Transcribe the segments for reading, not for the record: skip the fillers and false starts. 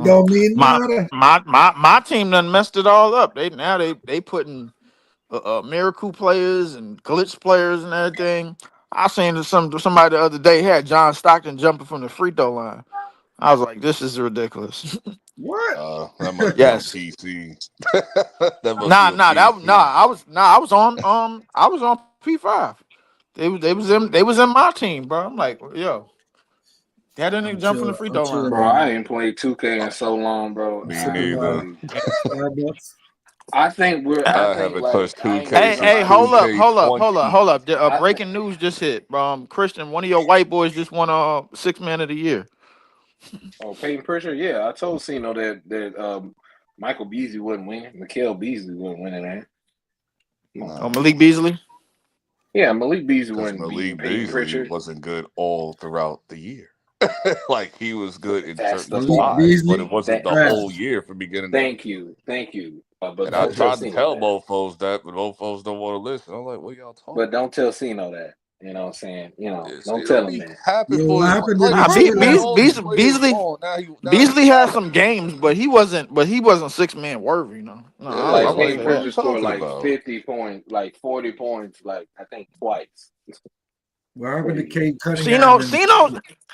Don't mean My nada. my team done messed it all up. They putting miracle players and glitch players and everything. I seen somebody the other day had John Stockton jumping from the free throw line. I was like, this is ridiculous. What? That must be on Yes. PC. That must be on PC. I was on P5. They was in my team, bro. I'm like, yo, that didn't I'm jump from the chill. free I'm throw line. chilling Bro, on I ain't played 2K in so long, bro. I'm Me sipping I'm my neither. really. Starbucks. I think we're. I I think haven't like touched I ain't 2K gonna Hey, since hey, lie to you.2K20. hold up. I think. Breaking news just hit. Christian, one of your white boys just won six man of the year. Oh, Peyton Pritchard. Yeah, I told Cino that Michael Beasley wouldn't win. Mikael Beasley wouldn't win it, man. Come on, Oh, Nah, man. Malik Beasley. Yeah, Malik Beasley because wasn't beating Malik Peyton Beasley Pritchard. wasn't good all throughout the year. Like he was good in That's certain the Malik point. spots, but it Beasley, wasn't That the trash. whole year from beginning to end. thank you. But And I don't tell tried to Cino tell that. both folks that, but both folks don't want to listen. I'm like, what y'all But talking don't about? tell Cino that. You know what I'm saying? Don't It'll tell him be that. happy Yo, for what his happened to like the Nah, how chicken many last all night? these players gone. Now he Beasley had back. some games, but he wasn't six man worthy. No, I Yeah, Like won't like Peyton say what are that. we Pritchard scored talking like about? 50 points, like 40 points, like I think twice. What happened to Crazy. Kate Cunningham Cino, and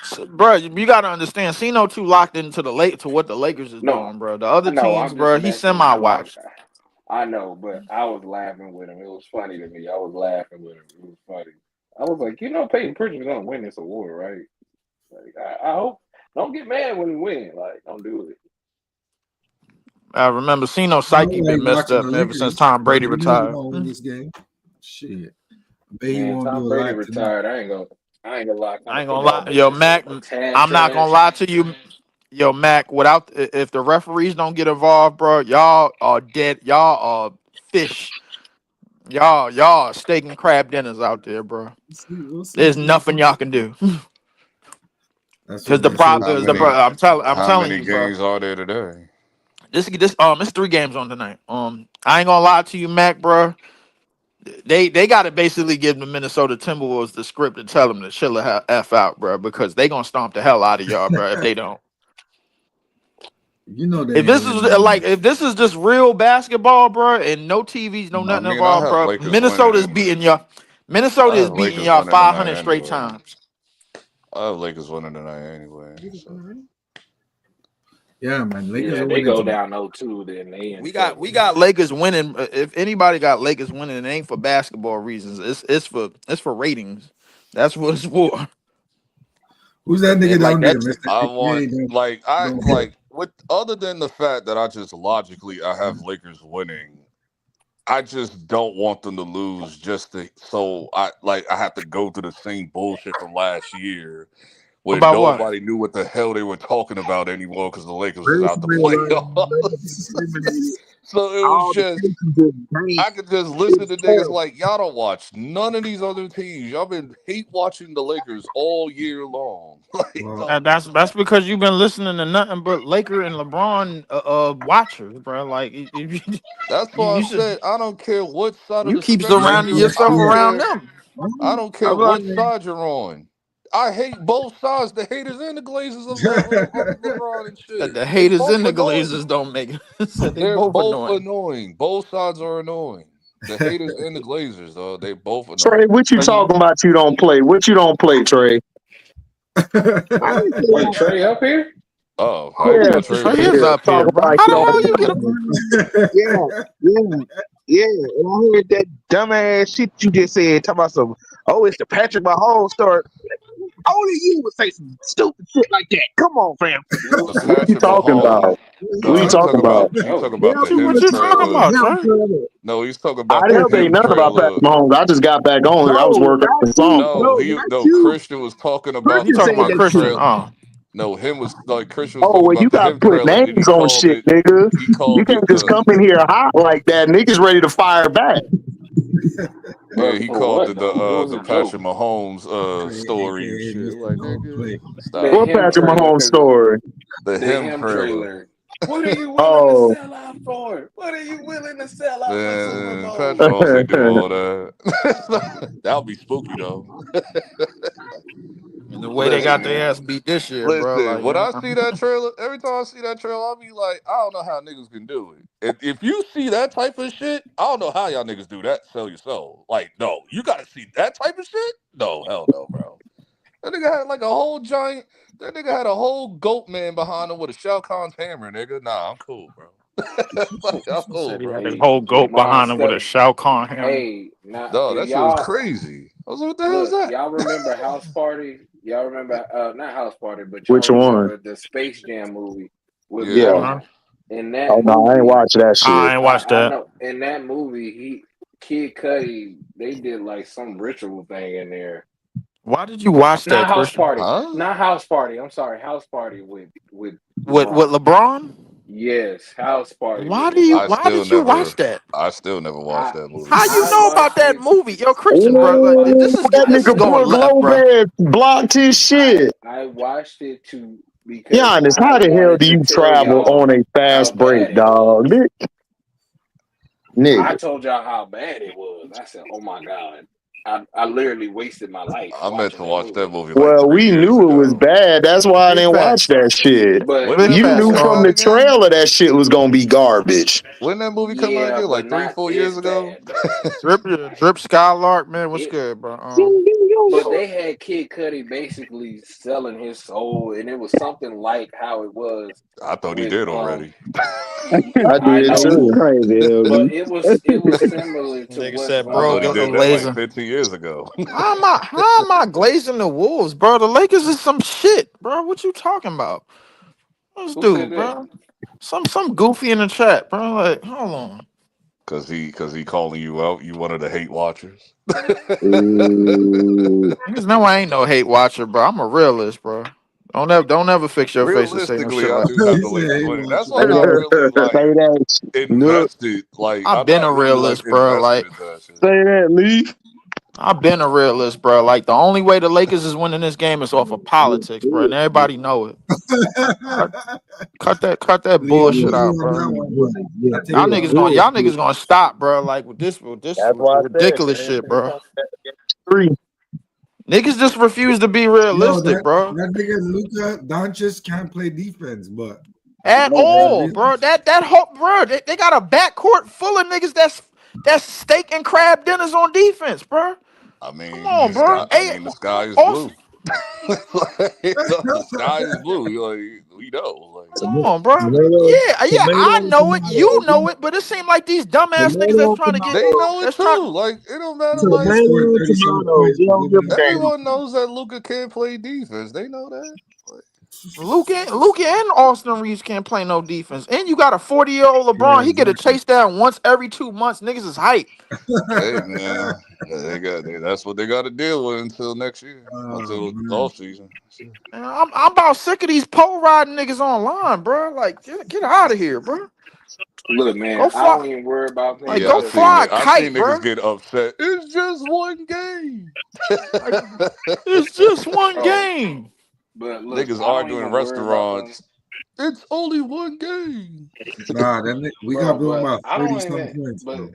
Cino, bro, you gotta understand. Cino too locked into the late to what the Lakers is No, doing, bro. The other I know. teams, I'm just bro, he messing. semi watched. I know, but I was laughing with him. It was funny to me. I was laughing with him. It was funny. I was like, Peyton Pritchard's gonna win this award, right? Like, I hope. Don't get mad when he win. Like, don't do it. I remember Cino's I psyche don't like been messed watching the up ever since Lakers, Tom but Brady they know who retired. gonna win this game. Shit. I bet he Man, won't Tom do a Brady lot tonight. retired. I ain't gonna lie. Kind I of ain't gonna football lie, was yo, just Mac. a tad I'm not gonna trash. lie to you, yo, Mac. If the referees don't get involved, bro, y'all are dead. Y'all are fish. Y'all are steak and crab dinners out there, bro. We'll see. There's nothing y'all can do. That's Cause what the they say. prop How is the Bro. bro. many I'm how telling many you, bro. games are there today? This it's 3 games on tonight. I ain't gonna lie to you, Mac, bro. They got to basically give the Minnesota Timberwolves the script and tell them to chill the f out, bro, because they gonna stomp the hell out of y'all, bro. If they don't, You know they ain't winning no more. if this is just real basketball, bro, and no TVs, no I nothing mean, I involved, have bro. Lakers winning. Minnesota I is have beating Lakers y'all winning tonight 500 straight anyway. times. I have Lakers winning tonight anyway. So Yeah, man. Lakers Yeah, are they winning go tonight. down 0-2, then they in We trouble. got Lakers winning. If anybody got Lakers winning, it ain't for basketball reasons. It's for ratings. That's what it's for. Who's that nigga Like down there, that's Mister? I Hey, want don't, like I don't hit. like with other than the fact that I just logically I have Lakers winning. I just don't want them to lose just to so I have to go through the same bullshit from last year when About what? nobody knew what the hell they were talking about anymore because the Lakers was out the Basically, like playoffs. eliminated So it was all the just cases of games. I could just listen It's to niggas terrible. like y'all don't watch none of these other teams. Y'all been hate watching the Lakers all year long. Like Well, That's because you've been listening to nothing but Laker and LeBron watchers, bro. Like that's you, why I you should said I don't care what side of you the keep yeah, spectrum surrounding you. I yourself don't yeah. around care. them. I don't care I'm what like, side you're on. I hate both sides, the haters and the glazers of LeBron and shit. The They haters both and the annoying. Glazers don't make it. Said they They're both both annoying. annoying. Both sides are annoying. The haters and the glazers, though, they both Trey, annoying. what you But talking about? You don't play. What you don't play, Trey? I didn't say wait, that. Trey up here? Oh, I didn't Yeah, know Trey was Trey here. is yeah. up Talk here, bro. about How you the don't hell you get? Yeah, yeah, yeah. And I heard that dumbass shit you just said. Talking about some. Oh, it's the Patrick Mahomes story. Only you would say some stupid shit like that. Come on, fam. The What are you Patrick talking Mahomes. about? What are you He talking talking about? about Oh, What you the what him you talking trailer. about, Trey? No, he's talking I about the didn't say him nothing about Patrick trailer. Mahomes. I just got back on here. I was No, working on the song. no. Christian was talking about You Christian the talking said about him that Christian? shit. trail. Oh, No, him was like Christian was Oh, talking well, you about the got to him put trailer, and names on shit, nigga. he You called can't it just the come in here hot like that. Niggas ready to fire back. yeah he for called what it though? It was the a joke. Patrick Mahomes Trey, story and aka shit. Mr. Like Don't nigga, Play. The stop What him Patrick trailer, Mahomes because story? the the him him trailer. trailer. What are you willing to Oh, sell out for? What are you willing to sell out for Super Man, Patrick Bowl? Mahomes ain't do all that. That'll be spooky though. The way they Look, got their ass man. beat this year, bro. Listen, Like, when I see that trailer, every time I see that trailer, I'll be like, I don't know how niggas can do it. If you see that type of shit, I don't know how y'all niggas do that. Sell your soul. Like, no, you gotta see that type of shit. No, hell no, bro. That nigga had like a whole giant. That nigga had a whole goat man behind him with a Shao Kahn's hammer, nigga. Nah, I'm cool, bro. Like, I'm cool, said he had bro. a Hey, whole goat Mon behind him with a Stuck. Shao Kahn hammer. Hey, now No, if that shit was y'all crazy. I was like, what the hell is look, that? y'all remember House Party? Y'all remember not House Party, but y'all Which one? remember the Space Jam movie with Yeah. Yeah. Uh-huh. Bro. In that Oh no, I ain't movie, watch that shit. I ain't watched I that. know in that movie Kid Cudi, they did like some ritual thing in there. Why did you watch Not that, House Christian? Party. Huh? Not House Party. I'm sorry, House Party with With LeBron. LeBron? Yes, House Party with Why do you? I LeBron. Why still did you watch never, that? I still never watched I that movie. How you I know about watched that it. movie? Yo, Christian, bro. I Like Ooh, this watched is that this is nigga going Brooke left, bro. Lopez blocked his shit. I watched it to because Giannis, I how the hell wanted do to you tell travel y'all on a how fast break, bad it dog? was. I Nigga. told y'all how bad it was. I said, "Oh my god, I literally wasted my life I meant watching to that watch that movie." movie like Well, 3 years knew it was ago. bad. That's why I Big didn't watch facts. that shit. But When Big that You facts, movie knew come from dog. out the again? trailer that shit was gonna be garbage. When that movie come out yeah, again? but Like three, not 4 years this ago? bad though. Drip Skylark, man, what's It, good, bro? but they had Kid Cudi basically selling his soul, and it was something like how it was I thought he with did already. I I did know, too. Crazy, but LB. it was similar to Nigga what's said, I bro, thought he go did that like laser. 15 years ago. How am I glazing the wolves, bro? The Lakers is some shit, bro. What you talking about? This who said dude, that? bro. Some goofy in the chat, bro. Like, hold on. Cause he calling you out. You one of the hate watchers. Ooh. Niggas know I ain't no hate watcher, bro. I'm a realist, bro. Don't ever fix your face and say no Realistically, shit I like do that. have He the said, Lakers "Hey, winning. That's watch why Say I'm not that. really like Say that. Look. invested. Like I've I'm been not a really like realist, bro. invested Like into that shit. Say that, Leaf. I've been a realist, bro. Like the only way the Lakers is winning this game is off of politics, bro, and everybody know it. Cut, cut that Lee, I'm bullshit with you out, on bro. that one, but I take Y'all you niggas on gonna that. y'all niggas gonna stop, bro. Like with this That's why I said ridiculous shit, bro. 3. Niggas just refuse to be Yo, realistic, that bro. that nigga Luka Doncic can't play defense, but At for that all, reason, bro. That whole bro, they got a backcourt full of niggas that's steak and crab dinners on defense, bro. I Come mean, on, bro. I Hey, mean, the sky is Austin, blue. The sky is blue. Like we know. come on, bro. Tomato, Yeah, I tomato, know it. You tomato, know it, but it seemed like these dumbass niggas tomato, They tomato, know it that's trying. too. Like it don't matter. Luka Like scored tomato, 37 tomato. points We to don't win give a that damn. everyone game. knows that Luca can't play defense. They know that. Like, Luka and Austin Reeves can't play no defense. And you got a 40-year-old Yeah, LeBron. He get a exactly. chase down once every 2 months. Niggas is hype. hey man, that's what they got to deal with until next year, until the Man. off season. Man, I'm about sick of these pole riding niggas online, bro. Like, get out of here, bro. Look, Go man, I fly, don't even worry about like, things. Yeah, go Listen, fly a I seen kite, niggas bro. get upset. It's just one game. Like, it's just one oh, game. but look, Niggas I don't arguing in even worry about them. restaurants. It's only one game. Nah, we got Bro, blown but about I 30 don't some even. points, But bro.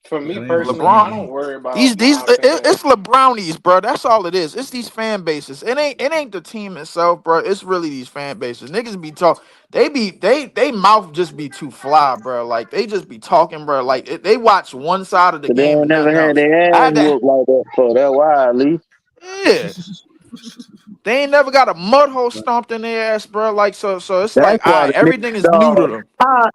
for me That ain't just personally, one I LeBron, don't game. worry about these my opinion. it's LeBrownies, bro. That's all it is. It's these fan bases. It ain't the team itself, bro. It's really these fan bases. Niggas be talk. They mouth just be too fly, bro. Like they just be talking, bro. Like they watch one side of the But they game ain't and never nothing had else. their I ass had that. whooped like that before. That's why, Leaf. Yeah. They ain't never got a mud hole stomped in their ass, bro. Like so it's That's like, all why right, the everything is nigga, new to dog. them.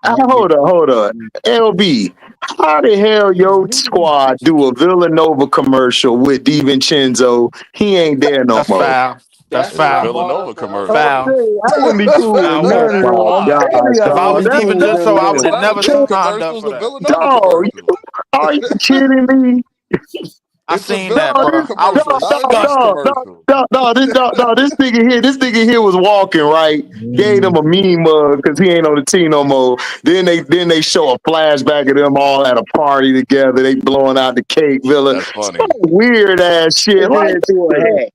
Hold up. LB, how the hell your squad do a Villanova commercial with DiVincenzo? He ain't there no That's more. foul. That's That's It's what a I foul. brought Villanova up the other Oh, commercial. day. Foul. see, I wouldn't be That's cool with foul, But none bro. of that's them. My why. God, Any If of them I would dog. be was That's cool Steven with none Genso, of I The would have them. last never two that, signed up commercials for are that. Villanova dog. commercials. Are you kidding me? I It's a seen that, Dog, Villanova bro. this, I was commercial, dog, not a dog, Knicks disgusted. dog, dog, commercial. this nigga here was walking right. Gave him a mean mug because he ain't on the team no more. Then they show a flashback of them all at a party together. They blowing out the cake, Villa. That's Some funny. weird ass They shit like did it to a that. hat.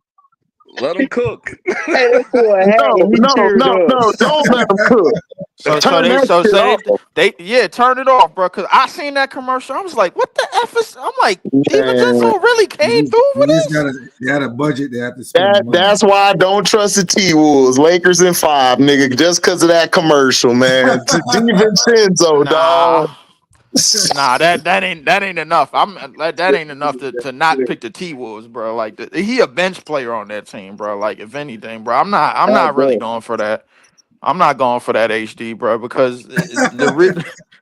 Let them cook. Hey, they threw a hat No, and he no, cheered no, up. no. Don't let them cook. So Turn that shit off. they turn it off, bro. Cause I seen that commercial. I was like, what the F is? I'm like, DiVincenzo really came through for They just this? they had a budget. They have to spend money. That's why I don't trust the T-Wolves. Lakers in 5, nigga, just because of that commercial, man. DiVincenzo, dog. Nah, that ain't enough. That ain't enough to not pick the T-Wolves, bro. Like he a bench player on that team, bro. Like if anything, bro, I'm not really going for that. I'm not going for that HD, bro, because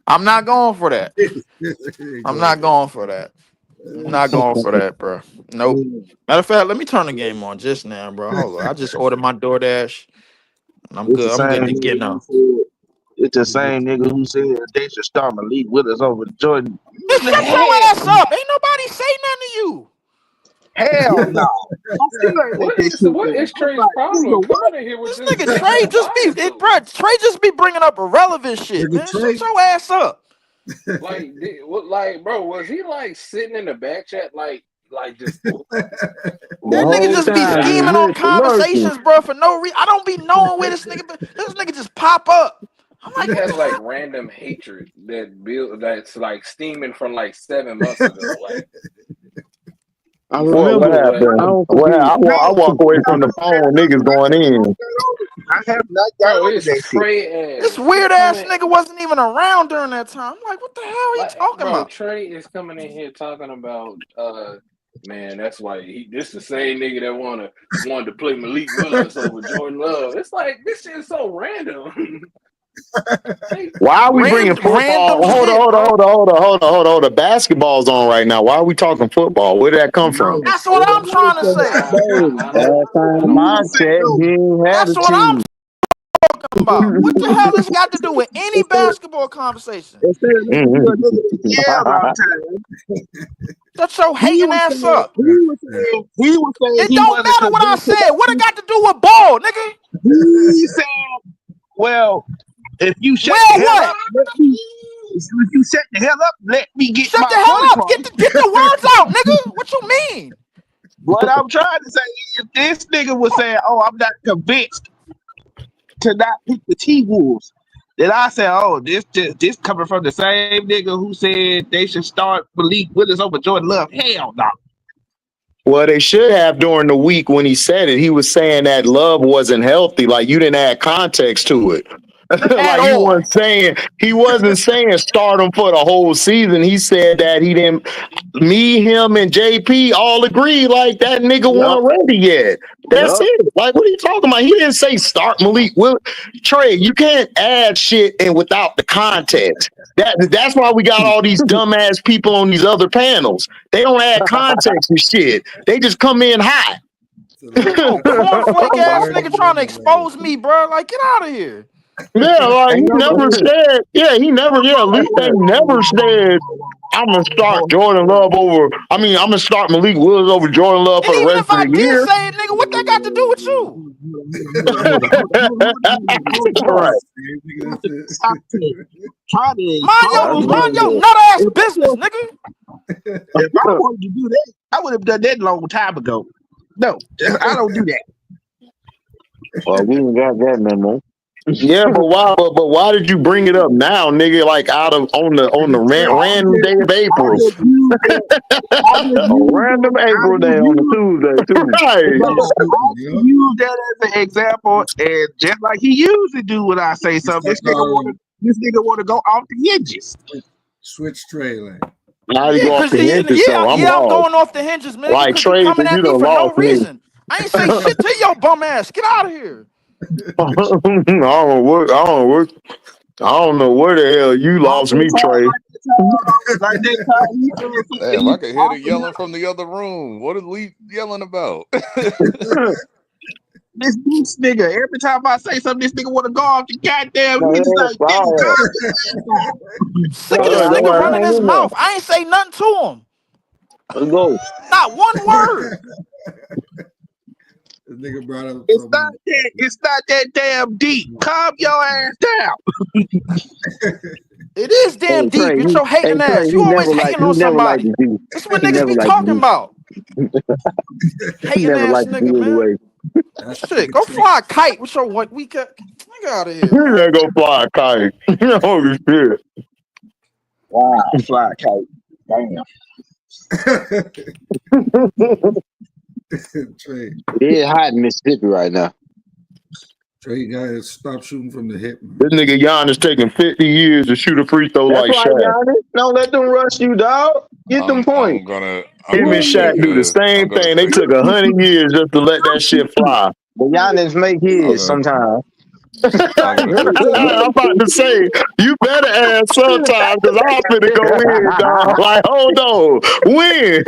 I'm not going for that. I'm not going for that. I'm not going for that, bro. Nope. Matter of fact, let me turn the game on just now, bro. Hold on. I just ordered my DoorDash, and I'm It's the good. I'm good same to get nigga who now. said. It's the same nigga who said they should start Malik Willis over Jordan. Shut your ass up. Ain't nobody say nothing to you. Hell no. I still ain't let that shit What go. is I'm Trey's like, problem nigga, what? coming in here with This this nigga Trey Trey just be bringing up irrelevant shit, Nigga man. Trey. Shut your ass up. like, bro, was he like sitting in the back chat, like just That The nigga whole just be time scheming on just lurking. conversations, bro, for no reason. I don't be knowing where this nigga just pop up. I'm like, he what has the like hell? random hatred that's like steaming from like 7 months ago. Like I he What remember. like happened? I don't What forget. happened? I walk away from the phone, niggas going in. I have not got bro, over it's that shit. Trey This ass. He weird ass coming nigga wasn't even around during that time. I'm like, what the hell are you like, talking bro, about? Trey is coming in here talking about man, that's why this the same nigga that wanted to play Malik Willis over Jordan Love. It's like this shit is so random. Like, Why are we bringing Random football? shit, bro. Hold on. The basketball's on right now. Why are we talking football? Where did that come from? That's what I'm trying to say. I don't Last time You I say checked, no. he ain't had That's a what I'm team. talking about. What the hell this got to do with any basketball conversation? Instead of listening to a nigga that yells all the time, Shut your he hating was ass saying up. It he don't wasn't matter what I convinced said. about What it this. got to do with ball, nigga? He said, well, if you shut the Well, hell what? up, if you shut the hell up, let me get Shut my the hell point up. across. Get the words out, nigga. What you mean? What I'm trying to say is this nigga was saying, oh, I'm not convinced to not pick the T-Wolves. Then I said, oh, this coming from the same nigga who said they should start Malik Willis over Jordan Love. Hell no. Well, they should have during the week when he said it. He was saying that Love wasn't healthy. Like you didn't add context to it. At Like all. he wasn't saying start him for the whole season. He said that he didn't. Me, him, and JP all agree like that nigga Yup. wasn't ready yet. That's Yup. it. Like what are you talking about? He didn't say start Malik. Will Trey, you can't add shit and without the context. That's why we got all these dumbass people on these other panels. They don't add context and shit. They just come in hot. Oh, cornflake ass nigga trying to expose me, bro. Like, get out of here. Yeah, like he Ain't no never said. Yeah, he never. Yeah, Luke they never said. I'm gonna start Jordan Love over. I mean, I'm gonna start Malik Willis over Jordan Love And for the even rest if of I the did year. say it, nigga, what that got to do with you? Right. Stop it. Try to That's Mind your bullshit. nut ass business, nigga. if I wanted to do that, I would have done that a long time ago. No, I don't do that. Well, we ain't got that no more. Yeah, but why? But why did you bring it up now, nigga? Like out of on the random day of I April. just use that. I just A use random that. April day on a Tuesday too. Right. I use that as an example, and just like he usually do when I say something, this nigga want to go off the hinges. Switch Trey lane. Now you Yeah, go off cause the hinges, so I'm I'm lost. going off the hinges, man. Like Because you Trey, coming at you me done for no lost me. reason. I ain't say shit to your bum ass. Get out of here. I don't know I don't know where the hell you lost me, Trey. Like that time he said something. Damn, I can hear the yelling from the other room. What is Lee yelling about? This nigga, every time I say something, this nigga want to go off the goddamn No, hinges. Like, nigga, all Sick of this right. nigga I running ain't his in there. mouth. I ain't say nothing to him. Let's go. Not one word. This nigga brought up it's not that damn deep. Calm your ass down. It is damn deep. You're so hating ass. You always hating on liked somebody. the D. That's what He niggas never be liked the talking D. about. He Hating never ass liked the D nigga, man. anyway. That's Shit, go fly a kite with your weak. Fuck out of here, You man. ain't gonna fly a kite. Holy shit. Wow, fly kite. Damn. Trey, It is hot in Mississippi right now. Trey, you gotta stop shooting from the hip, man. This nigga Giannis taking 50 years to shoot a free throw That's like why, Shaq. Giannis. Don't let them rush you, dog. Get them I'm points. gonna Him and Shaq do the I'm same gonna thing. They take took 100 years just to let that shit fly. But Giannis make I'm his gonna sometimes. I'm gonna take the I'm about to say, you better ask sometime because I'm finna go in, dog. Like, hold on, win.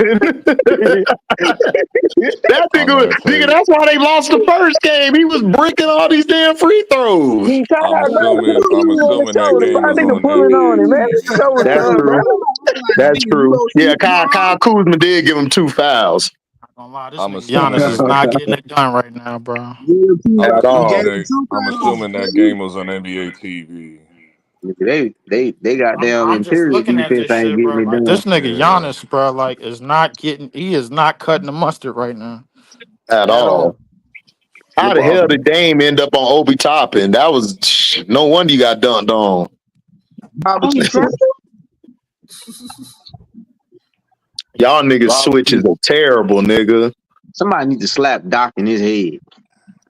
That I'm nigga, gonna nigga, take that's why they lost the first game. He was breaking all these damn free throws. He tried, I'm bro. assuming He on his that shoulder. game Why was nigga on pulling on him, man? NBA Show his That's love, true. brother. That's true. Yeah, Kyle Kuzma did give him 2 fouls Not gonna lie, this I'm nigga Giannis assuming is that not getting it done right now, bro. at all. I'm assuming that game was on NBA TV. They got I'm damn I'm just interior looking at defense this ain't shit, getting bro. it Like done. this nigga Yeah. Giannis, bro, like is not getting. He is not cutting the mustard right now At at all. all. How the hell did Dame end up on Obi Toppin? That was no wonder you got dunked on. Oh, he's trying. Y'all niggas switches are terrible, nigga. Somebody need to slap Doc in his head.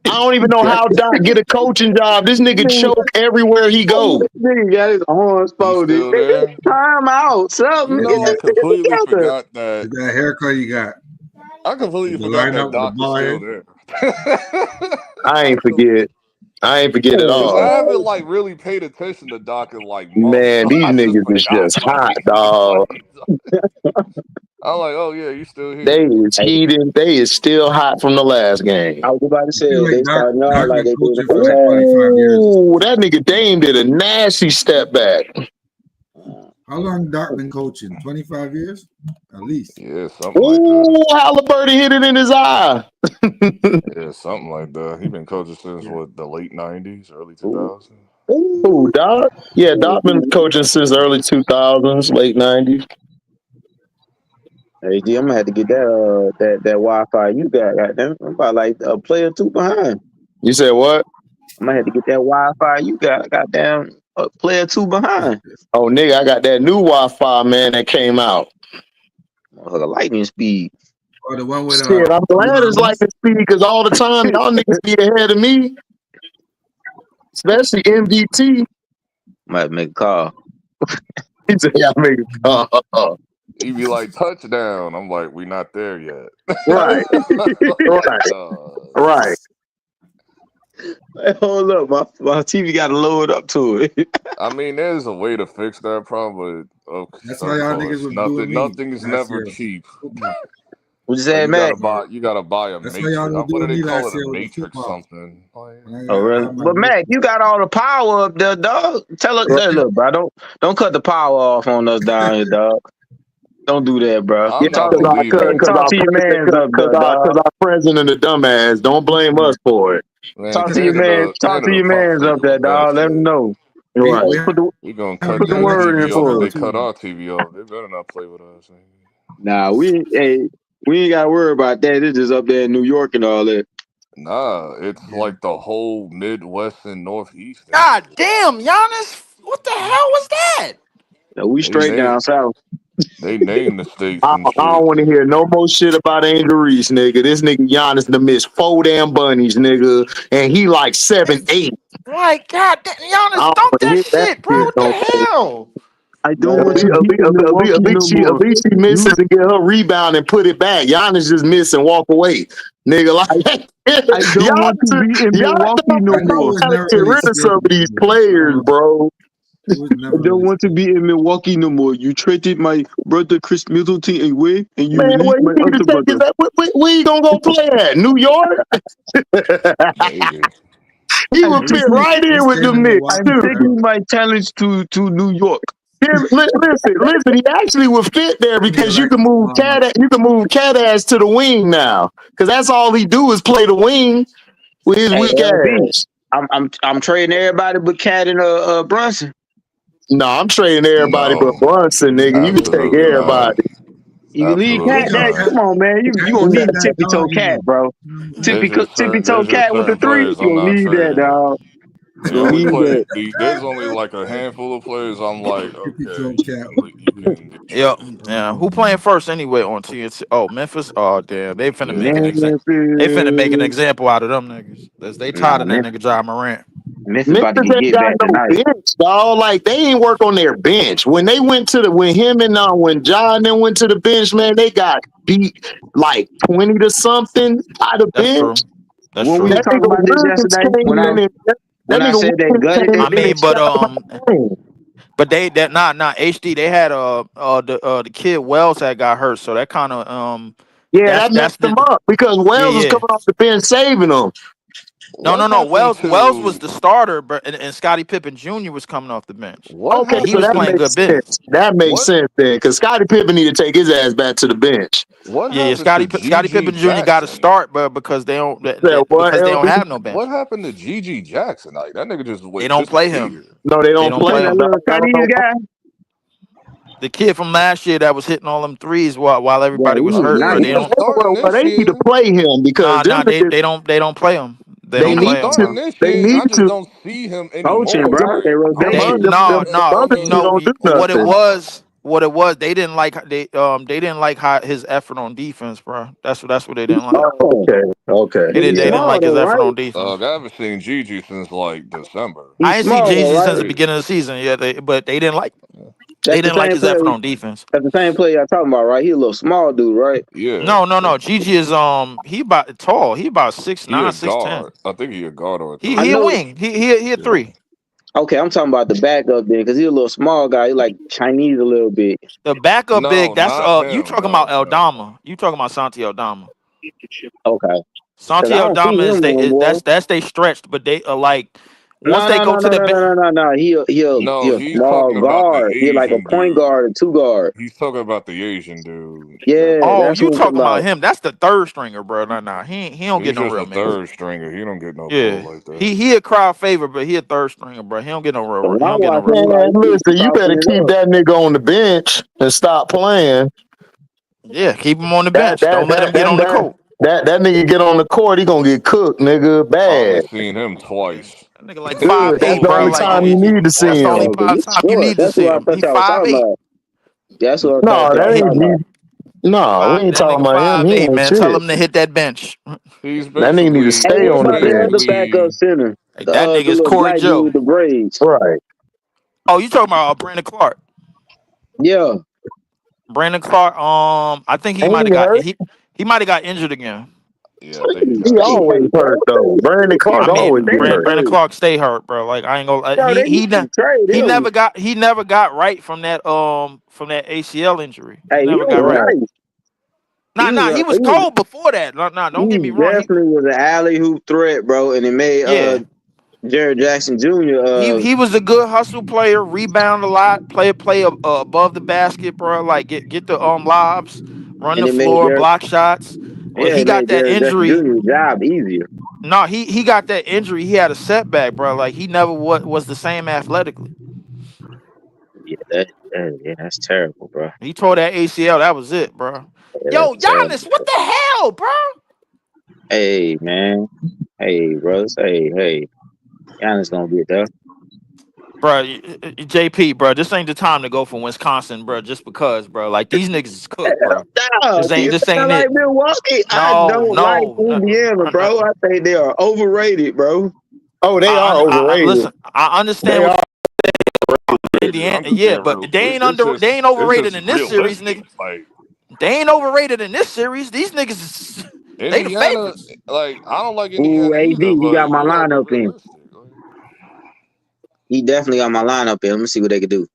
I don't even know how Doc get a coaching job. This nigga choke everywhere he go. Nigga got his arms He's folded. still Nigga, there. time out. Something. You Get know, I this nigga completely together. forgot that. That haircut you got. I completely The forgot lineup that with the Doc is ball still head. there. I ain't forget. I ain't forget at Because I all. haven't like really paid attention to Doc in like months, Man, so these I just niggas is forgot. just hot, dog. I'm like, oh yeah, you still They here? is heated. They is still hot from the last game. I was about to I feel say like they starting out Doc like been they did in the coaching for first like half. 25 years. Ooh, that nigga Dame did a nasty step back. How long Doc been coaching? 25 years? At least. Yeah, something like that. Ooh, Halliburton hit it in his eye. Yeah, something like that. He been coaching since what, the late '90s, early 2000s. Who, Doc? Yeah, Doc been coaching since early 2000s, late 90s. Hey, G, I'm gonna have to get that Wi-Fi you got. Goddamn, I'm about like a player two behind. You said what? I'm gonna have to get that Wi-Fi you got. Goddamn, a player two behind. Oh, nigga, I got that new Wi-Fi, man, that came out. Lightning speed. Or the one with Shit, I'm glad it's like this speed because all the time y'all niggas be ahead of me, especially MVT. Might make a call. He said, "Y'all make it." He be like, touchdown. I'm like, we not there yet. Right, right, right. Hey, hold up, my TV got to load up to it. I mean, there's a way to fix that problem, but That's of how y'all niggas course, was doing me nothing is last never year. cheap. Football. What you Like said, Mac? you gotta buy a That's how y'all matrix. was What do doing they me call last it? A year with the matrix football. something. Like, When Oh, I really? had my But Mac, you got all the power up there, dog. Tell us, look, bro. Don't cut the power off on us down here, dog. Don't do that, bro. Yeah, I'm not Talk believing. to your man's up there, dog. our president a dumbass. Don't blame us for it. Man, Talk to your man. Canada, Talk to your talk man's up frequent there, with that dog. Let him shit. know. Right. we Put the We gonna have cut put the their word in TV off if for they us. cut our TV off. They better not play with us. Nah, we ain't got to worry about that. It's just up there in New York and all that. Nah, it's like the whole Midwest and Northeast. God damn, Giannis! What the hell was that? Yeah, we They straight down name south. they name the states I and don't shit. want to hear no more shit about Angel Reese, nigga. This nigga Giannis done missed 4 damn bunnies, nigga, and he like 7'8". Like, God damn, I Giannis, don't dump want to that hear that shit, bro. shit What no the hell? I more. don't want to be in Milwaukee no more. At least she misses and get her rebound and put it back. Giannis just miss and walk away, nigga. Like I don't want to be in y'all Milwaukee no Giannis more. was gotta never get really rid of some of skilled. these players, bro. He was I never don't really want to be in Milwaukee no more. You traded my brother Chris Middleton away, and you Man, released where my you need to other take his brother. where you gonna go play at? New York? Maybe. He I'm would fit taking right in He's with staying them in Knicks Milwaukee I'm too. taking forever. my talents to New York. Listen. He actually would fit there Nigga because you like can move Cat ass to the wing now. Because that's all he do is play the wing with his Hey, weak LB, ass. I'm trading everybody but Cat and Brunson. No, I'm trading everybody but No, Brunson, nigga. You can take absolutely not. everybody. You can leave Absolutely Cat Yo, there. not. Come on, man. You Cat gonna gave need a that tippy toe dog in Cat, you. bro. Tippy toe There's Cat just with the certain three. players You I'm gonna not need that, trading. dog. The We only need play, that. there's only like a handful of players. I'm like, Tippy okay, toe cap. you can get Yep. traded. Yeah. Who playing first anyway on TNT? Oh, Memphis. Oh, damn. They finna Yeah, make an example. They finna make an Memphis. example out of them niggas. They tired Nah, of that nigga John Morant. Memphis about to Memphis ain't get got back no tonight. bench, dog. Like they ain't work on their bench. When they went to the when him and when John then went to the bench, man, they got beat like 20 to something out of That's true. bench. That's When we true. was That talking nigga about this Williams yesterday, came in and that when I nigga said they Williams gutted came their I in and mean, bench, but shot him out the game. they that nah HD. They had the kid Wells had got hurt, so that kind of Yeah, that's that messed them the up because yeah Wells was yeah. coming off the bench saving them. No what no happened Wells was to the starter, but and Scottie Pippen Jr. was coming off the bench, what Okay, and he so was happened that playing to good makes business. sense. That makes what sense then, because Scottie Pippen need to take his ass back to the bench. what Yeah, happened to Scottie GG Pippen Jr. got to Jackson? start, but because they don't Said what, because they don't LB? have no What bench, happened to GG Jackson? Like that nigga just they went don't play him. disappeared. No, they They don't don't play play that him, him. dog. little I don't Chinese know. guy, The kid from last year that was hitting all them threes while boy, everybody he was was hurt, Yeah, bro. he They was nice. don't. starting Well, this they need to year. play him because them Nah. niggas, They don't play him. They they He don't was need play him. to. starting this They year. I need just to. don't see him Coaching, anymore. bro. Like They I don't They know. Them no What no. other from You two him? know don't do what it nothing. was. What it was. They didn't like his effort on defense, bro. That's what they He's didn't like. Oh, small, okay, okay, but he's They yeah. didn't small like his though, effort right? on defense. I haven't seen Gigi since like December. He's I ain't seen small though, Jay-Z since right? the Yeah, beginning of the season. Yeah, but they That's the didn't like same his player. effort on defense. That's the same player y'all talking about, right? He a little small dude, right? yeah. No. Gigi is he about tall. He about He a 6'9", 6'10". guard. I think he a guard or a I He three. a know. wing. He a Yeah. three. Okay, I'm talking about the backup then, because he's a little small guy. He like Chinese a little bit. The backup No, big. That's not you him. talking about No, no. Eldama. You talking about Santi Eldama. Okay, because Santi I don't see Eldama him no more. that's they stretched, but they are like once No, they no, go no, to no, the no, no, no, no. He No, a he's small talking about the guard. He like a Asian point dude. guard and two guard. He's talking about the Asian dude. Yeah, oh, that's what you I'm talking talking about about. him. That's the third stringer, bro. Nah. He don't get He's no just real a minutes. third stringer. He don't get no ball Yeah. like that. He a crowd favorite, but he a third stringer, bro. He don't get no But real when he I don't get no watch real him, minutes. Man, like listen, you saucing better it keep up. that nigga on the bench and stop playing. Yeah, keep him on the That bench. that Don't let him that get that on the that court. that nigga get on the court, he gonna get cooked, nigga, I only bad. seen him twice. That nigga like Good. That's 5'8", the bro. only Like time you only seen need him to see that's the twice. only him. Oh, but he's time you short. need to That's see what I him. thought He y'all was talking 5'8". about. That's what I thought No, y'all Yeah, that was he talking about. ain't. No, we ain't that talking nigga about him. He 5'8", ain't man. Tell shit. him to hit that bench. He's That nigga need to basically Hey, stay what he's on the about the other bench. backup basically center? Like that The nigga's little Corey black dude Joe. with the braids. Right. Oh, you talking about Brandon Clark? Yeah. Brandon Clark. I think he Ain't might have he got hurt? he might have got injured again. yeah, I think he He got Stay injured. always hurt, hurt bro. though. Brandon I Clark always mean, be Stay hurt. Brandon hurt. Clark stay hurt, bro. Like I ain't gonna. Yo, they need to trade him. He never got right from that ACL injury. He Hey, he never was got right. Right. nice. He was He was he was cold before that. Don't get he me wrong. definitely was an alley hoop threat, bro, and it made Yeah, Jared Jackson Jr. he was a good hustle player, rebound a lot, play above the basket, bro. Like get the lobs, run and the it made floor, block shots. Well, he it got made that Jared Jackson injury. Jr.'s job easier. No, he got that injury. He had a setback, bro. Like he never was the same athletically. Yeah, yeah, that's terrible, bro. He tore that ACL. That was it, bro. Yeah, Yo, that's terrible. Giannis, what the hell, bro? Hey, man. Hey, brothers. Hey. Giannis gonna get there. Bro, JP, bro, this ain't the time to go for Wisconsin, bro. Just because, bro. Like these niggas is cooked, bro. No, you This sound ain't like it. Milwaukee. I don't like Indiana, bro. I think they are overrated, bro. Oh, they are overrated. Listen. I understand They what are Overrated. Indiana, I'm just yeah, being but real. they ain't It's overrated just in this series, nigga. realistic. Like They ain't overrated in this series. These niggas, they the Indiana, favorites. like I don't like Ooh, Indiana AD, either, he got but my you gotta be lineup in. realistic. Like, He definitely got my lineup in. Let me see what they can do.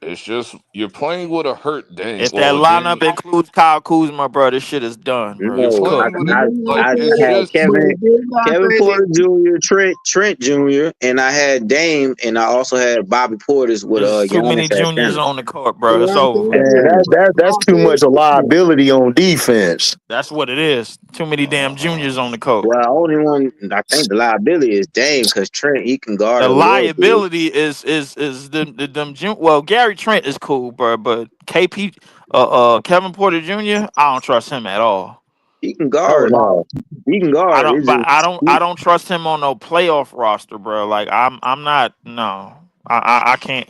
it's just you're playing with a hurt Dame. If that Well, lineup Dame, includes Kyle Kuzma, bro, this shit is done, bro. It's you're No, playing cooked. with it. Like I it's had just but it did not Kevin say Porter Jr., Trent Jr., and I had Dame, and I also had Bobby Portis with There's too Giannis many at juniors center. on the court, bro. It's over, bro. Yeah, that's too much a liability on defense. That's what it is. Too many damn juniors on the court. Well, only one I think the liability is Dame because Trent he can guard The a little bit. liability is them well, Gary Trent is cool, bro, but KP Kevin Porter Jr. I don't trust him at all. He can Oh guard. no. He can guard. It's just I don't trust him on no playoff roster, bro. Like I'm not. No, I can't.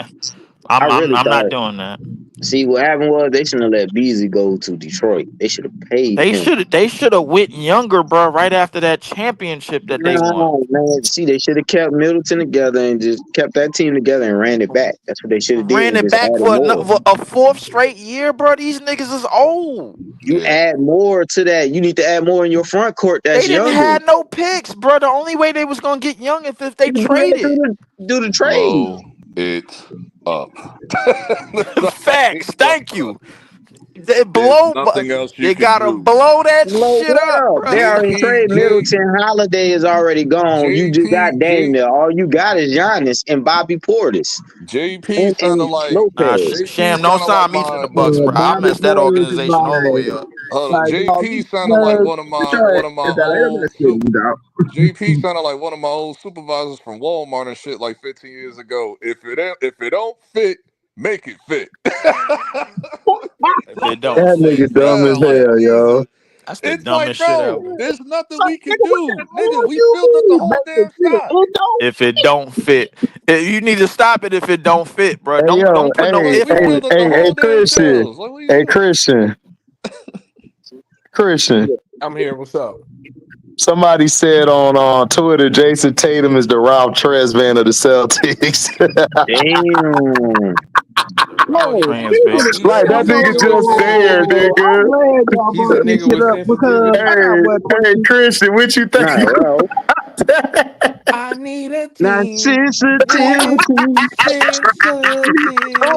I really I'm not thought. doing that. See, what happened was they shouldn't have let Beasley go to Detroit. They should have paid him. They should have went younger, bro. Right after that championship that they won, No, man. See, they should have kept Middleton together and just kept that team together and ran it back. That's what they should have did ran and it just back added for more. for a fourth straight year, bro. These niggas is old. You Yeah. add more to that. You need to add more in your front court They that's didn't younger. have no picks, bro. The only way they was gonna get young if they You had to traded. do the trade. Blow it up. Facts. Thank you. They There's blow. nothing else you They can gotta do. blow that Blow shit what up, up? bro. They already JP, traded Middleton. Holiday is already gone. You just got Dame there. All you got is Giannis and Bobby Portis JP sounded and like Nah, Lopez. JP Sham, don't sounded like sign me to the my Bucks, bro. I Bobby messed that Portis is organization all the way like, up. hold up. JP sounded like man, one of my old dog. JP sounded like one of my old supervisors from Walmart and shit like 15 years ago. If it don't fit, make it fit. If it don't That fit, nigga make dumb it as Yeah, fit. like hell, yo. Jesus. That's the It's dumbest like, shit bro, ever. there's nothing Like, we can nigga, what the do. Nigga, hell we you filled up the mean? whole Make it damn fit. sky. It don't If it don't fit, you need to stop it. If it don't fit, bro, Hey yo, don't put no hey, Like if we hey, on filled it. up the hey, whole damn Christian. shells. Like what are you Hey doing? Christian. I'm here. What's up? Somebody said on Twitter, Jason Tatum is the Ralph Tresvant of the Celtics. Damn. Ralph know. Transvant. You Like that see, nigga nigga, just there, I'm nigga. glad y'all He's a brought this nigga shit with up because sensitivity. I got one Hey, question. Christian, what you think? Not Ralph. I need a Not team with sensitivity.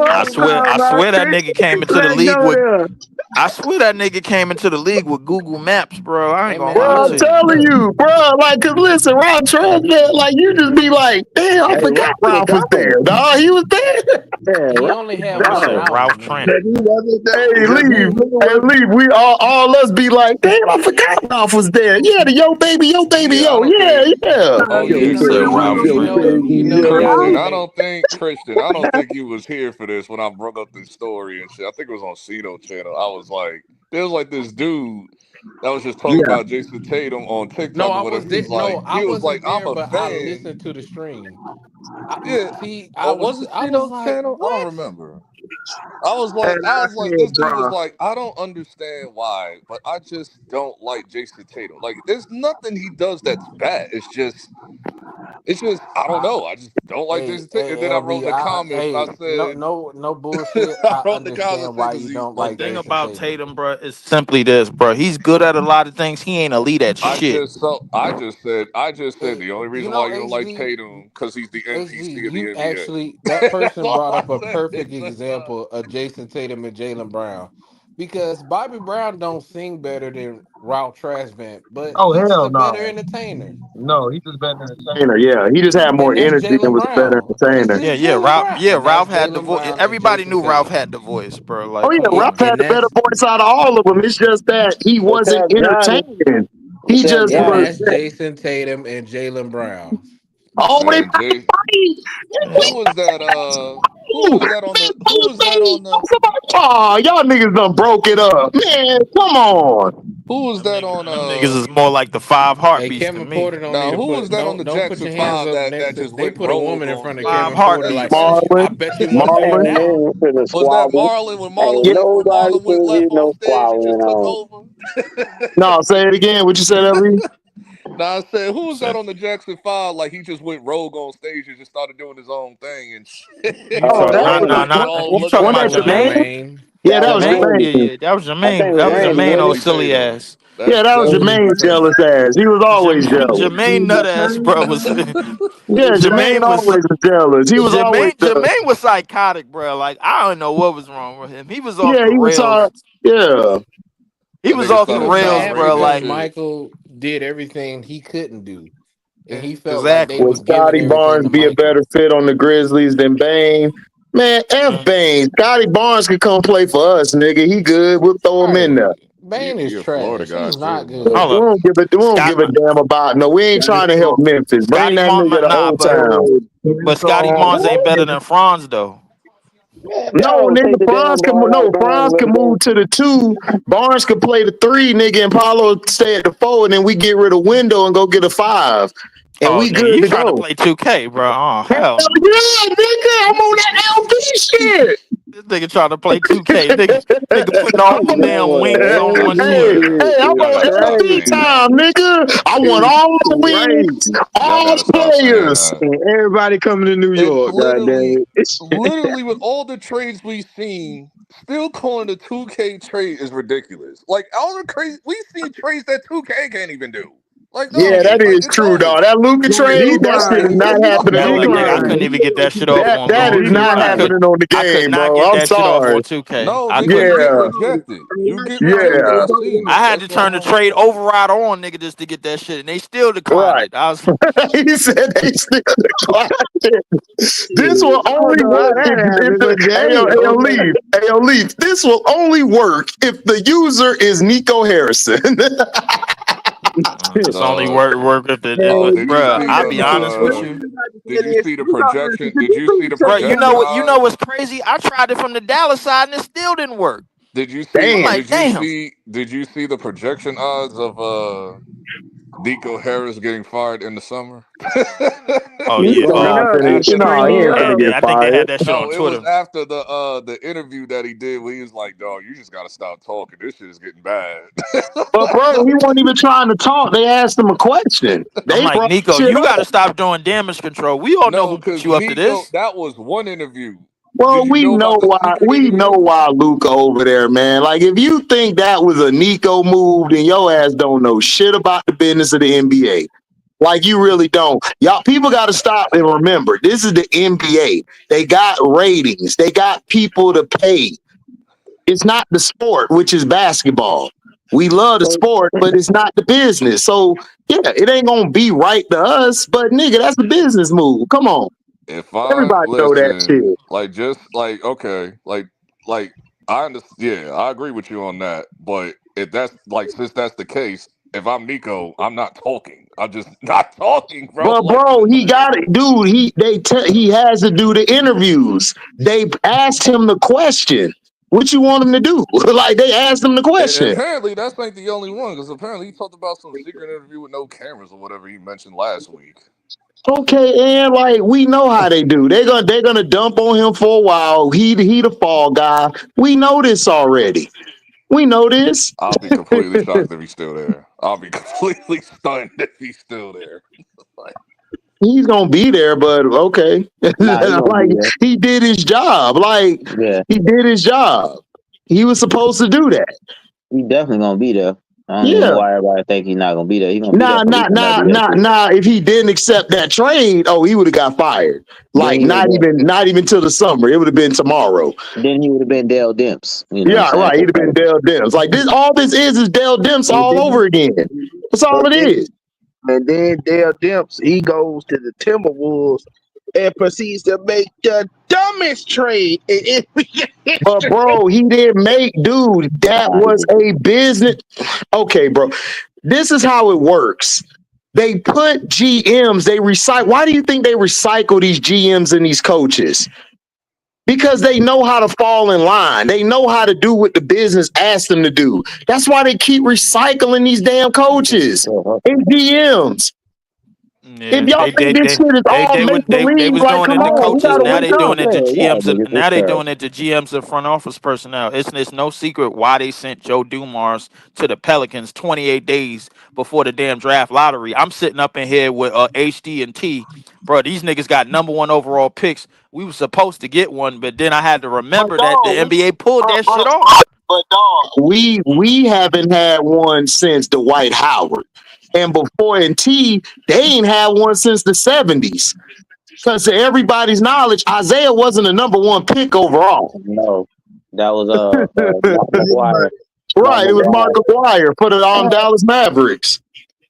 I sensitivity. swear, Oh, I my swear that sensitivity. nigga came into the Let's league go with. there. I swear that nigga came into the league with Google Maps, bro. I ain't Hey gonna man, lie Bro, I'm to look, you. telling look. you, bro. Like, cause listen, Ralph Tresvant, like you just be like, damn, I Hey, Ralph forgot was Ralph was there. gone. Dog, he was there. Yeah, He Ralph only was had That boy one said gone. Ralph album, Trent. man. Because he wasn't Hey, there. Because he leave. nigga Hey, wasn't leave. We all us be like, damn, I forgot Ralph was there. Yeah, the yo baby, yeah, I yo. don't Yeah, think. yeah. Oh Hey, yeah, He said Ralph Trent. you know, you gotta Christian. make. Christian, I don't think you was here for this when I brought up this story and shit. I think it was on Cito channel. I was like, there was like this dude that was just talking Yeah. about Jason Tatum on No, TikTok or I whatever. was there. No, I He was like, wasn't I'm there, a but I fan. listened to the stream. Yeah. See, Or was it I was Cito's like, channel? I don't what? remember. And I I was like, said, this dude was bro, like, I don't understand why, but I just don't like Jason Tatum. Like, there's nothing he does that's bad. It's just, I don't know. I just don't like Hey, Jason Tatum. hey, And then I wrote in LB, the comments and I no, said, no bullshit. I I wrote in the comments understand saying, why because you he's don't The my like thing man. Jason about Tatum. Tatum, bro, is simply this, bro. He's good at a lot of things. He ain't elite at shit. I just said Hey, the only you reason why know, you don't like Tatum because he's the HG, NPC of the you NBA. actually that That's person all brought I up a said. perfect example of Jason Tatum and Jalen Brown, because Bobby Brown don't sing better than Ralph Tresvant, but Oh he's just hell a better no. entertainer, No, he just better entertainer. Yeah, he just had more and that's energy and Jalen was a better Brown. That's entertainer. Yeah, just Jalen Brown, and that's Ralph had the Jalen voice. Brown and Everybody Jason knew Ralph Tatum. had the voice, bro. Oh Like, yeah, come Ralph on. had And the better that's voice out of all of them. It's just that he What's wasn't up, Johnny? entertaining. He What's up, just and Johnny? was. that's Jason Tatum and Jalen Brown. Oh, they Man, Jay, Yeah. who was that on the who was that on the Oh, y'all niggas done broke it up. Man, come on. who was that on Them niggas is more like the five Hey, heartbeats to Kevin me. Porter don't need now to who was put that on the don't put Jackson your hands Five up that next to. just They went put a rogue woman in on front of Five Kevin stage? Porter Hey, like, heartbeats. Marlon, I bet you want to do it Marlon. now. Man, for the was that squabble. Marlon when Ain't nobody Marlon went finna left get on no stage and just squabbling took on. over? No, say it again. What you said, LB? Now I said, who was So, that on the Jackson Five? Like he just went rogue on stage and just started doing his own thing and shit. You Oh, talking that And nah, the about nah, was niggas nah. all You looking talking wasn't at about him that talking about like, Jermaine? Jermaine? Jermaine? Yeah, That that was was Jermaine? Jermaine. Jermaine. Yeah, that was I think Jermaine. That was yeah, Jermaine that's Jermaine with old it. definitely silly Tatum. ass. Yeah, that was That's Jermaine definitely jealous Tatum. ass. He was always jealous. Jermaine nut ass, bro. Was Yeah, Jermaine Jermaine was always was jealous. He was always jealous. Jermaine was psychotic, bro. Like I don't know what was wrong with him. He was off Yeah, the he was rails. yeah. He That was nigga off the He started was rails, John mad bro. Raven because Like shit. Michael did everything he couldn't do, and he felt like they exactly. Would was giving Scotty everything Barnes to be a Michael. better fit on the Grizzlies than Bane? Man, F Bane. Scotty Barnes could come play for us, nigga. He good. We'll throw him in Right? there. Bane is He a Florida trash. guy He's not too, We man. good. Hold up, don't give Scott. a damn about. No, we ain't trying to help Memphis. Bring Scotty that Barnes, nigga to nah, Old Town. but Scotty Barnes ain't better than Franz though. Man, No, y'all nigga, take the damn ball out of bounds Franz and let can it move go. to the 2. Barnes can play the 3, nigga, and Paulo stay at the 4, and then we get rid of Window and go get a 5. And Oh, we nigga, good you to trying to go. play 2K, bro? Oh, Hell hell no. yeah, nigga. I'm on that LB shit. This nigga trying to play 2K. Nigga putting I'm all them on, damn wings on one hey, team. LB I'm Y'all on gotta is stop LB saying crazy. that. time, nigga. I want It's all the wings, crazy. Y'all all gotta the stop saying players. that. And everybody coming to New It's York, god damn literally, it. literally with all the trades we've seen, still calling the 2K trade is ridiculous. Like all the crazy, we've seen trades that 2K can't even do. Like Yeah, dog, that like is it's true, over. dog. That Luka Like, trade, that shit is Decline. not happening Man, on the look, nigga, I game. couldn't Decline. even get that shit off on That is not Decline. happening on the I could game, not bro. get I'm that shit off on sorry. 2K. No, I nigga, you couldn't. get Yeah, rejected. You get rejected. yeah, I seen I it. had to That's turn the all. trade override on, nigga, just to get that shit, and they still declined right. it. I was He said they still declined it. This will I don't only know how work that if happened, but the damn. AO leave. This will only work if the user is Nico Harrison. it's only Dog. work if hey, Did you bruh. see I'll the be honest with you, did you see the you got to projection? could Did you you see please the check bruh. You this know projection out? what? You know odds? what's crazy? I tried it from the Dallas side, and it still didn't work. I'm Damn. like, damn. Did you see the projection odds of Nico Harris getting fired in the summer? Oh He yeah. clean up. He After No, he clean ain't the finna up. get Yeah. I think they fired. had that shit on no, it was Twitter. after the interview that he did where he was like, dog, you just gotta stop talking. This shit is getting bad. But bro, he wasn't even trying to talk. They asked him a question. I'm They like, brought Nico, shit you got to up. stop doing damage control. We all know No, who put because you up to Nico, this. that was one interview. Well, Did you know about the secret we know interview? why Luca over there, man. Like if you think that was a Nico move, then your ass don't know shit about the business of the NBA. Like you really don't. Y'all people gotta stop and remember this is the NBA. They got ratings, they got people to pay. It's not the sport, which is basketball. We love the sport, but it's not the business. So yeah, it ain't gonna be right to us, but nigga, that's the business move. Come on. If I Everybody know that shit. listen, like just like okay, like I understand. Yeah, I agree with you on that. But if that's like since that's the case, if I'm Nico, I'm not talking. I'm just not talking, bro. But Like bro, he got it, dude. He has to do the interviews. They asked him the question. What you want him to do? Like they asked him the and question. apparently that's ain't the only one because apparently he talked about some secret interview with no cameras or whatever he mentioned last week. Okay, and like we know how they do. They're gonna dump on him for a while. He the fall guy. We know this already. We know this. I'll be completely shocked if he's still there. I'll be completely stunned if he's still there. Like, He's gonna be there, but okay. Nah, he gonna Like be there. he did his job. Like Yeah, he did his job. He was supposed to do that. he definitely gonna be there. I don't even know Yeah. why everybody think he's not gonna be there. He gonna be there so he can do that shit. Nah. If he didn't accept that trade, oh, he would have got fired. Then Like he would have not even till the summer. It would have been tomorrow. then he would have been Dale Demps. You know what I'm Yeah, saying? right. He'd have been Dell Demps. Like this, all this is Dell Demps And all then, over again. That's all it is. Dale Demps, he goes to the Timberwolves and proceeds to make the dumbest trade in NBA But history. bro, he didn't make, dude. That Nah, was a business. Okay, bro. This is how it works. They put GMs. They recycle. Why do you think they recycle these GMs and these coaches? Because they know how to fall in line. They know how to do what the business asks them to do. That's why they keep recycling these damn coaches and GMs. Yeah, If y'all think this shit is all make they believe, was like, doing come it to on, we coaches. gotta Now wake they up. doing it to y'all GMs. niggas is Now they terrible. doing it to GMs and front office personnel. It's no secret why they sent Joe Dumars to the Pelicans 28 days before the damn draft lottery. I'm sitting up in here with HD and T, bro. These niggas got #1 overall picks. We were supposed to get one, but then I had to But remember that the dog, NBA pulled that shit but, off. but dog, we haven't had one since Dwight Howard, and before in T, they ain't had one since the '70s. Because to everybody's knowledge, Isaiah wasn't a #1 pick overall. No, that was Mark McGuire. Mark Right, it was Mark McGuire. Aguirre for the Dallas Mavericks.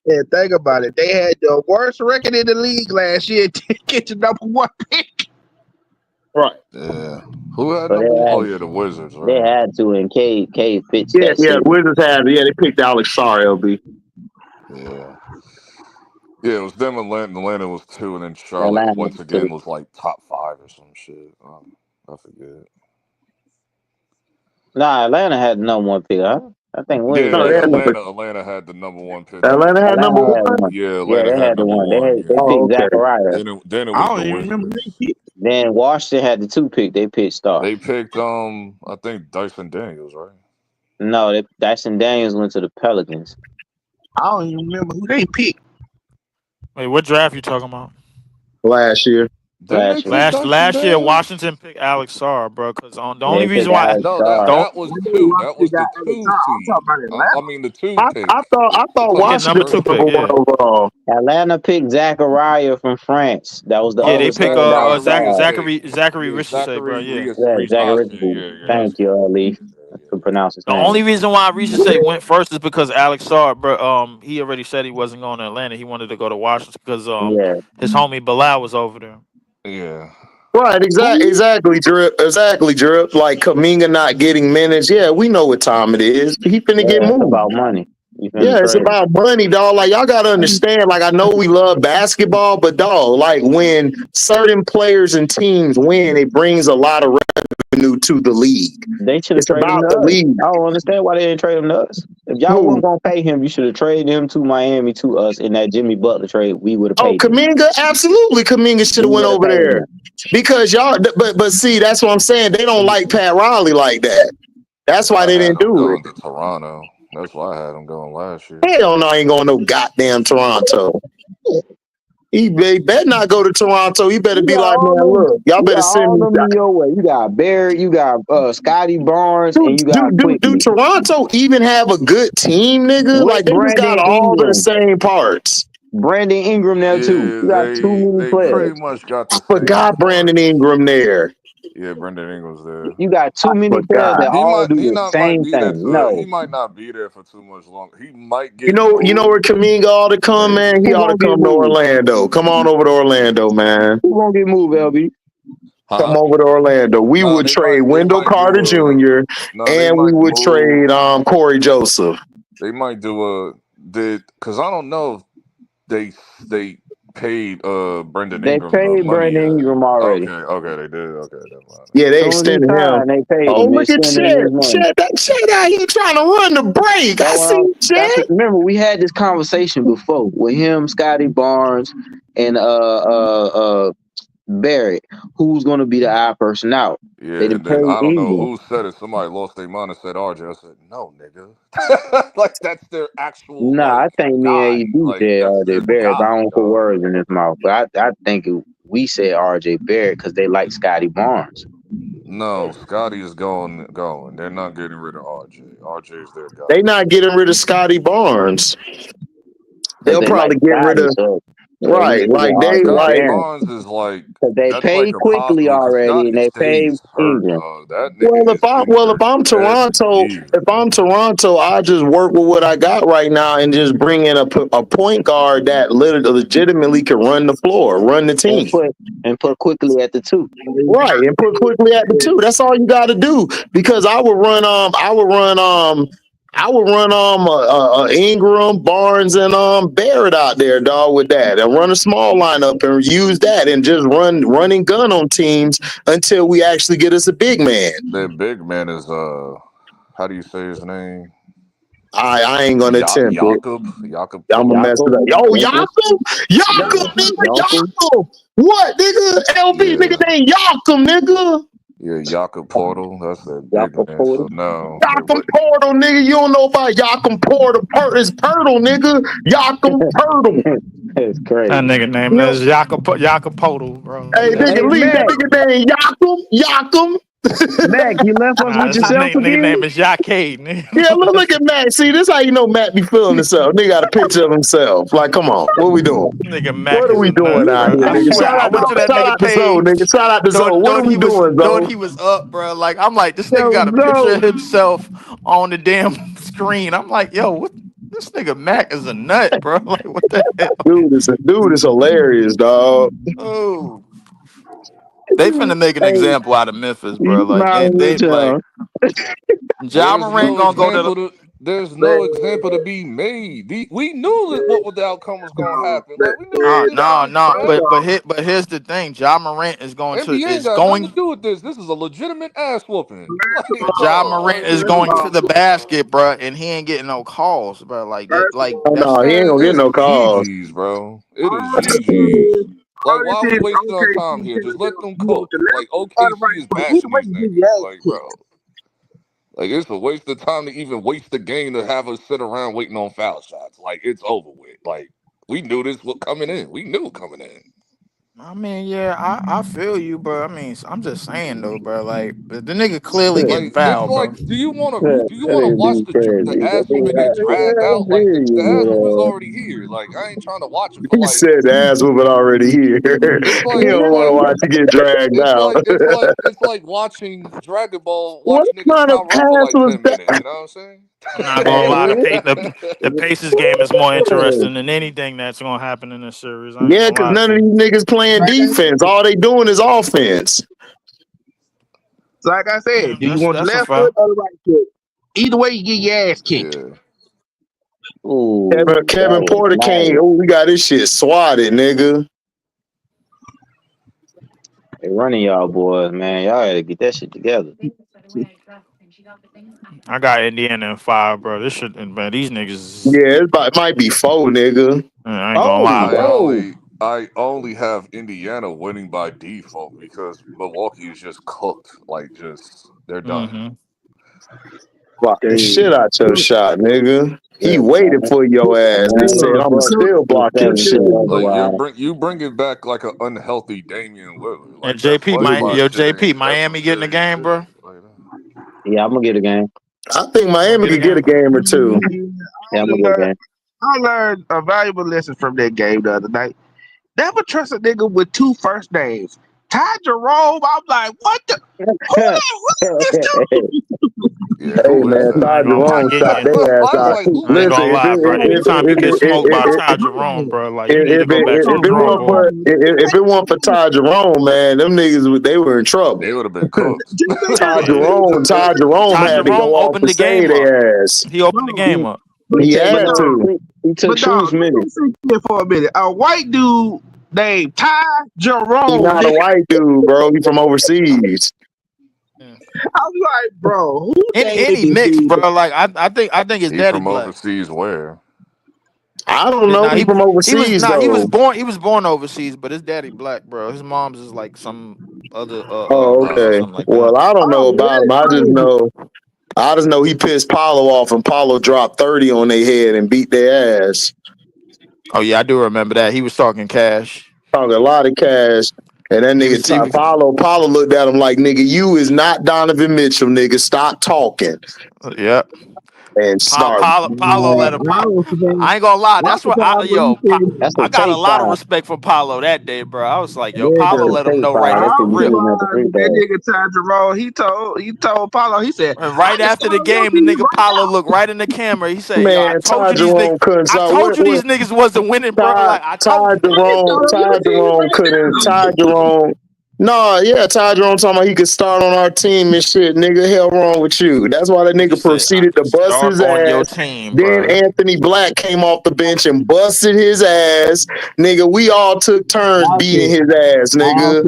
And think about it. They had the worst record in the league last year to get the #1 pick. Right. yeah. Who had So number one? Oh yeah, the Wizards, they right? had to, and Cade pitched Yeah, that yeah. shit. Wizards had, yeah, they picked Alex Sorry, LB. Yeah. Yeah, it was them and Atlanta was 2, and then Charlotte Atlanta once too. again was like top 5 or some shit. I forget. Nah, Atlanta had the number one pick. I think Yeah, Williams No, they had had two number. picks. Atlanta had the number one pick. Atlanta had number Atlanta had one. one. Yeah, Yeah, Atlanta they had had the number one. one. They Yeah. Oh, picked okay. Zachariah. Then it I was don't the even remember Wizards. they pick. Then Washington had the 2 pick. They picked Star. They picked I think Dyson Daniels, right? No, Dyson Daniels went to the Pelicans. I don't even remember who they picked. Wait, what draft you talking about? Last year. Didn't they Last year. pick Dyson Last year, Daniels? Washington picked Alex Sarr, bro. Because on the only They picked reason why Alex No, that Star. don't that was One day two. That Washington was got the Alex two Hall. I'm talking seed. about I Atlanta. mean the two I pick. thought We're talking yeah, about the Washington number took two first number pick, pick. one yeah. overall. Atlanta picked Zachariah from France. That was the Yeah, they other Oh, pick standout Zachariah star. Zachary Yeah, Richardson, bro. Zachary Yeah. Yeah, Reese Zachary Austin. Richardson. Yeah, that's Thank you, Ali. I yeah, could pronounce his The name. only reason why Richardson went first is because Alex Sarr, bro. He already said he wasn't going to Atlanta. He wanted to go to Washington because Yeah. his homie Bilal was over there. yeah. Right, Who? exactly, Drip. Exactly, Drip. Like Kaminga not getting minutes. Yeah, we know what time it is. He finna get Yeah, it's moved. about money. You finna Yeah, it's trade. about money, dog. Like y'all gotta understand. Like I know we love basketball, but dog, like when certain players and teams win, it brings a lot of revenue to the league. They should have It's traded him about to the us. league. I don't understand why they didn't trade him to us. If y'all Who? wasn't gonna pay him, you should have traded him to Miami to us in that Jimmy Butler trade. We would have Oh, paid him. Kaminga, absolutely. Kaminga should We have went would have over paid there him. because y'all. But see, that's what I'm saying. They don't like Pat Riley like that. That's why I they had didn't him do it. going to Toronto. That's why I had him going last year. Hell no, I ain't going no goddamn Toronto. He better not go to Toronto. He better You be got like, all man, them. look, y'all You better got send all me. them in your way. You got Barrett. You got Scotty Barnes, and you got Do Quickly Toronto even have a good team, nigga? with Like they just got Brandon all the Ingram. same parts. Brandon Ingram there too. Yeah, You got too many they pretty players. much got I the same forgot Brandon parts. Ingram there. Yeah, Brendan Ingram's there. You got I too many players forgot. that all do He the not might same be there thing. for he No, might not be there for too much longer. He might You get know, where moved, Kaminga ought to come, maybe. man. He who ought to gonna get come to moved? Orlando. Come on over to Orlando, man. Who gonna get moved, LB? Come Huh? over to Orlando. We No, would trade they Wendell might Carter do Jr. they and we might would move trade Corey Joseph. they might do because I don't know if they paid Brendan They Ingram the paid money Brandon yet. Ingram already. Okay, they did. Okay, never mind. Yeah, As they soon as he extended him. signed, they paid Oh, him. They look at extended him Chet. his money. Chet out here trying to run the break. I see Chet. Remember, we had this conversation before with him, Scotty Barnes, and Barrett. Who's gonna be the odd person out? They Yeah, didn't and then pay I don't know Ingram. who said it. Somebody lost their mind and said RJ. I said, no, nigga. Like that's their actual Nah, I think me guy. and AD Like said that's RJ their Barrett, but I guy, don't put dog. words in his mouth. But I think we said RJ Barrett because they like Scotty Barnes. No, Scotty is going. They're not getting rid of RJ. RJ is their guy. They not getting rid of Scotty Barnes. Because They'll they like probably get rid Scotty, of so we right. figure Like they RJ Scotty like. Barrett. Barnes is like Because they that's like paid a quickly possibility because already, and Scotty they paid stays hurt, Ingram. dog. That Well, nigga is if injured I'm every Toronto, year. I just work with what I got right now and just bring in a point guard that legitimately can run the floor, run the and team. put quickly at the 2. Right, and put quickly at the 2. That's all you got to do. Because I would run Ingram, Barnes, and Barrett out there, dog, with that, and run a small lineup and use that, and just running gun on teams until we actually get us a big man. Their big man is how do you say his name? I ain't gonna attempt it. Jakob I'm gonna mess Poeltl. it Jakob, up. Yo, Winkles, Yakum, Yeah, nigga, Yonkers, Yakum. What, nigga? LB, nigga, yeah, named Yakum, nigga. yeah. Jakob Portal. That's their big Jakob man. Porter. So no, Yakum Portal, nigga. You don't know about Yakum Portal. It's Pirtle, nigga. Yakum Pirtle. That's That crazy. nigga name You know, is Jacopoto, bro. hey, Leave that nigga, Hey, nigga. leave that Mac, nigga name Yakum. you left us Nah, with this is yourself nigga again? name is Jacquade, nigga. Yeah, look at Matt. See, this how you know Matt be feeling himself. Nigga got a picture of himself. Like, come on, what we doing? Nigga Mac What are is we a doing nut, You out bro. here, I funny, nigga? swear, Shout I out to went to that shout nigga out to Zoe, page, nigga. Shout out to Zoe. What are we doing, knowing Zoe? he was up, bro. Like I'm like, this nigga Yo, got a picture of himself on the damn screen. I'm like, yo, what? This nigga Mac is a nut, bro. Like, what the hell? Dude is hilarious, dog. Oh, they finna make an hey, example out of Memphis, you bro. Like smiling they with like y'all. Ja there's Morant no gonna go to the example. There's Man, no example to be made. We knew that what the outcome was going to happen. Like we knew No, this was no, going no. to happen. But here's the thing. Ja Morant NBA ain't is got nothing to going. do with this. This is a legitimate ass whooping. Like, Ja dog, Morant like is what first are of we going all, to doing the right now? basket, bro, and he ain't getting no calls, bro. first of Oh, all, That's no, he ain't Man, gonna get it's no calls. GG's, bro. It is all this GG's. is, Like, all why are this we is wasting our OKC time here? Just telling let them them you want cook. the Like, left foot or the OKC right is foot. Either bashing way, these you get your niggas. ass Like, kicked. bro. Like, it's a waste of time to even waste the game to have us sit around waiting on foul shots. Like, it's over with. Like, we knew this was coming in. We knew it coming in. I mean, yeah, I feel you, bro. I mean, I'm just saying though, bro. Like the nigga clearly getting Like, it's fouled, bro. like, do you want to That watch be the crazy. ass whooping get dragged out? Like, the ass whooping's already here. Like, I ain't trying to watch it for He like. said the ass whooping already here. It's He like don't want to watch you get dragged out. it's like watching Dragon Ball. What Watch niggas kind of power up for pass like was 10 minutes. You know what I'm saying? I'm not gonna lie. that? The Pacers game is more interesting than anything that's gonna happen in this series. I ain't Yeah, gonna because lie none to of you. these niggas playing Like I defense. said, All they doing is offense. like I said, do you want the That's a left fact. foot or the right foot? Either way, you get your ass kicked. Yeah. Ooh, that Kevin was Porter came. nice. Oh, we got this shit swatted, nigga. They running y'all boys, man. Y'all gotta get that shit together. I got Indiana in 5, bro. This shit, man. These niggas. Yeah, it might be four, nigga. I ain't gonna Oh, lie, bro. whoa. I only have Indiana winning by default because Milwaukee is just cooked. Like, just they're done. Mm-hmm. Block the Dude, shit out your shot, nigga. He yeah, waited for your ass. He said, man. "I'm Bucks still is block your 7 shit." Like otherwise. you bring it back like an unhealthy Damian Lillard. And Like that flashball shit JP, ain't that's some Miami getting a serious game, shit. bro. Like that. Yeah, I'm gonna get a game. I think You gonna Miami get a could get a game? game or two. Yeah, I'm gonna get a game. I learned a valuable lesson from that game the other night. Never trust a nigga with two first names. Ty Jerome, I'm like, what the? Who is this dude? Yeah, Hey who is man, I Ty ain't that? gonna lie. Jerome shot I their ass was out. like, who I ain't is gonna Listen, lie, that? bro. Anytime you get smoked by Ty Jerome, bro, like you need to go back to the drawing board. if it weren't for Ty Jerome, man, them niggas they were in trouble. They would have been cooked. Yeah. Ty Jerome Ty had to Jerome go off opened and the game save up. their ass. He opened the game up. He But had no, to. he took But dog, shoes minutes. let's sit here for a minute. A white dude named Ty He Jerome, not a nigga. white dude, bro. He from overseas. Yeah. I was like, bro, who named Any this mix, dude? bro. Like I think his He daddy from black. overseas where? I don't know. Nah, He from overseas though. he was born overseas, but his daddy black, bro. His mom's is like some other Oh, race or okay. something like that. Well, I don't know Oh, about him. that's crazy. I just know he pissed Paulo off, and Paulo dropped 30 on their head and beat their ass. Oh yeah, I do remember that. He was talking cash. Talking a lot of cash. And that He nigga was he was Paulo looked at him like, nigga, you is not Donovan Mitchell, nigga. Stop talking. yeah. And start. Paulo let him. I was surprised. I ain't gonna lie. I was That's what surprised when he said, That's a I got a tape lot of foul. respect for Paulo that day, bro. I was like, yo, That's Paulo nigga. a let him tape know right foul. I That off the shit was be rip. giving at the free surprised that throw. nigga Ty Jerome. He told Paulo. He said, And I right can after start the game, the working you nigga right Paulo now. looked right in the camera. He said, yo, Man, Ty Jerome couldn't I stop. told you these niggas wasn't winning, bro. Like I told you. I can start Ty working you Jerome right couldn't. now. Ty Jerome. No, yeah, Ty Jerome talking about he could start on our team and shit. Nigga, hell wrong with you. That's why that He nigga said, I proceeded to could bust start his on your ass. team, Then bro. Anthony Black came off the bench and busted his ass. Nigga, we all took turns beating his ass, nigga.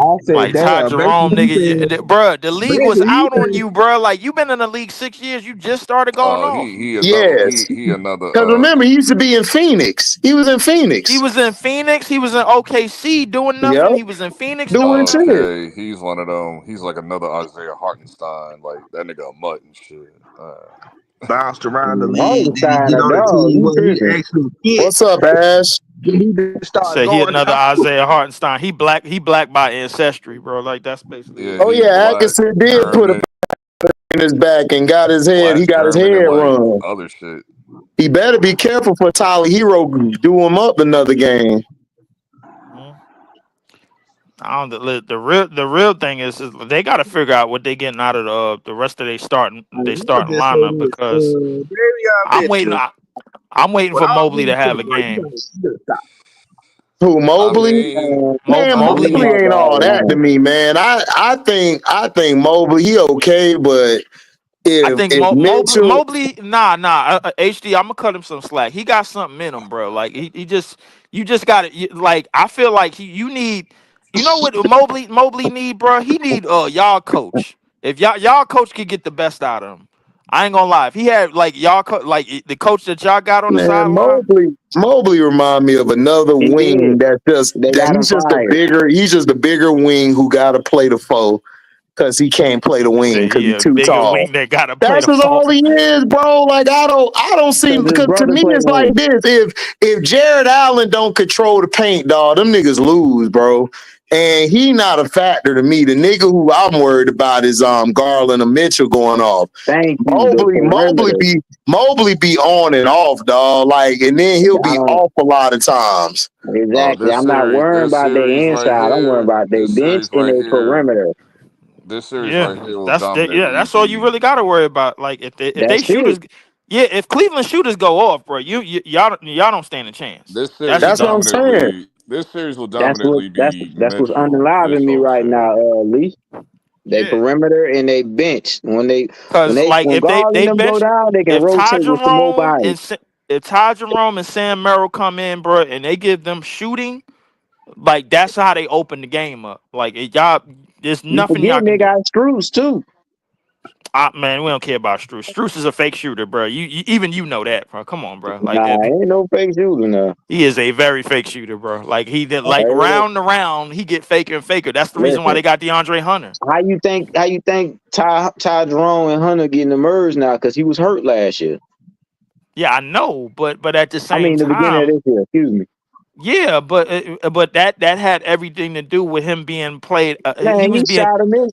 I said, Like Ty damn. Jerome, nigga, bro. The league was Basically, he out on said, you, bro. Like you been in the league 6 years. You just started going off. He another Yes. he another Because remember, he used to be in Phoenix. He was in He Phoenix. was in Phoenix. He was in OKC doing Yep. nothing. He was in Phoenix Doing doing nothing. shit. okay. He's one of them. He's like another Isaiah Hartenstein. Like that nigga a mutt and shit. bounced around the league. Then he Hardenstein get a on the dog. team You where he tripping. actually fit. What's up, Ash? Then he just I start said he going another down. Isaiah Hartenstein. He black by ancestry, bro. Like that's basically what Yeah, he Oh, he is. yeah, black, Atkinson did put a German, in his back and got his head. He black, got his German, and head like run. other shit. He better be careful for Tyler Hero do him up another game. Mhm. I don't. The real thing is they got to figure out what they getting out of the rest of they I'll starting just say lineup this. because Baby, I'm waiting. I'm waiting with for all Mobley due to have a respect, bro, game. you gotta stop. Who, I Mobley? mean, Man, I'm gonna leave Mobley. Mobley my ain't dog all that to alone. me, man. I think Mobley, he okay, but I If think Mitchell, HD, I'm gonna cut him some slack. He got something in him, bro. Like he just, you just got to like. I feel like you need, you know what Mobley need, bro. He need y'all coach. If y'all coach could get the best out of him, I ain't gonna lie. If he had like like the coach that y'all got on the man, sideline, Mobley remind me of another He wing did. They got him fired. he's just a bigger wing who got to play the foe because he can't play the wing because he's yeah, too bigger tall. wing that gotta play That's the just phone. all he is, bro. Like I don't see, Because his because to brother me played it's the like wing. this. If Jared Allen don't control the paint, dog, them niggas lose, bro. And he not a factor to me. The nigga who I'm worried about is Garland or Mitchell going off. Thank you. The Mobley perimeter. be on and off, dog. Like, and then he'll I be don't off a lot of times. Bro, exactly. I'm not worrying about their inside. I'm worrying about their bench and their perimeter. this series Yeah, right here will dominantly that's all you be. really got to worry about. Like if they That's it. shooters, yeah, if Cleveland shooters go off, bro, y'all don't stand a chance. That's just That's what I'm dumb. saying. This series will That's what dominantly be that's what's Mitchell this underlining me whole right now, series. Lee. They Yeah, perimeter and they bench. because like When if they Garland them go bench, down, they can if Ty rotate with some more Jerome bodies. if Ty Jerome and Sam Merrill come in, bro, and they give them shooting, like that's how they open the game up. Like y'all, there's You nothing y'all forget they can do. got screws too. Man, we don't care about Struce. Struce is a fake shooter, bro. Even you know that, bro. Come on, bro. Like Nah, ain't no fake shooting now. he is a very fake shooter, bro. Like he did, like Hey, round to round, he get faker and faker. That's the reason why listen, they got DeAndre Hunter. how you think Ty Jerome and Hunter getting emerged now because he was hurt last year. Yeah, I know, but at the I same mean the beginning of time, this year, excuse me. yeah, but that had everything to do with him being played. He Man, was he being, shot him in.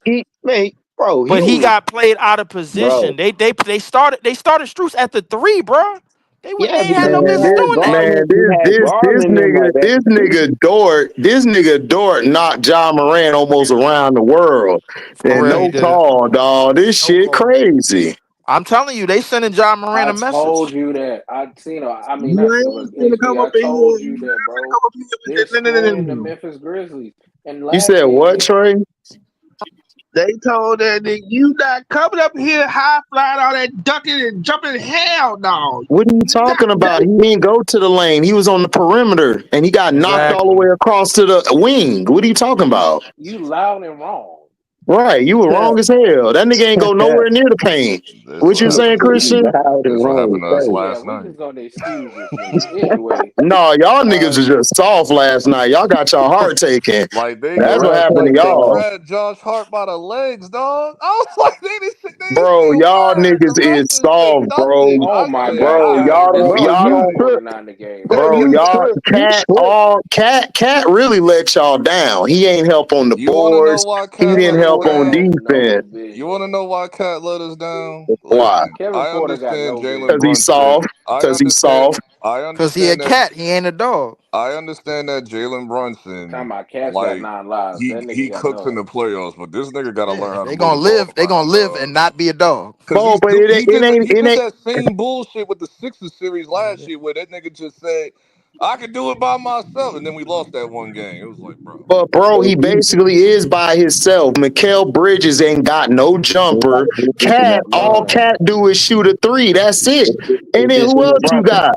but he got played out of Bro. position. They started Struce at the three, bro. They Yeah, ain't had because no he business had doing that. Garland, he had Garland them like that. This nigga Dort knocked John Moran almost around the world. For And real, he no did. call, dog. This No shit call. crazy. I'm telling you, they sending John Moran I a told message. you that. I seen. I mean, You not ain't look, gonna HD. come up I in here. told You you ain't that, gonna bro. come up in They're here with that. screwing the No. Memphis Grizzlies. And You last said game, what, Trey? They told that nigga, you not coming up here high flying all that ducking and jumping. Hell no. What are you You not talking about? He didn't go to the lane. He was on the perimeter and he got knocked all the Exactly. way across to the wing. What are you talking about? you loud and wrong. Right, you were wrong as hell. That nigga ain't go nowhere near the paint. This What what you saying, happened. Christian? Loud and This what wrong. happened to us Crazy. Yeah, last we night. just gonna excuse this nigga. Anyway, No, y'all niggas was just soft last night. Y'all got your heart taken. Like they That's what Well grabbed, happened to played, they dog. y'all. grabbed Josh Hart by the legs, dog. I was like, they Bro, said y'all word. The niggas is refs didn't say soft, nothing. bro. oh I my said, God, Bro, all I right, y'all bro. don't, Bro, y'all I you don't, reported took, not in the game, bro, bro, bro. you y'all, took, you cat, took. cat really let y'all down. He ain't help on the You want to know boards. why He Cat didn't let us help on down? defense. No You want to vision. know why Cat let us down? Why? Listen, Kevin I Porter got understand no Jalen Because vision. he's soft. Brunson. I Because he's understand. soft. I Cause he a understand that. cat, he ain't a dog. I understand that Jalen Talking Brunson, about Cash got like 9 lives. That he nigga got cooks in none. the playoffs, but this nigga got to learn Yeah, how to they move the gonna ball live. They around, gonna live dog. and not be a dog. Cause Bro, but he it did ain't. that same bullshit with the Sixers series last year where that nigga just said, I could do it by myself. And then we lost that one game. It was like, bro. But bro, he basically is by himself. Mikael Bridges ain't got no jumper. All None. Cat do is shoot a three. That's it. And It's then just who him and else you Brunson. got?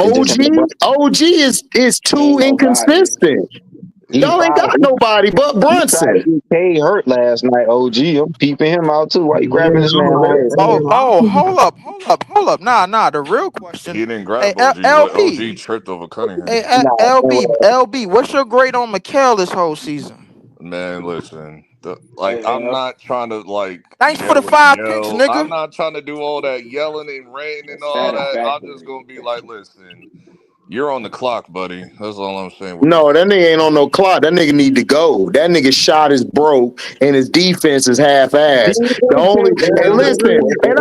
It's just him and OG. Brunson. OG is too Ain't nobody. inconsistent. He Y'all Yeah. ain't tried, got nobody but he tried to Brunson. get K hurt last night, OG. I'm peeping him out too. Why you grabbing this man leg? Hold up. Nah. The real He question, didn't hey, grab OG. LB, OG tripped over hey, Cunningham. Nah, LB, what's your grade on McHale this whole season? Man, listen. Hey, I'm not trying to Thanks for the 5 picks, yell. I'm nigga. not trying to do all that yelling and ranting and all that. I'm just satisfactory. gonna be like, listen, you're on the clock, buddy. That's all I'm saying with No, that McHale. nigga ain't on no clock. That nigga need to go. That nigga shot is broke and his defense is half ass. The only and listen, and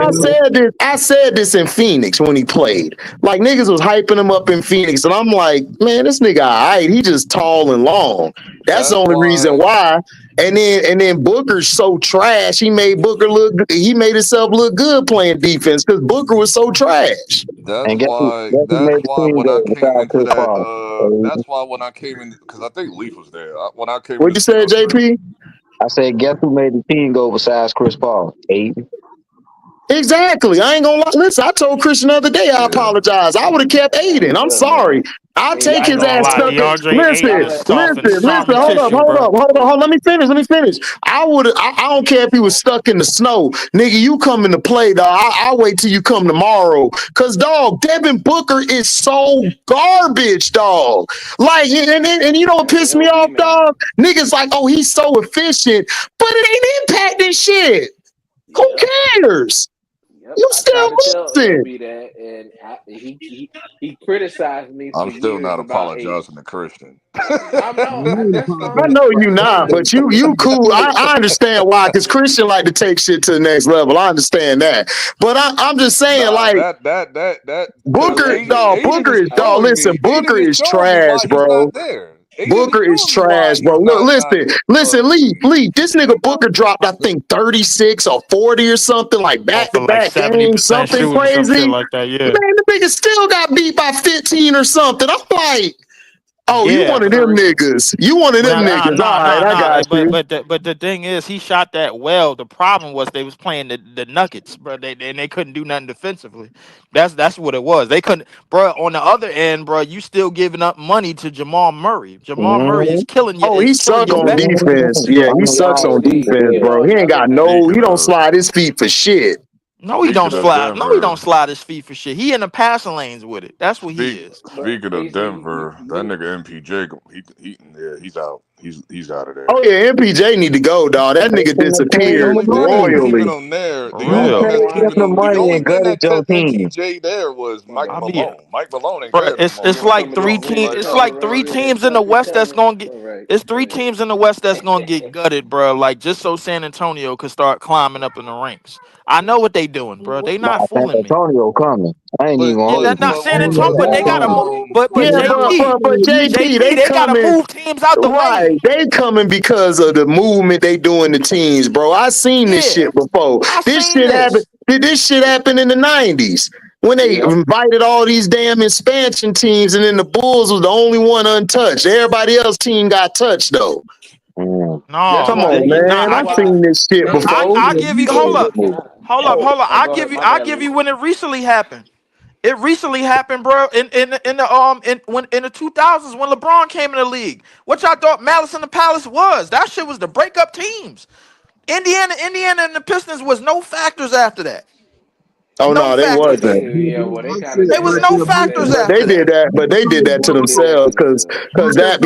I said this in Phoenix when he played. Like niggas was hyping him up in Phoenix, and I'm like, man, this nigga alright. He just tall and long. That's the That's only reason why. why. And then Booker's so trash. He made Booker look. He made himself look good playing defense because Booker was so trash. That's and why. guess who That's made the why team when I go came besides into Chris that. Paul? That's why when I came in, because I think Leaf was there. When I came What'd into you say, Sports Center, JP? I said, guess who made the team go besides Chris Paul? Aiden. Exactly. I ain't gonna lie. Listen, I told Christian the other day I Yeah. apologize. I would have kept Aiden. I'm Look, sorry. man. I'll Hey, take I ain't his gonna ass lie, stuck in. DeAndre Ayton Listen, is soft in the listen. soft Hold up, tissue, bro. Let me finish. I don't care if he was stuck in the snow. Nigga, you coming to play, dog. I'll wait till you come tomorrow. Cause dog, Devin Booker is so garbage, dog. Like, and you know what that's the pissed me LB off, man. dog? Niggas like, oh, he's so efficient, but it ain't impacting shit. Who Yep. cares? Yep. You I still tried to tell losing. LB that, and he criticized me for I'm still years not about Aiden. apologizing to Christian. I'm no, that's I fine. know But you I'm not, saying, but you cool. I understand why, because Christian like to take shit to the next level. I understand that, but I'm just saying, Nah, like that because Booker, Aiden, dog. allegedly, Aiden Booker is is dog. allegedly. showing Listen, me. Booker Aiden is is showing me trash, why he's bro. not there. Aiden is Booker is showing me why trash, bro. he's Look, not. listen, Lee. This nigga Booker dropped, I think, 36 or 40 or something, like Going back to for like back games, 70% something shooting, some shit crazy. like that. Yeah. Man, the nigga still got beat by 15 or something. I'm like, oh, you Yeah, one of but them niggas. You one of them niggas. All right, I got you. But the thing is, he shot that well. The problem was they was playing the Nuggets, bro. They couldn't do nothing defensively. That's what it was. They couldn't, bro. On the other end, bro, you still giving up money to Jamal Murray. Jamal Murray Mm-hmm. Oh, he is killing suck your on bench. defense. Yeah, he sucks on Obviously, defense, he Yeah. bro. on He ain't another got no. level. He Speaking don't of slide his feet for shit. No, he don't speaking of slide. No, he don't Denver, slide his feet for shit. He in the passing lanes with it. That's what he is. But speaking of AC, Denver, that nigga MPJ, he's out. He's out of there. Oh yeah, MPJ need to go, dog. That nigga The Paying him disappeared only the thing that's money. keeping royally. him there, For the You only real. thing paid that's him keeping the him, the money only and thing gutted that your kept team. MPJ there was Mike I right. be Malone. Mike Malone ain't Bro, there no more. You it's want like some of this three So teams. mint like, It's toast like roll three in this teams in the puppy West that's sandwich? gonna get. All right. It's Go three ahead. teams in the West that's gonna get gutted, bro. Like just so San Antonio could start climbing up in the ranks. I know what they doing, bro. They Nah, not San fooling me. Antonio coming. I ain't even but Yeah, gonna hold but that you. not but San we Antonio, but but they hold gotta move. on. But Yeah, JP, but JP, JP, they they gotta coming. move teams out the Right, way. they coming because of the movement they do in the teams, bro. I seen this Yeah, shit before. I This seen shit happened. this. This shit happened in the '90s when they Yep. invited all these damn expansion teams, and then the Bulls was the only one untouched. Everybody else team got touched though. Mm. That's No, Come why on, they. nah. man. That's I've why. seen this shit Hey, before. I give you. Hold AC, up, can I? hold up. Oh, I go give ahead. you. My I bad, give Lee. you when it recently happened. It recently happened, bro. In the in the 2000s when LeBron came in the league. What y'all thought Malice in the Palace was? That shit was to break up teams. Indiana, and the Pistons was no factors after that. Oh No no, they factors. wasn't. Yeah. Well, they I kind said of They did was right that no there, to Mike. factors But themselves. after they did that. that. But they did that to They did that themselves to because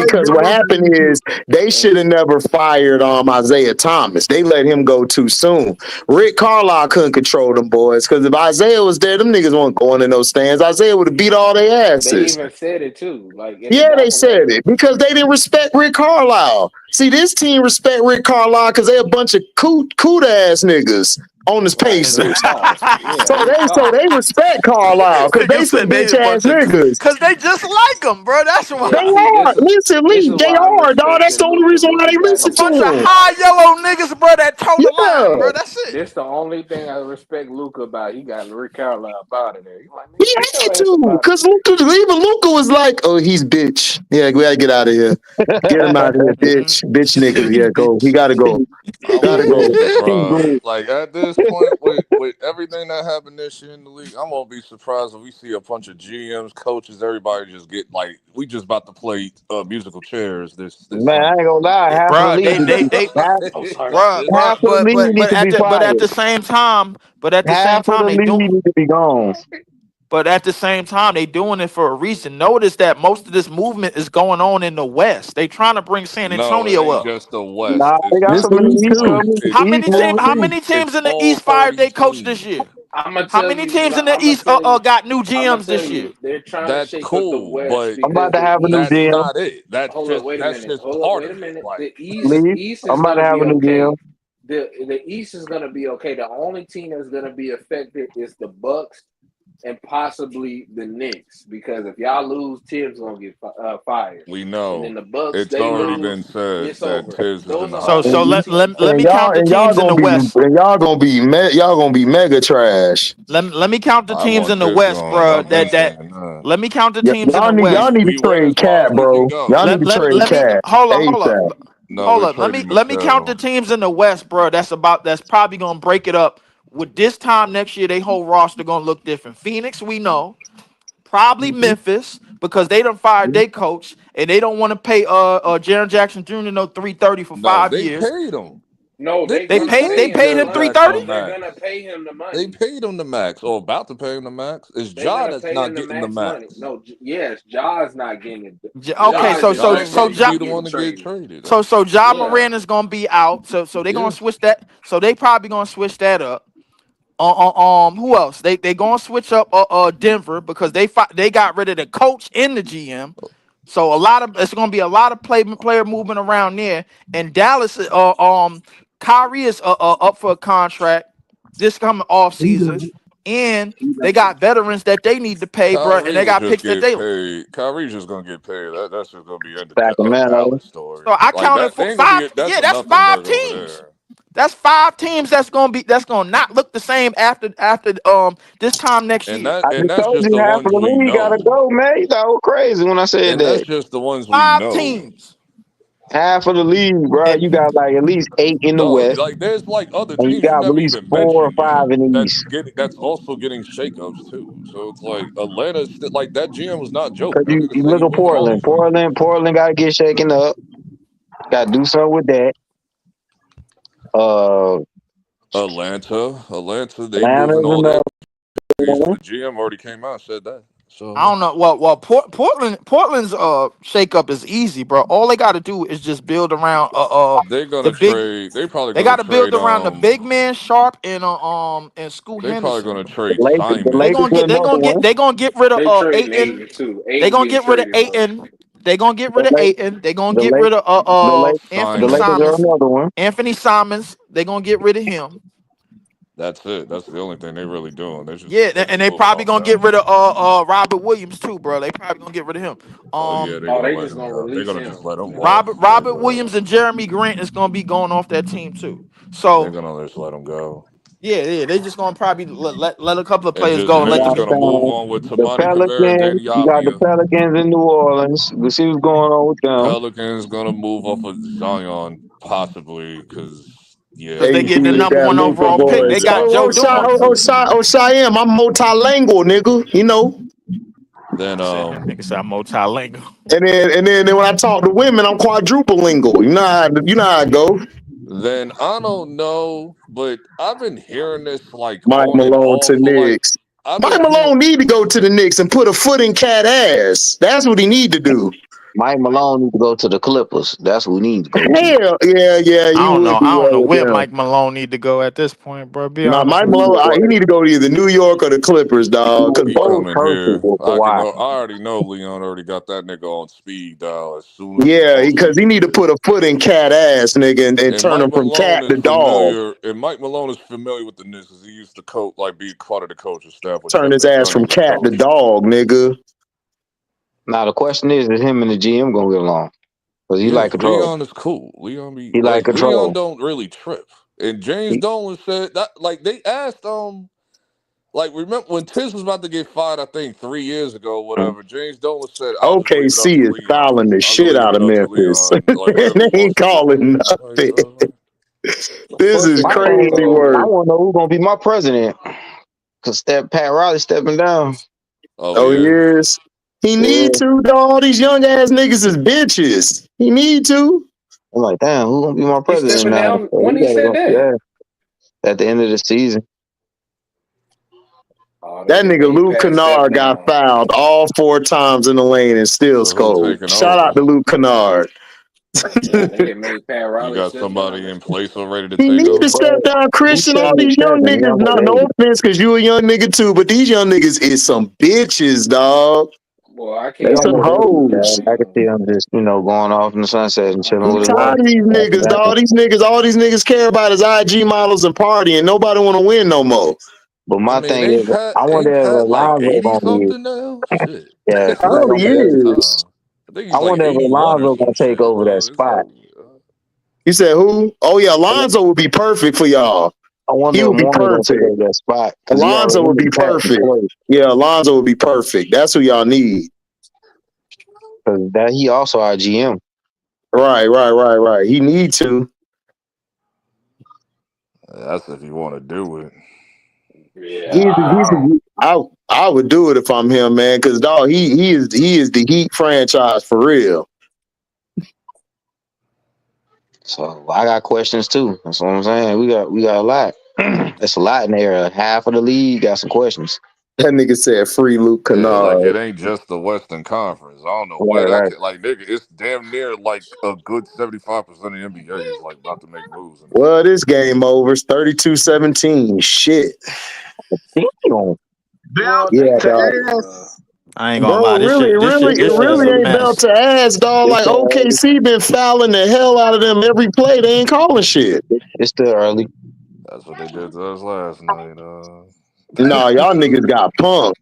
themselves. what happened is they should have never fired Isaiah Thomas. They let him go too soon. Rick Carlisle couldn't control them boys because if Isaiah was there, them niggas weren't going in those stands. Isaiah would have beat all their They asses. even said it too, like in the Yeah, they said documentary. it because they didn't respect Rick Carlisle. See, this team respect Rick Carlisle because they a bunch of coot ass niggas on the Right. They Pacers. soft. Yeah, So they they soft. respect Carlisle because Nigga they some said they bitch a ass bunch of niggas. cause they just like them, bro. That's They why. See, are. Listen, this Lee, is they why I'm are, dog. That's the respecting only Luca. reason why Luca they got A listen his to bunch of him. respect. high yellow niggas, bro, that toe the line, Yeah. bro. That's it. This the only thing I respect Luca about. He got Rick Carlisle up out of there. You like, He nigga, get had your ass up to, out of because there. Even Luca was like, oh, he's bitch. Yeah, we gotta get out of here. Get him out of here, bitch. Bitch niggas. Yeah, go. He Bitch. gotta go. I Gotta won't go. be surprised. Like at this point, with everything that happened this year in the league, I won't be surprised if we see a bunch of GMs, coaches, everybody just get like we just about to play musical chairs this Man, I summer. ain't gonna lie. Yeah, Half of the bruh, league need to be half, Oh, sorry. bruh, half of the league need to be but at fired. the same time, Half of the they league don't. need to be gone. But at the same time, they doing it for a reason. Notice that most of this movement is going on in the West. They trying to bring San No, it Antonio ain't up. just the Nah, West. they got This some the in the East East too. coming. It's East moving How too. many it's teams in the all East fired 30 they coach this teams. year? I'm gonna How tell many you. teams in the I'm gonna East tell you. got new I'm gonna GMs tell this you. year? They're trying to That's shake up the cool, West but I'm about because to the have a new East. that's GM. not it. Hold up. Wait a That's minute. just Hold up. part Wait of a it. minute. Like The East. Leave. East I'm is about to gonna have be a new GM. okay. The East is gonna be okay. The only team that's gonna be affected is the Bucks and possibly the Knicks because if y'all lose, Tim's gonna get fired, we and then know the Bucks it's they already been lose, said it's that over. Tiz is in Those the are hot So only seat. two teams. let me count the teams in the West. Y'all gonna be mega trash. Let me count the I teams want in the Tiz West, gone. bro. I've been saying that. Let me count the teams in the Y'all West. need to We win trade as far as Cat, we can bro. Y'all go. need to trade Let me Cat ASAP. No, hold we're up. trading Let me count the Mikel. teams in the West, bro. That's probably gonna break it up with this time next year, they whole roster gonna look different. Phoenix, we know. Probably Memphis because they done fired their coach and they don't want to pay Jaren Jackson Jr. no 330 for No, 5 years. paid him. No, They, they They they gonna paid pay they paid him the paid him Jaren money. Jackson $330. the No, they're max. gonna pay him the They money. paid him the max, or about to pay him the max. It's They're Ja gonna that's pay not him the getting the max max. money. No, yes, Ja's not getting it. Okay, Ja Yeah, is Ja expected supposed to to be Ja, the get one to get traded. traded. Ja Yeah, Moran is gonna be out. So they gonna Yeah, switch that. So they probably gonna switch that up. Who else? They gonna switch up Denver because they got rid of the coach and the GM. So it's gonna be a lot of player movement around there. And Dallas, Kyrie is up for a contract this coming off season, and they got veterans that they need to pay, bro, and Kyrie they will got just picks that get they. paid. Kyrie's just gonna get paid. That's just gonna be ended. Sacramento. Dallas story. So I Like counted that, for they ain't gonna five. be. That's Yeah, a that's nothing 5 burger over teams. there. That's 5 teams. That's gonna not look the same after this time next And year. that I and just that's told just you the half of ones the we league gotta know. go, man. You thought I was crazy when I said And that's that. just the ones we 5 teams. know. Half of the league, bro. And You got like at least 8 in the Dog, West, like there's like other and you teams you got at never least even 4 or mentioned yet 5 in the East. that's also getting shakeups too. So it's like Atlanta's like that GM was not Cause joking. That you nigga said look he at moving all Portland. these niggas. Portland got to get shaken up. Got to do something with that. Uh, Atlanta, they moving Atlanta's all another their pieces. one. The GM already came out and said that. I So don't know. Well, Portland's shakeup is easy, bro. All they got to do is just build around they're the gonna big. trade. They probably They gonna got to build trade. around the big man Sharp and Scoot They probably Henderson. gonna The trade Lakers, the They Simons. Lakers gonna are get they another gonna get one. they gonna get rid of they trading Aiton. Aiden too. They Aiden gonna getting get rid of traded for. Aiton. They gonna get The rid of Lake, Aiton. They gonna the get Lake, rid of the Lake, Anthony the Simons. Lakers are Simons. another one. Anthony Simons. They gonna get rid of him. That's it. That's the only thing they really doing. Yeah, They and just they moving probably off gonna get them. rid of Robert Williams too, bro. They probably gonna get rid of him. Oh yeah, they're Oh, gonna they let just him gonna go. They're release gonna just him. let him Yeah. walk. Robert Williams and Jeremy Grant is gonna be going off that team too. They're So gonna just let him go. yeah, they just gonna probably let a couple of And players just go and they're let Yeah, just them. gonna move so on with the Tamani Cabrera and Pelicans, Danny you got the Avdia. Pelicans in New Orleans. We'll see what's going on with them. Pelicans gonna move off of Zion possibly because Because yeah, they Hey, get the with number that one Luca overall pick. They voice. got Joe Dumars. Cheyenne, I'm multilingual, nigga. You know. then Nigga said I'm multilingual. And then when I talk to women, I'm quadruple lingual. You know how it go. then I don't know, but I've been hearing this like Mike on and Malone to off for like Knicks. I've Mike been hearing. Malone need to go to the Knicks and put a foot in cat ass. That's what he need to do. Mike Malone need to go to the Clippers. That's who he needs to go to. Hell, yeah, he I don't know. would do I don't well know with where them. Mike Malone need to go at this point, bro. Be Now, honest Mike with you. Malone, he need to go to either New York or the Clippers, He dog. Cause was He both, so coming perfect here. with I can. Kawhi. I already know Leon already got that nigga on speed dial as soon as the yeah, because he postseason need to put hit. a foot in cat ass, nigga, and And turn Mike him from Malone cat is to dog. familiar. And Mike Malone is familiar with the Knicks because he used to coach, like be part of the coaching staff with Turn Jeff his Van ass from Gundy was cat to coaching. dog, nigga. Now the question is him and the GM gonna get along? Because he Yeah, like control. Leon is cool. Leon be He like like Leon control. don't really trip. And James He, Dolan said that like they asked like remember when Tiz was about to get fired, I think 3 years ago, or whatever. James Dolan said, "I'll just leave it up to OKC is Leon. fouling the I'll just shit leave out it of up to Memphis. Leon, like whatever They he wants ain't to do." calling Like, nothing. the This fuck is is my wrong thing with crazy is, I work. y'all? want to know who's gonna be my president. Cause Pat Riley stepping down. Oh, Oh, he he is. is. He Yeah, need to, dog. All these young ass niggas is bitches. He need to. I'm like, damn, who's gonna be my He's president stepping now? down. So When he he gotta said go. that? Yeah, at the end of the season. Oh, That they nigga made Luke Pat step Kennard got down. fouled all 4 times in the lane and still So who scored. taking Shout out over? to Luke Kennard. Yeah, they done made Pat You Riley got step down. somebody That's in crazy. place already to He take need to over? step But down. he's Christian, all these young 77. He niggas, almost no 80. offense, because you a young nigga too, but these young niggas is some bitches, dog. Well, I They They can't some almost argue 80, with that. hoes. man. I can see him just, going off in the sunset and I chilling I'm with can't his tired wife. of argue these with that. niggas, dog. All these niggas care about is IG models and partying. Nobody want to win no more. But I my mean, thing is, I ain't wonder if Pat like Alonzo 80 gonna be. something now? Shit. Yeah, He he was Probably almost ahead of his 80. is. time. I think I he's like wonder if 81 or Alonzo some gonna take shit, over that dog. It's spot. old. You said who? Oh yeah, Alonzo would be perfect for y'all. I He wonder if would be Warner gonna take perfect. over that spot because he Alonzo already would be in Pat's perfect. place. Yeah, Alonzo would be perfect. That's who y'all need. Because that he also our GM. Right. He need to. That's if you want to do it. Yeah, He's I would do it if I'm him, man. Because dog, he is the Heat franchise for real. So I got questions too. That's what I'm saying. We got a lot. That's a lot in there. Half of the league got some questions. That nigga said free Luke Yeah, like Kennard. it ain't just the Western Conference. I don't know Right, where that right. could, like nigga. It's damn near like a good 75% of the NBA is like about to make moves in this Well, year. this game over. It's 32-17. Shit. Damn. Belt well, they Yeah, to got dog. ass. I ain't gonna lie. Bro, This really, shit, this shit, really, it this shit is really a ain't belt mess. to ass, dog. It's Like still early. OKC been fouling the hell out of them every play. They ain't calling shit. It's still early. That's what they did to us last night. Nah, y'all niggas got punked.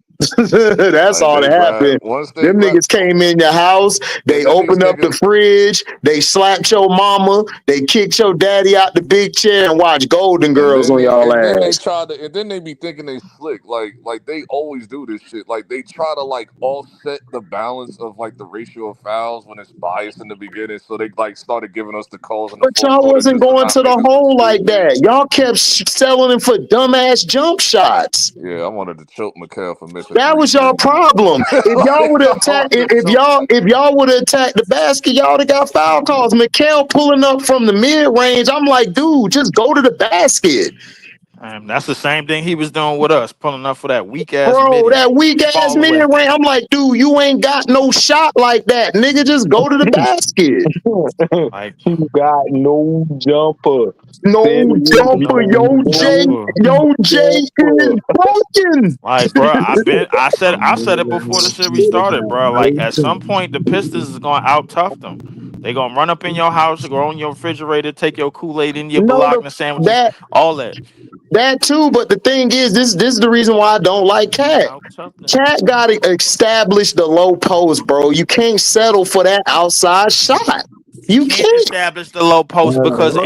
That's Like all they that grabbed happened. once they Them grabbed, niggas came in your house. They and then these opened up the niggas. fridge. They slapped your mama. They kicked your daddy out the big chair and watched Golden Girls on y'all And then they ass. try to and then they be thinking they slick like they always do this shit like they try to like offset the balance of like the ratio of fouls when it's biased in the beginning, so they like started giving us the calls in the But fourth y'all quarter wasn't just to going not to make the us look hole like stupid. that. Y'all kept selling for dumbass jump shots. Yeah, I wanted to choke Mikhail for missing That three was your threes. problem. If y'all Like would have I attacked, wanted to choke him. if y'all would have attacked the basket, y'all would have got foul calls. Mikhail pulling up from the mid range. I'm like, dude, just go to the basket, That's the same thing he was doing with us, pulling up for that weak ass bro. midi, That weak ass fall mid away. range. I'm like, dude, you ain't got no shot like that, nigga. Just go to the basket. Like You got no jumper. Said No it would be jumper, no jumper. Yo Jay is jumper. broken. Like, bro, I said it before the series started, bro. Like, at some point, the Pistons is gonna out tough them. They gonna run up in your house, go on your refrigerator, take your Kool-Aid and your No, Bologna sandwiches, that all that. that too. But the thing is, this is the reason why I don't like Cat. Out tough them. Cat got to establish the low post, bro. You can't settle for that outside shot. He You can't can't. establish the low post because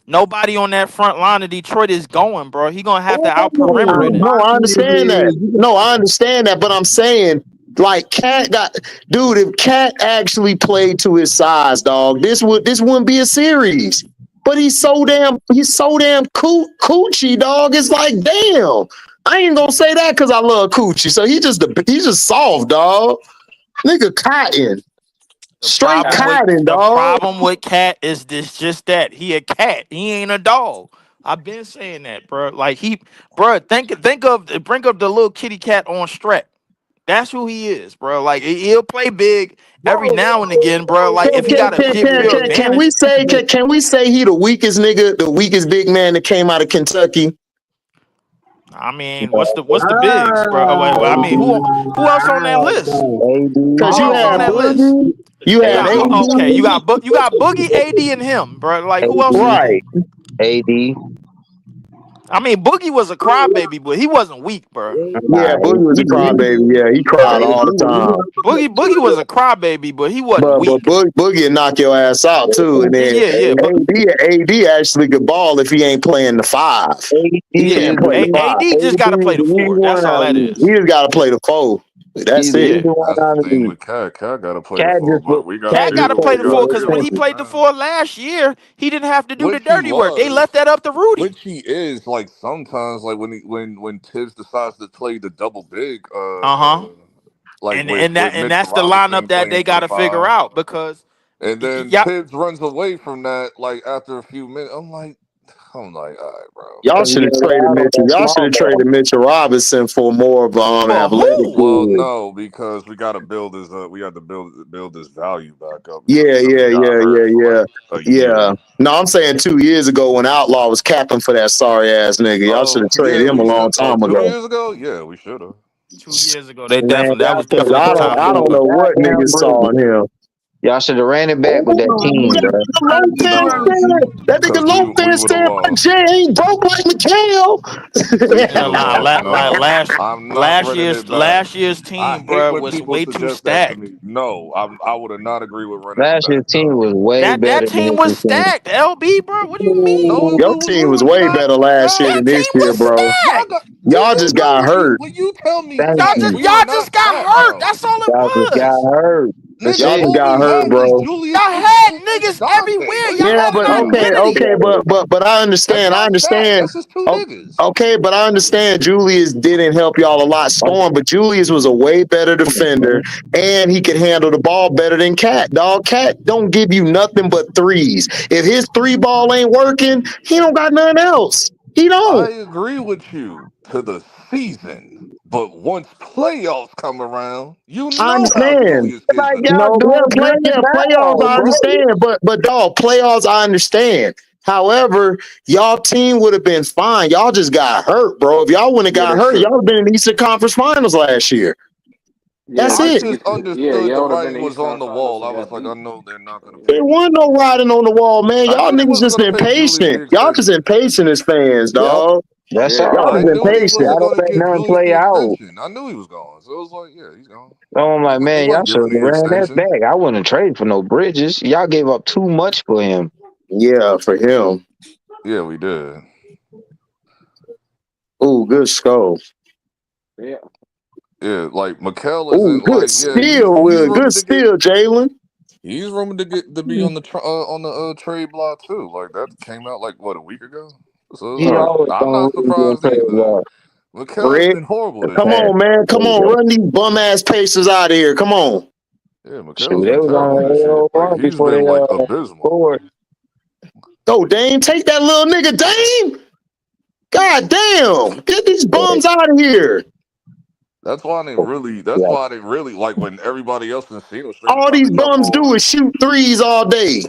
nobody on that front line of Detroit is going, bro. He gonna have to out perimeter it. No, I understand that. No, I understand that. But I'm saying, like, Cat got, dude. If Cat actually played to his size, dog, this wouldn't be a series. But he's so damn coochie, dog. It's like, damn. I ain't gonna say that because I love coochie. So he's just soft, dog. Nigga cotton. The Straight problem with cotton, the dog. problem with Cat is this just that he a cat. He ain't a dog. I've been saying that, bro. Like bro. Bring up the little kitty cat on Strat. That's who he is, bro. Like he'll play big every now and again, bro. Like if he got a get real Can we advantage. say can we say he the weakest nigga, the weakest big man that came out of Kentucky? I mean, what's the bigs, bro? I mean, who else on that list? Cause Who you else on had that list? Boogie, you You have got okay. AD, You got Boogie, AD, and him, bro. Like who else is there? right? AD. I mean, Boogie was a crybaby, but he wasn't weak, bro. Yeah, Boogie was a crybaby. Yeah, he cried all the time. Boogie was a crybaby, but he wasn't But weak. Boogie would knock your ass out too. And then Yeah, but AD actually could ball if he ain't playing the five. AD He yeah, can't is the play the five. AD just got to play the He's the four. That's one all out of that the He is. just got to play the four. That's He's it. the one That's the out of thing the with Cat. Cat got to play the Cat four, just but we got to Cat see got just to what play we take the got four to more because deal when with he attention. played the now. four last year, he didn't have to do the Which he dirty work. They was. left that up to Rudy. Which he is, like sometimes, like when Tibbs decides to play the double big, Uh huh. like with And Mitchell that's the lineup Robinson that playing they for got the to figure five, out because and then yeah. Tibbs runs away from that, like after a few minutes. I'm like, all right, bro. Y'all And should have get traded out of Mitchell. that Y'all should small have ball. traded Mitchell Robinson for more of For athletic who? Well, kid. no, because we got to build his, we had to build his value back up because Yeah, remember yeah, he got yeah, hurt yeah, for yeah. like a Yeah. year. No, I'm saying 2 years ago when Outlaw was capping for that sorry ass nigga. Y'all should have Oh traded yeah, him a we long should. Oh, time two ago. years ago, yeah, we should have. 2 years ago, they Man, definitely that y'all was should have Cause definitely the ran time to I it do don't it. know what goddamn niggas saw Brady. in him. Y'all should have ran it back with that team, bro. No, That nigga because we Lopez would have said my lost. Jay ain't broke like Mikhail. We would Yeah, have nah, lost. No, last I'm not running it back. last year's I team, hate bro, when was people way too suggest that to stacked. me. No, I would have not agree with running it Last back, year's team dog. was way That better team than was this team. stacked. LB, bro, what do you No, mean? Your team we was was way not, better last year That than dog. this team year, was bro. Y'all stacked. got when Y'all you just no got when you hurt. when you tell me Thank stacked, you. we are Y'all not just got stacked hurt. now. That's all it Y'all just got was. hurt. That's Nigga, Y'all it. just all got we hurt, had was bro. Julius Y'all had and niggas Dante. everywhere. What are you Y'all Yeah, had talking but about about? unity. but I That's understand. I not that. understand. That's just two O- niggas. Okay, but I understand Julius didn't help y'all a lot scoring, but Julius was a way better defender and he could handle the ball better than Cat. Dog, Cat don't give you nothing but threes. If his three ball ain't working, he don't got nothing else. He I don't. agree with you to the season, but once playoffs come around, you I know how understand. Julius gives Like it y'all up. No, doing good yeah, playoffs now, I bro. understand, but dog, playoffs I understand. However, y'all team would have been fine. Y'all just got hurt, bro. If y'all wouldn't have Yeah, got that's hurt, y'all true. would have been in the Eastern Conference Finals last year. Yeah, That's I just it. to just get to understood y'all the would have been writing the was East on the Finals wall. and I was got like, I beat. know they're not gonna There pick. wasn't no writing on the wall, man. I Y'all knew they niggas wasn't just gonna pick Julius the impatient. Y'all just extension. impatient as fans, Yep. dog. That's Yeah, Y'all all. I just knew they impatient. wasn't Y'all don't gonna let give nothing Julius play the out. extension. I knew he was gone, so it was like, yeah, he's gone. So I'm like, They man, y'all wasn't should giving have the ran that extension. back. I wouldn't trade for no Bridges. Y'all gave up too much for him. Yeah, for him. Yeah, we did. Ooh, good skull. yeah. Yeah, like Mikel Ooh, isn't good like, yeah, steal, he's Will. Good rumored to get. steal, Jalen. He's rumored to get to be on the trade block too. Like that came out like what, a week ago. So it's He Huh. like always I'm gonna not really be in surprised trade either. block. Mikel has Rick, been horrible this come Bad. on, year. man. Come on, run these bum ass Pacers out of here. Come on. Yeah, Mikel's Shoot, they been was terrible on a this year. little Like run he's before been they like abysmal. scored. Go, Dame. Take that little nigga, Dame. God damn. Get these Yeah, bums out of here. That's why they really. That's yeah. why they really like when everybody else in the Casino Stream was All trying to these jump bums do on. is shoot threes all day.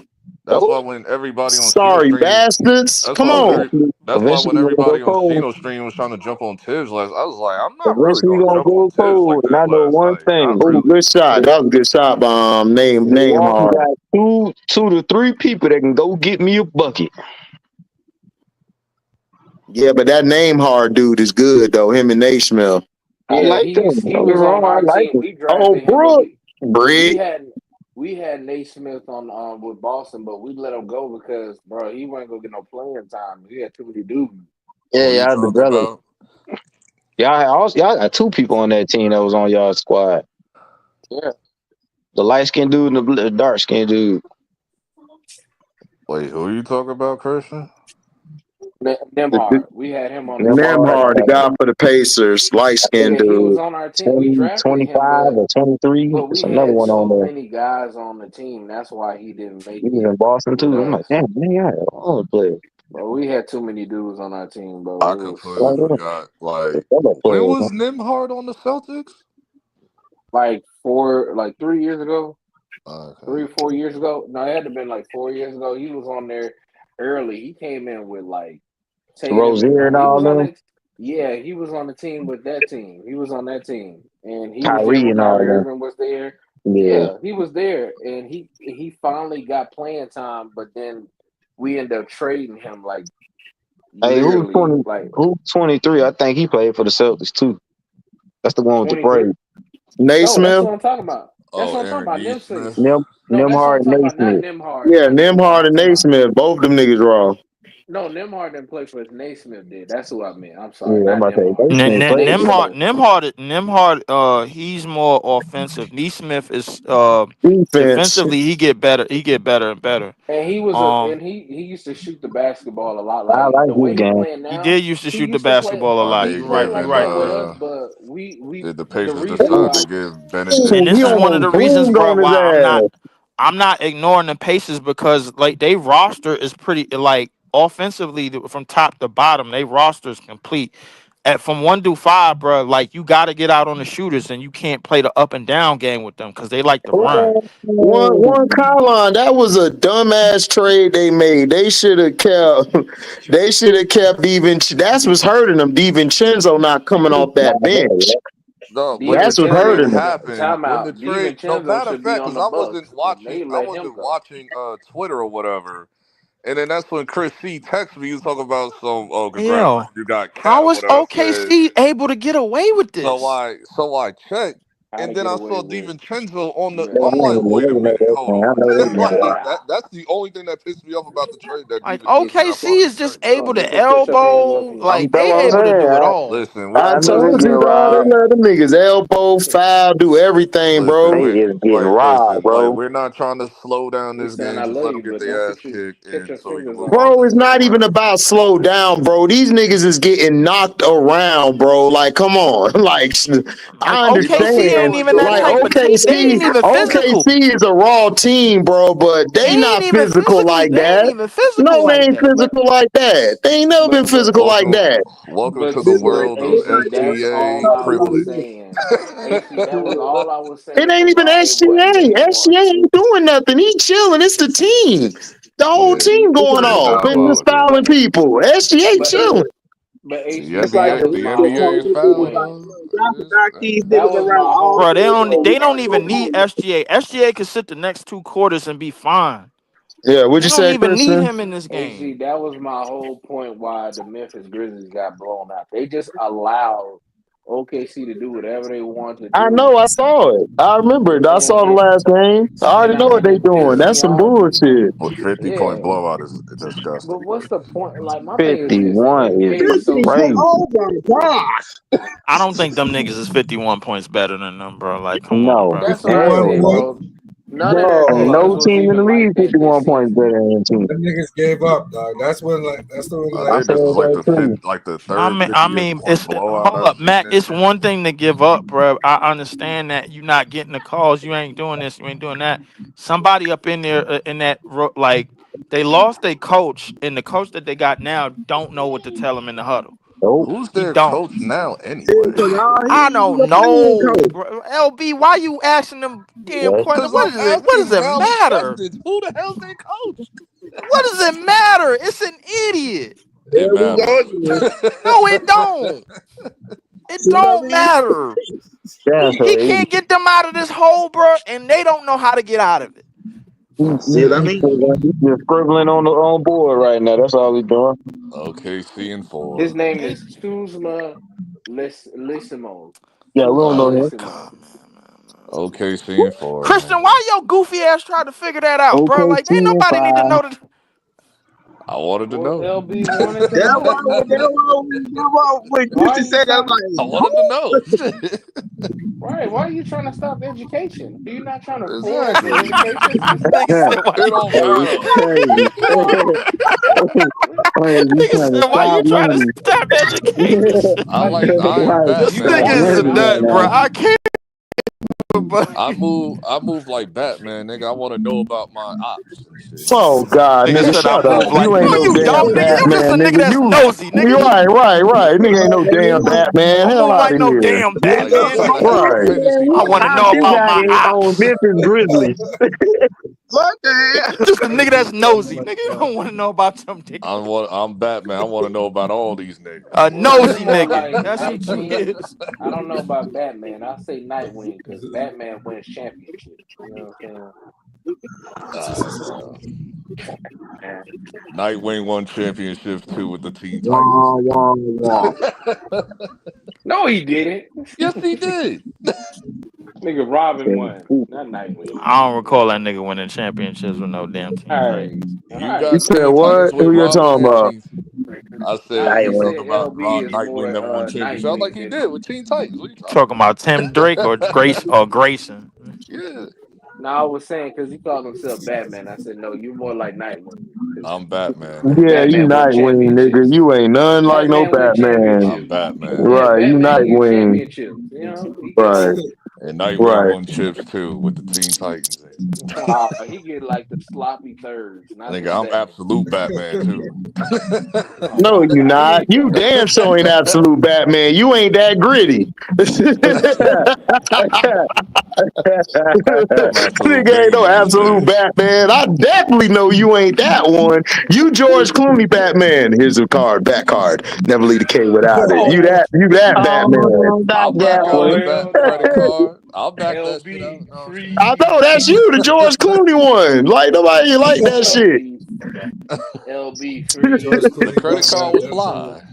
That's why when everybody on Casino Sorry, Stream. bastards. That's Come why when on. every. That's why when Eventually you're gonna go everybody on cold. Casino Stream was trying to jump on Tibbs last, I was like, I'm not really Eventually you're gonna gonna jump on go Tibbs like cold. And that I know last one night. Not thing. Oh, really. good shot. That was a good shot by name Milwaukee hard. got two to three people that can go get me a bucket. Yeah, but that name hard dude is good though. Him and Naismith. I Yeah, like them. he Don't get me was on wrong, I our like team. them. We Oh, drafted him, but Brooke. we Brick. had Nate Smith on with Boston, but we let him go because bro, he wasn't gonna get no playing time. He had too many dudes. Yeah, Who you y'all talking developed. about? Y'all got two people on that team that was on y'all squad. Yeah, The light skinned dude and the dark skinned dude. Wait, who you talking about, Christian? Nemhard. We had him on the team. Nemhard, Nemhard, the guy for the Pacers, light skinned Yeah, he was dude. on our team. We 20, drafted him, 25 or 23. but There's we another had one on so there. many guys on the team. That's why he didn't He make was it in Boston with too. I'm like, us. damn, man, y'all had all the players. But we had too many dudes on our team, bro. I It was completely Like, forgot. the Like, other when players, man. was Nimhard on the Celtics? like 3 years ago. Okay. 3 or 4 years ago. No, it had to have been like 4 years ago. He was on there early. He came in with like Tatum and Rozier and he all was on them. it. Yeah, he was on the team with that team. He was on that team, and he was there Kyrie when and all Kyrie them. Irving was there. Yeah. Yeah, he was there, and he finally got playing time. But then we ended up trading him like Hey, literally like who's 23? I think he played for the Celtics too. That's the one with the 23. braids. No, that's Naismith. what I'm talking about. That's Oh, what I'm talking Aaron about. Neesmith. No, that's what Nemhard I'm and talking about. Not Naismith. Nimhard. Yeah, Not Nimhard. Nemhard I'm and talking about Naismith. Both them niggas raw. no, Nimhard didn't play for us. Naismith did. That's who I meant. I'm sorry, Yeah, I'm not about to say Nimhard. Naismith played for Nemhard, Naismith. them. he's more offensive. Neesmith is Defense. defensively he get better. He get better and better. And he was Um, he used to shoot the basketball a lot. I Like like the his way he game. playing he now, did used to he shoot the used to play. basketball a Are lot. He they You're right. played You're like giving right, that with Will. us, but we did the the Pacers reason decide to why give Ooh, And Bennedict this he is one of almost the reasons, boomed bro, on his why ass. I'm not ignoring the Pacers because like they roster is pretty like offensively from top to bottom. They roster is complete. From 1 to 5, bro, like you got to get out on the shooters and you can't play the up and down game with them because they like to run. One Colin, that was a dumbass trade they made. They should have kept. They should have kept That's what's hurting them. DiVincenzo not coming off that bench. no, when the That's what's trade hurting them. DiVincenzo happened, when the timeout. trade no DiVincenzo matter of should be fact, on because the Bucks, and they I let him wasn't go. watching Twitter or whatever. And then that's when Chris C texted me. He was talking about some, oh, Hell, congratulations, you got cat or how is whatever. I said, OKC able to get away with this? so I checked. How to and then get I away saw with DiVincenzo on the. Yeah, I I'm ain't like, USA. even wait a looking at minute, that hold thing. I on. know this Like man. Yeah. that's the only thing that pissed me off about the trade that Like DiVincenzo got OKC part of the is just trade. able You to can put your hands up elbow. in. Like That's they what I'm able to saying. do it all. Listen, I I we're know told they you, getting listen, dog. They robbed. let them niggas elbow, foul, do everything, listen. They bro. We is getting like robbed, listen, like bro. we're not trying to slow down We this saying game. I Just love let them you, get but their don't ass kicked, put and your so we can fingers move on on Bro, to it's the next not even round. about slow down, bro. These niggas is getting knocked around, bro. Like, come on. Like, Like I You know, OKC understand. ain't So even the that Like, type point. of team. They OKC, ain't even physical. OKC is a raw team, bro, but They they ain't not even physical physically. like They ain't that. even physical No, they like ain't that. But physical like that. They ain't never been but physical like welcome, that. welcome to the but world of AC, that's all SGA I was privilege. saying. AC, that was all I was It saying ain't for even why it wasn't SGA. anymore. SGA ain't doing nothing. He chilling. It's the team. The whole Yeah, team It's going like it's off and just diabolical. fouling But people. SGA but chilling. but The AC, it's like that the NBA, was the my Lakers NBA told whole ain't them niggas fouling like, point. them. y'all can knock these That niggas was around my all Bro, whole they day don't. long. They point. don't No even need ball. SGA. SGA could sit the next 2 quarters and be fine. Yeah, what They you don't say, even need Kristen? him in this AC, game. that was my whole point why the Memphis Grizzlies got blown out. They just allowed OKC to do whatever they want to I do, know. I saw it. I remember it. I saw the and last game. I already know what and they it doing. pissed That's me some off. bullshit. But 50-point Yeah, blowout is but disgusting. what's the point? Like my thing is this: the 51 is NBA is so 50, crazy. oh my gosh. I don't think them niggas is 51 points better than them, bro. Like, come on, No, bro. that's what I 51 hell said, no. points. bro. None of their Ain't Bro, no defense was team in the even league like that this 51 points season. better than the team. Them niggas gave up, dog. That's when I They like said just was like that the too. third I 50th mean, point it's blowout hold I've up, seen Matt. this It's year. one thing to give up, bro. I understand that you're not getting the calls. You ain't doing this. You ain't doing that. Somebody up in there in like they lost their coach, and the coach that they got now don't know what to tell him in the huddle. Nope. Who's He their don't. coach now yeah, anyway? cause all he I is don't a playing know, coach. bro. LB, why you asking them damn Yes. questions? Because What I'm is it? What does asking it valid matter? questions. Who the hell's their coach? What does it matter? It's an idiot. It There we go matters. again. No, it don't. It See what I don't mean? matter. Damn, He so he, can't get them out of this hole, bro, and they don't know how to get out of it. See what I mean? he's just scribbling on the on board right now. That's all he's doing. OKC and His 4. name They, is Tuzma Lissimo. Yeah, we don't oh know Uh, my him. Lissimo. god, man. OKC and 4, Christian, man. why your goofy ass trying to figure that out, bro? Like, OKC ain't and nobody need to 5. know that. I wanted to Well, know. LB wanted to That's know. why when Why are Christian you said that, I'm trying to? I like, wanted to know. Right? Why are you trying to stop education? Are you not trying to forward the Exactly. education This system? nigga said, "Why It you?" don't Hey, matter. crazy. Come on. Crazy. Nigga Trying to said, "Why you stop trying to learning. stop education?" I Like like I am Right. This you Batman. Stop I nigga is move a learning right nut, now. bro. I can't, bro. I move like Batman, nigga. I want to know about my ops and shit. Oh God, Nigga nigga, said, "I shut up. move like." You No, ain't no you damn don't, nigga. You just a Batman, nigga nigga. that's nosy, You nigga. right. Nigga ain't no damn Batman. Don't Hell move out like of no here. damn I just Batman, want to nigga. have a Right. fantasy I want to football know Ops, you about team. got my it on ops. Memphis Grizzlies. what the Nigga, hell? you just a nigga that's nosy, nigga. You don't want to know about some nigga. I'm Batman. I want to know about all these niggas, A boy. well, you're nosy more nigga. like That's what you Nightwing. is. I don't know about Batman. I say Nightwing because Batman wins championships. You know what All right, bro. I'm Nightwing won championships too with the Teen Titans. Wah, wah, wah. No, he didn't. Yes, he did. Nigga, Robin won, not Nightwing. I don't recall that nigga winning championships with no damn Teen All right, Titans. all You You right. got said Teen Titans what? with Who you Robin talking and about? Teen. I Nah, said he you Nightwing. talking said about LB is Nightwing more never won championship. I was like, Nightwing he than. did with Teen Titans. What are you You talking talking about Tim Drake or Grace about? or Grayson? Yeah, No, I was saying because he called himself Batman. I said no, you're more like Nightwing because I'm Batman, Yeah, nigga. you Batman win Nightwing, nigga. championships. You ain't none like no Batman win Batman. I'm championships. Batman. Yeah, Right, you Batman get Nightwing. championships. You know, he get Right, like And Nightwing right. won chips too with the Teen Titans. he get like the sloppy thirds, not the Nigga, I'm seconds. absolute Batman too. Oh No, my you God, here not. you You go. damn sure ain't absolute Batman. You ain't that gritty. I'm absolute Nigga ain't no Bane in this absolute bitch. Batman. I definitely know you ain't that one. You George Clooney Batman. Here's a card, back card. Never leave the K without it. You Oh, that Batman. Oh, not I'll back that out oh the one. bat hell credit no. card. I'll back that shit out. LB You know what I'm saying? I know freeze. that's you, the George Clooney one. Like nobody like that shit. LB LB free. George The Clooney credit bust card out was that fly. fool.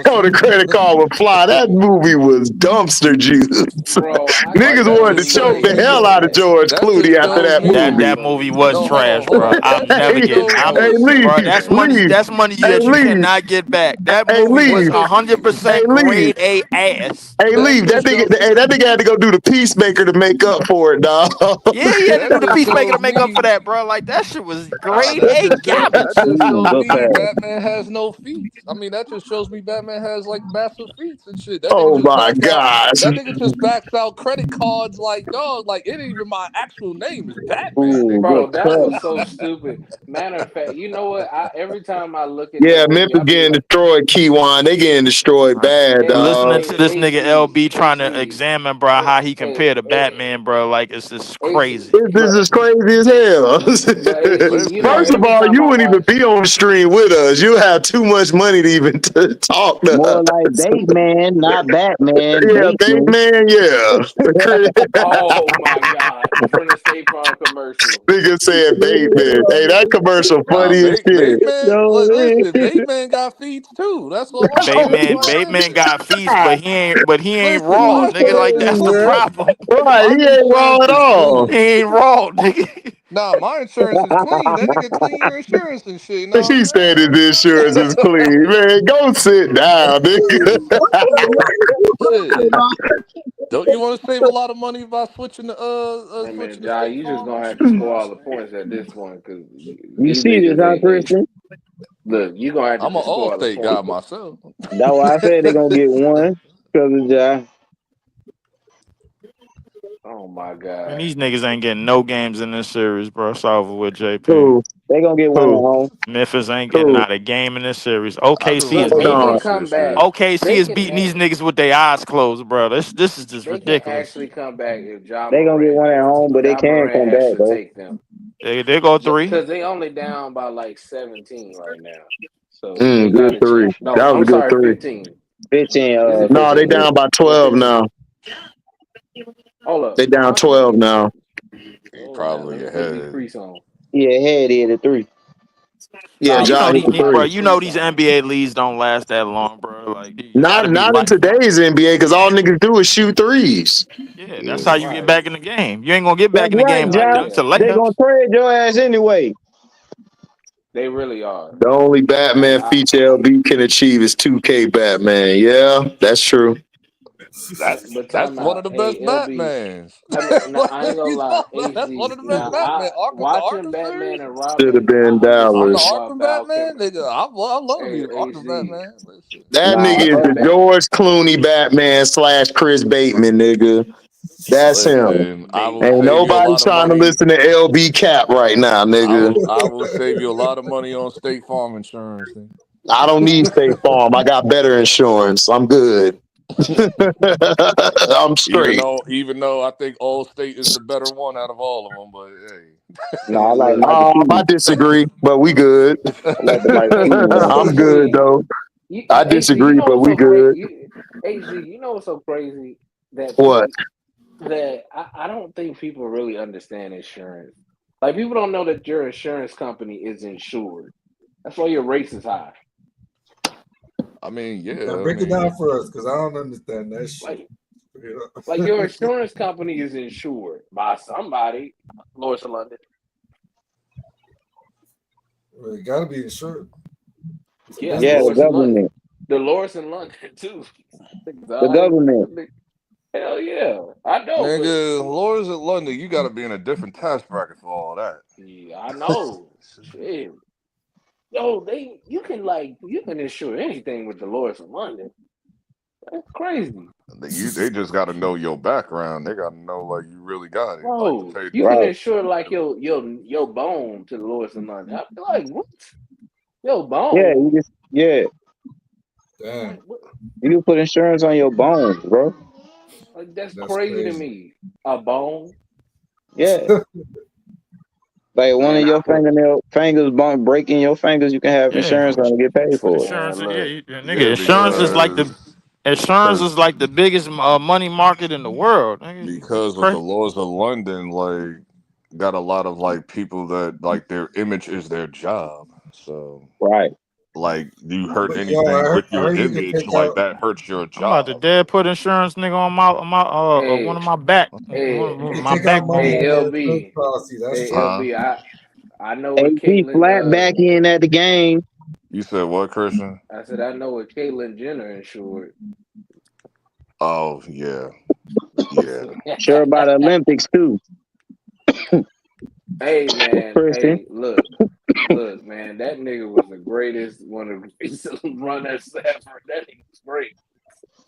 Oh, the credit card would fly. That movie was dumpster juice. Bro, I Like Niggas can't that wanted to just believe choke shows the they me. hell did out of that. George That just Clooney after shows that me. That movie. that movie was No, hold on, trash, hold bro. on. I'll That never just get. shows. I'm, Hey, Hold on. leave, bro. That's money. leave. That's money Hey, that you leave. cannot get back. That Hey, movie was leave. 100% Hey, leave. grade A ass. Hey, That leave. That just nigga, shows. hey, that nigga had to go do the Peacemaker to make up for it, dog. Yeah, he had to That do the just Peacemaker to shows make up for me. that, bro. Like that shit was Nah, grade A that garbage. just shows Look me past. Batman has no feet. I mean, that just shows me Batman has like massive feet and shit. That nigga Oh just my backs out. gosh. That nigga just backs out credit cards like dog. Like it ain't even my actual name is Batman, Ooh, nigga. good Bro, that cut. was so stupid. Matter of fact, you know what? Every time I look at that Yeah, movie, Memphis I be getting like, destroyed, Keywan. They getting destroyed bad, You hey, listening dog. to hey, this nigga LB trying to HD, examine, bro, how he hey, compared to Batman, bro. Like it's just HD, crazy. This is crazy as hell. but HD, you know, First of Listen, every all, time you I wouldn't even watch, be on the stream with us. You have too much money to even talk to More like us. Bateman, not Batman. Yeah, Bateman. Bateman, yeah. oh my God, from the State Farm commercial. Nigga said Bateman. Hey, that commercial nah, funny as shit. Bateman. No, Listen, Bateman got feet too. That's all I'm saying. Like, Bateman got feast, but he ain't listen, raw, my nigga. Like that's the insurance, problem. Right, my he ain't raw insurance at is all. He clean. ain't raw, nigga. Nah, my insurance is clean. That nigga clean your insurance and shit. You know He what said his I'm insurance is saying? clean. Man, go sit down, nigga. Shit. Don't you want to save a lot of money by switching to Hey man, switching to Jai, State you just Farm and gonna have shit? to You know score what all I'm the saying? points at this point because you these see this, niggas huh, they Christian? look. You gonna have to I'm an just score all the Allstate guy points. myself. That's why I said they're gonna get one because of Ja. Oh my And God. these niggas ain't getting no games in this series, bro. It's over with JP. Who? They're gonna get one at Who? home. Memphis ain't getting Who? not a game in this series. I just OKC want is Look, Hold they beating can on. come this shit. back. OKC They is can beating these niggas with their eyes closed, bro. This is just they can ridiculous. actually come back if Ja They're gonna get Morant one at home, but they can come back actually though. take them. They go three. Because they only down by like 17 right now. So they got Good a three. chance. No, That was I'm a good sorry, three. 15. 15, Is it No, they 15. 15? down by Or 12 15? now. Hold up. They down How many 12 games? now. He Hold on now. Let probably me put these ahead. freaks on. Yeah, head hit at 3. Yeah, Nah, Let you me know Ja put hit these, the these bro. three. You know freaks these on. NBA leads don't last that long, bro. Like you gotta Not be not in lighting. today's NBA because all niggas do is shoot threes. Yeah, that's Yeah, how you get right. back in the game. You ain't gonna get back That's in the right, game like Ja. that to Yeah, They gonna layups. trade your ass anyway. they really are. The only Batman I feature LB can achieve is 2K Batman. Yeah, that's true. but That's time one of out. the best Hey, LB. Batmans. I mean, now Like, I what ain't are gonna you lie, talking about? That's one HD. of the best Now Batman. Arkham, the watching Arkham Batman series. and Should have Robin, been I I'm the understand Dallas. why Arkham Val Batman, Kilmer. nigga. I love Hey, the Arkham HD. Batman. Listen, That Nah, nigga is Watching the Bat. George Clooney Batman / Chris Bateman, nigga. That's him. listen. I will Ain't Bateman. save you a nobody lot of trying to money. listen to LB Cap right now, nigga. I will save you a lot of money on State Farm insurance. Nigga. I don't need State Farm. I got better insurance. I'm good. I'm straight. Even though I think Allstate is the better one out of all of them, but hey. nah, I Man, like look. Michael I Keaton. disagree, but we good. I like the Michael Hey, Keaton one. I'm good HD. though. I HD. You disagree, know but what's we so good. crazy? HD. You know what's so crazy that What? I don't think people really understand insurance. Like people don't know that your insurance company is insured. That's why your race is high. I mean, Now yeah. I break it down mean, for us because I don't understand that shit. Like You like know? your insurance company is insured by somebody, Lois of London. Well, it gotta be insured. It's a Yeah, Yeah, the business. Lois in London. government. The Lois in London too. The government. Hell yeah, I know, but nigga, Lawyers at London, you got to be in a different tax bracket for all that. yeah, I know. Shit. Yo, you can insure anything with the Lois in London. That's crazy. They just got to know your background. They got to know like you really got it, like to Bro, pay. you can Right. insure like your bone to the Lois in London. I be like, what? Your Yeah, bone? you just Damn, Like, what? you can put insurance on your bones, bro. Like that's that's crazy to crazy. me. A bone? Yeah. Like one of Man, your fingers breaking your fingers, you can have Yeah, insurance on to get paid for it. insurance. man, Yeah, look. nigga. Yeah, Insurance because is like the biggest money market in the world. Nigga, because with the crazy. laws of London, like got a lot of like people that like their image is their job. So Right. like you hurt But yo, anything with I your heard you can image, take like out. that hurts your I'm about to job. dead put insurance nigga on my one Hey, of my back hey, You can my take out money hey, backbone. in their insurance LB, policy. That's hey, true. Huh? LB. I know what AP Caitlyn. flat back in at the game. You said what, Christian? I said I know what Caitlyn Jenner insured. Oh yeah, yeah. Sure about the Olympics too, Hey man, Christian. hey, look, man, that nigga was the greatest one of the runners ever. That nigga's great.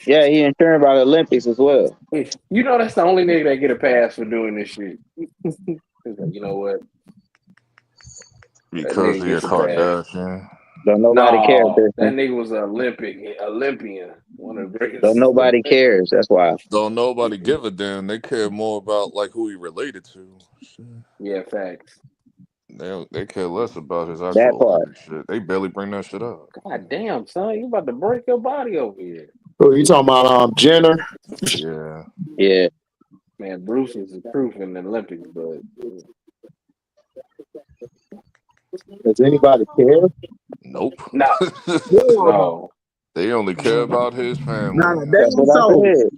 Yeah, he insured about the Olympics as well. You know that's the only nigga that get a pass for doing this shit. He's like, you know what? That Because nigga he a gets a pass. Kardashian. Don't nobody care, No, that Christian. nigga was an Olympian, one of the Don't greatest. nobody cares. That's why. Don't nobody give a damn. They care more about like who he related to. Shit. Yeah, facts. They care less about his That actual part. Olympic shit. They barely bring that shit up. God damn, son, you about to break your body over here. Who you talking about? Jenner. Yeah. Yeah. Man, Bruce is the proof in the Olympics, but Does anybody care? Nope. no, Hell no. no. They only care about his Nah, family. That's that ain't what I so. said.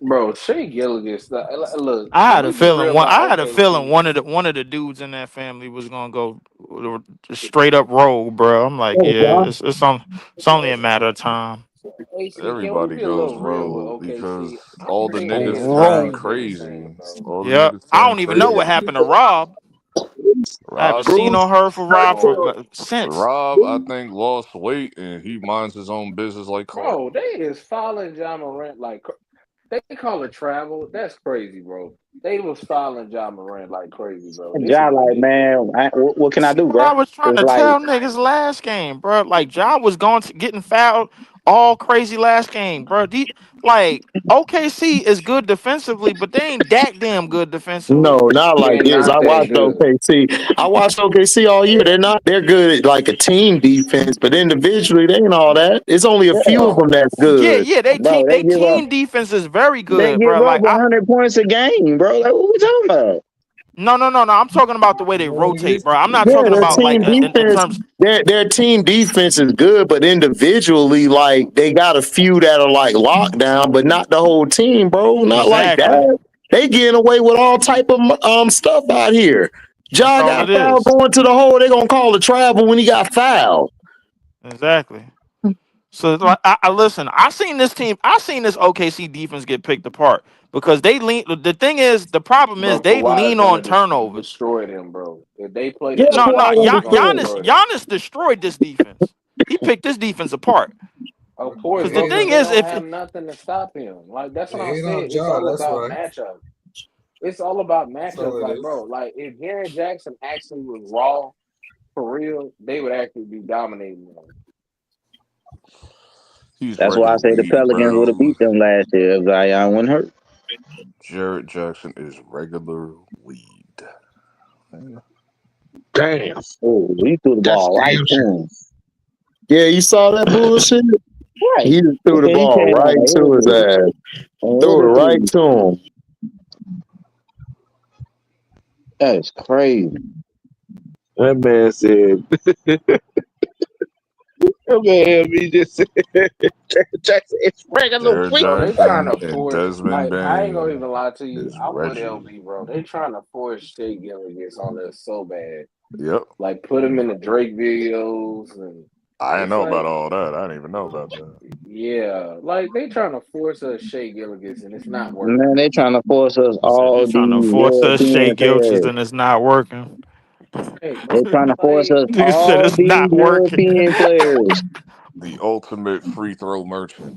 Bro, Shea Gilligan, look, I can had a we be feeling real one. about I had a feeling OKC? one of the dudes in that family was gonna go straight up rogue, bro. I'm like, Oh, yeah, God. it's only a matter of time. AC, can we Everybody be a goes little real with rogue because OKC? all the They ain't niggas as hot turn Rogue. as niggas saying, crazy. bro. All the Yeah, niggas I turn don't even know what crazy. happened to Rob. I haven't Rob, seen Bruce or heard from Rob for Churchill. Bro, since. Rob, I think lost weight and he minds his own business like Cardi. bro, they is following John Morant like they call it travel. That's crazy, bro. They was following John Morant like crazy, bro. This is Ja, like, ridiculous. man, what can I See do, what I bro? was trying It's to like, tell niggas last game, bro. Like Ja was going to getting fouled all crazy last game, bro. Like OKC is good defensively, but they ain't that damn good No, defensively. not like They're this. I not that watched good. OKC. I watched OKC all year. They're good at like a team defense, but individually they ain't all that. It's only a few of yeah, them that's Yeah, good. yeah, bro, they team defense is very they good, give bro. up Like I 100 points a game, bro. Like, what we talking about? no. I'm talking about the way they Well, rotate, bro. I'm not Yeah, talking their about like team in defense, terms. their team defense is good, but individually, like they got a few that are like lockdown, but not the whole team, bro. Not like Exactly. that. They getting away with all type of stuff out here. That's Ja all it got fouled is. going to the hole. They gonna call a travel when he got fouled. Exactly. So like, I listen. I seen this team. I seen this OKC defense get picked apart because they lean. The thing is, the problem is Bro, they Kawhi is lean on gonna turnovers. destroy them, bro. If they play the Yeah, No, Kawhi way, Kawhi he gonna gonna destroy it. destroy them. Giannis destroyed this defense. He picked this defense apart. Of they course, Because the bro, hate because thing on they is, don't if have nothing to stop him. Like that's what they I'm hate saying. on It's Ja. all That's about why. matchups. It's all about That's matchups. all it Like, is. bro, like if Jaren Jackson actually was raw for real, they would actually be dominating them. He's That's why I regular say the weed, Pelicans would have bro. beat them last year if Zion wasn't hurt. Jarrett Jackson is regular weed. Damn. Oh, he threw the That's ball right damn to sure. him. Yeah, you saw that bullshit. Right. He just threw the Okay, he ball came out right like, to his oh, ass. what Threw a it right three. to him. That's crazy. That man said, that man, he just said, Jackson, it's regular Jarrett week. Bro, they trying Jackson to and force. Desmond Like, I ain't gonna Bain even lie to you. is I'm with Reggie. LB, bro. They trying to force Shea Gilligan on us so bad. Yep. Like, put him in the Drake videos, and I didn't it's know about like, all that. I didn't even know about that. yeah, like they trying to force us Shea Gilligan, and it's not Man, working. they trying to force us he said they all trying to these force us Shea European Gilches players. and it's not working. Hey, They bro, trying to force like, us Nigga said all it's these not working. European players. The ultimate free throw merchant.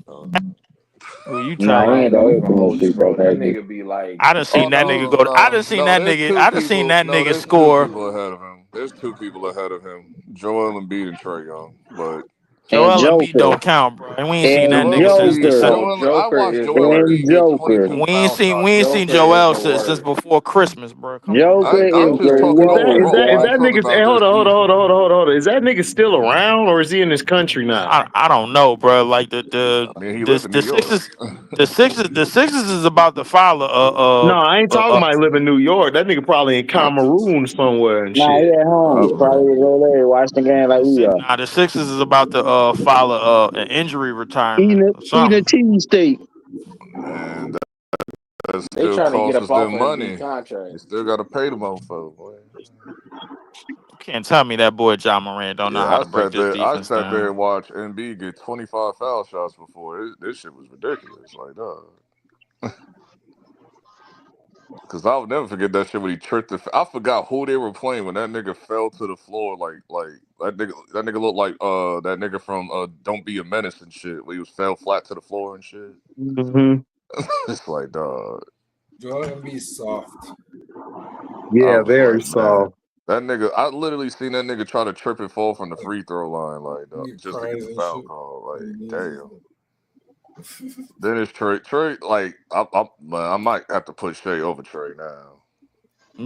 Who you Nah, telling? he I ain't ain't the gonna even ultimate hold you, free throw bro. That merchant. nigga be like, I done seen Oh that nigga no, go. I done no, seen no! that There's nigga. two I done seen people. that No, nigga there's two score. people ahead of him. There's two people ahead of him: Joel Embiid and Trae Young. But and Joel Embiid Joker don't count, bro. And we ain't seen that and Joel nigga since Embiid, December. Joker I Joker watched is Joel worse. and Embiid get Joker. 22 We ain't foul seen shots Joker is Joel the since worst. before Christmas, bro. Come on, man. Joker I'm is just the talking Is overall. I worst. that ain't talking nigga? Hey, about this season. hold on. Is that nigga still around, or is he in this country now? I don't know, bro. Like I mean, he live in New the York. Sixers, the Sixers is about to file No, I ain't talking uh, about live in New York. That nigga probably in Cameroon somewhere and Nah, he shit. at home. Probably. Probably go there watch the game like we are. the Sixers is about to file an injury retirement Eating or a something. cheesesteak. And that They still trying to get costs up us off them of Embiid money. contract. You still got to pay the mofo, boy. You can't tell me that boy John Moran don't know Yeah, how to break this I defense sat there down. and watched MB get 25 foul shots before. This shit was ridiculous. Like, because I'll never forget that shit when he tripped. I forgot who they were playing when that nigga fell to the floor. Like that nigga looked like that nigga from Don't Be a Menace and shit. Where he was fell flat to the floor and shit. Mm-hmm. It's like, dog. Joel Embiid soft. I Yeah, was very like, man, soft. that nigga. I literally seen that nigga try to trip and fall from the free throw line, like He just to get cries the and foul shit. call. Like, He needs damn. Then it's Trey. Like man, I might have to put Shea over Trey now.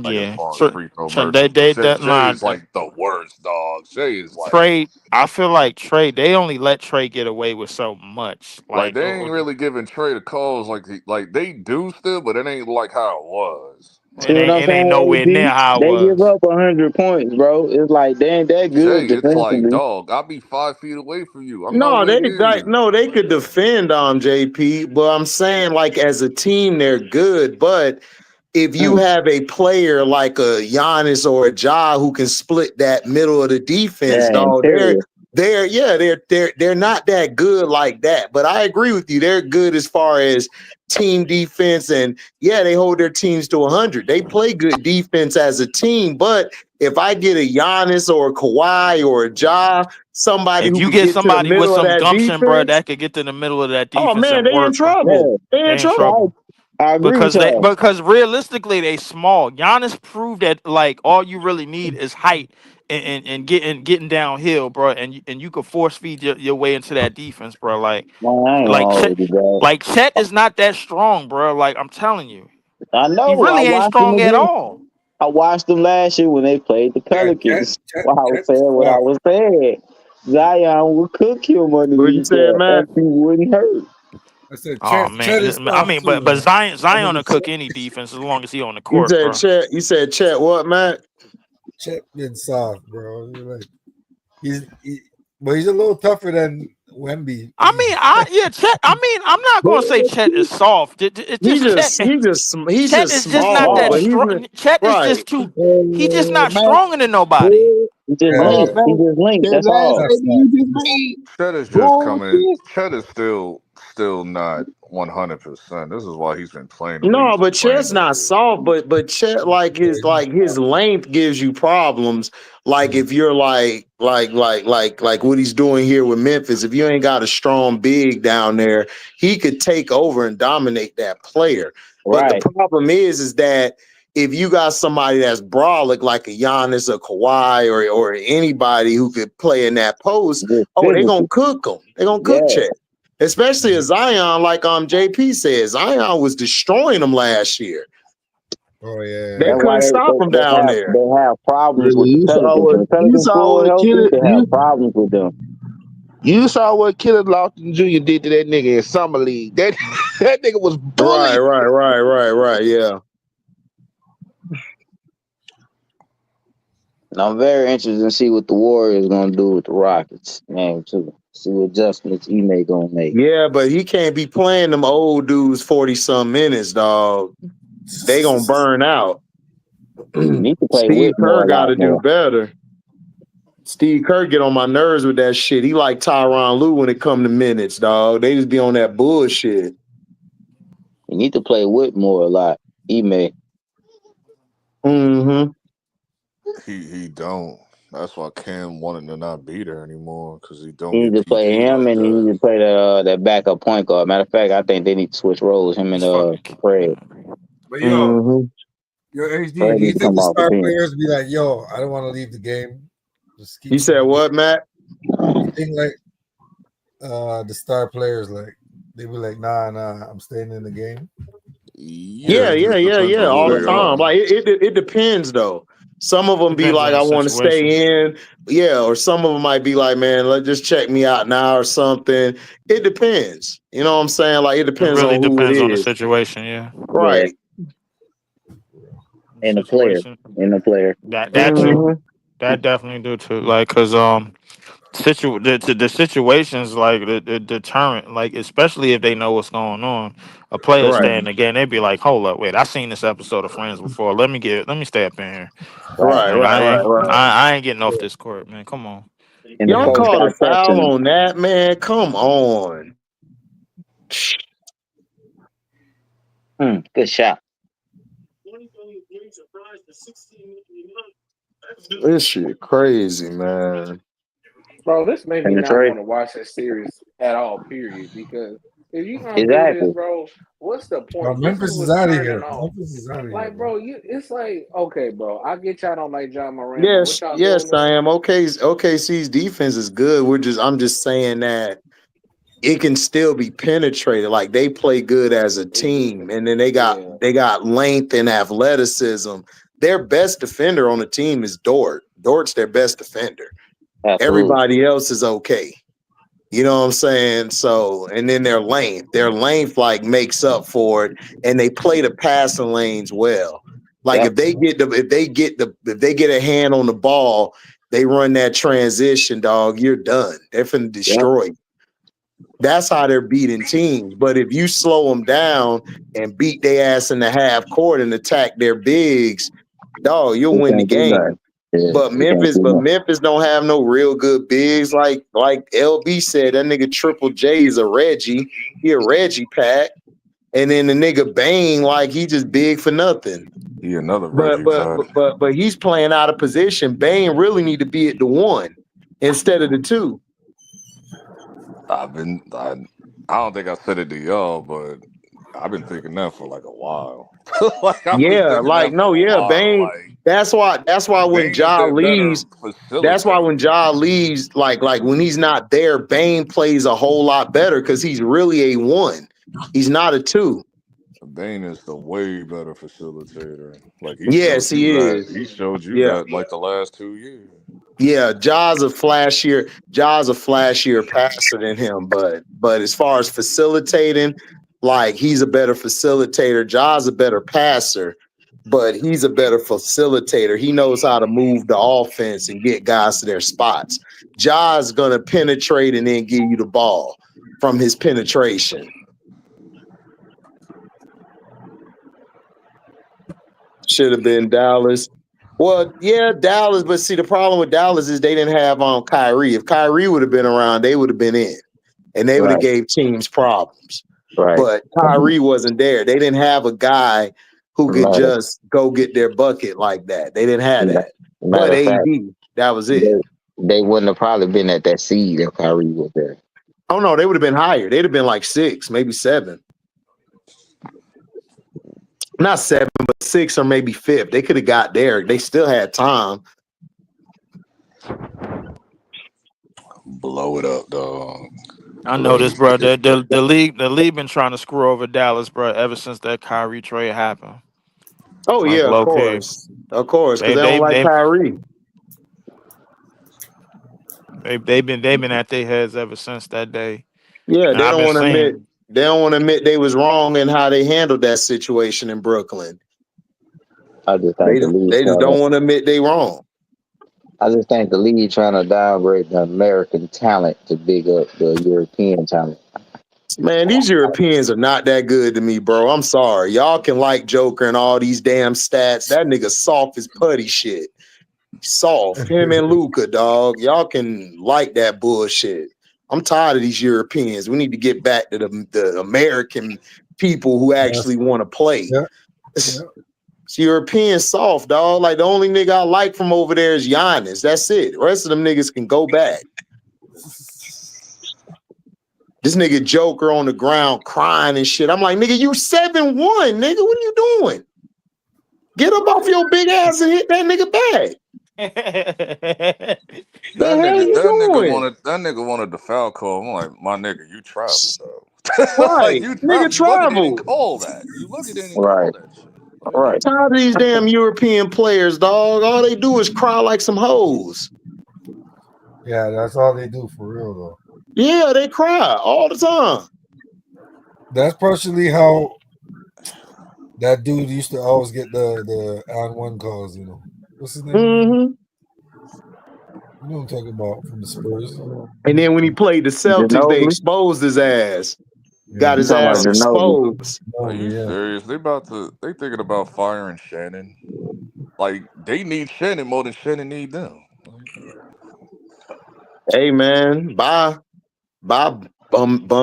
Like as Yeah, far as free throw they merchant, they that Shea line. is like the worst dog. Shea is Trey, I feel like Trey. They only let Trey get away with so much. like Like, they ain't really giving Trey the calls like they do still, but it ain't like how it was. See what Like I'm it ain't saying, nowhere near AP? how it They give was. up 100 points, bro. It's like they ain't that good Shea, it's like defensively. dog. I'll be 5 feet away from you. I'm No, nowhere they near like you. no, they could defend JP, but I'm saying like as a team they're good, but if you have a player like a Giannis or a Ja who can split that middle of the defense, Yeah, dog, interior. they're not that good like that. But I agree with you. They're good as far as team defense, and yeah, they hold their teams to 100. They play good defense as a team, but if I get a Giannis or a Kawhi or a Ja, somebody If who you could get get to the somebody with middle of some that gumption, bro, defense, that could get to the middle of that oh defense man, and they in work, bro. trouble. Yeah. They in They in trouble. trouble. I agree with y'all. Because realistically they small. Giannis proved that like all you really need is height and getting downhill, bro, and you could force feed your way into that defense, bro. Man, I ain't gonna Like Chet, hold you, bro. like Chet is not that strong, bro. Like I'm telling you, I he know. I really ain't watched them strong at again. all. I watched them last year when they played the Yeah, Pelicans. Chet, While I was Chet saying is what I soft. was saying. Zion would cook him What you underneath said, there Matt? if he wouldn't hurt. I said Oh Chet is man, I soft mean, too, but man. I Zion mean, will cook any defense as long as he on the You court, said bro. Chet. You said Chet. What, Matt? Chet been soft, bro. You're like but he's a little tougher than Wemby. I mean, Chet. I mean, I'm not gonna say Chet is soft. It's He just Chet. just he's Chet just is just not small, that but Small. he's strong. Chet is right. just too. He just not Man, stronger than nobody. He just Yeah, linked. man, He just linked. that That's last all. that's statement soft. you just made, Chet is just coming in. bullshit. Chet is still not 100%. This is why he's been playing the way No, he's been but playing Chet's this not year. soft, but Chet like his length gives you problems. Like if you're like what he's doing here with Memphis, if you ain't got a strong big down there, he could take over and dominate that player. But the Right. problem is that if you got somebody that's brolic like a Giannis or Kawhi or anybody who could play in that post, Just oh, they're gonna physical. cook them. They're gonna cook Yeah. Chet. Especially as Zion, like JP says, Zion was destroying them last year. Oh They yeah. That's why couldn't stop him down there. they have problems with the You saw Pelicans. what When the you Pelicans saw full what healthy, Killer they have problems with them. you saw what Killer Lawson Jr. did to that nigga in summer league. That that nigga was Right, bullied. right. Yeah. And I'm very interested to see what the Warriors gonna do with the Rockets. Man, too. See what adjustments Ime gonna make. Yeah, but he can't be playing them old dudes 40-some minutes, dog. They gonna burn out. You need to play Steve Whitmore Kerr a lot gotta do more. better. Steve Kerr get on my nerves with that shit. He like Tyronn Lue when it come to minutes, dog. They just be on that bullshit. You need to play Whitmore a lot. Ime. Mm-hmm. He don't. That's why Cam wanted to not be there anymore because he don't You need get to play PG him like and you that. need to play that backup point guard. Matter of fact, I think they need to switch roles. Him and It's fucking. Fred. But Mm-hmm. HD, Fred do you need to think come the off the star bench. players be like, yo, I don't want to leave the game. Just keep You me in said the game. what, Matt? You think like the star players like they be like, nah, I'm staying in the game. Yeah, It just depends on all who the they time. are. Like it depends though. Some of them be depends like, on I the want to situation. stay in, or some of them might be like, man, let's just check me out now or something. It depends. You know what I'm saying? Like it It depends really on who it depends on the is. situation. Yeah, Yeah, Right. and the player, situation and the player. that too. Mhm. That definitely do too. Like, cause the situations like the deterrent, like especially if they know what's going on. A player Right. staying again, they'd be like, "Hold up, wait, I seen this episode of Friends before. Let me stay up in here. Right. Right. Like Right. Right. Right. I ain't getting off this court, man. Come on." And the Y'all coach called a got foul questions. on that, man. Come on. Good shot. This shit crazy, man. Bro, this made me And the not trade. want to watch that series at all, period. Because if you gonna do this, Exactly. bro, what's the Well, point? This is Memphis is what's out of turning here. off. Memphis is out of here, Like, bro. bro, it's like, okay, bro, I get y'all don't like John Moran, but what Yes, y'all yes, doing I though? am. OKC's defense is good. I'm just saying that it can still be penetrated. Like they play good as a It just, team, and then they yeah, got length and athleticism. Their best defender on the team is Dort. Dort's their best defender. Absolutely. Everybody else is okay. You know what I'm saying? So, and then their length like makes up for it, and they play the passing lanes well. Like Yep. if they get a hand on the ball, they run that transition, dog. You're done. They're finna Yep. destroy you. That's how they're beating teams. But if you slow them down and beat their ass in the half court and attack their bigs, dog, you'll We win the can't do game. nothing. Yeah, But we can't do nothing. Memphis don't have no real good bigs. Like LB said, that nigga Triple J is a Reggie. He a Reggie pack. And then the nigga Bane, like he just big for nothing. He another But Reggie but fact. but but, but he's playing out of position. Bane really need to be at the one instead of the two. I don't think I said it to y'all, but I've been thinking that for like a while. Like I've been Yeah, thinking like that no, for a ja while. Bane. Like That's why when Bane is Ja their better leaves, that's why when facilitator. Ja leaves, like when he's not there, Bane plays a whole lot better because he's really a one. He's not a two. Bane is the way better facilitator. Like he Yes, showed he you that. is. He showed you Yeah. that like the last 2 years. Yeah, Ja's a flashier passer than him, but as far as facilitating, like he's a better facilitator. Ja's a better passer, but he's a better facilitator. He knows how to move the offense and get guys to their spots. Ja's gonna penetrate and then give you the ball from his penetration. Should have been Dallas. Well, yeah, Dallas. But see, the problem with Dallas is they didn't have Kyrie. If Kyrie would have been around, they would have been in, and they would have Right. gave teams problems. Right. But Kyrie wasn't there. They didn't have a guy who could Matter, just go get their bucket like that. They didn't have that. But matter of fact, AD, that was it. they wouldn't have probably been at that seed if Kyrie was there. Oh no, they would have been higher. They'd have been like 6, maybe 7. Not 7, but 6 or maybe 5th. They could have got there. They still had time. Blow it up, dog. I know Blow this, these bro. niggas up. The league been trying to screw over Dallas, bro, ever since that Kyrie trade happened. Oh Like yeah, of low key, course, because they they don't they like they Kyrie. they've been at their heads ever since that day. Yeah, And I've been saying, they don't want to admit they was wrong in how they handled that situation in Brooklyn. I just think the league They just trying to. don't want to admit they wrong. I just think the league trying to downgrade the American talent to big up the European talent. Man, these Europeans are not that good to me, bro. I'm sorry. Y'all can like Joker and all these damn stats. That nigga soft as putty shit. Soft. Him and Luca, dog. Y'all can like that bullshit. I'm tired of these Europeans. We need to get back to the American people who actually want to play. Yeah. It's European soft, dog. Like the only nigga I like from over there is Giannis. That's it. The rest of them niggas can go back. This nigga Joker on the ground crying and shit. I'm like, nigga, you 7'1", nigga. What are you doing? Get up off your big ass and hit that nigga back. that The hell That nigga wanted the foul call. I'm like, my nigga, you traveled though. Right. Like you Nigga traveled. You lucky they didn't traveled. call that. You lucky they didn't call Right. that shit. All right. Tired of these damn European players, dog. All they do is cry like some hoes. Yeah, that's all they do for real though. Yeah, they cry all the time. That's partially how that dude used to always get the on one calls. You know, what's his name? Mm-hmm. You know what I'm talking about from the Spurs. And then when he played the Celtics, they Ginobili? exposed his ass. Got You his talking about ass Ginobili? exposed. Are you serious? They thinking about firing Shannon. Like they need Shannon more than Shannon need them. Hey man, bye bum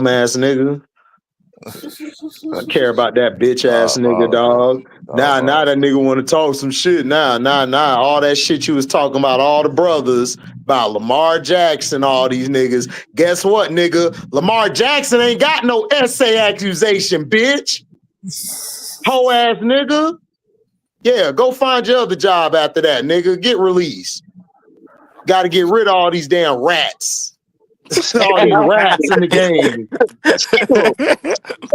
ass nigga. I care about that bitch ass nigga, dog. Now that nigga want to talk some shit. Nah. All that shit you was talking about, all the brothers, about Lamar Jackson, all these niggas. Guess what, nigga? Lamar Jackson ain't got no essay accusation, bitch. Hoe ass nigga. Yeah, go find your other job after that, nigga. Get released. Got to get rid of all these damn rats. All these rats in the game. I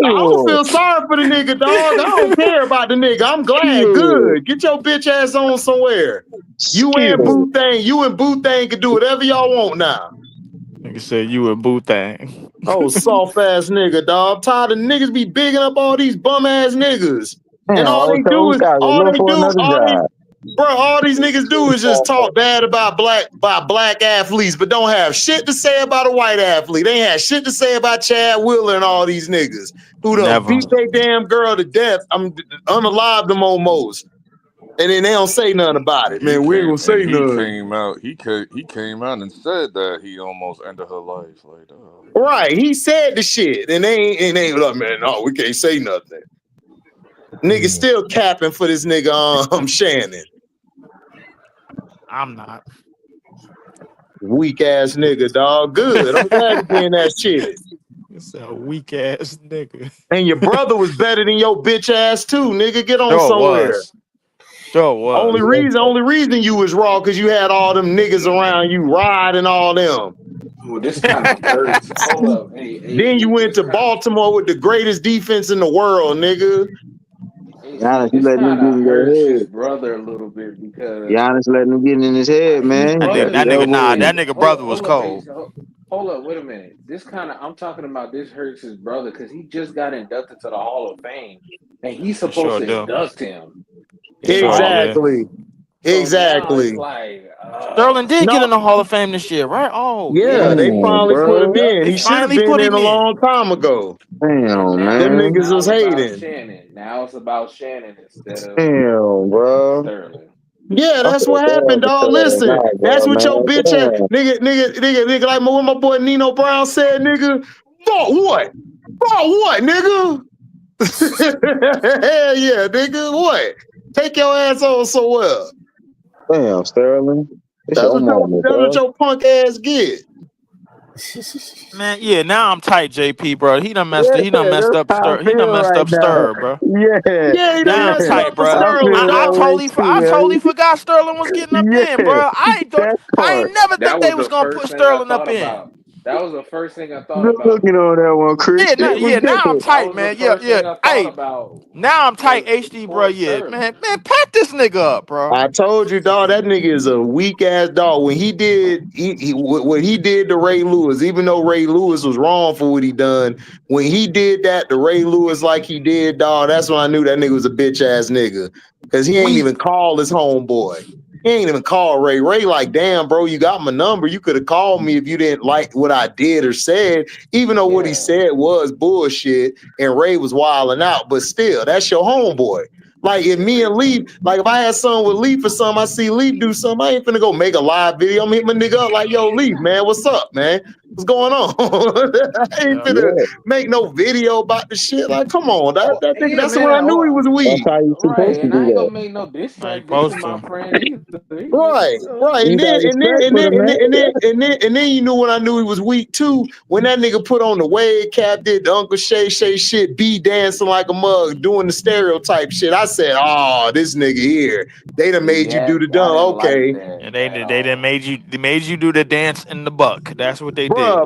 don't feel sorry for the nigga, dog. I don't care about the nigga. I'm glad. Good. Get your bitch ass on somewhere. You and Boothang can do whatever y'all want now. Nigga said you and Boothang. Oh, soft ass nigga, dog. I'm tired of niggas be bigging up all these bum ass niggas. And all they do is all these niggas do is just talk bad about black athletes, but don't have shit to say about a white athlete. They ain't have shit to say about Chad Wheeler and all these niggas who done beat their damn girl to death. I'm unalived them almost. And then they don't say nothing about it. Man, we ain't gonna say nothing. He came out and said that he almost ended her life. Like, right, he said the shit, and they ain't like, man, no, we can't say nothing. Nigga still capping for this nigga Shannon. I'm not. Weak ass nigga, dog. Good. I'm glad to be in that shit. It's a weak ass nigga. And your brother was better than your bitch ass too, nigga. Get on somewhere. Sure was. Only reason you was raw because you had all them niggas around you riding all them. Well, this kind of hurts. Hold up. Then you went to Baltimore with the greatest defense in the world, nigga. Giannis, this letting him kind get of in your hurts head. his brother a little bit because Giannis letting him get in his head, man. That nigga brother was cold. Hold up, wait a minute. I'm talking about this hurts his brother because he just got inducted to the Hall of Fame, and he's supposed to induct him. Exactly. Exactly. Now it's like, Sterling did get in the Hall of Fame this year, right? Oh, yeah, they finally put him in. They He should have been in a long time ago. Damn, man. Them niggas was hating. Now it's about Shannon instead of Sterling. Yeah, that's what happened, dog. Listen, that's what your bitch ass nigga like what my boy Nino Brown said, nigga. Fuck what? Fuck what, nigga? Hell yeah, nigga. What? Take your ass on somewhere. Damn, Sterling. That's what your punk ass get. Man, yeah, now I'm tight, JP, bro. He done messed up Stir, bro. Yeah, he done messed tight, up bro. Sterling. I totally forgot Sterling was getting up in, bro. I ain't never think they was gonna put Sterling up in. That was the first thing I thought about. Looking on that one, Chris. Now I'm tight, man. Yeah. Hey, now I'm tight, HD, bro. Yeah, man, pack this nigga up, bro. I told you, dog. That nigga is a weak ass dog. When he did what he did to Ray Lewis, even though Ray Lewis was wrong for what he done, when he did that to Ray Lewis like he did, dog, that's when I knew that nigga was a bitch ass nigga. Cause he ain't even call his homeboy. He ain't even call Ray. Ray like, damn, bro, you got my number. You could have called me if you didn't like what I did or said, even though what he said was bullshit and Ray was wilding out. But still, that's your homeboy. Like if me and Leaf, like if I had something with Leaf or something, I see Leaf do something, I ain't finna go make a live video. I'm hit my nigga up like, yo, Leaf, man, what's up, man? What's going on? I ain't Yeah. finna Yeah, make no video about the shit. Like, come on, Well, that nigga. yeah, That's man. when I knew he was that's weak. how you Right, supposed to and I do ain't gonna that. make no diss I ain't track. This is supposed my to. friend either. Right, right, You got respect for the man. and then you knew when I knew he was weak too. When that nigga put on the wave cap, did the Uncle Shay shit, be dancing like a mug, doing the stereotype shit. I said, "Oh, this nigga here, they done made you do Yeah, the I dumb." didn't like Okay, that And at they didn't all. made you do the dance in the buck. That's what they did.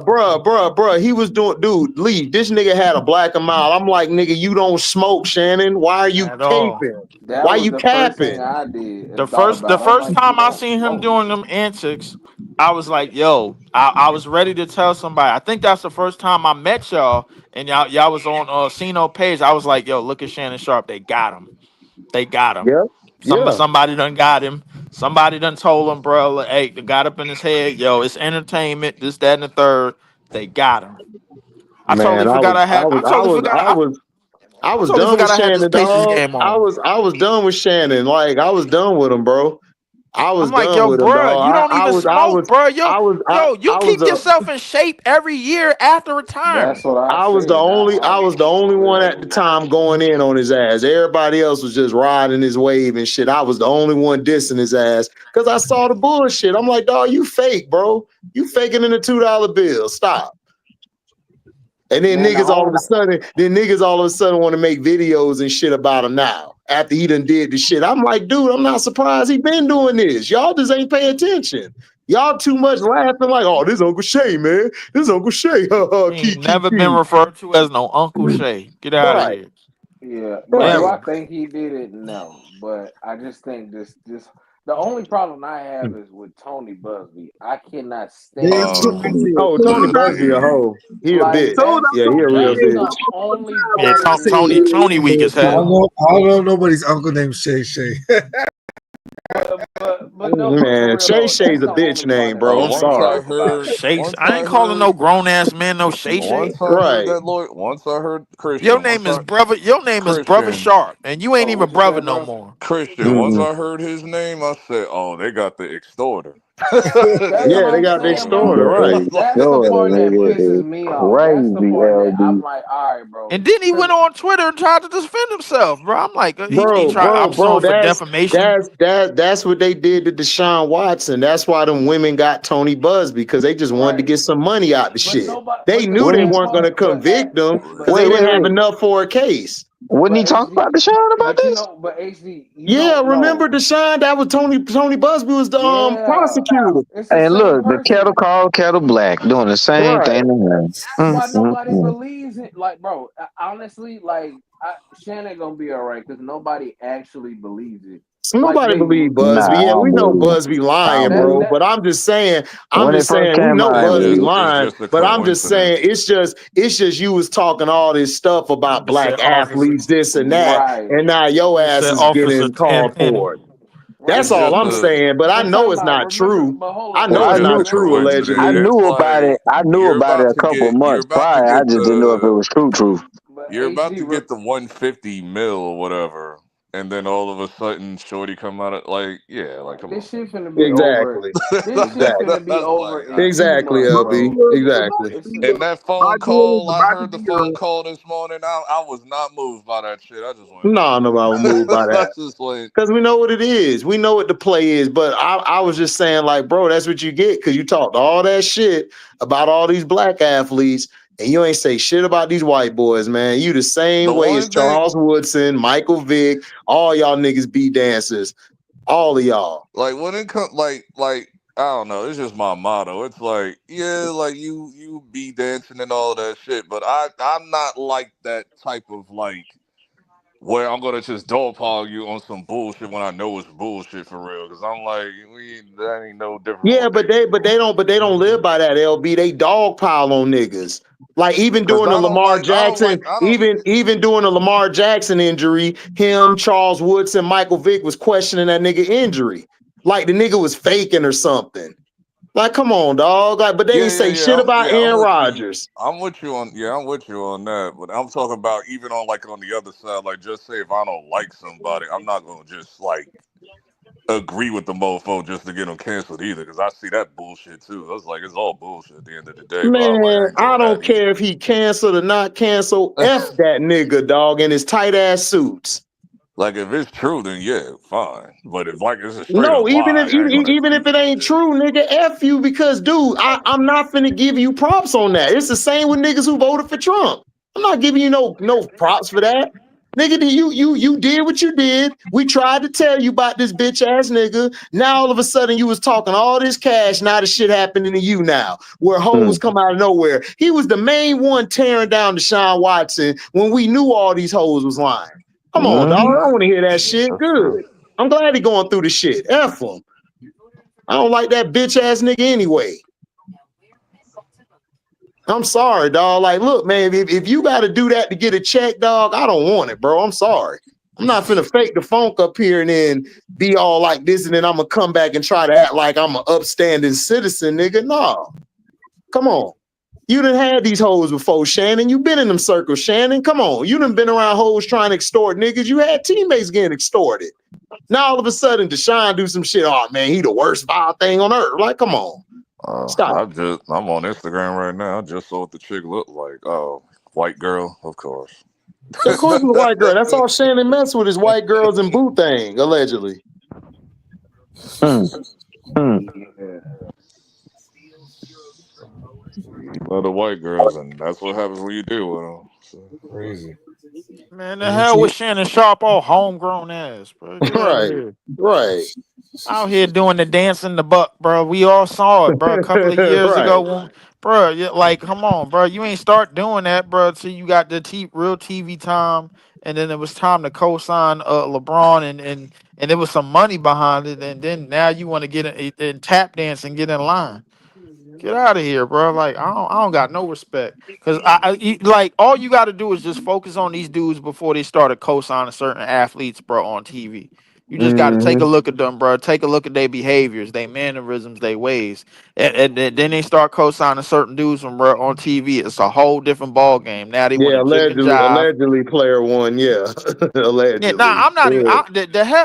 bruh. He was doing, dude. Lee, this nigga had a black and mild. I'm like, nigga, you don't smoke, Shannon. Why are you At all. caping? That Why was you the first thing capping? I did The and thought first the about. I'm first like, you time I don't seen him smoke. doing them antics, I was like, yo, I was ready to tell somebody. I think that's the first time I met y'all, and y'all was on Cino page. I was like, yo, look at Shannon Sharp. They got him. They got him. Yeah, yeah, Somebody done got him. Somebody done told him, bro, like, hey, they got up in his head, yo, it's entertainment, this, that, and the third. They got him. I totally man. forgot I had. I totally forgot. I I was totally done with forgot I had this Shannon, Pacers dog. game on. I was done with Shannon. Like I was done with him, bro. I was I'm like, done yo, with him, bro, dog. you don't even smoke, bro. You I was keep yourself in shape every year after That's retirement. what I I was the said. only I was the only one at the Literally. time going in on his ass. Everybody else was just riding his wave and shit. I was the only one dissing his ass because I saw the bullshit. I'm like, dog, you fake, bro. You faking in a $2 bill. Stop. And Man, the only then niggas all of a sudden want to make videos and shit about him now after he done did the shit. I'm like, dude, I'm not surprised he been doing this. Y'all just ain't pay attention. Y'all too much laughing like, oh, this Uncle Shay, man. This Uncle Shay. He ain't Key, never been key. referred to as no Uncle Shay. Get out of Right, here. Yeah, but do right. I Never. think he did it? No. But I just think this the only problem I have is with Tony Busby. I cannot Damn, stand soon him. I Um, said, Oh, soon Tony as I Busby a said, hoe. He a Like bitch. soon as I Yeah, saw he a real that's Shay bitch. the on only time, Yeah, I person said, Tony weak as I don't hell. know. I don't know nobody's uncle named Shay Shay. but no, but for Man, real Shay though, Shay's that's a the bitch only part name, that bro. I'm really once pissed me I sorry. off about heard, him. Shakes. I ain't calling no grown ass man no Shay Shay. Right. Your Christian, name is brother. Your name is brother Christian, Sharp, and you ain't Oh, even what you brother said, no bro? more. Once Mhm. I heard his name, I said, "Oh, they got the extorter." That's what Yeah, they I'm got the saying, bro. extorter, The right. That's the extorter, part that nigga, pisses is me off. That's the crazy, part that I'm LB. like, all right, bro. And then he Because went on Twitter and tried to defend himself, bro. I'm like, he Bro, tried. bro, I'm bro, suing for defamation. that's what they did to Deshaun Watson. That's why them women got Tony Busby because they just wanted to right, get some money out the but shit. nobody. They But the knew they Wouldn't sad weren't going to part, convict them but because they wait, didn't wait, have wait. enough for a case. Wouldn't he talk HD, about Deshaun about but this? HD, you Yeah, don't remember know. Deshaun? That was Tony Busby was the Yeah, prosecutor. it's the And same look, the kettle person. called kettle black, doing the same Right. thing to him. That's why nobody Mm. believes it. Like, bro, honestly, like, Shannon gonna be all right because nobody actually believes it. So Like nobody believe Busby. Nah, I Yeah, we don't know believe it. Busby I don't lying, that believe bro. it. But that When it first we came know out, I ain't Busby believe it. It's lying. just a But I'm just saying, coincidence. it's just you was talking all this stuff about It said black Officer. athletes, this and that, right. and now your It ass said is Officer getting Tim called Penny. for it. Right, That's It's all just I'm a. saying. But I but know time it's out. not Remember, true. but hold I on, Well, know It's hold it's just on. a not Remember, true, I coincidence. allegedly. It's knew about like it. I knew you're about it about a to couple get. You're months about to prior. I get just didn't know if it the. was true. Truth. but You're about HD, to get the 150 mil or whatever, and then all of a sudden, Shorty come out of like, yeah, like come this on, shit finna be over. Exactly. This shit Exactly. finna be that's over like, in ah. 2 months, Exactly, bro. LB. about Exactly. It's to be And that my phone deal is call, I about to heard the be phone call this morning. I was not moved by that shit. I just went, No, nobody will move by that. I just went. Because we know what it is. We know what the play is. But I was just saying, like, bro, that's what you get because you talked all that shit about all these black athletes and you ain't say shit about these white boys, man. You the The same way as one thing, Charles Woodson, Michael Vick, all y'all niggas be dancers. All of y'all. like when it comes, like I don't know. It's just my motto. It's like, yeah, like you be dancing and all that shit, but I'm not like that type of like where I'm gonna just dogpile you on some bullshit when I know it's bullshit for real. Because I'm like, that ain't no different from Yeah, what they do. but they don't live by that, LB. They dog pile on niggas. Like even Because during the Lamar Jackson, I don't. even during the Lamar Jackson injury, him, Charles Woodson, Michael Vick was questioning that nigga injury. Like the nigga was faking or something. Like, come on, dog. Like, but they Yeah, ain't yeah, say yeah. shit about I'm Aaron with you. Rodgers. I'm with you on. Yeah, I'm with you on that. But I'm talking about even on like on the other side. Like, just say if I don't like somebody, I'm not gonna just like agree with the mofo just to get him canceled either, because I see that bullshit too. I was like, it's all bullshit at the end of the day, but I was like, I Man, ain't I doing don't that care if he canceled or not canceled. either. F that nigga, dog, in his tight ass suits. Like if it's true, then yeah, fine. But if like it's a straight up No, lie, I ain't gonna even agree if with it that ain't shit. true, nigga, F you because dude, I'm not finna give you props on that. It's the same with niggas who voted for Trump. I'm not giving you no props for that. Nigga, you did what you did. We tried to tell you about this bitch ass nigga. Now all of a sudden you was talking all this cash. Now the shit happening to you now, where hoes come out of nowhere. He was the main one tearing down Deshaun Watson when we knew all these hoes was lying. Come on, dog. I don't want to hear that shit. That's true. Good. I'm glad he going through the shit. F him. I don't like that bitch ass nigga anyway. I'm sorry, dog. Like, look, man, if you got to do that to get a check, dog, I don't want it, bro. I'm sorry. I'm not finna fake the funk up here and then be all like this, and then I'm gonna come back and try to act like I'm an upstanding citizen, nigga. No, come on. You done had these hoes before, Shannon. You been in them circles, Shannon. Come on. You done been around hoes trying to extort niggas. You had teammates getting extorted. Now all of a sudden, Deshaun do some shit. Oh man, he the worst vile thing on earth. Like, come on, stop. I'm on Instagram right now. I just saw what the chick looked like. Oh, white girl, of course. Of course, it's a white girl. That's all Shannon mess with is white girls and boo thing, allegedly. Mm, mm. Yeah. Love the white girls, and that's what happens when you deal with them. So. Crazy. Man, the And hell with she, Shannon Sharp, all homegrown ass, bro. Get out of Right, here. right, Out here doing the dancing the buck, bro. We all saw it, bro, a couple of years right. ago. Bro, like, come on, bro. You ain't start doing that, bro, till you got the real TV time, and then it was time to co-sign LeBron, and there was some money behind it, and then now you want to get in tap dance and get in line. Get out of here, bro. Like I don't got no respect because like all you got to do is just focus on these dudes before they started co-signing certain athletes, bro, on TV. You just got to take a Mm-hmm. look at them, bro. Take a look at their behaviors, their mannerisms, their ways, and then they start co-signing certain dudes from bro on TV. It's a whole different ball game. Now they want Yeah, to jig and allegedly, jive. allegedly, player one. Yeah, Yeah, nah, allegedly. I'm not even. Yeah.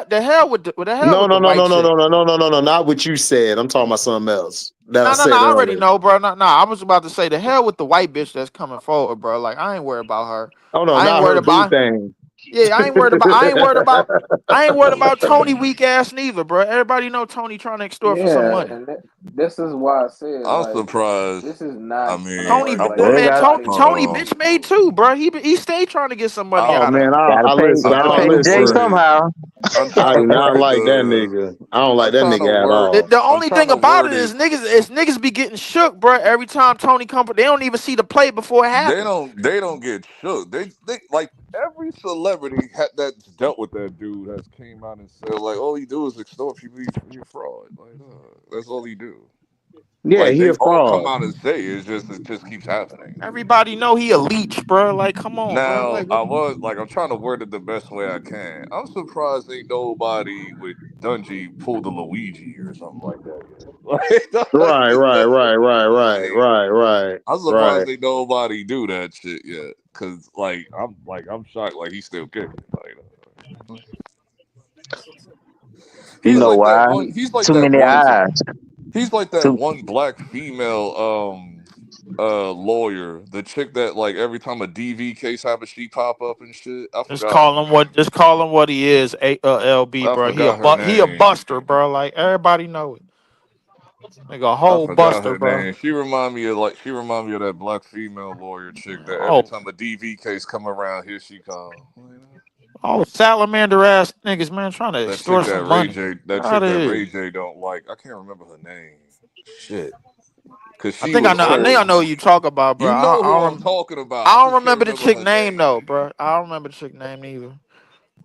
The hell with the hell No, with the no, no, white no, no, chick. no, no, no, no, no, no. Not what you said. I'm talking about something else that I No, no, no. said I already earlier. know, bro. No, no. I was about to say the hell with the white bitch that's coming forward, bro. Like I ain't worried about her. Oh no, I ain't not worried her boo about. thing. Yeah, I ain't worried about. I ain't worried about. I ain't worried about Tony weak ass neither, bro. Everybody know Tony trying to extort for some Yeah, money. and this is why I said I'm like surprised. this is I not mean, Tony, smart. I Like that They man, got Tony, everybody hold Tony, on. bitch made too, bro. He stayed trying to get some money Oh out of man, her. gotta listen. I'm I gotta don't pay trying to Jay listen. word it. somehow. I'm I trying to do not word like that the. nigga. I don't like I'm that trying to nigga at word. The, all. the I'm only trying thing to about word it it. is niggas be getting shook, bro. Every time Tony come, they don't even see the play before it They happens. don't. They don't get shook. They like every celebrity that's dealt with that dude has came out and said like, all he do is extort people. He's fraud. Like that's all he do. Yeah, Like he they a all come fraud. out and say it just keeps happening. Everybody know he a leech, bro. Like, come on, bro. Now Like, I was like I'm trying to word it the best way I can. I'm surprised ain't nobody with Dungy pulled a Luigi or something like that yet. Right, right, right, right, right, Like right, right, I'm right. surprised ain't nobody do that shit yet. Cause I'm shocked like he's still kicking. You He's know like that why? one. He's like Too that many one. eyes. He's like that Too one black female lawyer. The chick that like every time a DV case happens, she pop up and shit. just call him what he is. LB, I bro. forgot her He a name. buster, bro. Like everybody know it. Like a I whole forgot buster, her bro. name. She remind me of that black female lawyer chick that every Oh, time a DV case come around, here she come. oh, salamander ass niggas, man, trying to That chick extort some money. Get out of Ray here. J don't like. I can't remember her name. Shit. Cause I she think I was know. I think always. I know who you talk about, bro. You know who I'm talking about. I I don't just can't remember the remember chick her name name. though, bro. I don't remember the chick name neither.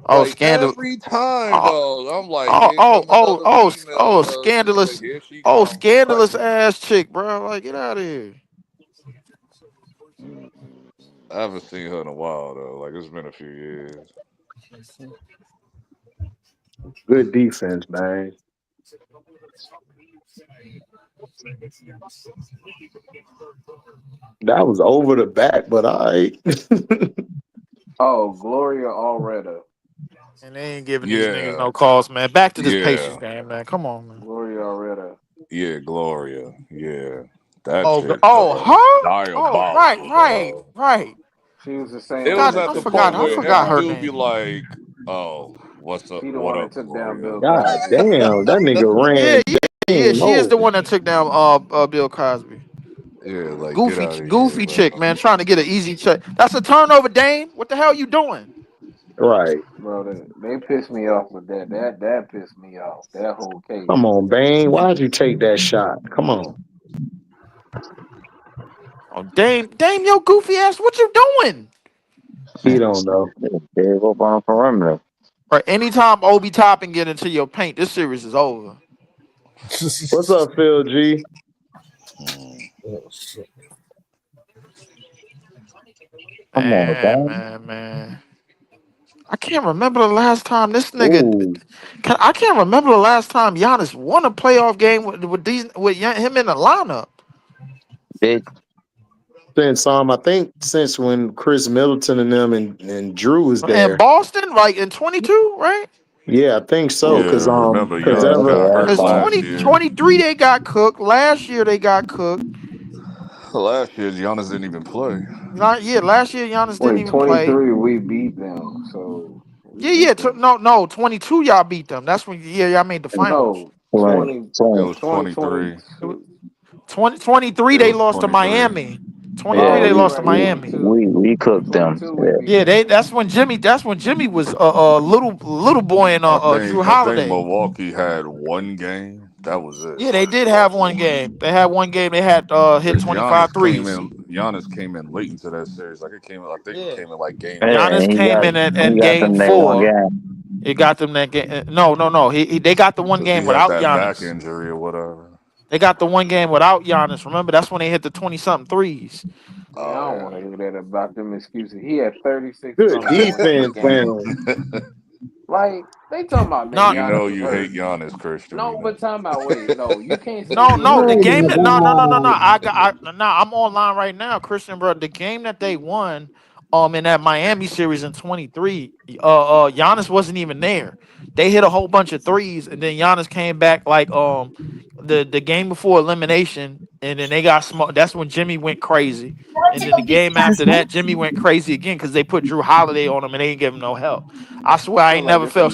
Oh, Like scandal. every time, Oh, dog, I'm like, oh, here oh, come oh, another oh, female lawyer. scandalous. Here she Oh, come. scandalous ass chick, bro. Like, get out of here. I haven't seen her in a while though. Like it's been a few years. Good defense, man. That was over the back, but I. Oh, Gloria Allred. And they ain't giving these niggas Yeah, no calls, man. Back to this Pacers yeah, game, man. Come on, man. Gloria Already. yeah. Gloria, yeah. That Oh, chick, oh, huh? Oh, right, diabolical, right, dog. right. She was the same It one was Forgot, that at I the took forgot, point down I Bill where forgot every her dude Cosby. be name. like, "Oh, what's up? She the What one up, that took down Gloria?" Bill God Cosby. damn, that nigga Yeah, ran yeah, yeah. game She is over. the one that took down Bill Cosby. Yeah, like get Goofy, out of here, goofy bro. chick, man, trying to get an easy check. That's a turnover, Dame. What the hell you doing? Right. Bro, they pissed me off with that. That pissed me off. That whole case. Come on, Bane. Why'd you take that shot? Come on. Oh, Dame, yo, goofy ass, what you doing? He don't know. Big up on the perimeter. Right, anytime Obi Toppin get into your paint, this series is over. What's up, Phil G? Mm. Come on, man. Man. I can't remember the last time this nigga. Ooh. I can't remember the last time Giannis won a playoff game with him in the lineup. Big I think since when Chris Middleton and them and Drew was And there. Boston, like in 22, right? Yeah, I think so. Yeah, Cause remember cause Giannis ever got hurt Because last 20 year. 23 they got cooked. Last year they got cooked. Last year Giannis didn't even play. Yeah, last year Giannis didn't Wait, even play. 23, we beat them. So we Yeah, yeah. beat them. No, 22 y'all beat them. That's when y'all made the finals. No, playing. 20, It So, was 2022. 23. 2023 It they was lost to 23. Miami. 23 yeah, Oh, they you're lost to right. we Miami. 22. we cooked them. 22, we Yeah. beat Yeah, them. that's when Jimmy was little boy and Drew I think Holiday. Milwaukee had one game. That was it. Yeah, they did have one game. They had one game. They had hit Because 25 threes. Giannis came in late into that series. Like it came I think it Yeah. came in like game Yeah, three. Giannis and came in at he got game them that one four. game. It got them that game. No. They got the one Because he game had without that back Giannis. injury or whatever. They got the one game without Giannis. Remember, that's when they hit the 20 something threes. Man, I don't Oh want to hear that about them excuses. He had 36 good something points in the defense, game. man. yeah. Like, they talking about, man, No, We Giannis know was you hate hurt. Giannis, Christian. We No, know. but talking about, wait, no, you can't say no, he no. ain't The Oh game my that contributed. no. God. Nah, I'm online right now, Christian, bro. The game that they won, in that Miami series in 23, Giannis wasn't even there. They hit a whole bunch of threes, and then Giannis came back like the game before elimination, and then they got smart. That's when Jimmy went crazy, and then the game after that, Jimmy went crazy again because they put Drew Holiday on him and they didn't give him no help. I swear, I feel like it's a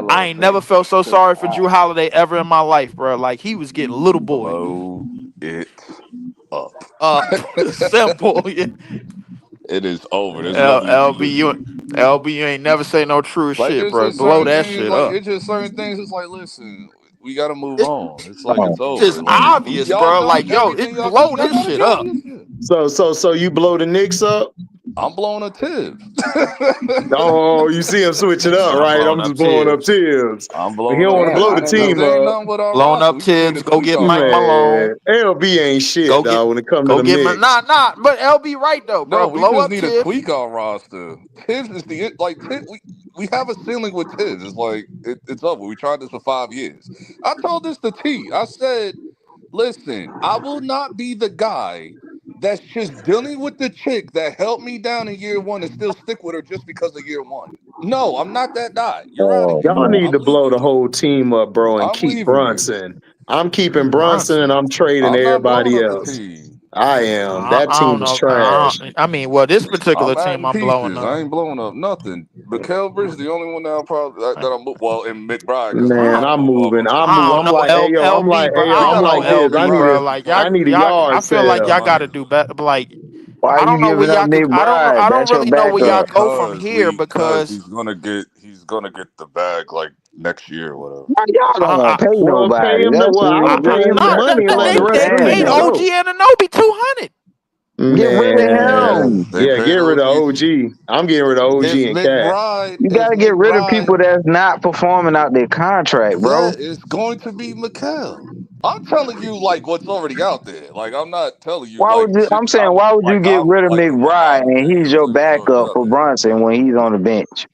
I Mandela ain't never effect. felt so Because sorry for Drew Holiday ever in my life, bro. Like he was getting little boy. Blow it up. Simple. Yeah. It is over. There's nothing you can do. LB, you ain't never say no true Like shit, there's bro. just Blow certain that things. shit Like up. it's just certain things. It's like, listen, we got to move It's on. It's like it's just over. Like obvious, y'all bro. done Like, yo, everything it y'all can. blow Y'all this got a shit up. championship. So you blow the Knicks up? I'm blowing a tip. Oh, you see him switch it up, I'm right? blowing I'm up just blowing up Tibbs. Tibbs. I'm But he blowing don't up want to damn, blow I the tips didn't because know. team there ain't up. nothing with our Blowing roster. up We just need Tibbs. to Go tweak get our Mike roster. Malone. Man, LB ain't shit, Go get dog, when it comes to go them get my Knicks. nah. But LB right though, No, bro. we Blow just up need to Tibbs. tweak our roster. Tibbs is like Tibbs. We have a ceiling with Tibbs. It's like it's over. We tried this for 5 years. I told this to T. I said, listen, I will not be the guy that's just dealing with the chick that helped me down in year one and still stick with her just because of year one. No, I'm not that guy. You're out of Oh here. Y'all man. need I'm to blow leaving the you. whole team up, bro, and I'm keep leaving you. Brunson. I'm keeping Brunson and Bronson. I'm trading I'm not blowing everybody up the else. team. I am. That I don't team is know. trash. Well, this particular I'm team adding I'm blowing pieces. up. I ain't blowing up nothing. But Bridge, the only one that I'm probably that I'm well, and McBride because we Man, I got to I'm move up moving. from Chicago. I'm like, hey yo, I'm like, LB, bro. hey I yo, We I'm don't got to know like move up this. from LB, bro. Like I need a I yard feel like sale. y'all got to do better. But like, Why I don't you know where giving up y'all could. Nick Bride? I don't That's your really know where y'all backup. go from here because because he's gonna get the bag like next year or whatever. Why y'all don't want I, to pay Well, pay nobody? him the That's I'ma pay him the nah, money and let the they rest they of them paid damn. just OG go. Anunoby 200. Get rid of Yeah, Man, him. they yeah, get paid rid of OG. OG. I'm getting rid of OG If and Cat. You If gotta get rid of McBride, people that's not performing out their contract, yeah, bro. it's going to be Mikal. I'm telling you like what's already out there. Like I'm not telling you Why would like you? shit I'm that saying, I'm why would you get rid of like from my McBride mind and opinion. he's I'm your telling you what's already backup out for there. Brunson when he's on the bench?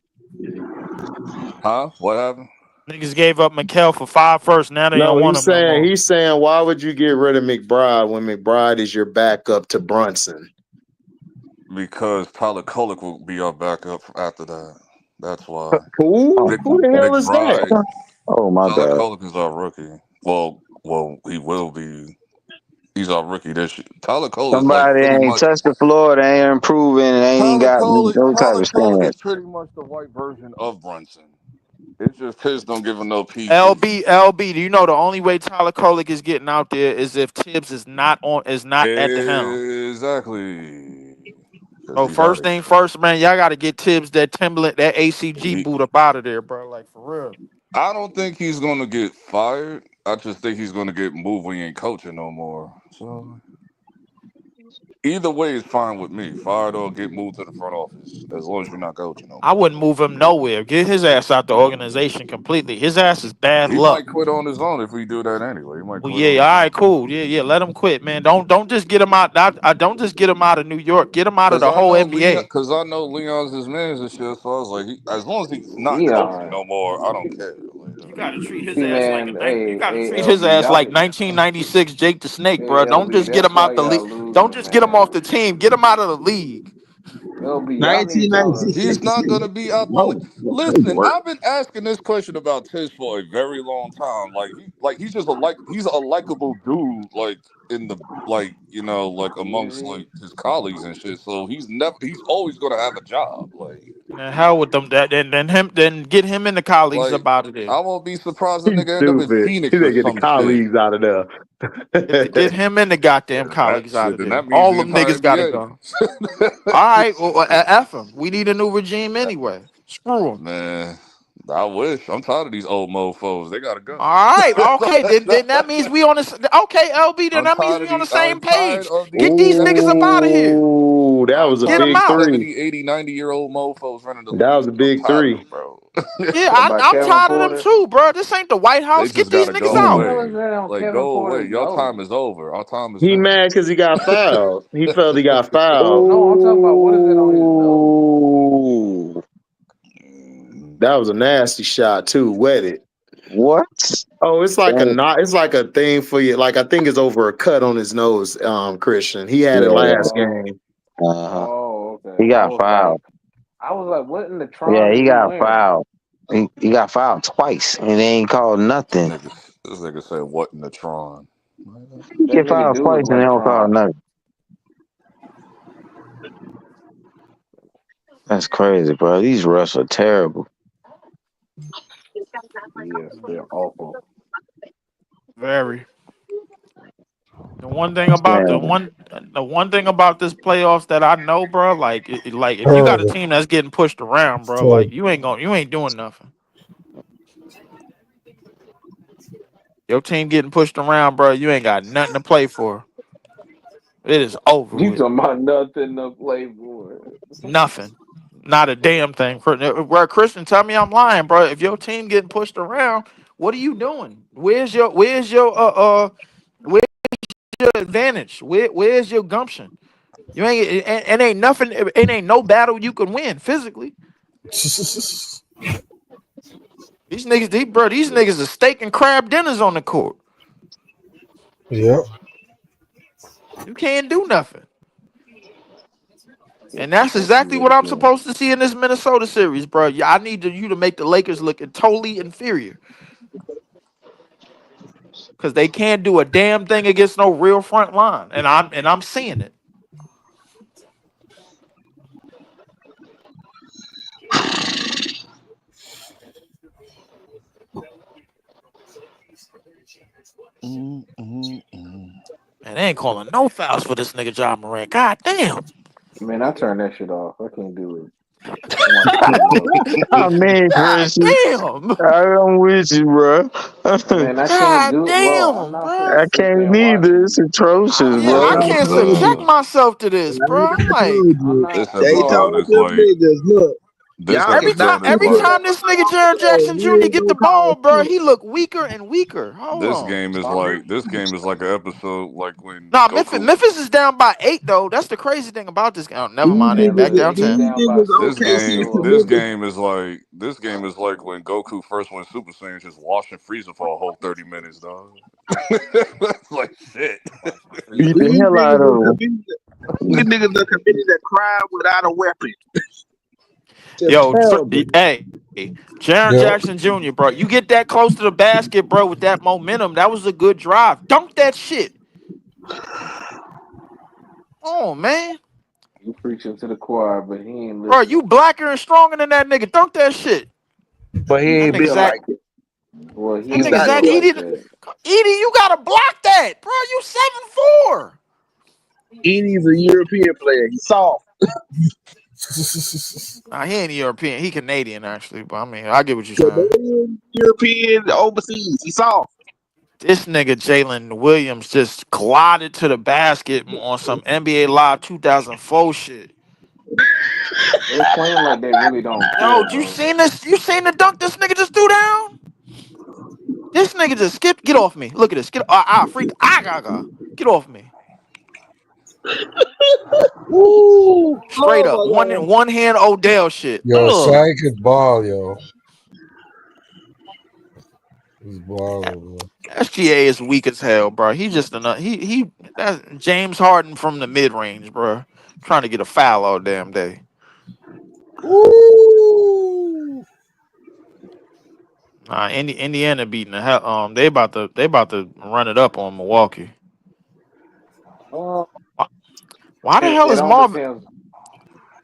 Huh? What happened? Niggas gave up Mikel for 5 first. Now they No, don't want him no more. he's saying why would you get rid of McBride when McBride is your backup to Brunson? Because Tyler Kolek will be our backup after that. That's why. Who? Big Who the hell Big is that? Bry. Oh my Tyler God. Kolek is our rookie. Well, he will be. He's our rookie this year. Tyler Kolek is like Somebody pretty ain't much. touched the floor. They ain't improving. And ain't got no type Tyler of Kolek is stance. pretty much the white version of Brunson. It's just his don't give him no pieces. LB, do you know the only way Tyler Kolek is getting out there is if Tibbs is not at the helm. Exactly. Because So he had first it. thing first, man, y'all got to get Tibbs that Timberland, that ACG He, boot up out of there, bro. Like for real. I don't think he's gonna get fired. I just think he's gonna get moved when he ain't coaching no more. So either way is fine with me. Fired or get moved to the front office, as long as you're not coaching no I more. wouldn't move him nowhere. Get his ass out the organization completely. His ass is bad He luck. might quit on his own if we do that anyway. He might Well, quit on yeah, his all own. right, cool. Yeah. Let him quit, man. Don't just get him out. Don't just get him out of New York. Get him out of Cause the I whole know Leon, NBA. cause I know Leon's his man and shit. So I was like, as long as he's not coaching Leon. no more, I don't care. Like, You got to treat his See, ass like man, you got to hey, treat his LB, ass y'all, like 1996 Jake the Snake, hey, bro. Don't LB, just get that's him why out the league. y'all Don't losing, just get him man. off the team. Get him out of the league. LB, y'all need y'all. 1996 he's Jake the not Snake. gonna be out the. No, no crazy Listen, work. I've been asking this question about Tiz for a very long time. He's just he's a likable dude. Like in the like amongst Yeah, like his colleagues and shit. So he's always gonna have a job. Man, hell with them. That then get him and the colleagues Like up out of there. I won't be surprised the He's nigga end up in stupid. He Phoenix or didn't get the some shit. colleagues out of there. Get him and the goddamn That colleagues out shit, of then there. that means All the them entire niggas gotta NBA. go. All right, well, F him. We need a new regime anyway. Screw him. Man, I wish. I'm tired of these old mofos. They gotta go. All right, okay. Then that means we on the okay, LB. Then I'm that means tired we of on the these. same I'm tired page. of these Get these niggas up 70. out of here. Ooh, that I'm was a Get tired of them big these out. three. 70, 80, 90 year old mofos running the That was a league. I'm big tired of three. them, bro. Yeah, talking about I'm Kevin tired of them Porter. too, bro. This ain't the White They House. Get just these gotta niggas go What the out. hell is away. that on Like Kevin go away. Porter's Your time nose? is over. Our time is He now. mad because he got fouled. He felt he got fouled. No, I'm talking about what is it on his nose? Oh, Mm. That was a nasty shot too. Wetted. what? Oh, it's like a That- not. It's like a thing for you. Like I think it's over a cut on his nose. Christian. He had it Yeah. last Oh, game. Uh-huh. okay. He got fouled. What in the Yeah, Tron is he he got wearing? fouled. He got fouled twice, and they ain't called nothing. This nigga said what in the Tron? He That get nigga fouled do twice, look and they like don't call Tron. nothing. That's crazy, bro. These refs are terrible. Yes, they're awful. Very. The one thing about Man, the one thing about this playoffs that I know, bro, like if you got a Terrible. team that's getting pushed around, bro, like So you ain't doing nothing. Your team getting pushed around, bro, you ain't got nothing to play for. It is over You with. talking about nothing to play for? Nothing. Not a damn thing. Where Christian, tell me I'm lying, bro. If your team getting pushed around, what are you doing? Where's your advantage? Where's your gumption? You ain't and ain't nothing. It ain't no battle you can win physically. These niggas are steak and crab dinners on the court. yeah. You can't do nothing. Yes, And that's yes, exactly yes, what I'm yes. supposed to see in this Minnesota series, bro. Yeah, I need you to make the Lakers look totally inferior because they can't do a damn thing against no real front line, and I'm seeing it. Mm, mm, mm. And they ain't calling no fouls for this nigga John Morant. God damn. Man, I turn that shit off. I can't do it. I'm watching too much. I mean, God Christian, damn. I'm with you, bro. Man, I can't God do it, bro. I'm damn, not bro. finna I sit there can't and watch neither. it. It's atrocious, Yeah, Like I bro. I can't told you. subject myself to this, Like bro. I'm I like, told I'm you. not, This They episode bro. told is them like niggas, look, this y'all every cannot time episode is do every like time whatever this nigga y'all Jaren want. Jackson We Jr. ain't get gonna the call ball, bro, shit. he look weaker and weaker. Hold this on. game is like this game is like an episode like when Nah, Goku. Memphis is down by 8 though. That's the crazy thing about this game. Oh, never These mind, they Man, niggas, back look, down he 10. these down by niggas six OKC also. to Memphis. This game is like when Goku first went Super Saiyan, just watching Frieza for a whole 30 minutes, dog. That's like shit. Beat the These hell niggas out are of committed. These niggas are committed to crime without a weapon. Just Yo, terrible. hey, Jaron Yo, Jackson Jr., bro. You get that close to the basket, bro, with that momentum. That was a good drive. Dunk that shit. Oh, man. You preaching to the choir, but he ain't Bro, you listening. blacker and stronger than that nigga. Dunk that shit. But he That ain't nigga built Zach. like it. Well, he That He's nigga ain't not Zach built built. like Edie. that. Edie, you gotta block that, bro. You 7'4". Edie's a European player. He's soft. Nah, he ain't European. He Canadian, actually. But I mean, I get what you're saying. Canadian, European, overseas. He's soft. This nigga Jalen Williams just glided to the basket on some NBA Live 2004 shit. They playing like they really don't Yo, care, you bro. seen this? You seen the dunk this nigga just threw down? This nigga just skipped. Get off me. Look at this. Get freak. Get off me. Ooh, Straight up. oh my One hand Odell shit. yo, Ugh. Shaq could ball, yo. He's balling, bro. SGA is weak as hell, bro. He just enough. That's James Harden from the mid range, bro. Trying to get a foul all damn day. Ooh. Indiana beating the hell. They about to run it up on Milwaukee. Uh, Why, why the hell it is don't Marvin? depend.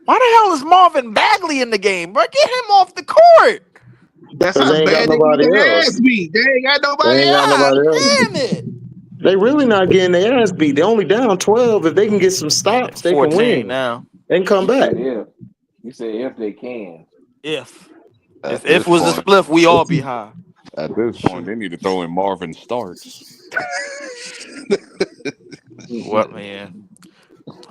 Why the hell is Marvin Bagley in the game, bro? Get him off the court. That's Because how they ain't got bad they get nobody their else. ass beat. They ain't got They nobody ain't got God nobody else. damn it. They really not getting their ass beat. They only down 12. If they can get some stops, they can 14 win. now. They can come You back. said if. You said if they can. If At if this was a point, spliff, we all be high. they Shoot. need to throw in Marvin Starks. What man?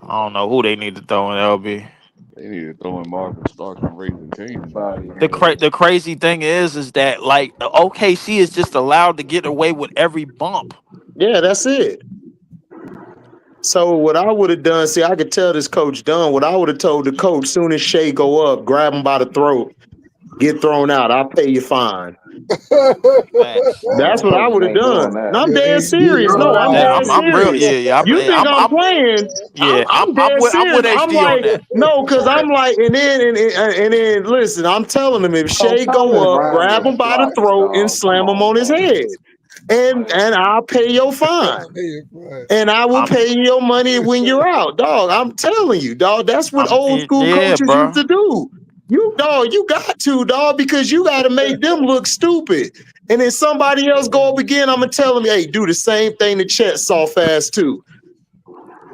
I don't know who they need to throw in LB. They need to throw in Marvin Starks and Raising Canaan. Anybody, man. The crazy thing is that like OKC is just allowed to get away with every bump. Yeah, that's it. So what I would have done, see, I could tell this coach done. What I would have told the coach, soon as Shea go up, grab him by the throat, get thrown out. I'll pay you fine. Facts. Oh, That's them what I coaches would have ain't doing done. No, that. I'm Yeah, dead get serious. No, thrown I'm out. dead I'm real. serious. Yeah. You think I'm playing? I'm dead I'm with serious. I'm HD on like, that. no, because I'm like, and then listen, I'm telling him if Bro, Shea Thomas go up, Bryant grab is him by the sloppy, throat and dog. Come slam him on, on his man. head. And I'll pay your fine. And I will I'm pay you your money when you're out, dog. I'm telling you, dog. That's what old school yeah, coaches used bro. to do. You got to, dog, because you got to make them look stupid. And then somebody else go up again. I'm gonna tell them, hey, do the same thing the Chet saw fast too.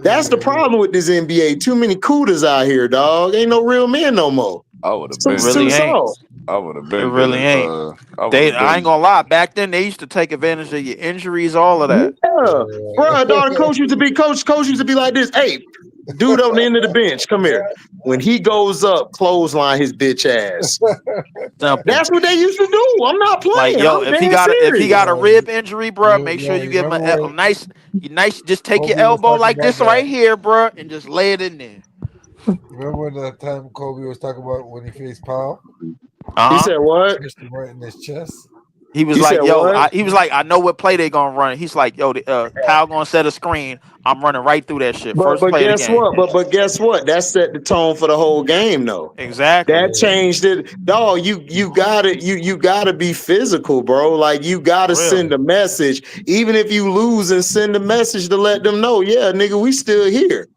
That's the problem with this NBA. Too many cooters out here, dog. Ain't no real men no more. I would have It's been too Really did. ain't. soft. I would have It been did really it. ain't. I would have I ain't been. gonna lie. Back then, they used to take advantage of your injuries, all of that. Yeah, bro. Dog, coach used to be coach. Coach used to be like this. Hey, dude on the end of the bench, come here. When he goes up, clothesline his bitch ass. Simple. That's what they used to do. I'm not Like, playing. yo, I'm dead if he got serious. a rib injury, bro, make sure you You give him remember a when nice, just take your Kobe was elbow talking like about this that? right here, bro, and just lay it in there. Remember the time Kobe was talking about when he faced Powell? He Uh huh. said what? Pushed him right in his chest. He was He said like, yo, what? he was like, I know what play they gonna run. He's like, yo, Powell gonna set a screen. I'm running right through that shit. But First but play of the guess game. what? But guess what? That set the tone for the whole game, though. Exactly. That changed it. Dog, you gotta be physical, bro. Like you gotta For real. send a message. Even if you lose and send a message to let them know, yeah, nigga, we still here.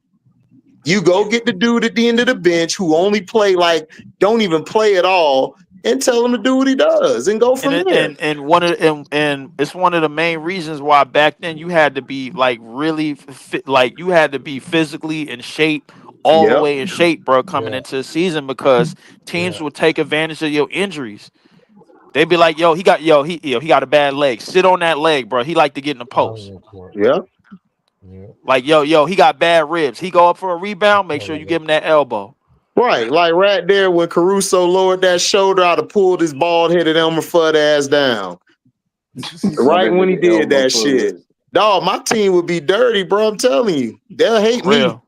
You go get the dude at the end of the bench who only play like don't even play at all and tell him to do what he does and go And from it, there. and it's one of the main reasons why back then you had to be like really fit, like you had to be physically in shape, all the Yep. way in shape, bro, coming Yeah, into the season because teams yeah. would take advantage of your injuries. They'd be like, he got a bad leg. Sit on that leg, bro. He like to get in the post. Yep. Yeah. Like, he got bad ribs. He go up for a rebound, make sure you give him that elbow. Right. Like right there when Caruso lowered that shoulder, I'd have pulled his bald headed Elmer Fudd ass down. Oh, Right that when he nigga did elbow that shit. fuzz. Dog, my team would be dirty, bro. I'm telling you. They'll hate For me. real.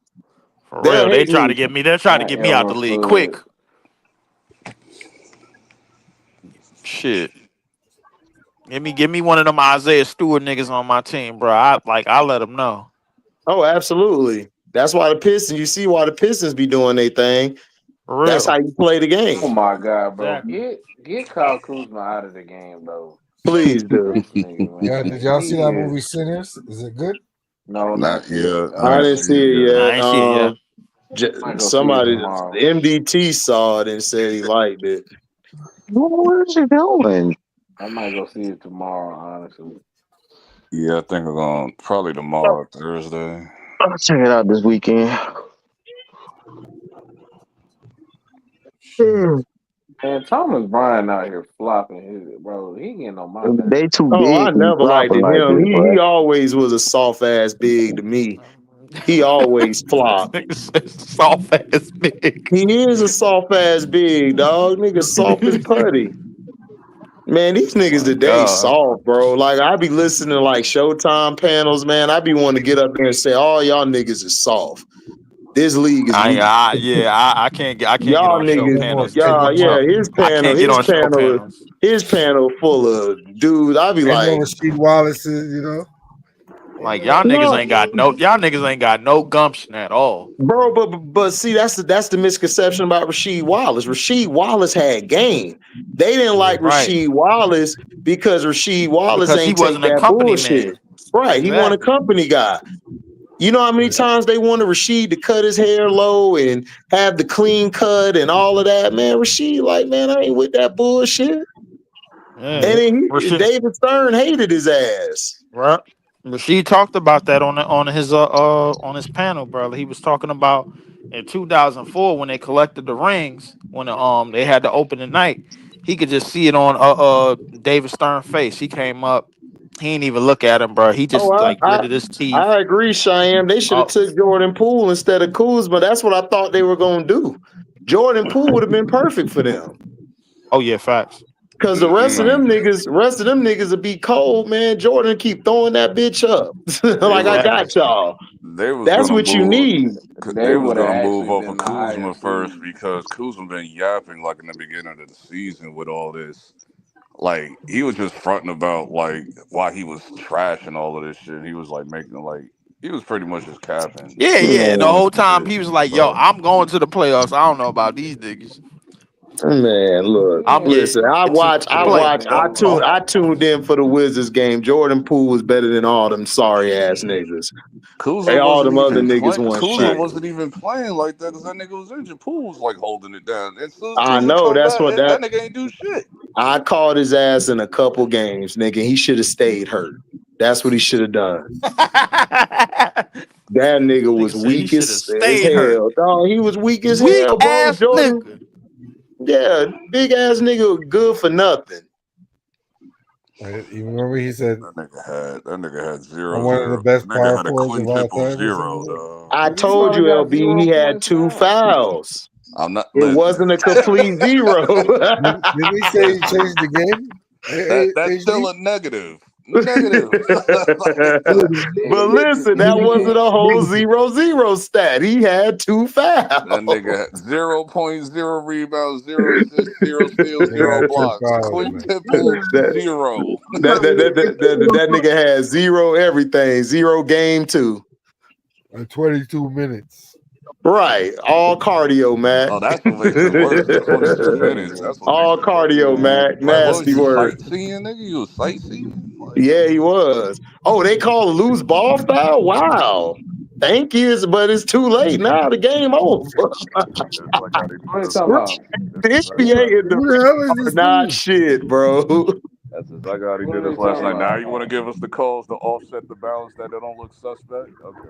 For They'll real. They hate try to me. get me. They're trying to Not get me out the Elmer league quick. Fudd. Shit. Give me one of them Isaiah Stewart niggas on my team, bro. I let them know. Oh, absolutely. That's why the Pistons, you see why the Pistons be doing their thing. For That's real. how you play the game. Oh my god, bro. Exactly. Get Kyle Kuzma out of the game, bro. Please do. This nigga, Yeah, man. did y'all see that He is movie Sinners? Is it good? no, Not not yet. yet. I I ain't didn't see see it it yet. I yet. ain't see it yet. Might go see it Somebody, tomorrow. MDT saw it and said he liked it. What is he doing? I might go see it tomorrow, honestly. Yeah, I think we're going probably tomorrow, Thursday. I'll check it out this weekend. Shit. Man, Thomas Bryant out here flopping his bro. He getting on my nerves. They too Oh, I big to be never liked flopping it. like Him. this, bro. He always was a soft ass big to me. He always flopped. Soft ass big. He is a soft ass big dog. Nigga soft as putty. Man, these Oh niggas my today God. soft, bro. Like I be listening to like Showtime panels, man. I be wanting to get up there and say, all y'all niggas is soft. This league is weak. I can't get Y'all on show niggas, Almost panels too take y'all, him much. yeah, out. So his I panel, can't get his on show panel, panels. his panel full of dudes. I be Ain't no like, Rasheed Wallace's, you know. Ain't Like none of them. no, y'all niggas ain't got no gumption at all. bro, but see, that's the misconception about Rasheed Wallace. Rasheed Wallace had game. They didn't Yeah. like Right. Rasheed Wallace because Rasheed Wallace Because he ain't take wasn't a that company bullshit. man. Right, he want a Exactly. company guy. You know how many Yeah. times they wanted Rasheed to cut his hair low and have the clean cut and all of that, man. Rasheed, like, man, I ain't with that bullshit. Yeah. And Yeah. then Rashid, David Stern hated his ass. right? Rashid talked about that on his panel, brother. He was talking about in 2004 when they collected the rings, when they had to open the night. He could just see it on David Stern face. He came up, he ain't even look at him, bro. He Oh, just like gritted his teeth. I agree, Cheyenne. They should have Oh, took Jordan Poole instead of Kuzma. That's what I thought they were gonna do. Jordan Poole would have been perfect for them. oh yeah, facts. Cause Mm-mm. rest of them niggas would be cold, man. Jordan keep throwing that bitch up. They Like I was Exactly. got y'all. they was That's gonna what you move. need. They They was would have gonna move actually off of been the higher Kuzma first seed. because Kuzma been yapping like in the beginning of the season with all this. Like he was just fronting about like why he was trash and all of this shit. He was like making like he was pretty much just capping Yeah, yeah. The on Man, whole some time shit. he was like, "Yo, So I'm going to the playoffs. I don't know about these niggas. man, look, I'm Man, listen. getting to the playoffs, listen, bro." I tuned in for the Wizards game. Jordan Poole was better than all them sorry ass niggas. Kuzma Hey, all wasn't them other even niggas playing. want Kuzma shit. wasn't even playing like that because that nigga was injured. Poole was like holding it down. And as soon as I Kuzma know come that's back, what that that nigga ain't do shit. I called his ass in a couple games, nigga. He should have stayed hurt. That's what he should have done. That nigga Nigga was said he weak should have as stayed hurt. hell. Dog, he was weak as Weak hell, bro. ass Jordan, nigga. yeah, big ass nigga, good for nothing. You remember he said, That nigga had "I'm zero one of the zero. best Nigga power had a forwards of all quintuple time" or something zero like that. though. I he told probably you, got LB, he 0 had points 2 now. fouls. I'm not It listen. wasn't a complete zero. Did he say he Listen. changed the game? That's still HD? a negative. Negative. Like, But Hey, listen, that wasn't hey, a whole 0-0 stat. He had 2 that nigga fouls. had 0.0 rebounds, 0 assists, 0 steals, Nigga zero had 10 blocks. fouls, man. Quintuple That, zero. that nigga had 0 everything, 0 game 2. In 22 minutes. Right. All cardio, Mac. Oh, that's what makes it worse. The 22 minutes. That's what makes All it worse. cardio, Mac. Like, what was Nasty you work. sightseeing, nigga? You was sightseeing? Like, Yeah, he was. Oh, they call a loose ball foul? Wow. Thank you, but it's too late now. The game over. it's like how they what did are you us. talking about? The It's like NBA how and the Who the hell is are this not dude? shit, bro. that's exactly how they What did are us you last talking night. Now about? you want to give us the calls to offset the balance that they don't look suspect? Okay.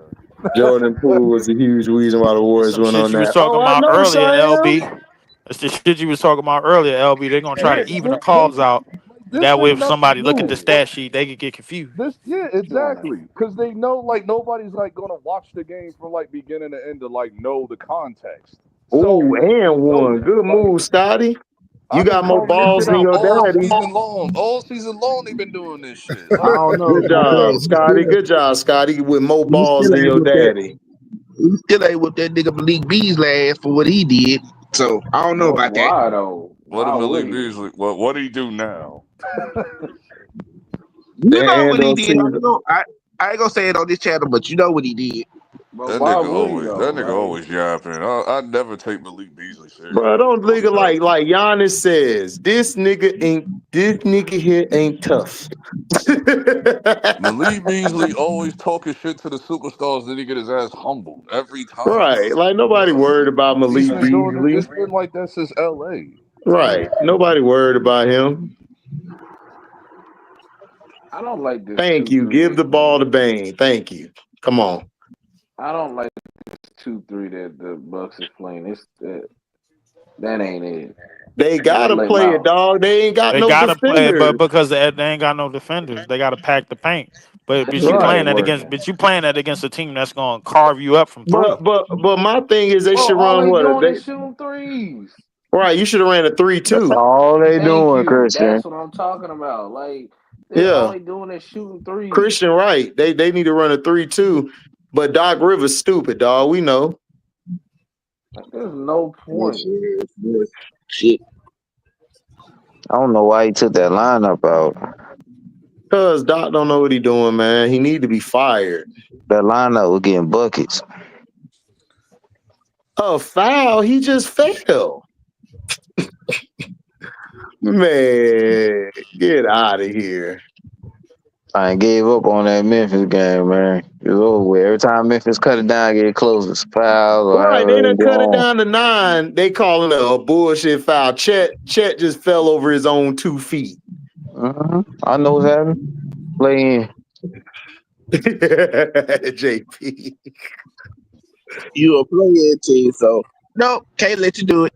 Jordan Poole was a huge reason why the It's Warriors some went shit on you was that. talking Oh, I about know, earlier, Cheyenne. LB. That's the shit you was talking about earlier, LB. They're gonna try Yeah, to even the calls out. this That way, ain't if nothing somebody look at the new. stat sheet, they could get confused. Yeah, Doing that. exactly. Because they know, like, nobody's like gonna watch the game from like beginning to end to like know the context. Oh, So and you know one. that. Good Like, move, Scotty. You I've been got more calling this balls shit than out your all daddy. season long. All season long, they've been doing this shit. I Like, don't know. Good job, Scotty. Good job, Scotty. With more He balls still than ain't your with that. daddy. He still ain't with that nigga Malik Beasley ass for what he did. So I don't know about that. Why though? what did Why would Malik he? Beasley? What do he do now? You That know end what he of did. season. I ain't gonna say it on this channel, but you know what he did. But why would he though? That nigga Like, always yapping. I never take Malik Beasley serious. Bro, don't Always nigga yapping. like Giannis says. This nigga here ain't tough. Malik Beasley always talking shit to the superstars, then he get his ass humbled every time. Right. Like nobody worried about He's Malik been doing it. Beasley. It's been like that since LA. Right. Nobody worried about him. I don't like this Thank you. 2-3 Give that the ball to Bane. Thank you. Come on. I don't like this 2-3 that the Bucks is playing. It's that ain't it. They They gotta gotta let him play it, out. dog. They ain't got They no gotta play, but defenders. because they ain't got no defenders, they gotta pack the paint. But That you shit playing ain't Right. that against, working. but you playing that against a team that's gonna carve you up from three. But my thing is they Bro, should all run they what doing they is shooting threes. right. You should have ran a That's 3-2. all they Thank doing, you. Christian. That's what I'm talking about. Like they're Yeah. only doing is shooting threes. Christian Wright. They need to run a 3-2. But Doc Rivers stupid, dog. We know. Like, there's no This point. shit. I don't know why he took that lineup out. Cause Doc don't know what he doing, man. He need to be fired. That lineup was getting buckets. A foul. He just fell. Man, get out of here. I ain't gave up on that Memphis game, man. It was over with. Every time Memphis cut it down, get closer. Fouls or Right, they however they done go cut it on. down to 9. They calling it a bullshit foul. Chet just fell over his own 2 feet. I know what's happening. Play in. JP. You a player team, so nope, can't let you do it.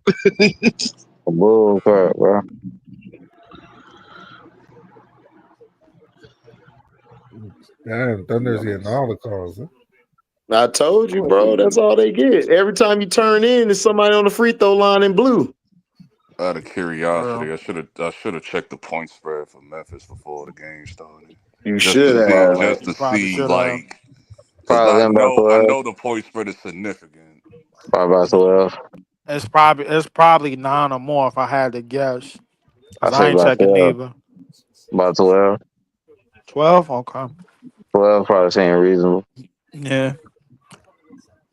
Bull crap, bro. Damn, Thunder's getting all the calls. Huh? I told Of you, course they bro. That's do. all they get. Every time you turn in, there's somebody on the free throw line in blue. Out of Bro. curiosity, I should have checked the point spread for Memphis before the game started, You just to should You see, have. probably just to Probably see, should have. like, because Probably them about I 12. know the point spread is significant. Probably about 12. It's probably 9 or more if I had to guess. I Cause say I ain't about checking 12. neither. About 12. 12, okay. 12 probably seem reasonable. Yeah,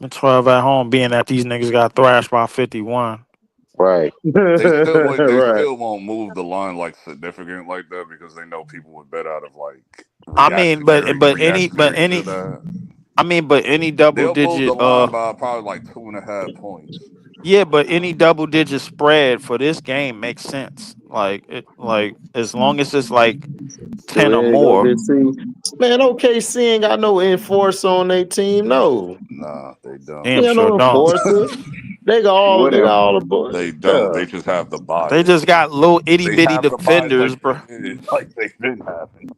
and 12 at home, being that these niggas got thrashed by 51. Right. They Right. still won't move the line like significant like that because they know people would bet out of like I mean, reactionary to that. but any double They'll move the digit line by probably like 2.5 points. yeah, but any double digit spread for this game makes sense. Like as long as it's like So 10 or there you go, more. this see. Man, OKC ain't got no enforcer on their team. No. Nah, they don't. Damn They got sure no don't. enforcer. They got Whatever. all the boys. They don't. Yeah. They just have the They just bias. got little itty They bitty have the bias defenders, like bro. like they've been having.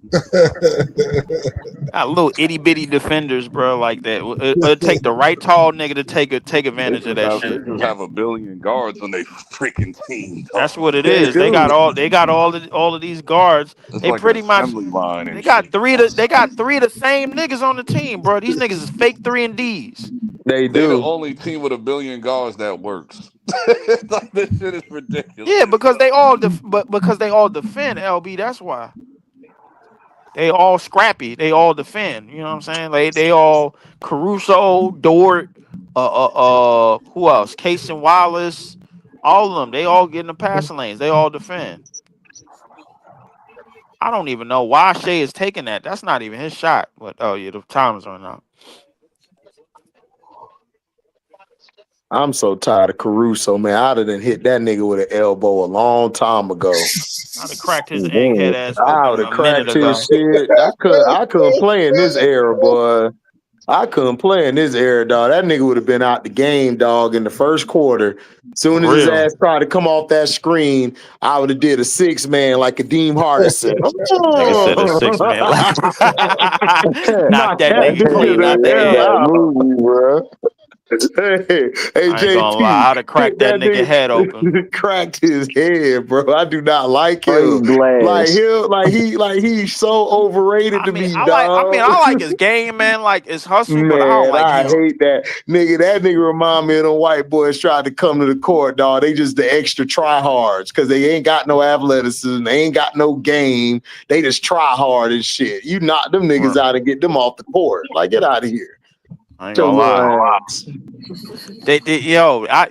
Got little itty bitty defenders, bro, like that. It'll take the right tall nigga to take advantage of that They shit. just have a billion guards on their freaking team, That's dog. what it They is. do. They got all of these guards. It's They like an pretty much assembly line and they got shit. three of the same niggas on the team, bro. These niggas is fake 3 and Ds. They They the do. only team with a billion guards that works. Like this shit is Yeah, ridiculous. because because they all defend, LB. That's why. They all scrappy. They all defend. You know what I'm saying? Like they all Caruso, Dort, who else? Case and Wallace, all of them. They all get in the passing lanes. They all defend. I don't even know why Shea is taking that. That's not even his shot. But oh yeah, the time is running out. I'm so tired of Caruso, man. I'd have done hit that nigga with an elbow a long time ago. I'd have cracked his egghead Damn. ass I open would have a minute cracked his ago. shit. I couldn't play in this era, boy. I couldn't play in this era, dog. That nigga would have been out the game, dog, in the first quarter. Soon For as his real. ass tried to come off that screen, I would have did a 6-man like Kadeem Hardison. Nigga said a 6-man. Like knock Knock that that nigga nigga clean out the the hell air. That out. movie, bro. Hey, I ain't gonna JT, lie. I'd have hit cracked that that nigga head open. nigga, cracked his head, bro. I do not like Straight him. glass. He's so overrated to me, dog. I like his game, man. Like his hustle, but I don't Man, like I him. hate that nigga. That nigga remind me of them white boys tried to come to the court, dog. They just the extra tryhards because they ain't got no athleticism. They ain't got no game. They just try hard and shit. You knock them niggas Right. out and get them off the court. Like, get out of here. I ain't Your gonna lie. little ass.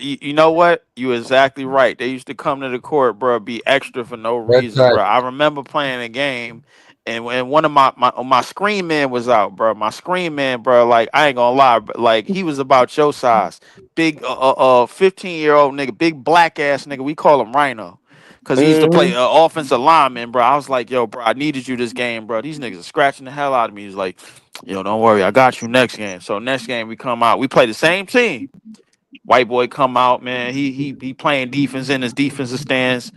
You know what? You exactly right. They used to come to the court, bro, be extra for no Red reason, tide. bro. I remember playing a game, and when one of my screen man was out, bro. My screen man, bro, like I ain't gonna lie, but like he was about your size, big, 15-year-old nigga, big black ass nigga. We call him Rhino. Cause he used to play Mm-hmm. offensive lineman, bro. I was like, yo, bro, I needed you this game, bro. These niggas are scratching the hell out of me. He's like, yo, don't worry, I got you next game. So next game we come out, we play the same team. White boy come out, man. He playing defense in his defensive stance.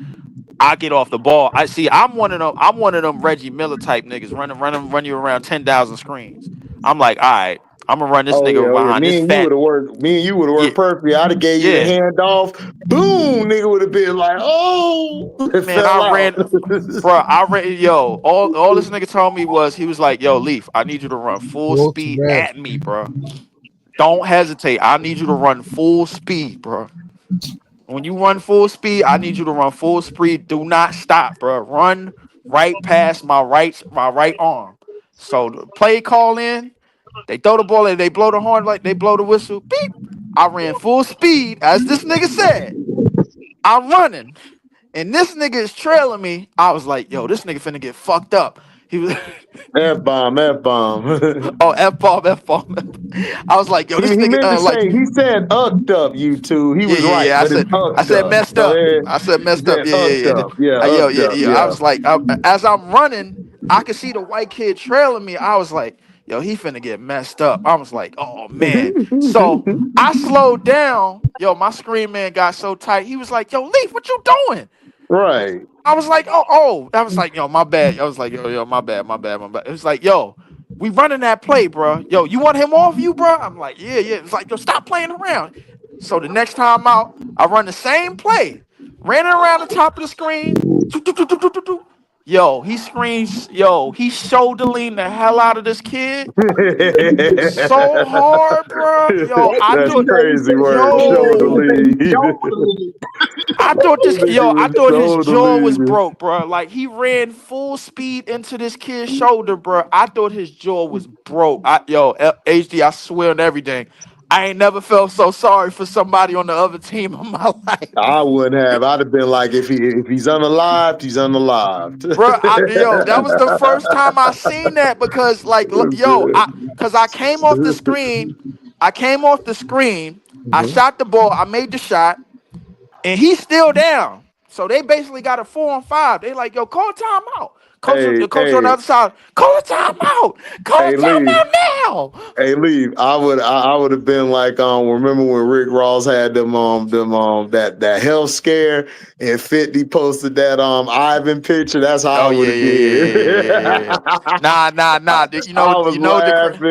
I get off the ball. I see. I'm one of them. I'm one of them Reggie Miller type niggas run you around 10,000 screens. I'm like, all right, I'm gonna run this Oh yeah, nigga oh yeah. behind this Me and you fat. would have worked. Me and you would have Yeah, worked perfectly. I'd have gave you the yeah, handoff. Boom, nigga would have been like, oh, it man. I fell out. ran, bro. I ran. Yo, all this nigga told me was he was like, yo, Leaf, I need you to run full Go to speed red. at me, bro. Don't hesitate. I need you to run full speed, bro. When you run full speed, I need you to run full speed. Do not stop, bro. Run right past my right arm. So the play call in, they throw the ball and they blow the horn like they blow the whistle. Beep. I ran full speed, as this nigga said. I'm running, and this nigga is trailing me. I was like, yo, this nigga finna get fucked up. He was F bomb, F bomb. oh F bomb, F bomb. I was like, yo, He this nigga meant to like say, he said ucked up, you two. He yeah, was yeah, right, yeah. I but it's said, I ucked said up. messed Go up. ahead. I said He messed up. said Yeah, ucked yeah, up. Yeah, yeah. Yo, ucked yeah, up. yeah. I Yeah. was like, as I'm running, I could see the white kid trailing me. I was like, yo, he finna get messed up. I was like, oh man. So I slowed down. Yo, my screen man got so tight. He was like, yo, Leaf, what you doing? Right. I was like, oh. I was like, yo, my bad. I was like, yo, my bad, my bad, my bad. It was like, yo, we running that play, bro. Yo, you want him off you, bro? I'm like, yeah, yeah. It's like, yo, stop playing around. So the next time out, I run the same play, ran it around the top of the screen. Doo, doo, doo, doo, doo, doo, doo. Yo, he screams, yo, he shoulder leaned the hell out of this kid so hard, bro. Yo, I That's thought, crazy word. Shoulder yo, lead. Nigga I was thought his shoulder jaw was leading. broke, bro. Like he ran full speed into this kid's shoulder, bro. I thought his jaw was broke. HD, I swear on everything. I ain't never felt so sorry for somebody on the other team in my life. I wouldn't have. I'd have been like, if he's unalived, he's unalived. Bro, that was the first time I seen that because cause I came off the screen. I came off the screen. I Mhm. shot the ball. I made the shot. And he's still down. So they basically got a 4-on-5. They like, yo, call a timeout. Hey, The coach on the hey, other side, call a timeout. Call a hey, Lee. timeout now. Hey, leave. I would have been like, remember when Rick Ross had that health scare and 50 posted that Ivan picture? That's how Oh I would yeah, have yeah, yeah, yeah, yeah, did. yeah, yeah. Nah. I was laughing.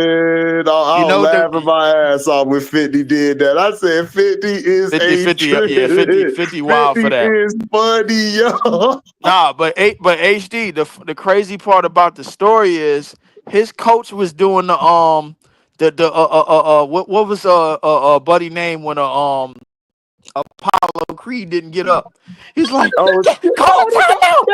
I You was know laughing the my ass off when 50 did that. I said 50 is 50, a 50, trip. yeah, 50, 50 wild 50 for that. is funny, yo. Nah, but HD, the crazy part about the story is his coach was doing what was buddy name when Apollo Creed didn't get up. He's like, Oh, yeah, call a timeout!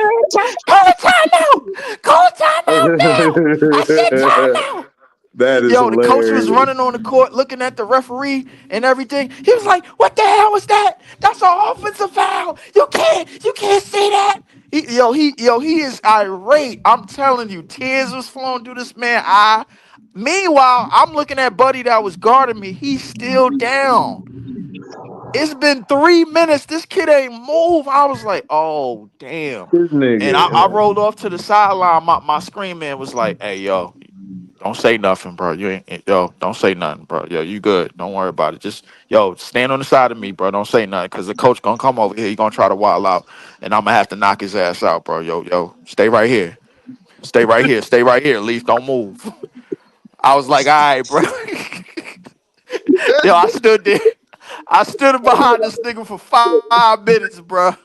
Call a timeout! Call a timeout now! I said timeout! that is Yo, the coach was hilarious. running on the court looking at the referee and everything. He was like, what the hell was that? That's an offensive foul. You can't say that. He is irate. I'm telling you, tears was flowing through this man eye. Meanwhile, I'm looking at Buddy that was guarding me. He's still down. It's been 3 minutes. This kid ain't move. I was like, oh, damn. This And I nigga. rolled off to the sideline. My screen man was like, hey, yo, don't say nothing, bro. Don't say nothing, bro. Yo, you good. Don't worry about it. Just, stand on the side of me, bro. Don't say nothing. Cause the coach gonna come over here. He gonna try to wild out. And I'm gonna have to knock his ass out, bro. Yo, stay right here. Stay right here. Stay right here, Leaf. Don't move. I was like, all right, bro. Yo, I stood there. I stood behind this nigga for 5 minutes, bro.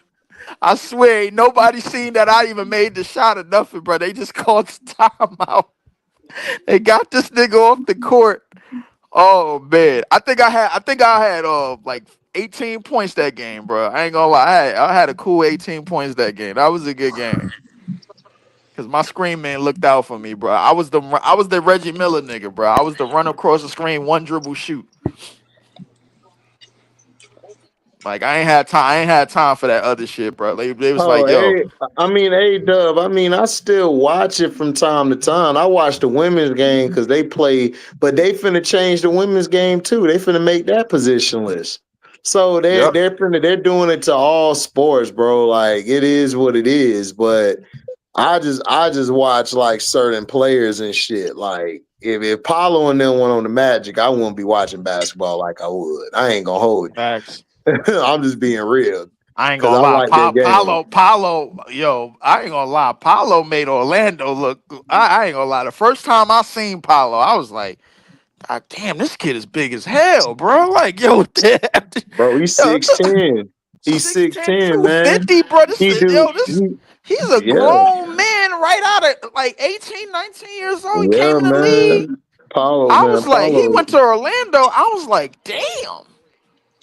I swear, ain't nobody seen that I even made the shot or nothing, bro. They just called the timeout. They got this nigga off the court. Oh man, I think I had like 18 points that game, bro. I ain't gonna lie, I had a cool 18 points that game. That was a good game. because my screen man looked out for me, bro. I was the Reggie Miller nigga, bro. I was the run across the screen, one dribble shoot. Like I ain't had time for that other shit, bro. They was Oh, like, yo, hey, I mean, hey, Dub. I mean, I still watch it from time to time. I watch the women's game because they play, but they finna change the women's game too. They finna make that positionless. So yep, they're doing it to all sports, bro. Like it is what it is. But I just watch like certain players and shit. Like if Paulo and them went on the Magic, I wouldn't be watching basketball like I would. I ain't gonna hold facts. you. I'm just being real I ain't because gonna I lie, like their game. Paulo, yo, I ain't gonna lie, Paulo made Orlando look. I ain't gonna lie. The first time I seen Paulo, I was like, God damn, this kid is big as hell, bro. Like, yo, damn, Bro, he's yo, 6'10". He's 6'10", 6'10", man. 250, bro. He do He's a yeah. grown man right out of like 18, 19 years old. He came Yeah, in the league. man. Paulo, I man. was like, he Paulo. went to Orlando. I was like, damn.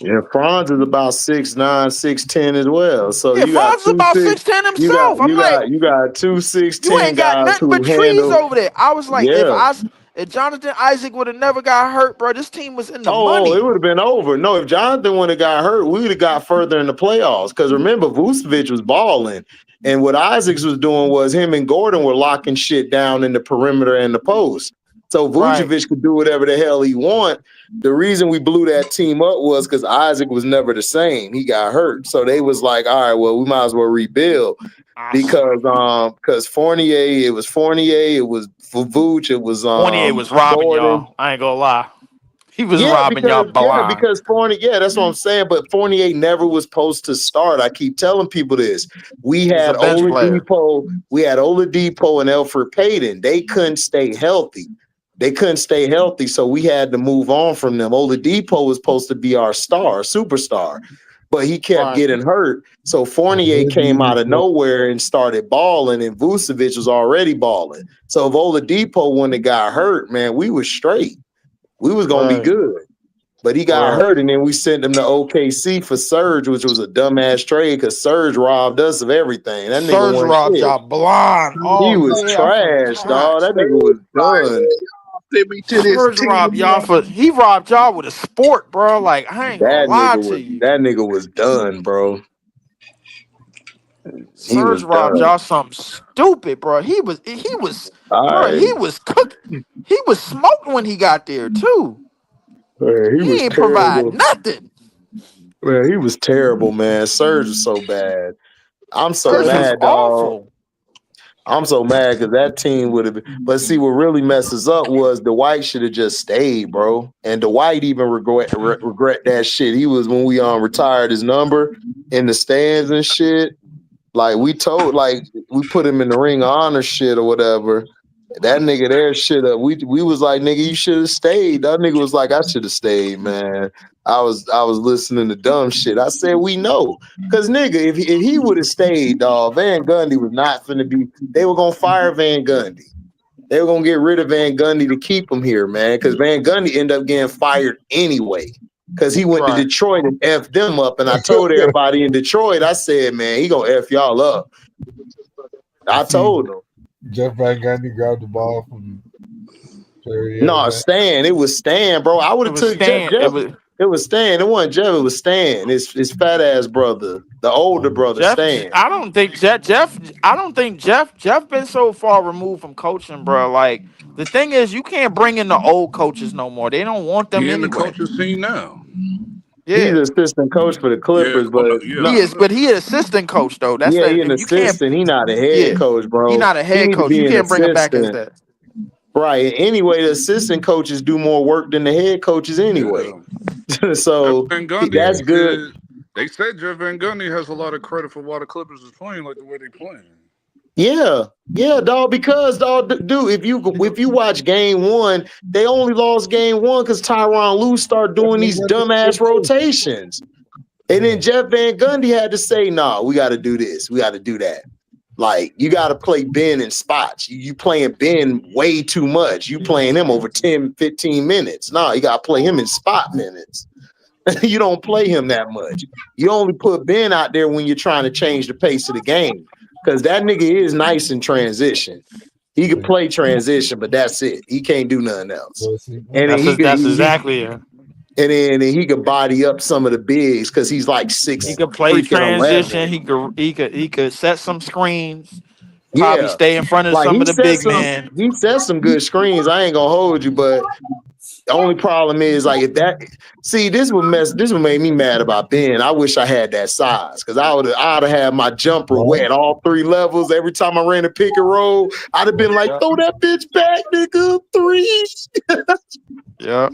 Yeah, Franz is about 6'9", 6'10" as well. So Yeah, you got Fonz is about 6'10" you got himself. I'm you like, got you got two you 6'10" ain't got guys nothing who but trees handle. over there. I was like, Yeah. if Jonathan Isaac would have never got hurt, bro, this team was in the Oh, it money. would have been over. No, if Jonathan would have got hurt, we would have got further in the playoffs. Because remember, Vucevic was balling. And what Isaacs was doing was him and Gordon were locking shit down in the perimeter and the post. So Right. Vucevic could do whatever the hell he want. The reason we blew that team up was because Isaac was never the same. He got hurt. So they was like, all right, well, we might as well rebuild. Because Fournier, it was Vooch, it was Fournier was robbing Gordon. y'all. I ain't gonna lie. He was Yeah, robbing y'all blind. because Fournier, yeah, that's what I'm saying. But Fournier never was supposed to start. I keep telling people this. We He was a had bench player. Oladipo and Elfrid Payton. They couldn't stay healthy. So we had to move on from them. Oladipo was supposed to be our superstar, but he kept Right. getting hurt. So Fournier came out of nowhere and started balling, and Vucevic was already balling. So if Oladipo wouldn't have got hurt, man, we was straight. We was gonna be Right. good. But he got Right. hurt, and then we sent him to OKC for Serge, which was a dumbass trade because Serge robbed us of everything. That nigga Surge wasn't robbed shit. y'all blind. He Oh was yeah, I trash, dog. forgot. That nigga was Like, done. send me to this Surge team. robbed y'all he robbed y'all with a sport, bro. Like I ain't gonna lie to you. That nigga was done, bro. He Surge was robbed done. y'all something stupid, bro. All Bro, right. he was cooked. He was smoked when he got there too. Man, he was He ain't provide terrible. nothing. Man, he was terrible, man. Serge was so bad. I'm so Surge was mad, dog. awful. I'm so mad because that team would have been. But see, what really messes up was Dwight should have just stayed, bro. And Dwight even regret that shit. He was when we retired his number in the stands and shit. Like we put him in the ring of honor shit or whatever. That nigga there should have. We was like, nigga, you should have stayed. That nigga was like, I should have stayed, man. I was listening to dumb shit. I said, we know. Cause nigga, if he would have stayed, dog, Van Gundy was not finna be. They were gonna fire Van Gundy. They were gonna get rid of Van Gundy to keep him here, man. Cause Van Gundy ended up getting fired anyway. Cause he went to Right. Detroit and F them up. And I told everybody in Detroit, I said, man, he gonna F y'all up. I told them. Jeff Van Gundy grabbed the ball from Perrier. No, Stan. It was Stan, bro. I would It have was took Jeff. Stan. It was It was Stan. It wasn't Jeff. It was Stan. His fat ass brother, the older brother, Jeff. Stan. I don't think Jeff been so far removed from coaching, bro. Like the thing is, you can't bring in the old coaches no more. They don't want them He in the anyway. coaching scene now. He's Yeah. an assistant coach for the Yeah, Clippers, on but the, yeah, He on is, the, but he an assistant coach though. That's yeah, that. he an You can't. assistant. He not a head Yeah, coach, he bro. not a He head need to coach. You be an can't bring him back as assistant, that. right? Anyway, the assistant coaches do more work than the head coaches anyway. yeah. Jeff So Van Gundy, that's good. they said Jeff Van Gundy has a lot of credit for why the Clippers is playing like the way they playing. Yeah, dog. Because dude, if you watch game one, they only lost game one because Tyronn Lue started doing these dumbass rotations. And then Jeff Van Gundy had to say, nah, we got to do this. We got to do that. Like, you got to play Ben in spots. You playing Ben way too much. You playing him over 10, 15 minutes. Nah, you got to play him in spot minutes. You don't play him that much. You only put Ben out there when you're trying to change the pace of the game. because that nigga is nice in transition. He could play transition, but that's it. He can't do nothing else. And then That's exactly it. and then he could body up some of the bigs because he's like He 6 could play freaking 11. transition. He could set some screens. Probably Yeah, stay in front of like some of the big men. he set some good screens. I ain't gonna hold you, but the only problem is like if that this would make me mad about Ben. I wish I had that size because I'd have had my jumper wet all 3 levels every time I ran a pick and roll. I'd have been like, throw that bitch back, nigga, 3. Yeah.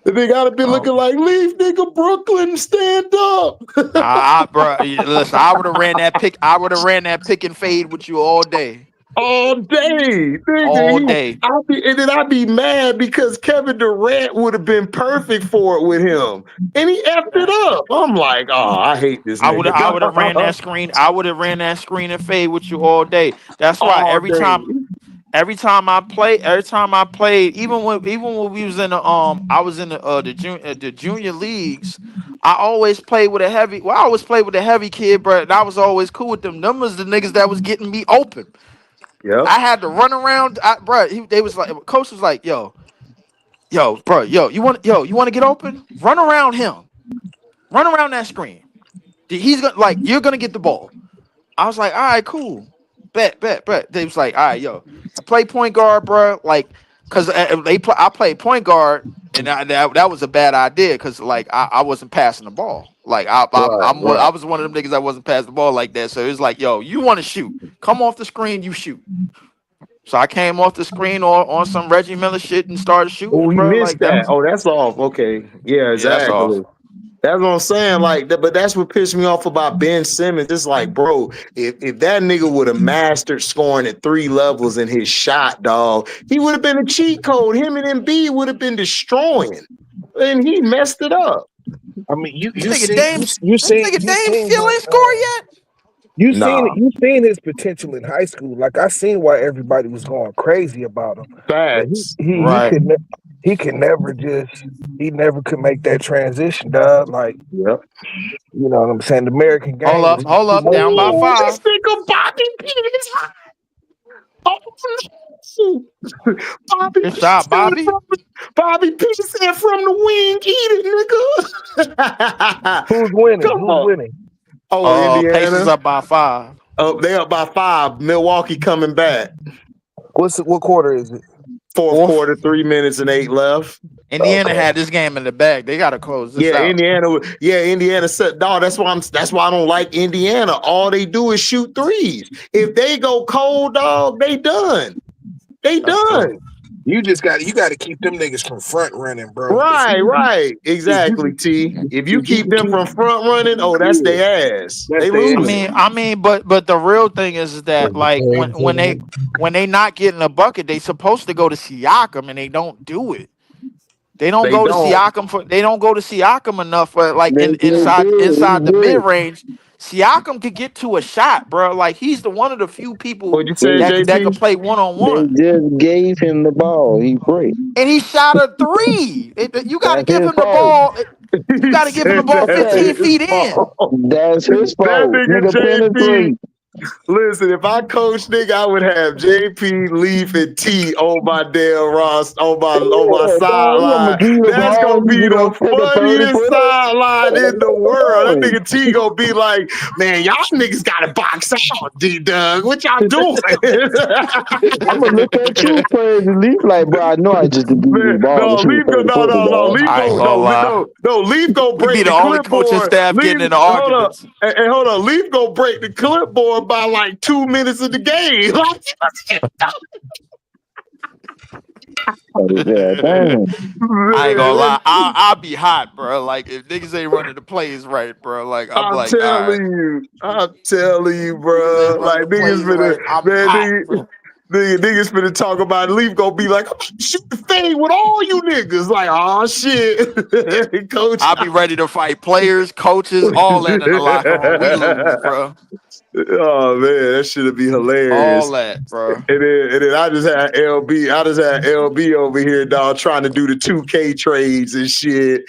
The nigga I'd have been looking like, leave, nigga, Brooklyn, stand up. Bro, listen, I would have ran that pick. I would have ran that pick and fade with you all day. All day, nigga. All day. I'd be mad because Kevin Durant would have been perfect for it with him, and he effed it up. I'm like, oh, I hate this nigga. I would have ran that screen. I would have ran that screen and fade with you all day. That's why All every day. time I played, even when we was in the I was in the junior leagues. I always played with a heavy. Well, I always played with a heavy kid, but I was always cool with them. Them was the niggas that was getting me open. Yep. I had to run around, they was like, coach was like, yo, bro, you want to get open? Run around him, run around that screen. He's gonna you're gonna get the ball. I was like, all right, cool, bet. They was like, all right, I play point guard, bro, cause I played point guard, and that was a bad idea, cause I wasn't passing the ball. I was one of them niggas that wasn't passing the ball like that. So it was like, yo, you want to shoot? Come off the screen, you shoot. So I came off the screen on some Reggie Miller shit and started shooting. Oh, he bro. missed that. That's off. Okay, yeah, exactly. That's what I'm saying. But that's what pissed me off about Ben Simmons. It's like, bro, if that nigga would have mastered scoring at 3 levels in his shot, dog, he would have been a cheat code. Him and Embiid would have been destroying, and he messed it up. I mean, you nigga Dame still ain't score yet. You seen his potential in high school. Like I seen why everybody was going crazy about him. Facts. He never could make that transition, dog. Like, yep. You know what I'm saying? The American game. Hold up, down by 5. This nigga Bobby P is hot. Good shot, Bobby. Bobby P said from the wing, eat it, nigga. Who's winning? Who's winning? Oh, Indiana. Pacers up by 5. Oh, they up by 5. Milwaukee coming back. What quarter is it? Fourth quarter, 3 minutes and 8 left. Indiana had this game in the bag. They gotta close this out. Indiana said, dog. That's why I don't like Indiana. All they do is shoot threes. If they go cold, dog, they done. They done. You got to keep them niggas from front running, bro. Right. Exactly, T. If you keep them from front running, that's their ass. They lose. I mean, but the real thing is that when they not getting a bucket, they supposed to go to Siakam and they don't do it. They don't go to Siakam enough for inside the mid range. Siakam could get to a shot, bro. Like he's one of the few people that can play one-on-one. They just gave him the ball. He break. And he shot a 3. You got to give him the ball. You got to give him the ball 15 feet in. That's his fault. Nigga penetrate. Listen, if I coach, nigga, I would have JP, Leaf, and T on my damn roster, on my sideline. That's gonna be the funniest sideline in the world. That nigga T gonna be like, man, y'all niggas gotta box out, D-Dug. What y'all doing? I'm gonna look at you playing the Leaf like, bro, I know I just did the ball. No, Leaf gonna break the only clipboard. coaching staff getting in the arguments. Hold on, Leaf gonna break the clipboard by like 2 minutes of the game. I ain't gonna lie, I'll be hot, bro. Like if niggas ain't running the plays right, bro. Like I'm telling you, bro. Like niggas finna talk about Leaf gonna be like, I'm gonna shoot the fade with all you niggas. Like, oh shit, coach. I'll be ready to fight players, coaches, all that in the locker room. We lose, bro. Oh man, that should be hilarious. All that, bro. And then I just had LB over here, dog, trying to do the 2K trades and shit.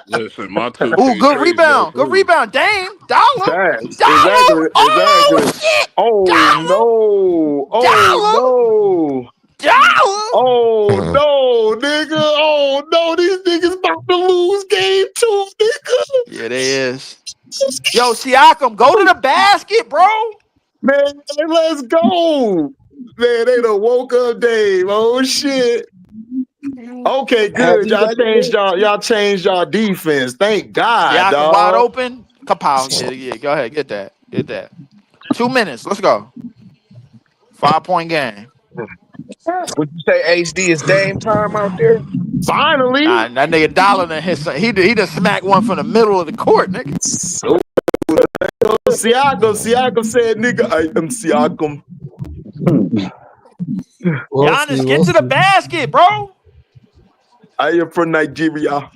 Listen, my 2K good rebound, Dame. Dollar. Exactly. Oh shit. Oh no! Oh no! Dollar. Oh no, nigga! Oh no! These niggas about to lose game 2, nigga! Yeah, they is. Yo, Siakam, go to the basket, bro. Man, let's go! Man, they done woke up Dave. Oh shit! Okay, good. Y'all changed y'all defense. Thank God, Siakam wide dog. open. Kapow. Yeah. Go ahead. Get that. 2 minutes. Let's go. 5-point game. Would you say HD is Dame time out there? Finally. Nah, that nigga Dollar done hit some, he just smacked one from the middle of the court, nigga. So Siakam said, "Nigga, I am Siakam." We'll see. Giannis, We'll get to the see. basket, bro. I am from Nigeria.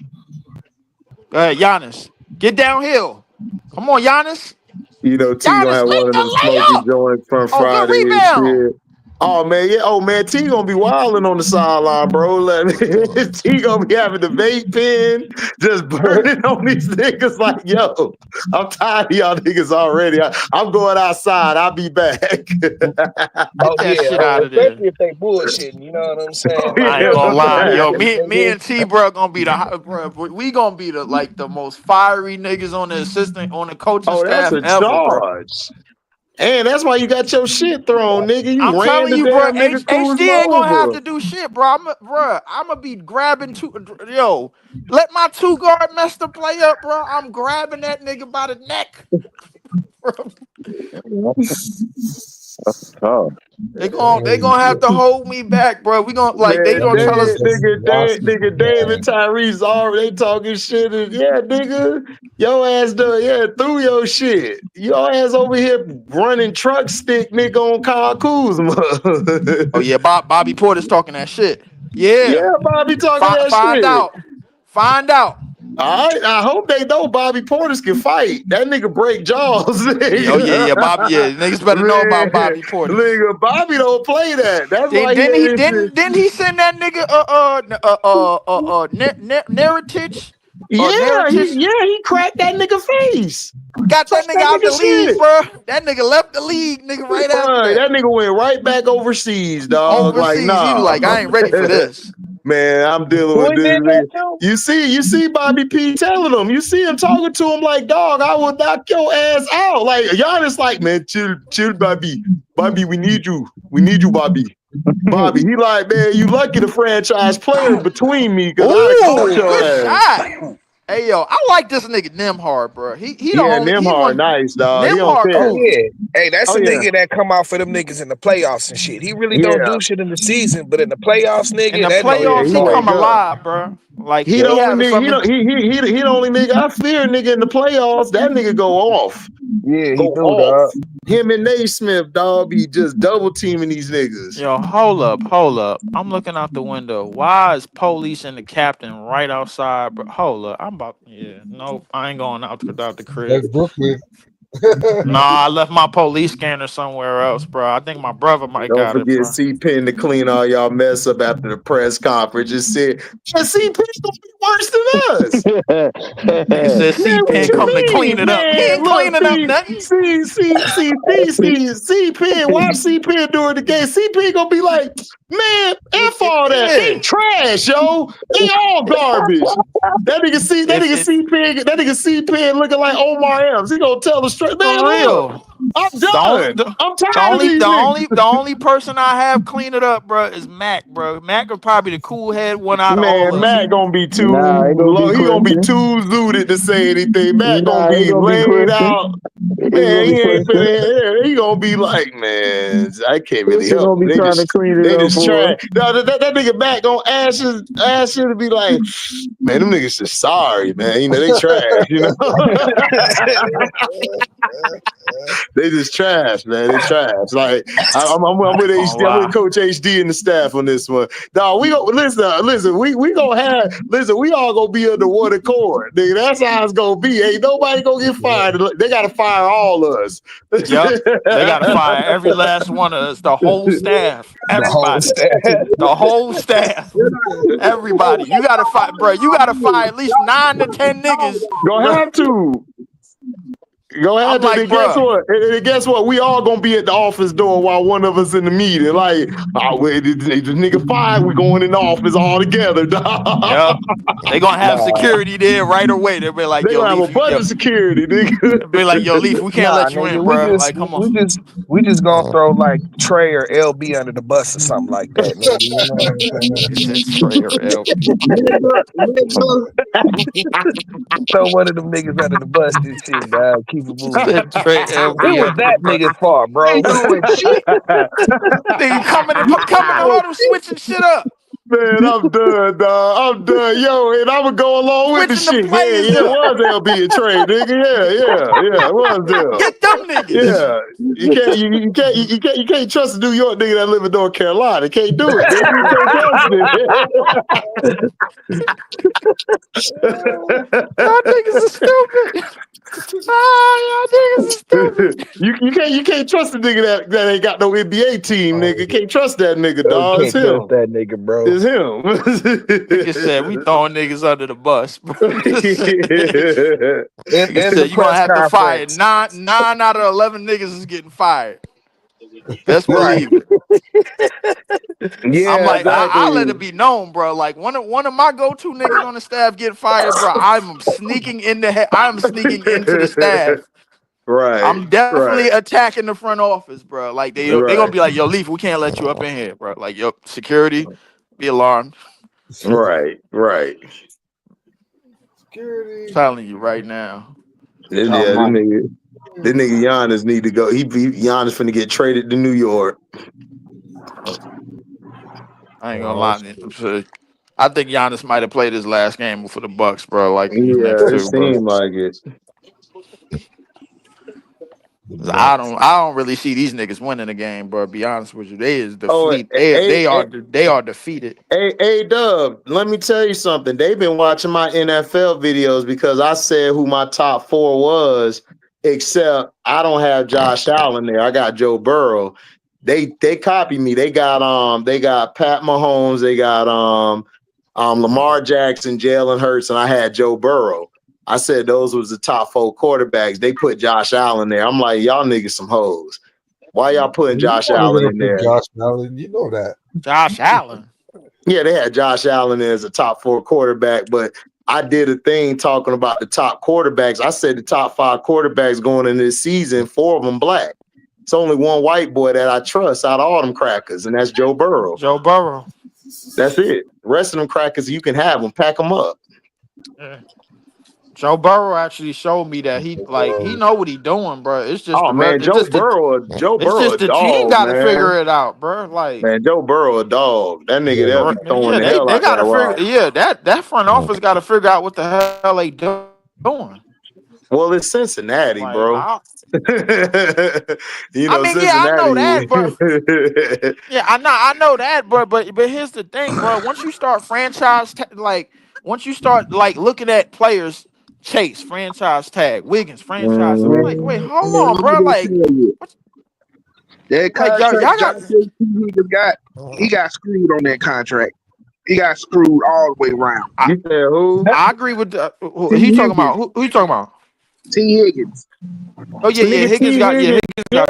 Go ahead, Giannis. Get downhill. Come on, Giannis. You know, T gonna Giannis, have one make of them the smoky layup. joints from Oh, good Friday and rebound. shit. Oh man, yeah. Oh man, T gonna be wilding on the sideline, bro. T gonna be having the vape pen, just burning on these niggas. Like, yo, I'm tired of y'all niggas already. I'm going outside. I'll be back. Get Oh that yeah, shit out of there. especially if they bullshitting. You know what I'm saying? I Like, ain't gonna lie, yo. Me nigga, and T, bro, gonna be we gonna be the most fiery niggas on the coaching Oh, that's staff a ever, bro. charge. And that's why you got your shit thrown, nigga. I'm You ran telling the you, bro. damn nigga HD Kuzma ain't gonna have over. to do shit, bro. I'm gonna be grabbing two. Yo, let my 2 guard mess the play up, bro. I'm grabbing that nigga by the neck. Oh, They gonna have to hold me back, bro. We gonna they Man, gonna tell us. nigga, Dave and Tyrese already talking shit. And, yeah, nigga, your ass done, through your shit. Your ass over here running truck stick, nigga, on Kyle Kuzma. Oh yeah, Bobby Porter's talking that shit. Yeah, Yeah, Bobby talking that find shit. out. Find out. All right, I hope they know Bobby Portis can fight. That nigga break jaws. Yeah, Bobby. Yeah, niggas better know about Bobby Porter. Nigga, Bobby don't play that. That's why Didn't he send that nigga Neritich? Yeah, Neritich he cracked that nigga face. got that Touched nigga that out the nigga league, shit. bro. That nigga left the league, nigga, right after Bro, that. that nigga went right back overseas, dog. Like, Overseas, he was nah. like, I ain't ready for this. Man, I'm dealing with this nigga. You see Bobby P telling him. You see him talking to him like, dog, I will knock your ass out. Like, Giannis like, man, chill, Bobby. Bobby, we need you. We need you, Bobby. Bobby, he like, man, you lucky the franchise player between me because I'd have caught Ooh, your good ass. shot. Hey yo, I like this nigga Nimhard, bro. He the only Nembhard, nice, dog. He don't Nimhard care. oh cool. yeah, hey, that's Oh, a yeah. nigga that come out for them niggas in the playoffs and shit. He really don't Yeah. do shit in the season, but in the playoffs, nigga, In the that nigga playoffs, is he hard. come alive, bro. Like He he the be only having nigga. something. He the only nigga I fear, nigga, in the playoffs. That nigga go off. Yeah, he Go do, off. dog. Him and Naismith, dog, be just double teaming these niggas. Yo, hold up. I'm looking out the window. Why is police and the captain right outside, bro? Hold up. I'm about. Yeah, nope. I ain't going out the crib. That's Brooklyn. Nah, I left my police scanner somewhere else, bro. I think my brother might Don't got it, forget bro. C-Pen to clean all y'all mess up after the press conference. Just said, C-Pen gonna be worse than us. Nigga said Man, what C-Pen you come to clean mean, it up. He man? ain't Look, cleaning up nothing. C-Pen, watch C-Pen during the game. C-Pen gonna be like, man, F all that. They Yeah. trash, yo. They all garbage. That nigga C-Pen looking like Omar Epps. He gonna tell the straight, man, For look, real. I'm done. I'm tired of these niggas. The only person I have clean it up, bro, is Mac, bro. Mac is probably the cool head one out of all Man, of us. Matt gonna be too Nah, it gonna be low. He gonna be Christian. too zooted to say anything. Matt Nah, gonna it be gonna be laid Christian. out. It's Man, gonna he be ain't Christian. finna. He gonna be like, man, I can't really Christian help gonna him. be trying to clean it They up just for try. us. That nigga Matt gonna ask you to be like, man, them niggas just sorry, man. You know they trash. You know they just trash, man. They trash. Like I'm with HD. I'm with Coach HD and the staff on this one. Dog, we go listen. We gonna have listen. We all gonna be under one accord, nigga. That's how it's gonna be. Ain't nobody gonna get fired. They gotta fire all of us. Yep. They gotta fire every last one of us, the whole staff. The whole Everybody. staff. The whole staff. Everybody. You gotta fire, bro. You gotta fire at least 9 to 10 niggas. Gonna have to. Go I'm ahead, like, and guess bruh, what? And guess what? We all gonna be at the office door while one of us in the meeting. Like, oh, wait, this nigga fired. We going in the office all together, dog. yep. They gonna have Nah, security there right away. They'll be like, They yo, gonna have a Leaf, bunch of security, nigga. they'll be like, yo, Leaf, we can't nah, let you nigga. in, We bruh. just Like, come we on. just we just gonna throw like Trey or LB under the bus or something like that, nigga. You know what I'm saying? He said Trey or LB. Nigga, throw one of them niggas under the bus. This shit, dog. Keep it He moving. said Trey It LB was under the that bus. nigga's fault, bro. Ain't doing shit. Nigga coming to huddle, switching shit up, Man, I'm done, dog. I'm done. Yo, and I'm gonna go along with the switching the shit. Yeah, players it up. was LB and Trey, nigga. Yeah, it was them. Get them niggas. Yeah. You can't trust a New York nigga that live in North Carolina. Can't do it, nigga. You can't trust Y'all niggas are stupid. Ah, y'all niggas are stupid. it. You can't trust a nigga that ain't got no NBA team, nigga. Can't trust that nigga, Oh, dog. It's can't trust him. that nigga, bro. It's him. Nigga said we throwing niggas under the bus. Bro. Nigga In the said you gonna press have to fire conference, nine out of 11 niggas is getting fired. Best right? believe it. I'm Yeah, like, I let exactly. it be known, bro. Like one of my go-to niggas on the staff get fired, bro. I'm sneaking I'm sneaking into the staff. Right, I'm definitely right, attacking the front office, bro. Like they gonna right, be like, yo, Leaf, we can't let you up in here, bro. Like, yo, security, be alarmed. right. Security. Telling you right now. Yeah, Oh my. this nigga Giannis need to go. Giannis finna get traded to New York. I ain't gonna Oh, lie. I think Giannis might have played his last game for the Bucks, bro. Like these next Yeah, it two, bro. seemed like it. the 'Cause I Bucks. don't really see these niggas winning the game, bro. Be honest with you, they is the Oh, fleet. They are defeated. hey, Dub, let me tell you something. They've been watching my NFL videos because I said who my top four was, except I don't have Josh Allen there. I got Joe Burrow. They copied me. They got Pat Mahomes, they got Lamar Jackson, Jalen Hurts, and I had Joe Burrow. I said those was the top four quarterbacks. They put Josh Allen there. I'm like, y'all niggas some hoes. Why y'all putting You Josh know they're Allen gonna in put there? Josh Allen. You know that. Josh Allen. Yeah, they had Josh Allen as a top four quarterback, but I did a thing talking about the top quarterbacks. I said the top five quarterbacks going into this season, four of them black. It's only one white boy that I trust out of all them crackers, and that's Joe Burrow. Joe Burrow. That's it. The rest of them crackers, you can have them, pack them up. Yeah. Joe Burrow actually showed me that he know what he doing, bro. It's just Oh man, it's just A the team dog, got to man. figure it out, bro. Like, Man, Joe Burrow a dog. That nigga they'll be throwing yeah, the they hell they out got that to figure. rock. Yeah, that front office got to figure out what the hell they doing. Well, it's Cincinnati, Like, bro. I mean, yeah, I know that, Cincinnati. but yeah, I know that, but here's the thing, bro. Once you start once you start like looking at players, Chase franchise tag, Wiggins franchise. I'm Mhm. like, wait, Man, hold on, let bro. me just Like, tell you, what, that like contract y'all got. Josh Niggas got, he got screwed on that contract. He got screwed all the way around. I, You said who? I agree with who T he talking Higgins. about. Who you talking about? T Higgins. Oh yeah, Nigga Higgins T got Higgins. Higgins got.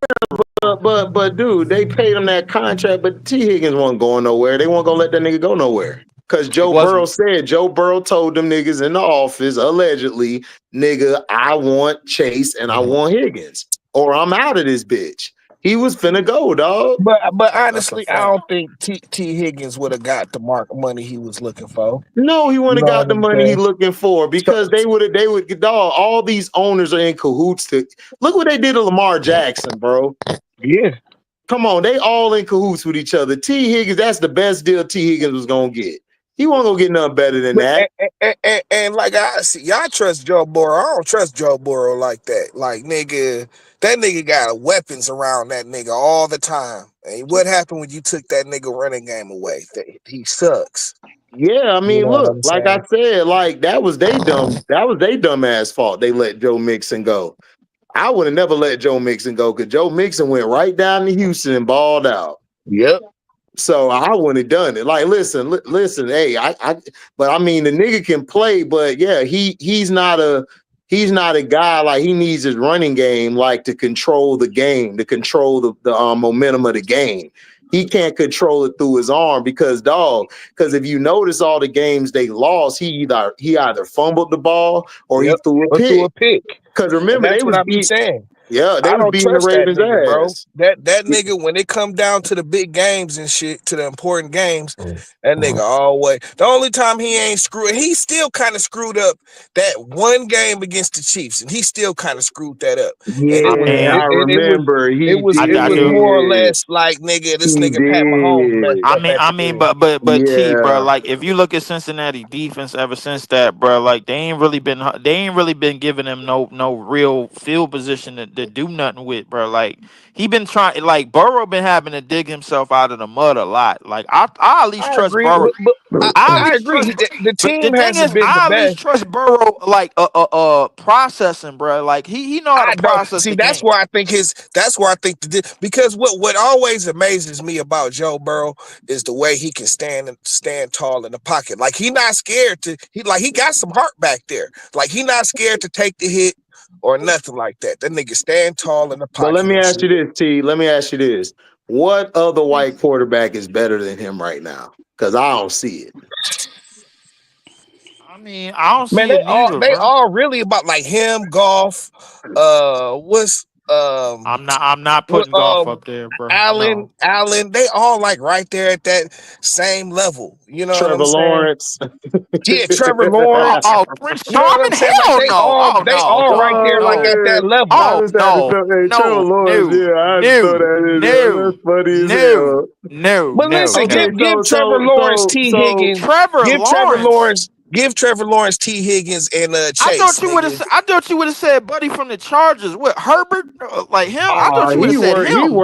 But dude, they paid him that contract, but T Higgins wasn't going nowhere. They weren't gonna let that nigga go nowhere. Cause He wasn't. Joe Burrow told them niggas in the office, allegedly, nigga, I want Chase and I want Higgins, or I'm out of this bitch. He was finna go, dog. But That's a honestly, I fact. don't think T Higgins would have got the money he was looking for. No, he You wouldn't know have what got the I'm money he saying? looking for So, because they would dog. All these owners are in cahoots to look what they did to Lamar Jackson, bro. yeah. Come on, they all in cahoots with each other. T. Higgins, that's the best deal T. Higgins was gonna get. He wasn't gonna get nothing better than But, that. and like I see, y'all trust Joe Burrow. I don't trust Joe Burrow like that. Like nigga, that nigga got weapons around that nigga all the time. And what happened when you took that nigga running game away? He sucks. Yeah, I You mean, know what look, I'm like I saying? said, like that was they dumb ass fault. They let Joe Mixon go. I would have never let Joe Mixon go because Joe Mixon went right down to Houston and balled out. Yep. So I wouldn't have done it. Like, listen, hey, but I mean, the nigga can play, but yeah, he's not a he's not a guy like he needs his running game like to control the game, to control the momentum of the game. He can't control it through his arm because if you notice all the games they lost, he either fumbled the ball or he threw a or threw a pick. pick. Because And remember, that's they what was I be saying. they I was don't beating the trust that Ravens' nigga, bro. ass. That nigga, when it come down to the big games and shit, to the important games, that nigga always. The only time he ain't screwed, he still kind of screwed up that one game against the Chiefs, and he still kind of screwed that up. And Yeah, I mean, I remember it was I do. more or less like, nigga, this He nigga Pat Mahomes messed did. up at the end. But T, bro, Yeah. like if you look at Cincinnati defense ever since that, bro, like they ain't really been giving him no real field position to do nothing with, bro. Like he been trying, like Burrow been having to dig himself out of the mud a lot. Like I at least I trust agree, Burrow. but I at I least agree. trust, The but the team thing hasn't is, been the I at best. least trust Burrow, like processing, bro. Like he know how I to don't process see. the That's game. where I think because what always amazes me about Joe Burrow is the way he can stand tall in the pocket. Like he not scared to. He got some heart back there. Like he not scared to take the hit or nothing like that. That nigga stand tall in the But let pocket me and ask shit. you this, T. Let me ask you this. What other white quarterback is better than him right now? Because I don't see it. I mean, I don't Man, see it neither, they bro. all really about like him, golf. What's I'm not putting golf up there, bro. No. Allen, they all like right there at that same level. You know what I'm Trevor saying? Lawrence. Yeah, Trevor Lawrence. Prince You know what I'm Charming? saying? Like Hell no. Oh they no, all right dog. there, like No. at that Man. level. I Oh just had to no. throw Trevor No. Lawrence. No. Yeah, I had to throw No. that in there. No. That's funny as No. hell. No. But No. listen, Okay, No. give Trevor Lawrence T Higgins, Trevor Lawrence. give Trevor Lawrence T Higgins and I Chase, thought you would have. nigga. I thought you would have said Buddy from the Chargers. What Herbert? Like him? I thought you would have said He him.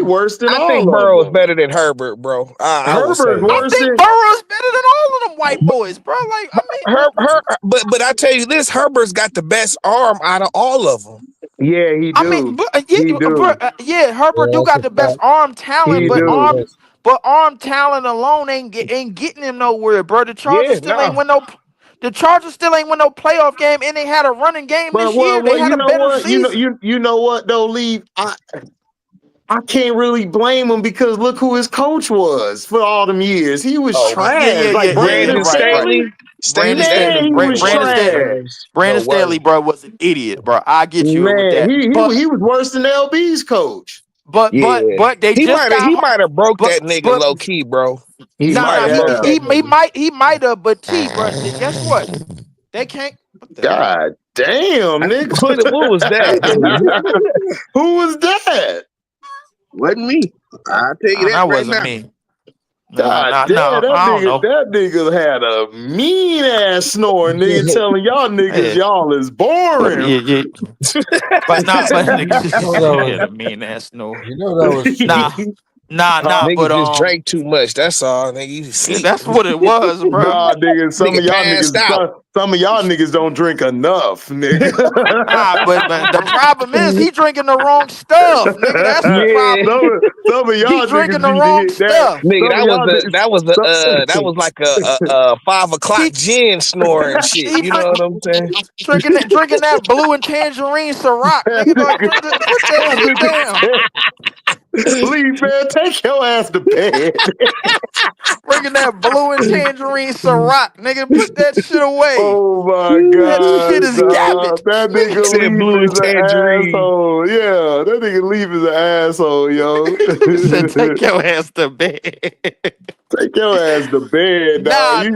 worse than I think all of Burrow is them. better than Herbert, bro. I would say Herbert's that. I worse think than Burrow's better than all of them white boys, bro. Like I mean, But I tell you this, Herbert's got the best arm out of all of them. yeah, he do. He do. Yeah, Herbert Yeah, do that's a got the best fact. arm talent, He but do. arm talent alone ain't getting him nowhere, bro. The Chargers Yeah, still ain't no. win no. The Chargers still ain't win no playoff game, and they had a running game But this year. They well, had you a know better what? season. You know what though, Lee? I can't really blame him because look who his coach was for all them years. He was Oh, trash. Like Yeah. Brandon Brandon Right. Staley. Staley. Brandon Staley, Man, he was Brandon trash. Staley's Brandon no Staley, way. bro, was an idiot, bro. I get you with Man, that, he was worse than LB's coach. Yeah. but they just He got, might have broke but that nigga but low key, bro. He He might might nah, have broke have. that nigga. he might have, but T, bro, guess what? They can't. What the hell? God damn, nigga. What was that? Who was that? Wasn't me. I'll tell you Nah, that that right wasn't now. me. God damn, I don't know. that nigga had a mean ass snore, nigga, telling y'all niggas Yeah, y'all is boring. yeah. But You know that nigga, was. yeah, the mean ass no. You know that was true. Nah. Nigga But just drank too much. That's all. Nigga, you yeah, sleep. that's what it was, bro. Nah, nigga, Nigga passed out. some of y'all niggas don't drink enough, nigga. Nah, but the problem is he drinking the wrong stuff, nigga. That's the Yeah. problem. some of He y'all drinking niggas the need to wrong hit that. stuff. Nigga, Some of y'all that was like a 5 o'clock He gin snoring shit. he You know what I'm saying? drinking that blue and tangerine Ciroc, nigga. Like, put that shit down. Leave, man. Take your ass to bed. Drinking that blue and tangerine Ciroc, nigga. Put that shit away. Oh my That shit god, is dog. garbage. That Nigga nigga said Leaf blue and is an tangerine. asshole. Yeah, that nigga Leaf is an asshole, yo. Nigga said, take your ass to bed. Take your ass to bed, dog.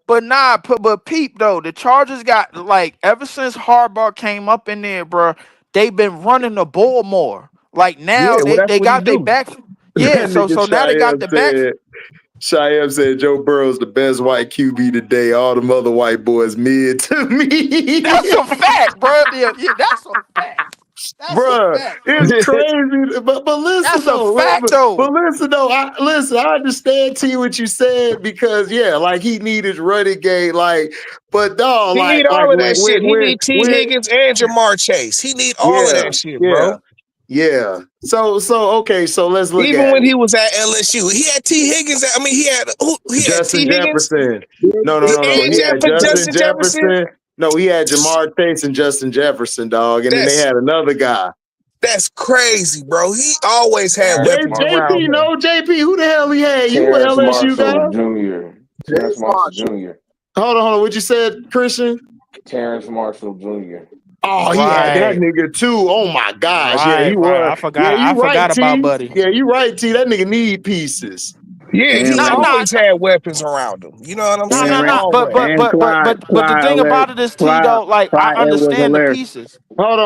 But peep though, the Chargers got like ever since Harbaugh came up in there, bro. They've been running the ball more. Like now Yeah, well, that's they what he got their do. back. Yeah, That so nigga now they got the back. Cheyenne said Joe Burrow's the best white QB today. All them other white boys mid to me. That's a fact, bro. Yeah, that's a fact. That's a Bruh, fact, bro. it's crazy. But listen That's a though. fact, though. But listen though. I understand T what you said because yeah, like he need his running game. Like, but dog, He like need all of that shit. He need T when Higgins and Jamar Chase. He need all of yeah, that shit, yeah, bro. yeah. So okay. So let's look Even at when it. he was at LSU, he had T Higgins. He had Justin T Higgins Jefferson. No. and He had Justin Jefferson. Jefferson. No, he had Jamar Chase and Justin Jefferson, dog, and then they That's had another guy. that's crazy, bro. He always had Terrence weapons around JP, him. no, JP, who the hell he had? You a Terrence LSU guy? Marshall Jr. Terrence Terrence Marshall Marshall. Jr. Hold on. What you said, Christian? Terrence Marshall Jr. Oh, he had that Right. nigga too. Oh my gosh. Yeah, Right, he right. was. I Yeah, forgot. I you right, forgot about T. Buddy. Yeah, you right, T. That nigga need pieces. Yeah, And he Nah, Ren- nah, always had weapons around him. You know what I'm nah, and nah, saying? Ren- nah. Always. and But the thing about it is, T though, like I Clyde Edwards understand the Hilaire. pieces. Hold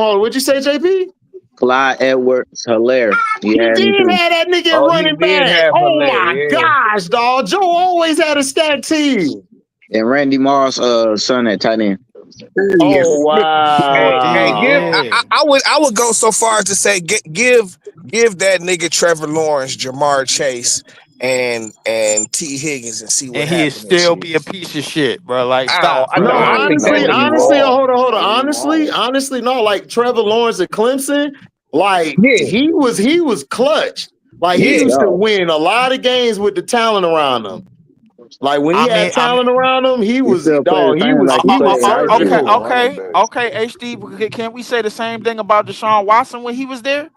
on. What'd you say, JP? Clyde Edwards Hilaire. He You had him did too. have that nigga at Oh, he running did back. have Oh Hilaire, my yeah. gosh, dog. Joe always had a stacked team. And Randy Moss son at tight end. Oh Hey, He hey, wow. give did. I would go so far as to say give that nigga Trevor Lawrence, Jamar Chase, and T. Higgins and see what And he'd happened and still shit. be a piece of shit, bro. Like, I stop, don't, No, bro. I think that honestly, would be oh, wrong. hold on. Only wrong. Honestly, no, like Trevor Lawrence at Clemson, like Yeah, he was clutch. Like he yeah. used to win a lot of games with the talent around him. Like when he had I mean, talent around him, he was still play the dog. same like he He played was in high He school. okay, was a surgical. running okay, back. okay. HD, can we say the same thing about Deshaun Watson when he was there?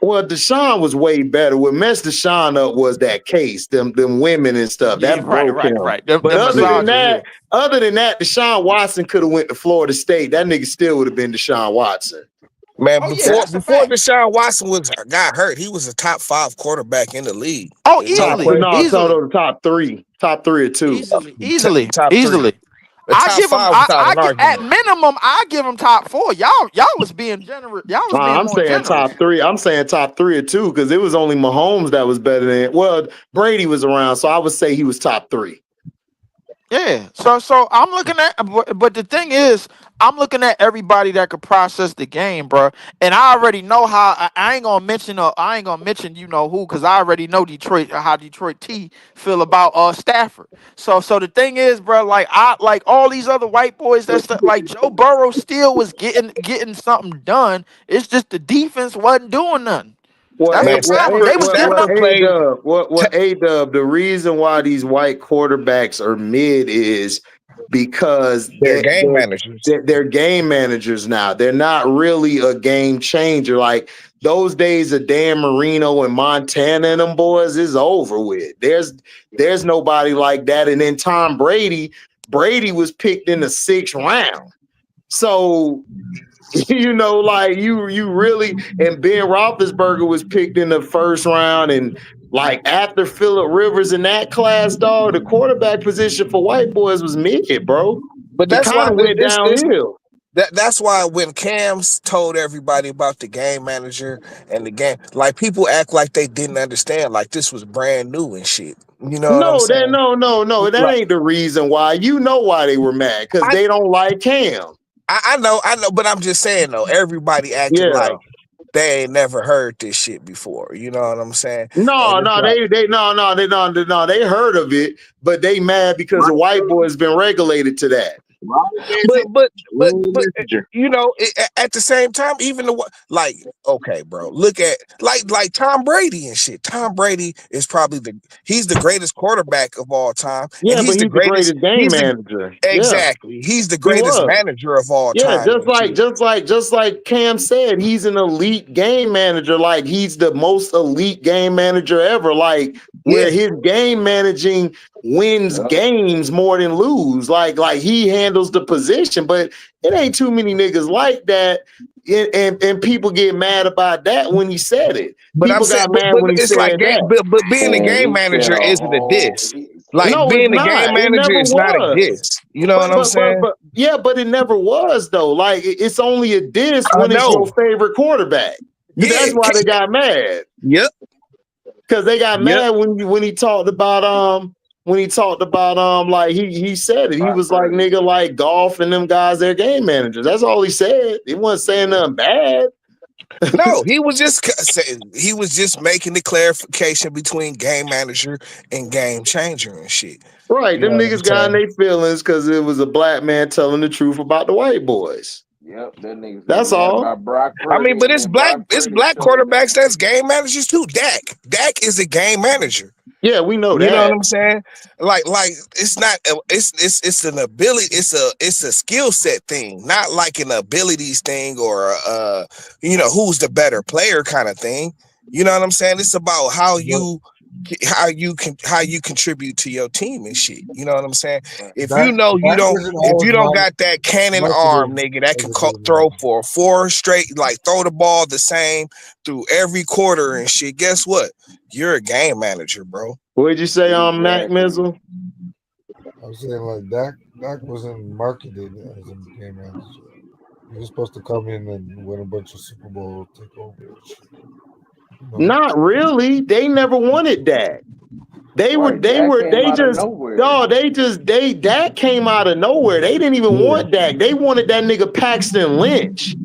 Well, Deshaun was way better. What messed Deshaun up was that case, them women and stuff. Yeah, That broke him. right. Them, But them massages, yeah. other than that, Deshaun Watson could have went to Florida State. That nigga still would have been Deshaun Watson. Man, Oh yeah, that's a before fact. Deshaun Watson got hurt, he was a top 5 quarterback in the league. Oh, He don't easily, play easily, The top three or two. top 3. The I top give him. 5 without I an get at argument. minimum. I give him top 4. Y'all was being generous. Y'all was being I'm more saying generous. top three. I'm saying top 3 or 2 because it was only Mahomes that was better than. Well, Brady was around, so I would say he was top 3. Yeah. So I'm looking at, but the thing is, I'm looking at everybody that could process the game, bro. And I already know how. I ain't gonna mention. I ain't gonna mention you know who, because I already know Detroit how Detroit T feel about Stafford. So the thing is, bro, like I like all these other white boys. Like Joe Burrow still was getting something done. It's just the defense wasn't doing nothing. That's the Man, problem. They was giving up. Stafford played. A Dub, the reason why these white quarterbacks are mid is because They're game managers. they're game managers now. They're not really a game changer. Like those days of Dan Marino and Montana and them boys is over with. There's nobody like that. And then Tom Brady was picked in the 6th round. So you know, like you really, and Ben Roethlisberger was picked in the 1st round, and like after Phillip Rivers in that class, dog, the quarterback position for white boys was mid, bro. But It that's kind why of went downhill. that's why when Cam's told everybody about the game manager and the game, like people act like they didn't understand, like this was brand new and shit. You know what I'm No, saying? that Like, ain't the reason why. You know why they were mad, because I, they don't like Cam. I know, but I'm just saying though, everybody acted Yeah. like they ain't never heard this shit before. You know what I'm saying? And No, it's like, they heard of it, but they mad because the white boys been regulated to that. but you know, at the same time, even like, okay, bro, look at like Tom Brady and shit. Tom Brady is probably he's the greatest quarterback of all time, and Yeah, but he's the he's the greatest. greatest game manager. Yeah, Exactly. He's the he greatest was. manager of all Yeah, time. And shit. just like Cam said, he's an elite game manager. Like he's the most elite game manager ever. Like where his game managing wins games more than lose. Like he handles the position, but it ain't too many niggas like that. And people get mad about that when he said it. But People I'm saying, got mad but when he it's like said that. but being a Man, game he said manager a isn't a whole. diss. Like No, it's being a game not. It manager never is not a was. diss. You know what I'm saying? But it never was though. Like it's only a diss I when it's your know. favorite quarterback. Yeah. That's why they got mad. Yep. Because they got mad when he talked about like he said it. He was like, nigga, like golf and them guys, they're game managers. That's all he said. He wasn't saying nothing bad. No, he was just making the clarification between game manager and game changer and shit. Right. You Them know what I'm niggas got in saying? their feelings because it was a black man telling the truth about the white boys. Yep, that niggas That's mad all. about Brock I Purdy, mean, but and it's then black Brock Purdy black showed quarterbacks them. that's game managers too. Dak is a game manager. Yeah, we know You know what that. I'm saying? Like it's not it's an ability, it's a skill set thing, not like an abilities thing or who's the better player kind of thing. You know what I'm saying? It's about But how you contribute to your team and shit. You know what I'm saying? Right. If Dak, you know you Dak don't isn't if always you don't got that cannon marketed arm, nigga, that as can a game throw manager. for 4 straight, like throw the ball the same through every quarter and shit. Guess what? You're a game manager, bro. What did you say on Mac Exactly. Mizzle? I'm saying like Dak wasn't marketed as a game manager. He was supposed to come in and win a bunch of Super Bowl takeovers. You know? Not really. They never wanted that. Right. Dak came They out of just, nowhere. no, Dak came out of nowhere. They didn't even Yeah. want Dak. They wanted that nigga Paxton Lynch.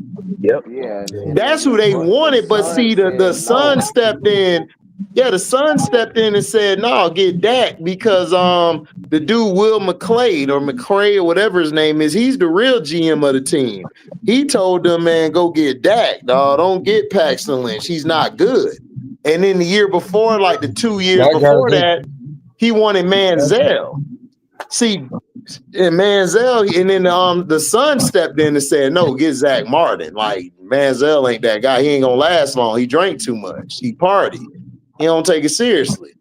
Yep. Yeah, and Yeah. That's then who they the wanted. But son see, the said son no. stepped in. Yeah, the son stepped in and said, "No, get Dak because the dude Will McCray or whatever his name is, he's the real GM of the team. He told them, man, go get Dak. Dog, don't get Paxton Lynch. He's not good." And then the year before, like the 2 years Dak got a before good. that, he wanted Manziel. See, and Manziel, and then the son stepped in and said, "No, get Zach Martin. Like Manziel ain't that guy. He ain't gonna last long. He drank too much. He party. He don't take it seriously."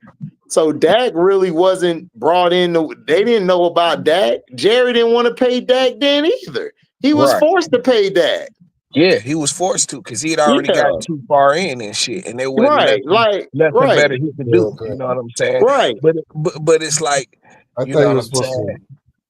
So Dak really wasn't brought in. They didn't know about Dak. Jerry didn't want to pay Dak then either. He was Right. forced to pay Dak. Yeah, he was forced to because he had already Yeah, got too far in and shit, and there wasn't right. Like nothing right, better he could Yeah, do. okay. You know what I'm saying? right. But it's like, I you thought know he what was I'm supposed saying?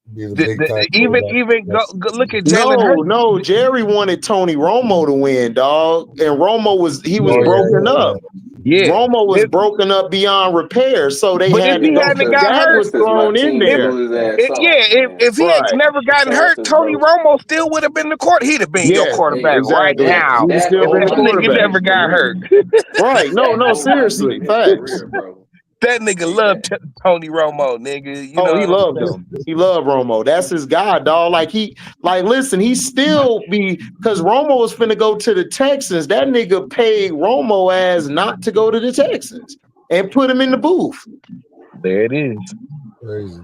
to be the big time Even quarterback. go look at Jalen No, Hurts. no. Jerry wanted Tony Romo to win, dog, and Romo was Oh broken yeah, up. yeah, Yeah. Romo was broken up beyond repair, so they But if had to he go. hadn't Because got Dak hurt, was because my thrown in team if there. blew his ass off, yeah, man. if he had Right. never The gotten hurt, Panthers Tony broke. Romo still would have been the court. He'd have been your Yeah, quarterback right exactly. Dak now He would Dak still if been owed the that my nigga team his quarterback. never got hurt. career. Right. No, Dak no, owed my seriously. team his Facts. career, bro. That nigga Big loved Dak. Tony Romo, nigga. You Oh, know he what I'm loved saying? him. He loved Romo. That's his guy, dog. Listen, he still be because Romo was finna go to the Texans. That nigga paid Romo as not to go to the Texans and put him in the booth. There it is. crazy.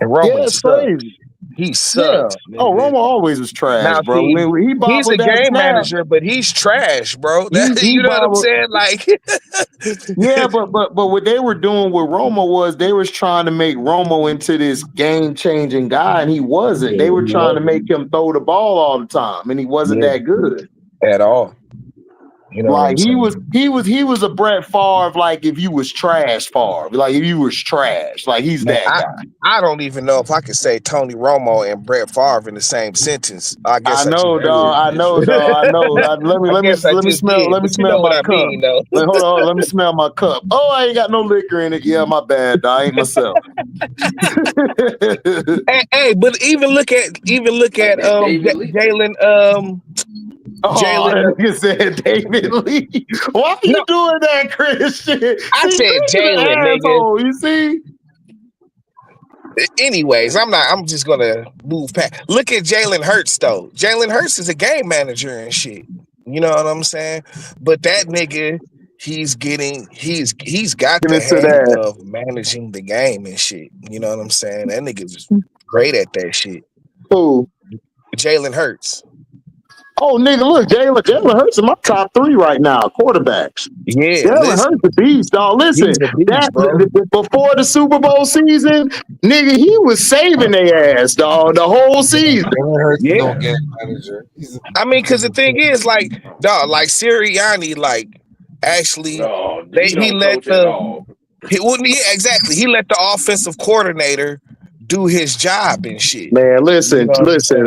And Yeah, Roman it's sucks. crazy. He Yeah. sucks, Oh, nigga. Romo always was trash, Now bro. see, When he he's a bobbled that game snap, manager, but he's trash, bro. That he you know what I'm bobbled. saying? Like Yeah, but what they were doing with Romo was they was trying to make Romo into this game changing guy, and he wasn't. yeah, They were he trying to wasn't. make him throw the ball all the time, and he wasn't Yeah, that good. at all. You know what I'm Like saying? he was a Brett Favre. Like if you was trash Favre, like if you was trash, like he's Man, that guy. I don't even know if I could say Tony Romo and Brett Favre in the same sentence. I I guess I just know, did. dog. I know, dog. I know. I guess I just did, Let me but you know smell what my I cup. mean, though. Like, hold on, let me smell my cup. Oh, I ain't got no liquor in it. Yeah, my bad, dog. I ain't myself. Hey, but even look Like at that David Lee. Jalen Oh, Jalen. that nigga said David Lee. Why are No, you doing that, Christian? I See, said Chris is an Jalen, nigga. asshole. You see? Anyways, I'm just gonna move past. Look at Jalen Hurts though. Jalen Hurts is a game manager and shit. You know what I'm saying? But that nigga, he's got Get the into hang that. of managing the game and shit. You know what I'm saying? That nigga's great at that shit. Who? Jalen Hurts. Oh, nigga, look, Jalen Hurts in my top 3 right now, quarterbacks. Yeah, Jalen Hurts listen, the beast, dog. Listen, he's a beast, bro. before the Super Bowl season, nigga, he was saving their ass, dog, the whole season. Jalen Hurts is no Yeah, game manager. I mean, because He's the a thing is, like, dog, like Sirianni, like, actually, No, he he don't let coach at all. he wouldn't he exactly he let the offensive coordinator do his job and shit. Man, You know what I'm saying?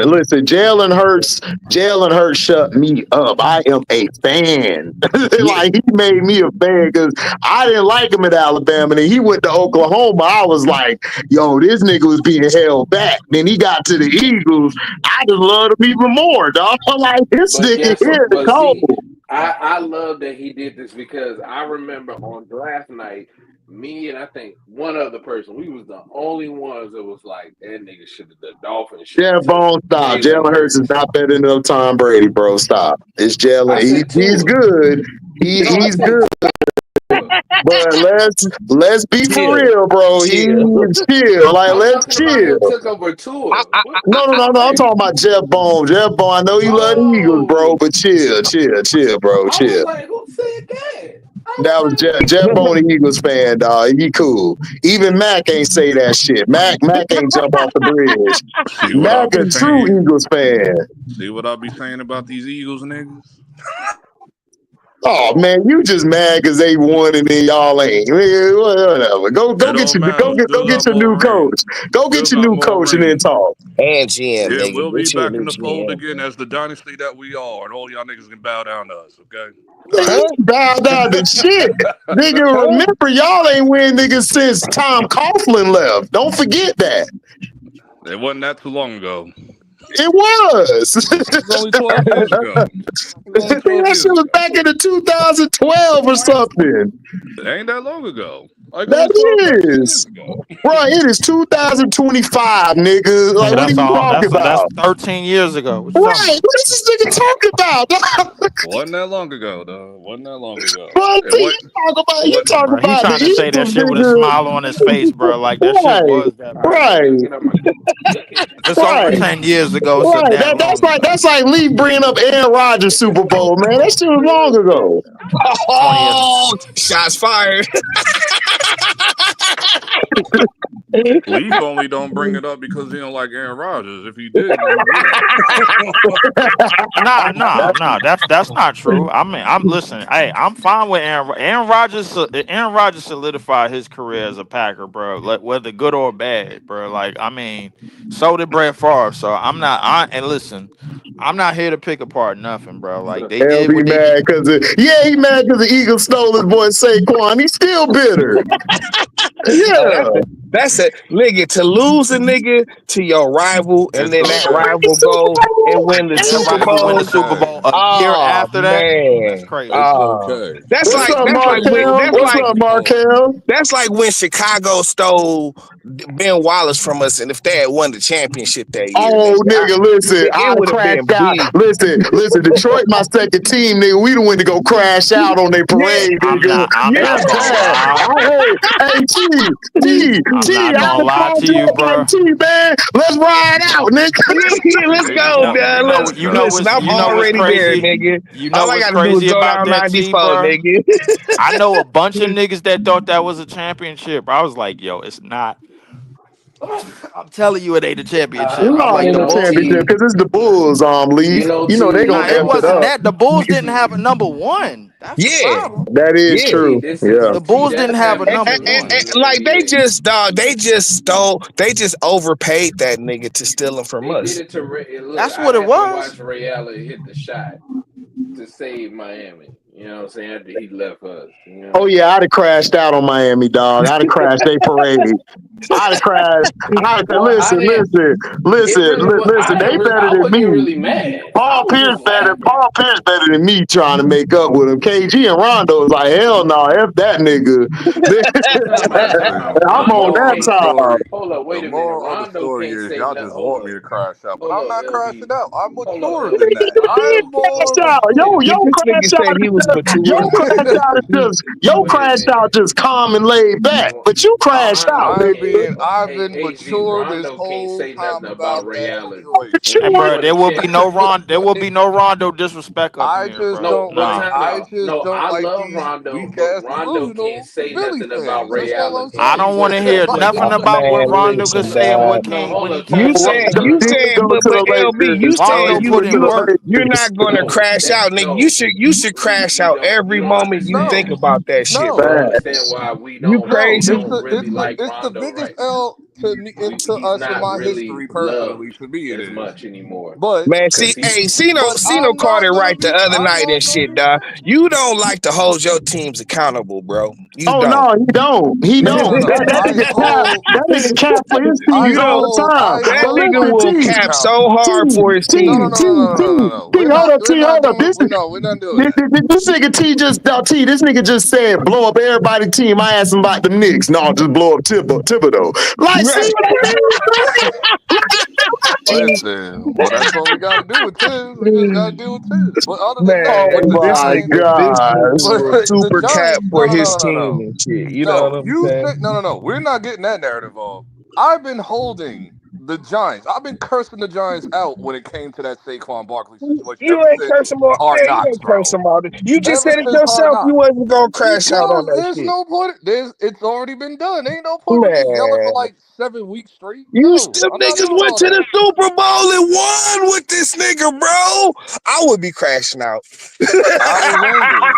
Jalen Hurts shut me up. I am a fan. Yeah, Like he made me a fan because I didn't like him at Alabama. And then he went to Oklahoma. I was like, yo, this nigga was being held back. Then he got to the Eagles. I just loved him even more, dog. I'm like, this But nigga guess here what? the But cold. see, I love that he did this because I remember on draft night, me and I think one other person, we was the only ones that was like, that nigga should have, the Dolphins should Yeah, have took Bone, stop. Jalen Jalen Hurts is Hurts. not better than Tom Brady, bro. Stop. It's Jalen. I said He's Tua. good. No, I He's said good. Tua. But let's be for Chill, real, bro. He chill. chill. Like I'm let's talking about him chill. took over I, tour. I, What? No. I'm talking Wait. about Jeff Bone. Jeff Bone. I know you love the Eagles, bro, Oh, but chill, bro, I was chill. like, who said that? I That was was Jeff Bone, the Eagles fan, dog. He cool. Even Mac ain't say that shit. Mac ain't jump off the bridge. See what I Mac be a true saying? Eagles fan. See what I be saying about these Eagles niggas? Oh man, you just mad because they won and then y'all ain't. Whatever. It don't matter. We Go still get got your more new coach. rings. Go get Still your got new more coach and then rings. talk. and GM, Yeah, nigga. we'll be Get you a back new in the fold GM. again as the dynasty that we are, and all y'all niggas can bow down to us, okay? All Nigga, right. Huh? bow down to shit. Nigga, Huh? remember y'all ain't win nigga since Tom Coughlin left. Don't forget that. It wasn't that too long ago. It was. It was only 12 years ago. It was only 12 That shit years was ago. back in the 2012 or something. It ain't that long ago. Like only That 12, 13 years is. ago. Bro, it is 2025, nigga. Like, Nigga, what are that's you all. talking That's about? 13 years ago. What you talking Right. about? What is this nigga talking about? Wasn't that long ago, though. Wasn't that long ago. Bro, It what? you What? talk Bro, he about the trying to say that Eagles, shit with a nigga. smile on his face, bro. Like that shit Right, was that all long right, ago. let right, me get on my look here. If it's over right, 10 years ago, it's a right. that long ago. That's like Lee bringing up Aaron Rodgers Super Bowl, man. That shit was long ago. It's 20 years. Oh, shots fired. Leaf only don't bring it up because he don't like Aaron Rodgers. If he did, then he would. Nah. That's not true. I mean, I'm listen. Hey, I'm fine with Aaron Rodgers. Aaron Rodgers solidified his career as a Packer, bro. Like whether good or bad, bro. Like I mean, so did Brett Favre. So I'm not. And listen, I'm not here to pick apart nothing, bro. Like they He'll did be what they. mad because he mad because the Eagles stole his boy Saquon. He's still bitter. Oh, Yeah. that's a nigga to lose a nigga to your rival, and It's then that okay. rival go and win the And that Super rival win the Bowl. Super Okay. Bowl a year Oh after that. That's man. crazy. It's Oh, okay. What's up, Markel? What's up, Markel? that's like when Chicago stole Ben Wallace from us, and if they had won the championship that year, Oh, nigga, nigga, listen, it I'd have would have been crashed out. big. Listen, Detroit, my second team, nigga. We done went to go crash out on their Yeah, parade, I'm nigga. not. I'm yeah. not It's gonna bad. lie. Hey, I'm I'd not gonna have lie called to you you, up like bro. Man. Let's ride out, nigga. Yeah, let's They just go, want to be man. Let's crashed out. listen. I'm You know what's already there, crazy. nigga. You know All I what's gotta do is crazy go about down that team, 94, bro. nigga. I know a bunch of niggas that thought that was a championship. I was like, yo, it's not. I'm telling you, it ain't a championship. I'm No, it like ain't the a championship Bulls. because it's the Bulls, Leaf. You know they Nah, gonna it F it wasn't up. that. The Bulls didn't have a number one. That's the Yeah, problem. That is yeah. true. Yeah. The Bulls didn't That's have a having number too And, one. easy in the like they NBA. just they just stole, they just overpaid that nigga to steal him from They did us. it to Ray. Look, That's I what it had to was. watch Ray Allen hit the shot to save Miami. You know what I'm saying? After he left us, you Oh know. yeah, I'd have crashed out on Miami, dog. I'd have crashed their parade. I'd have crashed. I'd have Well, I didn't. It really was. listen. I They didn't. better I than wasn't even me. really mad. I was just laughing. Paul Pierce better than me trying to make up with him. KG and Rondo is like, hell no, F that nigga. Time out. Listen, I'm the on Rondo moral of that the can't. time. story, Hold up. the Wait a minute. moral of the Rondo story can't is say y'all nothing. just want Hold me up. to crash out, but Hold I'm up, not crashing LB. out. I'm Hold up, maturer than LB. that. I'm Crash more out. mature. This nigga Crash out said he was your mature. Wait a crash out minute. just calm and laid back. But you crash out, Rondo nigga. can't. I've Hey, been AZ. mature this Rondo can't whole say time nothing about about Ray that Allen situation. Hey, Mature. when he bro, won a there will be no championship. There will be no Rondo disrespect up in I here, just bro. No, don't but like. Nah. time I out. just No, don't I like love these Rondo, weak but ass Rondo can't delusional say Philly nothing about fans. Ray That's all Allen I'm I because he don't saying. want to went to hear like. nothing Oh about what man, Rondo could listen, say and dog. what No, can't hold when he up, time You came out. to Wait, saying the you time Did out. saying, go to but the LB, Lakers. you saying Rondo Did you put go in to you work. the you're Lakers. not gonna No, crash that out, nigga. You no. should crash out You every don't moment you understand. think No, about that shit, You don't no, bro. understand why we You don't we no. crazy? don't really like It's the Rondo biggest right now. L to me into He's us in not my really history personally. loved To me, it as is. much anymore But Man, because see, he hey, Cino, but Cino I'm caught not it gonna right the be. other I'm night not and gonna shit, be. dog. You don't like to hold your teams accountable, bro. You Oh don't. no, he don't. He No, don't. no, no. That nigga cap for his You teams all don't. the time. That But nigga listen, will teams cap so accountable. hard for his No, no, team. no, no, no, no, no, no. Hold up, We're not Hold up. doing. We're not doing This, that. this nigga this nigga just said blow up everybody's team. I asked him about the Knicks. No, just blow up Thibodeau. Like, see Right. what I mean? Listen, well, that's what we got to do with Tibbs. We just got to deal with Tibbs. But other than Man, that, with Oh the this my Giants, nigga, this gosh. nigga was with the super cap Giants, for no, no, his no, no, team no, and shit. You know what no. I'm You saying? think no. We're not getting that narrative up. I've been holding the Giants. I've been cursing the Giants out when it came to that Saquon Barkley situation You ever ain't since curse him all. Hard Man, you Knocks, ain't curse bro. him all. You just Ever said it since Hard yourself. You Knocks. wasn't gonna crash out on Because that there's shit. no point. It's already been done. Ain't no point with me yelling for Man, like 7 weeks straight. you No, still I'm not niggas doing went all to that. the Super Bowl and won with this nigga, bro. I would be crashing out. I was angry.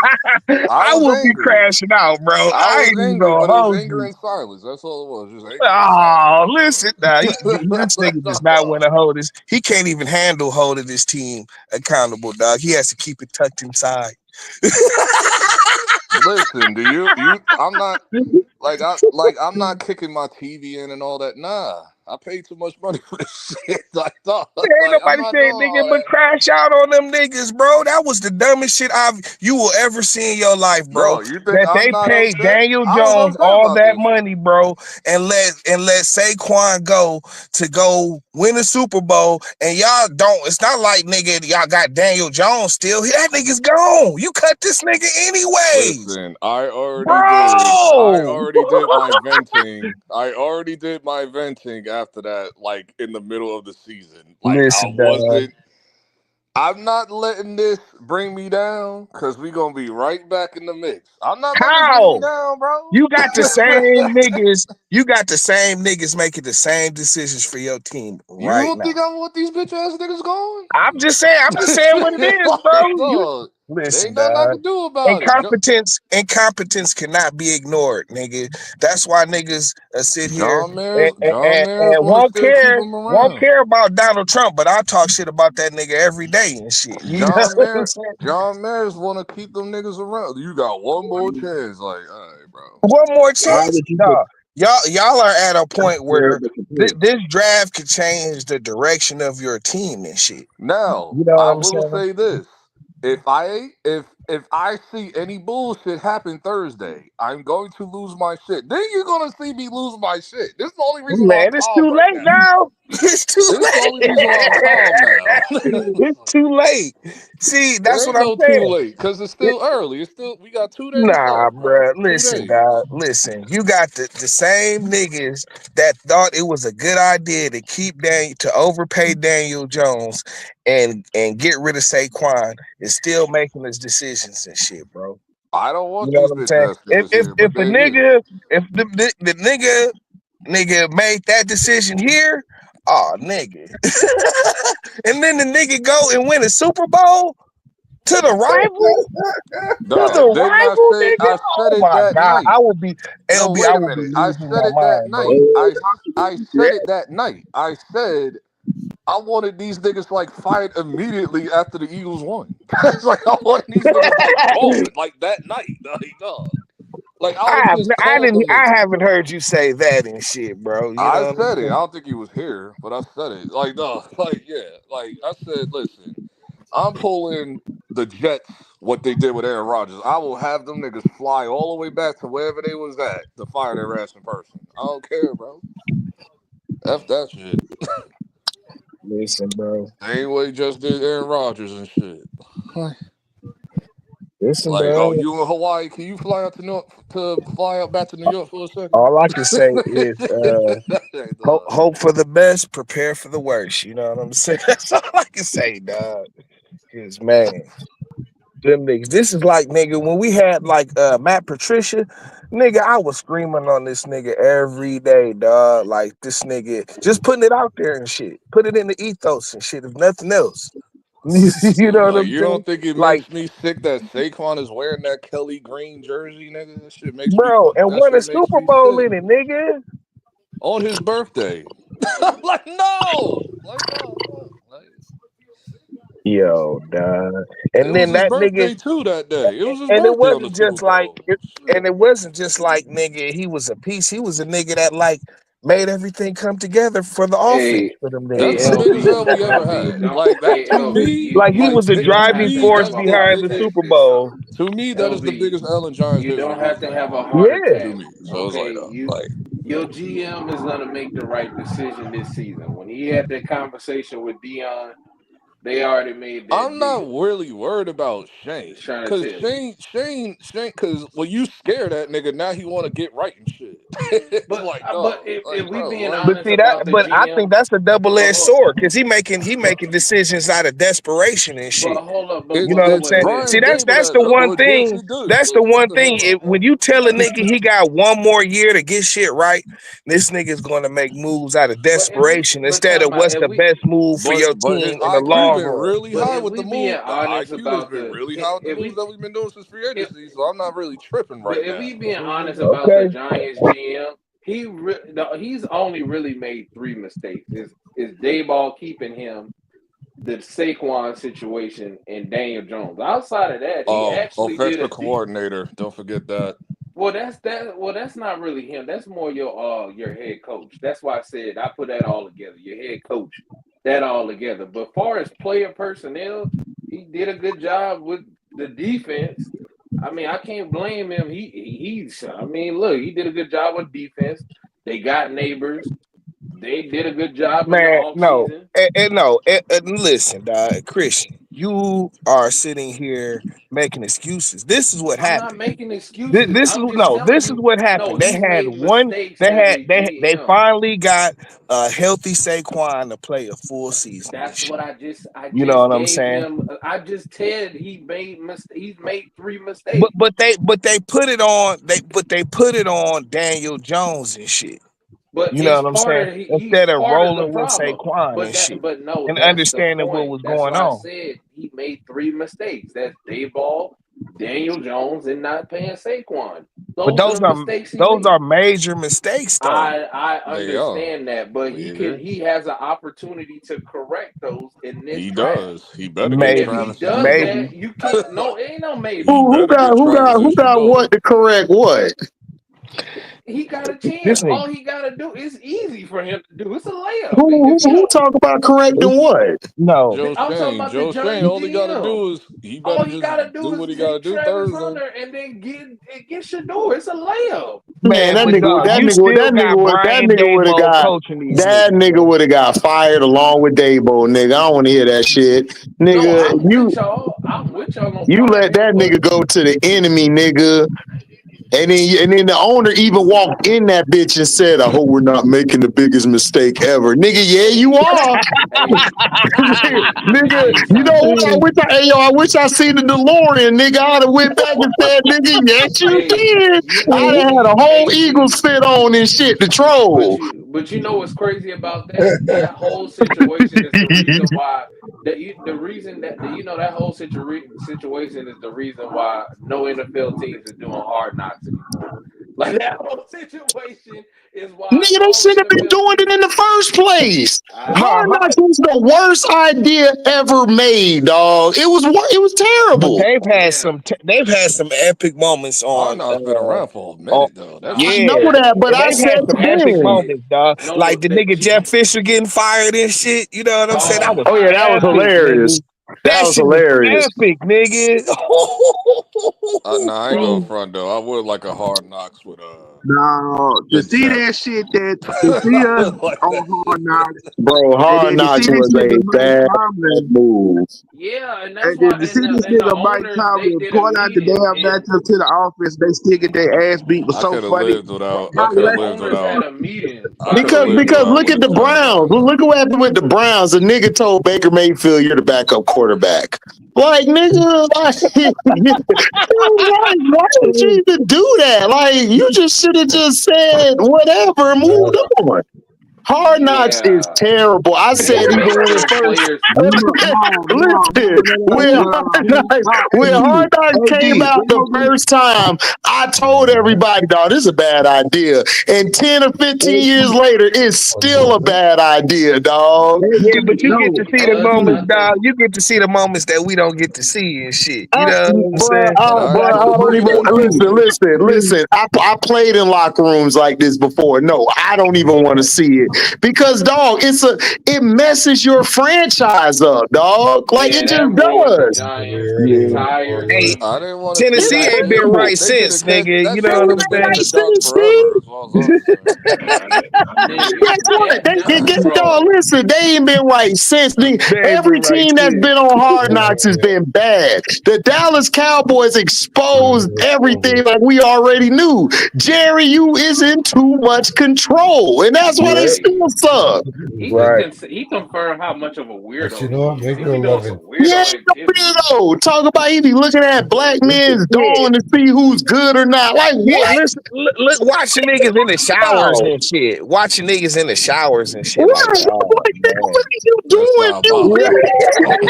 I I was would be angry. crashing out, bro. I I was ain't even angry, gonna but it was hold anger you. in silence. That's all it was. Just anger in Oh, silence. listen, now this nigga That's does not all. want to hold his. He can't even handle holding his team accountable, dog. He has to keep it tucked inside. Listen, do you? I'm not I'm not kicking my TV in and all that. Nah, I paid too much money for this shit. Ain't I'm nobody not doing saying all nigga but that. crash out on them niggas, bro. That was the dumbest shit you will ever see in your life, bro. No, you think That I'm they not paid upset? Daniel I was Jones upset all about that this shit. money, bro, and let Saquon go to go win a Super Bowl, and y'all don't. It's not like nigga y'all got Daniel Jones still. That nigga's gone. You cut this nigga anyways, Listen, I already did. I bro. already did my venting. I already did my venting after that, like in the middle of the season. Like I Listen, dog. wasn't. I'm not letting this bring me down because we gonna be right back in the mix. I'm not letting this bring me How? down, bro. You got the same niggas. You got the same niggas making the same decisions for your team You right don't now. think I want these bitch ass niggas gone? I'm just saying. I'm just saying what it is, bro. Like, You dog, there listen, ain't nothing I dog. can do about it. Incompetence cannot be ignored, nigga. That's why niggas sit here John Mayer is and gonna still keep him won't around. care about Donald Trump, but I talk shit about that nigga every day and shit. You know John what I'm Mayer, saying? John Mayer's want to keep them niggas around. You got one more chance. Like, all right, bro. One more Why chance, would you dog. Y'all are at a point where compare? this draft could change the direction of your team and shit. Now, You know what I I'm will saying? say this: if I see any bullshit happen Thursday, I'm going to lose my shit. Then you're gonna see me lose my shit. This is the only reason why I'm Man, it's calm too right late now. now. It's too This is the only reason why I'm calm now. late. It's too late. See, that's There what ain't I'm no too saying. late because it's still early. It's still we got 2 days Nah, left, bro. bruh. Two Listen, days. dog. Listen. You got the same niggas that thought it was a good idea to to overpay Daniel Jones and get rid of Saquon is still making his decisions and shit, bro. I don't You want know these what I'm bitch saying? ass niggas here, If but a they're here. nigga if the nigga made that decision here, oh nigga. And then the nigga go and win a Super Bowl to the rival? To the No, didn't I rival, say nigga. I said Oh it my that god, night? No, I wait a would be minute. I losing said my it that mind, bro. night. I said it that night. I said I wanted these niggas like fired immediately after the Eagles won. It's like I wanted these niggas like gone like that night. Like dog. Like I was just calling them I niggas. haven't heard you say that and shit, bro. You I know what I'm said it. I saying? don't think he was here, but I said it. Like no, like yeah, like I said. Listen, I'm pulling the Jets. What they did with Aaron Rodgers, I will have them niggas fly all the way back to wherever they was at to fire their ass in person. I don't care, bro. F that shit. Listen, bro. Same way just did Aaron Rodgers and shit. Listen, Like, oh, bro. you in Hawaii? Can you fly out to fly out back to New York for a second? All I can say is Dog. hope for the best, prepare for the worst. You know what I'm saying? That's all I can say, dog. Cause man. Them niggas. This is like nigga when we had like Matt Patricia, nigga. I was screaming on this nigga every day, dog. Like this nigga, just putting it out there and shit, put it in the ethos and shit. If nothing else, you know what Like, I'm you saying? don't think it Like, makes me sick that Saquon is wearing that Kelly Green jersey, nigga? That shit makes me bro, and that won a shit makes Super me Bowl sick. in it, nigga. On his birthday. I'm like, no. Like, no, fuck. Like, Yo, dog. it And was then his that nigga, birthday too that day. It was his and it birthday on the wasn't Super just like, Bowl. Shit. and it wasn't just like nigga. He was a piece. He was a nigga that like made everything come together for the offense Hey, for them That's hey, niggas. the biggest LB, L we ever LB, had. don't, Like that hey, to LB, me, Like he like was the you don't to driving have to me, force that's have a the heart behind the attack. biggest. Super This Bowl. To me, that is the LB, biggest L in Giants you don't history. have to have a heart Yeah. To attack. me, so it's like Okay, that. you your GM is gonna make the right decision this season. When he had that conversation with Dion, they already made that I'm not deal. really worried about Just Shane, trying to cause tell you. Shane, cause when you scare that nigga, now he want to get right and shit. It's like, But dog, if like, we bro, being like, But honest see that, about the but I GM, think that's a double but edged hold, sword because he but making decisions out of desperation and but shit. hold up, You know what I'm it's saying? wait. See, Brian that's Dable that's that the one thing. legit does. That's the Like, what one the thing. hell? When you tell a nigga he got one more year to get shit right, this nigga's gonna make moves out of desperation But instead time of out, what's the best move for your But his team in the IQ long been run. really but high if with the we being move. The honest IQ has about been the really high with the if moves we that we've been doing since free if agency. So I'm not really tripping but right if now. we being honest about the Okay. Giants GM, he's only really made three mistakes. Is Dayball keeping him, the Saquon situation, and Daniel Jones. Outside of that, he actually did Offensive a coordinator. Don't forget that. well. That's not really him. That's more your head coach. That's why I said I put that all together. Your head coach, that all together. But far as player personnel, he did a good job with the defense. I mean, I can't blame him. He's. I mean, look, he did a good job with defense. They got neighbors. They did a good job in the Man, no, offseason. no. Listen, Christian, you are sitting here making excuses. This is what I'm not happened. making excuses. This is I'm just no. telling This is you. what No, happened. They he's had made one. mistakes They as had a they GM. finally got a healthy Saquon to play a full season and That's what shit. I You know just what I'm gave saying? him. I just said he's made three But mistakes. they put it on they put it on Daniel Jones and shit. But You know it's what I'm part saying? of he's Instead of part of the rolling with problem. Saquon and shit But no, and that's the understanding what point. was That's going why I on. said he made three mistakes. That's Dayball, Daniel Jones, and not paying Saquon. But Those are the mistakes he those are made. major mistakes though. I They are. understand that, but Yeah, he has an opportunity to correct those in this he draft. does. He better get And if Maybe, he Travis does Etienne. maybe. that, you can't. No, it ain't no He maybe. better get Travis who Etienne got what going. to correct what? He got a This chance. nigga, All he got to do is easy for him to do. It's a layup. If he Who don't, talk about correcting what? no. I'm talking about the Joe Shane. Giants All he got to GM. do is he All better he just got to do do is what he got to take do Travis Thursday. Hunter and then get Shador. It's a layup. Man, Man, but dog, you still got Brian Dable coaching these that niggas, nigga bro. would have got fired along with Dabo, nigga. I don't want to hear that shit, No, nigga. I'm with y'all. I'm with y'all on You let firing him, that but nigga go to the enemy, nigga. And then the owner even walked in that bitch and said, "I hope we're not making the biggest mistake ever, nigga." Yeah, you hey, are, hey, let me nigga. tell you You know something. what? I wish I seen the DeLorean, nigga. I'd have went back and said, "Nigga, yes, you Hey, did." I'd have had a whole Eagle sit on and shit to troll. but you know what's crazy about that? That whole situation is the reason why the reason that that whole situation is the reason why no NFL teams are doing hard knocks anymore. Like that whole situation is why Nigga, they all should have been NFL doing it teams. in the first place. I Hard Huh, Knocks was the worst idea ever made, dog. It was but terrible. yeah. they've had some epic moments Hard on Knocks been around for a on minute though. That I shit yeah. been know going that, on but And for a I they've minute. said had some epic then. moments, dog. No, Like look, the nigga Jeff Fisher getting fired and shit. You know what I'm saying? That was Oh yeah, that was epic, hilarious. nigga. That That was shit was hilarious. epic, nigga. Nah, I ain't going bro. front though. I would like a Hard Knocks with No, to the see that Jets. shit to see us Like on that Hard shit. Knocks, Bro, and Hard then to see Knocks this was nigga a Mike bad Tomlin, move. Yeah, and that's and why then to see this and the nigga Mike owners they Tomlin did a point out the meeting damn and matchup to the offense, they still get their ass beat was I so could have funny. lived without. I How could the have lame lived owners without. had a meeting, I by the could have Because way, lived because without look one at of the them Hard Browns. Knocks. Look what happened with the Browns. The nigga told Baker Mayfield, "You're the backup quarterback." Like nigga, why did you even do that? Like you just should have just said whatever and moved on. Hard Knocks is Yeah, terrible. I said they even make when it the first players. listen, when Hard Knocks came out the first time, I told everybody, dog, this is a bad idea. And 10 or 15 years later, it's still a bad idea, dog. Yeah, but you get to It see the does moments, dog. nothing. You get to see the moments that we don't get to see and shit. You know what I'm Bruh, saying? Nah, I but don't you even know, listen. I played in locker rooms like this before. No, I don't even want to see it because, dog, it messes your franchise up, dog. Like Yeah, it that just ruined the does. Giants' Yeah. entire Hey, I season. didn't want to see Tennessee that ain't shit. been right They could since, have kept nigga. that You know shit what could I'm have been in saying? the dock forever. As far as I'm concerned. Nigga, Guess what? Dog, bro. listen, they ain't been right since. They ain't Every been right team that's since. been on Hard Knocks has been bad. The Dallas Cowboys exposed everything like we already knew. Jerry, you is in too much control, and that's why they Yeah, Hey, still suck. right. he confirmed how much of a But you weirdo know he what? is. Make He it be doing some 11. Yeah, weirdo no activities. weirdo. Talk about he be looking at black men's Yeah. dong to see who's good or not. Like Yeah, what? listen, look, watching niggas in the showers Wow. and shit. Watching niggas in the showers and shit like, Right. oh Like, nigga, man. what are you That's doing? You diabolical. weird ass.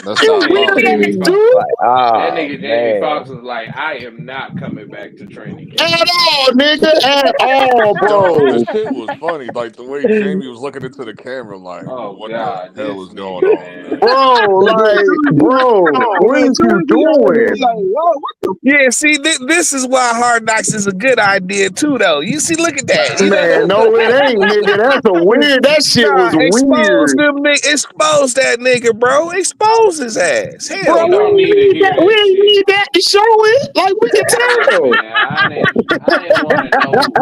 That's You Hey, weird diabolical. Jamie ass Foxx. dude. Like, That oh nigga Jamie man. Foxx was like, I am not coming back to training camp. At all, nigga. At all, Dog, the bro. shit was funny. Like the way Jamie was looking into the camera, like, Oh what the God, hell this is going nigga, on, man. man? Bro, like, bro, what Man, is you soon as he got in, doing? like, whoa, what the Yeah, see, this is why Hard Knocks is a good idea too, though. You see, look at that. You know Man, no, it ain't, nigga. That's a weird. That shit nah, was expose weird. them nigga, expose that nigga, bro. Expose his ass. Bro, Hell We we no. don't ain't need to need hear that. We that ain't shit. need that to show it. Like, we can Hey tell. man, I didn't want to know.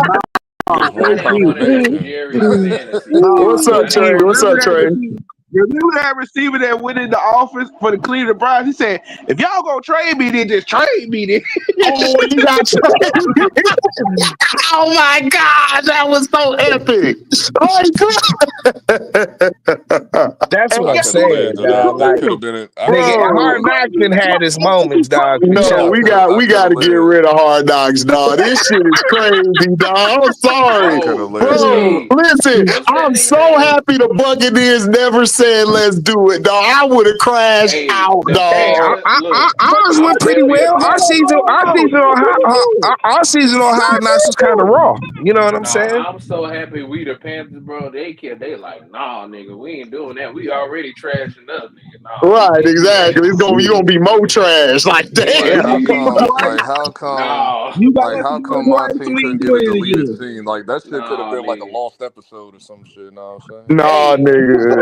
Just I one didn't want to know confirmation. Jerry's fantasy No, What's team. up, I didn't Trey? AC, want What's to up, remember that Trey? know. receiver? Remember that receiver that went in the office for the Cleveland Browns? He said, if y'all gonna trade me, then just trade me then. Oh, you got Trey. Oh my God, that was so epic. Like, That's what I I'm could have saying, lived with dog. that. That Like, could have been it. I could nigga, have lived Hard bro. with it. Knocks done had his moments, dog, for No, sure. I we could have got to get lived. rid of Hard Knocks, dog. This shit is crazy, dog. I'm I sorry, could have Oh, lived, bro. dog. hey, Listen, what's that I'm nigga so name? happy the Buccaneers never said let's do it, dog. I would have crashed Hey, out, the Hey, dog. Panther. Look, ours I'll went pretty never well. forget. Our season on Hard Knocks was kind of raw. You know what I'm Nah, saying? I'm so happy we the Panthers, bro. They like, nah, nigga, we ain't doing that. We already trashing us, nigga. Nah, we Right, can't do that. exactly. You gonna be more trash. Like, Yeah, Like damn. how nigga. come? Nah, You got Like us to how do it come my twice, team we couldn't ain't get a doing it deleted again. scene? Like that shit could have nah, been like a nigga. lost episode or some shit. You know what I'm saying? Nah, Hey, nigga. Cause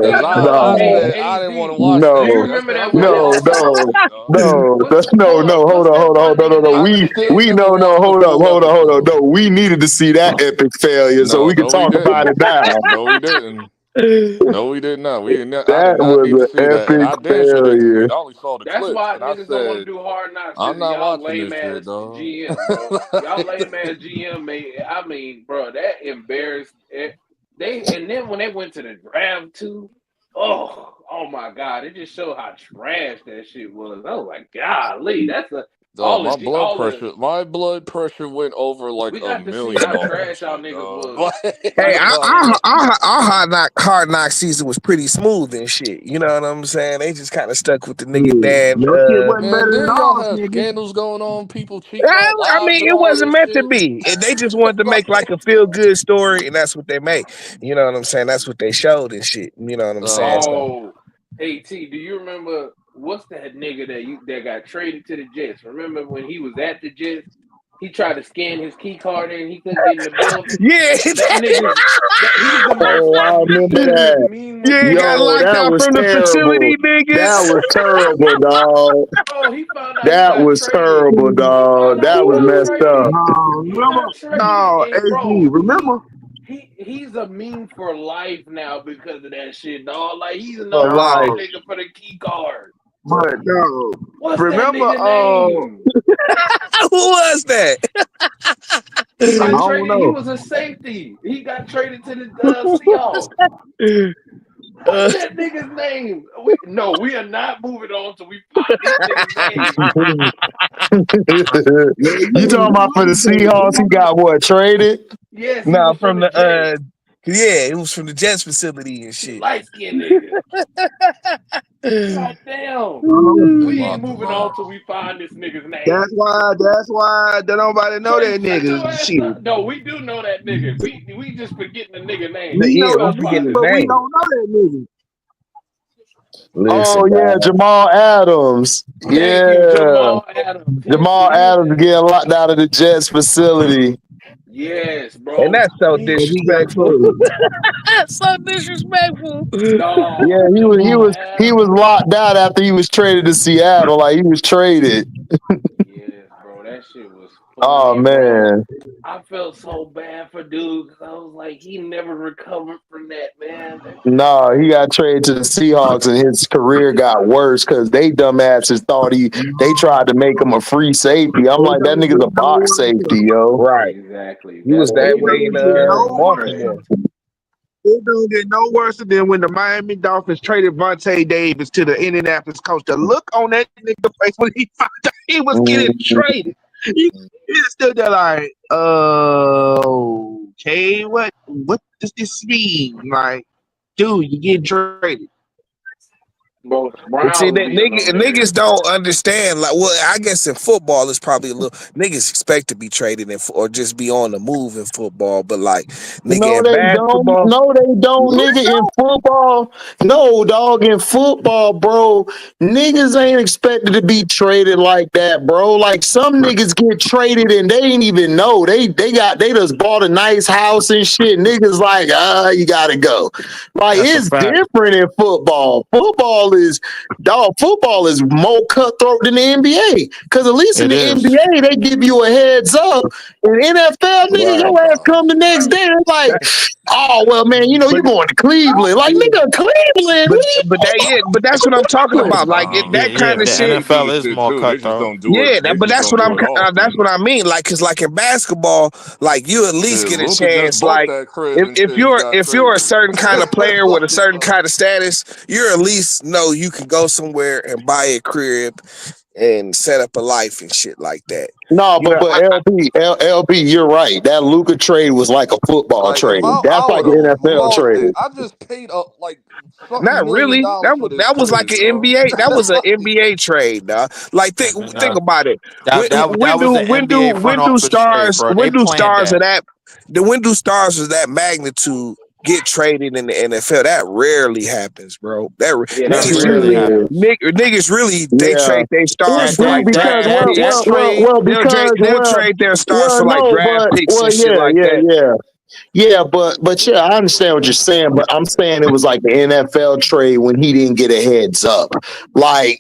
hey, Yeah. no. I Hey, No. said I didn't want to AC. watch Do that you No. shit. I remember said that I'm not one? No, watching that no, shit, dog. no, What's no, hold no. up? Hold What's on, that hold on, one hold on, no, nigga no, no. I name? still We never no, no. watched the Hold up, full hold on, hold on. episode. No, we needed to see that epic failure so No, we could no, we talk about didn't. it now. No, we didn't. No, we did not. We did not. I That did not was need to see an that, and epic I damn sure didn't see failure. it. I only saw the That's clips, why and I niggas don't want to said, do hard knocks "I'm because of not y'all watching lame this shit, ass dog." GM, bro. Y'all lame ass GM made. I mean, bro, that embarrassed it. They and then when they went to the draft too. Oh my God! It just showed how trash that shit was. I was like, golly, that's a Dog, all the. my blood pressure went over like We a got to see million how off that trash y'all shit, niggas dog. was. Hey, Like in the our hard knock season was pretty smooth and shit. You know what I'm saying? They just kind of stuck with the nigga Yeah. Dan. Your shit wasn't Man, better than then y'all ours, have nigga. scandals going on, people cheating on I wives mean, and it all wasn't this meant to shit. be. They just wanted to make like a feel good story, and that's what they made. You know what I'm saying? That's what they showed and shit. You know what I'm saying? So oh, hey T, do you remember what's that nigga that got traded to the Jets? Remember when he was at the Jets? He tried to scan his key card in, he couldn't get in the building. yeah, That nigga's he's the most Oh, I remember that. mean yeah, looking got Yo, locked that out was from the terrible. facility, nigga. That was terrible, dog. bro. He found out he That got was traded. terrible, He found dog. out That he was got messed up. traded. No, He remember? got traded, No, and AC, bro, remember? he's a meme for life now because of that shit, dog. Like he's For number one life. No, nigga for the key card. but no. What's that Remember, nigga name? Who was that? He I got don't traded. He know. was a safety. He got traded to the Seahawks. What's you that nigga's name? We are not moving on till we find this nigga's name. Yeah, you talking about for the was Seahawks? He got what traded? Yes, he No, was from from the the Jets. Yeah, it was from the Jets facility and shit. Light skinned nigga. God damn. Oh, We ain't Locked him moving up. on till we find this nigga's that's name. why. That's why. Don't nobody know Trey, that shut nigga. your ass Shit. up. No, we do know that nigga. We just forgetting the nigga name. We Yeah, We know we the gonna nigga, forgetting find his his but we name. name. don't know that nigga. Oh Listen, yeah, dog. Jamal Adams. Thank you, Yeah. Jamal Adams. Yes, Jamal it Adams is. getting locked out of the Jets facility. Yes, And bro. that's so He But he got disrespectful. traded. That's so disrespectful. Yeah, dog. he Jamal was he Adams. was locked out after he was traded to Seattle. Like he was traded. Yes, bro. That shit was Oh funny, bro. man. I felt so bad for dude because I was like, he never recovered from that, man. That shit was No, he got traded to the Seahawks and his career got worse because they dumbasses thought they tried to make him a free safety. I'm It like, that don't nigga's get a no box worse. safety, yo. Right. exactly. He was That's what that It he way was. in don't get no Baltimore. worse. It don't get no worse than when the Miami Dolphins traded Vontae Davis to the Indianapolis Colts. The look on that nigga face when he found out he was getting Mm, traded. He stood there like, okay, what does this mean? Like, dude, you getting traded. Bro, But see Brown was that even on niggas there. don't understand. Like, well, I guess in football it's probably a little niggas expect to be traded or just be on the move in football. But like, nigga No, in they don't. basketball, No, they don't, nigga. In football, no, dog. In football, bro, niggas ain't expected to be traded like that, bro. Like some niggas get traded and they ain't even know. They just bought a nice house and shit. Niggas like, you gotta go. Like That's a it's fact. different in football. Football is more cutthroat than the NBA. Cause at least in It the is. NBA, they give you a heads up. In NFL, nigga, right? your ass come the Sometimes. next day. It's like, oh well, man, you But going to Cleveland? Like nigga, Cleveland? but but that's what I'm talking about. Like Yeah, that yeah. kind of The And they shit. just do NFL the is shit more too. They just cutthroat. don't do it. Yeah, They but just that's don't what do it that's often. what I mean. Like, cause like in basketball, like you at least Shit, get a Luca just chance. bought Like that crib and if shit and got you're a traded. certain kind of player with a Like, certain kind of status, you're at least know you can go somewhere and buy a crib and set up a life and shit like that. No, You know, but LP, you're right. That Luca trade was like a football like if trade. That's I like would an have NFL lost trade. it, I just paid up like something not million really. dollars for this That was like crib, an bro. NBA. That was an Like, NBA trade, dog. Like think Uh, about it. that was the NBA front office trade, bro. They When do planned stars of that. that when do stars of that magnitude get traded in the NFL? That rarely happens, bro. Yeah, that That Niggas rarely rarely usually happens. happens. niggas really they Yeah, trade their stars it That for do that like that because draft that picks. that trade. They'll trade their stars for like no, draft picks and shit yeah, like yeah, that. yeah. Yeah, but yeah, I understand what you're saying, but I'm saying it was like the NFL trade when he didn't get a heads up. Like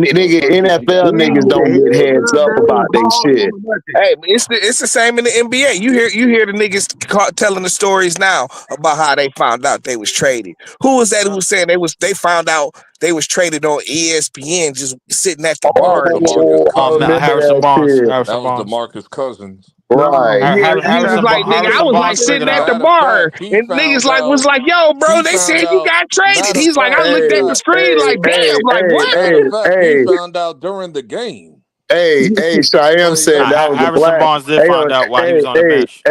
But nigga, first, you NFL gotta He niggas didn't call get him. a don't get heads heads up. up They about ain't they called shit. him or nothing. Hey, it's the same in the NBA. You hear the niggas telling the stories now about how they found out they was traded. Who was that who was saying they found out they was traded on ESPN just sitting at the that was bar and shit. Demarcus Oh, I remember Cousins. Harrison that Barnes. shit. That Harrison was Barnes. Demarcus Cousins. Right. No, He was like, nigga, I Harrison was like Barnes sitting figured at out. the Matter of bar fact, he and niggas found like was out. like, yo, bro, He they found said you out. got traded. Matter of He's like, I fact, looked at Hey, the not. screen hey, like, damn, hey, like hey, what? Matter hey, of fact, he hey, found out during the game. Cheyenne Like said Nah, that was a Harrison black. Barnes did Hey, find out while he was on the hey, bench.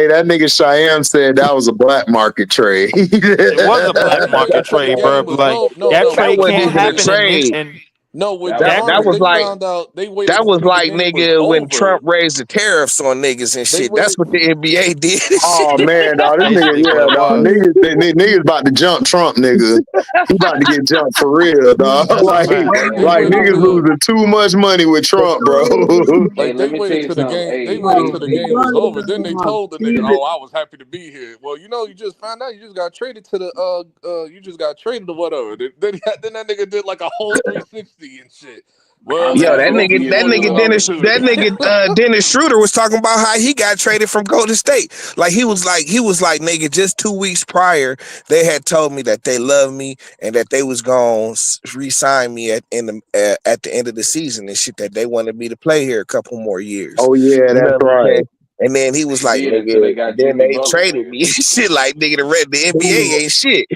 that nigga Cheyenne said that was a black market trade. It was a black matter of market fact, when the trade, bro. game But was like over, no, that no, That trade with wasn't can't even a happen Demarcus, and trade. and no, with That was That Demarcus, was they trade. like found out. They waited that was until the like game was nigga when Trump over. raised the tariffs on niggas and They shit. That's waited. what the NBA did and shit. Oh man, dog, this nigga, basically what yeah, it dog, was. niggas about to jump Trump, nigga. He about to get jumped for real, dog. That's a Like, fact. Like they like waited niggas to. losing too much money with Trump, bro. Hey, Like let they me tell waited you till the something. game. They Hey, waited hey, till the see, game was over. Then they told the nigga, "Oh, I was happy to be here." Well, you just found out you just got traded to the you just got traded or whatever. Then that nigga did like a whole 360 and shit. Well, I'm Yo, nigga, happy we to gonna be give here you that through nigga it another all. opportunity. Dennis Schroeder was talking about how he got traded from Golden State. Like he was like nigga, just 2 weeks prior, they had told me that they loved me and that they was gonna re-sign me at the end of the season and shit, that they wanted me to play here a couple more years. Oh yeah, You know that's what I'm right. saying? And then he was They like, did until they nigga, got then Jimmy they Butler, traded nigga. me and shit. Like nigga, the NBA ain't shit.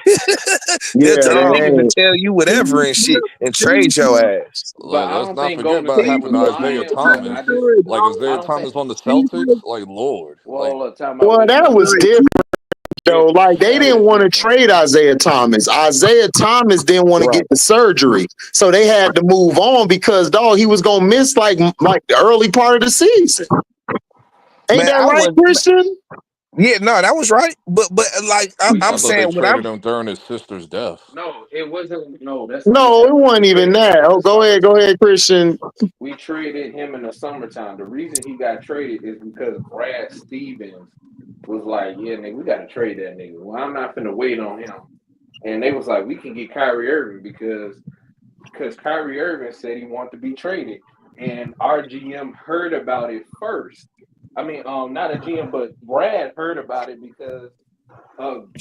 They'll Yeah, take they niggas to ain't. tell you whatever and shit and trade your ass. But Like, I let's don't not think forget Golden about State having was Isaiah lying. Thomas. Like I Isaiah don't think. Thomas on the Celtics. Like Lord, Well, like hold up, time out. Well, Wait, that no, was no. different. though. Like they that didn't was want to different. trade Isaiah Thomas. Isaiah Thomas didn't want to Right. get the surgery, so they had to move on because dog he was gonna miss like the early part of the season. Ain't Man, that I right, was Christian? yeah, no, that was right. But like I'm I thought they saying what I'm traded him during his sister's death. No, it wasn't. No, that's not what No, it happened. We wasn't even traded him that. in Oh, the go summertime. ahead, Christian. We traded him in the summertime. The reason he got traded is because Brad Stevens was like, "Yeah, nigga, we got to trade that nigga. Well, I'm not finna wait on him." And they was like, "We can get Kyrie Irving because Kyrie Irving said he wanted to be traded, and our GM heard about it first. I mean, not a GM, but Brad heard about it because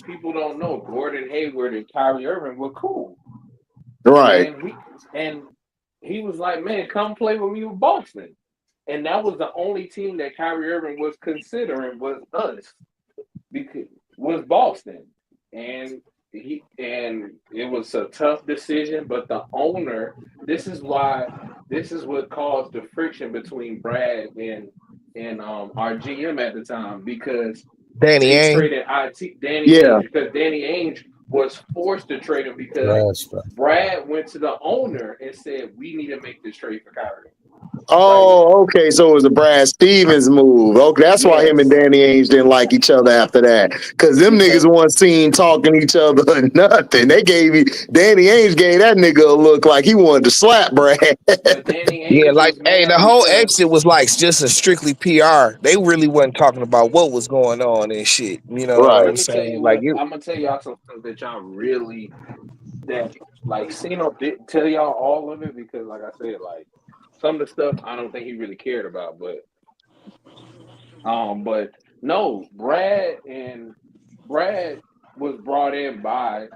people don't know Gordon Hayward and Kyrie Irving were cool, Right, and he was like, "Man, come play with me with Boston." And that was the only team that Kyrie Irving was considering was us because was Boston, and and it was a tough decision. But the owner, this is why this is what caused the friction between Brad and our GM at the time because Danny they Ainge. traded Danny yeah. Ainge because Danny Ainge was forced to trade him because Trash, bro. Brad went to the owner and said we need to make this trade for Kyrie. Like Oh, okay. So it was a Brad Stevens move. Okay, that's why him and yes, Danny Ainge didn't like each other after that. Cause them niggas because weren't seen talking to each other or nothing. They gave Danny Ainge gave that nigga a look like he wanted to slap Brad. but Danny Yeah, Ainge like was hey, the mad whole because exit was like just a strictly PR. They really wasn't talking about what was going on and shit. You know what Right. I'm let me tell saying? you Like what it, I'm gonna tell y'all some stuff that y'all really that like Cino didn't tell y'all all of it because like I said like some of the stuff I don't think he really cared about but no Brad was brought in by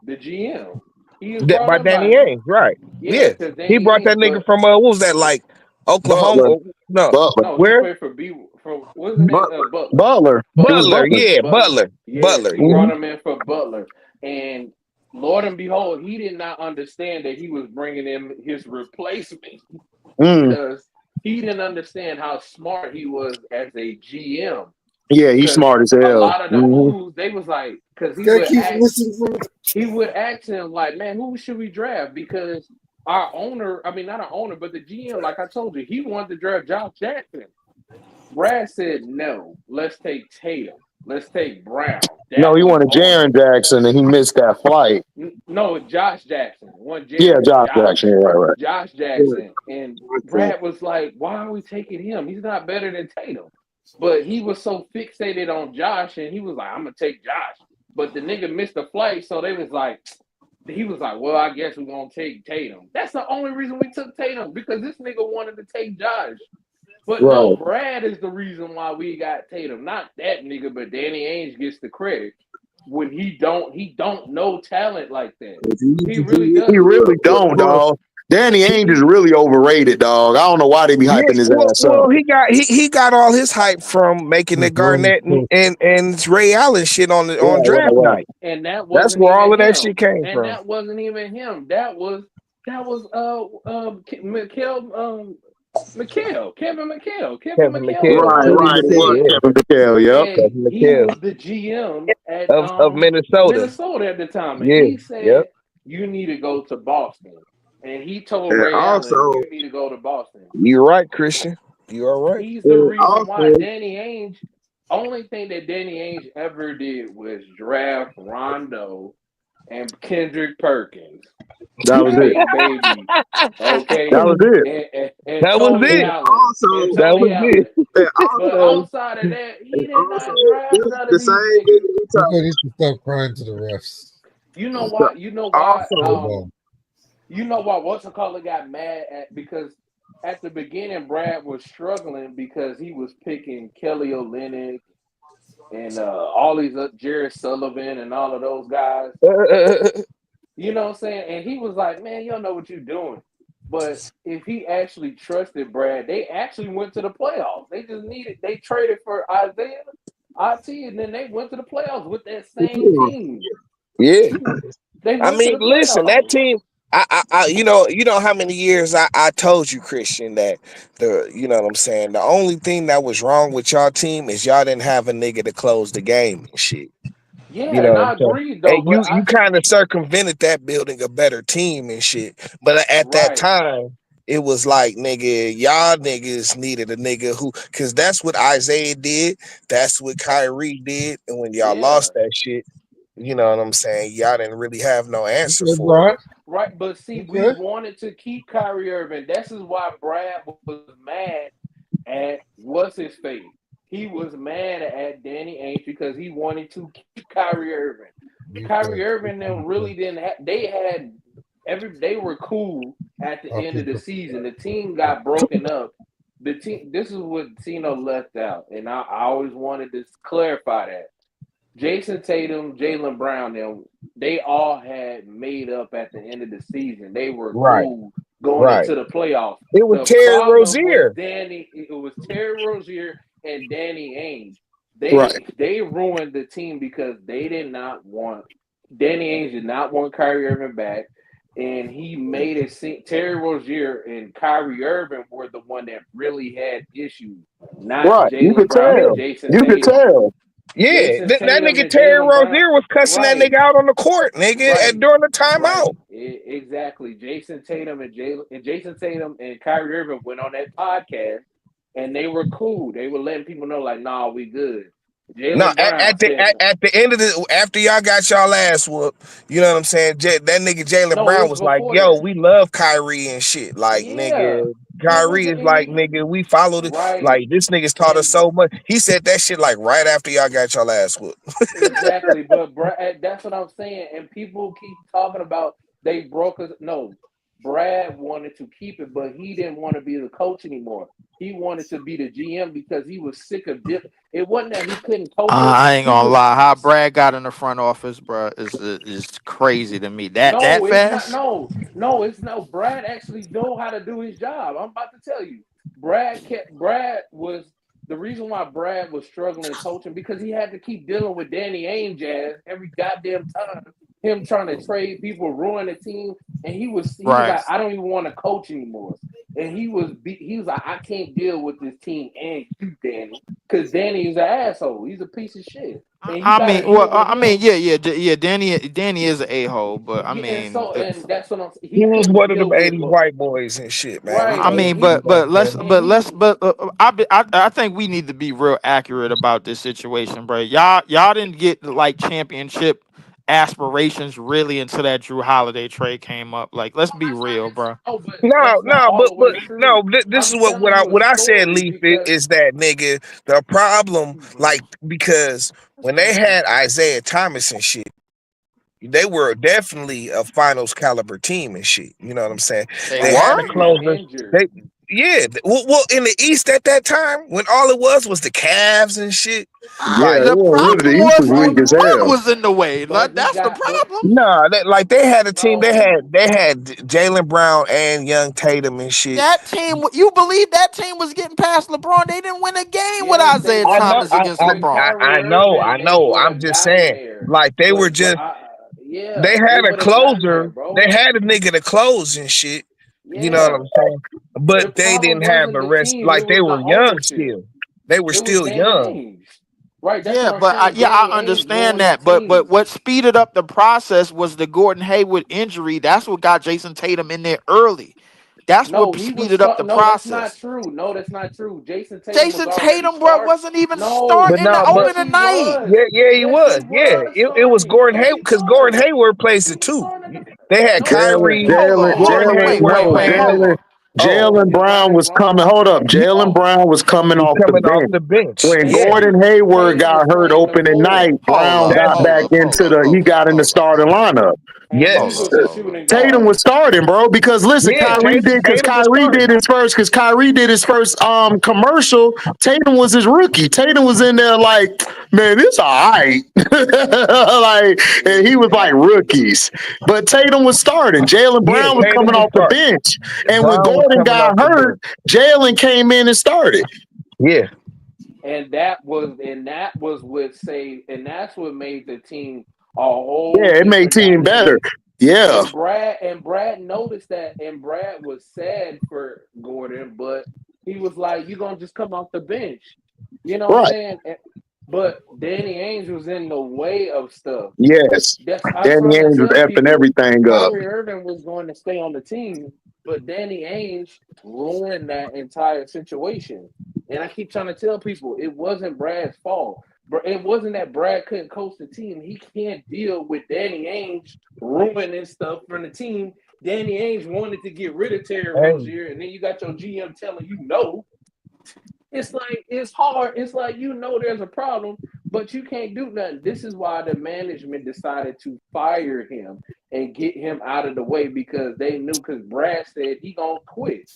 the GM. He was that brought by in Danny by Ainge, right? yeah Yeah, because he Danny brought that Ainge nigga but from what was that like Oklahoma? Butler. Or, no, Butler. no he where played for B for what's his name Butler. Butler. It was Butler? Butler. Yeah, Butler. Butler, Yes, Butler. he Yeah, brought him in for Butler. And Lord and behold, he did not understand that he was bringing in his replacement Mm. because he didn't understand how smart he was as a GM. Yeah, he's Because smart as a hell. lot of the Hmm. moves, they was like, because This guy keeps missing from. he would ask him like, man, who should we draft? Because our owner, I mean, not our owner, but the GM, like I told you, he wanted to draft Josh Jackson. Brad said, no, let's take Tatum. Let's take Brown. No, That he was wanted on. Jaron Jackson and he missed that flight. No, Josh Jackson. One Yeah, Jared Josh Jackson. Yeah, right, Josh Yeah, Jackson. And that's it. Brad was like, why are we taking him? He's not better than Tatum. But he was so fixated on Josh and he was like, I'm gonna take Josh. But the nigga missed the flight, so they was like, he was like, well, I guess we're gonna take Tatum. That's the only reason we took Tatum because this nigga wanted to take Josh. But no, right. Brad is the reason why we got Tatum, not that nigga. But Danny Ainge gets the credit when he don't know talent like that. If you need He to really do it, He doesn't. really don't, well, dog. Danny he, Ainge is really overrated, dog. I don't know why they be yeah. hyping his Well, ass well, up. he got all his hype from making the Garnett and Ray Allen shit on Right, right, draft right. night. And that That's wasn't where all even of that shit him. came And from. that wasn't even him. That was Kevin Kevin McHale McHale, was Right, running Kevin right. that It was McHale, shit. yeah, Kevin McHale. Yep. And Kevin he McHale was the GM at of Minnesota. Minnesota at the time, and Yeah, he yep. said you need to go to Boston, and he told and Ray Allen also, you need to go to Boston. You're right, Christian. You are right. He's the and reason why also, Danny Ainge. Only thing that Danny Ainge ever did was draft Rondo and Kendrick Perkins, That was it. Big Baby, okay, That was it. and That was Tony it. and Allen and also, That Tony was it. Allen. and But also, outside of that, he and did also, not draft this none of the these same niggas. nigga we People talking. need to stop crying to the refs. You know why? You know why? They're Also, bad. You know why? What's the caller got mad at because at the beginning Brad was struggling because he was picking Kelly Olynyk and all these Jared Sullivan and all of those guys. You know what I'm saying? And he was like, "Man, you don't know what you're doing." But if he actually trusted Brad, they actually went to the playoffs. They traded for Isaiah IT, and then they went to the playoffs with that same team. Yeah. They I went to mean, the listen, that playoffs. team. You know how many years I told you, Christian, that you know what I'm saying. The only thing that was wrong with y'all team is y'all didn't have a nigga to close the game and shit. You Yeah, know and what I I'm saying? agree though, And but you kind of circumvented that building a better team and shit. But at that right, time, it was like, nigga, y'all niggas needed a nigga who, cause that's what Isaiah did. That's what Kyrie did. And when y'all yeah. lost that shit, you know what I'm saying? Y'all didn't really have no answer Okay, for it. Brian. Right, but see, we Okay. wanted to keep Kyrie Irving. This is why Brad was mad at what's his face. He was mad at Danny Ainge because he wanted to keep Kyrie Irving. Kyrie Defense. Irving them really Defense. didn't have. They had they were cool at the end of the Offensive. season. The team got broken up. The team. This is what Tino left out, and I always wanted to clarify that. Jason Tatum, Jalen Brown, they all had made up at the end of the season. They were Right, cool going right. into the playoffs. It was The Terry problem was Rozier. Danny. It was Terry Rozier and Danny Ainge. Right. They ruined the team because they did not want Danny Ainge did not want Kyrie Irving back, and he made it seem Terry Rozier and Kyrie Irving were the one that really had issues, not Right. You Jalen could Brown and tell. Jason You could Tatum. tell. Yeah, Jason that Tatum nigga and Terry Jalen Brown. Rozier was cussing that Right, nigga out on the court, nigga, right, during the timeout. right. Exactly. Jason Tatum and Jason Tatum and Kyrie Irving went on that podcast and they were cool. They were letting people know like, nah, we good. No, Jalen Brown said, at the end of the after y'all got y'all ass whooped, you know what I'm saying? That nigga Jalen no, it Brown was was like, before "Yo, that. we love Kyrie and shit." Like, Yeah. nigga, He was Kyrie is like, nigga, we followed it. right. Like, this nigga's taught us And so much. He said that shit like right after y'all got y'all ass whooped. exactly, but Brad, that's what I'm saying. And people keep talking about they broke us. No, Brad wanted to keep it, but he didn't want to be the coach anymore. He wanted to be the GM because he was sick of dip. It wasn't that he couldn't coach us. I ain't He gonna was lie. How Brad got in the front office, bro, is crazy to me. That no, it's not. fast. No, it's no. Brad actually know how to do his job. I'm about to tell you. Brad was the reason why Brad was struggling coaching because he had to keep dealing with Danny Ainge every goddamn time. Him trying to trade people, ruin the team, and he was Right. like, I don't even want to coach anymore. And he was like, I can't deal with this team and you, Danny, because Danny is an asshole. He's a piece of shit, and you I got mean, to well, deal with I mean, him. yeah. Danny is an a hole, but I Yeah, and mean, so and that's what I'm saying. He He was couldn't one of deal them with 80s look white boys and shit, man. right, I You mean, know what I'm saying? and he I think we need to be real accurate about this situation, bro. Y'all didn't get like championship aspirations really until that Drew Holiday trade came up. Like, let's no, be real, bro. but No, that's not no, all the but way true. no. This is I'm telling you a what I said, story Leaf, because is that nigga the problem, like, because when they had Isaiah Thomas and shit, they were definitely a finals caliber team and shit. You know what I'm saying? They They right, had were. a he was closer. injured. They yeah. Well, in the East at that time, when all it was the Cavs and shit. Yeah, Like, The really, problem the East was was weak Right, as LeBron hell. was in the way. but Like, he that's the got but problem. nah, like they had a team. no, They had Jalen Brown and Young Tatum and shit. That team, you believe that team was getting past LeBron? They didn't win a game with yes, they Isaiah I was know, Thomas I, against I, with LeBron. Kyrie I Irving. They know. would I'm have just gotten saying, there, like they were but just they yeah, they had a would have gotten there, closer. They bro. had a nigga to close and shit. You know what Yeah, I'm saying? the But they problem didn't have wasn't a the rest. team; Like it they was the were young ownership. still. They were It was still Danny young. Ainge. Right, that's Yeah, what I'm but saying. I Danny Ainge understand ruined the that. But team. what speeded up the process was the Gordon Hayward injury. That's what got Jason Tatum in there early. That's what No, he was speeded up the no, that's not process. true. No, that's not true. Jason Tatum was Jason already Tatum, bro, start. wasn't even No, But starting the no, but yes, opening he night. was. yeah, he Yes, he was. Yeah, was it was starting. Gordon Yes, Hayward he because Gordon was. Hayward plays He it was too. starting. They had No, Jalen, Kyrie, Jalen, Gordon Jalen, Hayward, no, and Jalen, oh, Jalen You got Brown it was coming. wrong. Hold up, Jalen yeah, Brown was coming he's off the coming off bench the bench. when And Yeah, Gordon Hayward Tatum was got hurt playing the opening night. four. Hold Brown up, that's got hold back up, hold into up, the. He hold up, got in the hold up, starting lineup. And he hold yes, up, was a hold up. shooting Tatum guard. was starting, bro. Because listen, yeah. Tatum was starting. Kyrie did his first commercial. Tatum was his rookie. Tatum was in there like, man, it's all right. Like, and he was like Exactly. rookies. But Tatum was starting. Jalen Yeah, Brown was Tatum coming was off the starting. bench. And when Brown was Gordon coming off got the hurt, bench. Jalen came in and started. Yeah, And that was what saved and that's what made the team a whole Yeah, it made different team better. dynamic. Yeah. And Brad noticed that, and Brad was sad for Gordon, but he was like, "You're gonna just come off the bench." You know what I'm Right. saying? but Danny Ainge was in the way of stuff. Yes. I'm Danny trying to Ainge was tell effing people everything up. Kyrie Irving was going to stay on the team, but Danny Ainge ruined that entire situation. And I keep trying to tell people it wasn't Brad's fault. But it wasn't that Brad couldn't coach the team. He can't deal with Danny Ainge ruining stuff from the team. Danny Ainge wanted to get rid of Terry Hey, Rozier, and then you got your GM telling you no. It's like it's hard. It's like there's a problem, but you can't do nothing. This is why the management decided to fire him and get him out of the way because they knew because Brad said he gonna quit,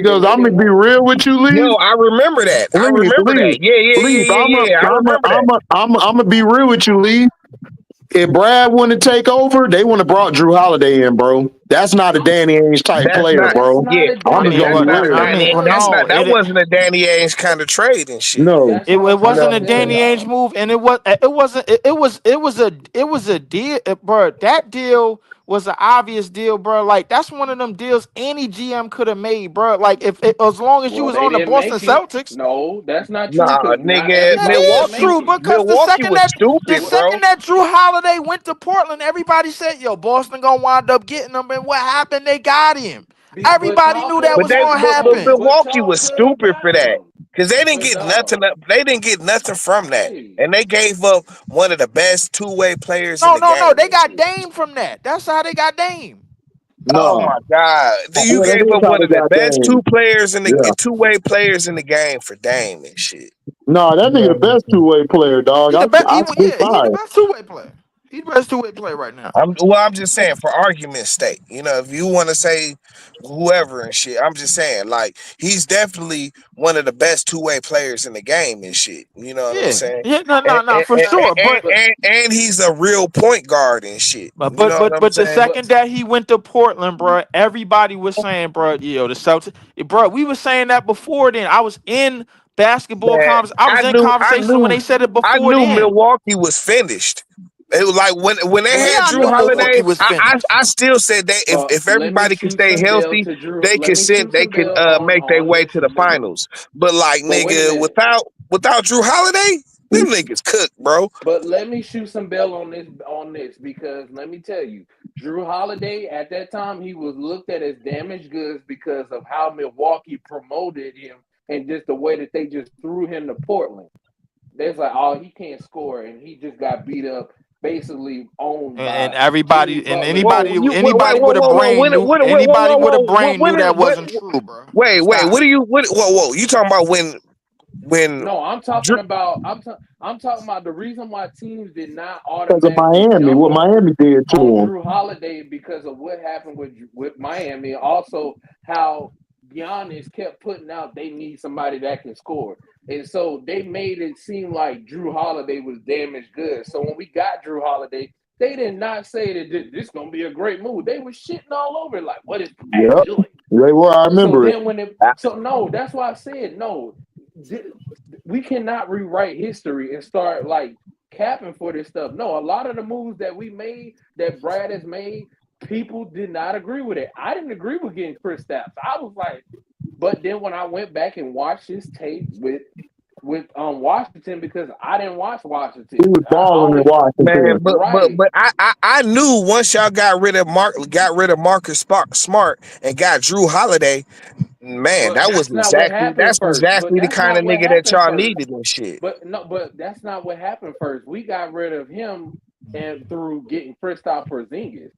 and Because they I'm gonna didn't be want. real with you, yo, Leave. I remember that. I Leave, remember leave, that. Yeah, yeah, leave. yeah, yeah, yeah. I remember that. I'm gonna be real with you, Leave. If Brad wanted to take over, they would have brought Drew Holiday in, bro. That's not a I'm. Danny Ainge type That's player, not. That's bro. Yeah, not a I'm I just Danny mean, gonna that's be well, Ainge not a real. I type Danny. mean, well, That's player. not. no, That it wasn't a Danny Ainge kind of trade and shit. No, That's what I'm it trying wasn't to a tell Danny Ainge y'all. move, and it wasn't it was a deal, bro. That deal was an obvious deal, bro. Like that's one of them deals any GM could have made, bro. Like if as long as you Well, was they on the didn't Boston make it. Celtics. No, that's not true Nah, because not nigga, That everybody is could Milwaukee, true make it. because Milwaukee was the stupid, What? bro. second that Drew Holiday went to Portland, everybody said, "Yo, Boston gonna wind up getting him." And what happened? They got him. But Everybody y'all knew could that have. But was they, gonna but happen. But Milwaukee y'all was could have stupid for got that him. because they didn't But get nothing. dog, They didn't get nothing from that, hey, and they gave up one of the best two-way players in No, the no, no. game They and got shit. Dame from that. That's how they got Dame. Oh no. my God! You Yeah, that gave is up how one they of the got best two Dame. players in the Yeah. two-way players in the game for Dame and shit. No, that You nigga know the what I'm best two saying? way player, dog. He the best. I stick He by the it. best two way player. He the best two way player right now. I'm just saying for argument's sake, if you want to say whoever and shit, I'm just saying like he's definitely one of the best two-way players in the game and shit. You know what I'm Yeah, saying? yeah, no, And no, no, for I sure. But but and he's a real point guard and shit. but You but know what but I'm but the saying? but second that he went to Portland, bro, everybody was saying, bro, yo, the Celtics, bro. We were saying that before then. I was in basketball Man, convers. I was I in knew I conversations when knew they said it I before knew then. Milwaukee was finished. It was like when they but Yeah, had I Drew knew but Milwaukee Holiday, was I finished. I still said that if let me everybody can shoot stay some bell healthy, to Drew. they Let can me send shoot they some can bell make their on way this. to the finals. But like But wait a nigga, minute. without Drew Holiday, them niggas cooked, bro. But let me shoot some bell on this because let me tell you, Drew Holiday at that time he was looked at as damaged goods because of how Milwaukee promoted him and just the way that they just threw him to Portland. There's like, oh, he can't score, and he just got beat up, basically owned And by Jimmy everybody and Butler. Whoa, you wait, anybody whoa, with a whoa, whoa, brain when, knew when, when, whoa, anybody whoa, with a whoa, brain knew that what, wasn't true, bro. wait, Stop. what are you whoa, you talking about when No, I'm Drew talking about I'm talking about the reason why teams did not Because of automatically Miami, jump what Miami did to on him. Drew Holiday because of what happened with Miami, also how Giannis kept putting out they need somebody that can score, and so they made it seem like Drew Holiday was damaged goods. So when we got Drew Holiday, they did not say that this is gonna be a great move. They were shitting all over it, like, what is Pat Yep. doing? They were. I So remember it. then when it, so no, that's why I said no. We cannot rewrite history and start like capping for this stuff. No, a lot of the moves that we made, that Brad has made, people did not agree with it. I didn't agree with getting Chris Stapps. I was like, but then when I went back and watched his tape with Washington because I didn't watch He Washington. was I balling in always Man, Washington. right. but I knew once y'all got rid of Marcus Smart and got Drew Holiday, man, But that's not what happened that's first. But exactly the that's kind not of what nigga that happened y'all first. needed and shit. But no, but that's not what happened first. We got rid of him and through getting Kristaps Porzingis.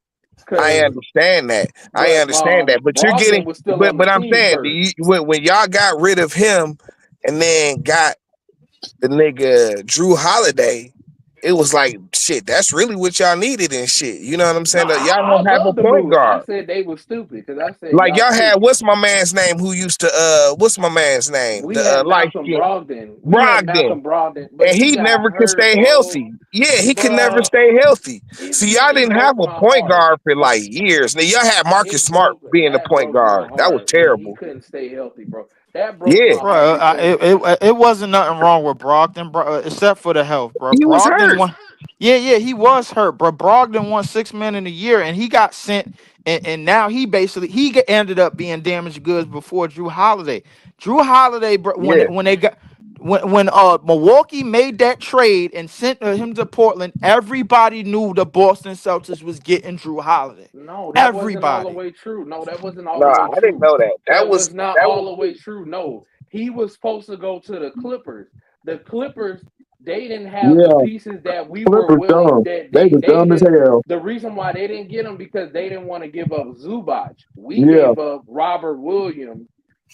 I Cause understand that. I but understand that. But you're getting Brogdon was still on the but I'm team saying first. when y'all got rid of him and then got the nigga Drew Holiday, it was like shit, that's really what y'all needed and shit. You know what I'm No, saying? Y'all I don't have a love the point move. I guard. said they were stupid because I said Like y'all y'all had stupid. what's my man's name who used to what's my man's name? We The had light Malcolm skin Brogdon. We had Brogdon. Malcolm Brogdon, but And he he got never could hurt, stay bro. healthy. Yeah, he could never Bro, stay healthy. it, See, y'all it didn't have broke a my point heart. guard for like years. Now y'all had Marcus It Smart broke being the that point broke my guard. That was heart when he terrible. couldn't stay healthy, bro. That broke Yeah, my heart Bro, because it wasn't nothing wrong with Brogdon, bro, except for the health, bro. he was Brogdon hurt. won. Yeah, yeah, he was hurt, bro. Brogdon won 6 men in a year, and he got sent, and now ended up being damaged goods before Drew Holiday. Drew Holiday, bro, Yeah, when they got when Milwaukee made that trade and sent him to Portland, everybody knew the Boston Celtics was getting Drew Holiday. No, that wasn't all the Everybody. way true. No, that wasn't all No, the way I didn't true. know that. That was not That all was the way true. No, he was supposed to go to the Clippers. The Clippers, they didn't have the Yeah, pieces that we were Clippers willing. dumb. That They was they dumb as didn't. hell. The reason why they didn't get him because they didn't want to give up Zubac. We Yeah, gave up Robert Williams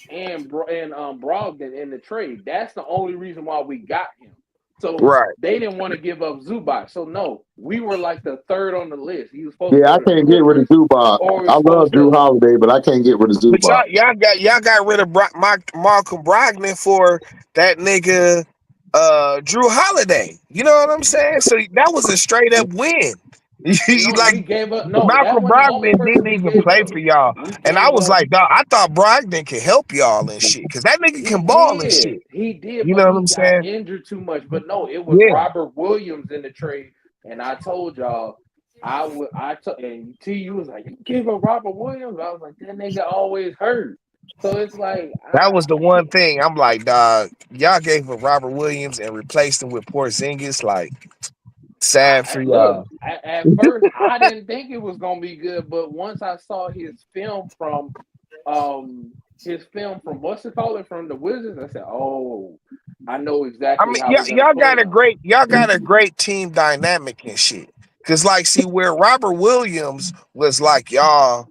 and Brogdon in the trade. That's the only reason why we got him. So right. they didn't want to give up Zubac. So no, we were like the third on the list. He was supposed to yeah. go I to the can't get rid of Clippers, Zubac. or we I was love supposed Drew to. Holiday, but I can't get rid of But Zubac. y'all got rid of Malcolm Brogdon for that nigga Drew Holiday. You know what I'm saying? So that was a straight up win. No, Like we gave up. No, that Malcolm wasn't the only Brogdon person didn't we even gave play up. for y'all. We And I gave was up. like, dog, I thought Brogdon could help y'all and shit. Cause that nigga He can ball and shit. did. He did, You but know what he I'm got saying? injured too much. But no, it was Yeah. Robert Williams in the trade. And I told y'all, and TU was like, you give up Robert Williams? I was like, that nigga always hurt. So it's like, That was the one thing. I'm like, dog, y'all gave up Robert Williams and replaced him with Porzingis. Like, sad for look, y'all. at first I didn't think it was gonna be good, but once I saw um his film from what's it called it from the Wizards, I said, oh, I know I exactly mean, how we're gonna play him. y'all got a great team dynamic and shit. Cause like, see where Robert Williams was like y'all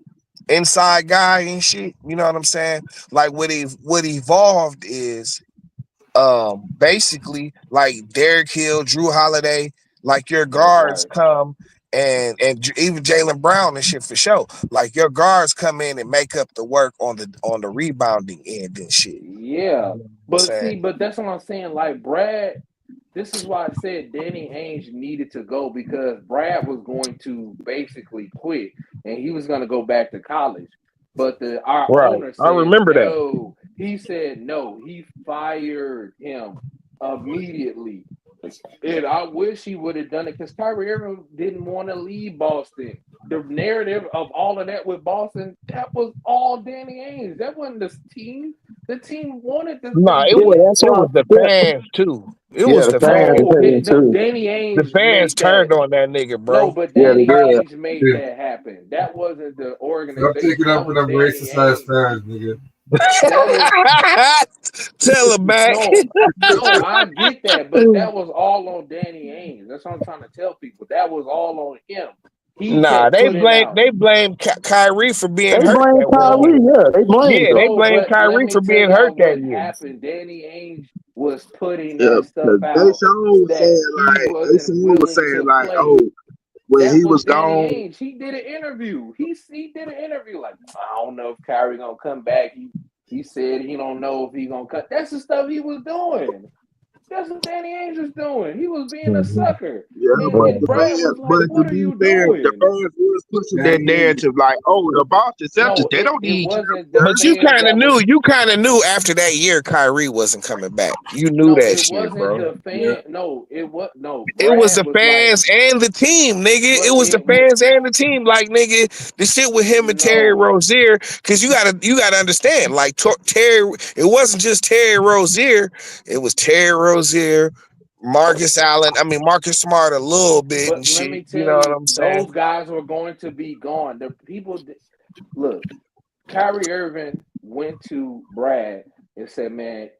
inside guy and shit. You know what I'm saying? Like what evolved is basically like Derrick Hill, Drew Holiday, like your guards Right. come even Jalen Brown and shit for sure. Like your guards come in and make up the work on the rebounding end and shit. Yeah. You know what I'm But saying? see, but that's what I'm saying. Like Brad, this is why I said Danny Ainge needed to go because Brad was going to basically quit and he was going to go back to college. But our Right. owner I said remember that. no. He said no. He fired him immediately. And I wish he would have done it because Kyrie Irving didn't want to leave Boston. The narrative of all of that with Boston, that was all Danny Ainge. That wasn't the team. The team wanted No, to Yeah, win. that's it why. was the Yeah, fans too. It yeah. was The the fans fans. are No, saying too. Danny The Ainge fans made that. turned on that nigga, No, bro. but Yeah, they Danny did. Ainge made Yeah. that happen. That wasn't the Stop organization. taking That up for was them Danny racist ass Ainge. fans, nigga. That was Tell him back. no, no. I get that, but that was all on Danny Ainge. That's what I'm trying to tell people. That was all on him. He Nah, kept putting out. they blame Kyrie for They being hurt blame that one Kyrie. year. No, Yeah, they blamed Yeah, him. they no, blame but let Kyrie me for tell being hurt y'all that what year. happened. Danny Ainge was putting Yeah, that stuff because they out sure was that saying he like they wasn't sure was willing saying to like, oh, play. when That he was was Danny gone. Ainge. He did an interview. He did an interview like I don't know if Kyrie gonna come back. He said he don't know if he gonna cut. That's the stuff he was doing. That's what Danny Ainge was doing. He was being a Mhm. sucker. Yeah, but And the Brad fans, was like, but to "What are be you fair, the doing?" fans was pushing that Danny narrative like, oh, the Boston Celtics, No, they don't it need wasn't the But you fans kind of that was. knew, after that year, Kyrie wasn't coming back. You knew No, that it shit, wasn't bro. the Yeah. fan. No, it was no. It was Brad the was like, fans and the team, nigga. It but was the fans and the team. Like, nigga, the shit with him and Terry no. Rozier, because you gotta understand, like Terry, it wasn't just Terry Rozier, it was Terry Rozier, Marcus Allen. I mean Marcus Smart a little bit and But let shit. me You tell know what you, I'm saying? those guys were going to be gone. The people, look, Kyrie Irving went to Brad and said, "Man,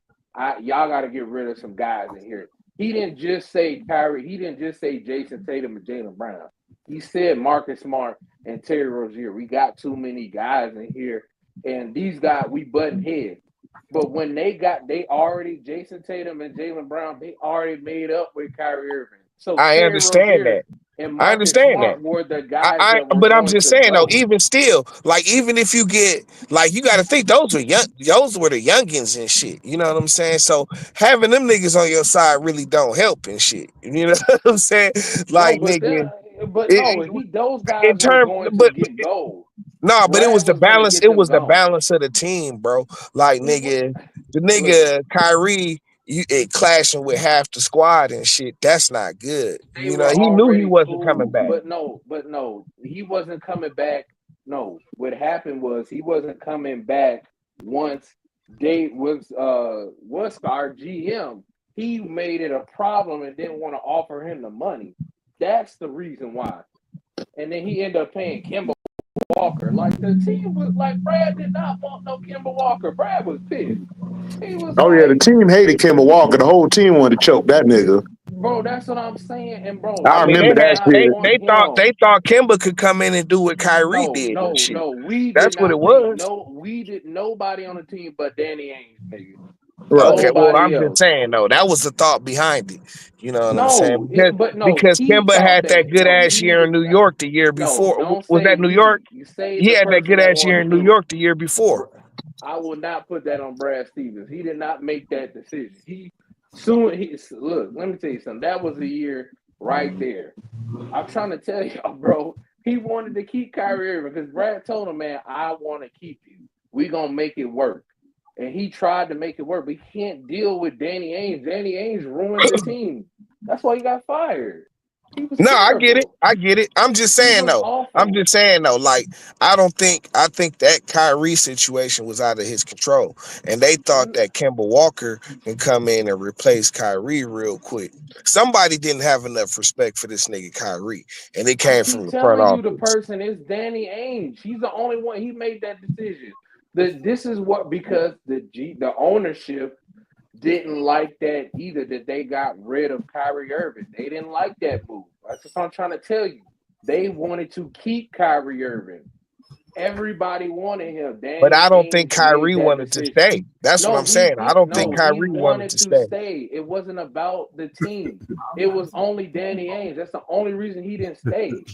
y'all got to get rid of some guys in here." He didn't just say Kyrie. He didn't just say Jason Tatum and Jalen Brown. He said Marcus Smart and Terry Rozier. We got too many guys in here, and these guys we button heads. But when they already Jason Tatum and Jalen Brown, they already made up with Kyrie Irving. So I Terry understand that. Rozier and I Marcus understand that. Smart were the guys that were But I'm going just to saying though, go. even still, like even if you get like you got to think those were the youngins and shit. You know what I'm saying? So having them niggas on your side really don't help and shit. You know what I'm saying? No, Like nigga, but no, it, those in guys were term, going to get gold. no, but it was Brad the was going to balance. get It them was the gone. balance of the team, bro. Like nigga, the Look, nigga Kyrie, it clashing with half the squad and shit. That's not good. they You know, were he knew he already wasn't coming cool, back. but no, he wasn't coming back. No, what happened was he wasn't coming back once they was our GM. He made it a problem and didn't want to offer him the money. That's the reason why. And then he ended up paying Kemba Walker. Like the team was like Brad did not want no Kemba Walker. Brad was pissed. He was Oh yeah, the like, team hated Kimber Walker. The whole team wanted to choke that nigga. bro, that's what I'm saying. And bro, I I mean, we remember did that not shit. want they him. thought Kimba could come in and do what Kyrie No, did and no, shit. no. We did That's what it not think was. no, we did nobody on the team but Danny Ainge, nigga. Okay, Right. well, Nobody I'm just else. saying though, that was the thought behind it. You know what I'm saying? No, but no, Because T Kimba thought had that that. good No, ass he year in did New not. York the year No, before. don't Was say that New York? he. You say He the had that person good that ass year wanted in to New do it. York the year before. I will not put that on Brad Stevens. He did not make that decision. He soon he look. Let me tell you something. That was the year right there. I'm trying to tell y'all, bro. He wanted to keep Kyrie Irving because Brad told him, "Man, I want to keep you. We gonna make it work." And he tried to make it work, but he can't deal with Danny Ainge. Danny Ainge ruined the team. That's why he got fired. He was No, I get it. terrible. I get it. I'm just He saying was though. I'm awful. just saying though. Like I think that Kyrie situation was out of his control, and they thought that Kemba Walker can come in and replace Kyrie real quick. Somebody didn't have enough respect for this nigga Kyrie, and it I came from keep the front telling you the office. person is Danny Ainge. He's the only one. He made that decision. This is what because the ownership didn't like that either. That they got rid of Kyrie Irving. They didn't like that move. That's what I'm trying to tell you. They wanted to keep Kyrie Irving. Everybody wanted him. But Danny I don't think Ainge made Kyrie that wanted to decision. stay. That's what No, I'm saying. I don't think he Kyrie wanted wanted to to stay. stay. It wasn't about the team. It was only Danny Ainge. That's the only reason he didn't stay.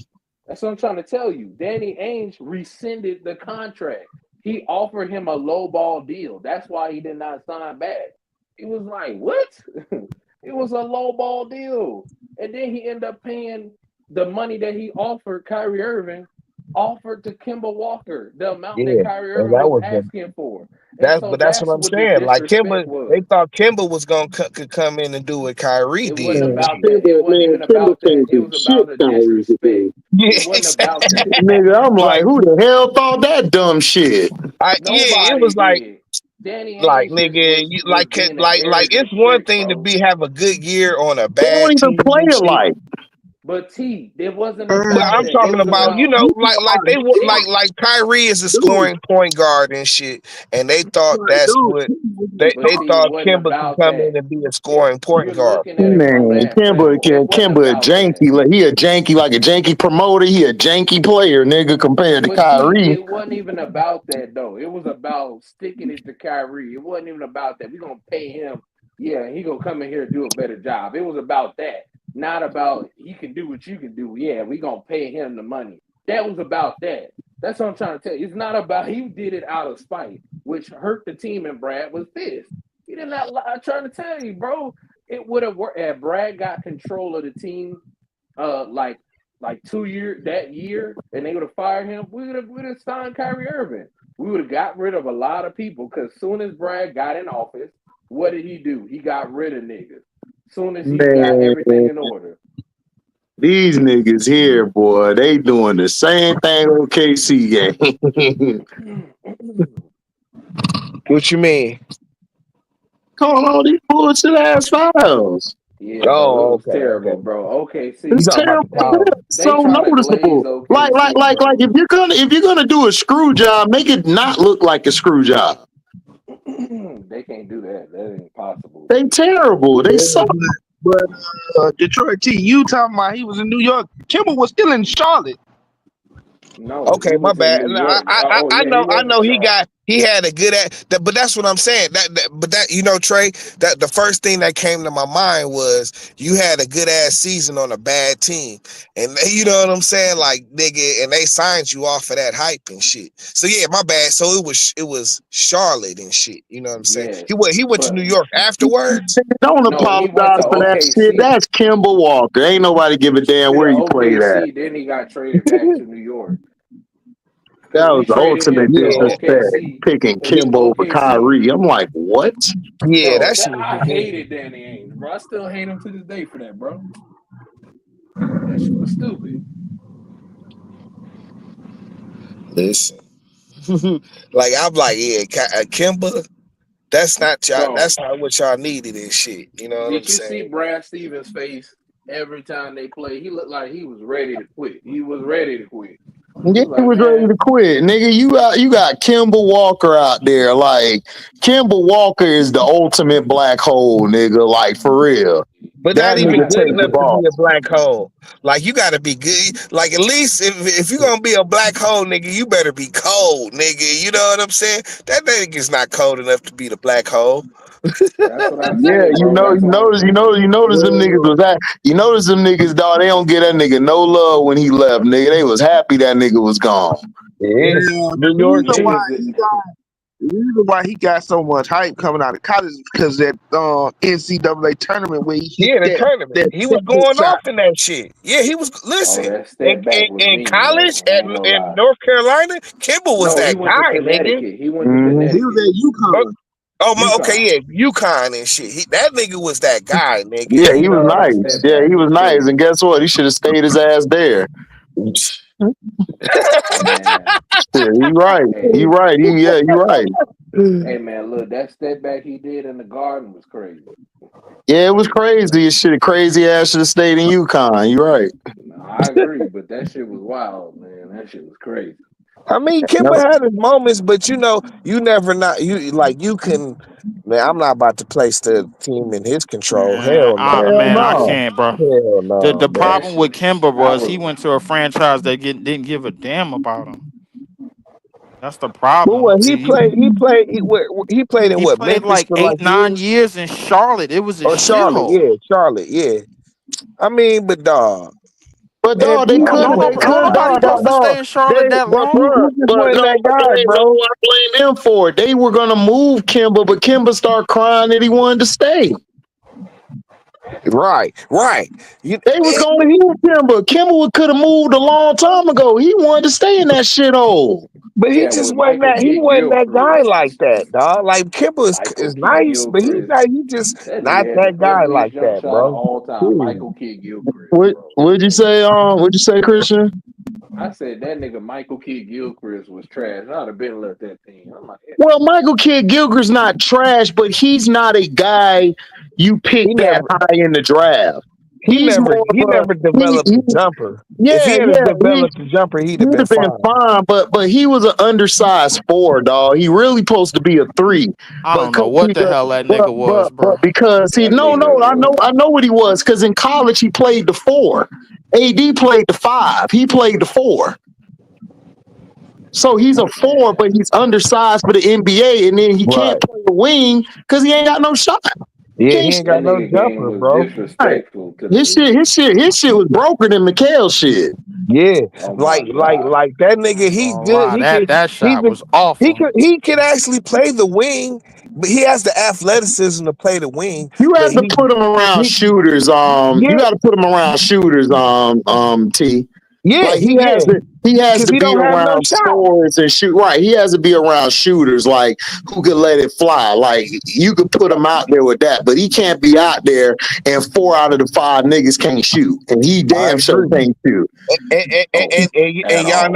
That's what I'm trying to tell you. Danny Ainge rescinded the contract. He offered him a low ball deal. That's why he did not sign back. He was like, "What?" It was a low ball deal, and then he ended up paying the money that he offered Kyrie Irving offered to Kemba Walker the amount that Yeah, Kyrie and Irving that was was the asking for. And That's so but that's what that's I'm what the saying. Like disrespect Kimba, they was. thought Kimba was gonna could come in and do what Kyrie It wasn't did and about shit. that. It wasn't even Kimber about that. can't It do was shit about the Kyrie can disrespect. do. Yeah, It wasn't about exactly. that. Nigga, I'm like, Like who the hell thought that dumb shit? it Nobody was did. Danny like Ainge just nigga, was being an like arrogant it's one prick, thing to bro. be have a good year on a They don't bad even team play and shit. alike. But T, it wasn't But about I'm that. It talking was about, about like Kyrie is a Dude, scoring point guard and shit, and they thought like, that's dude, what but they T, it thought wasn't Kimba could about come in that. and be a scoring point You're guard. looking at it from man, that standpoint. It wasn't Kimber a about that. janky. Like, he a janky, like a janky promoter. He a janky player, nigga, compared to But T, Kyrie. it wasn't even about that though. It was about sticking it to Kyrie. It wasn't even about that. We're gonna pay him. Yeah, he gonna come in here and do a better job. It was about that, not about he can do what you can do. Yeah, we gonna pay him the money. That was about that. That's what I'm trying to tell you. It's not about he did it out of spite, which hurt the team, and Brad was pissed. He did not lie. I'm trying to tell you, bro. It would have worked. Had Brad got control of the team, uh, like like 2 years that year, and they would have fired him, we would have signed Kyrie Irving. We would have got rid of a lot of people because soon as Brad got in office, what did he do? He got rid of niggas. Soon as he got Man, everything in order. these niggas here, boy, they doing the same thing OKC game. What you mean? Calling all these bullshit ass fouls. Yeah, bro, it Oh, was okay, terrible, okay. bro. You It's OKC, talking about the terrible. they power? It's they so trying to glaze noticeable. OKC, Like bro. if you're gonna do a screw job, make it not look like a screw job. They can't do that. That ain't possible, They T. terrible. They Yeah, suck. but Detroit T, you talking about he was in New York. Kimber was still in Charlotte. No, Okay, he my was in bad. New No, York. Oh yeah, he I was in know Charlotte. he had a good at that, but that's what I'm saying. But that Trey, that the first thing that came to my mind was you had a good ass season on a bad team, and you know what I'm saying, like nigga, and they signed you off of that hype and shit. So yeah, my bad. So it was Charlotte and shit. You know what I'm saying? Yes, He went to New but York afterwards. Don't no, he went to apologize for that shit. OKC. That's Kimber Walker. Ain't nobody give a damn To where he played at. OKC, then he got traded back to New York That because was we the traded ultimate him to Yeah, disrespect, OKC picking because yeah, Kimber over OKC. Kyrie. I'm like, what? yeah. No, That shit that was I ridiculous. hated Danny Ainge, bro. I still hate him to this day for that, bro. That shit was stupid. Listen. Like I'm like, yeah, Kimba. That's not y'all. Bro, That's not what y'all needed and shit. You know what I'm did you see saying? Brad Stevens' face every time they played? He looked like he was ready to quit. He was ready to quit. He Yeah, was he like, was ready man, to quit, nigga. You got Kimber Walker out there. Like Kimber Walker is the ultimate black hole, nigga. Like for real, But that not nigga even good take the enough to be ball. a black hole. Like you gotta be good. Like at least if you're gonna be a black hole, nigga, you better be cold, nigga. You know what I'm saying? That nigga's not cold enough to be the black hole. that's what I Yeah, said, bro. That's why. you notice them niggas was that. You notice them niggas, dog. They don't get that nigga no love when he left, nigga. They was happy that nigga was gone. Yeah, Yeah, New York too. Niggas, the reason why he got so much hype coming out of college is because that NCAA tournament where he hit Yeah, the that tournament. that He was second going shot. off in that shit. Yeah, he was. oh, Listen, that step back was in mean college though. I ain't gonna in lie. North Carolina, Kimball was No, he that went to guy, nigga. Connecticut. He went to Hmm. He was Connecticut. at Oh, UConn. oh my, okay, UConn. yeah, UConn and shit. That nigga was that guy, nigga. Yeah, You he was know what I'm That nice. step Yeah, back he was was nice. crazy. And guess what? He should have stayed his ass there. Hey man, Yeah, he right. He hey, right. You right. hey man, look, that step back he did in the garden was crazy. Yeah, it was crazy. Shit, crazy ass should have stayed in UConn. You right. No, I agree, but that shit was wild, man. That shit was crazy. I mean, Kimber That's- had his moments, but you know, you never not you like you can. Man, I'm not about to place the team in his control. Hell no, Hell Man, I no. can't, bro. hell The no, bro. That problem with shit, Kimber I was he was. went to a franchise that didn't give a damn about him. That's the But problem. what he played in He what played Memphis like for eight, like nine years years in Charlotte. It was a or Charlotte? shithole. Yeah, Charlotte. Yeah. I mean, but dog, But man, dog, they he Don't, just could, don't, they no, wasn't that don't could, guy, nobody dog, supposed bro. to stay dog. in They, Charlotte that but, long. He just but wasn't no, that but guy, they bro. I blame them for it. They were gonna move Kimber, but Kimber started crying that he wanted to stay. Right, right. You, They was it, gonna but he, move Kimber. Kimber could have moved a long time ago. He wanted to stay in that shithole. but he Yeah, just with wasn't Michael that. He Kidd wasn't that guy Gilchrist. like that, dog. Like Kimber Michael is Kidd nice, but he's Gilchrist. not. He just That not nigga had the that guy ugliest like jump that, shot of bro. all time. Period. Michael Kidd Gilchrist, What bro. would you say? What'd you say, Christian? I said that nigga Michael Kidd Gilchrist was trash. I'd have been left that team. I'm like, Well, Michael Kidd Gilchrist's not trash, but he's not a guy you pick He that never. high in the draft. He's more He of a never developed he the jumper. If he yeah, had yeah. developed the jumper, he'd have He'd been have been fine. fine, but he was an undersized four, dog. He really supposed to be a three, I but don't know what the hell that nigga was, bro. because he that no nigga no was I know what he was because in college he played the four. AD played the five. He played the four. So he's a four, man. but he's undersized for the NBA, and then he can't Right. play the wing because he ain't got no shot. Yeah, he Can't ain't shoot. got That no nigga game jumper, was bro. Right. disrespectful to the league. His shit was broken than Mikhail's shit. Yeah, Oh my god. like that nigga. I ain't He's gonna good. lie. He That can. that He's shot a, was awful. he can actually play the wing, but he has the athleticism to play the wing. You But have to put him around he shooters. You yeah got to put him around shooters. T. yeah Like he has because to he be don't have no around shot. scorers and shoot. Right, he has to be around shooters, like who could let it fly. Like you could put him out there with that, but he can't be out there and 4 out of the 5 niggas can't shoot, and he I damn sure agree. can't shoot. Oh, And at all.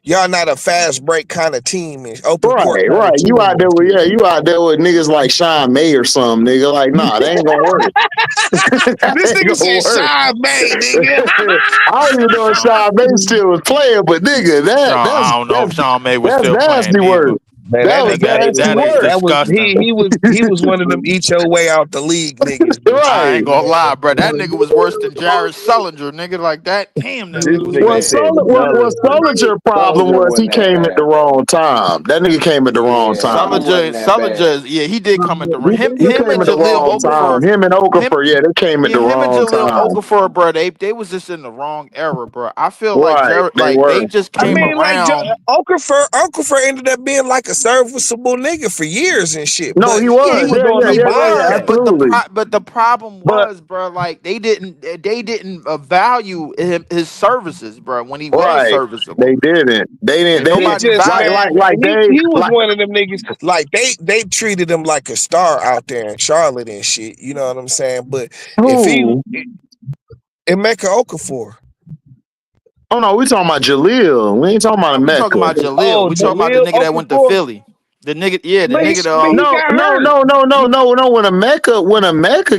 y'all not a fast break kind of team and open court Right, kind of right. You team out and there with shit. you out there with niggas like Sean May or something, nigga. Like, nah, that ain't gonna work. That This ain't nigga gonna said work. Sean May, nigga. I don't even know if Sean, Sean May still was playing, but nigga, I don't know if Sean May was that's still playing nasty neither. work. Man, That that was That nigga that is nasty that is work. that was disgusting. he was one of them eat your way out the league niggas, but I Right. ain't gonna lie, bro. That nigga was worse than Jared Sullinger, nigga. Like that. Damn, that this nigga was nigga Well, bad. said Sullinger. Sullinger problem Sullinger was he wasn't that came at the bad. wrong time. That nigga came at the wrong Yeah, he time. wasn't that bad. Yeah, he did come at the He him came and at the Jaleel wrong time. Okafor, Him and him Okafor, yeah, they came at yeah, the him and wrong Jaleel time. Okafor, bro. They was just in the wrong era, bro. I feel like Right, Jared, they like were. they just I came mean, like around. Okafor ended up being like a serviceable nigga for years and shit, No, but he Yeah, he was. was Yeah, on yeah, the yeah, yeah, yeah. line. Absolutely. but the problem But was, bro, like they didn't value his services, bro, when he was right, serviceable. they didn't. They didn't. And They He didn't. nobody just Like, valued man, like, like they he was like. one of them niggas. Like they treated him like a star out there in Charlotte and shit. You know what I'm saying? But if he Who? Emeka Okafor, Oh no, we talking about Jaleel. We ain't talking about No, we talking Mecca. about Jaleel. oh We talking about the Jaleel nigga that went to Okafor, Philly. The nigga, yeah, the But nigga. he No, got no, hurt. no, no, no, no, no. When a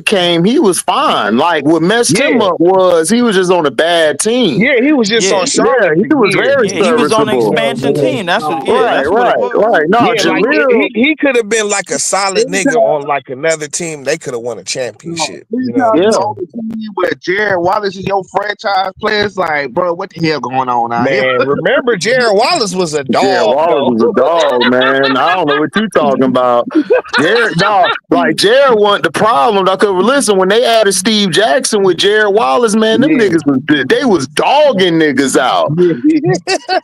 came, he was fine. Like what messed him Yeah, up was he was just on a bad team. yeah, he was just on Yeah, Yeah, Charlotte he for was years, very yeah, he man. was on the serviceable. No, expansion but team. That's what. Yeah, Right, that's what it right, was. right. No, Yeah, like Jaleel. he could have been like a solid nigga Anytime, on like another team. They could have won a no, championship. You know what anytime I'm you Yeah, on saying? the team where Jared Wallace is your franchise player, it's like, bro, what the hell going on out here? Man, remember Jared Wallace was a Jared dog Wallace though. was a dog, man. I don't know what you talking about. Jared, no, like Jared wasn't the problem. Cause listen, when they added Steve Jackson with Jared Wallace, man, them Yeah. niggas was dogging niggas out. Yeah.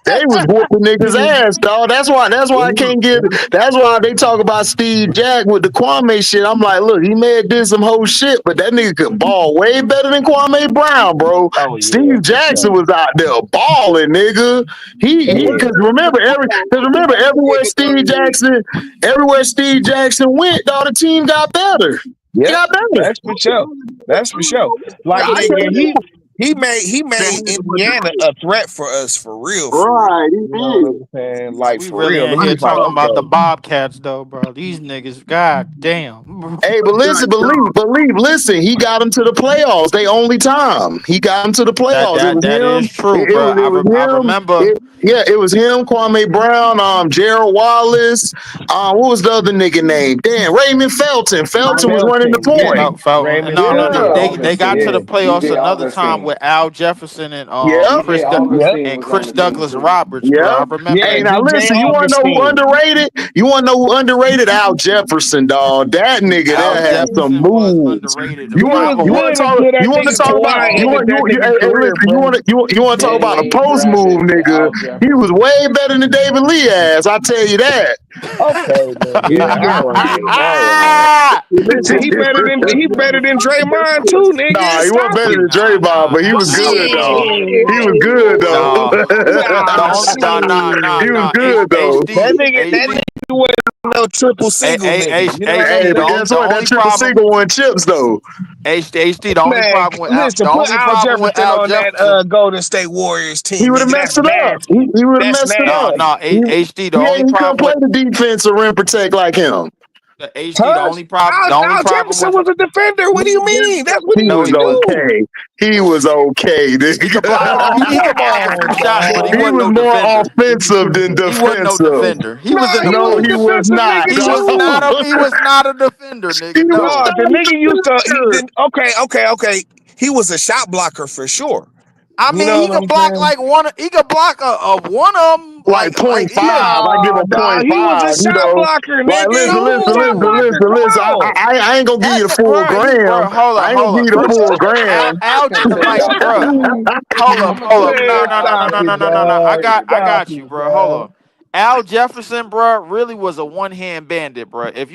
They was whooping niggas ass, dog. That's why I can't get. That's why they talk about Steve Jack with the Kwame shit. I'm like, look, he may have did some whole shit, but that nigga could ball way better than Kwame Brown, bro. Oh yeah, Steve for sure. Jackson was out there balling, nigga. He Yeah. cause remember everywhere Steve Jackson went, dog, the team got better. They Yep. got better. That's for sure. That's for sure. Like I tell nigga, you, he made Indiana a threat for us for real, for real. Right, he You know what did. I'm saying? But Like we for really real. It in here was like, talking about the okay. Bobcats, though, bro. These niggas, god damn. hey, but listen, listen, he got him to the playoffs. They only time. He got him to the That playoffs. It that was that is him. true, bro. It was I him. remember. Yeah, it was him, Kwame Brown, Gerald Wallace. What was the other nigga name? Damn, Raymond Felton. Felton was running the Felton, yeah. point. Felt and Raymond no, Felton Yeah, they got to Robinson, the yeah. playoffs DJ another time Augustine. with Al Jefferson and yeah, DJ Yep. Augustine and was on Chris the team Douglas too. Roberts, bro. yeah. I remember Yeah, Hey, that. now DJ listen, you want to know who Augustine. underrated? You want to know who underrated? Al Jefferson, dog. That nigga Al there had some Jefferson was moves. underrated. The He was You problem want good to was talk? until You that want to nigga talk about? Kawhi You ended want that you nigga hey, career, listen. bro. You want to talk yeah. about a Danny Ain't post move, drafted nigga? Al He was Jefferson. way better than David Lee ass. I tell you that. Okay, Yeah, nigga. yeah. All right. All right. Listen, he better than Draymond too, Nah, nigga. he wasn't Stop better it. than Draymond, but he was good though. He was good though. No, the Nah, only He was shit. good though. HD. That nigga wasn't no triple single nigga. You know what I'm Hey, HD. but saying? guess The what? That only triple problem single won chips though. HD. The only Man, problem with listen, the put only Al problem with Jefferson Al on that Jefferson. Golden State Warriors He team, would have nigga. That's messed it up. nasty. He would have That's messed it up. nasty. HD. The Yeah, only he couldn't problem play with the defense or rim protect like him. the HD. Huh? The only Al problem Jefferson was was a defender. What do you mean? That's what he He no, used was he to wasn't. do. okay. He was okay. He could Nigga. block. He Oh, could come block a few on, shots, but he dog. He wasn't was no more defender. offensive than He wasn't no defensive. defender. He No, was in the he No, was a he post. was defensive not, nigga He dog. was not too. a. He was not a defender, He nigga. was No. No, the not nigga used to. a defender. Okay. He was a shot blocker for sure. I You mean, know he what could I'm block saying? like one. He could block a one of them. Like Like point he five. could. I give No, a dog. point He was a five, you shot know. blocker, Like nigga. He was a shot No. blocker. Come on. I ain't gonna give you the full Bruh, gram. hold I up, ain't gonna give you the Chris, full gram. Al, I can tell like, y'all something, bruh, dog. I'm gonna hold tell up, you no, Man, why no, no, Al no, stop no, no, it, no, Jefferson. no, no. dog. I Stop got you, it, bruh. Hold dog. on. Al Jefferson, bruh, really was a one hand bandit, bruh. If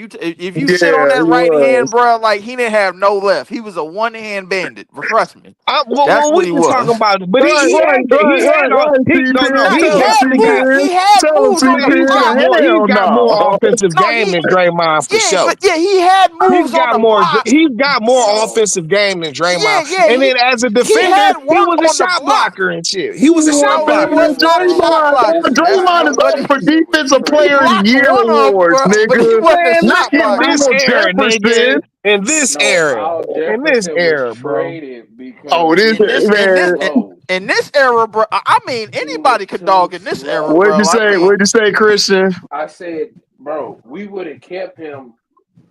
you sit on Yeah, that he right hand, was. bruh, like he didn't have no left. He was a one hand bandit. Trust me, that's Well, what we he can talk was. about it, but Right, right, right, right, right, no, CPN. Nah, he Tell him, definitely got CPN. he had Tell him, moves on the block. he's CPN. got Hell more offensive No, game than Draymond for sure. he had moves on the block. He's got more No, offensive game than Draymond. Yeah, And then as a he defender, had he work was a on the shot block. blocker and shit. He He was a shot was No, he better blocker. than was not a shot Draymond. blocker. Dog. he was That's Draymond no, is but up he for defensive he player of the blocked year one of them, awards, bro. But he nigga. wasn't a Man, Not shot not in blocker. this Al era, nigga. Jefferson. In this no. era. Al In this Jefferson was era, bro. traded because Oh, this he was too man. slow. In this era, bro. I mean, He was anybody could too dog in this era, slow. What'd you bro. I say? mean, What'd you say, Christian? I said, bro, we would have kept him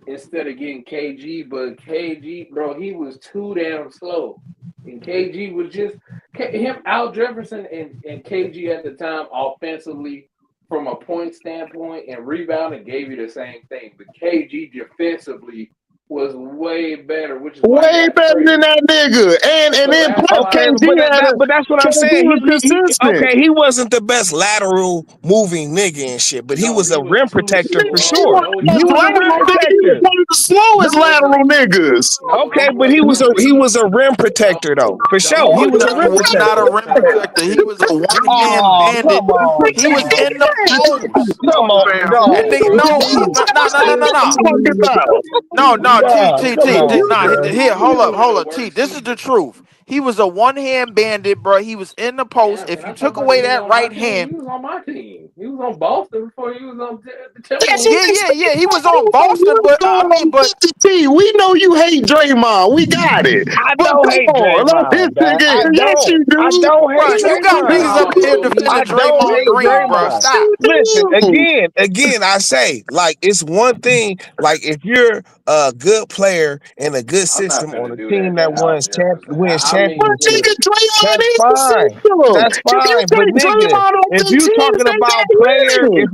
instead of getting KG, but KG, bro, he was too damn slow. And KG was just him, Al Jefferson and KG at the time offensively from a point standpoint and rebounding gave you the same thing. But KG defensively was way better, which is why he Way got better than traded. that nigga. And So then that's plus why Okay, KG had a but that's what I'm KG saying. was consistent. He wasn't the best lateral moving nigga and shit, but he no, was he a was rim too protector for He slow. sure. was No, he He the was a wasn't. rim lateral nigga. He was protector. one of the He slowest wasn't. lateral niggas. No, Okay, he but wasn't. he was a rim protector though, for sure. He no, was a he rim was not a protector. rim protector. He was a one hand Oh, bandit. come on, He was dog. in the post. Come on, That dog. nigga, no, no. Talking about. No, Dog, come on, Nah, bro. here, hold up, T. This is the truth. He was a one-hand bandit, bro. He was in the post. Damn, can If I you talk took about the away nigga that on my right team? hand, He was on my team. He was on Boston before he was on the Yes, he yeah, Timberwolves. is. yeah, yeah. He was on Boston, but I mean, On but 50T. We know you hate Draymond. We got it. I But don't come hate on, let this Draymond, dog. nigga. Yes, you I do. don't bro, hate Yes, you got you niggas Draymond. up in here No, defending I he don't Draymond hate Green, bro. Draymond. Stop. Listen, do. again, I say, like, it's one thing, like, if you're a good player in a good I'm not system on finna a do team that. that That Jefferson. wins I mean, But listen. nigga, championships, Draymond that's is the fine. system. That's If you fine. But take nigga, Draymond off if them you teams, talking they about not winning.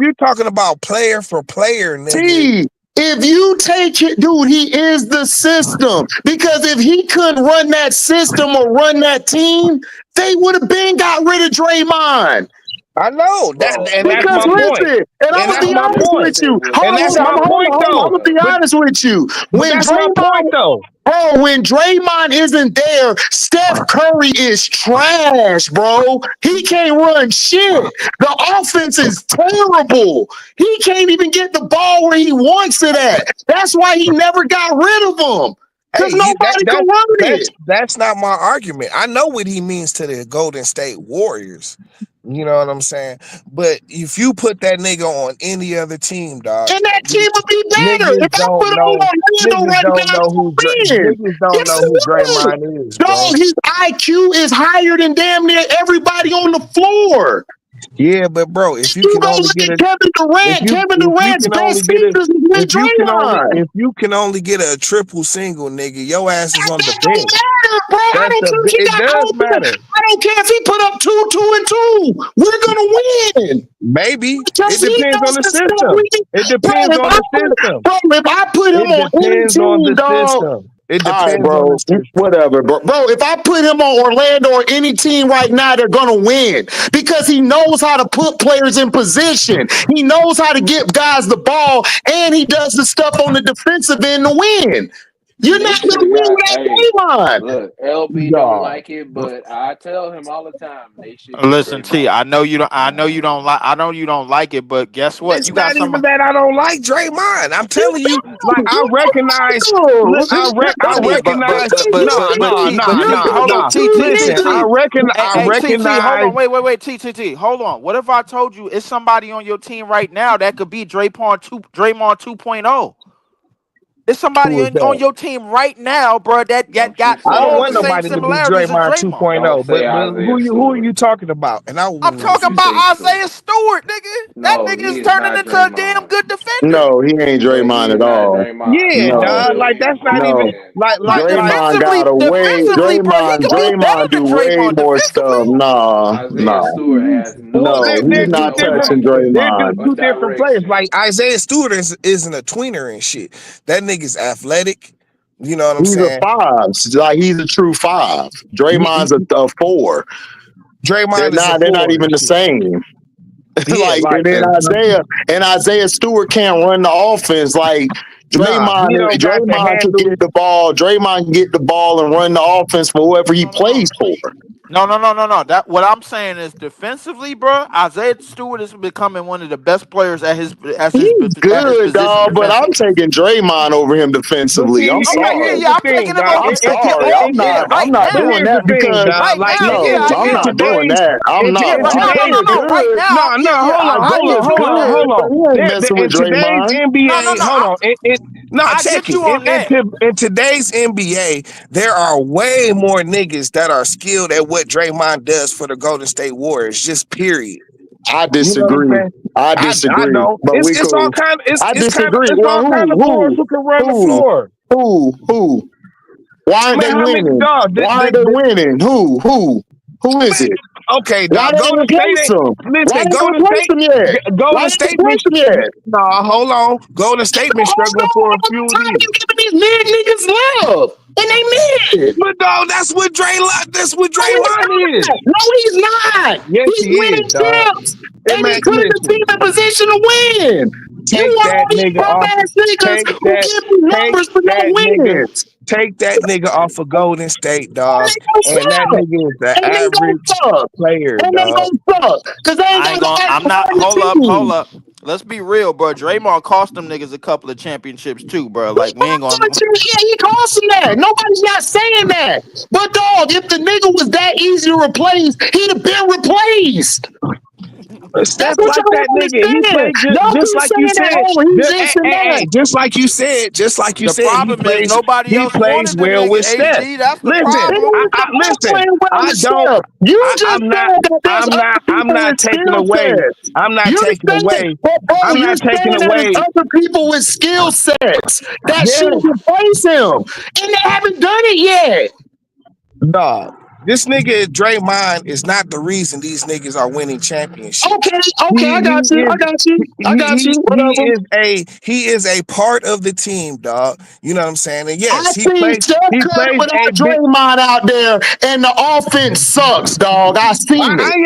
player for player, nigga, T, if you take it, dude, he is the system. Because if he couldn't run that system or run that team, they would have been got rid of Draymond. I know that, Bro, and that's Because my listen. point. listen, and I'm And gonna that's be my honest point. with Jefferson you. was And the that's Hold on, my best hold on, point, hold on. I'm though. gonna be player. But honest with you. When that's my Draymond point, though. Bro, when Draymond isn't there, Steph Curry is trash, bro. He can't run shit. The offense is terrible. He can't even get the ball where he wants it at. That's why he never got rid of him. Hey, Because nobody can run it. that's not my argument. I know what he means to the Golden State Warriors. You know what I'm saying? But if you put that nigga on any other team, dog, And that team would be better. niggas If I put don't him on know. Orlando Niggas right don't now, know they would win. niggas don't Yes, know they who would. Draymond is, bro. Dog, his IQ is higher than damn near everybody on the floor. Yeah, but bro, if you You can go only look get at a Kevin Durant. Kevin if you Durant's can only best get a seasons was with Draymond. if you can only get a triple single, nigga, your ass is That on the don't bench. matter, bro. I don't care if he It got. I does don't care. matter. I don't care if he put up two. We're gonna win Maybe because it he depends on knows the the stuff system. we do. It Bro, depends on the system. if I put him It on any depends on team, the dog. system. It All right, depends on the bro. system. Whatever, bro. Bro, if I put him on Orlando or any team right now, they're gonna win because he knows how to put players in position. He knows how to get guys the ball, and he does the stuff on the defensive end to win. You're They not should gonna have win got. with that Hey, game on. look, LB don't Dog. like it, but I tell him all the time they should get Listen, T, Draymond. I know you don't. I know you don't like. I know you don't like it, but guess what? It's You got not some. even that I don't like Draymond. I'm You telling you, like do. You I I mean, recognize. T, hold on, Nah. Listen, T. I T, hold recognize. on, wait, T, hold on. What if I told you it's somebody on your team right now that could be Draymond 2.0? It's somebody Who is on that? your team right now, bro, that Don't you got I say don't all the want same nobody to Isaiah. be similarities as Draymond Draymond. 2.0. Don't say But Isaiah who are Stewart. you talking about? And I I'm Don't talking you about say Stewart. Isaiah Stewart, nigga. That No, nigga he is is turning not into a damn Draymond. good defender. No, he ain't But he Draymond is at not all. Draymond. yeah, No, dog. But Like that's not even no. man, Bro, Draymond got a way. defensively, bro, he could be better Draymond do than way Draymond more defensively. stuff. Nah, Isaiah nah. Stewart has well, no No, he's they're offense, two not no different. touching passing, They're just Draymond. or two different players. direction. Like Isaiah Stewart isn't a tweener and shit. That nigga's athletic. You know what I'm He's a saying? five. Like he's a true five. Draymond's a four. They're Draymond is a not. They're not four and even the shit. same. Yeah, Like and like then Isaiah Stewart can't run the offense. Like nah, he don't got the Draymond can handle. get the ball. Draymond can get the ball and run the offense for whoever he No. plays for. No. That what I'm saying is defensively, bro. Isaiah Stewart is becoming one of the best players He's at his good, position dog, but I'm defensively. taking Draymond over him But defensively. I'm see, Okay, sorry. here's yeah, the I'm thing, taking him dog. over. I'm sorry. Right I'm not But now. doing here's the that thing, because dog. Right Like now, in, yeah, in, I I'm in not yeah. doing today's that. I'm in, not. in today's No. Right Good. now, hold on, I get you on that. Good, hold but on. he ain't messing with In today's Draymond. NBA, No. hold on. No, I check get it. you on that. In today's NBA, there are way more niggas that are skilled at what Draymond does for the Golden State Warriors. Just period. I You know what I'm disagree. saying? I I disagree. don't. But we It's all cool. kind. I disagree. It's Well, all kind of forwards who can run the Who? floor. Who? Why aren't Man, they how many winning? dogs? Why aren't they winning? Who is it? Okay, Why dog. they didn't Golden State replace ain't. him? Why Listen, they didn't Golden replace State. him yet? Why Golden they didn't State been. replace him yet? No, hold on. Golden State been Hold struggling on, for a all few the time years. you giving these mid niggas love, and they mid. But dog, that's what No, he's Draymond is. not. No, he's not. Yes, He's he is, winning dog. chips, Hey and he's man, putting the listen. team in position to win. You Take want that all these nigga bum off. ass niggas Take who that. give me Take numbers but no that nigga. wins. Take that nigga off of Golden State, And dog. they gon' And that suck. nigga is the And they gon' average suck. player, And they dog. gon' suck. Because they ain't I ain't got gonna. nobody I'm to not. run the Hold team. up. let's be real, bro. Draymond cost them niggas a couple of championships too, bro. Like we ain't gonna. Yeah, he cost him that. Nobody's not saying that. But dog, if the nigga was that easy to replace, he'd have been replaced. That's Steph what like y'all that don't nigga. He understand. played Y'all just keep like you saying that, said. oh, he's this and that. Just like you The said, problem is nobody he else plays wanted the well nigga. with Steph. HG, that's the Listen, It problem. ain't about listen. playing well I with don't. Steph. You just I'm not. said that there's other I'm people not with taking skill away. sets. I'm not You're taking saying, away. but bro, I'm you're not taking saying that there's away. other people with skill sets that Yeah, should replace him, and they haven't done it yet. dog. This nigga Draymond is not the reason these niggas are winning championships. Okay, He I got you. he is I got you. I got you. Whatever. he is a part of the team, dog. You know what I'm saying? And I yes, seen Steph he Curry plays without a big. Draymond out there, and the offense sucks, dog. I seen it.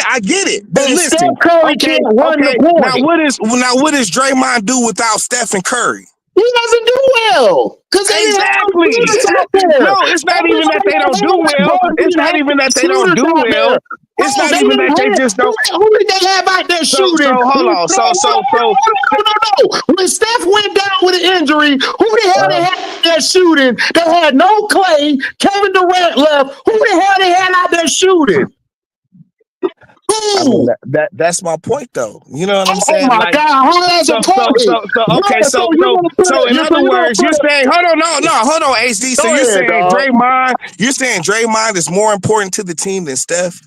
I get it. And Steph Listen, Curry okay, can't run the okay. point. What does Draymond do without Steph and Curry? He doesn't do well because they didn't have no Exactly. shooters out there. No, it's not even that Everybody they don't that do had that well. ball It's didn't not have even no that they don't shooters do out there. well. Bro, It's not they even didn't that they have just don't. who did they have out there shooting? So hold on. No. When Steph went down with an injury, who the hell they had out there shooting? They had no Clay, Kevin Durant left. Who the hell they had out there shooting? I mean Who? that's my point though. You know what I'm Oh saying? my Like God, who has a point? okay, Bro, so you're gonna put so in other words, you're saying hold on, HD. So go ahead, dog. you're saying Draymond is more important to the team than Steph?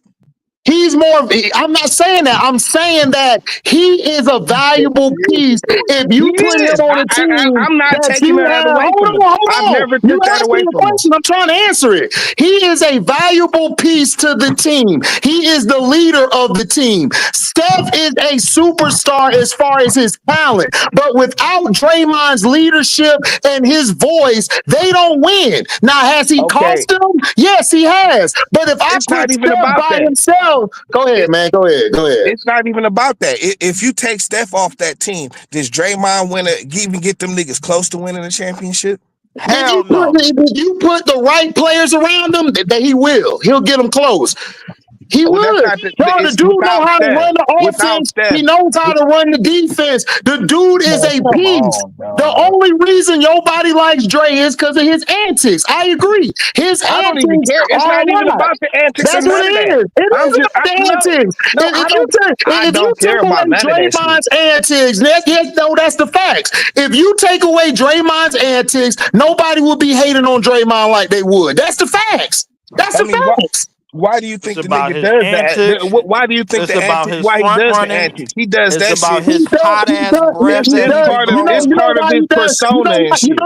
He's more. I'm not saying that. I'm saying that he is a valuable piece. If He you put him is. on a team I'm not that taking you that have, away from him. hold I've on. never You took that asked me away a from him. question. I'm trying to answer it. He is a valuable piece to the team. He is the leader of the team. Steph is a superstar as far as his talent, but without Draymond's leadership and his voice, they don't win. Now, has he Okay, cost them? Yes, he has. But if I it's not put even Steph about by that. himself, go ahead, man. Go ahead. Go ahead. It's not even about that. If you take Steph off that team, does Draymond even get them niggas close to winning a championship? Hell no. If you put the right players around him, that he will. He'll get them close. He Oh, that's would. not Bro, the it's dude know without how to Steph. run the Without offense. Steph. He knows how to run the defense. The dude is Man, a come piece. on, The dog. only reason your body likes Dre is because of his antics. I agree. His I don't even antics care. It's are not a even lot. about the antics or That's what none of it that. is. It I'm is just about the antics. no, I If you don't care took about away none of that shit. Draymond's antics, that's the facts. If you take away Draymond's antics, nobody would be hating on Draymond like they would. That's the facts. That's I the mean, facts. why do you It's think the about nigga his does that? antics. Why do you think It's the about antics? his Why he front does the running. antics? He does It's that about shit. his hot ass breath that he be It's blowing. You know part of why his he does. persona and shit.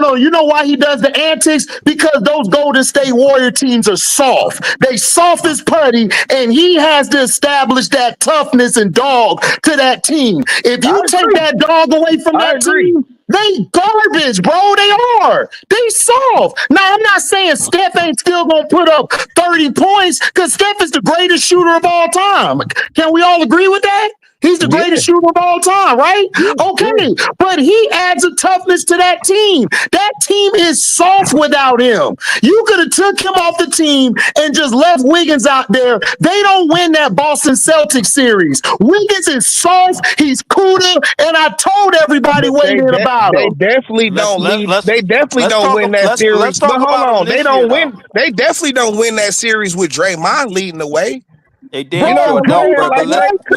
No. You know why he does the antics? Because those Golden State Warrior teams are soft. They soft as putty, and he has to establish that toughness and dog to that team. If I you take agree. that dog away from I that agree. team, they garbage, bro. They are. They soft. Now, I'm not saying Steph ain't still gonna put up 30 points because Steph is the greatest shooter of all time. Can we all agree with that? He's the Yeah, greatest shooter of all time, right? yeah. Okay, but he adds a toughness to that team. That team is soft without him. You could have took him off the team and just left Wiggins out there. They don't win that Boston Celtics series. Wiggins is soft. He's cooler, and I told everybody But weighed in about they him. definitely Let's don't let lead. let's They definitely let's don't talk win that let's series. But talk hold about him on, they this year don't though. win. They definitely don't win that series with Draymond leading the way. They You damn know sure what I'm don't, saying? bro. But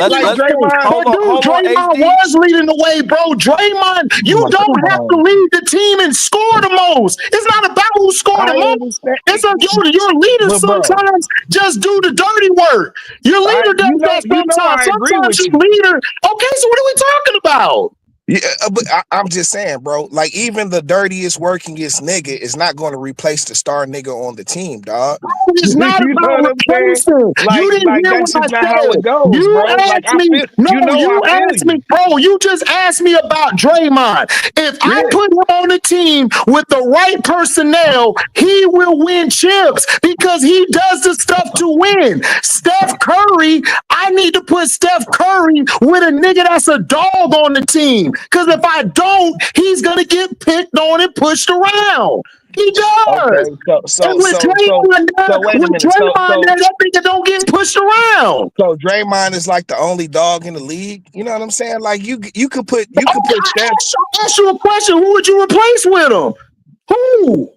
Like let's Draymond. But dude, hold on, Draymond HD. was leading the way, bro. Draymond, you Come don't have to on. lead the team and score the most. It's not about who scored I the most. understand, It's a your leader but bro, sometimes just do the dirty work. Your leader does that sometimes. I agree Sometimes with your you. leader. Okay, so what are we talking about? Yeah, but I'm just saying, bro. Like even the dirtiest, workingest nigga is not going to replace the star nigga on the team, dog. It's You not know about what I'm saying? replacing. You didn't hear That's what I just not how said. it goes, You bro. Like asked I me, feel, no, I you feel asked me, you. bro. You just asked me about Draymond. If I Yeah. put him on the team with the right personnel, he will win chips because he does the stuff to win. Steph Curry, I need to put Steph Curry with a nigga that's a dog on the team. Because if I don't, he's gonna get picked on and pushed around. He Okay, does. And wait a with minute. Draymond there, that nigga don't get pushed around. So Draymond is like the only dog in the league. You know what I'm saying? Like you could put I Steph ask you a question. Who would you replace with him? Who?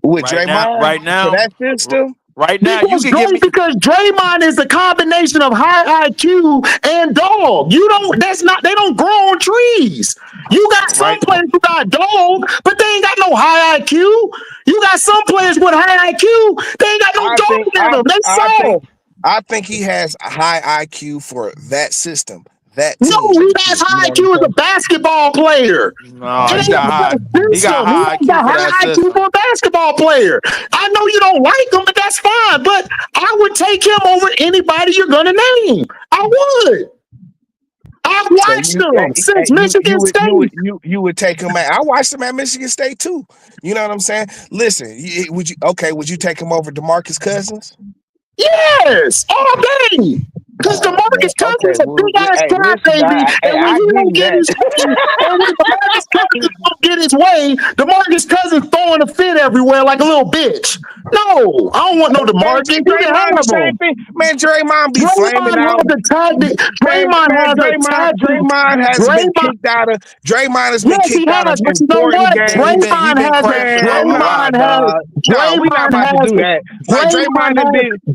with Right now, Draymond right for now, that system. right now, you Because could give me. Draymond is a combination of high IQ and dog. You don't. That's not. They don't grow on trees. You got some Right, players who got dog, but they ain't got no high IQ. You got some players with high IQ. They ain't got no I dog think in them. They I think soft. I think he has a high IQ for that system, that No, team he and has shit. You high know what I'm IQ as a saying? basketball player. no, It he ain't got high. about the He got system. He high ain't IQ got for that high IQ for system. a basketball player. I know you don't like him, but that's fine. But I would take him over anybody you're gonna name. I would. I've So watched him since Michigan State. you would take him at. I watched him at Michigan State too. You know what I'm saying? Listen, would you take him over DeMarcus Cousins? Yes, all day. Because Man, DeMarcus Cousins okay. is a big ass Hey, listen, crybaby, hey, and when I he give don't you get that. his way, and when DeMarcus Cousins don't get his way, DeMarcus Cousins throwing a fit everywhere like a little bitch. No, I don't want no Man, DeMarcus. You can Draymond the have same him. thing. Man, Draymond be flaming Draymond out. has a tactic. Draymond has a tactic. Draymond, Draymond has been yes, he kicked out of has. But you know important what? games. He been crashing out a lot. Nah, dog. No, we not Draymond about to has do that. Like Draymond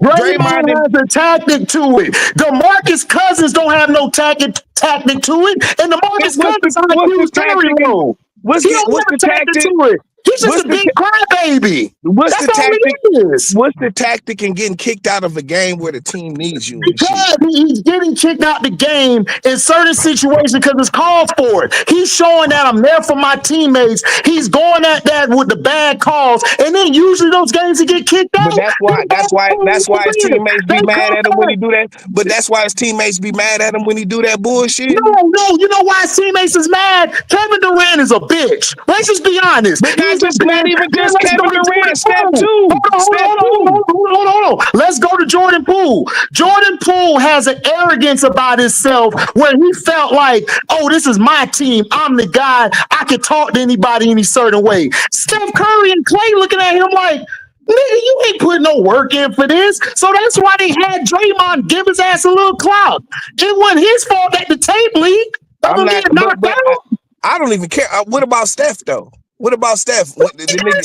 Draymond has a tactic to it. DeMarcus Cousins don't have no tactic to it, and DeMarcus Cousins what's IQ the is very tactic and low. He don't what's have a the tactic tactic? to it. He's just What's a the big crybaby. what's That's the all tactic? he is. What's the tactic in getting kicked out of a game where the team needs you and shit? Because he's getting kicked out the game in certain situations because it's called for it. He's showing that I'm there for my teammates. He's going at that with the bad calls, and then usually those games he get kicked But out. that's why his teammates They be mad come at him when back. he do that. But that's why his teammates be mad at him when he do that bullshit. No, you know why his teammates is mad? Kevin Durant is a bitch. Let's just be honest. But He's a not bitch. even Then just let's go Kevin to Durant, Jordan Steph Poole. too. Steph too. Hold on. Let's go to Jordan Poole. Jordan Poole has an arrogance about himself where he felt like, oh, this is my team. I'm the guy. I can talk to anybody any certain way. Steph Curry and Clay looking at him like, nigga, you ain't putting no work in for this. So that's why they had Draymond give his ass a little clout. It wasn't his fault that the tape leaked of I'm him not, getting knocked out. I don't even care. What about Steph though? What about Steph? What the nigga?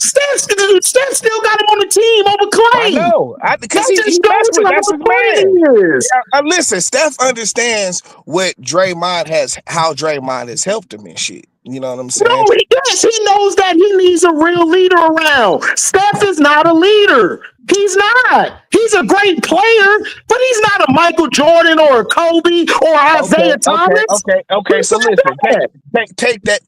Steph still got him on the team over I Clay. know, because That he just messed shows you with. That's how his man. important he is. Listen, Steph understands how Draymond has helped him and shit. You know what I'm saying? No, he does. He knows that he needs a real leader around. Steph is not a leader. He's not. He's a great player, but he's not a Michael Jordan or a Kobe or Isaiah Thomas. Okay. He's So not listen, that.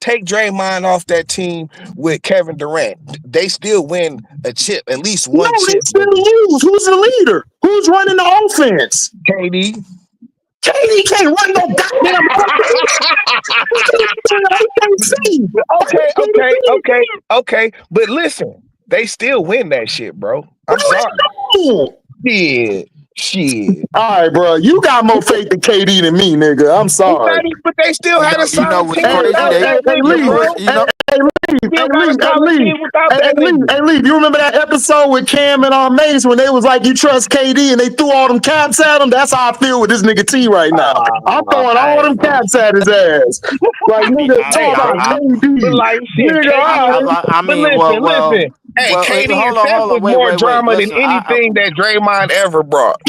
take Draymond off that team with Kevin Durant. They still win a chip, at least No, one they chip still with lose. Who's the leader? Who's running the offense? KD. KD can't run no goddamn offense. Okay. But listen, they still win that shit, bro. I'm sorry. Shit. All right, bro. You got more faith in KD than me, nigga. I'm sorry. But they still had a You know solid what's team crazy? without that nigga, bro. You know, Still got a solid team without that nigga. Leave. You remember that episode with Cam and Mace when they was like, you trust KD and they threw all them caps at him? That's how I feel with this nigga T right now. I'm throwing all them caps at his ass. Like, nigga, talk about KD. But like shit, Nigga, all right. I but mean, listen. Hey, KD and Steph was more drama than Listen, anything that Draymond ever brought.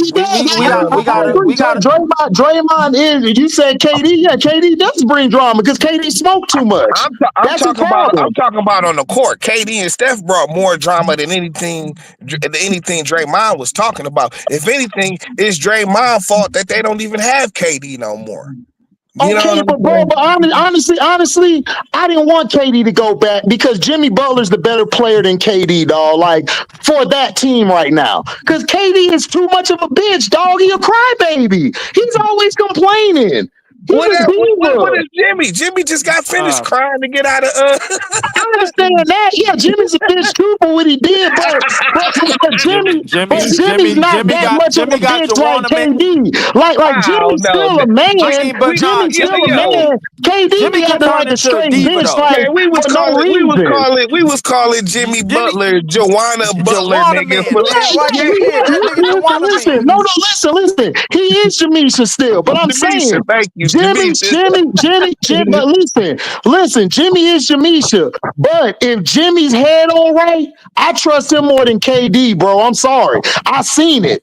Draymond is. You said KD. Yeah, KD does bring drama because KD smoked too much. I'm talking about on the court. KD and Steph brought more drama than anything Draymond was talking about. If anything, it's Draymond's fault that they don't even have KD no more. You know what I'm saying? But honestly, I didn't want KD to go back because Jimmy Butler's the better player than KD, dog. Like for that team right now, because KD is too much of a bitch, dog. He a crybaby. He's always complaining. He's a What diva. is Jimmy? Jimmy just got finished Uh, crying to get out of I understand that. Yeah, Jimmy's a bitch too for what he did, but Jimmy, But Jimmy, Jimmy's Jimmy, not Jimmy that got much of a Jimmy got bitch like Joanna man. KD. Like I don't Jimmy's know. still a I man. mean, but nah, Jimmy's Yo, still a yo, man. KD Jimmy be can acting turn like a into a straight diva bitch, though. like man, for no reason. we was calling Jimmy Jimmy, Butler Joanna Butler Joanna nigga man, for damn Yeah, right, yeah, yeah, he yeah, that is. nigga Joanna Listen. man. No, listen. He is Jamisha still, but I'm Jamisha. saying Thank you, Jimmy, Jamisha. Jimmy. But listen. Jimmy is Jamisha. But if Jimmy's head on right, I trust him more than KD, bro. I'm sorry. I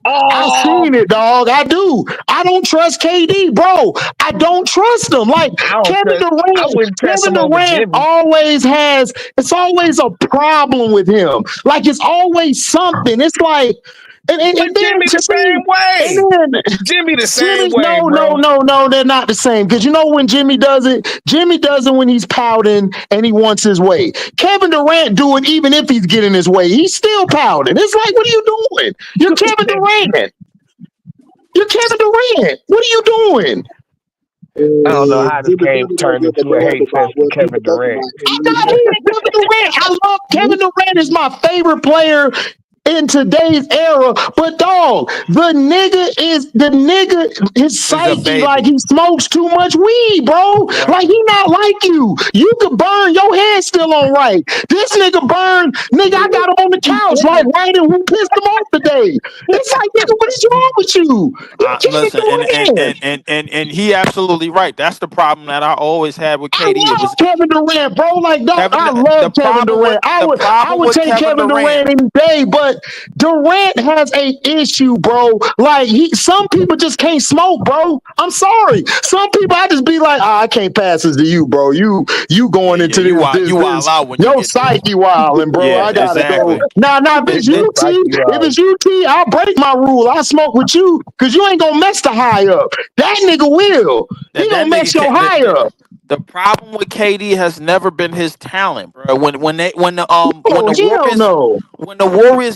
Oh, seen it, dog. I do. I don't trust KD, bro. I don't trust him. Like I don't Kevin trust. I Durant, wouldn't trust Kevin him over Durant Jimmy. always has. It's always a problem with him. Like it's always something. It's like, But and then Jimmy to the me, same way. and then Jimmy the same Jimmy, way, bro. no, they're not the same. Because you know when Jimmy does it? Jimmy does it when he's pouting and he wants his way. Kevin Durant do it even if he's getting his way. He's still pouting. It's like, what are you doing? You're Kevin Durant. You're Kevin Durant. What are you doing? I don't know how this Jimmy game Butler don't turned give a into a damn hate about fest for what people Kevin think Durant. about him. I'm not hating Kevin Durant. I love Kevin Durant is my favorite player in today's era. But dog, the nigga, his Is a psyche, like baby. he smokes too much weed, bro. Like Exactly. he not like you. You could burn, your head still on right. This nigga burn, nigga, I got him on the couch, like writing who pissed him off today. It's like, nigga, what is wrong with you? You Kevin Listen, Durant. and he absolutely right. That's the problem that I always had with I KD. It love was Kevin Durant, bro. Like, dog, Kevin. I The love Kevin problem with Durant. I the would, I problem would with take Kevin Kevin Durant. Durant any day, but Durant has a issue, bro. Like, some people just can't smoke, bro. I'm sorry. Some people, I just be like, I can't pass this to you, bro. You Yeah, going yeah. into You wild this. out when you Your get this. psyche wilding, bro. Yeah, I gotta go. exactly. Now, if it's It, you, T, Like you if are. it's you, T, I'll break my rule. I smoke with you because you ain't gonna mess the high up. That nigga will. He that gonna nigga mess your can high up. the problem with KD has never been his talent, bro. When Oh, the hell Warriors no.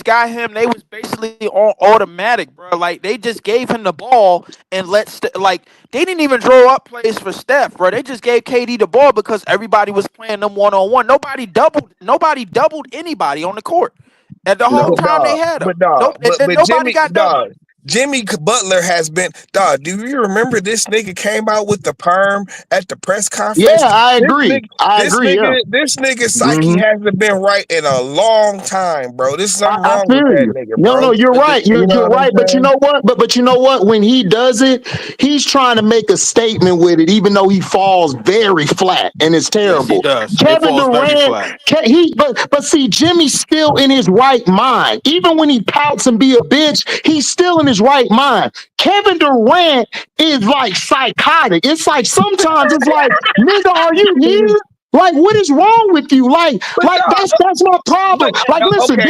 got him, they was basically on automatic, bro. Like they just gave him the ball and like they didn't even draw up plays for Steph, bro. They just gave KD the ball because everybody was playing them 1-on-1. Nobody doubled anybody on the court. And the whole No. time they had him. But dog, Nope, and but nobody Jimmy, got doubled. dog, Jimmy Butler has been dog. Do you remember this nigga came out with the perm at the press Yeah, conference? I This agree. nigga, I agree. Yeah. this nigga psyche hmm hasn't been right in a long time, bro. There's something I wrong with feel that you. nigga, No, bro. you're right. You know You're what I'm right. But you saying? know what? But you know what? When he does it, he's trying to make a statement with it, even though he falls very flat and it's Yes, he terrible. does. It Kevin falls very Durant, flat. but see, Jimmy's still in his right mind. Even when he pouts and be a bitch, he's still in his right mind. Kevin Durant is like psychotic. It's like sometimes it's like, nigga, are you here? Like, what is wrong with you? But dog, That's my problem. but Like, listen, okay,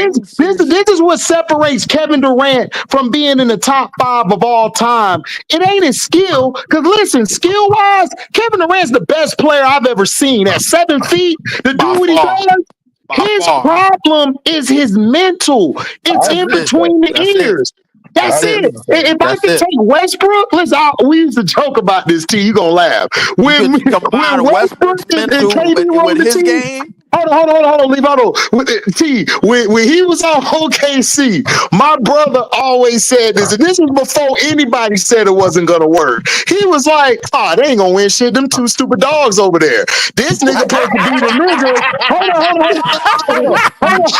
this is what separates Kevin Durant from being in the top five of all time. It ain't his skill, because listen, skill wise, Kevin Durant's the best player I've ever seen. At 7 feet, to By do what he far. does, By his far. problem is his mental. It's I That's in agree it. with that. between the That's it. ears. I That's That's it. agree it. with that. If I That's could it. take Westbrook, listen, we used to joke about this. T, you gonna laugh You when could when combine Westbrook Westbrook's and mental KD with rolled the his team. game. Leave hold on. T, when he was on OKC, my brother always said this, and this was before anybody said it wasn't gonna work. He was like, "Oh, they ain't gonna win shit. Them two stupid dogs over there. This nigga supposed to be the nigga." Hold on. Let me finish.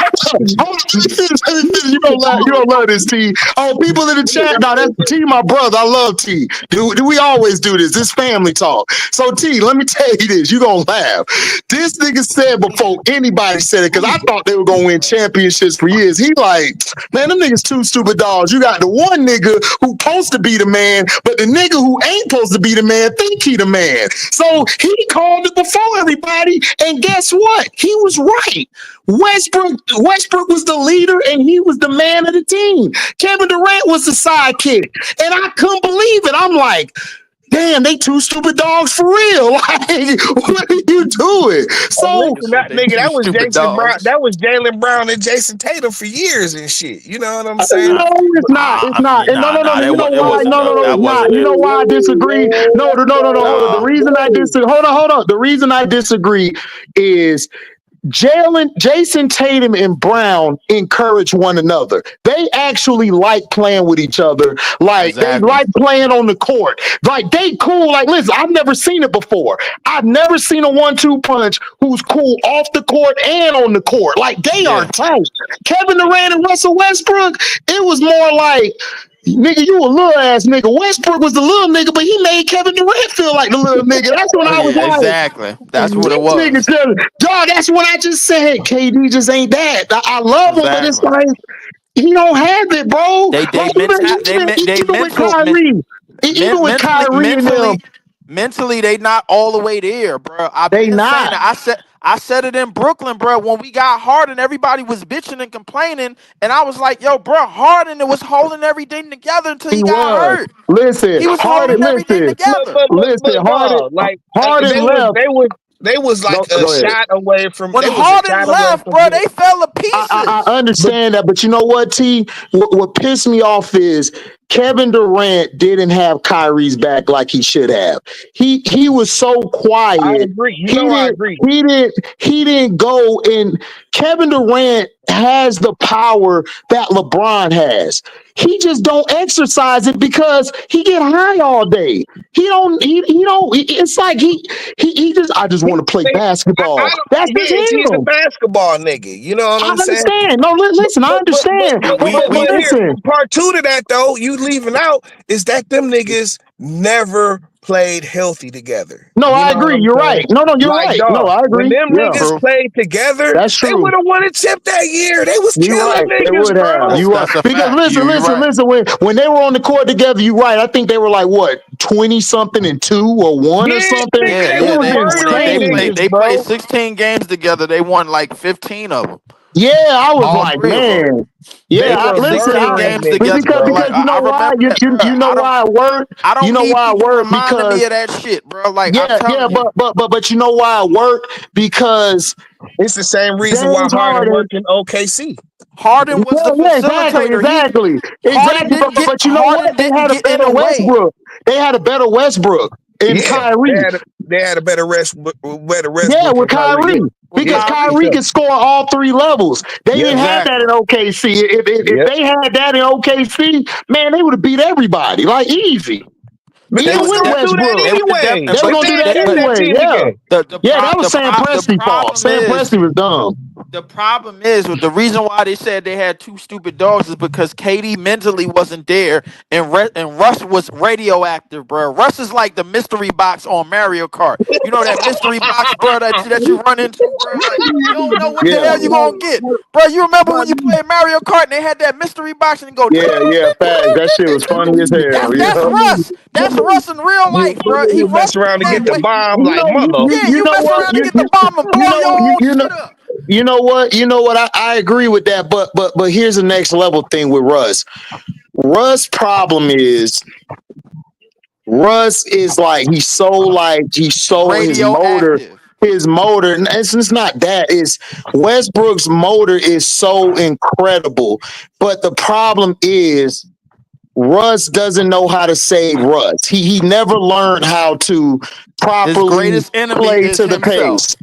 You gonna love this, T. Oh, people in the chat, now that's T, my brother. I love T. Do we always do this? This family talk. So T, let me tell you this. You gonna laugh. This nigga said before anybody said it, because I thought they were gonna win championships for years. He like, man, them niggas two stupid dogs. You got the one nigga who supposed to be the man, but the nigga who ain't supposed to be the man think he the man. So he called it before everybody, and guess what? He was right. Westbrook was the leader, and he was the man of the team. Kevin Durant was the sidekick, and I couldn't believe it. I'm like, damn, they two stupid dogs for real. Like, what are you doing? And So listen, Nigga said that they nigga, two that was stupid Jason Brown. dogs. That was Jalen Brown and Jason Tatum for years and shit. You know what I'm saying? no, it's not. It's not. And no, no, no, no. You know It why? wasn't No, no, them. no, That it's not. wasn't You know it. why I disagree? No, no, no, no, no. Hold on. The Nah. reason I disagree. Hold on. The reason I disagree is Jason Tatum and Brown encourage one another. They actually like playing with each other. Like they Exactly. like playing on the court. Like they cool. Like listen, I've never seen it before. I've never seen a 1-2 punch who's cool off the court and on the court. Like they are Yeah. tight. Kevin Durant and Russell Westbrook, it was more like nigga, you a little ass nigga. Westbrook was the little nigga, but he made Kevin Durant feel like the little nigga. That's when Oh I was yeah, like, exactly. That's what it these niggas, was. dog. That's what I just said. KD just ain't that. I love him, but it's Exactly. like he don't have it, bro. They Like they mental they men- they even with mental men, Kyrie, even with mentally Kyrie and them, mentally they not all the way there, bro. I've they been saying not. it. I said it in Brooklyn, bro. When we got Harden, everybody was bitching and complaining, and I was like, yo, bro, Harden it was holding everything together until He he got was. hurt. Listen, He was Harden. holding everything Listen, together. listen. Harden. Dog, like Harden left. they was like a Go ahead. shot away from When they was a Harden shot away left, from bro, getting. they fell to I pieces. But understand that, but you know what, T? What pissed me off is Kevin Durant didn't have Kyrie's back like he should have. He was so I quiet. agree. You He know I didn't agree. he didn't he didn't go and Kevin Durant has the power that LeBron has. He just don't exercise it because he get high all day. He don't it's like he just I just want to play I basketball. don't. That's just Yes, he's a him. basketball nigga. You know what I I'm saying? understand. No, listen, I understand. And But we Here, listen, part two to that though, you leaving out is that them niggas never played healthy together. no, You I know what agree. I'm You're saying? right. No, you're Like, right. No, dog, I when agree. them Yeah, niggas true. played together, that's they true. would have won a chip that year. They was You're killing right. They niggas, would have. bro. That's You are that's a because fact. You're right. listen. When they were on the court together, you're right. I think they were like what 20 something and 2 or 1 or Yeah, something. nigga, Yeah, they It yeah. was was When they murdering insane. played niggas, they played bro. 16 games together. They won like 15 of them. Yeah, I was All like, three of them. man. They They Yeah, were played listen. 16 murdering games niggas, together, bro. bro. Like Because you I know why? remember that, bro. You know why it worked. I You don't know need why it people worked reminding because me of that shit, bro. Like I'm yeah, telling you, but you know why it worked because It's the same reason why James Harden Harden. worked in OKC. Harden was the Yeah, exactly, facilitator. exactly. But you know what? Harden They didn't had a get in better the way. Westbrook. They had a better Westbrook and Yeah, Kyrie. they had a better Yeah, Westbrook with and Kyrie. Kyrie. Yeah, With yeah, Because Kyrie. for Kyrie sure. can score all three levels. They Yep, didn't have that Exactly. in OKC. If yep. they had that in OKC, man, they would have beat everybody. Like easy. But they They Even was would with gonna do that they Westbrook. would have anyway. They were Let but gonna do that that let that anyway. team Yeah. together. Yeah, that was Sam the Presti fault. problem Sam is Presti was dumb. the problem is with the reason why they said they had two stupid dogs is because KD mentally wasn't there and Russ was radioactive, bro. Russ is like the mystery box on Mario Kart. You know that mystery box, bro, that you run into, bro. Like you don't know what the Yeah. hell you gonna get, bro. You remember when you played Mario Kart and they had that mystery box and you go, Yeah, facts. That shit was funny as hell. that's Yeah. Russ. That's Russ in real life, bro. He You mess Russ around in and that get the way. bomb You like know, mother. Yeah, you you know mess what? around and get the bomb and blow your own shit up. You know what? You know what? I agree with that, but here's the next level thing with Russ. Russ' problem is Russ is like he's so Radioactive. his motor and it's not that is Westbrook's motor is so incredible, but the problem is Russ doesn't know how to save Russ. He never learned how to His properly greatest enemy play is to the himself. pace.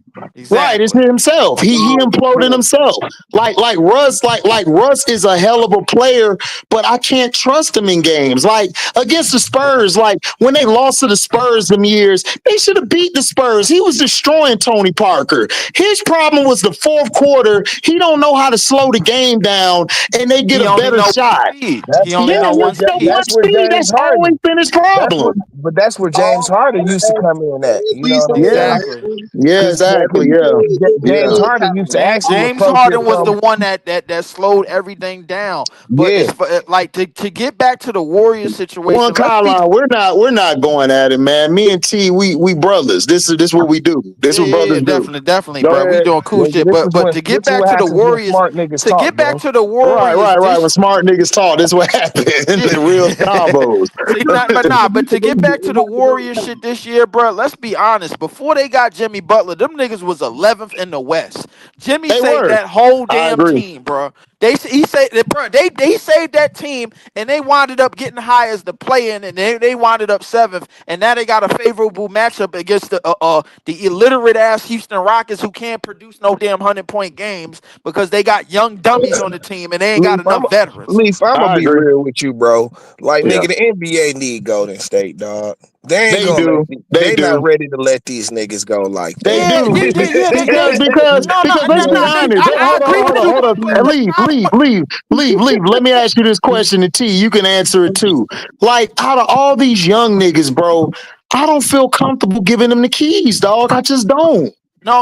Right, it's Exactly. himself. He imploded himself. Like Russ is a hell of a player, but I can't trust him in games. Like against the Spurs, like when they lost to the Spurs them years, they should have beat the Spurs. He was destroying Tony Parker. His problem was the fourth quarter. He don't know how to slow the game down, and they get He a only better know one shot. speed. He That's only Yeah, know that's you where one know speed. one that's where speed. James That's always Harden. been his problem. That's where James Harden used to come in at. You know what I'm saying? Exactly. Yeah, Because exactly. Yeah, James yeah. Harden used to actually James approach it Harden was the from one that slowed everything down. But yeah. it's like to get back to the Warriors One situation. Let's be Kyle, we're not going at it, man. Me and T, we brothers. This what we do. This what yeah, brothers do. definitely, Go bro. We ahead. doing cool Nigga, shit. But to this get is back what to the happens when Warriors, smart niggas talk, bro. Right. When this smart niggas talk, this what happens. The real yeah. combos. See, but to get back to the Warriors shit this year, bro. Let's be honest. Before they got Jimmy Butler, them niggas was 11th in the West. Jimmy They saved were. that whole I damn agree. team, bro. He said that, bro. They saved that team, and they winded up getting high as the play-in, and they winded up 7th, and now they got a favorable matchup against the illiterate ass Houston Rockets who can't produce no damn 100-point games because they got young dummies on the team and they ain't got enough veterans. I'm gonna I be agree. real with you, bro. Like Yeah, nigga, the NBA need Golden State, dog. They ain't they gonna do. They they not do. ready to let these niggas go like They that. Yeah, do. yeah, yeah, yeah. Because No, no, let's no, be no. honest. I Hold on, agree hold with on, you, hold on. but the problem with Leave. Let me ask you this question to T. You can answer it too. Like, out of all these young niggas, bro, I don't feel comfortable giving them the keys, dog. I just don't.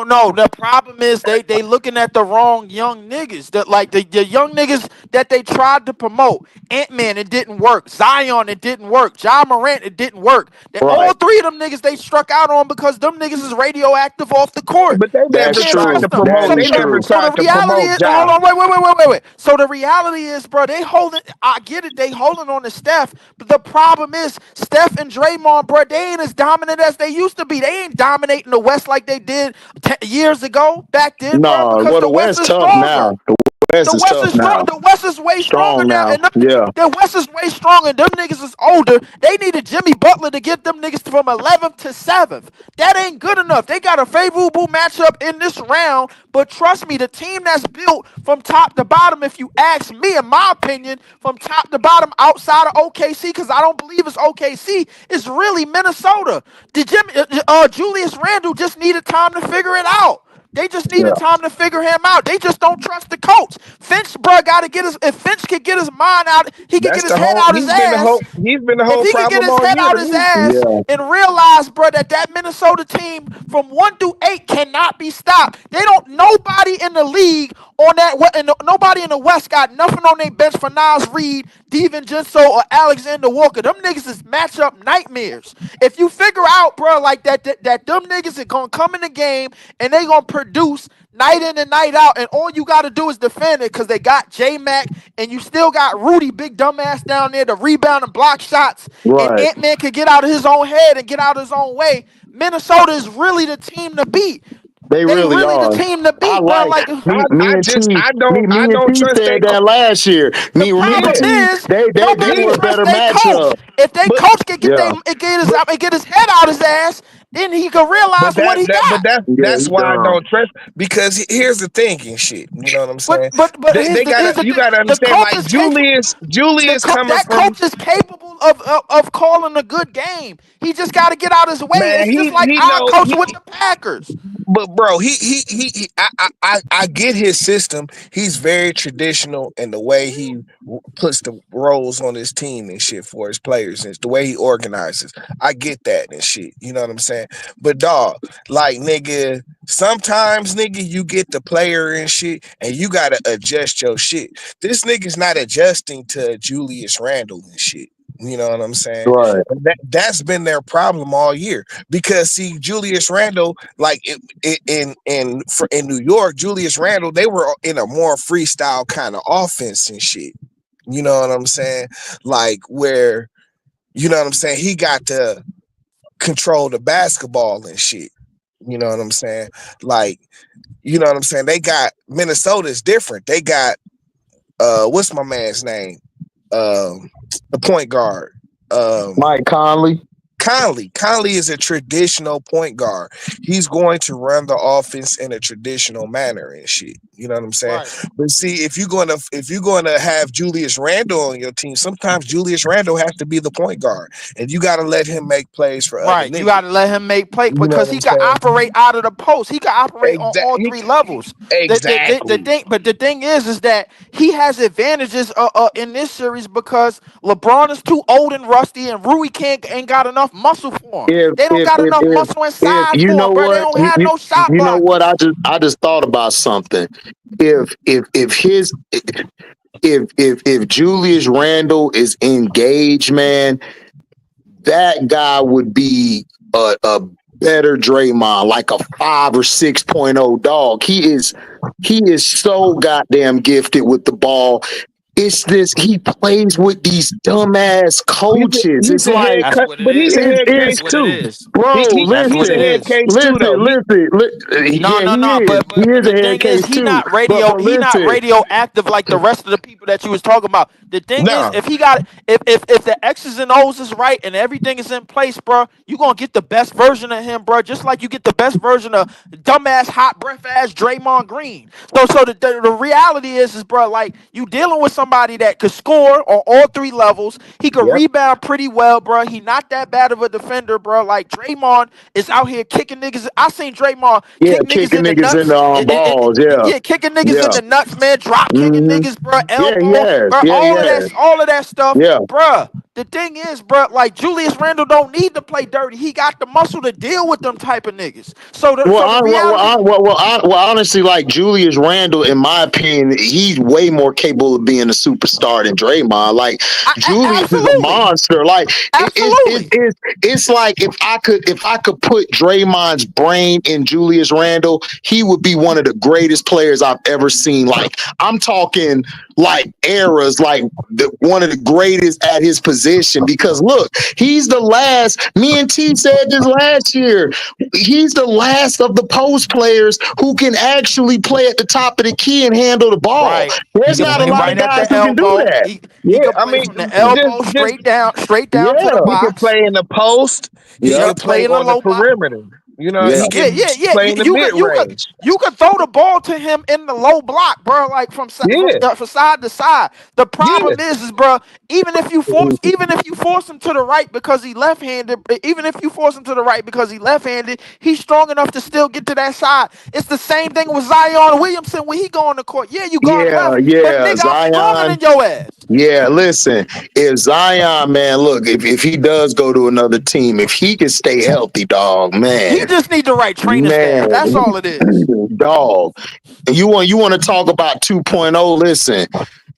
no. The problem is they looking at the wrong young niggas. That like the young niggas that they tried to promote. Ant-Man, it didn't work. Zion, it didn't work. Ja Morant, it didn't work. All Right. three of them niggas they struck out on because them niggas is radioactive off the court. But they You That's never can't tried true. to trust them. That promote. is They never true. So the tried to reality promote is, hold Ja. on, wait. So the reality is, bro, they holding. I get it, they holding on to Steph, but the problem is Steph and Draymond, bro, they ain't as dominant as they used to be. They ain't dominating the West like they did years ago, back then, bro, No, because well, the the West West is tough now. stronger. The West The is West tough is strong. now. The West is way stronger Strong now, now. and them, Yeah. the West is way stronger. Them niggas is older. They needed Jimmy Butler to get them niggas from 11th to 7th. That ain't good enough. They got a favorable matchup in this round, but trust me, the team that's built from top to bottom, if you ask me, in my opinion, from top to bottom outside of OKC, because I don't believe it's OKC, is really Minnesota. The Julius Randle just needed time to figure it out. They just needed Yeah. time to figure him out. They just don't trust the coach. Finch, bro, got to get his. If Finch could get his mind out, he could That's get his the head whole. out his ass. He's been the If whole he could get problem his all head year out to his me. ass Yeah. and realize, bro, that Minnesota team from 1 through 8 cannot be stopped. They don't. Nobody in the league on that. Nobody in the West got nothing on their bench for Nas Reed, DiVincenzo, or Alexander Walker. Them niggas is matchup nightmares. If you figure out, bro, like that them niggas are gonna come in the game and they gonna produce night in and night out, and all you got to do is defend it because they got J Mac, and you still got Rudy, big dumbass down there to rebound and block shots, and Right. Ant Man could get out of his own head and get out of his own way. Minnesota is really the team to beat. They They really really the are. team to I beat, bro. like Like me and T. Me I and don't T trust said that. that last year. the Me and problem Yeah, T. is They nobody were a yeah. trusts better their coach. matchup. If they But coach can get Yeah. but get his head out his ass, then he can but realize what he got. Yeah. that's He why I dumb. don't trust because here's the thing and shit. You know what I'm But saying? but They gotta here's the you thing. gotta The understand coach like is capable. Julius coming That from coach is capable of calling a good game. He just got to get out his way. man, It's just like he our know coach with the Packers. but bro, I get his system. He's very traditional in the way he puts the roles on his team and shit for his players and the way he organizes. I get that and shit. You know what I'm saying? But dog, like nigga, sometimes nigga, you get the player and shit, and you gotta adjust your shit. This nigga's not adjusting to Julius Randle and shit. You know what I'm saying? Right. And that's been their problem all year because see, Julius Randle, like in New York, Julius Randle, they were in a more freestyle kind of offense and shit. You know what I'm saying? Like where, you know what I'm saying? He got to control the basketball and shit. You know what I'm saying? Like, you know what I'm saying? They got Minnesota's different. They got what's my man's name? The point guard. Um Mike Conley. Conley is a traditional point guard. He's going to run the offense in a traditional manner and shit. You know what I'm saying? Right. But see, if you're gonna have Julius Randle on your team, sometimes Julius Randle has to be the point guard, and you got to let him make plays for other Right. You niggas. got to let him make play You know because what he I'm can saying? operate out of the post. He can operate on all three levels. The Exactly. thing, but the thing is that he has advantages in this series because LeBron is too old and rusty, and Rui can't ain't got enough enough muscle for him. if They don't if got if enough if, muscle and if size you for know him, bro. They what don't have no shot you know what blockers. I just thought about something. If Julius Randle is engaged, man, that guy would be a better Draymond, like a 5 or 6.0 dog. He is so goddamn gifted with the ball. It's this he plays with these dumbass coaches. He's It's a like head That's cut, what it but he's a is. it's head That's case it's what it too. is. bro, That's what He's it a listen, head is. case too, though. yeah, No, he no. is. But He is the a head thing is, case too. But he not listen, radioactive like the rest of the people that you was talking about. The thing is, No, if he got if the X's and O's is right and everything is in place, bro, you gonna get the best version of him, bro. Just like you get the best version of dumbass hot breath ass Draymond Green. So the reality is, bro, like you dealing with somebody that could score on all three levels. He could yep. rebound pretty well, bro. He not that bad of a defender, bro. Like Draymond is out here kicking niggas. I seen Draymond yeah, kick niggas kicking in the niggas in nuts. the balls. Yeah, Yeah, kicking niggas in yeah. the nuts, man. Drop kicking Hmm. niggas, bro. Yeah, Elbow, yes. bro. Yeah, yes. All of that stuff, Yeah. bro. The thing is, bro, like Julius Randle don't need to play dirty. He got the muscle to deal with them type of niggas. Well, So the reality, honestly, like Julius Randle, in my opinion, he's way more capable of being a superstar than Draymond. Like Julius is a absolutely, monster. Like absolutely. it's like if I could put Draymond's brain in Julius Randle, he would be one of the greatest players I've ever seen. Like I'm talking like eras, like one of the greatest at his position. Because look, he's the last. Me and T said this last year. He's the last of the post players who can actually play at the top of the key and handle the ball. Right. He There's can not a play lot of right at guys the who can do elbow. that. He Yeah, can I play mean, from the elbow straight down to the Yeah. he can box. play in the post. He Yep. can Yep, play play in the on the low block. perimeter. You know, Yeah. he Yeah, can yeah, yeah. play in the mid range. You could throw the ball to him in the low block, bro. Like Yeah, from side to side. The yeah. problem is, bro. Even if you force him to the right because he left-handed, even if you force him to the right because he left-handed, he's strong enough to still get to that side. It's the same thing with Zion Williamson when he go on the court. Yeah, you guard Yeah, left, but yeah. nigga, I'm stronger Zion. than your ass. Yeah, listen, if Zion, man, look, if he does go to another team, if he can stay healthy, dog, He man, just need the right training staff. That's man, all it is. dog. And you want to talk about 2.0? Listen,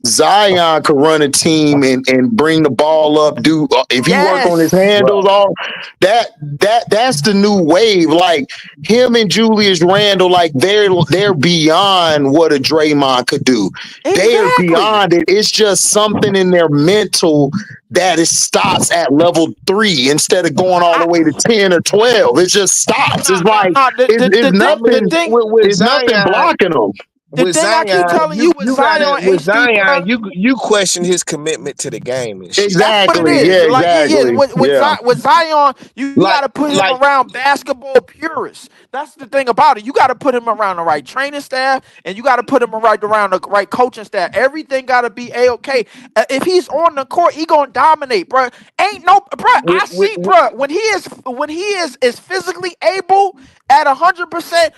Zion could run a team and bring the ball up. Do if he work on his Yes, handles, Bro, all that's the new wave. Like him and Julius Randle, like they're beyond what a Draymond could do. They are exactly. beyond it. It's just something in their mental that it stops at level 3 instead of going all the I, way to 10 or 12. It just stops. It's like it's I The mean, nothing. thing It's nothing blocking them. the with thing I keep Zion, telling you with you gotta Zion with HD, Zion, bro. you question his commitment to the game and shit. That's what it Exactly. is. Yeah, Like, yeah. exactly. Yeah. With Zion, you got Like to put him like around basketball purists. That's the thing about it. You got to put him around the right training staff, and you got to put him around the right coaching staff. Everything got to be a-okay. If he's on the court, he gonna dominate, bro. Ain't no, bro. with, I see, bro. When he is physically able at 100%,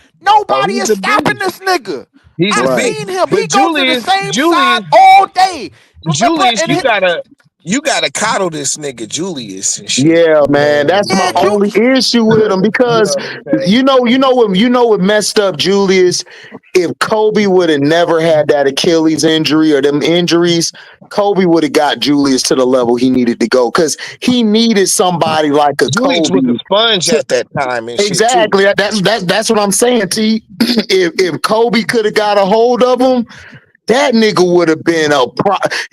oh, nobody he's is a stopping beast. this nigga. He's I a Right. beast. seen him. He But go to the Julius, same side Julius, all day, bro. Julius, you gotta coddle this nigga Julius and shit. Yeah, You know man. what I'm That's my Yeah, saying? only issue with him You because know what I'm saying? what messed up Julius. If Kobe would have never had that Achilles injury or them injuries, Kobe would have got Julius to the level he needed to go because he needed somebody like a Julius Kobe. was a sponge To, at that time and shit too. exactly. That's what I'm saying. T. If Kobe could have got a hold of him, that nigga would have been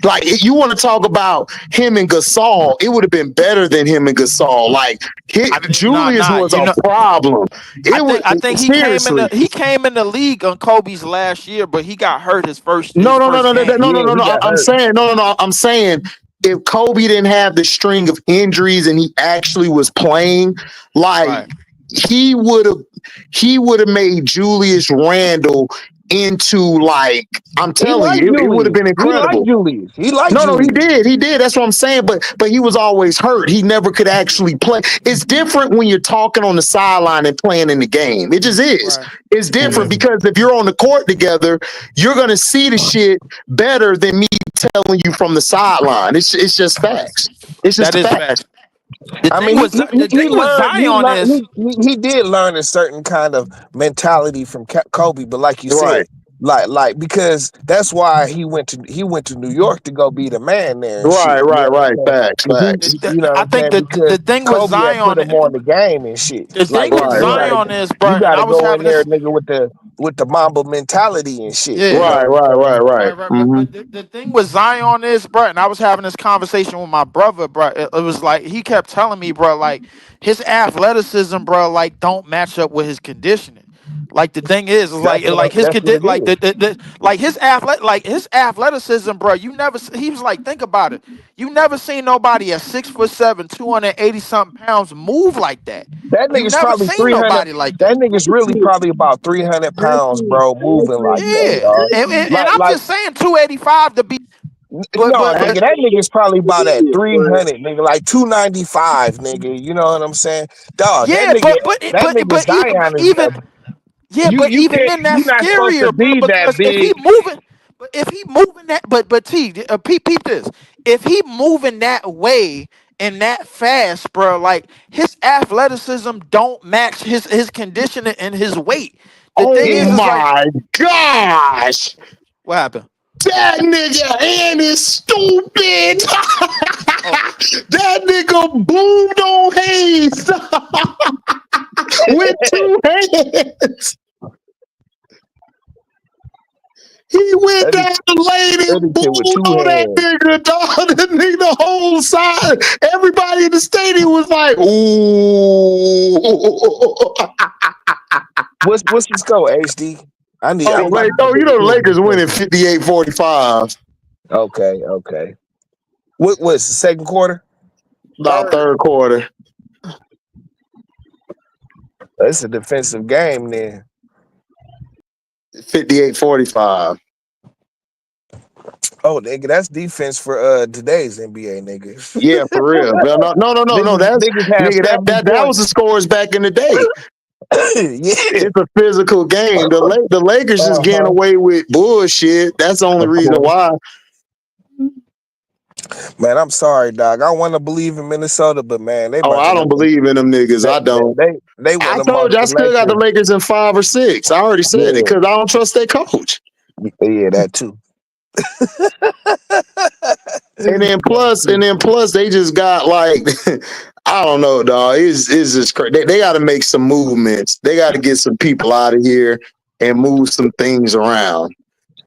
like you want to talk about him and Gasol, it would have been better than him and Gasol. Like I think Julius was you a know. problem. It was I think seriously. he came in the league on Kobe's last year, but he got hurt No, his no, no, first no, no, no, game. no, no, Yeah, no, he no. got I'm hurt. saying no. I'm saying if Kobe didn't have the string of injuries and he actually was playing, like Right. he would have made Julius Randle into like I'm He telling liked you, it would have Julius. been He liked incredible. Julius. He liked No, he Julius. did. He did. That's what I'm saying. But he was always hurt. He never could actually play. It's different when you're talking on the sideline and playing in the game. It just is. Right. It's different Mhm. because if you're on the court together, you're gonna see the shit better than me telling you from the sideline. It's just Right. facts. It's just That the is facts. facts. The I thing mean, was the he thing with learned Zion is he did learn a certain kind of mentality from Kobe, but like you Right, said, because that's why he went to New York to go be the man there and shit. right, You know right, what right. I'm saying? Facts, 'Cause facts. you know what I I'm think saying? Because the thing with Kobe had put Zion, him on the game and shit. the thing Like with Right, right, Zion is, bro, you and got I to was go in having there, this. nigga, with the Mamba mentality and shit. You Yeah. know right, what right, I'm right, saying? right. Right, right, Mm-hmm. but the thing with Zion is, bro, and I was having this conversation with my brother, bro. It was like he kept telling me, bro, like his athleticism, bro, like don't match up with his conditioning. Like the thing is like his That's what it like is. like his athleticism, bro. He was like, think about it. You never seen nobody at 6'7", 280 something pounds move like that. That You nigga's never probably seen 300. nobody like That that. nigga's really probably about 300 pounds, bro, moving like that, Yeah, dog. and I'm Like just saying 285 to be, no, nigga, but that nigga's probably about at 300, nigga, like 295, nigga. You know what I'm saying? Dog, yeah, that nigga Zion is even yeah, but you even can't then you that's not supposed to scarier, bro. be that Because big. if he moving that, but peep this. If he moving that way and that fast, bro, like his athleticism don't match his conditioning and his weight. The thing Oh is like my gosh. what happened? That nigga and is stupid. Oh, That nigga boomed on Hayes with two hands. He went That down and laid and nigga with boomed two on that hands. nigga, dog. That nigga, the whole side. Everybody in the stadium was like, ooh. What's the score, HD? Oh, I'm about like, to go oh, to you the know the Christmas Lakers winning special. 58-45. Okay. What's the second quarter? About third quarter. That's a defensive game then. 58-45. Oh, nigga, that's defense for today's NBA, nigga. Yeah, for real. No. That's Niggas have nigga. 70 That was points. the scores back in the day. Yeah. It's a physical game. The Lakers just getting Uh-huh. away with bullshit. That's the only Of reason course. why. Man, I'm sorry, dog. I want to believe in Minnesota, but man, they Oh, about to I don't run believe in them niggas. they I don't. they I want to told march you I the still got the Lakers. Lakers in 5 or 6. I already said it Yeah. because I don't trust their coach. Yeah, that too. And then plus, they just got like I don't know, dog. It's just crazy. They got to make some movements. They got to get some people out of here and move some things around.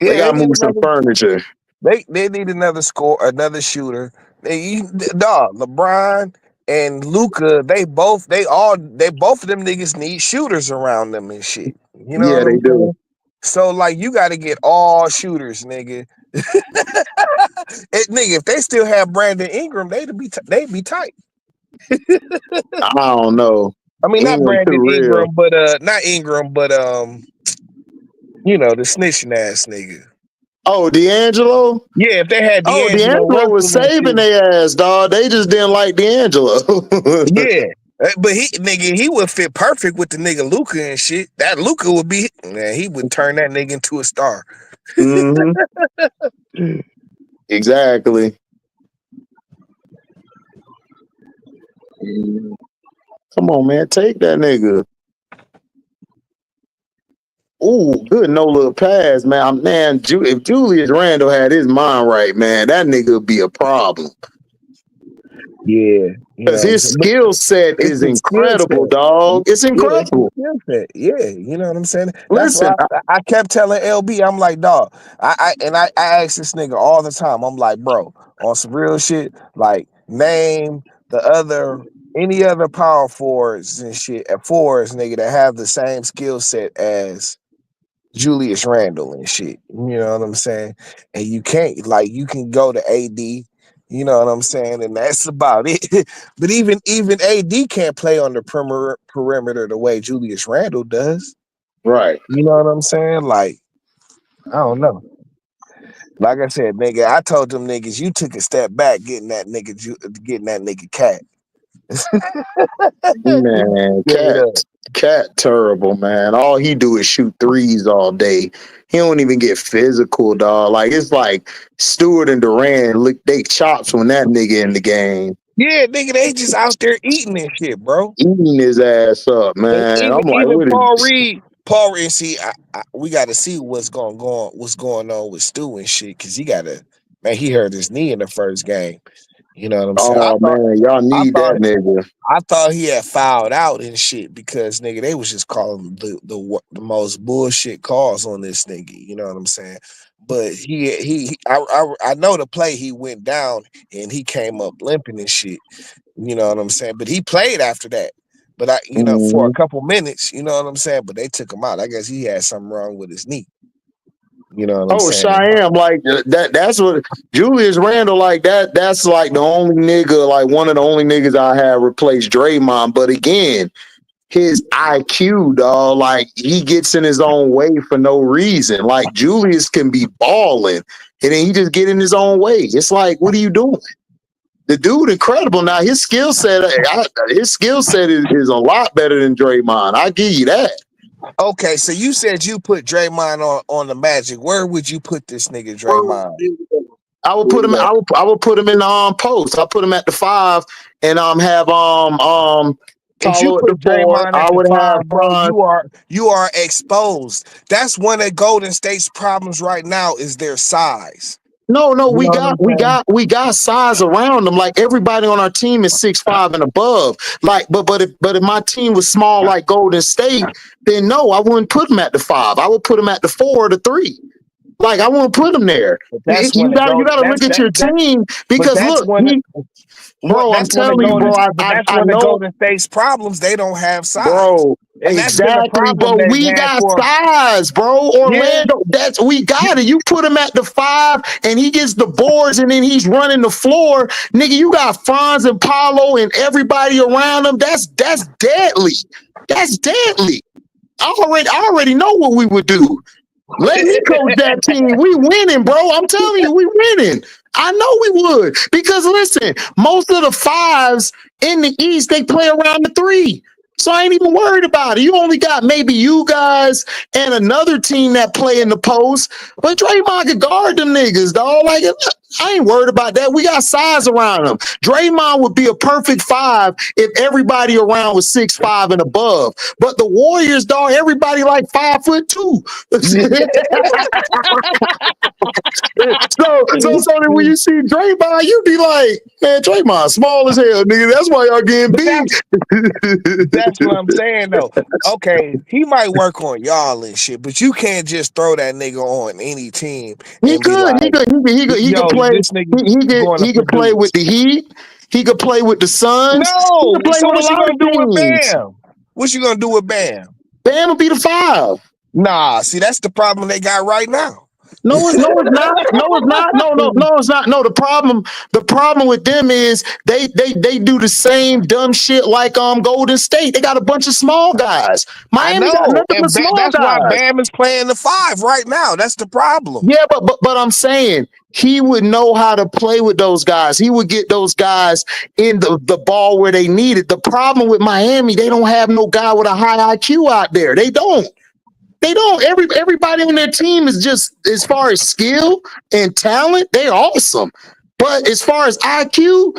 They Yeah, got to move some furniture. they need another score, another shooter. Dog, LeBron and Luca, they both of them niggas need shooters around them and shit. You know Yeah, what they I'm do. saying? So like you got to get all shooters, nigga. Nigga, if they still have Brandon Ingram, they'd be tight. I don't know. I mean, not England too Brandon real. Ingram, but not Ingram, but you know, the snitching ass nigga. Oh, D'Angelo. Yeah, if they had Oh, D'Angelo D'Angelo was Russell and saving shit, their ass, dog. They just didn't like D'Angelo. yeah. But he would fit perfect with the nigga Luca and shit. That Luca would be, man, he would turn that nigga into a star. hmm Exactly. Come on, man. Take that nigga. Ooh, good no little pass, man. Man, if Julius Randle had his mind right, man, that nigga would be a problem. Yeah, you know Because what I'm his saying. But skill set it's is the skill incredible, set. dog. It's Yeah, it's the incredible. skill set. Yeah, you know what I'm saying. That's why Listen, I kept telling LB, I'm like, dog. I ask this nigga all the time. I'm like, bro, on some real shit, like name the other any other power forwards and shit at forwards, nigga, that have the same skill set as Julius Randle and shit. You know what I'm saying? And you can't like you can go to AD. You know what I'm saying? And that's about it. But even AD can't play on the perimeter the way Julius Randle does. right. You know what I'm saying? Like, I don't know. Like I said, nigga, I told them niggas you took a step back getting that nigga cat. Man, Straight up. Cat terrible, man. All he do is shoot threes all day. He don't even get physical, dog. Like it's like Stewart and Durant lick they chops when that nigga in the game. Yeah, nigga, they just out there eating and shit, bro. Eating his ass up, And man. even I'm like, even what is Paul Reed. See, we got to see what's going on with Stu and shit, because he got to, man. He hurt his knee in the first game. You know what I'm saying? oh man, y'all I need thought that nigga. I thought he had fouled out and shit, because nigga, they was just calling the most bullshit calls on this nigga. You know what I'm saying? But I know the play, he went down and he came up limping and shit. You know what I'm saying? But he played after that. But for a Mhm. couple minutes, you know what I'm saying? But they took him out. I guess he had something wrong with his knee. You know what I'm Oh, saying? Cheyenne, like that's what Julius Randle, like that. That's like the only nigga, like one of the only niggas I have replaced Draymond. But again, his IQ, dog, like he gets in his own way for no reason. Like Julius can be balling, and then he just get in his own way. It's like, what are you doing? The dude incredible. Now his skill set is a lot better than Draymond. I give you that. Okay, so you said you put Draymond on the Magic. Where would you put this nigga Draymond? I would put him. I would put him in the post. I put him at the 5, and have If you Paulo at the put 4. Draymond at I the would have 5, bro, Franz. you are exposed. That's one of Golden State's problems right now, is their size. No, You we know what got I'm saying? we got size around them. Like everybody on our team is 6'5" and above. Like, but if my team was small like Golden State, then no, I wouldn't put them at the 5. I would put them at the 4 or the 3. Like I won't put them there. But You that's when the you gold gotta that's look at that your that team but because that's look, when bro, I'm that's one of telling you, Golden bro, but that's I one of know. Golden State's problems. They don't have size. Bro, And that's been a exactly. problem But they've we had got for size, bro. yeah. Orlando, we got it. You put him at the 5 and he gets the boards and then he's running the floor. Nigga, you got Franz and Paulo and everybody around him. That's deadly. That's deadly. I already know what we would do. Let me coach that team. We winning, bro. I'm telling you, we winning. I know we would. Because listen, most of the 5s in the East, they play around the 3. So I ain't even worried about it. You only got maybe you guys and another team that play in the post. But Draymond can guard them niggas, dog. Like, I ain't worried about that. We got size around him. Draymond would be a perfect 5 if everybody around was 6'5" and above. But the Warriors, dog, everybody like 5'2". So then when you see Draymond, you be like, man, Draymond small as hell, nigga. That's why y'all getting But beat. that's what I'm saying though. Okay, he might work on y'all and shit, but you can't just throw that nigga on any team He and be could, like, he could yo, play. this nigga going to He could play with produce. the Heat. He could play with the Suns. He No. could play So with a what you lot gonna of do with teams. Bam? What you gonna do with Bam? Bam will be the 5. Nah, see, that's the problem they got right now. No, it's not. No, it's not. No, it's not. No, the problem with them is they do the same dumb shit like Golden State. They got a bunch of small guys. I Miami got know, nothing but and small that's why guys. Bam is playing the 5 right now. That's the problem. Yeah, but I'm saying he would know how to play with those guys. He would get those guys in the ball where they need it. The problem with Miami, they don't have no guy with a high IQ out there. They don't. They don't. Everybody on their team is just, as far as skill and talent, they're awesome. But as far as IQ,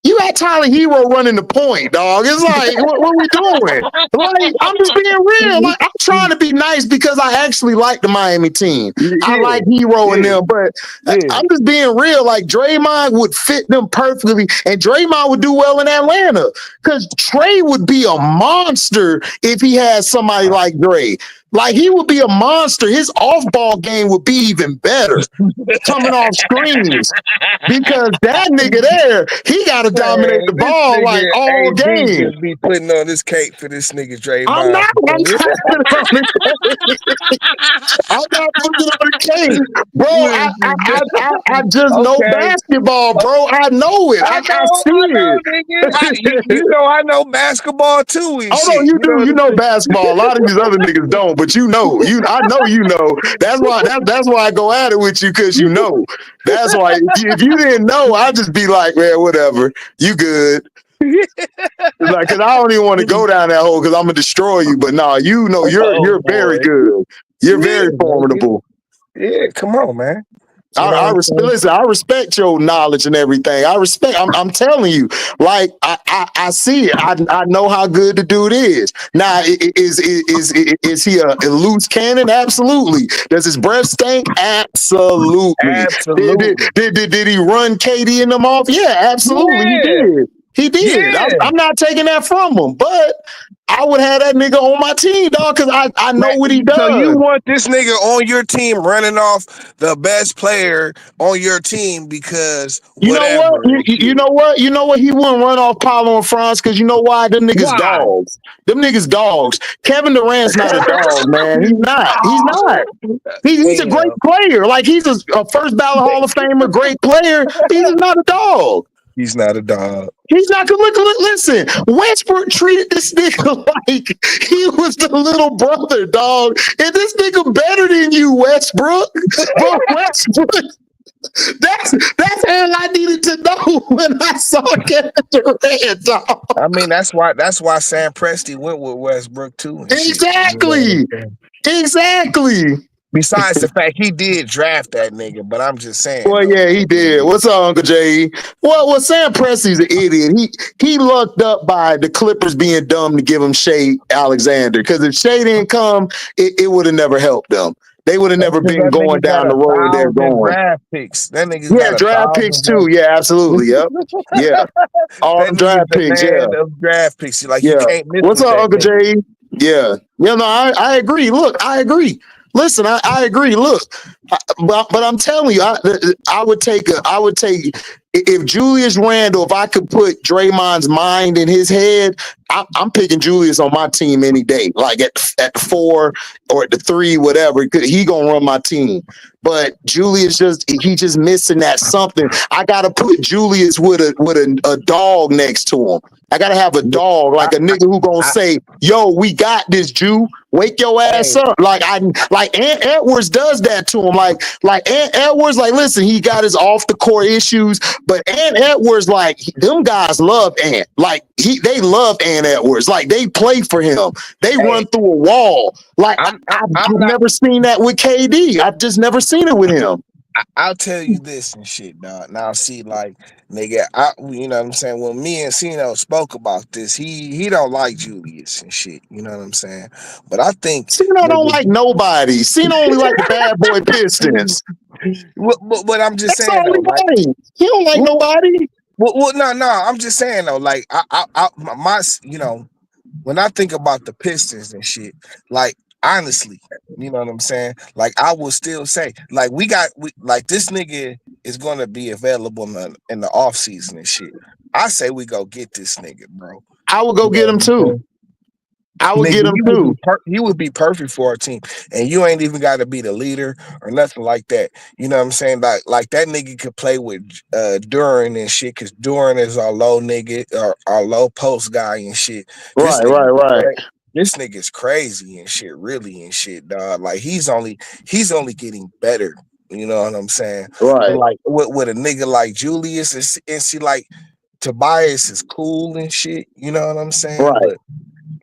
you got Tyler Hero running the point, dog. It's like, what we doing? Like, I'm just being real. Like, I'm trying to be nice because I actually like the Miami team. I Yeah, like Hero and yeah, them, but yeah. I'm just being real. Like, Draymond would fit them perfectly, and Draymond would do well in Atlanta because Trey would be a monster if he had somebody like Dre. Like, he would be a monster. His off-ball game would be even better coming off screens. Because that nigga there, he got to dominate Man, the this ball like nigga all AD game. just be putting on this cape for this nigga I'm Draymond. not. I'm not putting on the cake. I'm not putting on the cake, bro. I just know Okay. basketball, bro. I know it. I see I know, it. nigga. You know, I know basketball too and Oh no, shit. you You know do. what You I'm know saying? basketball. A lot of these other niggas don't, but you know. I know you know. That's why I go at it with you, because you know. That's why if you didn't know, I'd just be like, man, whatever. You good. Like, cause I don't even want to go down that hole because I'm gonna destroy you. But nah, you know, Oh you're very boy. good. You're Yeah, very nigga. formidable. Yeah, come on, man. You know what I'm saying? Listen, I respect your knowledge and everything. I'm telling you, like I see it. I know how good the dude is. Now, is he a loose cannon? Absolutely. Does his breath stink? Absolutely. Absolutely. Did he run KD and them off? Yeah, absolutely. He Yeah. did. He did. Yeah. I'm not taking that from him, but I would have that nigga on my team, dog, because I know what he So you does. want this nigga on your team running off the best player on your team because You know what? whatever and You shit. know what? You know what? He wouldn't run off Paulo and Franz because you know why? Them niggas Why? dogs. Them niggas dogs. Kevin Durant's not a dog, man. He's not. He's not. He's a great Damn. player. Like he's a first ballot Hall of Famer, great player. He's not a dog. He's not a dog. He's not gonna listen. Westbrook treated this nigga like he was the little brother, dog. And this nigga better than you, Westbrook. But Westbrook, that's all I needed to know when I saw Kevin Durant, dog. I mean, that's why Sam Presti went with Westbrook too and shit. Exactly. Exactly. Besides the fact he did draft that nigga, but I'm just saying. Well, yeah, he did. What's up, Uncle J? Well, Sam Presti's an idiot. He lucked up by the Clippers being dumb to give him Shea Alexander. Because if Shea didn't come, it would have never helped them. They would have never been going down the road they're going. Draft picks. That nigga's Yeah, got draft picks too. Yeah, absolutely. Yep. Yeah. All them draft picks. Yeah. Of draft picks. Like yeah. You can't miss. What's up, Uncle nigga. J? Yeah. Yeah, no, I agree. Look, I agree. Listen, I agree. Look, but I'm telling you, I would take if Julius Randle, if I could put Draymond's mind in his head, I'm picking Julius on my team any day. Like at 4 or at the 3, whatever. He gonna run my team. But Julius he just missing that something. I gotta put Julius with a dog next to him. I gotta have a dog, like a nigga who gonna say, "Yo, we got this, Jew. Wake your ass up." Like Ant Edwards does that to him. Like Ant Edwards, like listen, he got his off the court issues, but Ant Edwards, like them guys love Ant. Like they love Ant Edwards. Like they play for him. They run through a wall. Like I've never seen that with KD. I've just never seen it with him. I'll tell you this and shit, dog. Now, see, like, nigga, you know what I'm saying? When me and Cino spoke about this, he don't like Julius and shit. You know what I'm saying? But I think Cino don't like nobody. Cino only like the bad boy Pistons. But I'm just That's saying, all though, he don't like nobody. Well, no, I'm just saying though, like, my, you know, when I think about the Pistons and shit, like. Honestly, you know what I'm saying? Like I will still say, like like this nigga is gonna be available in the off season and shit. I say we go get this nigga, bro. I will go get him too. I would get him too. He would be perfect for our team, and you ain't even got to be the leader or nothing like that. You know what I'm saying? Like that nigga could play with Duran and shit, because Duran is our low nigga or our low post guy and shit. Right. This nigga's crazy and shit, really and shit, dog. Like he's only getting better. You know what I'm saying? Right. But like with a nigga like Julius and see, like Tobias is cool and shit. You know what I'm saying? Right. But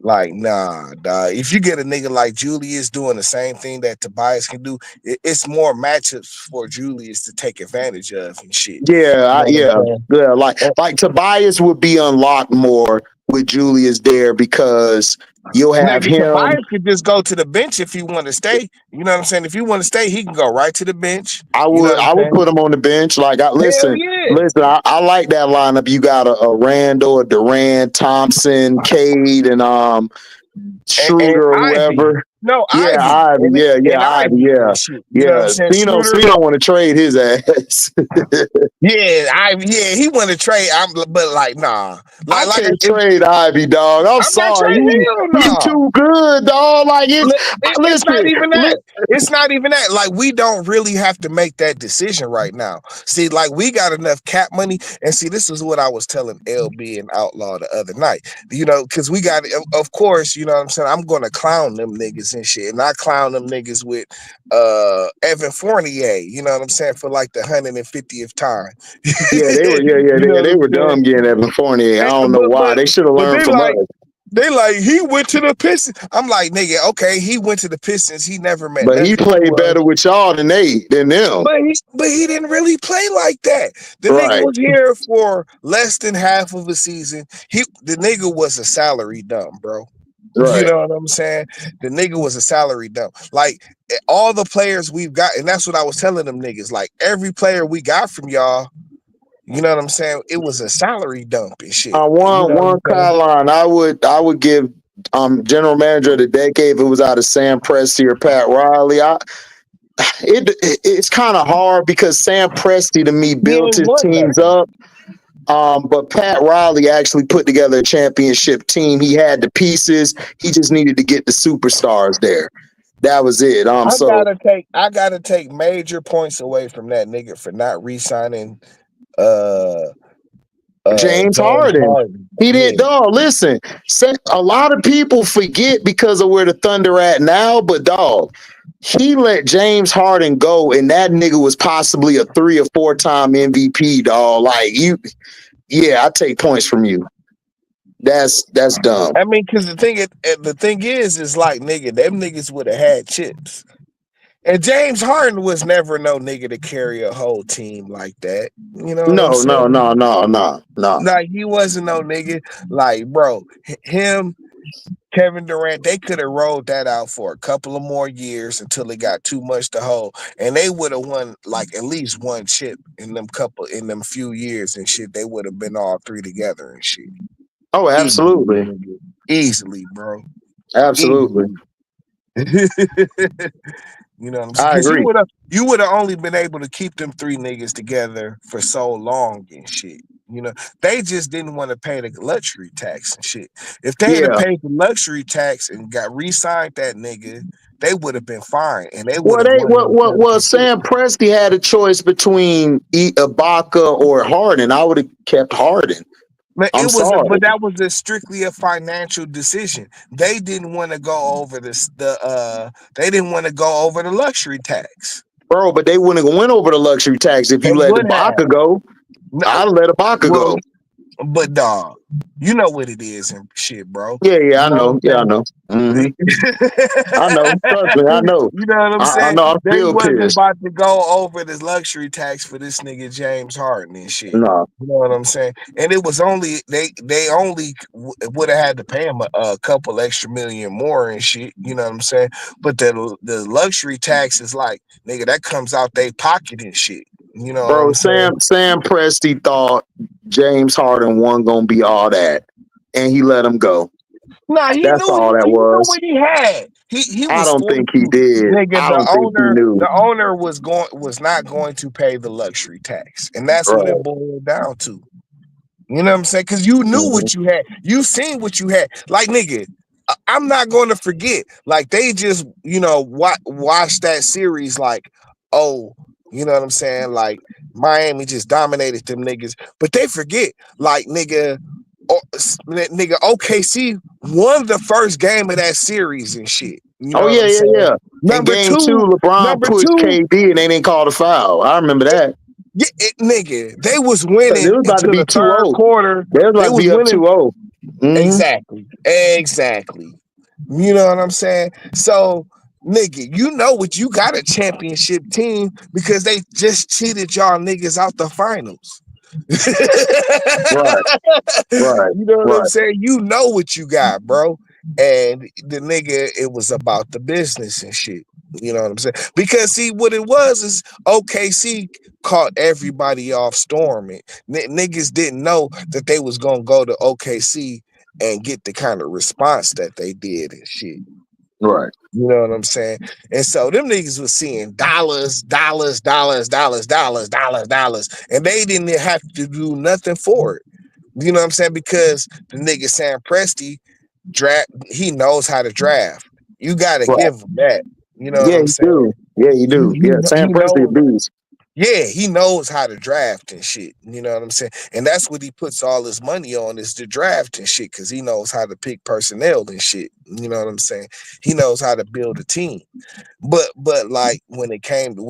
like, nah, dog. If you get a nigga like Julius doing the same thing that Tobias can do, it's more matchups for Julius to take advantage of and shit. Yeah, Like Tobias would be unlocked more with Julius there because you'll have him. Tobias could just go to the bench if he want to stay. You know what I'm saying? If he want to stay, he can go right to the bench. I would put him on the bench. Like, listen, I like that lineup. You got a Randall, a Durant, Thompson, Cade, and Schroeder or whoever. No, Ivy. Ivy. Cino want to trade his ass. He want to trade. But like, nah. I can't trade Ivy, dog. I'm sorry. You too good, dog. Like it's not even that. It's not even that. Like, we don't really have to make that decision right now. See, like, we got enough cap money, and see, this is what I was telling LB and Outlaw the other night. You know, because we got, of course, you know what I'm saying. I'm gonna clown them niggas and shit, and I clown them niggas with Evan Fournier. You know what I'm saying, for like the 150th time. They were dumb getting Evan Fournier. I don't know why. They should have learned from us. They like he went to the Pistons. I'm like, nigga, okay, he went to the Pistons. He never met But he nothing played to us. better with y'all than them. But he didn't really play like that. The nigga Right, was here for less than half of a season. The nigga was a salary dump, bro. You right. know what I'm saying? The nigga was a salary dump. Like all the players we've got, and that's what I was telling them niggas. Like every player we got from y'all, you know what I'm saying? It was a salary dump and shit. You know what One I'm saying? Kyline, I would give general manager of the decade if it was out of Sam Presti or Pat Riley. It's kind of hard because Sam Presti to me He built ain't his won teams nothing. up. But Pat Riley actually put together a championship team. He had the pieces. He just needed to get the superstars there. That was it. So I gotta take major points away from that nigga for not re-signing uh James James Harden, Harden. he Yeah. didn't. Dog, listen. A lot of people forget because of where the Thunder at now. But dog, he let James Harden go, and that nigga was possibly a 3 or 4 time MVP. Dog, like you. Yeah, I take points from you. That's dumb. I mean, cause the thing is like nigga, them niggas would have had chips. And James Harden was never no nigga to carry a whole team like that. You know what I'm No, no, saying? no, no, no, no. Like he wasn't no nigga. Like, bro, him, Kevin Durant, they could have rolled that out for a couple of more years until it got too much to hold. And they would have won like at least one chip in them few years and shit. They would have been all three together and shit. Oh, Easily, absolutely, nigga. Easily, bro. absolutely. Easily. You know what I'm saying? I Because agree. you would have only been able to keep them three niggas together for so long and shit. You know, they just didn't want to pay the luxury tax and shit. If they had Yeah. paid the luxury tax and got re-signed that nigga, they would have been fine and they would Well, have won them championship. Sam Presti had a choice between Ibaka or Harden. I would have kept Harden. But I'm sorry, but that was strictly a financial decision. They didn't want to go over they didn't want to go over the luxury tax. bro. But they wouldn't have went over the luxury tax if They you let would have. Ibaka go. No, I'd let Ibaka well, go. but dog, you know what it is and shit, bro. Yeah, yeah, You I know what know. I'm Yeah, I saying? know. you I know. Trust me, I know. know what I'm I saying? know. I'm They still wasn't pissed. about to go over this luxury tax for this nigga James Harden and shit. No, You know what I'm saying? And it was only they only would have had to pay him a couple extra million more and shit. You know what I'm saying? But the luxury tax is like nigga that comes out they pocket and shit. You know what bro. I'm saying? Sam Presti thought James Harden wasn't gonna be all that, and he let him go. Nah, That's all that he knew was. what he had. He I was don't forced think he to. did. Nigga, I don't think he knew. the owner was not going to pay the luxury tax. And that's what it Right. boiled down to. You know what I'm saying? Because you knew Mhm. what you had. You seen what you had. Like, nigga, I'm not going to forget. Like, they just, watch that series like, oh, you know what I'm saying? Like, Miami just dominated them niggas. But they forget, like, nigga, OKC won the first game of that series and shit. You know Oh what yeah, I'm yeah, saying? yeah. In Number game two, two, LeBron number pushed two, KD and they didn't call the foul. I remember that. nigga, they was Because it winning was about to until be the third 2-0. quarter. They was about They to was be up winning 2-0. Mm-hmm. exactly. You know what I'm saying? So, nigga, you know what? You got a championship team because they just cheated y'all niggas out the finals. Right, right, You know what I'm right, saying? You know what you got, bro. And the nigga, it was about the business and shit. You know what I'm saying? Because see, what it was is OKC caught everybody off storming. Niggas didn't know that they was gonna go to OKC and get the kind of response that they did and shit. right. You know what I'm saying? And so them niggas was seeing dollars, dollars, dollars, dollars, dollars, dollars, dollars, and they didn't have to do nothing for it. You know what I'm saying? Because the nigga Sam Presti he knows how to draft. You gotta Right. give him that. You know what Yeah, I'm you saying? do. Yeah, you do. Yeah, Sam He Presti a knows. beast. Yeah, he knows how to draft and shit. You know what I'm saying? And that's what he puts all his money on is the draft and shit, because he knows how to pick personnel and shit. You know what I'm saying? He knows how to build a team. But like when it came to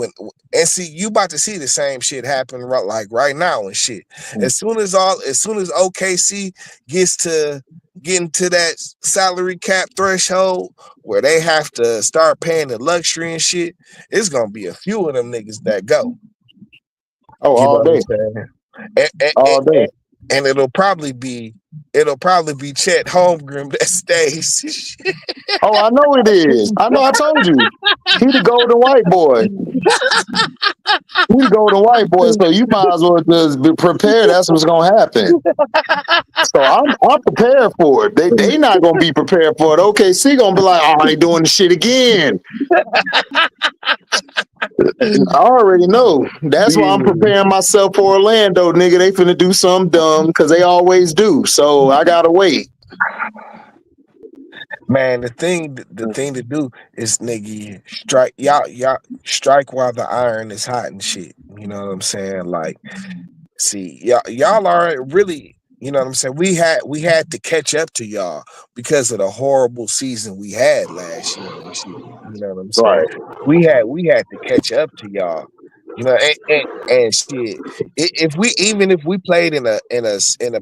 and see you about to see the same shit happen right now and shit. As soon as OKC gets to getting to that salary cap threshold where they have to start paying the luxury and shit, it's gonna be a few of them niggas that go. Oh, You know all what I'm day, saying? And, and, and, all day. and it'll probably be Chet Holmgren that stays. Oh, I know it is. I know. I told you. He the golden white boy. He the golden white boy. So you might as well just be prepared. That's what's gonna happen. So I'm prepared for it. They not gonna be prepared for it. OKC gonna be like, oh, they doing the shit again. I already know. That's why I'm Yeah. preparing myself for Orlando, nigga. They finna do something dumb because they always do. So I gotta wait. Man, the thing to do is nigga strike y'all strike while the iron is hot and shit. You know what I'm saying? Like, see, y'all are really, you know what I'm saying? We had to catch up to y'all because of the horrible season we had last year and shit. You know what I'm saying? Right. We had to catch up to y'all. You know, and shit. If we played in a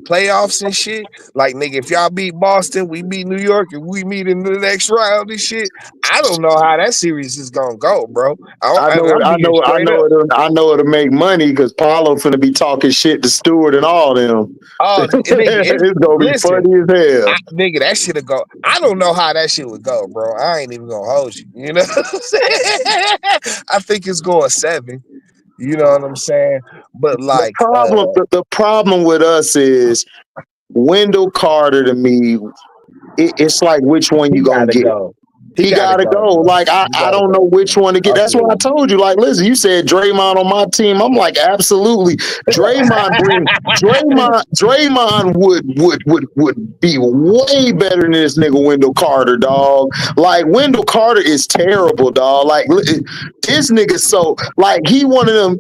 playoffs and shit, like nigga, if y'all beat Boston, we beat New York, and we meet in the next round and shit. I don't know how that series is gonna go, bro. I know it. I'm I being know. I straight know up. it. I know it'll make money because Paulo finna be talking shit to Stewart and all them. Oh, nigga, It's gonna be listen, funny as hell. nigga, that shit'll go. I don't know how that shit would go, bro. I ain't even gonna hold you. You know what I'm saying? I think it's going 7. You know what I'm saying? But The like, problem. The problem with us is Wendell Carter. To me, it's like which one he you gonna gotta get. go. He He gotta gotta go, go. bro. Like He I gotta don't go, know which bro. one to get. I That's feel why I you. told you. Like, listen, you said Draymond on my team. I'm like, absolutely. Draymond would be way better than this nigga Wendell Carter, dog. Like Wendell Carter is terrible, dog. Like this nigga, so like he one of them.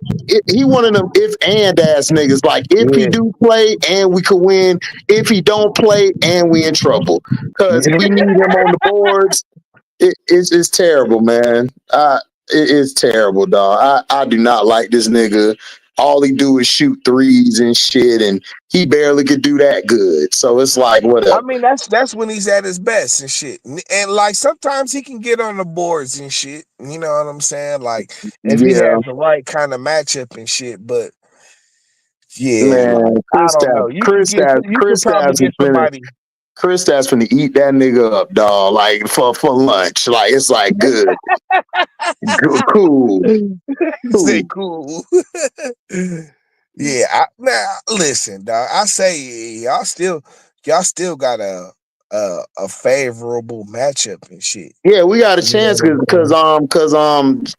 He one of them if and ass niggas. Like if he Yeah. do play and we could win, if he don't play and we in trouble because we need him on the boards. It's terrible, man. It is terrible, dog. I do not like this nigga. All he do is shoot threes and shit, and he barely could do that good. So it's like I whatever. mean, that's when he's at his best and shit. And like sometimes he can get on the boards and shit. You know what I'm saying? Like if he Yeah, has the right kind of matchup and shit. But yeah, man. like I Chris don't know. You could probably get somebody. Finna eat that nigga up, dog. Like for lunch. Like it's like good, cool, Say cool. cool. Yeah, now listen, dog. I say y'all still got a favorable matchup and shit. Yeah, we got a You know chance what I'm because saying?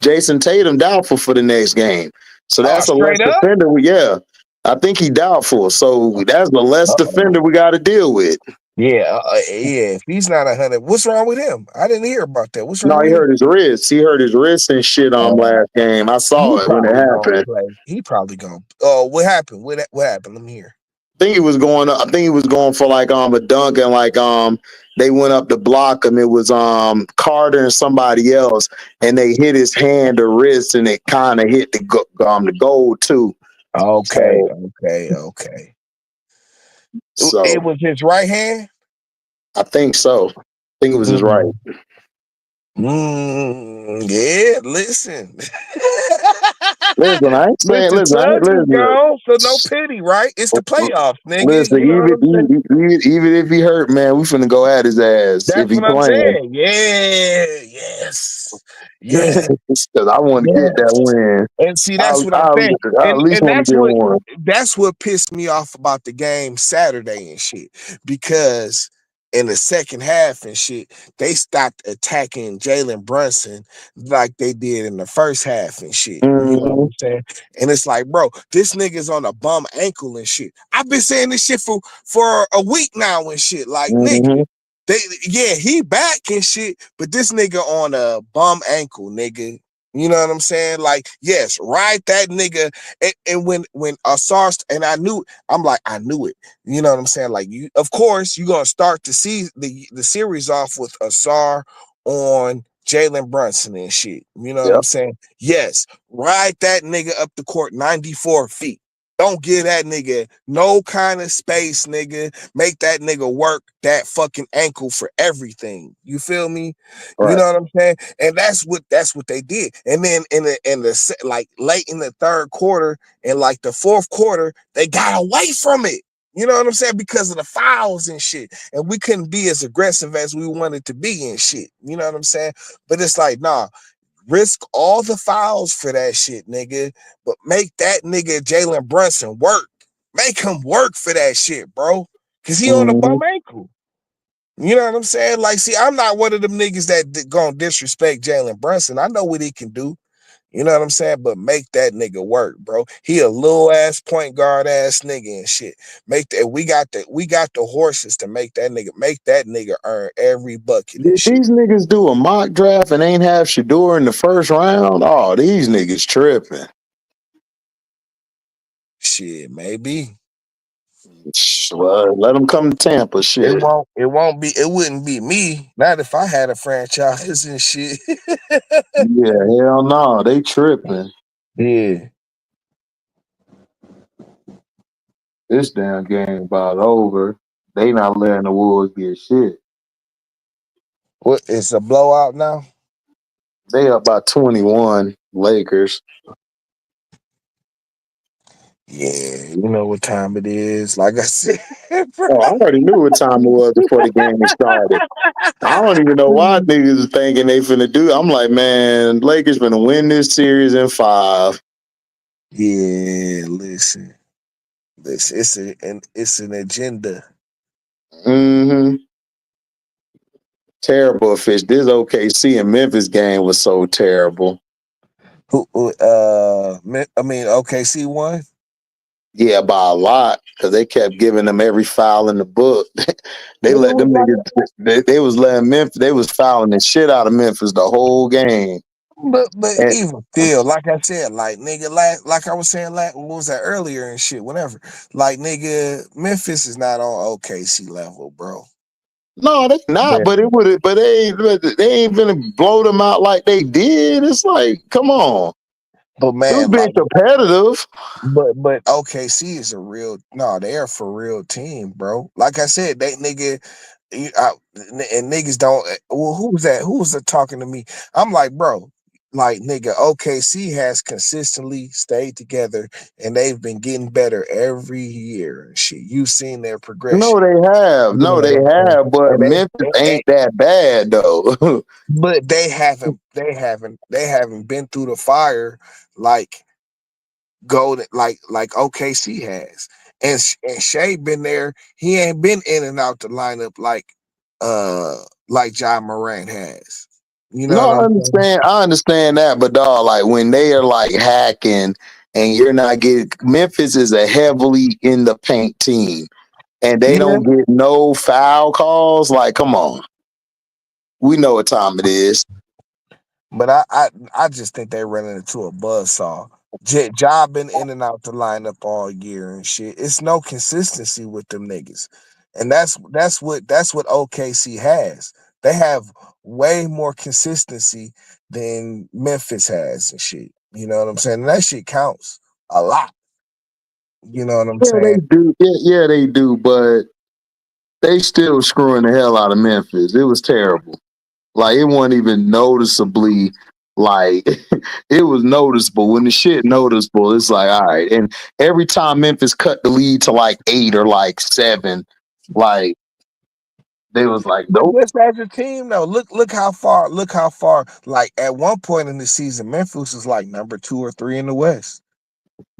Jason Tatum doubtful for the next game, so Oh, that's a less straight up. defender. Yeah, I think he doubtful, so that's the less Uh-oh. defender we got to deal with. Yeah, yeah. If he's not 100, what's wrong with him? I didn't hear about that. What's No, wrong with he him? hurt his wrist. He hurt his wrist and shit Uh, last game. I he saw it when it probably gonna happened. play. He probably gonna. Oh, what happened? What happened? Let me hear. I think he was going. I think he was going for like a dunk and like they went up to block him. It was Carter and somebody else, and they hit his hand or wrist, and it kind of hit the goal too. Okay, So okay, okay. It so was his right hand. I think so. I think it was his right. Yeah, listen. Listen, I ain't saying. Listen, Listen, I ain't Suggs is listen. gone, so no pity, right? It's the playoffs, nigga. Listen, You know what I'm saying? even if he hurt, man, we finna go at his ass if That's he what I'm playing. saying. Yeah, yes, yeah, Because I want to get that yes. win. And see, that's what I'm I saying. at And least and want to get one. that's what pissed me off about the game Saturday and shit. Because in the second half and shit, they stopped attacking Jalen Brunson like they did in the first half and shit. You know what Hmm. I'm saying? And it's like, bro, this nigga's on a bum ankle and shit. I've been saying this shit for a week now and shit. Like, nigga. Hmm. Yeah, he back and shit, but this nigga on a bum ankle, nigga. You know what I'm saying? Like, yes, ride that nigga. And when Asar and I'm like, I knew it. You know what I'm saying? Like, you, of course, you're gonna start to see the series off with Asar on Jalen Brunson and shit. You know what I'm Yep. saying? Yes, ride that nigga up the court 94 feet. Don't give that nigga no kind of space, nigga. Make that nigga work that fucking ankle for everything. You feel me? You Right. know what I'm saying? And that's what they did. And then in the like late in the third quarter and like the fourth quarter, they got away from it. You know what I'm saying? Because of the fouls and shit. And we couldn't be as aggressive as we wanted to be and shit. You know what I'm saying? But it's like, nah, risk all the fouls for that shit, nigga. But make that nigga Jalen Brunson work. Make him work for that shit, bro. Cause he on a Mhm. bum ankle. You know what I'm saying? Like, see, I'm not one of them niggas that gonna disrespect Jalen Brunson. I know what he can do. You know what I'm saying? But make that nigga work, bro. He a little ass point guard ass nigga and shit. Make that we got the horses to make that nigga earn every bucket and Did shit. these niggas do a mock draft and ain't have Shador in the first round? Oh, these niggas tripping. Shit, maybe. Well, let them come to Tampa. It Shit. won't. It wouldn't be me. Not if I had a franchise and shit. Yeah, hell no, they tripping. Yeah. This damn game about over. They not letting the Wolves get shit. What? It's a blowout now. They up by 21 Lakers. Yeah, you know what time it is. Like I said, bro. Oh, I already knew what time it was before the game started. I don't even know why niggas is thinking they finna do. I'm like, man, Lakers finna win this series in 5. Yeah, listen. It's an agenda. Mm-hmm. Terrible fish. This OKC and Memphis game was so terrible. OKC won. Yeah, by a lot because they kept giving them every foul in the book. They But it let was them like, niggas. They was letting Memphis. They was fouling the shit out of Memphis the whole game. but And even still, like I said, like nigga, like I was saying, what was that earlier and shit, whatever. Like nigga, Memphis is not on OKC level, bro. no, they not. But But it would. But they ain't gonna blow them out like they did. It's like, come on. but It was man, being like competitive. but OKC is a real no, they are for real team, bro. Like I said, they nigga, and niggas don't. Well, who was that? Who was that talking to me? I'm like, bro, like nigga, OKC has consistently stayed together, and they've been getting better every year and shit. You've seen their No, progression. they have. You know No, they what I'm saying? have. But And Memphis ain't that bad though. but they haven't been through the fire like golden like OKC has. And Shea been there. He ain't been in and out the lineup uh like John Morant has. You know No, what I'm saying? I understand that, but dog, like when they are like hacking and you're not getting Memphis is a heavily in the paint team and they Yeah. don't get no foul calls. Like, come on. We know what time it is. But I just think they running into a buzzsaw. Job been in and out the lineup all year and shit. It's no consistency with them niggas. And that's what OKC has. They have way more consistency than Memphis has and shit. You know what I'm saying? And that shit counts a lot. You know what I'm Yeah, they saying? do. Yeah, they do, but they still screwing the hell out of Memphis. It was terrible. Like it wasn't even noticeably like it was noticeable. When the shit noticeable, it's like, all right. And every time Memphis cut the lead to like 8 or like 7, like they was like, But nope. just as a team, though, look how far. Like at one point in the season, Memphis was like number 2 or 3 in the West.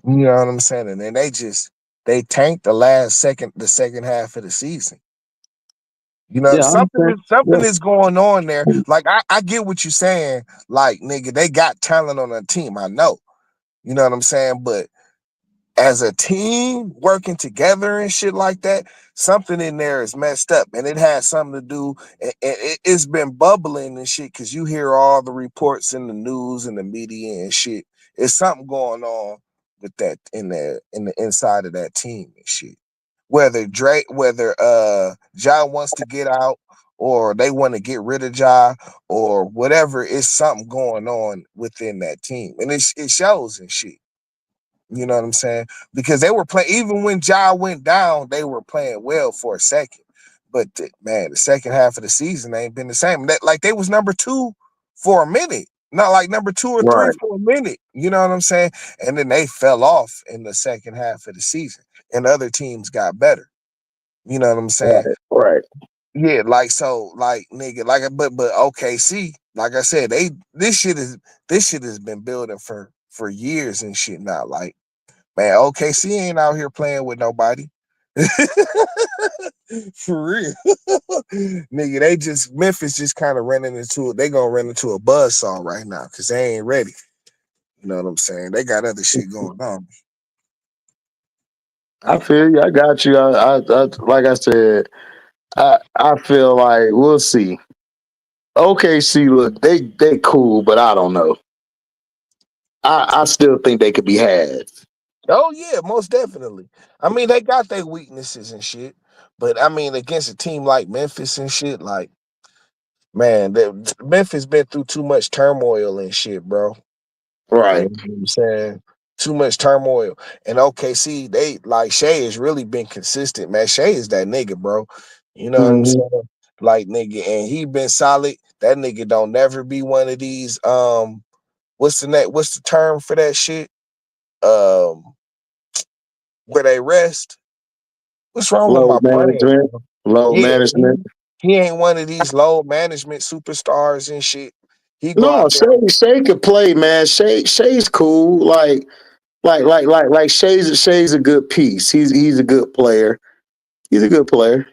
You know what I'm saying? And then they tanked the second half of the season. You know, Yeah, I something understand. is something Yeah. is going on there. Like I get what you're saying. Like, nigga, they got talent on the team. I know. You know what I'm saying? But as a team working together and shit like that, something in there is messed up, and it has something to do. And it's been bubbling and shit because you hear all the reports in the news and the media and shit. It's something going on with that in the inside of that team and shit. Whether Ja wants to get out or they want to get rid of Ja or whatever, it's something going on within that team, and it shows and shit. You know what I'm saying? Because they were playing, even when Ja went down, they were playing well for a second. But man, the second half of the season ain't been the same. Like they was number two for a minute, not like number two or three Right, for a minute. You know what I'm saying? And then they fell off in the second half of the season, and other teams got better. You know what I'm saying? right, right. Yeah, like so, like nigga, like but OKC, like I said, they this shit has been building for years and shit now. Like man, OKC ain't out here playing with nobody. For real. Nigga, they just Memphis just kind of running into it. They gonna run into a buzzsaw right now because they ain't ready. You know what I'm saying? They got other shit going on. I feel you. I got you. Like I said, I feel like we'll see. OKC, look, they cool, but I don't know. I still think they could be had. Oh yeah, most definitely. I mean, they got their weaknesses and shit, but I mean, against a team like Memphis and shit, like man, Memphis been through too much turmoil and shit, bro. You know Right. what I'm saying? Too much turmoil. And OKC, they like Shea has really been consistent, man. Shea is that nigga, bro. You know what I'm Hmm. saying? Like nigga, and he been solid. That nigga don't never be one of these. What's the term for that shit? Um, where they rest. What's wrong with my Load brain, management. bro? Load Yeah, management. he ain't one of these low management superstars and shit. He go No, out there. Shay could play, man. Shay's cool. Like Shay's a good piece. He's a good player. He's a good player.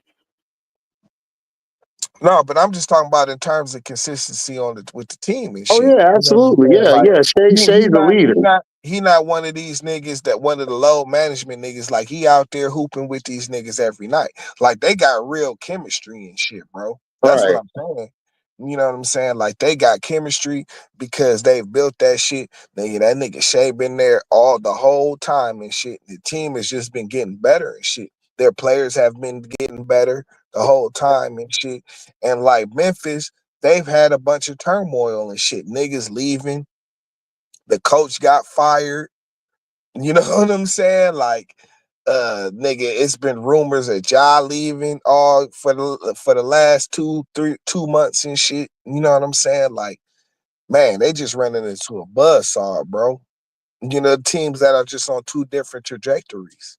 No, but I'm just talking about in terms of consistency on the with the team and Oh shit. yeah, You know what I'm absolutely. saying? Yeah, Like yeah. Shay's the leader. he not one of these niggas that one of the low management niggas. Like he out there hooping with these niggas every night. Like they got real chemistry and shit, bro. That's what Right. I'm saying. You know what I'm saying? Like they got chemistry because they've built that shit. Nigga, that nigga Shay been there all the whole time and shit. The team has just been getting better and shit. Their players have been getting better the whole time and shit. And like Memphis, they've had a bunch of turmoil and shit. Niggas leaving. The coach got fired. You know what I'm saying? Like, nigga, it's been rumors of Ja leaving all for the last 2 months and shit. You know what I'm saying? Like, man, they just running into a buzzsaw, bro. You know, teams that are just on two different trajectories.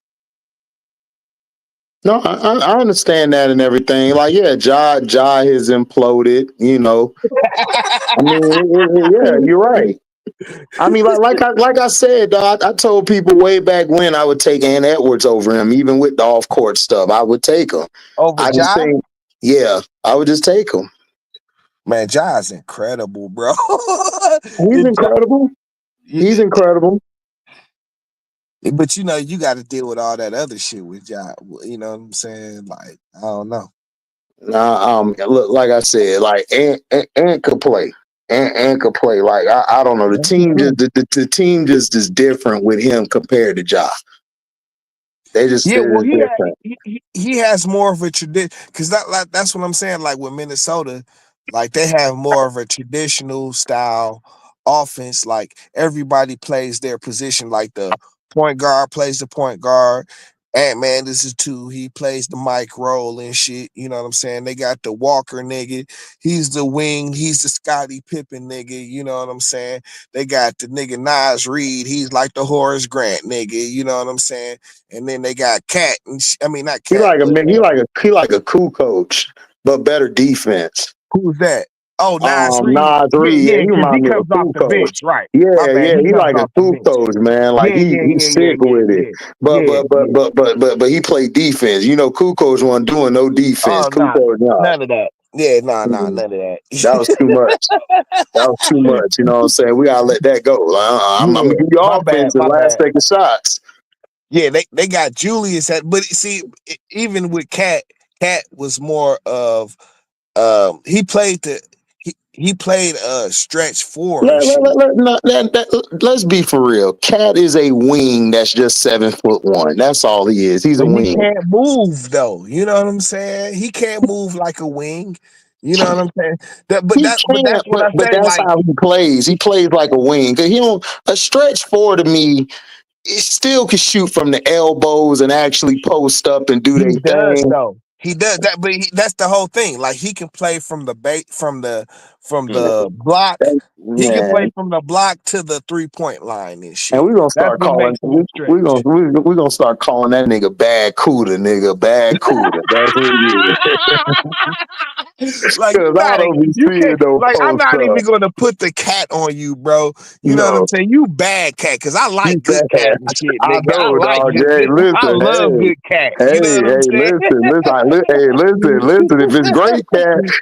No, I understand that and everything. Like, yeah, Ja has imploded. I mean, yeah, you're right. I mean, like I said, dog, I told people way back when I would take Ant Edwards over him, even with the off court stuff. I would take him. Over I just Ja, think, yeah, I would just take him. man, Ja's incredible, bro. He's Ja, incredible. He's y- incredible. but you know, you got to deal with all that other shit with Ja. You know what I'm saying? Like, I don't know. Nah, look, like I said, like Ant could play. Ant could play. Like I don't know. The team just is different with him compared to Ja. Yeah, They're well, just different. he has more of a tradition because that's what I'm saying. Like with Minnesota, like they have more of a traditional style offense. Like everybody plays their position. Like the point guard plays the point guard. Ant Man, this is two. He plays the Mike role and shit. You know what I'm saying? They got the Walker nigga. He's the wing. He's the Scottie Pippen nigga. You know what I'm saying? They got the nigga Nas Reed. He's like the Horace Grant nigga. You know what I'm saying? And then they got Cat, and I mean not He Cat, like a but he like a cool coach, but better defense. who's that? Oh, Nas Reed. Nas Yeah, Reed, yeah, yeah, he because he remind me of a comes off cool the bench, coach. right? My Yeah, bad. yeah, He he comes like a off the cool bench. coach, man. Like Yeah, yeah, he's yeah, yeah, sick yeah, with it. yeah, But yeah, but but yeah. but but but but he played defense. Cool coach wasn't doing no defense. Oh, Cool nah, coach, no. none of that. Yeah, nah, none Mm, of that. that was too much. That was too much. You know what I'm saying? We gotta let that go. Like, I'm Yeah, gonna give you my bad, offense and my last bad. second shots. Yeah, they got Julius at, but see, even with Cat was more of he played he played stretch four and shit. Let's be for real. Cat is a wing that's just 7'1". That's all he is. He's a But he wing. can't move though. You know what I'm saying? He can't move like a wing. You know what I'm saying? He But can't, that's what I but say. that's Like how he plays. He plays like a wing. 'Cause he don't a stretch four to me. it still can shoot from the elbows and actually post up and do He their does thing. though. He does that, but that's the whole thing. Like he can play from the from the block. He can play Man, from the block to the 3-point line and and shit. we're gonna That's start what calling makes him a stretch. we gonna start calling that nigga bad cooter, nigga. Bad cooter. That's what it is. Like Cause I don't be you seeing can't no like I'm post not up. even gonna put the cat on you, bro. You know what I'm No. saying? You bad cat, cause I You like good cat bad. and shit, I nigga. I know, like dog. Hey, good. I listen, love hey. good cat. You know Hey, what I'm hey, saying? hey, listen.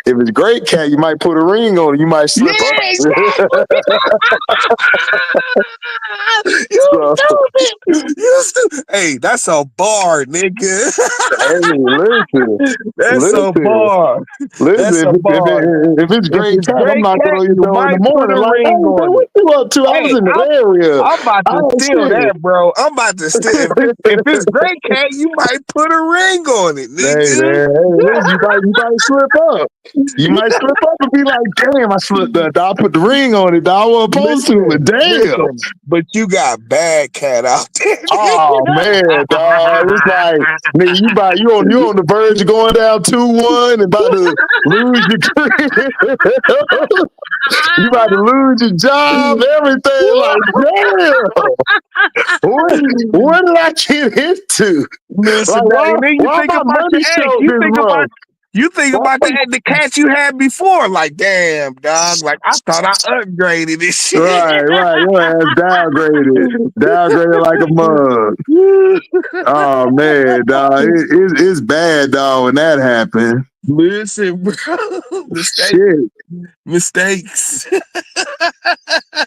If it's great cat, you might put a ring on it. You might slip up. Yeah, exactly. You So, stupid. You stupid. Hey, that's a bar, nigga. hey, listen, That's a listen, bar. listen. That's a bar. If it's If great it's cat, I'm great knocking cat, on your you door in the might put morning. a Like, hey, ring man, on what it. you up to? I was Hey, in the area. I'm about to Oh steal shit. that, bro. I'm about to steal. If it's great cat, you might put a ring on it, Hey nigga. man, hey, listen, you might slip up. You might slip up and be like, damn, I slipped up. I put the ring on it. I wasn't supposed to, but damn. But you got bad cat out there, Oh man, dog. It's like, nigga, you on the verge of going down 2-1 and about to lose your career. You about to lose your job, everything. Like, damn. What did I get into? Like, Listen, Daddy, and then why my money showed this month? you think Why about the cat you had before. Like, damn, dog. Like, I thought I upgraded this shit. Right. Your ass downgraded like a mug. Oh man, dog, it's bad, dog. When that happened, Listen, bro. shit, Mistakes.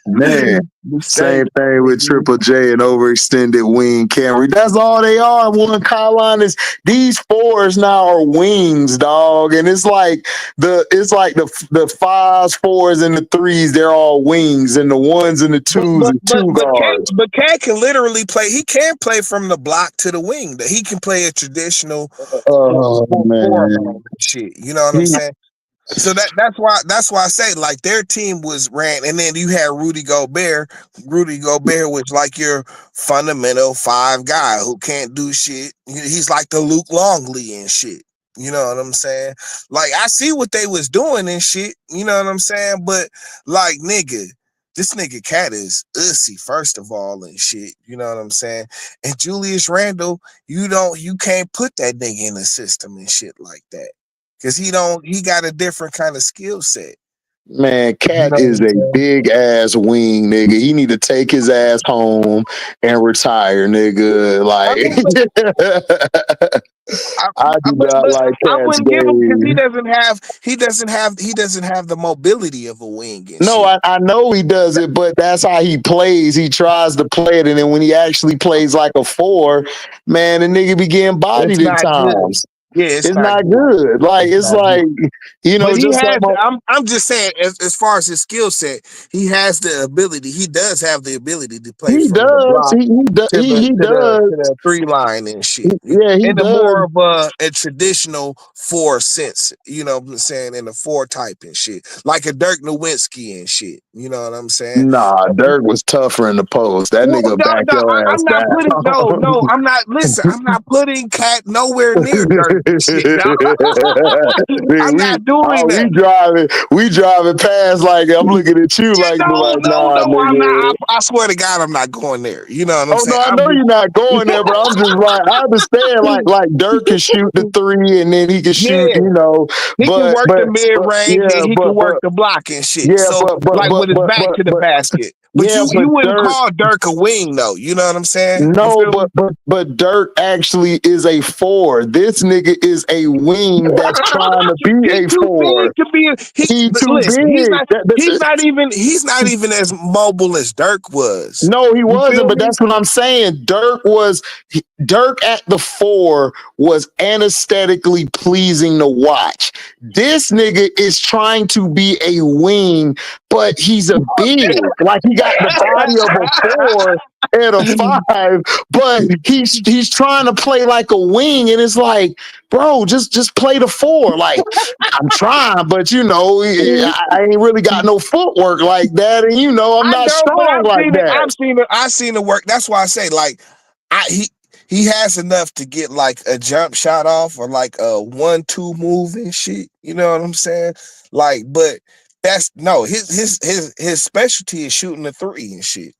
man. Same Mistakes, thing with nigga. Triple J and overextended wing Camry. That's all they are. One Kylon is these fours now are wings, dog, and it's like the fives, fours, and the threes. They're all wings, and the ones and the twos and two guards. Cat can literally play. He can play from the block to the wing. That he can play a traditional Oh four man, man shit. You know what I'm he, saying? So that's why I say like their team was ran, and then you had Rudy Gobert. Rudy Gobert was like your fundamental five guy who can't do shit. He's like the Luke Longley and shit. You know what I'm saying? Like I see what they was doing and shit. You know what I'm saying? But like nigga, this nigga Cat is ussy first of all and shit. You know what I'm saying? And Julius Randle, you can't put that nigga in the system and shit like that. Cause he got a different kind of skill set. Man, You Cat know what is I'm a saying? big ass wing, nigga. He need to take his ass home and retire, nigga. I Like, mean, but I do not but like I Cat's wouldn't give him because game. he doesn't have the mobility of a wing and No, shit. I know he does it, but that's how he plays. He tries to play it, and then when he actually plays like a four, man, the nigga be getting It's bodied at not good. times. Yeah, it's It's not not good. good. Like, It's it's not good. like, But he just like has. I'm just saying, as far as his skill set, he has the ability. He does have the ability to play he from the does. block He does. to the 3 line and shit. Yeah, he In a does. more of a traditional four sense, you know what I'm saying, in the four type and shit. Like a Dirk Nowitzki and shit. You know what I'm saying? Nah, Dirk was tougher in the post. That No, nigga no, back no, your I'm ass not putting down. I'm not listen, I'm not putting Cat nowhere near Dirk and shit, dog. Man, I'm not doing that. we driving past like I'm looking at you No, like no, nah, no, I'm not. nigga. I swear to God, I'm not going there. You know what I'm Oh saying? no, I I'm know just you're not going there, but I'm just like I understand like Dirk can shoot the three and then he can shoot, yeah. He can but work the mid range yeah, and he can work the block and shit. yeah, So like with his back to the basket. But yeah, but you wouldn't Dirk. call Dirk a wing though. You know what I'm saying? You No, feel me? but Dirk actually is a four. This nigga is a wing that's trying to be He a too four. big to be. He too Listen. big. He's not even as mobile as Dirk was. No, he You wasn't, feel but me? that's what I'm saying. Dirk at the four was anesthetically pleasing to watch. This nigga is trying to be a wing, but he's a big. Like he got the body of a four. at a 5, but he's trying to play like a wing, and it's like, bro, just play the 4. Like, I'm trying, but I ain't really got no footwork like that, and I'm I not know, but strong like that. I've seen it work. That's why I say, like, he has enough to get like a jump shot off or like a 1-2 move and shit. You know what I'm saying? Like, but that's no his specialty is shooting the 3 and shit.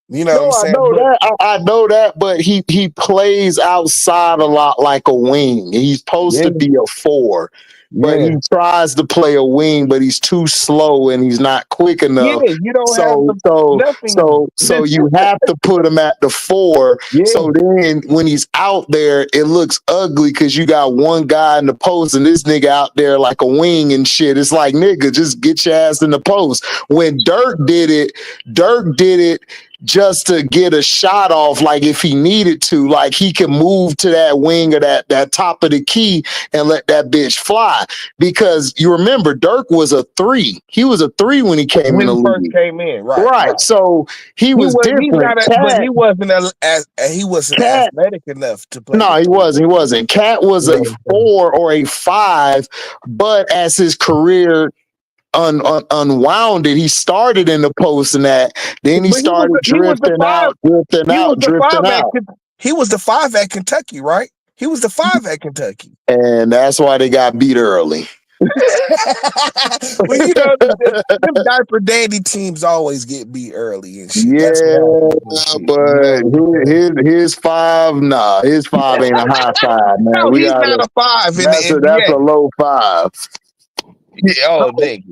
You know what I'm No, I saying? know But that. I know that, but he plays outside a lot like a wing. He's supposed yeah, to be a 4, but yeah, he tries to play a wing, but he's too slow and he's not quick enough. yeah. You don't have So the so nothing. so so you have to put him at the 4. Yeah, So then when he's out there, it looks ugly because you got one guy in the post and this nigga out there like a wing and shit. It's like, nigga, just get your ass in the post. When Dirk did it just to get a shot off, like if he needed to, like he can move to that wing or that top of the key and let that bitch fly. Because you remember, Dirk was a 3. He was a 3 when he came in when the he first league. came in, right, Right. right. So he He was was he's different. not a, but he wasn't he wasn't Cat athletic enough to play No, the he 3. wasn't. He wasn't. Cat was You know a what I'm saying? 4 or a 5, but as his career unwounded, he started in the post and that. Then he But started he was the drifting 5. out, drifting He was out, the drifting 5 at out. he was the 5 at Kentucky, right? He was the 5 at Kentucky. And that's why they got beat early. Well, them diaper daddy teams always get beat early and shit. That's what Yeah, happens and shit. You know but what I'm saying? his 5, nah, his 5 ain't a high 5, man. No, We he's got not a 5 in the that's a NBA. low 5. Yeah, No, oh, nigga.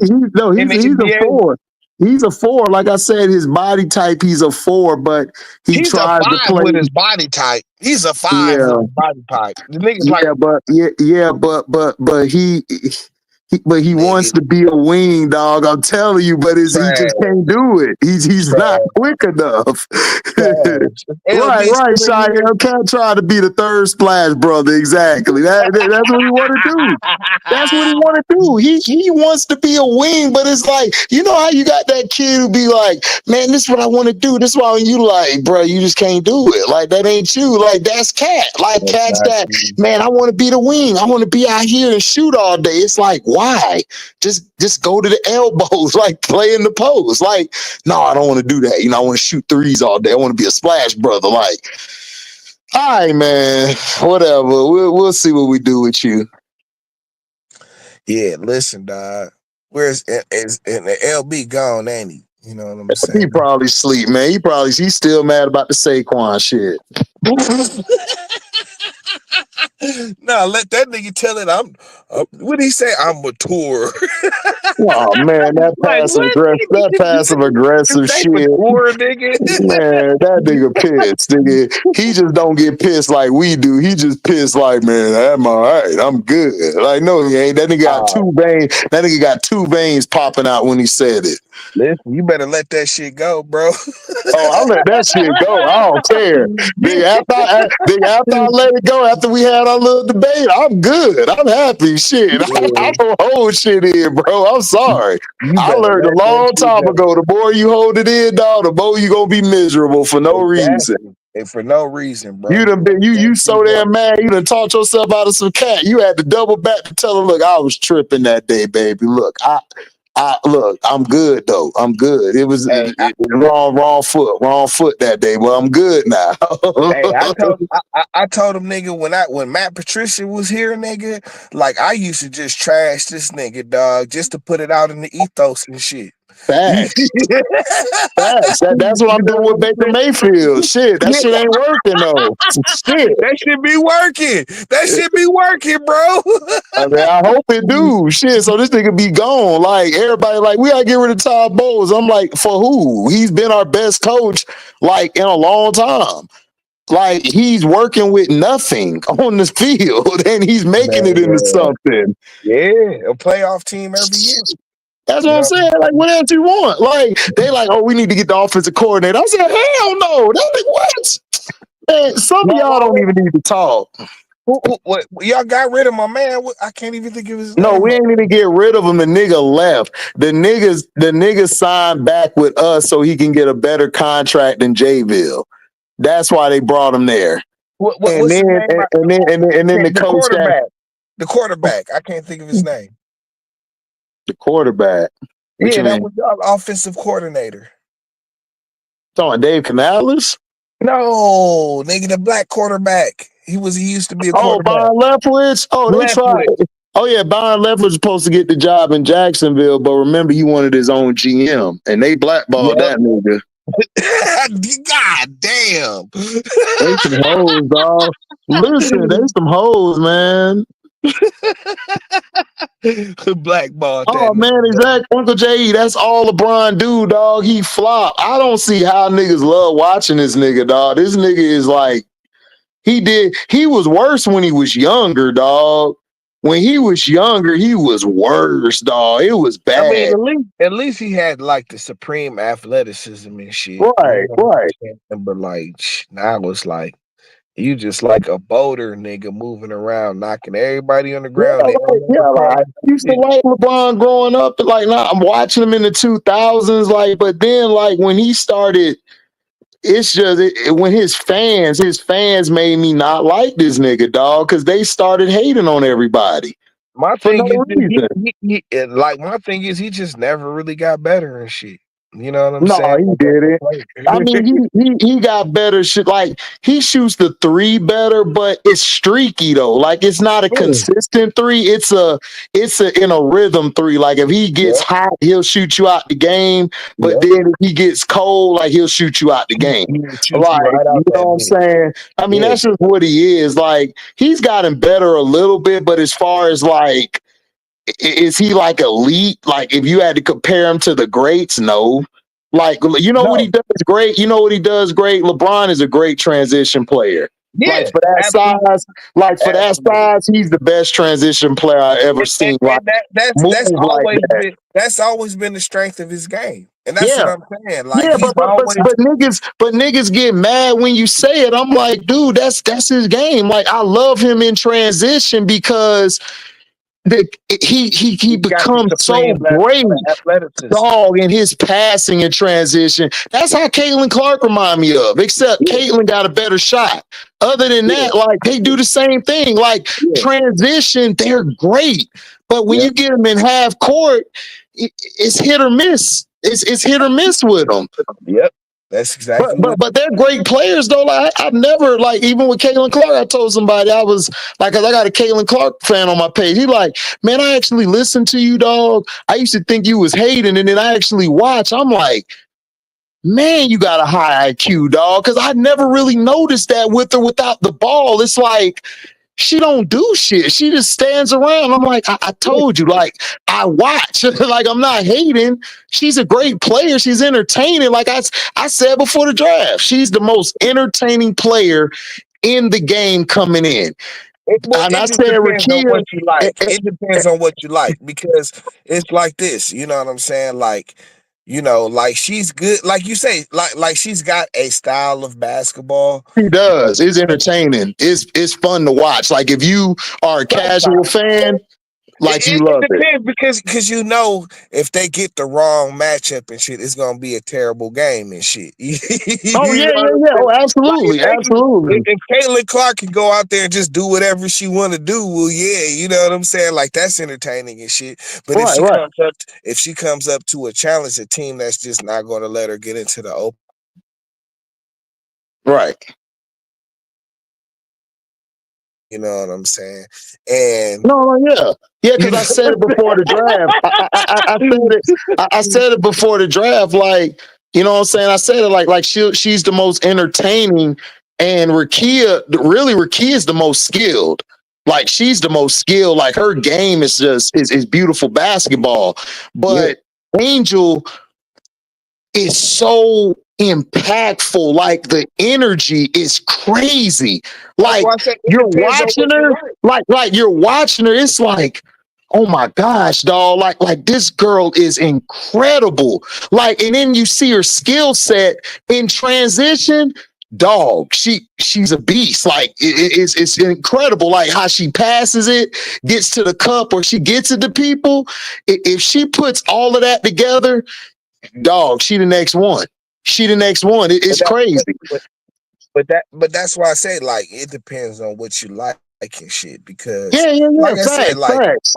In the he's a NBA, 4. He's a 4. Like I said, his body type, he's a 4, but he he's a tries to 5 play. with his body type. He's a 5 with Yeah, his body type. The nigga's like, yeah, but he wants nigga, to be a wing dog. I'm telling you, but he trash, just can't do it. He's not trash, quick enough. trash. Right, LB right, still in here. Cheyenne. Can't try to be the third splash brother. Exactly. That's what he want to do. That's what he want to do. He wants to be a wing, but it's like, you know how you got that kid who be like, man, this is what I want to do. This is why you like, bro, you just can't do it. Like that ain't you. Like that's Cat. Like That's Cat's not that, true. man, I want to be the wing. I want to be out here and shoot all day. It's like, why? Just go to the elbows, like play in the post. Like, no, I don't want to do that. I want to shoot threes all day. I want to be a splash brother. Like, all right, man. Whatever. We'll see what we do with you. Yeah, listen, dog. Where's is and the LB gone, ain't he? You know what I'm He saying? probably sleep, man. He's still mad about the Saquon shit. No, let that nigga tell it. What did he say? I'm mature. Oh man, Like what? that passive You aggressive say shit. mature, nigga? Man, that nigga pissed. Nigga. He just don't get pissed like we do. He just pissed like, man, I'm all right. I'm good. Like, no, he ain't. That nigga got Oh, two veins. That nigga got two veins popping out when he said it. listen, you better let that shit go, bro. Oh, I let that shit go. I don't care. Nigga, after I let it go, after we had our little debate, I'm good. I'm happy. Shit. I Yeah, don't hold shit in, bro. I'm sorry. you I better learned a let that long shit time go. ago. The more you hold it in, dog, the more you gonna be miserable for no reason. Exactly. And for no reason, You bro. done been Let that you shit so go. damn mad. You done taught yourself out of some cat. You had to double back to tell her, look, I was tripping that day, baby. Look, look, I'm good though. I'm good. It was Hey, wrong foot that day, but I'm good now. Hey, I told him, nigga, when Matt Patricia was here, nigga, like I used to just trash this nigga, dog, just to put it out in the ethos and shit. You Facts. Facts. That's what know I'm doing what with I'm Baker saying? Mayfield. Shit, that Yeah, shit ain't working though. Shit. that should be working. That should be working, bro. I mean, I hope it do. Shit, so this nigga be gone. Like everybody, like we gotta get rid of Todd Bowles. I'm like, for who? He's been our best coach like in a long time. Like he's working with nothing on the field and he's making it into Man, something. yeah, a playoff team every year. That's You what I'm know, saying. Like, what else you want? Like, they like, oh, we need to get the offensive coordinator. I said, hell no. That like, what? Man, some of y'all don't even need to talk. what, y'all got rid of my man? I can't even think of his No, name. we ain't even get rid of him. The nigga left. The nigga signed back with us so he can get a better contract than Jayville. That's why they brought him there. And What's his then name? and then the The coach got quarterback. The quarterback. I can't think of his name. the quarterback. What Yeah, you that mean? was the offensive coordinator. Talking Dave Canales? No, nigga, the black quarterback. He used to be a Oh, quarterback. Byron Leftwich. Oh, they tried. Leftwich. Oh yeah, Byron Leftwich was supposed to get the job in Jacksonville, but remember he wanted his own GM, and they blackballed Yep. that nigga. God damn. They some hoes, dog. Listen, they some hoes, man. Blackballed that Oh man, nigga. exactly. Uncle J, that's all LeBron do, dog. He flop. I don't see how niggas love watching this nigga, dog. This nigga is like he was worse when he was younger, dog. When he was younger, he was worse, dog. It was I mean, bad. at least he had like the supreme athleticism and shit. You Right, know what right. I'm saying? But like now it's like you just like a boulder nigga moving around, knocking everybody on the Yeah, ground. They don't yeah, ever like cry. I used to like LeBron growing up, and like now I'm watching him in the 2000s, like, but then like when he started, it's just when his fans made me not like this nigga, dog, because they started hating on everybody My for no thing is that reason. like my thing is he just never really got better and shit. You know what I'm No, saying? he Like as didn't. a I player. mean, he got better shit. Like he shoots the three better, but it's streaky though. Like it's not a Yeah, consistent three. It's a in a rhythm three. Like if he gets yeah, hot, he'll shoot you out the game. But yeah. then if he gets cold, like he'll shoot you out the game. He will shoot you Like right you out know that what I'm bitch. saying? I mean, Yeah. that's just what he is. Like he's gotten better a little bit, but as far as like is he like elite? Like if you had to compare him to the greats, no. Like you know what he No. does great. You know what he does great. LeBron is a great transition player. Like Yeah. for that Absolutely. size, Absolutely. he's the best transition player I ever seen. Like And move like that. that's always been the strength of his game. And that's what Yeah, I'm saying. Like yeah, he's always but niggas get mad when you say it. I'm like, dude, that's his game. Like I love him in transition because the, he he's got the becomes so supreme great, athleticism. dog, in his passing and transition. That's how Caitlin Clark remind me of, except Yeah, Caitlin got a better shot. Other than yeah, that, like they do the same thing. Like yeah, transition, they're great. But when yeah, you get them in half court, it's hit or miss. It's hit or miss with them. yep. That's exactly what But they're great players though. Like I've never like even with Caitlin Clark, I told somebody I was like, cause I got a Caitlin Clark fan on my page. He like, man, I actually listened to you, dog. I used to think you was hating, and then I actually watch. I'm like, man, you got a high IQ, dog. Cause I never really noticed that with or without the ball. It's like she don't do shit. She just stands around. I'm like, I told you, like, I watch. Like, I'm not hating. She's a great player. She's entertaining. Like I said before the draft, she's the most entertaining player in the game coming in. well, And it I just said, depends on Rakia, what you like. It depends on what you like because it's like this, you know what I'm saying? Like, you know, like she's good, like you say, like she's got a style of basketball. she does. It's entertaining. It's fun to watch. Like, if you are a casual Sometimes fan, like you it love it. depends because you know if they get the wrong matchup and shit, it's gonna be a terrible game and shit. Oh, You yeah, know what yeah, I'm yeah. saying? Oh, Like absolutely. Absolutely. if Caitlin Clark can go out there and just do whatever she want to do, well, yeah, you know what I'm saying? Like that's entertaining and shit. But Right, right, if she comes up to a challenge, a team that's just not gonna let her get into the open, right. you know what I'm saying? And No, no, yeah, yeah. you Because I know, said it before the draft. I said it. I said it before the draft. Like you know what I'm saying. I said it like she's the most entertaining, and Rakia is the most skilled. Like she's the most skilled. Like her game is just is beautiful basketball. yeah, But Angel is so impactful. Like the energy is crazy. that's why Like I said it you're depends on watching what you her, like. like you're watching her. It's like, oh my gosh, dog. Like this girl is incredible. Like, and then you see her skill set in transition. Dog, she's a beast. Like it's incredible. Like how she passes it, gets to the cup, or she gets it to people. If she puts all of that together, dog, she the next one. She the next one. But It's that, crazy. but that's why I say like it depends on what you like and shit. Because Yeah, yeah, like I yeah. said, like Facts,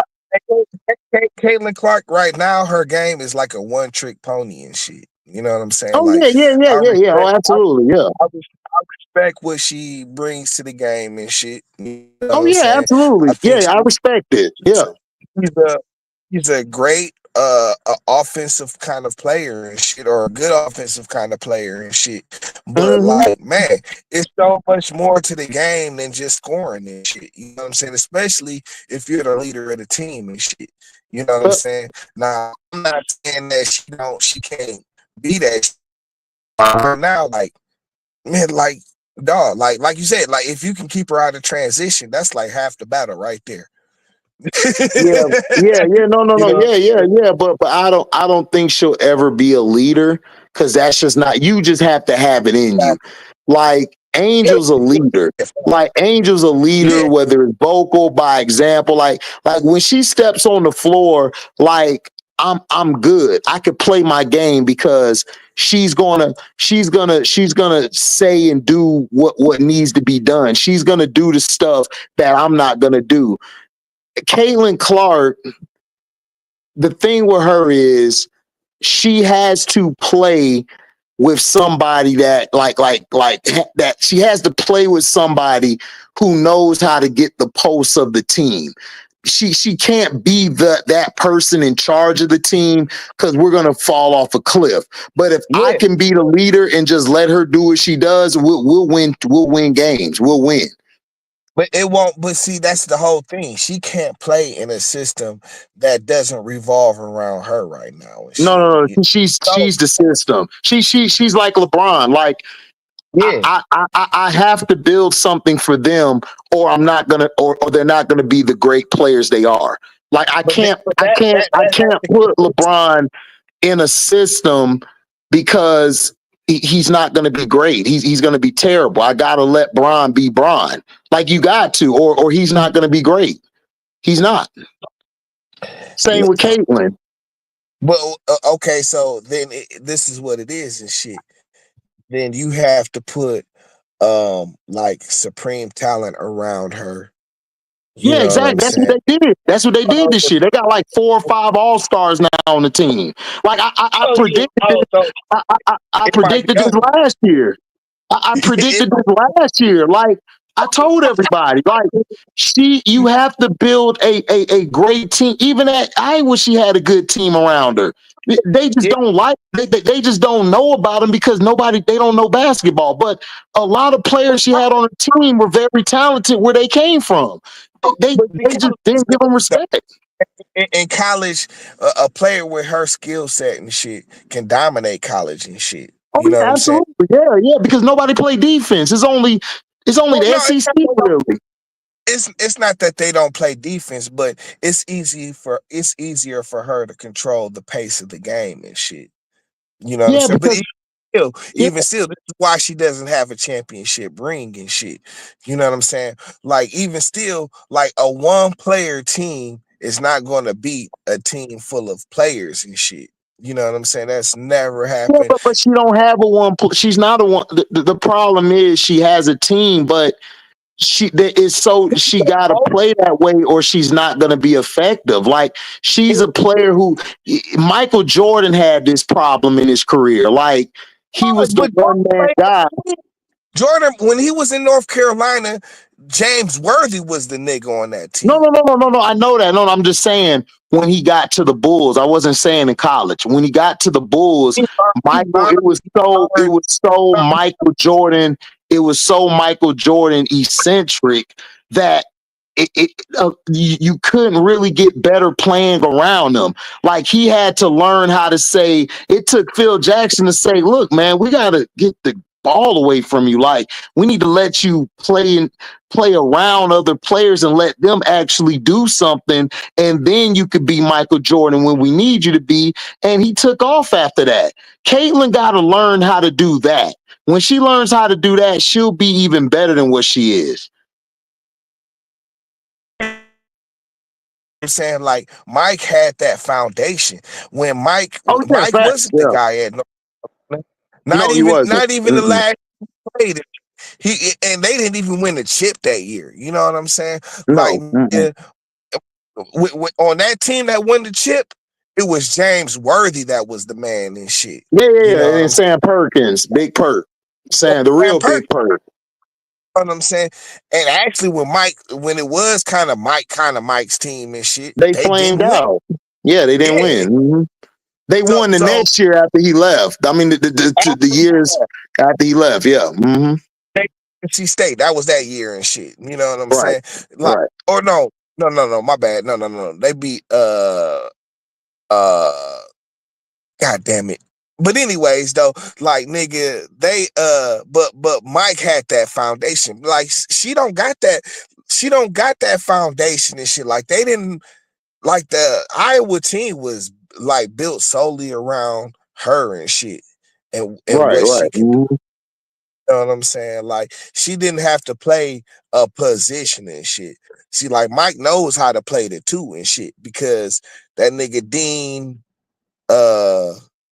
facts. Caitlin Clark right now, her game is like a one trick pony and shit. You know what I'm saying? Oh Like yeah, yeah, yeah, I yeah, yeah. Oh, respect, absolutely, yeah. I respect what she brings to the game and shit. You know what I'm Oh saying? yeah, I think absolutely. Yeah, I respect it. she's Yeah. he's a he's a great offensive kind of player and shit, or a good offensive kind of player and shit. But Hmm. like, man, it's so much more to the game than just scoring and shit. You know what I'm saying? Especially if you're the leader of the team and shit. You know what I'm But saying? Now, I'm not saying that she can't be that shit right now. Like, man, like dog, like you said, like if you can keep her out of transition, that's like half the battle right there. yeah, yeah, yeah. No, no, You no. know, Yeah, yeah, yeah. But I don't think she'll ever be a leader because that's just not. You just have to have it in you. Like Angel's a leader. Like Angel's a leader, yeah, whether it's vocal by example. Like when she steps on the floor, like I'm good. I could play my game because she's gonna say and do what needs to be done. She's gonna do the stuff that I'm not gonna do. Caitlin Clark, the thing with her is she has to play with somebody that that she has to play with somebody who knows how to get the pulse of the team. She can't be that person in charge of the team because we're gonna fall off a cliff. But if I yeah. can be the leader and just let her do what she does, we'll win. We'll win games. We'll win. But it won't. But see, that's the whole thing. She can't play in a system that doesn't revolve around her right now and No, shit. no, no. She's the system. She's like LeBron. Like Yeah, I have to build something for them, or I'm not gonna, or they're not gonna be the great players they are. Like I but that, can't, but I that, can't, that, I that can't put LeBron in a system because he's not going to be great. He's going to be terrible. I got to let Bron be Bron. Like you got to, or he's not going to be great. He's not. Same with Caitlin. but okay. So then this is what it is and shit. Then you have to put like supreme talent around her. You Yeah, know what exactly. I'm That's what saying? they did. That's what they did this year. They got like 4 or 5 All Stars now on the team. Like I Oh yeah. predicted this. Oh, so I it might be predicted this over. last year. I it predicted might this last year. Like I told everybody, like you have to build a great team. Even at Iowa, she had a good team around her. They just yeah, don't they just don't know about them because they don't know basketball. But a lot of players she had on the team were very talented where they came from. but see, They just college is didn't give them different, though. respect. In college, a player with her skill set and shit can dominate college and shit. Oh You know what yeah, I'm saying? absolutely. Yeah, yeah, because nobody played defense. It's only Well, the no, SEC really. it's not that they don't play defense, but it's easier for her to control the pace of the game and shit. You know what I'm Yeah, saying? But because yeah, even still, this is why she doesn't have a championship ring and shit. You know what I'm saying? Like even still, like a one player team is not going to beat a team full of players and shit. You know what I'm saying? That's never yeah, happened. but she don't have a one. She's not a one. The problem is she has a team, but she got to play that way, or she's not going to be effective. Like she's a player who Michael Jordan had this problem in his career. Like he was the But one man guy. Jordan, when he was in North Carolina, James Worthy was the nigga on that No, team. no, no, no, no, no. I know that. No, no, I'm just saying when he got to the Bulls. I wasn't saying in college. When he got to the Bulls, He Michael, learned, it was so Michael Jordan. It was so Michael Jordan eccentric that you couldn't really get better playing around him. Like he had to learn how to say. It took Phil Jackson to say, "Look, man, we got to get the ball away from you. Like we need to let you play around other players and let them actually do something. And then you could be Michael Jordan when we need you to be." And he took off after that. Caitlin got to learn how to do that. When she learns how to do that, she'll be even better than what she is. I'm saying like Mike had that foundation when Oh, yeah, Mike facts. wasn't the Yeah. guy at No, he wasn't. not even the Mm-mm. last played it. And they didn't even win the chip that year. You know what I'm saying? Like No. Mm-mm. on that team that won the chip, it was James Worthy that was the man and shit. Yeah, yeah, You know yeah. what And I'm saying? Sam Perkins, Big Perk. Sam, the Sam real Perk, Big Perk. you know what I'm saying? And actually, when it was kind of Mike's team and shit, They they flamed didn't win. out. Yeah, they didn't Yeah. win. They So won the so next year after he left. I mean, the after years after he left. Yeah. NC State, that was that year and shit. You know what I'm Right. saying? Like, Right. or no, my bad. No. They beat uh God damn it. But anyways, though, like nigga, but Mike had that foundation. Like she don't got that foundation and shit. Like they didn't like the Iowa team was like built solely around her and shit. And Right. what Right. she could do. You know what I'm saying? Like she didn't have to play a position and shit. See, like Mike knows how to play the two and shit because that nigga Dean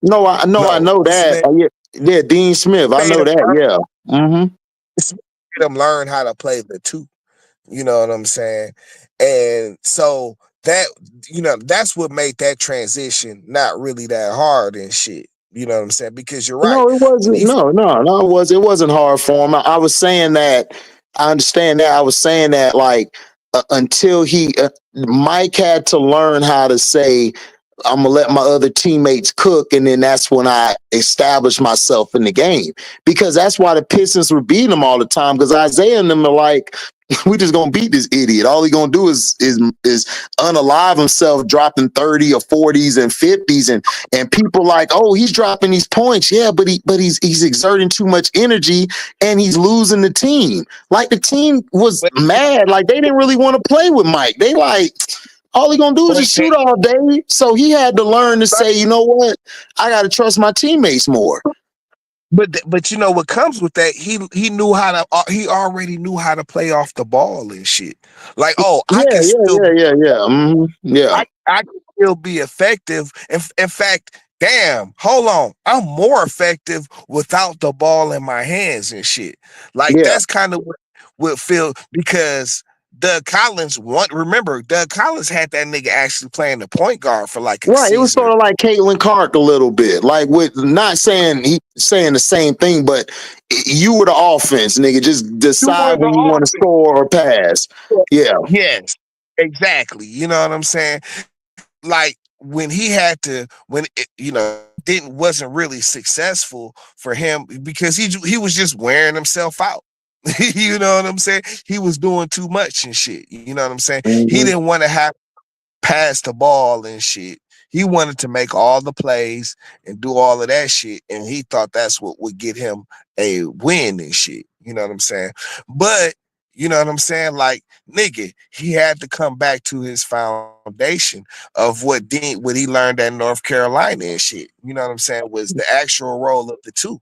No, I know. I no, know what's his that. name? Yeah, yeah. Yeah, Dean Smith. I Made know him that. Yeah. made him learn how to play the two. You know what I'm saying? And so that that's what made that transition not really that hard and shit. You know what I'm saying? Because you're right. No, it When wasn't. he No. It wasn't hard for him. I was saying that. I understand that. I was saying that like until Mike had to learn how to say, "I'm gonna let my other teammates cook," and then that's when I established myself in the game because that's why the Pistons were beating them all the time because Isaiah and them are like. We just gonna beat this idiot. All he gonna do is unalive himself, dropping 30 or 40s and 50s, and people like, oh, he's dropping these points. Yeah, but he's exerting too much energy and he's losing the team. Like the team was but, mad. Like they didn't really want to play with Mike. They like all he gonna do is but just shoot all day. So he had to learn to say, you know what? I gotta trust my teammates more. but you know what comes with that? He knew how to he already knew how to play off the ball and shit. Like, oh, Yeah, yeah. I can still be effective. In fact, damn, hold on. I'm more effective without the ball in my hands and shit. Like Yeah. that's kind of what feel because remember, Doug Collins had that nigga actually playing the point guard for like a Right. It was season. sort of like Caitlin Clark a little bit. Like with not saying he saying the same thing, but you were the offense, nigga. Just You were decide the when you want to offense. score or pass. Yeah. Yes, exactly. You know what I'm saying? Like when he had to, when it, didn't wasn't really successful for him because he was just wearing himself out. You know what I'm saying? He was doing too much and shit. You know what I'm saying? He Hmm. didn't want to have pass the ball and shit. He wanted to make all the plays and do all of that shit, and he thought that's what would get him a win and shit. You know what I'm saying? But you know what I'm saying? Like, nigga, he had to come back to his foundation of what he learned at North Carolina and shit. You know what I'm saying? Was the actual role of the two.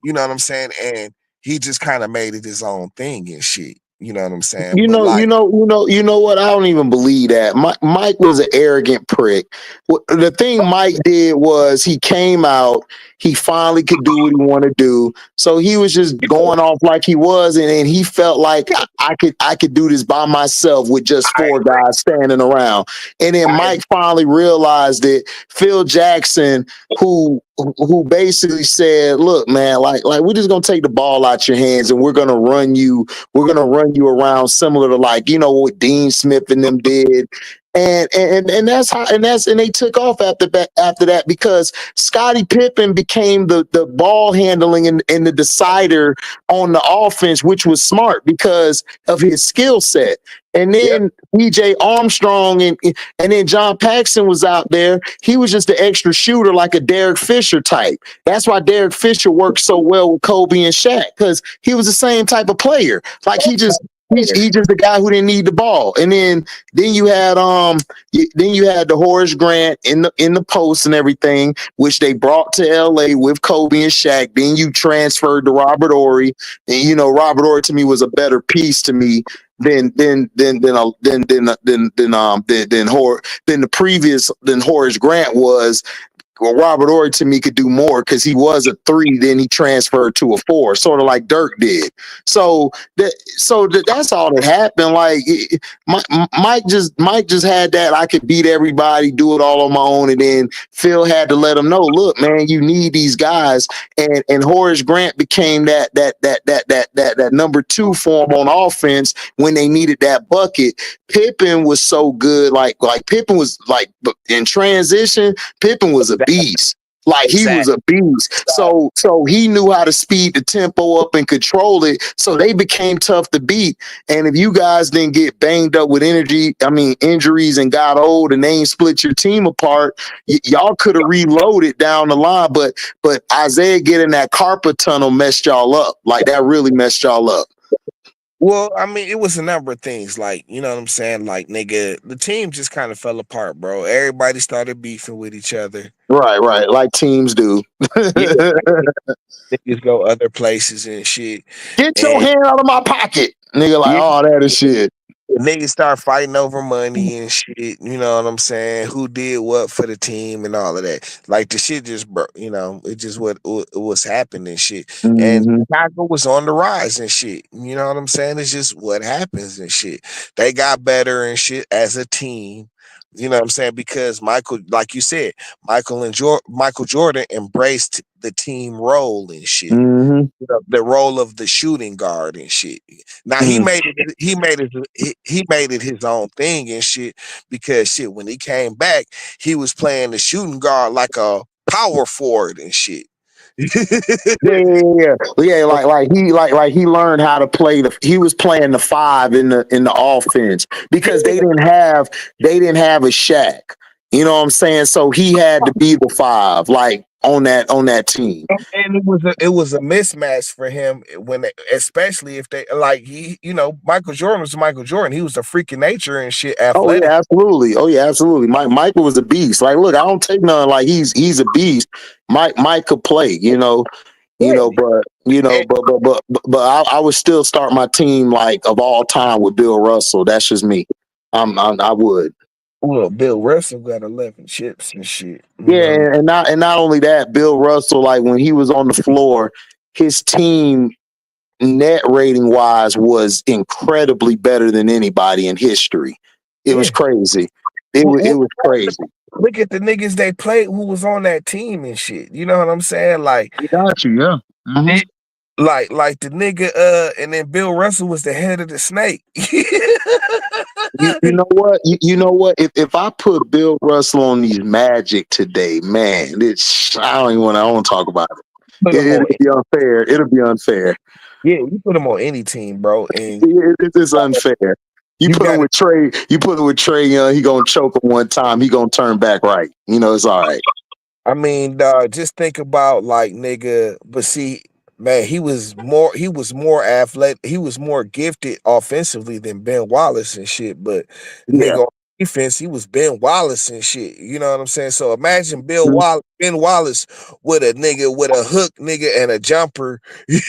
You know what I'm saying? And he just kind of made it his own thing and shit. You know what I'm saying? You But know, you like, know, you know, you know what? I don't even believe that. Mike was an arrogant prick. The thing Mike did was he came out. He finally could do what he wanted to do. So he was just going off like he was, and he felt like I could do this by myself with just I four guys standing around. And then I Mike finally realized it. Phil Jackson, who basically said, "Look, man, like we're just gonna take the ball out your hands and we're gonna run you around similar to like what Dean Smith and them did, and that's how and they took off after that because Scottie Pippen became the ball handling and the decider on the offense, which was smart because of his skill set. And yep. then EJ Armstrong and then John Paxson was out there. He was just the extra shooter like a Derek Fisher type. That's why Derek Fisher worked so well with Kobe and Shaq because he was the same type of player. Like he just the guy who didn't need the ball. And then you had the Horace Grant in the post and everything, which they brought to LA with Kobe and Shaq. Then you transferred to Robert Ory, and Robert Ory to me was a better piece to me than Horace Grant was well, Robert Ory to me could do more because he was a 3, then he transferred to a 4, sort of like Dirk did. That's all that happened. Like Mike just had that I could beat everybody, do it all on my own, and then Phil had to let him know, look, man, you need these guys, and Horace Grant became that number 2 for him on offense when they needed that bucket. Pippen was so good, like Pippen was like in transition. Pippen was a beast. Like he was Exactly. a beast. So he knew how to speed the tempo up and control it. So they became tough to beat. And if you guys didn't get banged up with injuries and got old and they ain't split your team apart, y'all could have reloaded down the line. But Isaiah getting that carpet tunnel messed y'all up. Like that really messed y'all up. Well, I mean, it was a number of things. Like, you know what I'm saying? Like, nigga, the team just kind of fell apart, bro. Everybody started beefing with each other. Right. Like teams do. Yeah, niggas go other places and shit. Get your And hand out of my pocket. Nigga, like, yeah, oh, that is shit. niggas start fighting over money and shit. You know what I'm saying? Who did what for the team and all of that. Like the shit just broke. You know, it just what was happening and shit. And Mm-hmm. Chicago was on the rise and shit. You know what I'm saying? It's just what happens and shit. They got better and shit as a team. You know what I'm saying? Because Michael, like you said, Michael Jordan embraced the team role and shit. Mm-hmm. You know, the role of the shooting guard and shit. Now Mm. he made it his own thing and shit because shit when he came back he was playing the shooting guard like a power forward and shit. Yeah. Like he learned how to play he was playing the 5 in the offense because they didn't have a Shaq. You know what I'm saying? So he had to be the 5, like on that team. And it was a mismatch for him especially if they like he you know Michael Jordan was Michael Jordan. He was a freak of nature and shit, Oh athletic. yeah, absolutely. Oh yeah, absolutely. Michael was a beast. Like, look, I don't take none. Like he's a beast. Mike could play. Yeah, But I would still start my team like of all time with Bill Russell. That's just me. I would. well, Bill Russell got 11 chips and shit. You Yeah, know, and not only that, Bill Russell, like when he was on the floor, his team net rating wise was incredibly better than anybody in history. It was yeah. crazy. It was crazy. Look at the niggas they played who was on that team and shit. You know what I'm saying? I got you, yeah. Hmm. Like the nigga, and then Bill Russell was the head of the snake. You know what? You know what? If I put Bill Russell on these Magic today, man, I don't even want to talk about it. Put him on, It'll be unfair. It'll be unfair. yeah, you put him on any team, bro, and It's unfair. You you put him got it. with Trey. You put him with Trey Young. He gonna choke him one time. He gonna turn back right. It's all right. I mean, dog, just think about like nigga, but see, man, he was more athletic, he was more gifted offensively than Ben Wallace and shit, but Yeah. nigga on defense, he was Ben Wallace and shit. You know what I'm saying? So imagine Mhm. Ben Wallace with a nigga with a hook nigga and a jumper. You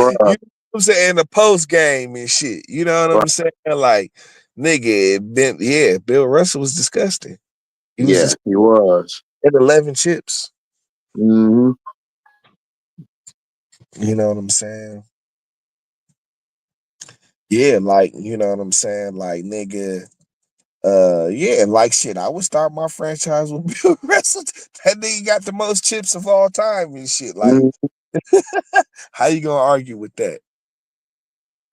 know Bruh, what I'm saying? In the post game and shit. You know what bruh. I'm saying? Like, nigga, Bill Russell was disgusting. He was Yeah, just he was. at 11 chips. Hmm. You know what I'm saying? Yeah, like, you know what I'm saying? Like, nigga, yeah, like shit. I would start my franchise with Bill Russell. That nigga got the most chips of all time and shit. Like, how you gonna argue with that?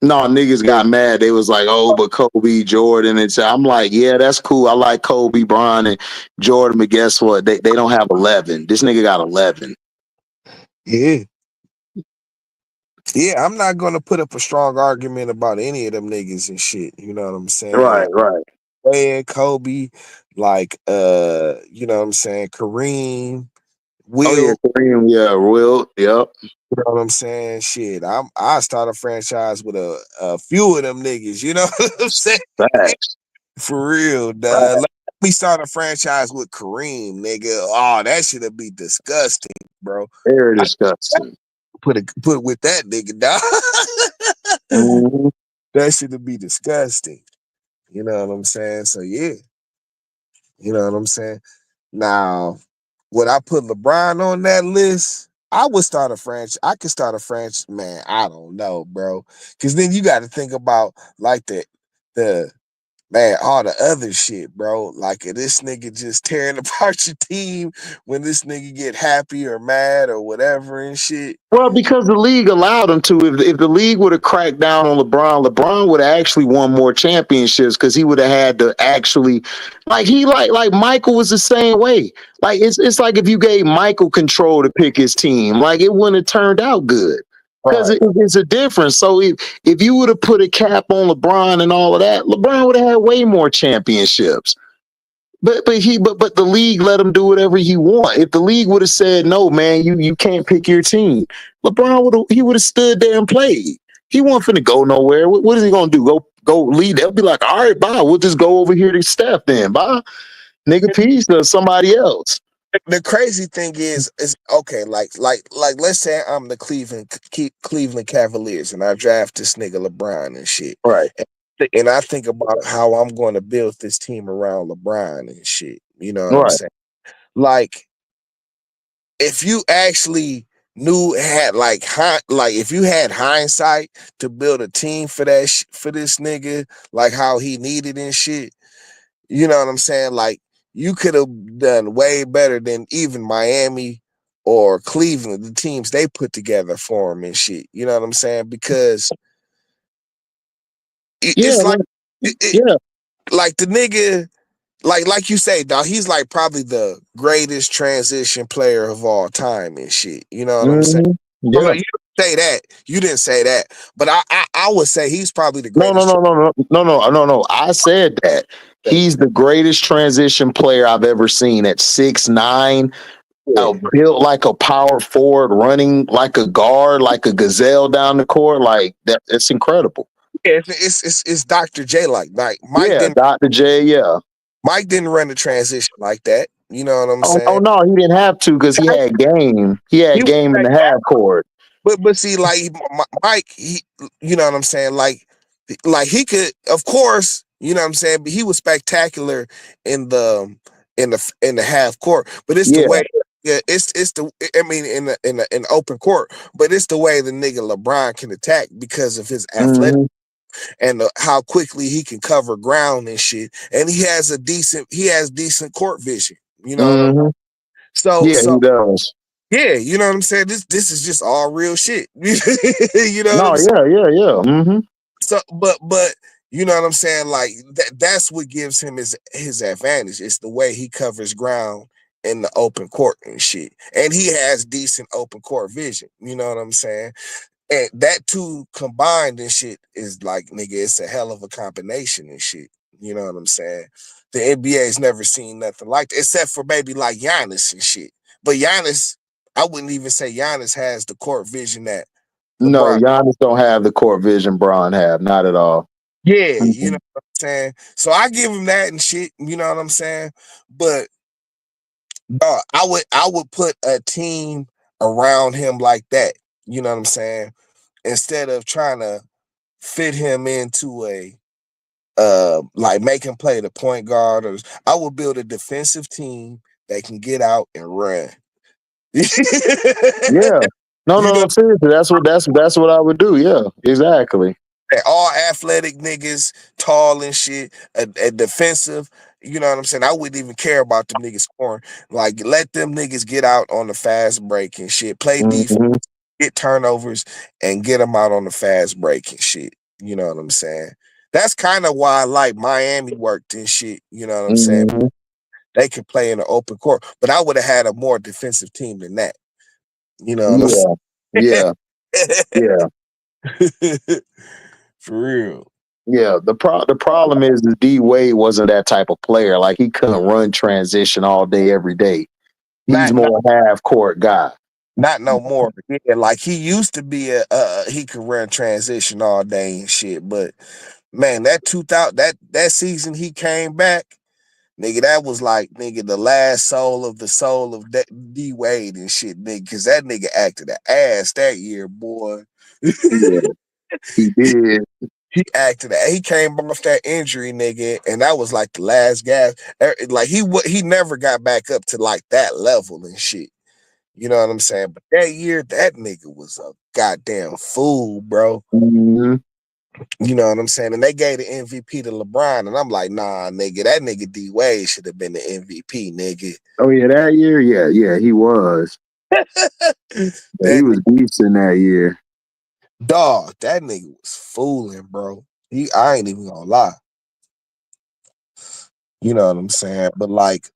No, niggas got mad. They was like, "Oh, but Kobe, Jordan," and I'm like, "Yeah, that's cool. I like Kobe, Bron, and Jordan." But guess what? They don't have 11. This nigga got 11. Yeah. Yeah, I'm not gonna put up a strong argument about any of them niggas and shit. You know what I'm saying? Right, Like right. Wayne, Kobe, like you know what I'm saying, Kareem, Oh yeah, Will. Kareem. Yeah, Will. Yep. You know what I'm saying? Shit, I start a franchise with a few of them niggas. You know what I'm saying? Facts. For real, dog. Let me start a franchise with Kareem, nigga. Oh, that should be disgusting, bro. Very I disgusting. put with that nigga, dog. Hmm. That should be disgusting. You know what I'm saying? So yeah, you know what I'm saying. Now, would I put LeBron on that list? I would start a franchise. I could start a franchise, man. I don't know, bro. Because then you got to think about like the man, all the other shit, bro. Like if this nigga just tearing apart your team when this nigga get happy or mad or whatever and shit. Well, because the league allowed him to. If the league would have cracked down on LeBron, LeBron would have actually won more championships because he would have had to actually, like Michael was the same way. Like it's like if you gave Michael control to pick his team, like it wouldn't have turned out good because Right. it's a difference. So if you would have put a cap on LeBron and all of that, LeBron would have had way more championships. But the league let him do whatever he want. If the league would have said no, man, you can't pick your team, LeBron would have stood there and played. He wasn't finna go nowhere. What is he gonna do? Go lead? They'll be like, all right, bye. We'll just go over here to Steph then. Bye, nigga. Peace to somebody else. The crazy thing is okay. Like let's say I'm the Cleveland Cavaliers and I draft this nigga LeBron and shit. Right. And I think about how I'm going to build this team around LeBron and shit. You know what I'm Right. saying? Like, if you actually knew had like if you had hindsight to build a team for for this nigga, like how he needed and shit, you know what I'm saying? Like you could have done way better than even Miami or Cleveland, the teams they put together for him and shit. You know what I'm saying? Because Yeah. it's like it, Yeah. like the nigga, like you say, dog, he's like probably the greatest transition player of all time and shit. You know what I'm saying? Mhm. Well, no, Yeah. you didn't say that. You didn't say that. But I would say he's probably the No, no, greatest. no, no, no, no, no, no, no. I said that he's the greatest transition player I've ever seen at 6'9", Yeah. built like a power forward, running like a guard, like a gazelle down the court. Like that, it's incredible. It's Dr. J like Yeah, Dr. J. Yeah. Mike didn't run the transition like that. You know what I'm Oh saying? no, he didn't have to because he had game. He He had was game in the half court. but see, like Mike, he, you know what I'm saying? Like he could, of course, you know what I'm saying. But he was spectacular in the in the half court. But it's the Yeah. way, yeah, it's the. I mean, in the open court. But it's the way the nigga LeBron can attack because of his athletic Hmm. and how quickly he can cover ground and shit. And he has decent court vision. You know what I'm. Hmm. So Yeah, so he does. yeah, you know what I'm saying? This is just all real shit. You know what No, I'm saying? yeah, yeah, yeah. Hmm. So but you know what I'm saying? Like that's what gives him his advantage. It's the way he covers ground in the open court and shit. And he has decent open court vision. You know what I'm saying? And that two combined and shit is like, nigga, it's a hell of a combination and shit. You know what I'm saying? The NBA's never seen nothing like that, except for maybe like Giannis and shit. But Giannis, I wouldn't even say Giannis has the court vision that No, LeBron. Giannis don't have the court vision Braun have. Not at all. Yeah, you know Mhm. what I'm saying? So I give him that and shit, you know what I'm saying? But dog, I would put a team around him like that, you know what I'm saying? Instead of trying to fit him into a like make him play the point guard, or I would build a defensive team that can get out and run. You Yeah. No, no, know, no. Seriously, that's what I would do. Yeah, exactly. all athletic niggas, tall and shit, a defensive. You know what I'm saying? I wouldn't even care about them niggas scoring. Like, let them niggas get out on the fast break and shit. Play defense, Hmm. get turnovers, and get them out on the fast break and shit. You know what I'm saying? That's kind of why I like Miami worked and shit. You know what I'm saying? Hmm. They could play in the open court, but I would have had a more defensive team than that. You know what Yeah, I'm yeah, yeah, saying? For real. yeah. The problem is the D Wade wasn't that type of player. Like he couldn't run transition all day, every day. He's Not, not, more a half court guy. not no more. Yeah, like he used to be he could run transition all day and shit. But man, that 2000 that season he came back, nigga, that was like nigga the last soul of D Wade and shit, nigga. Cause that nigga acted an ass that year, boy. Yeah, he did. He came off that injury, nigga, and that was like the last gas. Like he never got back up to like that level and shit. You know what I'm saying? But that year, that nigga was a goddamn fool, bro. Mm-hmm. You know what I'm saying? And they gave the MVP to LeBron, and I'm like, nah, nigga, that nigga D Wade should have been the MVP, nigga. Oh yeah, that year, yeah, he was. Yeah, he That was decent that year. dog, that nigga was fooling, bro. I ain't even gonna lie. You know what I'm saying? But like,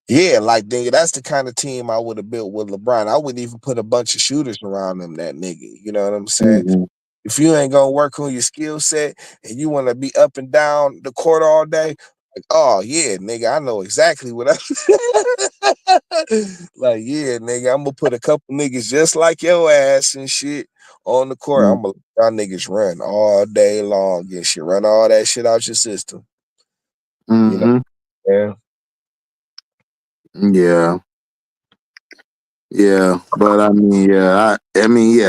yeah, like nigga, that's the kind of team I would have built with LeBron. I wouldn't even put a bunch of shooters around him, that nigga. You know what I'm saying? Mm-hmm. If you ain't gonna work on your skill set and you want to be up and down the court all day, like, oh yeah, nigga, I know exactly what I like. Yeah, nigga, I'm gonna put a couple niggas just like your ass and shit on the court. I'm gonna let y'all niggas run all day long and shit, run all that shit out your system. You know, Mm-hmm. yeah, Yeah, yeah, but I mean, I mean,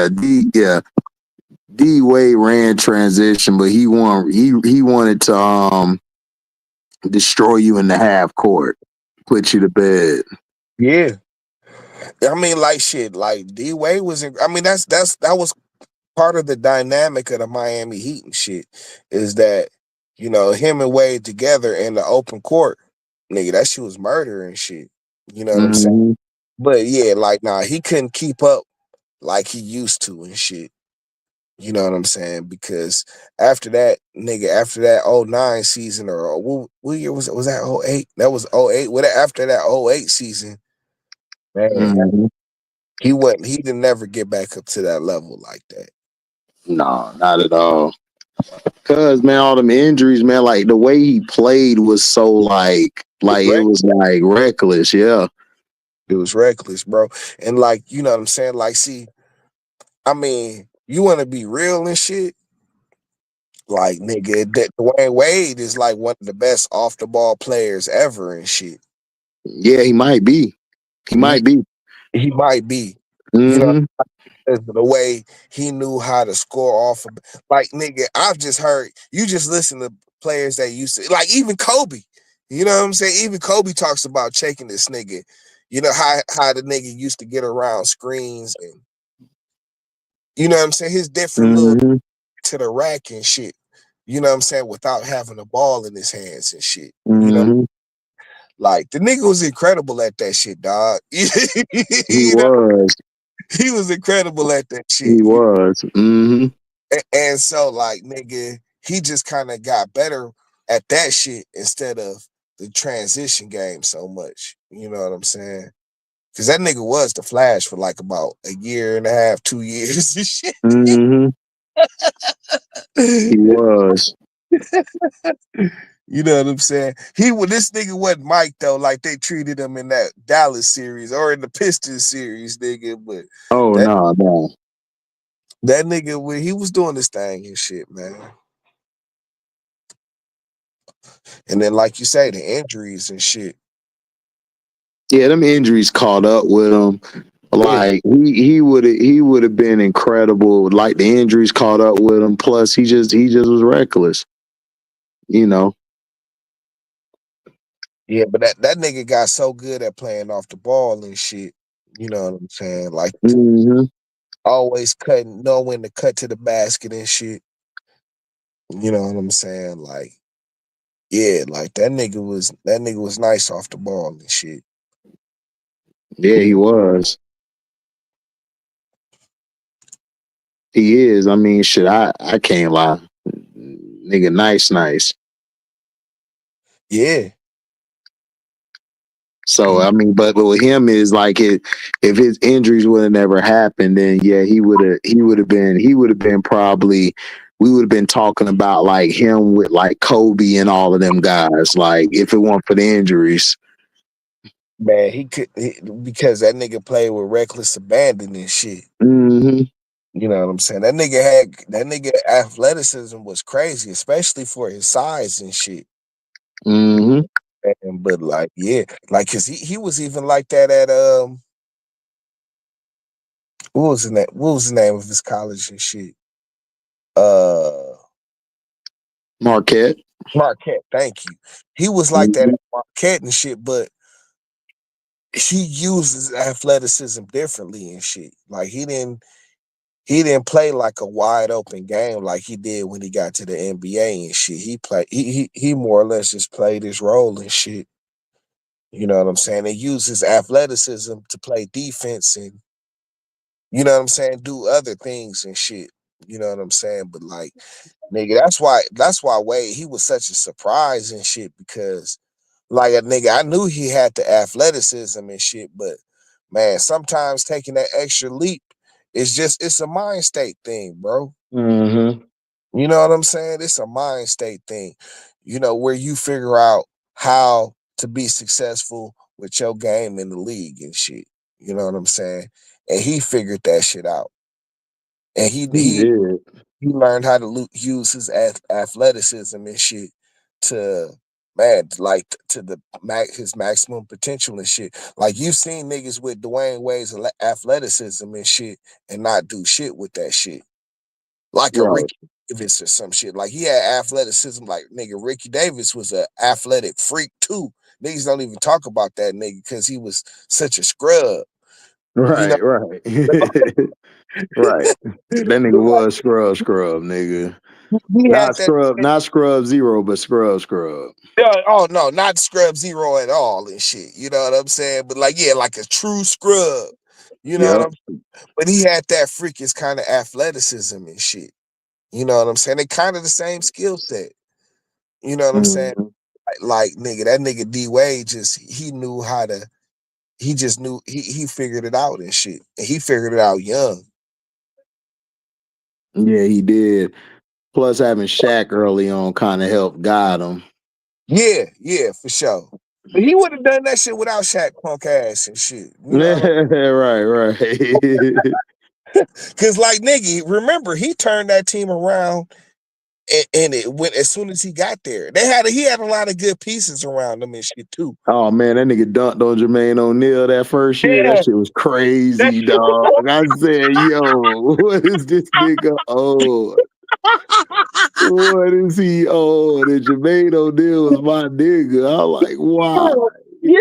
D Wade ran transition, but he wanted to destroy you in the half court, put you to bed. yeah. I mean, like shit, like D Wade was. I mean, that was part of the dynamic of the Miami Heat and shit is that, you know, him and Wade together in the open court, nigga, that shit was murder and shit. You know what I'm saying? Mm-hmm. But yeah, like nah, he couldn't keep up like he used to and shit. You know what I'm saying? Because after that, nigga, after that '09 season or what year was it? Was that '08? That was '08. What after that '08 season, man, Mm-hmm. he didn't never get back up to that level like that. No, not at all. Cause man, all them injuries, man, like the way he played was so like it was like reckless. Yeah. It was reckless, bro. And like, you know what I'm saying? Like, see, I mean, you want to be real and shit. Like, nigga, that Dwayne Wade is like one of the best off the ball players ever and shit. Yeah, he might be. He Yeah, might be. he might be. You know, Mm-hmm. the way he knew how to score off of, like, nigga, I've just heard you just listen to players that used to, like, even Kobe. You know what I'm saying? Even Kobe talks about checking this nigga. You know how the nigga used to get around screens and you know what I'm saying? His different little Mm-hmm. to the rack and shit. You know what I'm saying? Without having a ball in his hands and shit. You know, Mm-hmm. like the nigga was incredible at that shit, dog. He You know, was. he was incredible at that He shit. was. Mm-hmm. And so, like, nigga, he just kind of got better at that shit instead of the transition game so much. You know what I'm saying? Because that nigga was the Flash for like about a year and a half, 2 years and shit. Mm-hmm. He was. You know what I'm saying? This nigga wasn't Mike though, like they treated him in that Dallas series or in the Pistons series, nigga. But Oh that no, no. that nigga when he was doing this thing and shit, man. And then like you say, the injuries and shit. Yeah, them injuries caught up with him. Yeah, Like he would have been incredible. Like the injuries caught up with him. Plus he just was reckless. You know. yeah, but that nigga got so good at playing off the ball and shit. You know what I'm saying? Like Mm-hmm. always cutting, know when to cut to the basket and shit. You know what I'm saying? Like, yeah, like that nigga was nice off the ball and shit. Yeah, he was. He is. I mean, shit. I can't lie. Nigga, nice. Yeah. So I mean, but with him is like if his injuries would have never happened, then yeah, he would have been probably we would have been talking about like him with like Kobe and all of them guys. Like if it weren't for the injuries. Man, because that nigga played with reckless abandon and shit. Hmm. You know what I'm saying? That nigga athleticism was crazy, especially for his size and shit. Hmm. But like, yeah, like, cause he was even like that at what was the name of his college and shit? uh Marquette. Marquette. Thank you. He was like that at Mhm. Marquette and shit, but he uses athleticism differently and shit. Like he didn't play like a wide open game like he did when he got to the NBA and shit. He more or less just played his role and shit. You know what I'm saying? And used his athleticism to play defense and you know what I'm saying, do other things and shit. You know what I'm saying? But like, nigga, that's why Wade, he was such a surprise and shit because like a nigga, I knew he had the athleticism and shit, but man, sometimes taking that extra leap it's a mind state thing, bro. Mhm. You know what I'm saying? It's a mind state thing. You know, where you figure out how to be successful with your game in the league and shit. You know what I'm saying? And he figured that shit out. And he He he did. he learned how to use his athleticism and shit to man, like to the his maximum potential and shit. Like you've seen niggas with Dwayne Wade's athleticism and shit, and not do shit with that shit. Like a Right. Ricky Davis or some shit. Like he had athleticism. Like nigga, Ricky Davis was an athletic freak too. Niggas don't even talk about that nigga because he was such a scrub. You know, Right. Right. Right. That nigga was scrub, nigga. he had Not that. scrub, not scrub zero, but scrub. Yeah, oh no, not scrub zero at all and shit. You know what I'm saying? But like, yeah, like a true scrub. You know what Yep. I'm But he had that freakish kind of athleticism and shit. You know what I'm saying? They kind of the same skill set. You know what I'm saying? Mhm. Like nigga, that nigga D Wade just he knew how to he just knew he figured it out and shit. And he figured it out young. Yeah, he did. Plus, having Shaq early on kind of helped guide him. Yeah, yeah, for sure. But he would have done that shit without Shaq punk ass and shit. You know what Right, right. Cause like nigga, remember he turned that team around and it went as soon as he got there. He had a lot of good pieces around him and shit too. Oh man, that nigga dunked on Jermaine O'Neal that first year. That Yeah, shit was that crazy, dog. I said, yo, what is this nigga on? What is he on? And Jermaine O'Neal was my nigga. I'm like, why? yeah,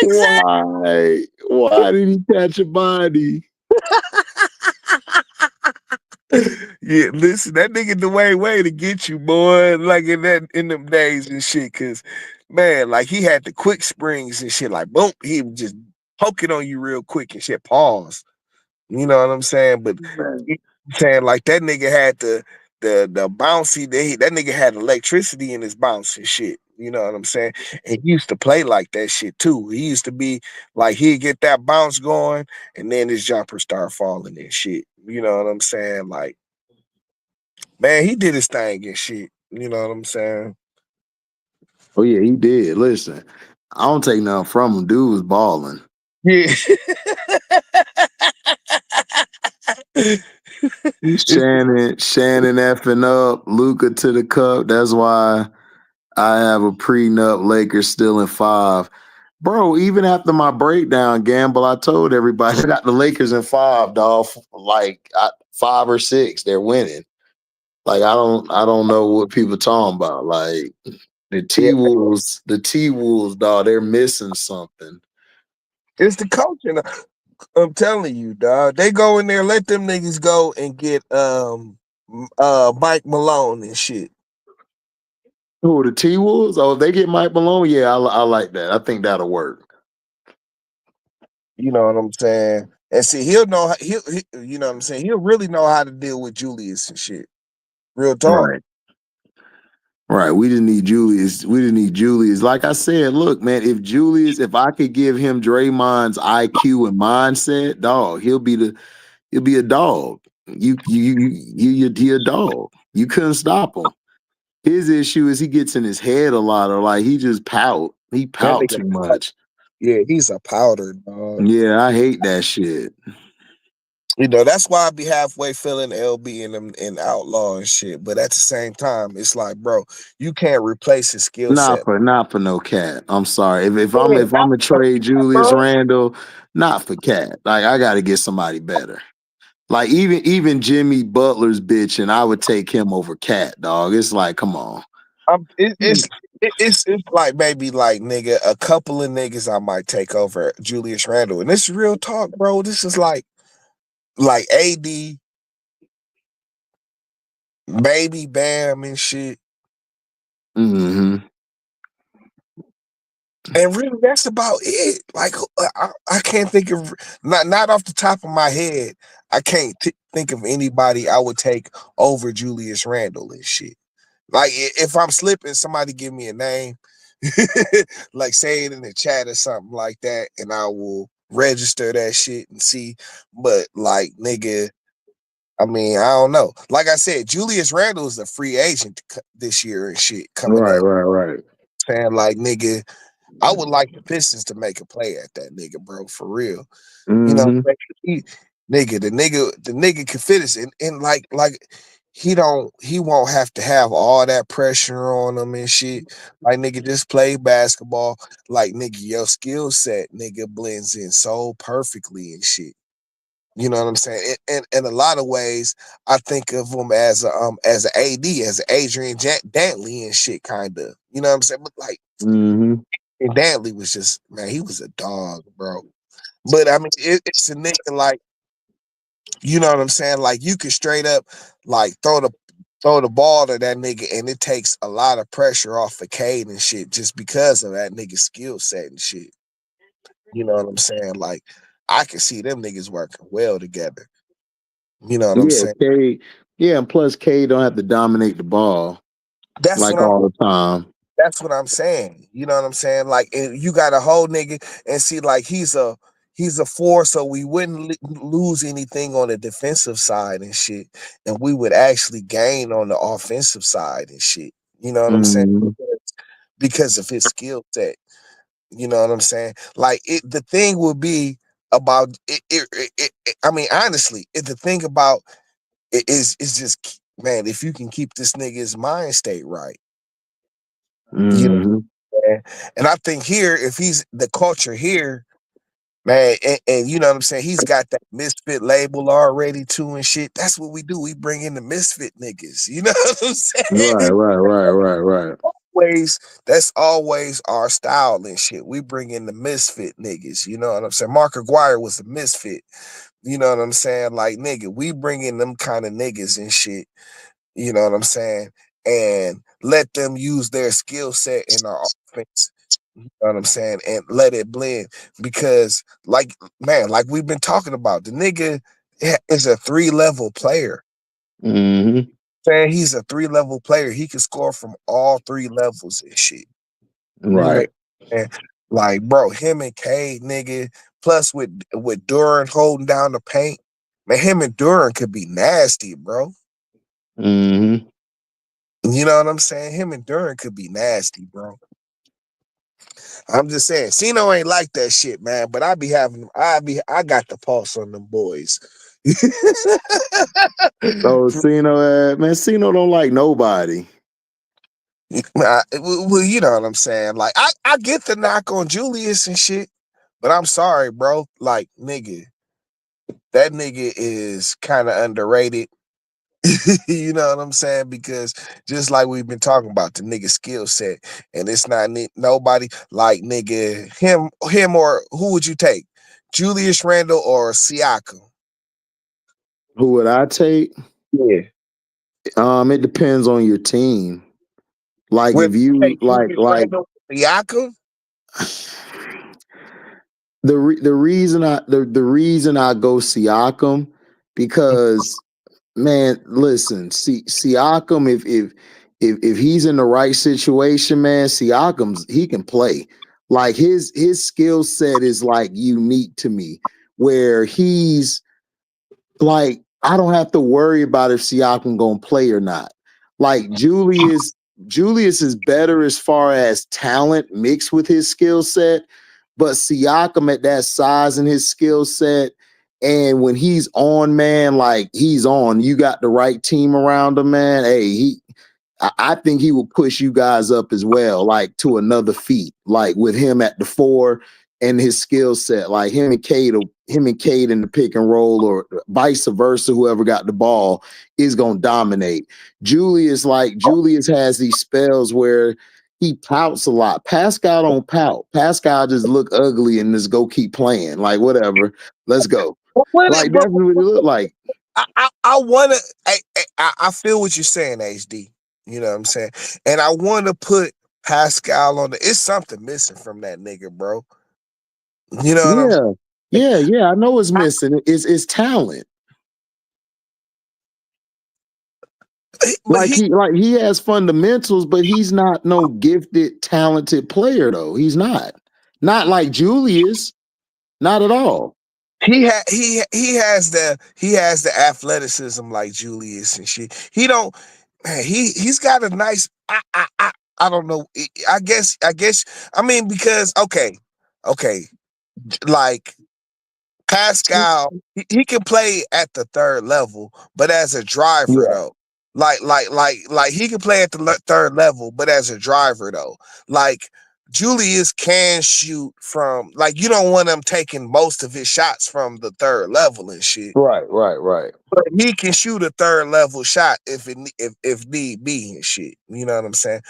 exactly. Why? Why did he catch a body? Yeah, listen, that nigga Dwayne Wade to get you, boy, like in them days and shit. Cause man, like he had the quick springs and shit, like boom, he would just poke it on you real quick and shit. Pause. You know what I'm saying? But Man. saying like that nigga had the bouncy that nigga had electricity in his bounce and shit. You know what I'm saying? And he used to play like that shit too. He used to be like he'd get that bounce going and then his jumper start falling and shit. You know what I'm saying? Like, man, he did his thing and shit. You know what I'm saying? Oh yeah, he did. Listen, I don't take nothing from him. Dude was balling. Yeah. Shannon effing up, Luca to the cup. That's why I have a prenup Lakers still in 5. Bro, even after my breakdown gamble, I told everybody I got the Lakers in 5, dog. Like 5 or 6, they're winning. Like I don't know what people talking about. Like Yeah, The T Wolves, dog, they're missing something. it's the coaching. I'm telling you, dog. They go in there, let them niggas go and get Mike Malone and shit. Who the T Wolves? Oh, if they get Mike Malone, yeah, I like that. I think that'll work. You know what I'm saying? And see, he'll know you know what I'm saying. He'll really know how to deal with Julius and shit. Real talk. Right. Right. We didn't need Julius. We didn't need Julius. Like I said, look, man, if I could give him Draymond's IQ and mindset, dog, he'll be a dog. He a dog. You couldn't stop him. His issue is he gets in his head a lot, or like he just pout. He That pout nigga, too much. yeah, he's a powder dog. Yeah, I hate that shit. You know, that's why I be halfway feeling LB and them and outlaw and shit. But at the same time, it's like, bro, you can't replace his skill set. Not for no cat. I'm sorry. Yeah, If I'm not a for trade that, Julius bro. Randle, not for cat. Like I got to get somebody better. Like even Jimmy Butler's bitch, and I would take him over Cat, dog. It's like, come on. It, it's like maybe like nigga, a couple of niggas I might take over Julius Randle, and this is real talk, bro. This is like AD, baby Bam and shit. Mm-hmm. And really, that's about it. Like, I can't think of not off the top of my head. I can't think of anybody I would take over Julius Randle and shit. Like, if I'm slipping, somebody give me a name, like say it in the chat or something like that, and I will register that shit and see. But like, nigga, I mean, I don't know. Like I said, Julius Randle is a free agent this year and shit coming Right, up. right. Saying like, nigga, I would like the Pistons to make a play at that nigga, bro, for real. You know, Mm-hmm. he, the nigga can fit us, and like he won't have to have all that pressure on him and shit. Like nigga, just play basketball. Like nigga, your skill set, nigga, blends in so perfectly and shit. You know what I'm saying? In a lot of ways, I think of him as a AD, as a Adrian Dantley and shit, kind of. You know what I'm saying? But like, Mm-hmm. and Dantley was just man, he was a dog, bro. But I mean, it's a nigga like, you know what I'm saying? Like you could straight up like throw the ball to that nigga, and it takes a lot of pressure off of Cade and shit just because of that nigga's skill set and shit. You know what I'm saying? Like I can see them niggas working well together. You know what I'm Yeah, saying? K. Yeah, and plus K don't have to dominate the ball That's what like I'm all the time. That's what I'm saying. You know what I'm saying? Like, and you got a whole nigga and see, like he's a four, so we wouldn't lose anything on the defensive side and shit, and we would actually gain on the offensive side and shit. You know what I'm saying? Mm-hmm. Because of his skill set. You know what I'm saying? Like the thing would be about it. I mean, honestly, the thing about it is just man, if you can keep this nigga's mind state right. You know Mm-hmm. man. And I think here, if he's the culture here, man, and you know what I'm saying, he's got that misfit label already too and shit. That's what we do. We bring in the misfit niggas. You know what I'm Right, saying? right. Always, that's always our style and shit. We bring in the misfit niggas. You know what I'm saying? Mark Aguirre was a misfit. You know what I'm saying? Like nigga, we bring in them kind of niggas and shit. You know what I'm saying? And let them use their skill set in our offense. You know what I'm saying? And let it blend. Because, like, man, like we've been talking about, the nigga is a 3-level player. Mm-hmm. Saying he's a 3-level player. He can score from all 3 levels and shit. You know, Right. and like, bro, him and Cade, nigga, plus with Duran holding down the paint, man, him and Duran could be nasty, bro. Mm-hmm. You know what I'm saying? Him and Duran could be nasty, bro. I'm just saying, Sino ain't like that shit, man. But I got the pulse on them boys. So Cino, man, Cino don't like nobody. Well, you know what I'm saying. Like, I get the knock on Julius and shit, but I'm sorry, bro. Like, nigga, that nigga is kind of underrated. You know what I'm saying? Because just like we've been talking about the nigga skill set, and it's not nobody like nigga him or who would you take? Julius Randle or Siakam? Who would I take? Yeah. It depends on your team. Like Would if you you take Julius Randle or Siakam? the reason I go Siakam because man, listen, Siakam if he's in the right situation, man, he can play. Like his skill set is like unique to me, where he's like I don't have to worry about if Siakam gonna play or not. Like Julius is better as far as talent mixed with his skill set, but Siakam at that size and his skill set, and when he's on, man, like he's on. You got the right team around him, man. Hey, I think he will push you guys up as well, like to another feat, like with him at the 4 and his skill set. Like him and Cade in the pick and roll, or vice versa, whoever got the ball is gonna dominate. Julius has these spells where he pouts a lot. Pascal don't pout. Pascal just look ugly and just go keep playing. Like whatever, let's go. Like that's what it look like. I want to. I feel what you're saying, HD. You know what I'm saying, and I want to put Pascal on the. It's something missing from that nigga, bro. You know what I'm saying? Yeah. I know it's missing. It's talent. But He has fundamentals, but he's not no gifted, talented player though. He's not. Not like Julius. Not at all. he has the athleticism like Julius and shit. He don't. Man, he's got a nice. I don't know. I guess. I mean, because okay, like Pascal, he can play at the third level, but as a driver Yeah. though. Like he can play at the third level, but as a driver though. Like Julius can shoot from, like, you don't want him taking most of his shots from the third level and shit. Right. But he can shoot a third level shot if need be and shit. You know what I'm saying?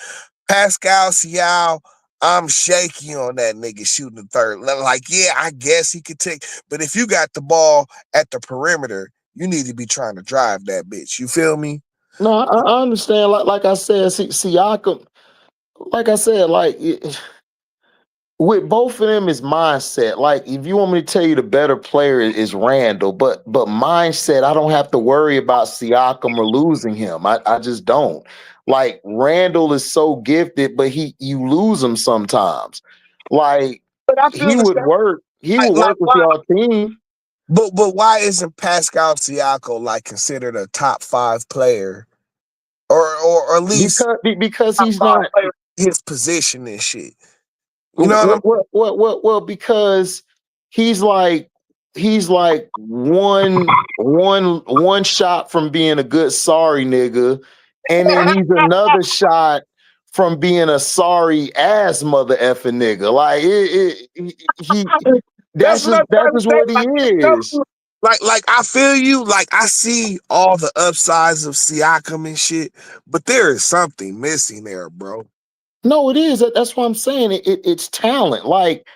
Pascal Sial, I'm shaky on that nigga shooting the third level. Like, yeah, I guess he could take, but if you got the ball at the perimeter, you need to be trying to drive that bitch. You feel me? No, I understand. Like I said, Siakam. Like I said, with both of them is mindset. Like if you want me to tell you the better player is Randall, but mindset, I don't have to worry about Siakam or losing him. I just don't. Like Randall is so gifted, but you lose him sometimes. Like But I feel he the would same. work. He would Like work with why? y'all team But why isn't Pascal Siakam like considered a top 5 player, or at least because top he's 5 not. player in his position and shit? You know what I'm Well, because he's like one shot from being a good sorry nigga, and then he's another shot from being a sorry ass mother effing nigga. Like he That's what I'm that's trying to just say. what he is. Like I feel you. Like I see all the upsides of Siakam and shit, but there is something missing there, bro. No, it is. That's what I'm saying. It's talent. Like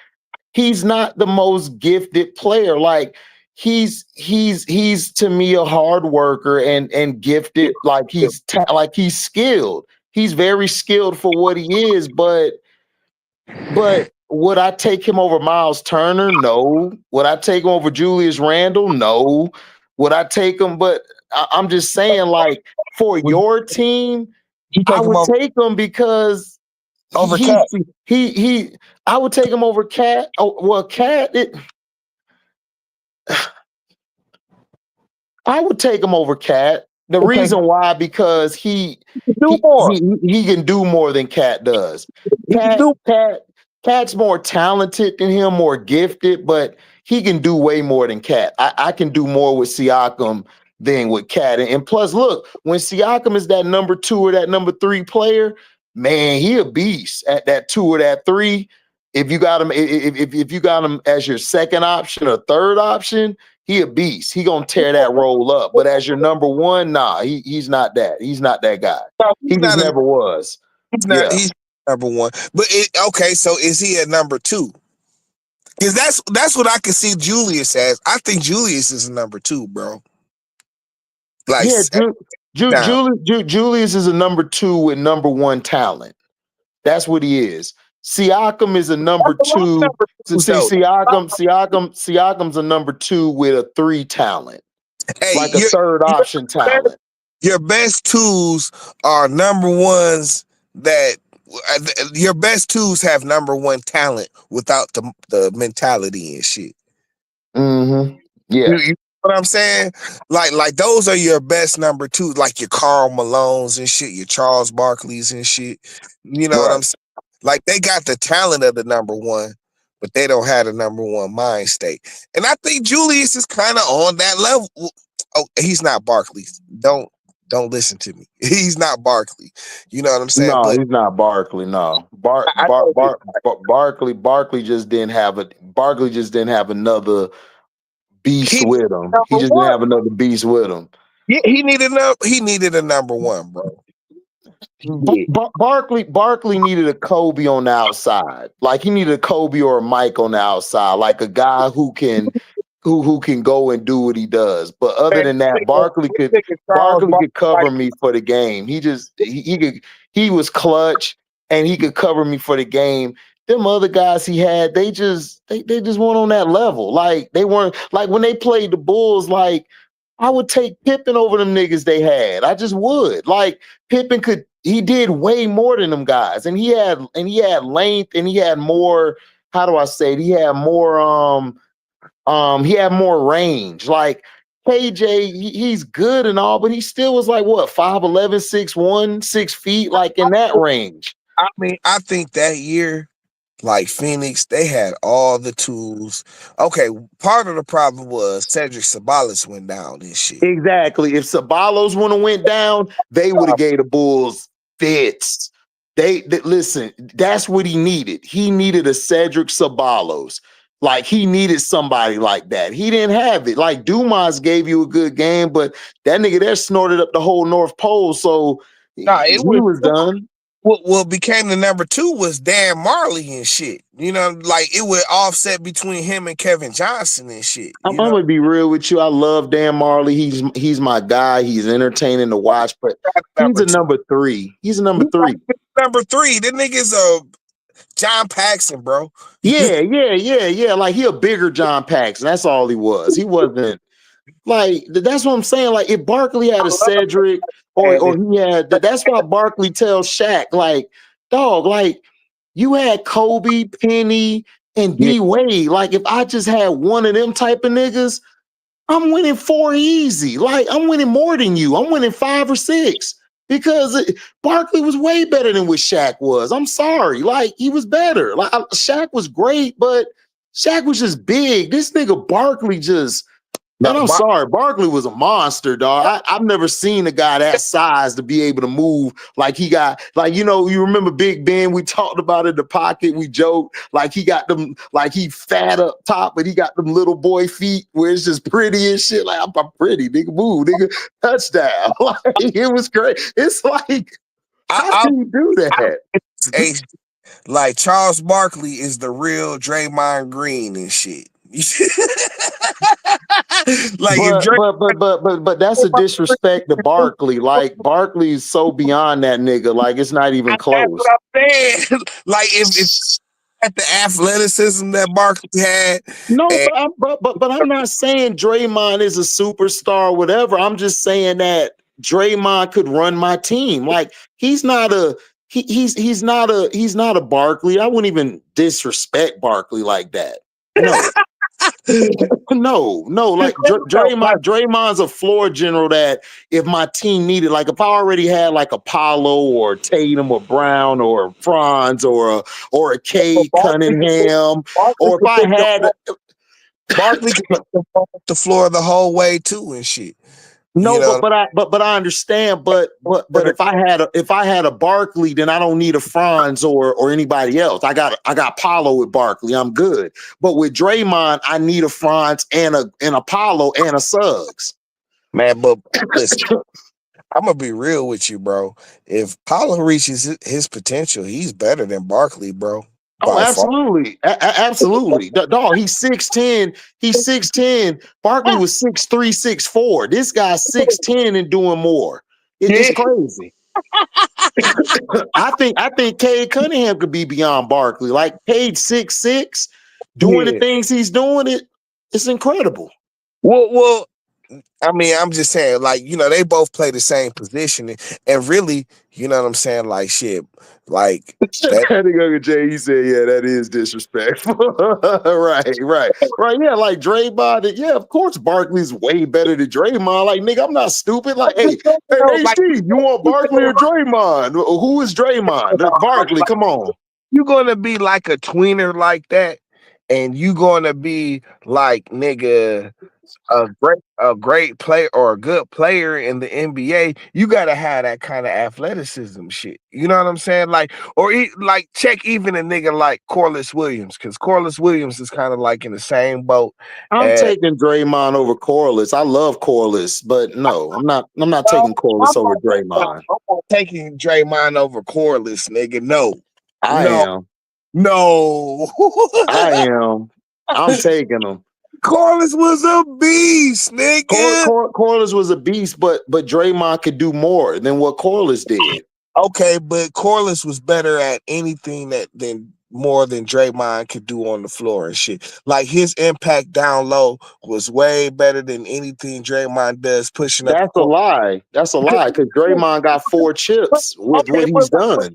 he's not the most gifted player. Like he's to me a hard worker and gifted. Like he's skilled. He's very skilled for what he is. But would I take him over Miles Turner? No. Would I take him over Julius Randle? No. Would I take him? But I'm just saying, like for Would your team, you I take him would take him because over he Cat? he I would take him over Cat. Oh well, Cat. I would take him over Cat. The Okay, reason why, because he do he more. he he can do more than Cat does. He can do. Cat's more talented than him, more gifted, but he can do way more than Cat. I can do more with Siakam than with Cat. And plus, look, when Siakam is that number 2 or that number 3 player, man, he a beast at that 2 or that 3. If you got him, if you got him as your second option or third option, he a beast. He gonna tear that roll up. But as your number 1, nah, he's not that. He's not that guy. No, He he's just not. never was. He's not. Yeah. He's number 1. But okay, so is he at number 2? Because that's what I can see Julius as. I think Julius is a number 2, bro. Like Yeah, down. Julius is a number 2 with number 1 talent. That's what he is. Siakam is a number That's a lot of 2. number So 2s see, though. Siakam's a number 2 with a 3 talent, Hey, like a third option talent. your best twos are number ones that your best twos have number 1 talent without the mentality and shit. Mm-hmm. You, Yeah. you know what I'm saying? Like those are your best number 2, like your Karl Malones and shit, your Charles Barkleys and shit. You know what Right. I'm saying? Like they got the talent of the number 1, but they don't have the number 1 mind state. And I think Julius is kind of on that level. Oh, he's not Barkley. Don't. Don't listen to me. He's not Barkley. You know what I'm saying? No, But he's not Barkley. No, I know this. Barkley just didn't have another beast He with him. He number just didn't one. have another beast with him. Yeah, he needed a number one, bro. He did. Barkley needed a Kobe on the outside. Like he needed a Kobe or a Mike on the outside, like a guy who can go and do what he does. But other Man, than that, this nigga Charles Barkley Barkley could cover like me for the game. He was clutch and he could cover me for the game. Them other guys he had, they just weren't on that level. Like they weren't like when they played the Bulls, like I would take Pippen over them niggas they had. I just would. Like Pippen he did way more than them guys. And he had length and he had more, how do I say it? He had more range. Like KJ, he's good and all, but he still was like what 5'11", 6'1", 6 feet, like in that range. I mean, I think that year, like Phoenix, they had all the tools. Okay, part of the problem was Cedric Sabalas went down and shit. Exactly. If Sabalos would have went down, they would have gave the Bulls fits. They listen. That's what he needed. He needed a Cedric Sabalos. Like he needed somebody like that. He didn't have it. Like Dumas gave you a good game, but that nigga there snorted up the whole North Pole, so Nah, he it was was done. what became the number two was Dan Marley and shit. You know, like it would offset between him and Kevin Johnson and shit. I'm You know, gonna be real with you. I love Dan Marley. He's my guy. He's entertaining to watch, but he's number a two. number three. He's a number He's three. number three. The nigga's John Paxson, bro. Yeah. Like he a bigger John Paxson. That's all he was. He wasn't like that's what I'm saying. Like if Barkley had I a love Cedric that. or he had that's why Barkley tells Shaq, like, dog, like you had Kobe, Penny, and Yeah. D Wade. Like if I just had one of them type of niggas, I'm winning 4 easy. Like I'm winning more than you. I'm winning 5 or 6 because Barkley was way better than what Shaq was. I'm sorry. Like he was better. Like Shaq was great, but Shaq was just big. This nigga Barkley just, man, No, I'm sorry. Barkley was a monster, dog. I've never seen a guy that size to be able to move like he got. Like, you remember Big Ben? We talked about it in the pocket. We joked like he got them, like he fat up top, but he got them little boy feet where it's just pretty and shit. Like, I'm pretty, nigga. Move, nigga. Touchdown. Like, it was great. It's like, how I, can you do that? I, like Charles Barkley is the real Draymond Green and shit. Like if But Drake, that's a disrespect to Barkley. Like Barkley's so beyond that nigga. Like it's not even that's what close. I'm saying. Like if at the athleticism that Barkley had, No, and but I'm not saying Draymond is a superstar or whatever. I'm just saying that Draymond could run my team. Like he's not a he's not a Barkley. I wouldn't even disrespect Barkley like that. No. No. Like like Draymond's a floor general that if my team needed, like if I already had like Apollo or Tatum or Brown or Franz or a Cade Cunningham, Barkley or if could I put them had Barkley could put them on the floor the whole way too and shit. You no, know, but I understand. But if I had a Barkley, then I don't need a Franz or anybody else. I got Paulo with Barkley. I'm good. But with Draymond, I need a Franz and a Paulo and a Suggs. man. But listen, I'm gonna be real with you, bro. If Paulo reaches his potential, he's better than Barkley, bro, Oh, by far. absolutely. Absolutely. Dog, he's 6'10. He's 6'10. Barkley was 6'3, 6'4. This guy's 6'10 and doing more. It's Yeah, crazy. I think Cade Cunningham could be beyond Barkley. Like Cade 6'6, doing the yeah. things he's doing, it's incredible. Well, I mean, I'm just saying, like, they both play the same position, and really, you know what I'm saying, like, shit, like that. That nigga Uncle Jay, he said, yeah, that is disrespectful. Right. Yeah, like Draymond. Yeah, of course, Barkley's way better than Draymond. Like, nigga, I'm not stupid. Like, hey, Like, Steve, you want Barkley or Draymond? Who is Draymond? Barkley, come on. you're gonna be like a tweener like that, and you gonna be like nigga a great player or a good player in the NBA, you gotta have that kind of athleticism shit. You know what I'm saying? Like, like check even a nigga like Corliss Williams, because Corliss Williams is kind of like in the same boat I'm as taking Draymond over Corliss. I love Corliss, but no, I'm not. I'm not taking I'm Corliss over not, Draymond. I'm not taking Draymond over Corliss, nigga. No, I no, am. no. I am. I'm taking him. Corliss was a beast, nigga. Corliss was a beast, but Draymond could do more than what Corliss did. Okay, but Corliss was better at anything than more than Draymond could do on the floor and shit. Like his impact down low was way better than anything Draymond does pushing up the That's a court. lie. That's a lie because Draymond got 4 chips with Okay, what he's done.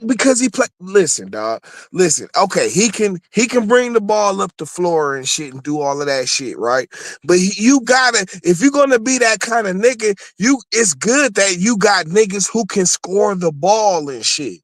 because he play. Listen, dog. Listen. Okay, he can bring the ball up the floor and shit and do all of that shit, right? But you gotta, if you're gonna be that kind of nigga, it's good that you got niggas who can score the ball and shit.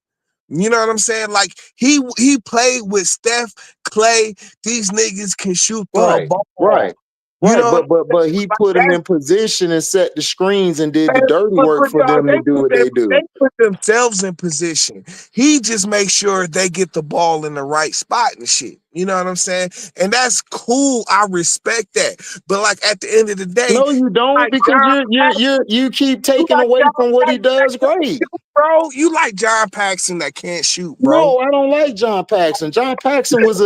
You know what I'm saying? Like he played with Steph, Clay. These niggas can shoot the Right, ball. right, You right. know But he like put him that. in position and set the screens and did the Man, dirty but work for y'all, them to do what they they do. put themselves in position. He just makes sure they get the ball in the right spot and shit. You know what I'm saying? And that's cool. I respect that. But like at the end of the day, No, you don't, like because John you keep you taking like away John from what he Paxson that does can't great. shoot, bro. You like John Paxson that can't shoot, bro. No, I don't like John Paxson. John Paxson was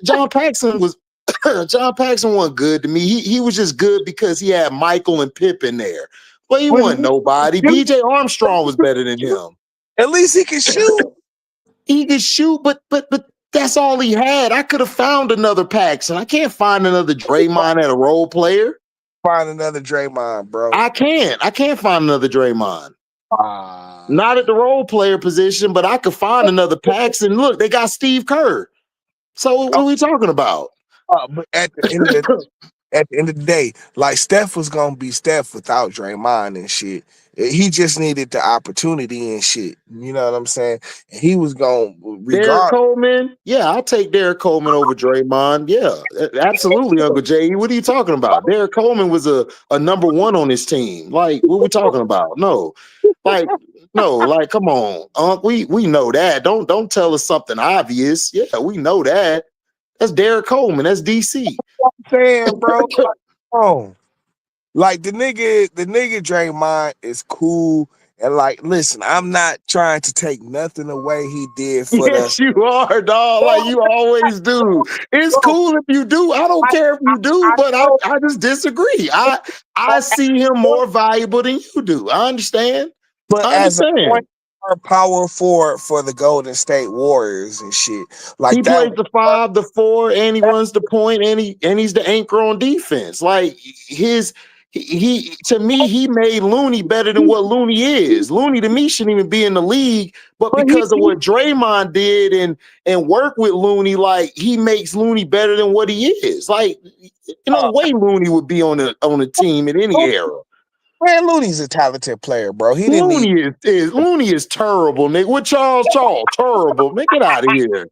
John Paxson wasn't good to me. He was just good because he had Michael and Pippen there. But he But wasn't nobody. you- BJ Armstrong was better than him. at least he can shoot. He could shoot, but that's all he had. I could have found another Paxson. I can't find another Draymond at a role player. Find another Draymond, bro. I can't. I can't find another Draymond. Not at Ah. the role player position, but I could find another Paxson. Look, they got Steve Kerr. So what are we talking about? But at the end of the day, like Steph was gonna be Steph without Draymond and shit. He just needed the opportunity and shit. You know what I'm saying? And he was gonna Derek regard. Coleman? Yeah, I'll take Derek Coleman over Draymond. Yeah, absolutely, Uncle Jay. What are you talking about? Derek Coleman was a number one on his team. Like, what are we talking about? No, like, no, like, come on, Unc. We know that. Don't tell us something obvious. Yeah, we know that. That's Derek Coleman. That's DC. Saying, bro, like, oh, like the nigga Draymond is cool. And like, listen, I'm not trying to take nothing away he did for the. Yes, you are, dog. Like you always do. It's Bro, cool if you do. I don't care if you do, I but I, know, I just disagree. I see him more valuable than you do. I understand. but I as a point understand. guard power forward for the Golden State Warriors and shit, He like that plays was the 5, the 4, and he runs the point, and he's the anchor on defense. Like he to me, he made Looney better than what Looney is. Looney to me shouldn't even be in the league, but but because of what Draymond did and work with Looney, like he makes Looney better than what he is. Like, no uh, way Looney would be on a team in any era. man, Looney's a talented player, bro. He didn't need. Looney is terrible, nigga. What Charles terrible? Man, get out of here.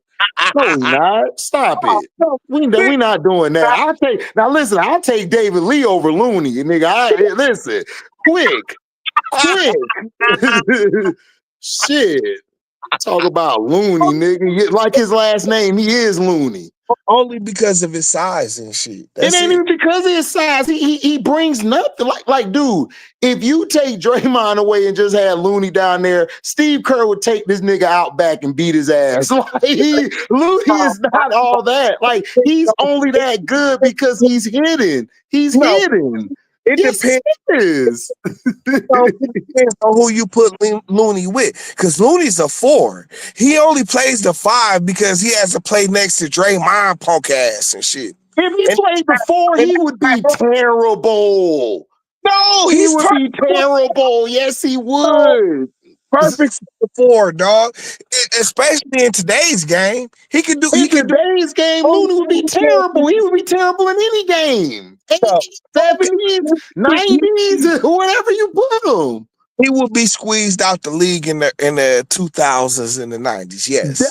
No, we not. Stop it. We not doing that. I'll take David Lee over Looney, nigga. Listen, quick. Shit. Talk about Looney, nigga. Like his last name, he is Looney. Only because of his size and shit. It That's ain't it. even because of his size. He brings nothing. Like, dude, if you take Draymond away and just had Looney down there, Steve Kerr would take this nigga out back and beat his ass. Like Looney is not all that. Like he's only that good because he's hidden. He's No, hidden. it Yes, depends. he is. It depends on who you put Looney with. Because Looney's a 4. He only plays the 5 because he has to play next to Draymond punk ass and shit. If he And, played before, and he would be terrible. no, He he's would be terrible. Yes, he would. perfect for the 4, dog. Especially in today's game, he can do. In He can do. today's game, Looney would be terrible. He would be terrible in any game. 80s, 70s, 90s, whatever you put him. He will be squeezed out the league in the 2000s and the 90s. Yes.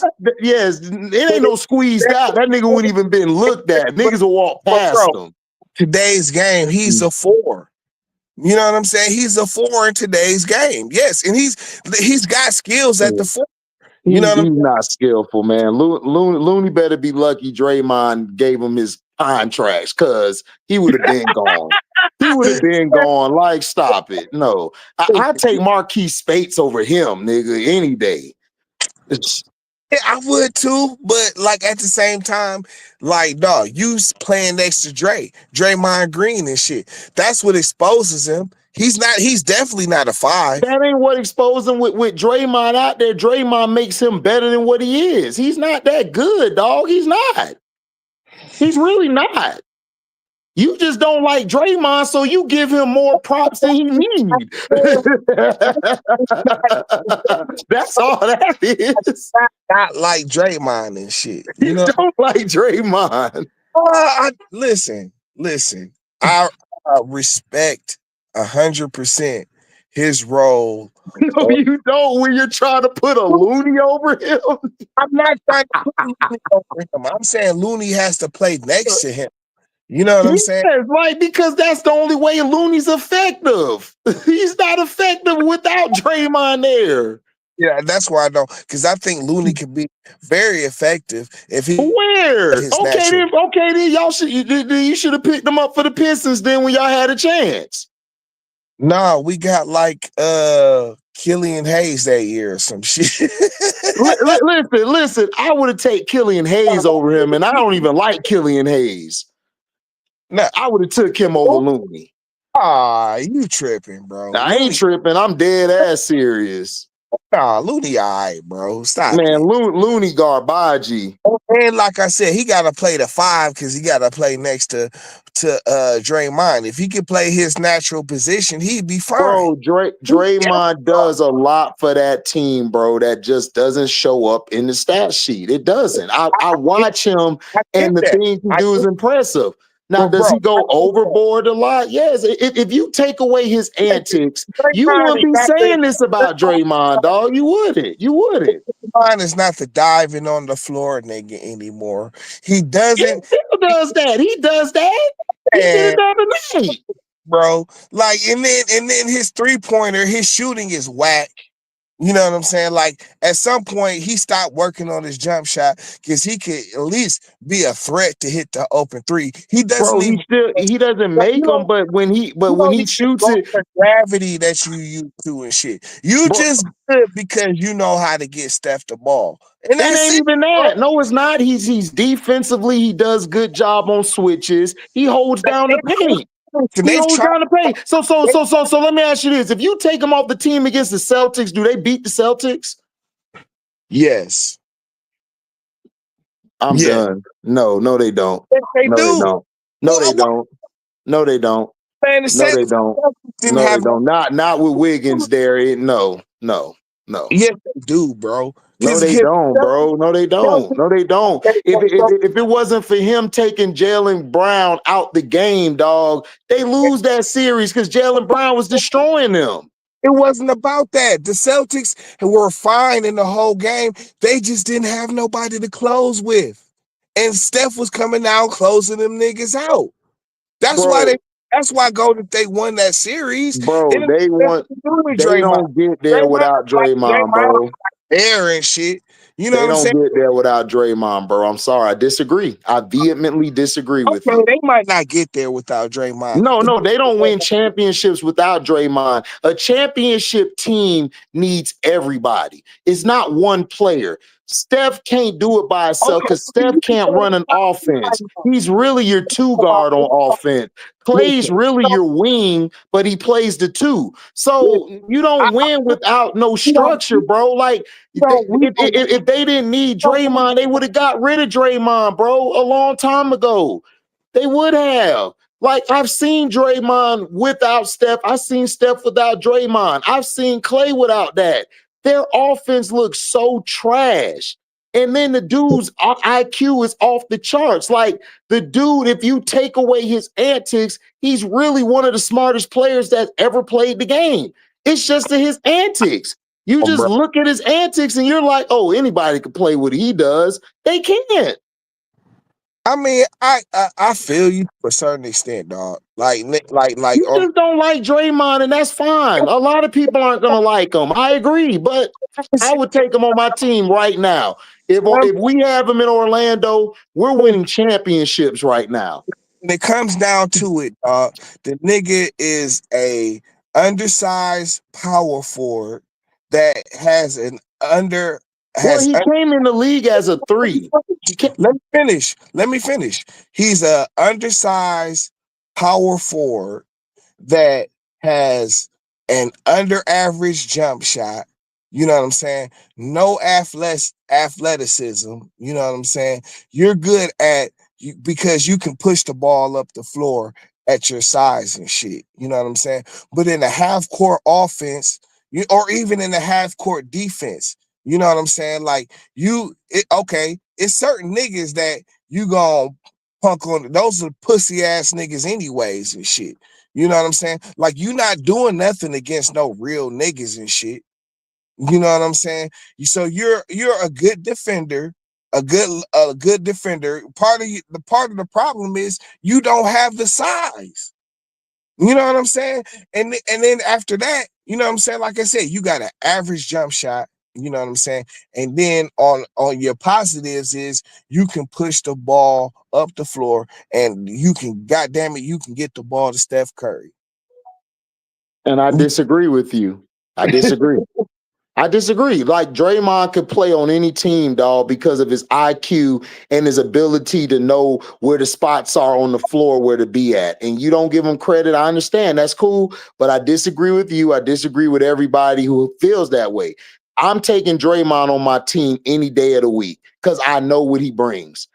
Yes, it ain't no squeezed out. That nigga wouldn't even been looked at. But, Niggas will walk bro, past him. today's game, he's a 4. You know what I'm saying? He's a 4 in today's game. Yes, and he's got skills at the 4. You know what I'm He's saying? not skillful, man. Looney better be lucky Draymond gave him his contracts because he would have been gone. He would have been gone. Like, stop it. No. I take Marquise Spates over him, nigga, any day. Yeah, I would too, but like at the same time, like dog, playing next to Draymond Green and shit. That's what exposes him. He's definitely not a 5. That ain't what exposed him with Draymond out there. Draymond makes him better than what he is. He's not that good, dog. He's not. He's really not. You just don't like Draymond, so you give him more props than he needs. That's all that is. Not like Draymond and shit. You don't like Draymond. Listen. I respect 100% his role. No, you don't. When you're trying to put a Looney over him, I'm not trying to put Looney over him. I'm saying Looney has to play next to him. You know what I'm saying? Right, because that's the only way Looney's effective. He's not effective without Draymond there. Yeah, that's why I don't, because I think Looney can be very effective if he. Where? Okay, then y'all you should have picked them up for the Pistons then when y'all had a chance. Nah, we got like Killian Hayes that year or some shit. Listen, I would have taken Killian Hayes over him, and I don't even like Killian Hayes. No, I would have took him over Looney. You tripping, bro. I ain't tripping. I'm dead ass serious. Nah, Looney all right, bro. Stop. Man, Looney garbage. And like I said, he gotta play the 5 because he gotta play next to Draymond. If he could play his natural position, he'd be fine. Bro, Draymond does a lot for that team, bro. That just doesn't show up in the stat sheet. It doesn't. I watch him, and the things he do is impressive. Now, does he go overboard a lot? Yes. If you take away his antics, you wouldn't be saying this about Draymond, dog. You wouldn't. Draymond is not the diving on the floor nigga anymore. He doesn't. He does that. He did it the other night, bro. Like, and then his 3-pointer, his shooting is whack. You know what I'm saying? Like, at some point, he stopped working on his jump shot because he could at least be a threat to hit the open 3. He doesn't. Bro, he doesn't make them, but when he shoots it, the gravity that you used to and shit. You just good because you know how to get Steph the ball. And it ain't even that. Bro. No, it's not. He's defensively, he does good job on switches. He holds down the paint. He holds down the paint. So let me ask you this. If you take him off the team against the Celtics, do they beat the Celtics? Yes. I'm done. No, they don't. Yes, they do. No, they don't. No, they don't. Man, no, they don't. No, they don't. Not with Wiggins there. No. Yes, they do, bro. No, they don't, bro. No, they don't. If it wasn't for him taking Jaylen Brown out the game, dog, they lose that series because Jaylen Brown was destroying them. It wasn't about that. The Celtics were fine in the whole game. They just didn't have nobody to close with. And Steph was coming out closing them niggas out. That's why Golden State won that series. Bro, they don't get there without Draymond, bro. Air and shit. You know what I'm saying? They don't get there without Draymond, bro. I'm sorry. I disagree. I vehemently disagree with you. They might not get there without Draymond. No, they don't win championships without Draymond. A championship team needs everybody. It's not one player. Steph can't do it by himself because Steph can't run an offense. He's really your 2 guard on offense. Clay's really your wing, but he plays the 2. So you don't win without no structure, bro. Like, if they didn't need Draymond, they would have got rid of Draymond, bro, a long time ago. They would have. Like, I've seen Draymond without Steph. I've seen Steph without Draymond. I've seen Clay without that. Their offense looks so trash. And then the dude's IQ is off the charts. Like, the dude, if you take away his antics, he's really one of the smartest players that ever played the game. It's just his antics. You just bro. look at his antics and you're like, oh, anybody can play what he does. They can't. I mean, I feel you to a certain extent, dog. Like You just don't like Draymond, and that's fine. A lot of people aren't gonna like him. I agree, but I would take him on my team right now. If we have him in Orlando, we're winning championships right now. when it comes down to it, the nigga is a undersized power forward that has an under Well, has. he came in the league as a 3. He came, Let me finish. Let me finish. He's a undersized power forward that has an under average jump shot. You know what I'm saying? No athleticism. You know what I'm saying? You're good at you because you can push the ball up the floor at your size and shit. You know what I'm saying? But in a half court offense, or even in a half court defense, you know what I'm saying? Like okay, it's certain niggas that you gonna punk on. Those are pussy ass niggas anyways and shit. You know what I'm saying? Like you not doing nothing against no real niggas and shit. You know what I'm saying? So you're a good defender, a good defender. Part of the problem is you don't have the size. You know what I'm saying? And then after that, you know what I'm saying? Like I said, you got an average jump shot. You know what I'm saying? And then on your positives is you can push the ball up the floor and you can, goddamn it, you can get the ball to Steph Curry. and I disagree with you. I disagree. I disagree. Like Draymond could play on any team, dog, because of his IQ and his ability to know where the spots are on the floor, where to be at. And you don't give him credit. I understand. That's cool. But I disagree with you. I disagree with everybody who feels that way. I'm taking Draymond on my team any day of the week because I know what he brings.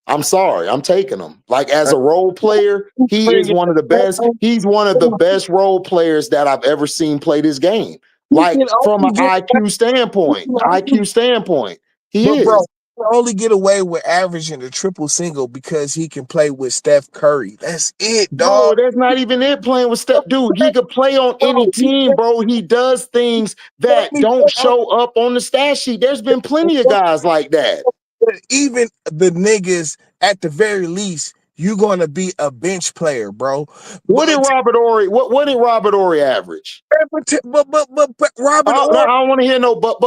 I'm sorry, I'm taking him. Like as a role player, he is one of the best. He's one of the best role players that I've ever seen play this game. You Like can from an only get IQ standpoint, he But bro, is. he only get away with averaging a triple single because he can play with Steph Curry. That's it, dog. No, that's not even it. Playing with Steph, dude, he could play on any Bro, team, bro. He does things that don't show up on the stat sheet. There's been plenty of guys like that. even the niggas at the very least, you're gonna be a bench player, bro. What did But Robert Ory? What did Robert Ory average? but Robert Oh, no, I Orr, don't want to hear no but.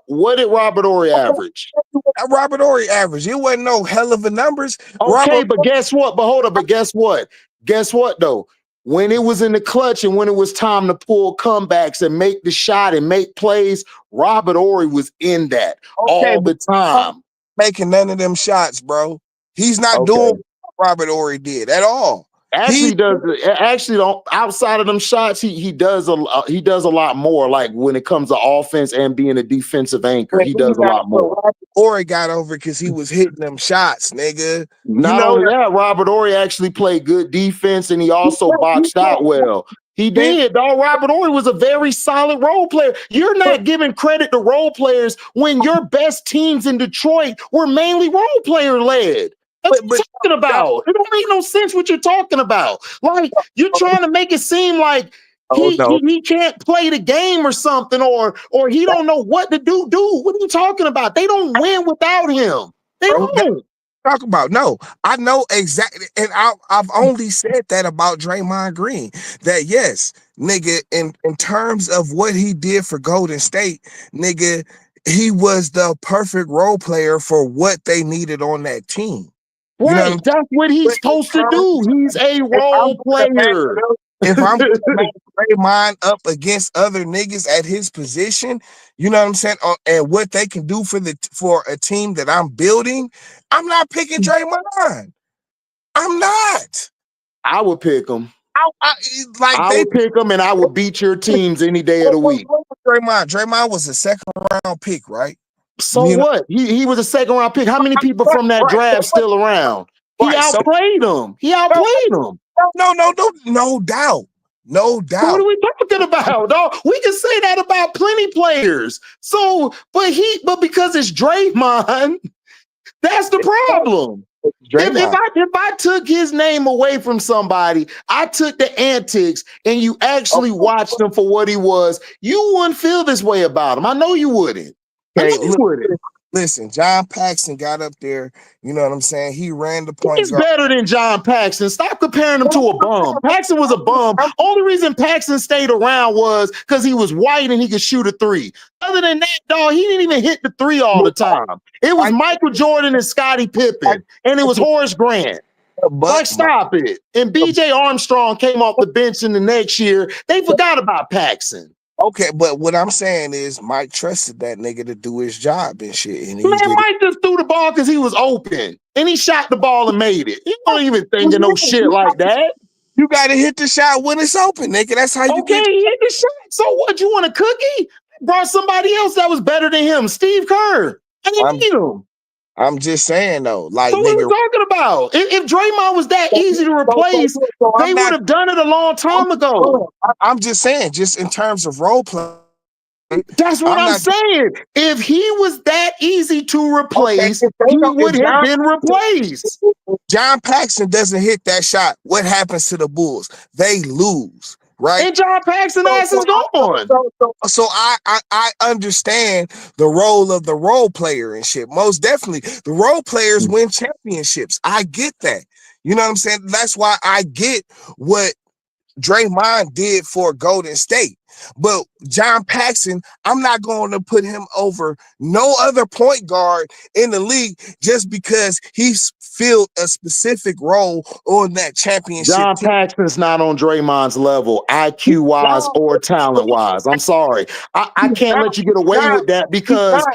What did Robert Ory average? Robert Ory average. It wasn't no hell of a numbers. Okay, but guess what? But hold up, but guess what? Guess what though? When it was in the clutch and when it was time to pull comebacks and make the shot and make plays, Robert Ory was in that Okay, all but the time. making none of them shots, bro. He's not doing Okay. what Robert Ory did at all. He Actually don't outside of them shots, he does a lot more like when it comes to offense and being a defensive anchor. He does a lot more. Ory got over because he was hitting them shots, nigga. You Not know only that, Robert Ory actually played good defense and he also boxed out well. He did, dog. Robert Ory was a very solid role player. You're not giving credit to role players when your best teams in Detroit were mainly role player led. What are you talking about? It don't make no sense what you're talking about. Like you're trying to make it seem like oh no. he can't play the game or something, or he don't know what to do. Dude, what are you talking about? They don't win without him. They Bro, don't. talk about no. I know exactly, and I've only said that about Draymond Green. That yes, nigga, in terms of what he did for Golden State, nigga, he was the perfect role player for what they needed on that team. You know what Right, I'm that's what he's saying? supposed to do. He's a If I'm role gonna match player. up, if I'm gonna match Draymond up against other niggas at his position, you know what I'm saying, and what they can do for a team that I'm building, I'm not picking Draymond. I'm not. I would pick him. I like I they. would pick him, and I would beat your teams any day of the week. Draymond. Draymond was a second round pick, right? So You know, what? He was a second round pick. How many people from that right, draft still around? He right. So outplayed him. He no, outplayed him. no doubt, no So what doubt. are we talking about, dog? We can say that about plenty players. So, but because it's Draymond, that's the problem. Draymond. If I took his name away from somebody, I took the antics, and you actually watched him for what he was, you wouldn't feel this way about him. I know you wouldn't. I know Okay, you wouldn't. listen, John Paxson got up there. You know what I'm saying? He ran the point He's guard. better than John Paxson. Stop comparing him to a bum. Paxson was a bum. Only reason Paxson stayed around was because he was white and he could shoot a three. Other than that, dog, he didn't even hit the three all the time. It was Michael Jordan and Scottie Pippen, and it was Horace Grant. Like, stop it. And BJ Armstrong came off the bench in the next year. They forgot about Paxson. Okay, but what I'm saying is Mike trusted that nigga to do his job and shit. And he Man, did Mike just threw the ball because he was open. And he shot the ball and made it. He don't even think of no shit like that. You got to hit the shot when it's open, nigga. That's how you Okay, he hit the shot. So what? You want a cookie? Brought somebody else that was better than him, Steve Kerr. I didn't need him. I'm just saying though, like, so what are nigga, we talking about? If Draymond was that easy to replace, they would have done it a long time ago. I'm just saying, just in terms of role play. That's what I'm saying. If he was that easy to replace, he would have been replaced. John Paxson doesn't hit that shot. What happens to the Bulls? They lose. Right, and John Paxson ass is gone. So I understand the role of the role player and shit. Most definitely, the role players win championships. I get that. You know what I'm saying? That's why I get what Draymond did for Golden State. But John Paxson, I'm not going to put him over no other point guard in the league just because he's filled a specific role on that championship John team. Paxson's not on Draymond's level, IQ-wise or talent-wise. I'm sorry. I can't let you get away with that because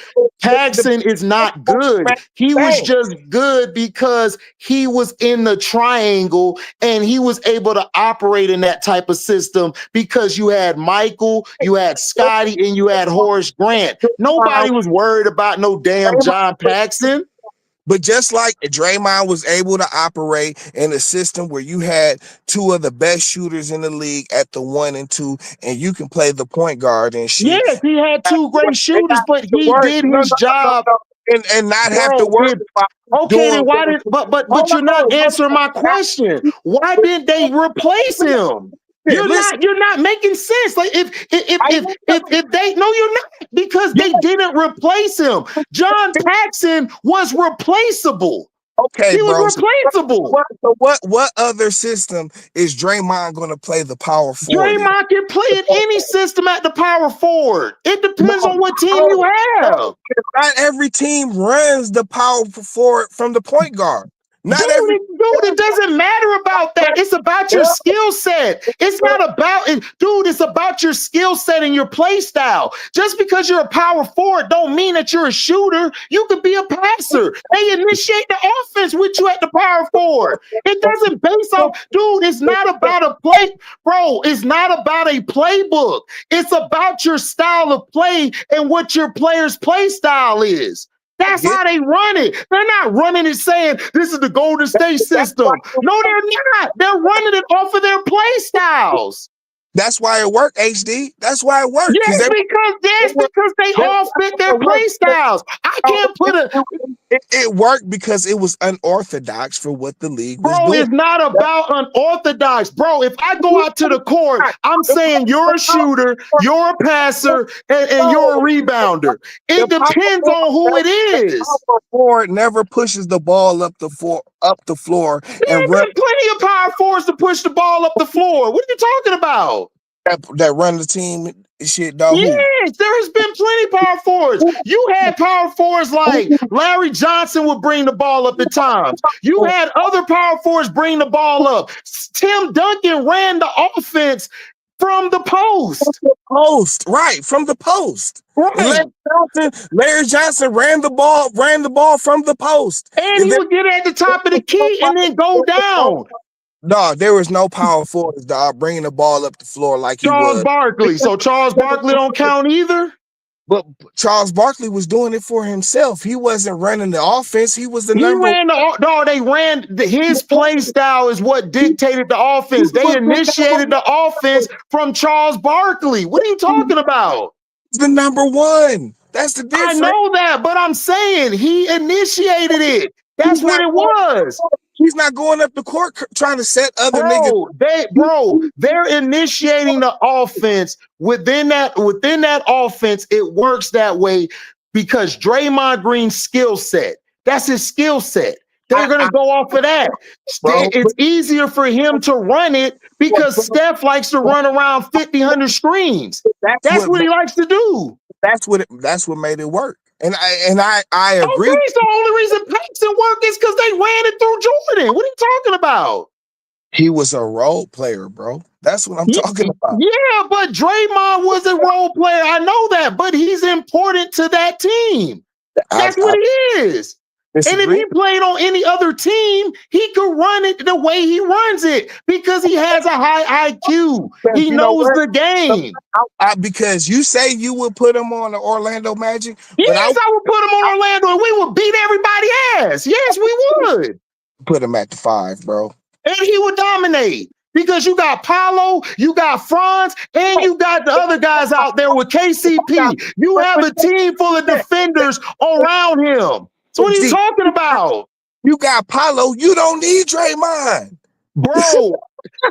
Paxson is not good. He was just good because he was in the triangle and he was able to operate in that type of system because you had Michael, you had Scottie, and you had Horace Grant. Nobody was worried about no damn John Paxson. But just like Draymond was able to operate in a system where you had two of the best shooters in the league at the 1 and 2, and you can play the point guard and shit. Yes, he had two great shooters, but he did his job and not have to worry about. Okay, then why did? But you're not answering my question. Why didn't they replace him? You're not making sense. Like if they no, you're not, because they didn't replace him. John Paxson was replaceable. Okay, he was replaceable. So what other system is Draymond going to play the power forward? Draymond can play in any system at the power forward. It depends on what team you have. Not every team runs the power forward from the point guard. Dude, it doesn't matter about that. It's about your skill set. It's not about it. Dude, it's about your skill set and your play style. Just because you're a power forward don't mean that you're a shooter. You could be a passer. They initiate the offense with you at the power forward. It doesn't base off, dude, it's not about a play, bro. It's not about a playbook. It's about your style of play and what your player's play style is. That's how they run it. They're not running it saying this is the Golden State system. No, they're not. They're running it off of their play styles. That's why it worked, HD. That's why it worked. Yes, because they all fit their play styles. I can't put it worked because it was unorthodox for what the league was doing. Bro, it's not about unorthodox. Bro, if I go out to the court, I'm saying you're a shooter, you're a passer, and you're a rebounder. It depends on who it is. Power forward never pushes the ball up the floor. There's plenty of power forwards to push the ball up the floor. What are you talking about? That run the team shit, dog. Yes, there has been plenty of power forwards. You had power forwards like Larry Johnson would bring the ball up at times. You had other power forwards bring the ball up. Tim Duncan ran the offense from the post. Right, from the post. Right. Larry Johnson ran the ball from the post. And he would get at the top of the key and then go down. No, there was no power forwards, dog, bringing the ball up the floor like Charles Barkley. So Charles Barkley don't count either? But Charles Barkley was doing it for himself. He wasn't running the offense. He was the number. They ran his play style is what dictated the offense. They initiated the offense from Charles Barkley. What are you talking about? The number one. That's the difference. I know that, but I'm saying he initiated it. That's what it was. He's not going up the court trying to set other niggas. They're initiating the offense within that offense. It works that way because Draymond Green's skill set. That's his skill set. They're gonna go off of that. It's easier for him to run it because Steph likes to run around 100 screens. That's what he likes to do. That's what made it work. And I agree. Okay, so the only reason Paxson worked is because they ran it through Jordan. What are you talking about? He was a role player, bro. That's what I'm talking about. Yeah, but Draymond was a role player. I know that, but he's important to that team. That's what he is. And if he played on any other team, he could run it the way he runs it because he has a high IQ. He knows the game. Because you say you would put him on the Orlando Magic. Yes, I would put him on Orlando and we would beat everybody ass. Yes, we would. Put him at the 5, bro. And he would dominate. Because you got Paolo, you got Franz, and you got the other guys out there with KCP. You have a team full of defenders around him. So what are you talking about? You got Paolo. You don't need Draymond. Bro,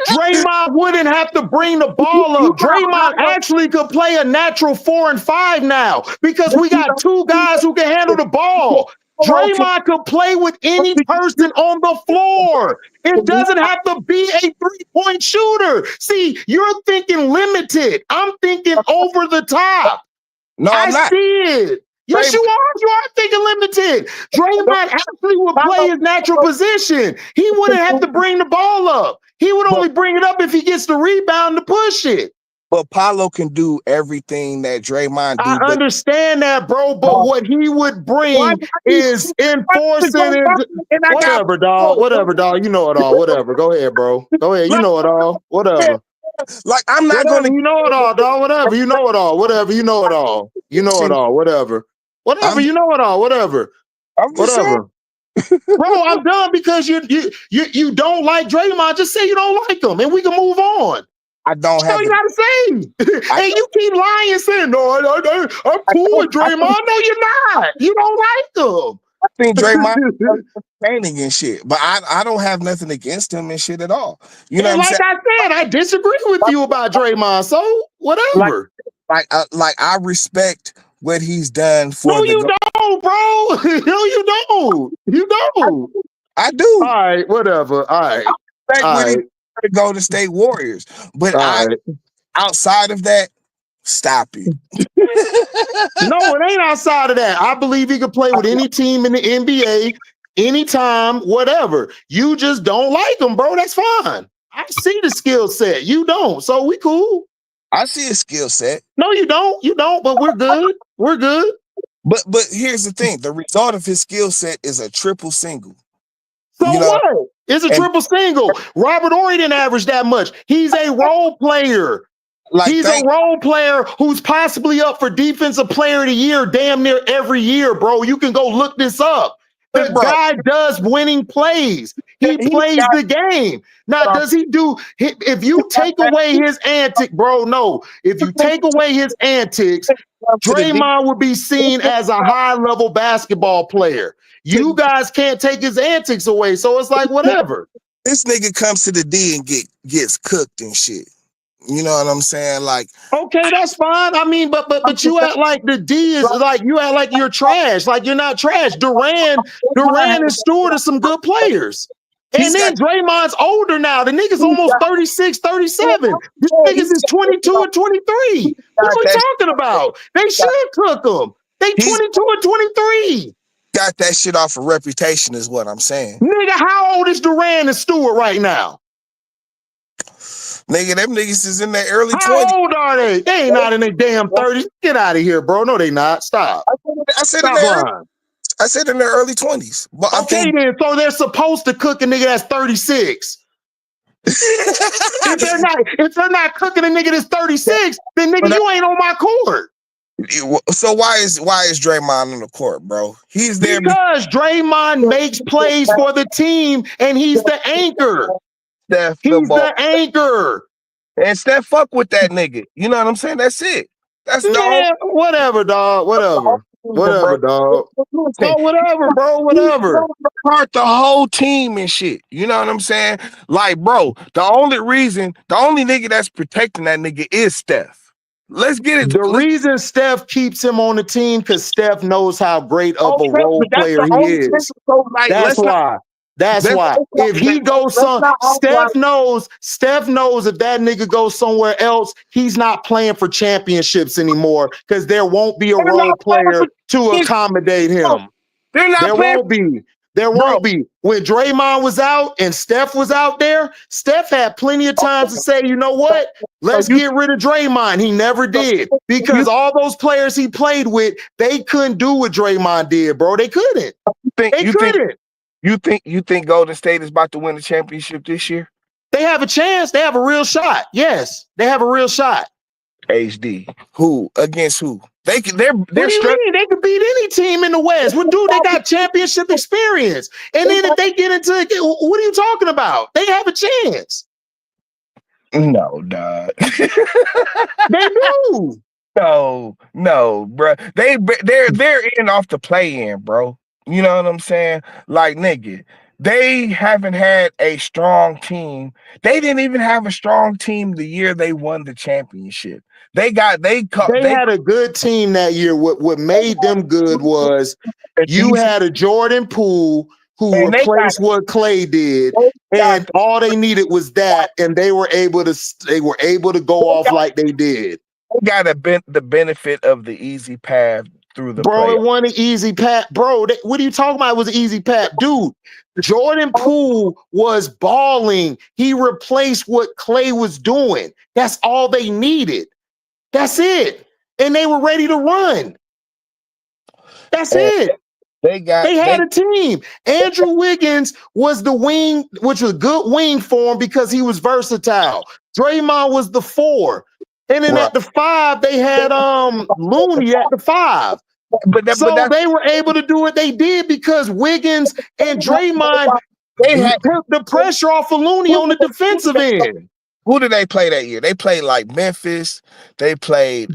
Draymond wouldn't have to bring the ball up. Draymond actually could play a natural 4 and 5 now because we got 2 guys who can handle the ball. Draymond could play with any person on the floor. It doesn't have to be a 3-point shooter. See, you're thinking limited. I'm thinking over the top. No, I'm not. I see it. Yes, you are. You are thinking limited. Draymond actually would play his natural position. He wouldn't have to bring the ball up. He would only bring it up if he gets the rebound to push it. But Paolo can do everything that Draymond do. I understand that, bro, but what he would bring is enforcing it. Whatever, dog. Whatever, dog. You know it all. Whatever. Go ahead, bro. Go ahead. You know it all. Whatever. Like, I'm not going to. You know it all, dog. Whatever. You know it all. Whatever. You know it all. You know it all. Whatever. Whatever. You know it all. Whatever. Whatever. Bro, I'm done because you don't like Draymond. Just say you don't like him and we can move on. I don't have. All you gotta say. And you keep lying, saying, "No, I'm cool with Draymond." No, you're not. You don't like him. I think Draymond entertaining and shit, but I don't have nothing against him and shit at all. You know, like I said, I disagree with you about Draymond. So whatever. Like I respect what he's done for. No, you don't, bro. No, you don't. You don't. I do. All right, whatever. All right. All right. To go to State Warriors, but outside of that, stop it. No, it ain't outside of that. I believe he could play with any team in the NBA, anytime, whatever. You just don't like him, bro. That's fine. I see the skill set. You don't, so we cool. I see a skill set. No, you don't. You don't. But we're good. We're good. But here's the thing: the result of his skill set is a triple single. So what? It's a triple single. Robert Horry didn't average that much. He's a role player. He's a role player who's possibly up for Defensive Player of the Year damn near every year, bro. You can go look this up. The guy does winning plays. He plays the game. Now, does he do? If you take away his antics, bro, no. If you take away his antics, Draymond would be seen as a high-level basketball player. You guys can't take his antics away, so it's like whatever. This nigga comes to the D and gets cooked and shit. You know what I'm saying? Like, okay, that's fine. I mean, but you act like the D is like you act like you're trash. Like you're not trash. Durant and Stewart are some good players. And then Draymond's older now. The nigga's almost 36, 37. These niggas is 22 and 23. What are we talking about? They should cook them. They 22 and 23. Got that shit off of reputation is what I'm saying. Nigga, how old is Durant and Stewart right now? Nigga, them niggas is in their early 20s. How old are they? They ain't not in their damn 30s. Get out of here, bro. No, they not. Stop. I said in their early 20s. But okay, then. So they're supposed to cook a nigga that's 36. if they're not cooking a nigga that's 36, then nigga, you ain't on my court. So why is Draymond on the court, bro? He's there because Draymond makes plays for the team and he's the anchor. He's the anchor. And Steph fuck with that nigga. You know what I'm saying? That's it. That's whatever, dog. Whatever. Whatever, dog. Listen, Oh, whatever, bro. he Whatever. broke apart the whole team and shit. You know what I'm saying? Like, bro, the only nigga that's protecting that nigga is Steph. Let's get it. The reason Steph keeps him on the team because Steph knows how great of a Okay, role but that's player the he only thing. is. So, like, That's why. That's why. If he goes some, Steph knows if that nigga goes somewhere else, he's not playing for championships anymore because there won't be a they're role not playing player for to kids. accommodate him. They're not There playing, won't be. There bro. won't be. When Draymond was out and Steph was out there, Steph had plenty of times to say, you know what? So Let's you, get rid of Draymond. He never did you because all those players he played with, they couldn't do what Draymond did, bro. They couldn't. think They you think couldn't. you think Golden State is about to win the championship this year? They have a chance. They have a real shot. Yes, they have a real shot. HD. Who against who? They're What do you struggling. mean? They could beat any team in the West. What dude? They got championship experience. And then if they get into it, what are you talking about? They have a chance. No, dog. They do. No, bro. They're in off the play in, bro. You know what I'm saying? Like, nigga, they haven't had a strong team. They didn't even have a strong team the year they won the championship. They Had a good team that year. What made them good was you had a Jordan Poole who and replaced what Clay did, and all they needed was that, and they were able to go off like they did. got the benefit of the easy path through the Bro, play. it wasn't an easy path. Bro, what are you talking about? It was an easy path. Dude, Jordan Poole was balling. He replaced what Clay was doing. That's all they needed. That's it. And they were ready to run. That's it. They had a team. Andrew Wiggins was the wing, which was a good wing for him because he was versatile. Draymond was the 4. And then at the 5, they had Looney at the 5. So they were able to do what they did because Wiggins and Draymond took the pressure off of Looney on the defensive end. Who did they play that year? They played like Memphis. They played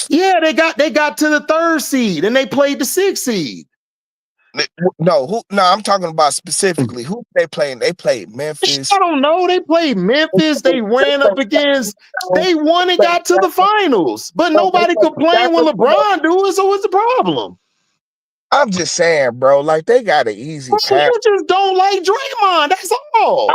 yeah, they got to the 3rd seed and they played the 6th seed. No, I'm talking about specifically who they playing. They played Memphis. I don't know. They played Memphis. They ran up against. They won and got to the finals, but nobody complained when LeBron do it. So what's the problem? I'm just saying, bro. Like they got an easy path. You just don't like Draymond. That's all.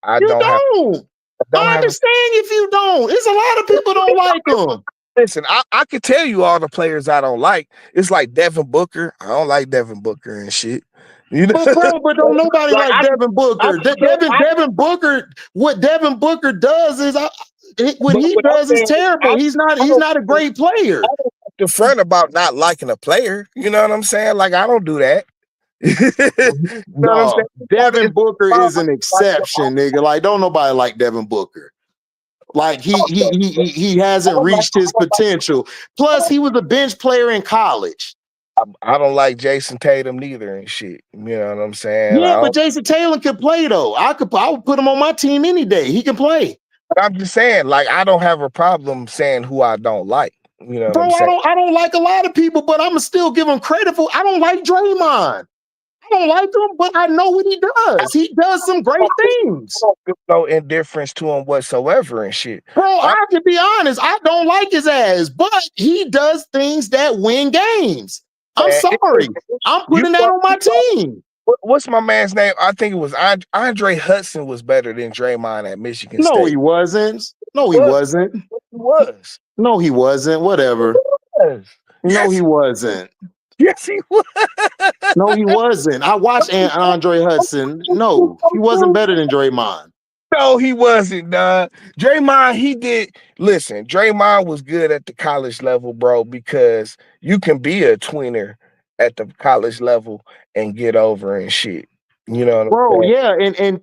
I don't. I understand if you don't. There's a lot of people don't like him. Listen, I could tell you all the players I don't like. It's like Devin Booker. I don't like Devin Booker and shit. You know, but don't nobody like Devin Booker. Devin Booker. What Devin Booker does is what he does is terrible. He's not a great player. I don't have to front about not liking a player. You know what I'm saying? Like I don't do that. No, Devin Booker is an exception, nigga. Like don't nobody like Devin Booker. Like he hasn't reached his potential. Plus, he was a bench player in college. I don't like Jason Tatum neither and shit. You know what I'm saying? Yeah, but Jason Tatum can play though. I would put him on my team any day. He can play. I'm just saying, like, I don't have a problem saying who I don't like. You know what I'm saying? I don't like a lot of people, but I'ma still give him credit for. I don't like Draymond. I don't like him, but I know what he does. He does some great things. No indifference to him whatsoever and shit. Bro, I can be honest. I don't like his ass, but he does things that win games. I'm sorry. I'm putting that on my team. What's my man's name? I think it was Andre Hudson was better than Draymond at Michigan State. No, he wasn't. No, he wasn't. He was. No, he wasn't. Whatever. No, he wasn't. Yes, he was. No, he wasn't. I watched Andre Hudson. No, he wasn't better than Draymond. No, he wasn't, dog. Draymond, he did. Listen, Draymond was good at the college level, bro, because you can be a tweener at the college level and get over and shit. You know what I'm saying? Yeah,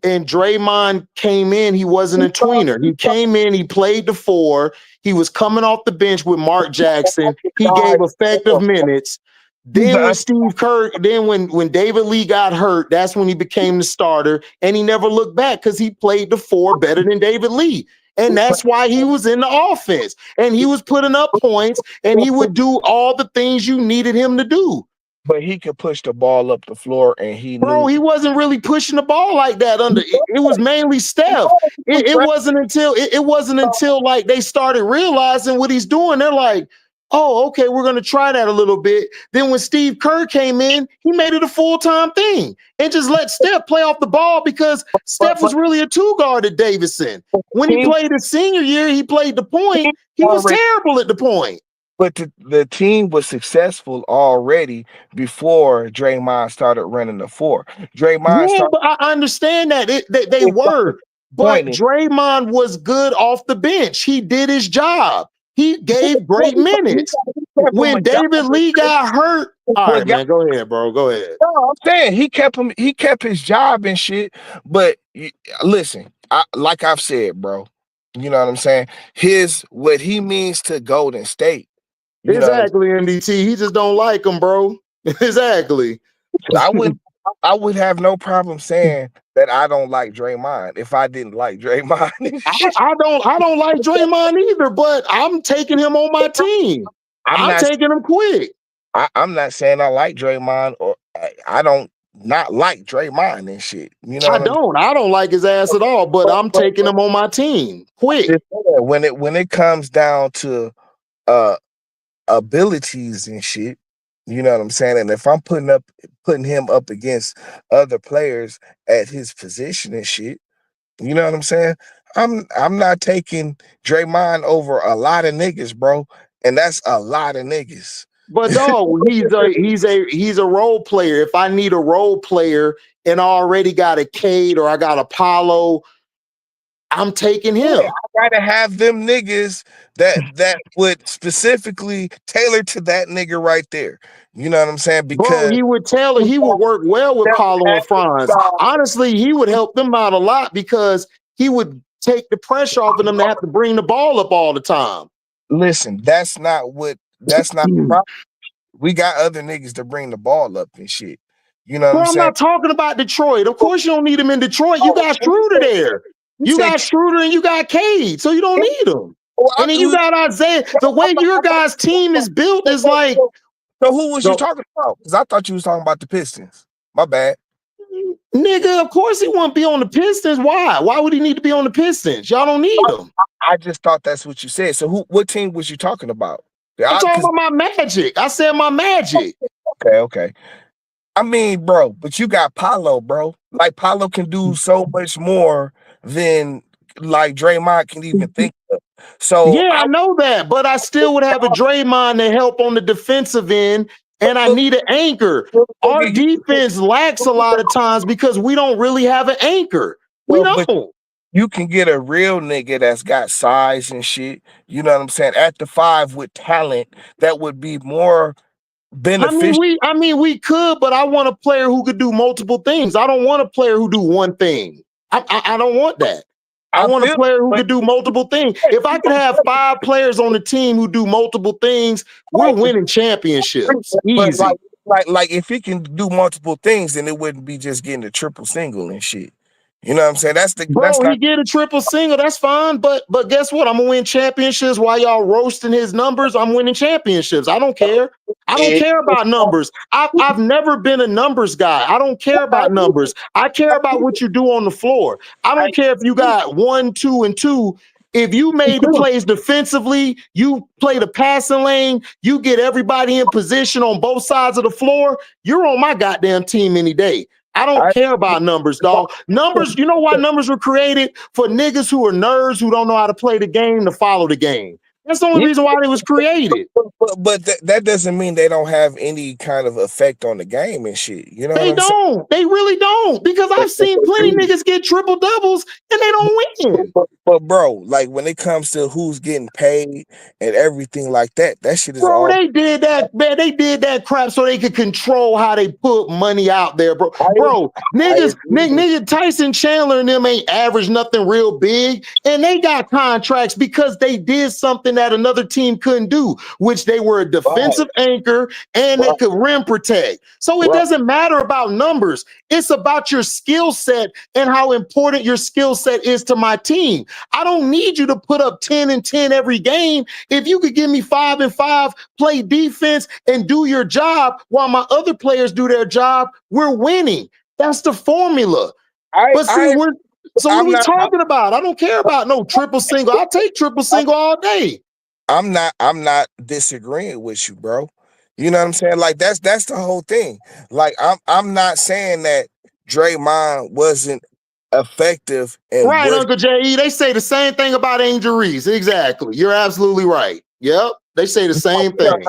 and Draymond came in, he wasn't a tweener. He came in, he played the 4. He was coming off the bench with Mark Jackson. He gave effective minutes. Then when Steve Kerr, when David Lee got hurt, that's when he became the starter, and he never looked back because he played the 4 better than David Lee. And that's why he was in the offense. And he was putting up points and he would do all the things you needed him to do. But he could push the ball up the floor, and he Bro, knew. he wasn't really pushing the ball like that under it was mainly Steph. It wasn't until like they started realizing what he's doing. They're like, oh, okay, we're gonna try that a little bit. Then when Steve Kerr came in, he made it a full-time thing and just let Steph play off the ball because But, Steph was really a two-guard at Davidson. When he team played his senior year, he played the point. He was already, terrible at the point. but the team was successful already before Draymond started running the four. Draymond Yeah, started but I understand that they were, but pointing. Draymond was good off the bench. He did his job. He gave great minutes. He kept him a When job. David Lee got hurt, all right, When man, go ahead, bro. Go ahead. No, I'm saying he kept him. He kept his job and shit. But listen, like I've said, bro. You know what I'm saying? What he means to Golden State. You know what I'm Exactly, NDT. He just don't like him, bro. Exactly. saying? I would have no problem saying that I don't like Draymond if I didn't like Draymond and shit. I don't like Draymond either, but I'm taking him on my team. I'm I'm not. taking him quick. I'm not saying I like Draymond or I don't not like Draymond and shit. You know what I'm I don't like his ass at all, but I'm taking him on my team quick. saying? When it comes down to uh abilities and shit. You know what I'm saying? And if I'm putting him up against other players at his position and shit, you know what I'm saying? I'm not taking Draymond over a lot of niggas, bro. And that's a lot of niggas. But dog, he's a role player. If I need a role player and I already got a Cade or I got Apollo, I'm taking Yeah, him. I gotta have them niggas that would specifically tailor to that nigga right there. You know what I'm saying? Bro, Because he would work well with Paulo and Franz. Honestly, he would help them out a lot because he would take the pressure off of them to have to bring the ball up all the time. listen, that's not the problem. We got other niggas to bring the ball up and shit. You know what Bro, I'm I'm saying? not talking about Detroit. Of course, you don't need him in Detroit. You Oh, got Schroeder there. you You said, got Schroeder and you got Cade, so you don't need them. oh, I And then you do. got Isaiah. The way your guys' team is built is like So who was you the talking about? Because I thought you was talking about the Pistons. My bad. nigga. Of course, he won't be on the Pistons. Why? Why would he need to be on the Pistons? Y'all don't need him. I just thought that's what you said. So what team was you talking about? I'm Yeah, talking because about my Magic. I said my Magic. okay. I mean, bro, but you got Paolo, bro. Like Paolo can do so much more than like Draymond can even think of. So Yeah, I I know that, but I still would have a Draymond to help on the defensive end, and I need an anchor. Our you, defense lacks a lot of times because we don't really have an anchor. We but don't. you can get a real nigga that's got size and shit. You know what I'm saying? At the five with talent that would be more beneficial. I mean, we could, but I want a player who could do multiple things. I don't want a player who do one thing. I don't want that. I I want a feel, player who but could do multiple things. If I could have 5 players on the team who do multiple things, we're winning championships. but Easy. like if he can do multiple things, then it wouldn't be just getting a triple single and shit. You know what I'm saying? That's Bro, he not get a triple single. That's fine. But guess what? I'm gonna win championships while y'all roasting his numbers. I'm winning championships. I don't care. I don't it. care about numbers. I've never been a numbers guy. I don't care about numbers. I care about what you do on the floor. I don't care if you got 1, 2, and 2. If you made the plays defensively, you play the passing lane, you get everybody in position on both sides of the floor, you're on my goddamn team any day. I don't I, care about numbers, dog. Numbers, you know why numbers were created? For niggas who are nerds who don't know how to play the game to follow the game. That's the only reason why they was created. but that doesn't mean they don't have any kind of effect on the game and shit. You know what They I'm saying? don't. They really don't. Because I've seen plenty niggas get triple doubles and they don't win. But bro, like when it comes to who's getting paid and everything like that, that shit is Bro, all. they did that, man. They did that crap so they could control how they put money out there, bro. I, Bro, I agree. nigga Tyson Chandler and them ain't average nothing real big, and they got contracts because they did something that another team couldn't do, which they were a defensive anchor and they could rim protect. So it doesn't matter about numbers. It's about your skill set and how important your skill set is to my team. I don't need you to put up 10 and 10 every game. If you could give me 5 and 5, play defense and do your job while my other players do their job, we're winning. That's the formula. But see, what are we talking about? I don't care about no triple single. I'll take triple single all day. I'm not disagreeing with you, bro. You know what I'm saying? Like that's the whole thing. Like I'm not saying that Draymond wasn't effective and right, Uncle J.E. They say the same thing about Angel Reese. Exactly. You're absolutely right. Yep. They say the same thing.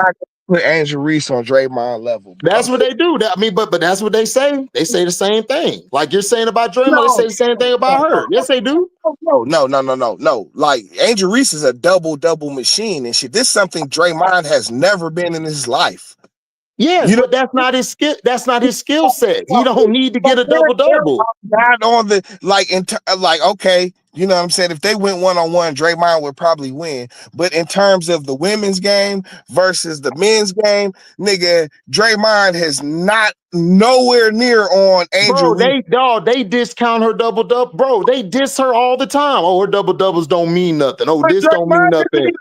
Put Angel Reese on Draymond level, bro. That's what they do. But that's what they say. They say the same thing. Like you're saying about Draymond, they say the same thing about her. Yes, they do. No. Like Angel Reese is a double machine and shit. This is something Draymond has never been in his life. Yes, but that's not his skill. That's not his skill set. He don't need to get a double. Not on the okay. You know what I'm saying? If they went 1-on-1, Draymond would probably win. But in terms of the women's game versus the men's game, nigga, Draymond has not nowhere near on Angel. Bro, they discount her double. Bro, they diss her all the time. Oh, her double doubles don't mean nothing. Oh, this don't mean nothing.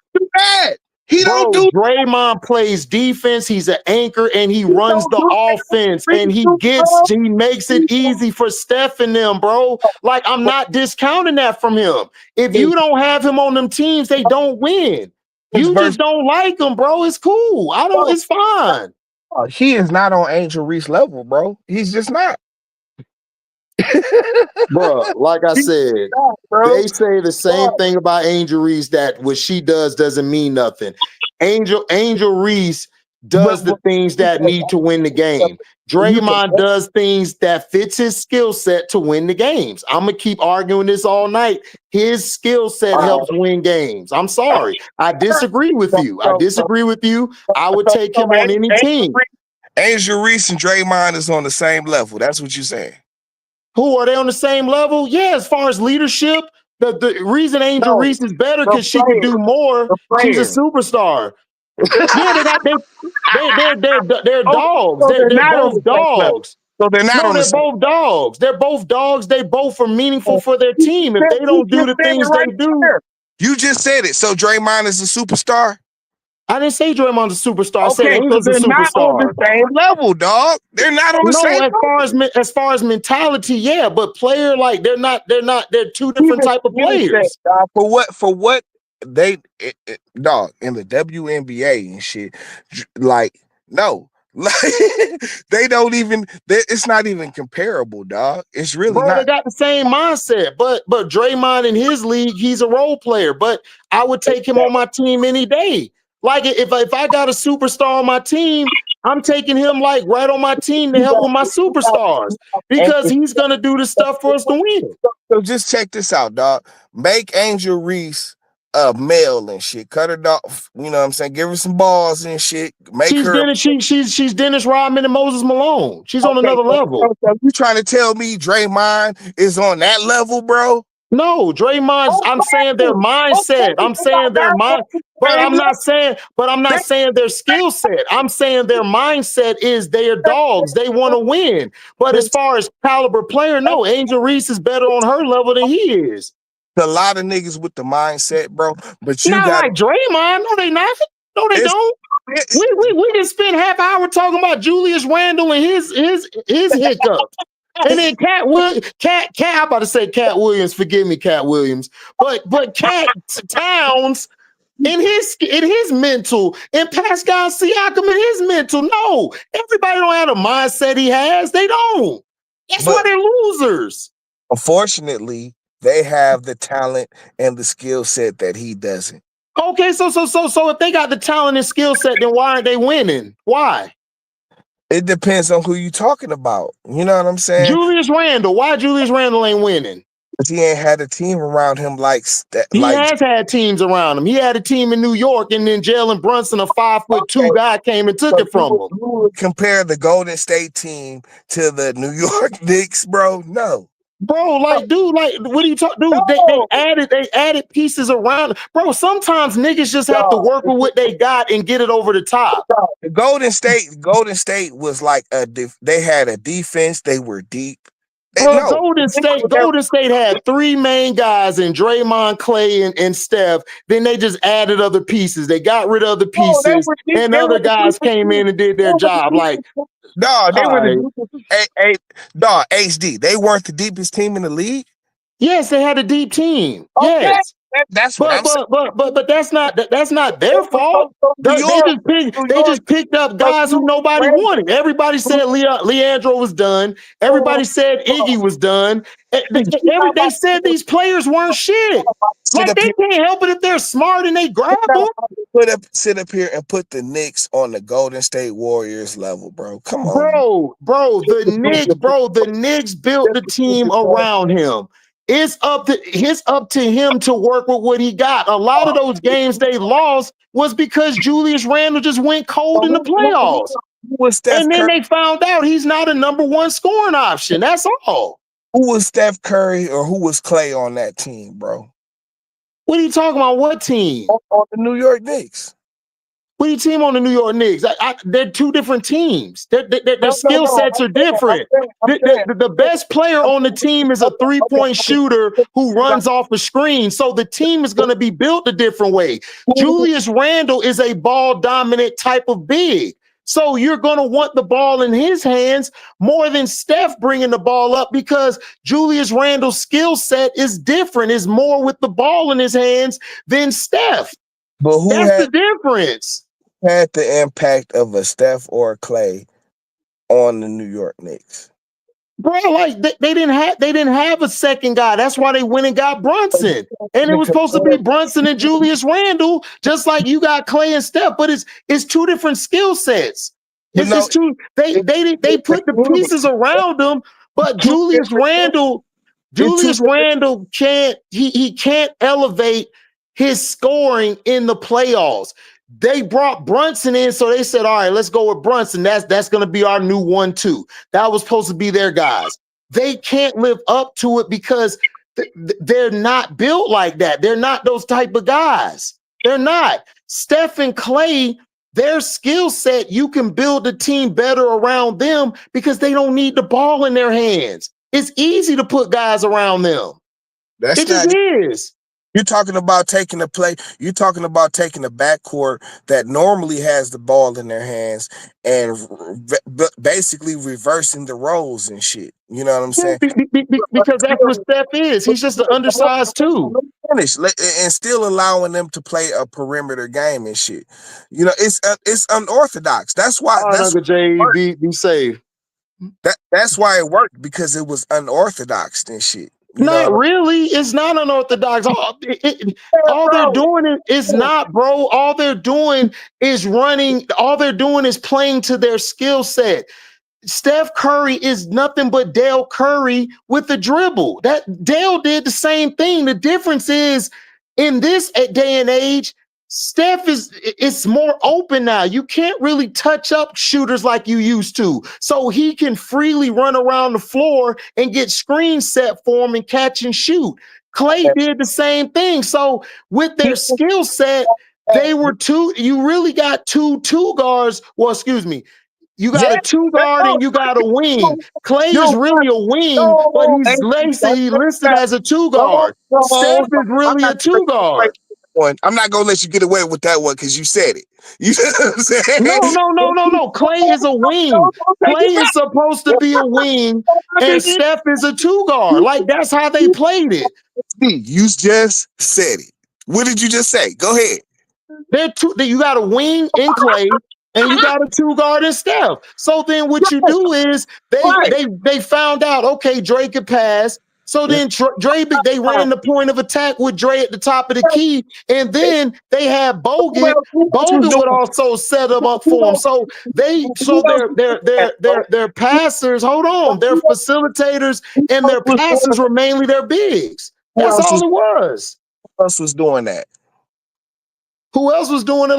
Draymond plays defense. He's an anchor and he runs the offense and he makes it easy for Steph and them, bro. Like I'm not discounting that from him. If you don't have him on them teams, they don't win. You just don't like him, bro. It's cool. It's fine. He is not on Angel Reese level, bro. He's just not. Bro, like I said, they say the same thing about Angel Reese, that what she does doesn't mean nothing. Angel Reese does the things that need to win the game. Draymond does things that fits his skill set to win the games. I'm gonna keep arguing this all night. His skill set helps win games. I'm sorry. I disagree with you. I would take him on any team. Angel Reese and Draymond is on the same level. That's what you're saying. Who are they on the same level? Yeah, as far as leadership, the reason Angel Reese is better because she can do more. She's a superstar. Yeah, they're dogs. They're both dogs. So they're not on the same. Both dogs. They're both dogs. They both are meaningful for their team. If they don't do the things they do, you just said it. So Draymond is a superstar. I didn't say Draymond's a superstar. I said Angel's a superstar. Not on the same level, dog. They're not on the same level. As far as mentality, yeah, but player, like they're two different type of players. For what they dog in the WNBA and shit, like no. Like they don't even. It's not even comparable, dog. It's really not. They got the same mindset, but Draymond in his league, he's a role player. But I would take him on my team any day. Like if I got a superstar on my team, I'm taking him like right on my team to help with my superstars because he's gonna do the stuff for us to win. So just check this out, dog. Make Angel Reese a male and shit. Cut her off. You know what I'm saying? Give her some balls and shit. She's Dennis Rodman and Moses Malone. She's on another level. So you trying to tell me Draymond is on that level, bro? No, Draymond's. I'm saying their mindset. I'm saying their mind, but I'm not saying their skill set. I'm saying their mindset is they are dogs. They want to win. But as far as caliber player, no, Angel Reese is better on her level than he is. A lot of niggas with the mindset, bro. But you not like Draymond. No, they not. No, they don't. We just spent half hour talking about Julius Randle and his hiccups. And then Cat, I'm about to say Cat Williams. Forgive me, Cat Williams. But Cat Towns in his mental, and Pascal Siakam in his mental. No, everybody don't have the mindset he has. They don't. That's why they're losers. Unfortunately, they have the talent and the skill set that he doesn't. Okay, so if they got the talent and skill set, then why aren't they winning? Why? It depends on who you talking about. You know what I'm saying? Julius Randle. Why Julius Randle ain't winning? Because he ain't had a team around him like that. He has had teams around him. He had a team in New York, and then Jalen Brunson, a 5'2" guy, came and took it from him. You would compare the Golden State team to the New York Knicks, bro? No. Bro, like, dude, like, what are you talking? Dude, they added pieces around. Bro, sometimes niggas just have to work with what they got and get it over the top. The Golden State was like they had a defense. They were deep. Bro, Golden State had three main guys in Draymond, Clay, and Steph. Then they just added other pieces. They got rid of the pieces, and other guys came in and did their job. Like, no, they were right. the deepest. No, HD. They weren't the deepest team in the league. Yes, they had a deep team. Okay. Yes. That's what I'm saying. But that's not their fault. They just picked up guys who nobody wanted. Everybody said Leandro was done. Everybody said Iggy was done. They said these players weren't shit. Like, they can't help it if they're smart and they grab them. Sit up here and put the Knicks on the Golden State Warriors level, bro. Come on, the Knicks built the team around him. It's up to him to work with what he got. A lot of those games they lost was because Julius Randle just went cold in the playoffs. And then they found out he's not a number one scoring option. That's all. Who was Steph Curry or who was Clay on that team, bro? What are you talking about? What team? On the New York Knicks. What do you team on the New York Knicks? They're two different teams. Their skill sets are different. The best player on the team is a three-point shooter who runs off a screen. So the team is going to be built a different way. Julius Randle is a ball-dominant type of big. So you're going to want the ball in his hands more than Steph bringing the ball up, because Julius Randle's skill set is different, is more with the ball in his hands than Steph. But That's the difference. Had the impact of a Steph or a Clay on the New York Knicks? Bro, like they didn't have a second guy. That's why they went and got Brunson. And it was supposed to be Brunson and Julius Randle, just like you got Clay and Steph, but it's two different skill sets. They put the pieces around them, but Julius Randle can't elevate his scoring in the playoffs. They brought Brunson in, so they said, all right, let's go with Brunson. That's going to be our new 1-2. That was supposed to be their guys. They can't live up to it because they're not built like that. They're not those type of guys. They're not. Steph and Clay, their skill set, you can build a team better around them because they don't need the ball in their hands. It's easy to put guys around them. It just is. You're talking about taking the play. You're talking about taking the backcourt that normally has the ball in their hands and basically reversing the roles and shit. You know what I'm saying? Because that's what Steph is. He's just an undersized two. And still allowing them to play a perimeter game and shit. You know, it's unorthodox. That's why. Be safe. That's why it worked, because it was unorthodox and shit. Not really. It's not unorthodox. All they're doing is not, bro. All they're doing is running. All they're doing is playing to their skill set. Steph Curry is nothing but Dale Curry with the dribble. That Dale did the same thing. The difference is, in this day and age, Steph it's more open now. You can't really touch up shooters like you used to. So he can freely run around the floor and get screens set for him and catch and shoot. Clay did the same thing. So with their skill set, you really got two guards. Well, excuse me. You got a two guard and you got a wing. Clay is really a wing, but he's listed as a two guard. Steph is really a two guard. I'm not gonna let you get away with that one because you said it. You know what I'm saying? No. Clay is a wing. Clay is supposed to be a wing, and Steph is a two guard. Like, that's how they played it. You just said it. What did you just say? Go ahead. You got a wing in Clay, and you got a two guard in Steph. So then what you do is they found out, okay, Dre could pass. So then they ran the point of attack with Dre at the top of the key, and then they had Bogut. Bogut would also set them up for them. So their passers, their facilitators and their passers were mainly their bigs. That's all it was. Who else was doing that? Who else was doing it?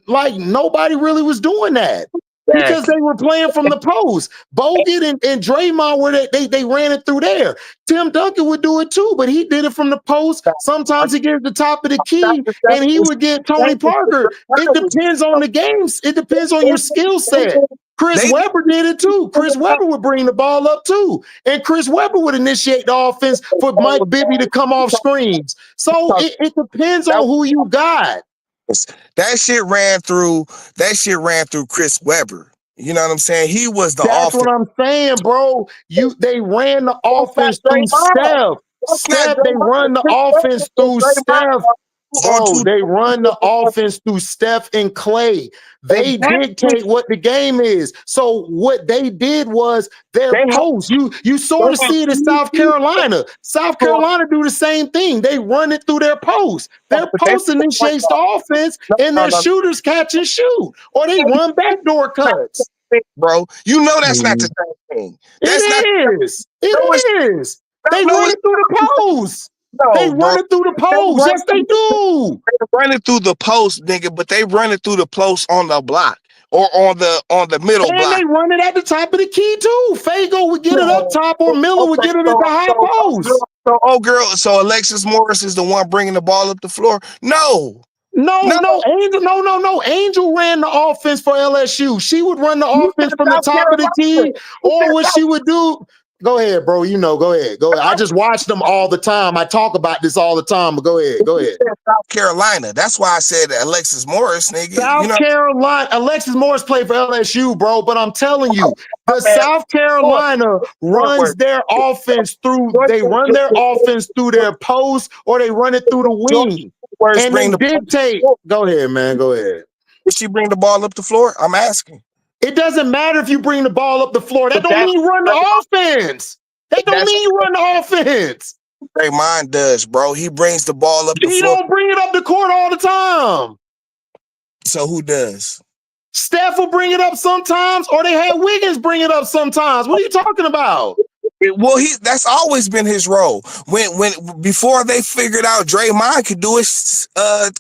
Like nobody really was doing that. because Exactly. they were playing from the post. Bogut and Draymond were they ran it through there. Tim Duncan would do it too, but he did it from the post. Sometimes he gets the top of the key and he would get Tony Parker. It depends on the games. It depends on your skill set. Chris They Webber did it too. Chris Webber would bring the ball up too. And Chris Webber would initiate the offense for Mike Bibby to come off screens. So it depends on who you got. that shit ran through Chris Webber. You know what I'm saying? He was the That's what offense. I'm saying, bro. They ran the That's not offense through Draymond. Steph. That's not They run Draymond. the Chris Webber offense and through Draymond Steph. on Bro, two they run the offense through Steph and Clay. They exactly. dictate what the game is. So what they did was their They have post. You sort of see it in South Carolina. South Carolina do the same thing. They run it through their post. Their but they post initiates the offense, and no, their no, shooters catch and shoot, or they run backdoor cuts. bro. You know that's not the same thing. That's not It is. no, it's It is. They no, run it's it through the post. They no, bro. run it through the They post. run, Yes, they do. they run it through the post, nigga, but they run it through the post on the block or on the middle And block. they run it at the top of the key too. Fago would get it up top, or Miller would Okay, get it at the high post. so Alexis Morris is the one bringing the ball up the floor. No, No, no, no, Angel, no. Angel ran the offense for LSU. She would run the you offense said from the South top of the Carolina. key, You or said what she would do. Go ahead, bro. Go ahead. I just watch them all the time. I talk about this all the time, but go ahead. South Carolina. That's why I said Alexis Morris, nigga. You South know, Carolina, Alexis Morris played for LSU, bro. But I'm telling you, my the bad. South Carolina runs their offense through. They run their offense through their post, or they run it through the wing, Morris and they bring the ball up the dictate. floor. Go ahead, man. Go ahead. Did she bring the ball up the floor? I'm asking. It doesn't matter if you bring the ball up the floor. That But don't that's mean you run the offense. That don't that's mean you run the offense. what Draymond does, bro. He brings the ball up the He floor. don't bring it up the court all the time. So who does? Steph will bring it up sometimes, or they had Wiggins bring it up sometimes. What are you talking about? Well, that's always been his role. When before they figured out Draymond could do it,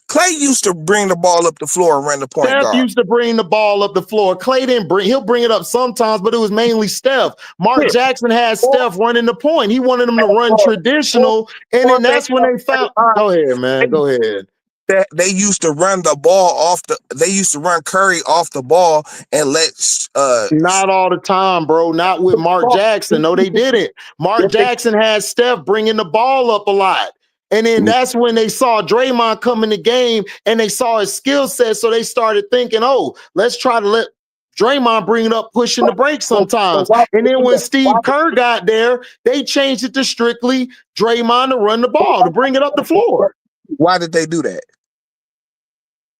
Clay used to bring the ball up the floor and run the point Steph guard. used to bring the ball up the floor. Clay didn't bring. He'll bring it up sometimes, but it was mainly Steph. Mark Jackson had Steph running the point. He wanted them to run traditional, and then that's when they found. Go ahead, man. Go ahead. They used to run the ball off the. They used to run Curry off the ball and let. Not all the time, bro. Not with Mark Jackson. No, they didn't. Mark Jackson had Steph bringing the ball up a lot. And then that's when they saw Draymond come in the game and they saw his skill set. So they started thinking, oh, let's try to let Draymond bring it up, pushing the break sometimes. And then when Steve Kerr got there, they changed it to strictly Draymond to run the ball, to bring it up the floor. Why did they do that?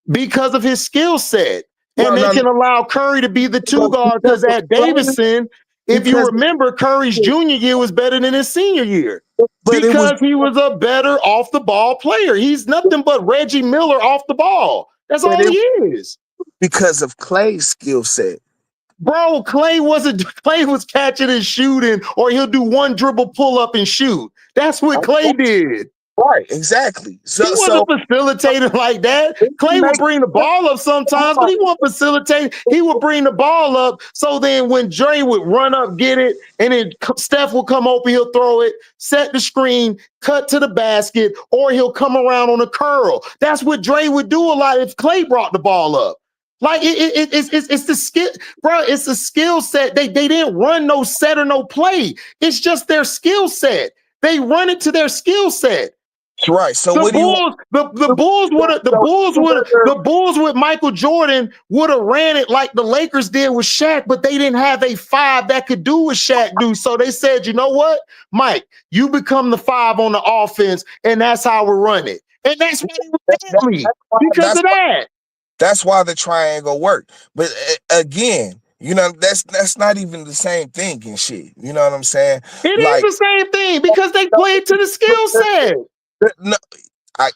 Because of his skill set. And they can allow Curry to be the two guard because at Davidson, if you remember, Curry's junior year was better than his senior year because he was a better off the ball player. He's nothing but Reggie Miller off the ball. That's all he is. Because of Clay's skill set. Bro, Clay was catching and shooting, or he'll do one dribble pull up and shoot. That's what Clay did. Right, exactly. He wasn't facilitating like that. Clay would bring the ball up sometimes, but he wasn't facilitating. He would bring the ball up. So then when Dre would run up, get it, and then Steph will come open, he'll throw it, set the screen, cut to the basket, or he'll come around on a curl. That's what Dre would do a lot if Clay brought the ball up. Like it's the skill, bro. It's a skill set. They didn't run no set or no play. It's just their skill set. They run it to their skill set. Right. So the what Bulls, the Bulls with Michael Jordan would have ran it like the Lakers did with Shaq, but they didn't have a five that could do what Shaq do. So they said, you know what, Mike, you become the five on the offense, and that's how we run it. And that's why they were deadly because of that. That's why the triangle worked. But again, you know, that's not even the same thing and shit. You know what I'm saying? It is the same thing because they played to the skill set. No,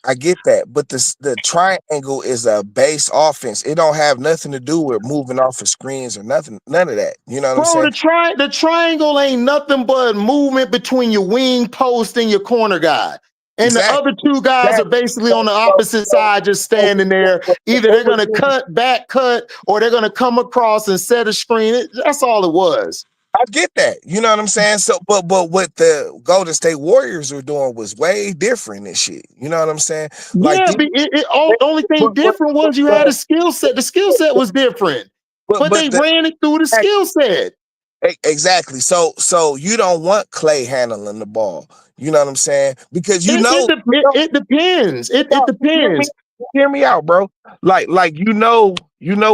I get that, but the triangle is a base offense. It don't have nothing to do with moving off of screens or nothing, none of that. You know what I'm saying? The triangle ain't nothing but movement between your wing post and your corner guy. And the other two guys are basically on the opposite side, just standing there. Either they're going to cut, or they're going to come across and set a screen. That's all it was. I get that. You know what I'm saying? So, but what the Golden State Warriors were doing was way different and shit. You know what I'm saying? Like, Yeah, only thing different was you had a skill set. The skill set was different, but they ran it through the skill set. Exactly. So you don't want Clay handling the ball. You know what I'm saying? Because it depends. It depends. Hear me out, bro. Like you know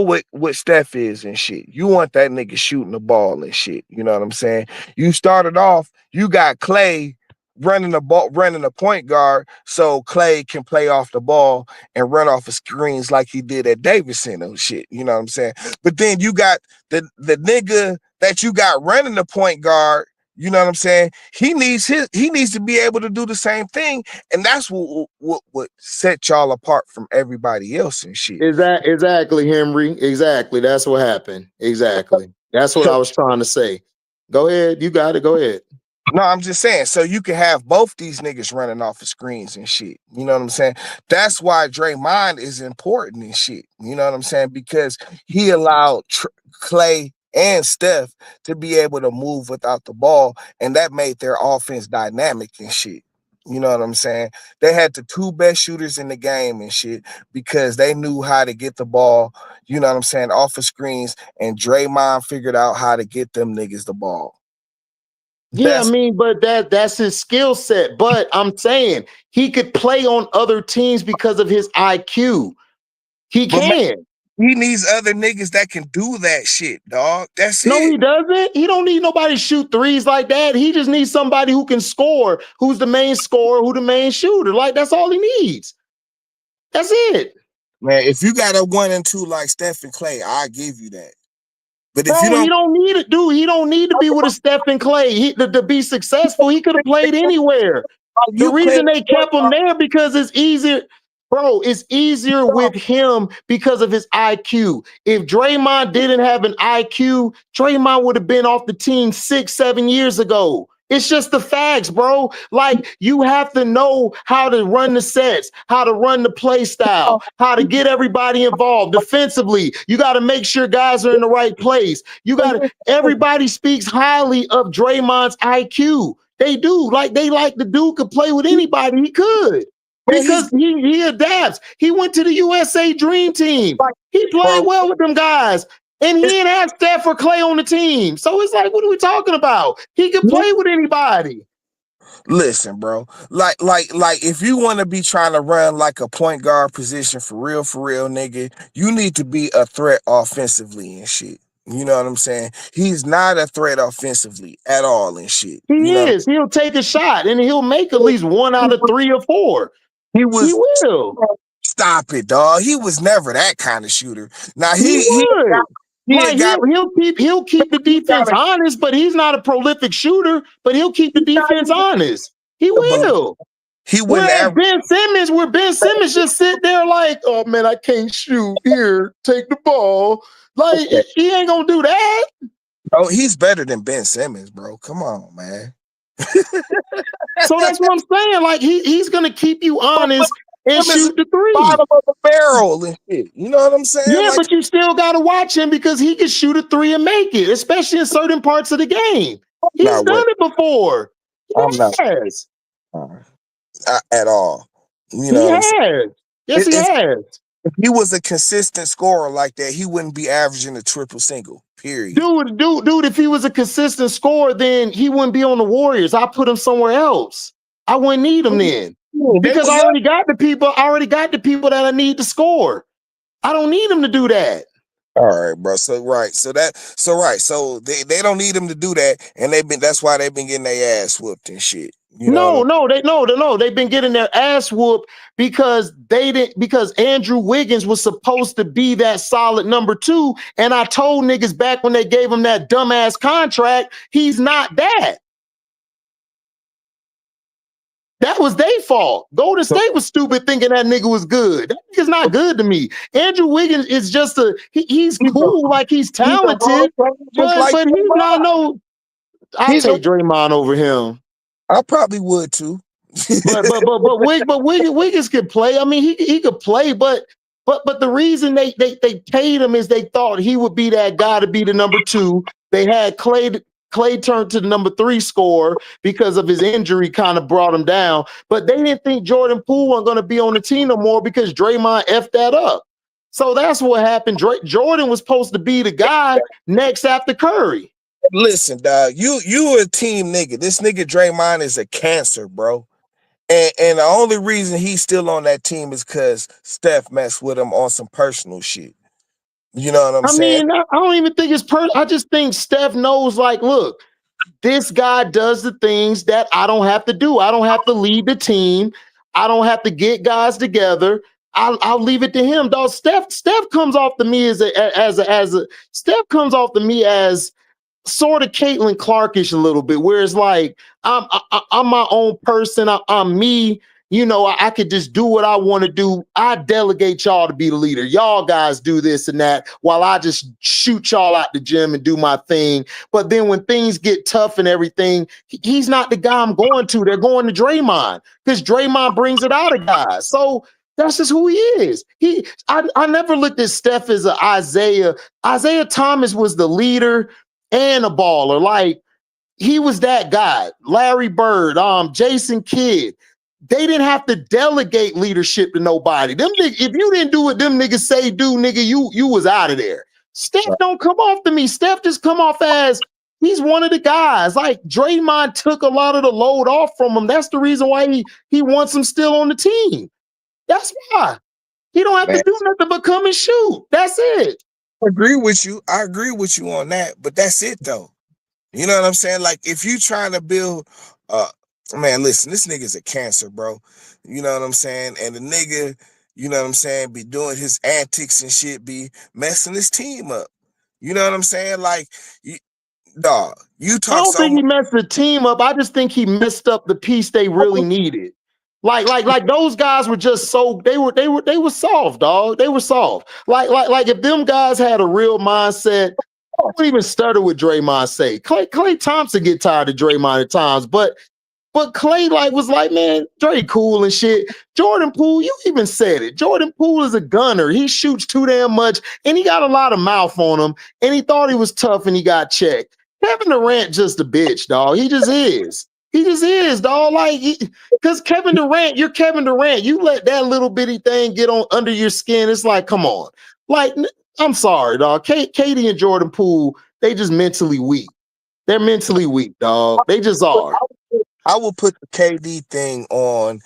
what Steph is and shit. You want that nigga shooting the ball and shit. You know what I'm saying? You started off, you got Clay running the ball, running the point guard, so Clay can play off the ball and run off of screens like he did at Davidson and shit. You know what I'm saying? But then you got the nigga that you got running the point guard. You know what I'm saying? He needs to be able to do the same thing, and that's what set y'all apart from everybody else and shit. Exactly, Henry. Exactly. That's what happened. Exactly. That's what I was trying to say. Go ahead. You got it. Go ahead. No, I'm just saying, so you can have both these niggas running off of screens and shit. You know what I'm saying? That's why Draymond is important and shit. You know what I'm saying? Because he allowed Clay and Steph to be able to move without the ball, and that made their offense dynamic and shit. You know what I'm saying? They had the two best shooters in the game and shit because they knew how to get the ball, you know what I'm saying, off of screens, and Draymond figured out how to get them niggas the ball. Yeah, I mean, but that's his skill set. But I'm saying he could play on other teams because of his IQ. He can. Man, he needs other niggas that can do that shit, dog. That's it. No, he doesn't. He don't need nobody to shoot threes like that. He just needs somebody who can score, who's the main scorer, who the main shooter. Like, that's all he needs. That's it. Man, if you got a 1 and 2 like Steph and Clay, I give you that. But if he don't need it, dude. He don't need to be with a Steph and Clay to be successful. He could have played anywhere. The reason they kept him there because it's easier. Bro, it's easier with him because of his IQ. If Draymond didn't have an IQ, Draymond would have been off the team 6-7 years ago. It's just the facts, bro. Like, you have to know how to run the sets, how to run the play style, how to get everybody involved defensively. You got to make sure guys are in the right place. Everybody speaks highly of Draymond's IQ. They do. Like, the dude could play with anybody. He could. Because he adapts. He went to the USA Dream Team. He played well with them guys. And he didn't have Steph or Clay on the team. So it's like, what are we talking about? He can play with anybody. Listen, bro. Like, if you want to be trying to run like a point guard position for real, nigga, you need to be a threat offensively and shit. You know what I'm saying? He's not a threat offensively at all and shit. He is. He'll take a shot and he'll make at least 1 out of 3 or 4. He will. Stop it, dog. He was never that kind of shooter. Now he'll keep the defense honest, but he's not a prolific shooter. But he'll keep the defense honest. He will. He wouldn't. Where Ben Simmons just sit there like, oh man, I can't shoot. Here, take the ball. Like, he ain't gonna do that. Oh, he's better than Ben Simmons, bro. Come on, man. So that's what I'm saying. Like, he's gonna keep you honest and shoot the three. Bottom of the barrel and shit. You know what I'm saying? Yeah, but you still gotta watch him because he can shoot a 3 and make it, especially in certain parts of the game. He's done it before. Yes. At all. You know, he has. Yes, he has. If he was a consistent scorer like that, he wouldn't be averaging a triple single. Period. Dude, if he was a consistent scorer, then he wouldn't be on the Warriors. I put him somewhere else. I wouldn't need him then. Because I already got the people that I need to score. I don't need him to do that. All right, bro. So they don't need him to do that, and that's why they've been getting their ass whooped and shit. You know they've been getting their ass whooped because Andrew Wiggins was supposed to be that solid number 2, and I told niggas back when they gave him that dumbass contract, he's not that. That was their fault. Golden State was stupid thinking that nigga was good. That nigga's not good to me. Andrew Wiggins is just he's cool, like he's talented, but he's not no. I'll take Draymond over him. I probably would too. Wiggins could play. I mean, he could play, but the reason they paid him is they thought he would be that guy to be the number two. They had Clay turned to the number three scorer because of his injury, kind of brought him down. But they didn't think Jordan Poole wasn't going to be on the team no more because Draymond effed that up. So that's what happened. Jordan was supposed to be the guy next after Curry. Listen, dog, you a team nigga. This nigga Draymond is a cancer, bro. And the only reason he's still on that team is because Steph messed with him on some personal shit. You know what I'm I saying? mean, I don't even think it's I just think Steph knows, like, look, this guy does the things that I don't have to do. I don't have to lead the team. I don't have to get guys together. I'll leave it to him, dog. Steph comes off to me as a Steph comes off to me as sort of Caitlin Clarkish a little bit, where it's like I'm my own person. I'm me. You know, I could just do what I want to do. I delegate y'all to be the leader. Y'all guys do this and that while I just shoot y'all out the gym and do my thing. But then when things get tough and everything, he's not the guy I'm going to. They're going to Draymond because Draymond brings it out of guys. So that's just who he is. I never looked at Steph as an Isaiah. Isaiah Thomas was the leader and a baller. Like, he was that guy. Larry Bird, Jason Kidd. They didn't have to delegate leadership to nobody. Them if you didn't do what them niggas say do, nigga, you was out of there. Steph don't come off to me. Steph just come off as he's one of the guys. Like, Draymond took a lot of the load off from him. That's the reason why he wants him still on the team. That's why. He don't have to do nothing but come and shoot. That's it. I agree with you. I agree with you on that, but that's it though. You know what I'm saying? Like, if you trying to build man, listen, this nigga's a cancer, bro. You know what I'm saying? And the nigga, you know what I'm saying, be doing his antics and shit, be messing his team up. You know what I'm saying? Like, dog, you I talk don't so think he much. messed the team up. I just think he messed up the piece they really needed. Like those guys were just so they were soft, dog. They were soft. Like if them guys had a real mindset, I wouldn't even stutter with Draymond say. Clay Thompson get tired of Draymond at times, but Clay was like, man, Dre cool and shit. Jordan Poole, you even said it. Jordan Poole is a gunner. He shoots too damn much, and he got a lot of mouth on him, and he thought he was tough, and he got checked. Kevin Durant just a bitch, dog. He just is. He just is, dog. Like, because Kevin Durant, you're Kevin Durant. You let that little bitty thing get on under your skin. It's like, come on. Like, I'm sorry, dog. Katie and Jordan Poole, they just mentally weak. They're mentally weak, dog. They just are. I will put the KD thing on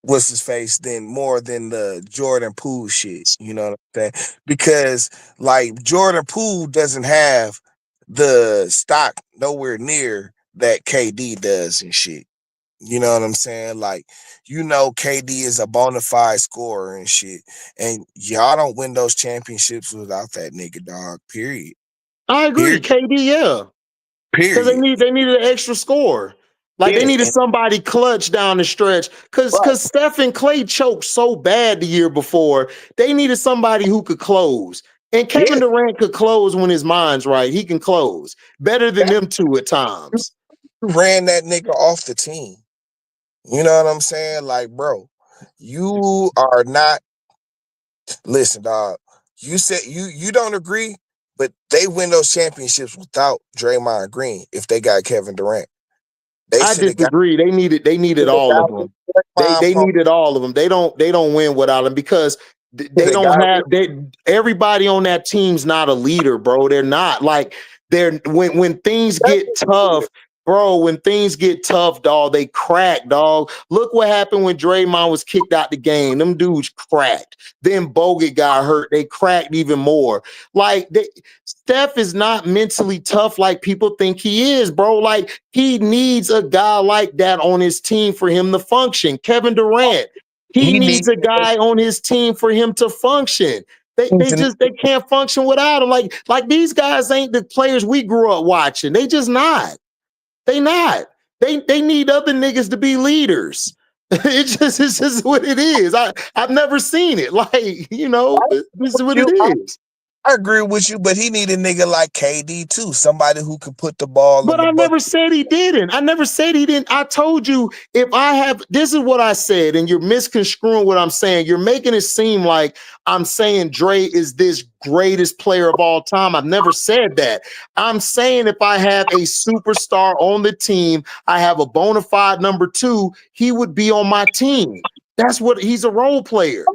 what's his face than more than the Jordan Poole shit. You know what I'm saying? Because like Jordan Poole doesn't have the stock nowhere near that KD does and shit. You know what I'm saying? Like, you know, KD is a bona fide scorer and shit. And y'all don't win those championships without that nigga, dog. Period. I agree. Period. KD, yeah. Because Period. they needed an extra score. Like, they Yeah. needed somebody clutch down the stretch. Because Steph and Clay choked so bad the year before. They needed somebody who could close. And Kevin Yeah. Durant could close when his mind's right. He can close better than them two at times. Ran that nigga off the team. You know what I'm saying? Like, bro, you are not listen, dog. You said you don't agree, but they win those championships without Draymond Green if they got Kevin Durant. They I should have got disagree. They needed all of them. They Draymond. needed all of them. They don't win without them because they They don't got have everybody on that team's not a leader, bro. They're not. Like, they're when things get tough, bro, when things get tough, dog, they crack, dog. Look what happened when Draymond was kicked out the game. Them dudes cracked. Then Bogut got hurt. They cracked even more. Like, Steph is not mentally tough like people think he is, bro. Like, he needs a guy like that on his team for him to function. Kevin Durant, he he needs needs a guy on his team for him to function. They can't function without him. Like these guys ain't the players we grew up watching. They just not. They not. They need other niggas to be leaders. It's just what it is. I've never seen it. Like, this is what it is. I agree with you, but he need a nigga like KD too, somebody who could put the ball in But the I never bucket. said he didn't. I never said he didn't. I told you this is what I said, and you're misconstruing what I'm saying. You're making it seem like I'm saying Dre is this greatest player of all time. I've never said that. I'm saying if I have a superstar on the team, I have a bona fide number two, he would be on my team. That's what he's a role player.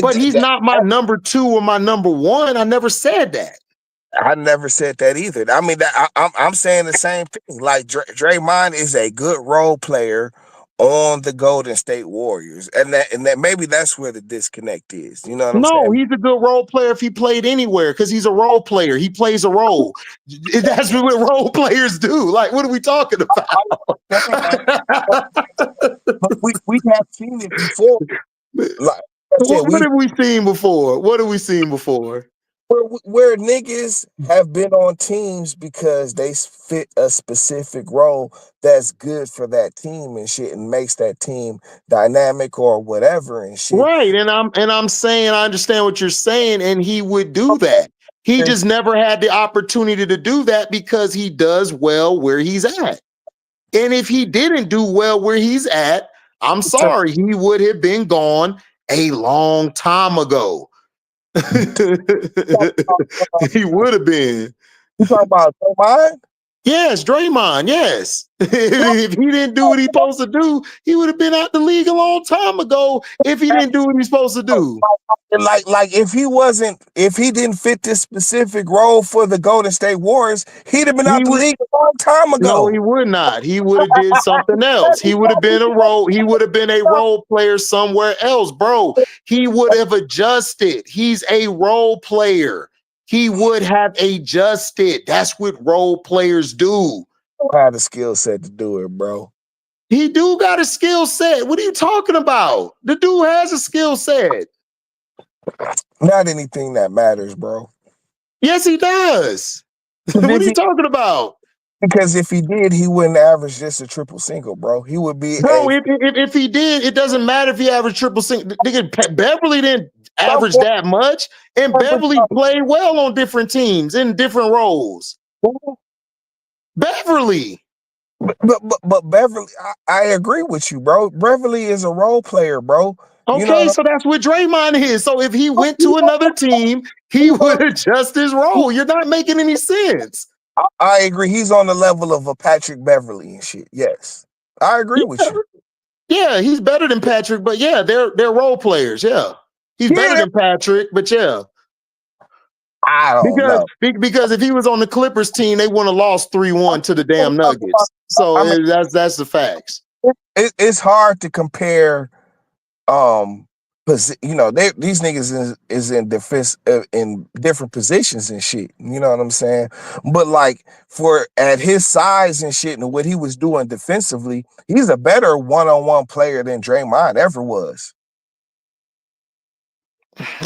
But he's not my number two or my number one. I never said that. I never said that either. I mean, I'm saying the same thing. Like Draymond is a good role player on the Golden State Warriors, and that maybe that's where the disconnect is. You know what I'm No, saying? he's a good role player if he played anywhere because he's a role player. He plays a role. That's what role players do. Like, what are we talking about? But we have seen it before. Like I said, What have we seen before? What have we seen before? where niggas have been on teams because they fit a specific role that's good for that team and shit and makes that team dynamic or whatever and shit. Right. And I'm saying I understand what you're saying, and he would do that. He And just never had the opportunity to do that because he does well where he's at. And if he didn't do well where he's at, I'm sorry, he would have been gone a long time ago. He would have been. you talking about Draymond? Yes, Draymond, yes. If he didn't do what he's supposed to do, he would have been out the league a long time ago if he didn't do what he's supposed to do. Like if he didn't fit this specific role for the Golden State Warriors, he'd have been He out the would league a long time No, ago. he would not. He would have did something else. He would have been a role player somewhere else, bro. He would have adjusted. He's a role player. He would have adjusted. That's what role players do. Had the skill set to do it, bro. He do got a skill set. What are you talking about? The dude has a skill set. Not anything that matters, bro. Yes, he does. What are you talking about? Because if he did, he wouldn't average just a triple single, bro. He would be Bro, if he did, it doesn't matter if he averaged triple single. Beverly didn't average that much, and Beverly played well on different teams in different roles. Beverly. But Beverly, I agree with you, bro. Beverly is a role player, bro. You know Okay, so that's what Draymond is. So if he went to another team, he would adjust his role. You're not making any sense. I agree. He's on the level of a Patrick Beverly and shit. Yes, I agree with you. Yeah, he's better than Patrick, but yeah, they're role players. Yeah, he's better than Patrick, but yeah. I don't know. Because if he was on the Clippers team, they wouldn't have lost 3-1 to the damn Nuggets. So that's the facts. It's hard to compare. These niggas is in defense in different positions and shit. You know what I'm saying? But like for at his size and shit and what he was doing defensively, he's a better one-on-one player than Draymond ever was.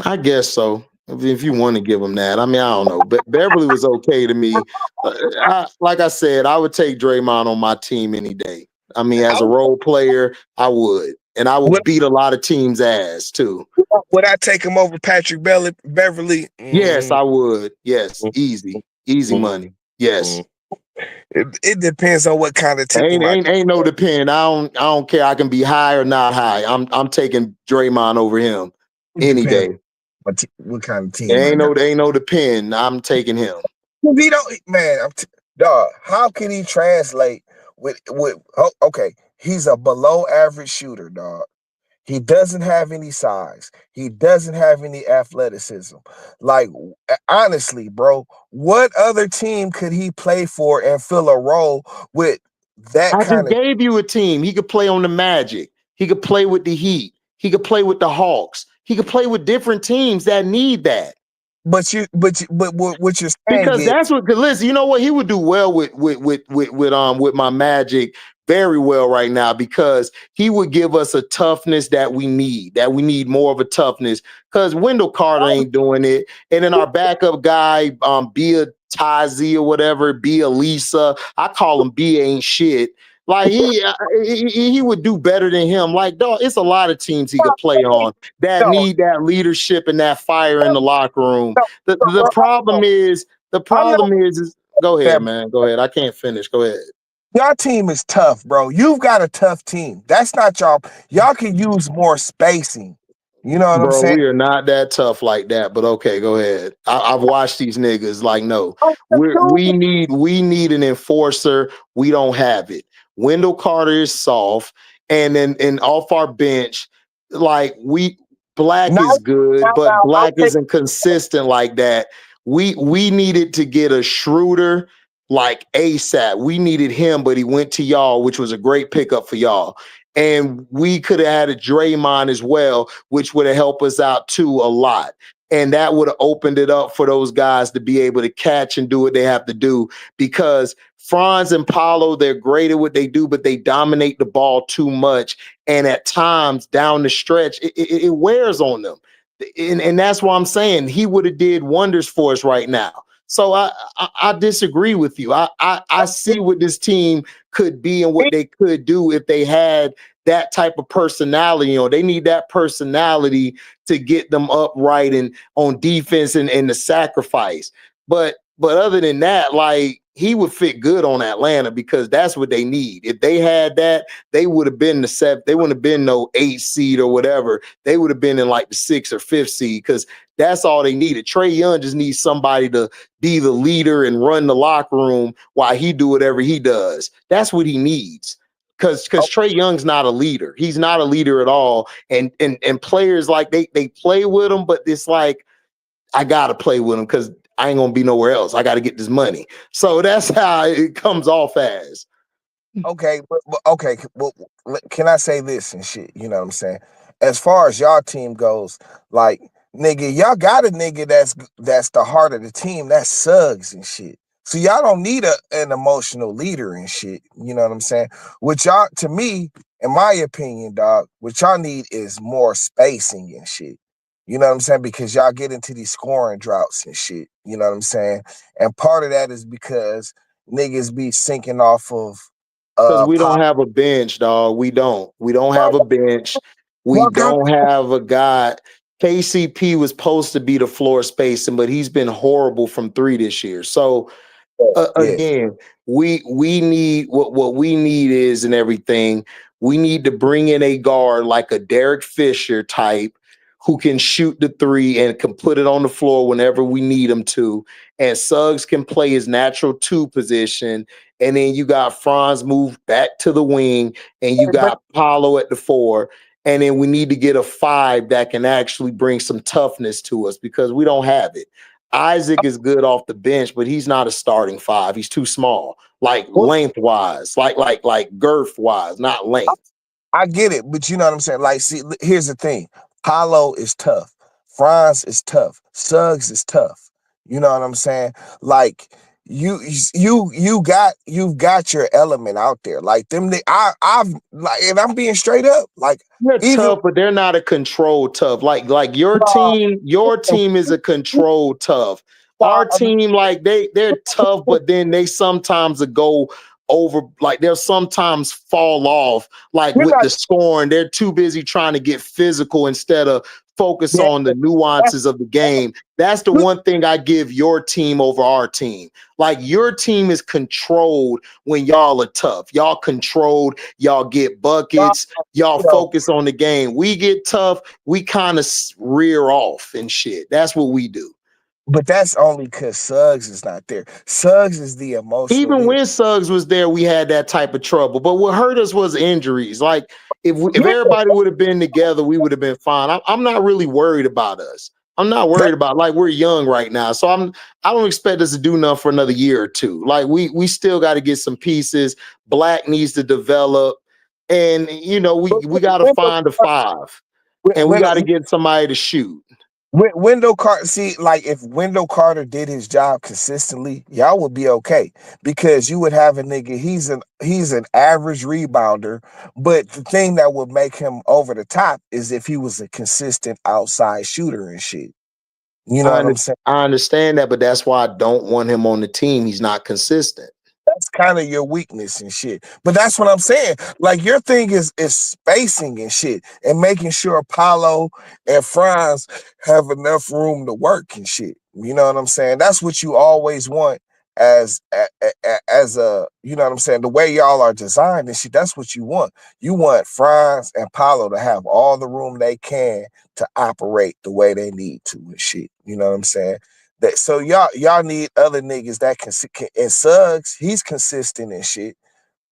I guess so. If you want to give him that, I mean, I don't know. But Beverly was okay to me. Like I said, I would take Draymond on my team any day. I mean, as a role player, I would. And I would beat a lot of teams' ass too. Would I take him over Patrick Beverly? Yes, I would. Yes, easy money. Yes. It depends on what kind of team. Ain't no depend. I don't care. I can be high or not high. I'm taking Draymond over him any day. What kind of team? Ain't no depend. I'm taking him. He don't, man. Dog, how can he translate with? Okay, he's a below average shooter, dog. He doesn't have any size. He doesn't have any athleticism. Like, honestly, bro, what other team could he play for and fill a role with that I kind just of? gave you a team. He could play on the Magic. He could play with the Heat. He could play with the Hawks. He could play with different teams that need that. But what you're saying Because is, that's what. Listen, you know what? He would do well with my Magic very well right now because he would give us a toughness that we need. That we need more of a toughness because Wendell Carter ain't doing it, and then our backup guy, Bia Tazi or whatever, Bia Lisa. I call him Bia ain't shit. Like he would do better than him. Like, dog, it's a lot of teams he could play on that No, need that leadership and that fire in the locker room. no, The bro, problem is I'm not go ahead, that. man. Go ahead. I can't finish. Go ahead. Your team is tough, bro. You've got a tough team. That's not y'all. Y'all can use more spacing. You know what I'm Bro, saying? we are not that tough like that, but okay, go ahead. I've watched these niggas. Like, no, we need an enforcer. We don't have it. Wendell Carter is soft, and then and off our bench, like Black Now, is good, but I'm Black taking. isn't consistent like that. We needed to get a Schroeder like ASAP. We needed him, but he went to y'all, which was a great pickup for y'all. And we could have had a Draymond as well, which would have helped us out too a lot. And that would have opened it up for those guys to be able to catch and do what they have to do because Franz and Paulo, they're great at what they do, but they dominate the ball too much. And at times down the stretch, it wears on them. And that's why I'm saying he would have did wonders for us right now. So I disagree with you. I see what this team could be and what they could do if they had that type of personality. You know, they need that personality to get them upright and on defense and the sacrifice. But other than that, like he would fit good on Atlanta because that's what they need. If they had that, they would have been the seventh. They wouldn't have been no 8th seed or whatever. They would have been in like the 6th or 5th seed because that's all they needed. Trae Young just needs somebody to be the leader and run the locker room while he do whatever he does. That's what he needs. Because Trae Young's not a leader. He's not a leader at all. And players like they play with him, but it's like I gotta play with him because I ain't gonna be nowhere else. I gotta get this money. So that's how it comes off as. Okay, but okay. Well, can I say this and shit? You know what I'm saying? As far as y'all team goes, like nigga, y'all got a nigga that's the heart of the team. That's Suggs and shit. So y'all don't need an emotional leader and shit. You know what I'm saying? What y'all, to me, in my opinion, dog, what y'all need is more spacing and shit. You know what I'm saying? Because y'all get into these scoring droughts and shit. You know what I'm saying? And part of that is because niggas be sinking off of Because we don't pop. have a bench, dog. We don't. We don't have a bench. We Y'all got don't have a guy. KCP was supposed to be the floor spacing, but he's been horrible from three this year. So yeah. again, we need what we need is and everything. We need to bring in a guard like a Derek Fisher type who can shoot the three and can put it on the floor whenever we need him to. And Suggs can play his natural 2 position. And then you got Franz move back to the wing, and you But got Paulo at the 4. And then we need to get a 5 that can actually bring some toughness to us because we don't have it. Isaac is good off the bench, but he's not a starting 5. He's too small, like lengthwise, like girth wise, not length. I get it, but you know what I'm saying? Like, see, here's the thing. Paulo is tough. Franz is tough. Suggs is tough. You know what I'm saying? Like you've got your element out there. Like them I've like, and I'm being straight up. Like They're even tough, but they're not a control tough. Like your team is a control tough. Our team, like they're tough, but then they sometimes go over, like they'll sometimes fall off, like you're with not the scoring. They're too busy trying to get physical instead of focus yeah, on the nuances of the game. That's the one thing I give your team over our team. Like your team is controlled when y'all are tough. Y'all controlled, y'all get buckets, y'all you know, focus on the game. We get tough, we kind of rear off and shit. That's what we do. but that's only because Suggs is not there. Suggs is the emotional Even leader. when Suggs was there, we had that type of trouble. But what hurt us was injuries. Like if Yeah, everybody would have been together, we would have been fine. I'm not really worried about us. I'm not that, worried about, like, we're young right now, so I don't expect us to do nothing for another year or two. Like we still got to get some pieces. Black needs to develop, and we got to find a 5, and we when, got to get somebody to shoot. Wendell Carter, see, like if Wendell Carter did his job consistently, y'all would be okay because you would have a nigga. He's an average rebounder, but the thing that would make him over the top is if he was a consistent outside shooter and shit. You know I what under- I'm saying? I understand that, but that's why I don't want him on the team. He's not consistent. That's kind of your weakness and shit. But that's what I'm saying. Like your thing is spacing and shit, and making sure Apollo and Franz have enough room to work and shit. You know what I'm saying? That's what you always want as a, you know what I'm saying, the way y'all are designed and shit. That's what you want. You want Franz and Apollo to have all the room they can to operate the way they need to and shit. You know what I'm saying? That so y'all need other niggas that can, and Suggs, he's consistent and shit.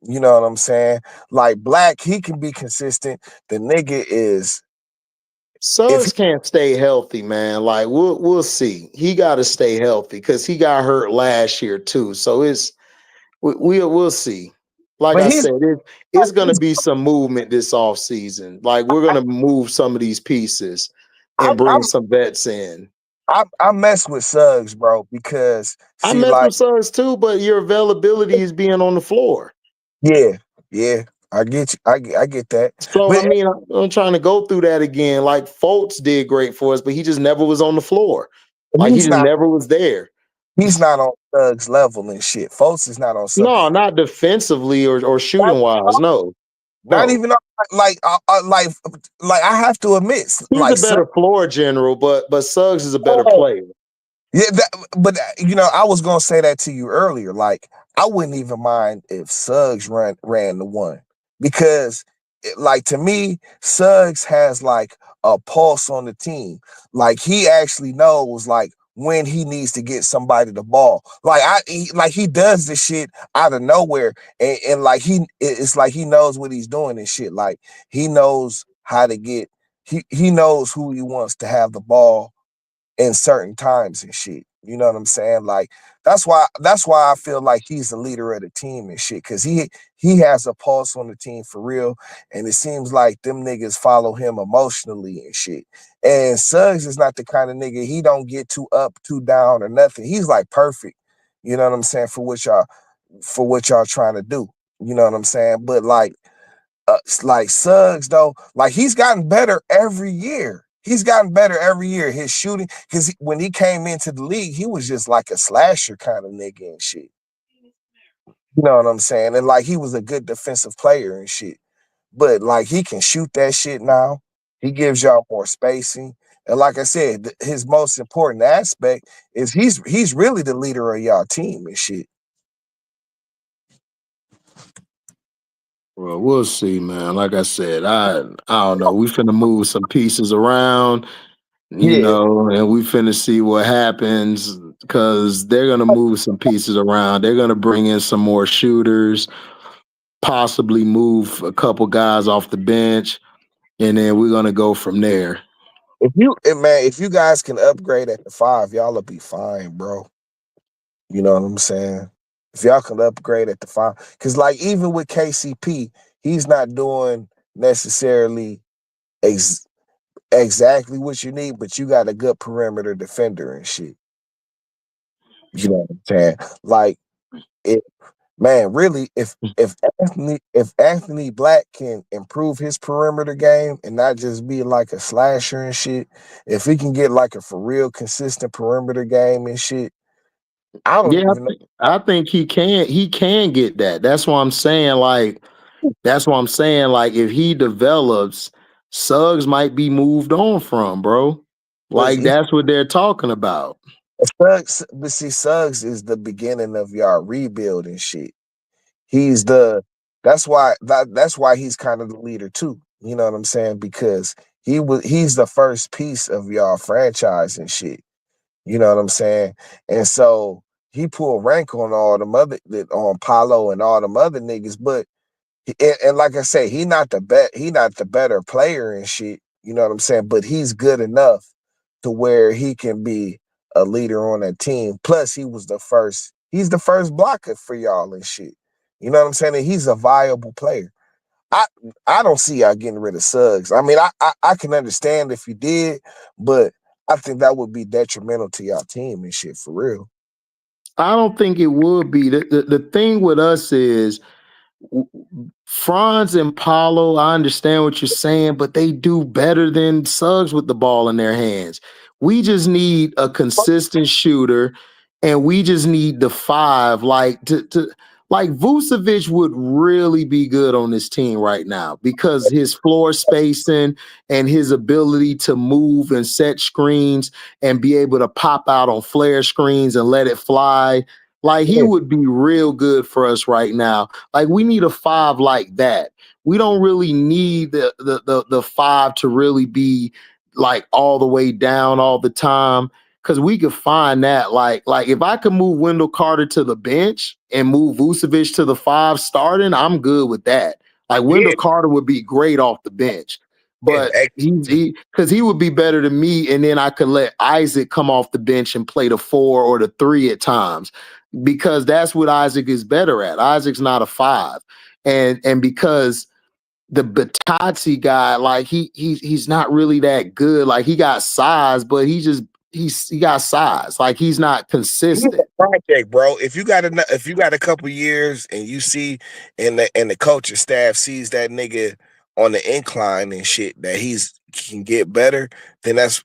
You know what I'm saying? Like Black, he can be consistent. The nigga is if he, Suggs can't stay healthy, man. Like we'll see. He got to stay healthy because he got hurt last year too. So we'll see. Like but I he's said, it's gonna be some movement this off season. Like we're gonna move some of these pieces I, and bring I'm some vets in. I mess with Suggs, bro, because I see, mess like, with Suggs too, but your availability is being on the floor. yeah, yeah, I get you, I get that, So I but mean, I'm trying to go through that again. Like Fultz did great for us, but he just never was on the floor. Like he he's just not never was there. he's not on Suggs level and shit. Folks is not on Suggs. No, not defensively or shooting wise. No, Not no. even like I have to admit, He's a like Suggs. better floor general, but Suggs is a better player. Yeah, but you know, I was gonna say that to you earlier. Like, I wouldn't even mind if Suggs ran the one because, like, to me, Suggs has like a pulse on the team. Like, he actually knows like when he needs to get somebody the ball. Like, like he does this shit out of nowhere, and like it's like he knows what he's doing and shit. Like, he knows how to get. He knows who he wants to have the ball in certain times and shit. You know what I'm saying? Like that's why I feel like he's the leader of the team and shit. Cause he has a pulse on the team for real. And it seems like them niggas follow him emotionally and shit. And Suggs is not the kind of nigga, he don't get too up, too down or nothing. He's like perfect. You know what I'm saying? For what y'all trying to do. You know what I'm saying? But like Suggs though, like he's gotten better every year. He's gotten better every year. His shooting, because when he came into the league, he was just like a slasher kind of nigga and shit. You know what I'm saying? And like he was a good defensive player and shit. But like he can shoot that shit now. He gives y'all more spacing. And like I said, his most important aspect is he's really the leader of y'all team and shit. Well, we'll see, man. Like I said, I don't know. We finna move some pieces around, Yeah. and we finna see what happens because they're gonna move some pieces around. They're gonna bring in some more shooters, possibly move a couple guys off the bench, and then we're gonna go from there. If you guys can upgrade at the 5, y'all'll be fine, bro. You know what I'm saying? If y'all can upgrade at the 5, because like even with KCP, he's not doing necessarily ex- exactly what you need, but you got a good perimeter defender and shit. You know what I'm saying? Like it, man. Really, if Anthony Black can improve his perimeter game and not just be like a slasher and shit, if he can get like a for real consistent perimeter game and shit, I don't Yeah, even know. I think he can get that. That's what I'm saying. Like if he develops, Suggs might be moved on from, bro. But Like that's what they're talking about. Suggs is the beginning of y'all rebuild and shit. He's the that's why he's kind of the leader too. You know what I'm saying? Because he's the first piece of y'all franchise and shit. You know what I'm saying? And so he pulled rank on all them on Paulo and all them other niggas, but and like I say, he not the better player and shit. You know what I'm saying? But he's good enough to where he can be a leader on that team. Plus, he's the first blocker for y'all and shit. You know what I'm saying? And he's a viable player. I I don't see y'all getting rid of Suggs. I mean, I can understand if you did, but I think that would be detrimental to y'all team and shit for real. I don't think it would be. The thing with us is Franz and Paulo, I understand what you're saying, but they do better than Suggs with the ball in their hands. We just need a consistent shooter, and we just need the 5, like to Like Vucevic would really be good on this team right now because his floor spacing and his ability to move and set screens and be able to pop out on flare screens and let it fly. Like he would be real good for us right now. Like we need a five like that. We don't really need the five to really be like all the way down all the time because we could find that like if I could move Wendell Carter to the bench and move Vucevic to the five starting, I'm good with that. Like Wendell Yeah, Carter would be great off the bench, yeah, but he because he would be better than me, and then I could let Isaac come off the bench and play the four or the three at times because that's what Isaac is better at. Isaac's not a five, and because the Batati guy, like he's not really that good. Like he got size, but he got size. Like he's not he's a consistent. project, bro. If you got a couple years and you see and the coaching staff sees that nigga on the incline and shit that he's can get better, then that's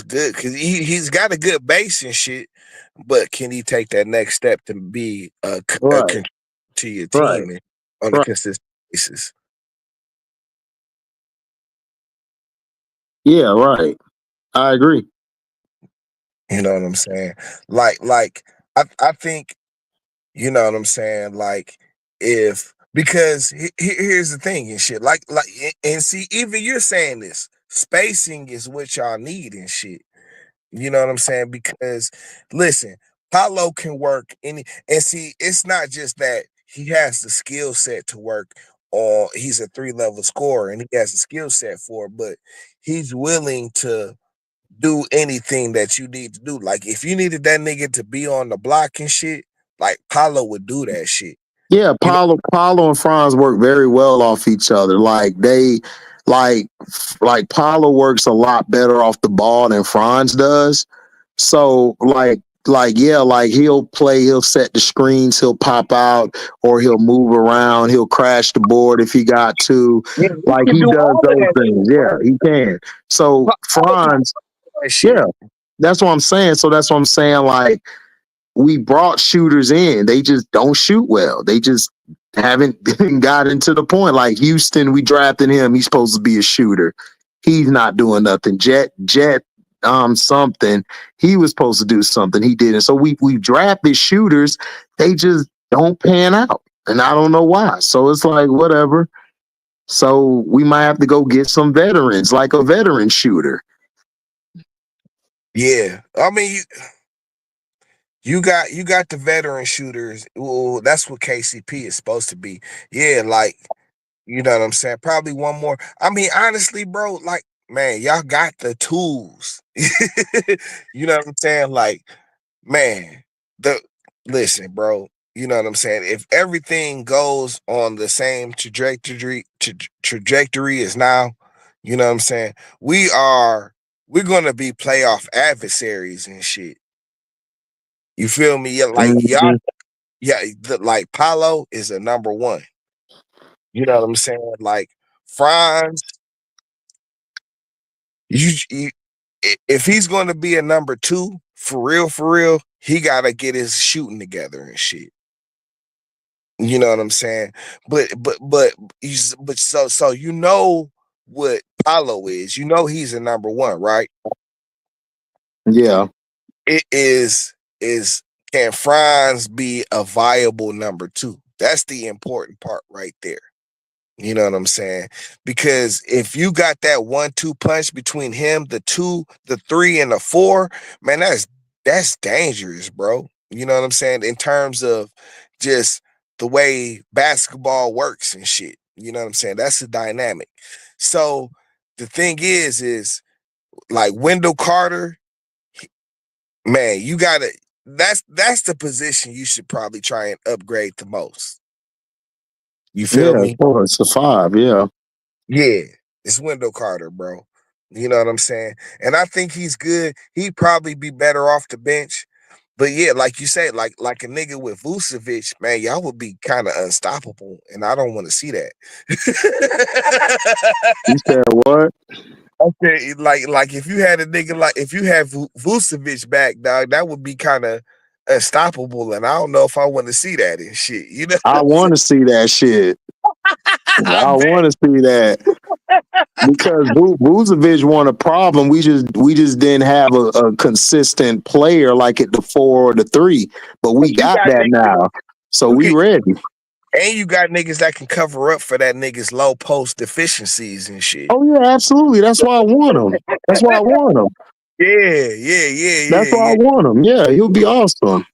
good because he's got a good base and shit. But can he take that next step to be a Right, contributor to your right, team and on a right. consistent basis? Yeah, right. I agree. You know what I'm saying? Like I think you know what I'm saying? Like if because here's the thing and shit. Like and see, even you're saying this spacing is what y'all need and shit. You know what I'm saying? Because listen, Paulo can work any and see, it's not just that he has the skill set to work on he's a 3 level scorer and he has the skill set for it, but he's willing to do anything that you need to do. Like if you needed that nigga to be on the block and shit, like Paulo would do that shit. Yeah, You know, Paulo and Franz work very well off each other. Like like Paulo works a lot better off the ball than Franz does. So like yeah, like he'll set the screens, he'll pop out, or he'll move around, he'll crash the board if he got to. yeah, he Like can he do does all of those that things. shit, Yeah, bro. he can. So Paulo can do Franz, all that shit. yeah, that's what I'm saying. So that's what I'm saying. Like we brought shooters in. They just don't shoot well. They just haven't gotten to the point. Like Houston, we drafted him. He's supposed to be a shooter. He's not doing nothing. Jet, something. He was supposed to do something. He didn't. So we drafted shooters. They just don't pan out. And I don't know why. So it's like whatever. So we might have to go get some veterans, like a veteran shooter. Yeah. I mean you got the veteran shooters. Well, that's what KCP is supposed to be. Yeah, like you know what I'm saying? Probably one more. I mean, honestly, bro, like, man, y'all got the tools. You know what I'm saying? Like, man, the listen, bro. You know what I'm saying? If everything goes on the same trajectory as now, you know what I'm saying? We're gonna be playoff adversaries and shit. You feel me? Yeah, like y'all, Mhm. yeah, like Paulo is a number one. You know what I'm saying? Like Franz, you if he's going to be a number two for real, he got to get his shooting together and shit. You know what I'm saying? But but so you know what Paulo is. You know he's a number one, right? Yeah. It is can Franz be a viable number two? That's the important part right there. You know what I'm saying? Because if you got that 1-2 punch between him, the two, the three, and the four, man, that's dangerous, bro. You know what I'm saying? In terms of just the way basketball works and shit. You know what I'm saying? That's the dynamic. So the thing is like Wendell Carter, man, you gotta that's the position you should probably try and upgrade the most. You feel Yeah, of me? course. A five. Yeah. Yeah, it's Wendell Carter, bro. You know what I'm saying? And I think he's good. He'd probably be better off the bench. But yeah, like you say, like a nigga with Vucevic, man, y'all would be kind of unstoppable, and I don't want to see that. You said what? Okay, like if you had a nigga like if you had Vucevic back, dog, that would be kind of unstoppable, and I don't know if I want to see that and shit. You know I what I'm want to see that shit. saying? I I bet. want to see that because Vucevic won a problem. We just didn't have a consistent player like at the 4 or the 3, but But we you got got that niggas now, so who we can, ready. and you got niggas that can cover up for that nigga's low post deficiencies and shit. Oh yeah, absolutely. That's why I want him. That's why I want him. That's why I Yeah. want him. Yeah, he'll be awesome.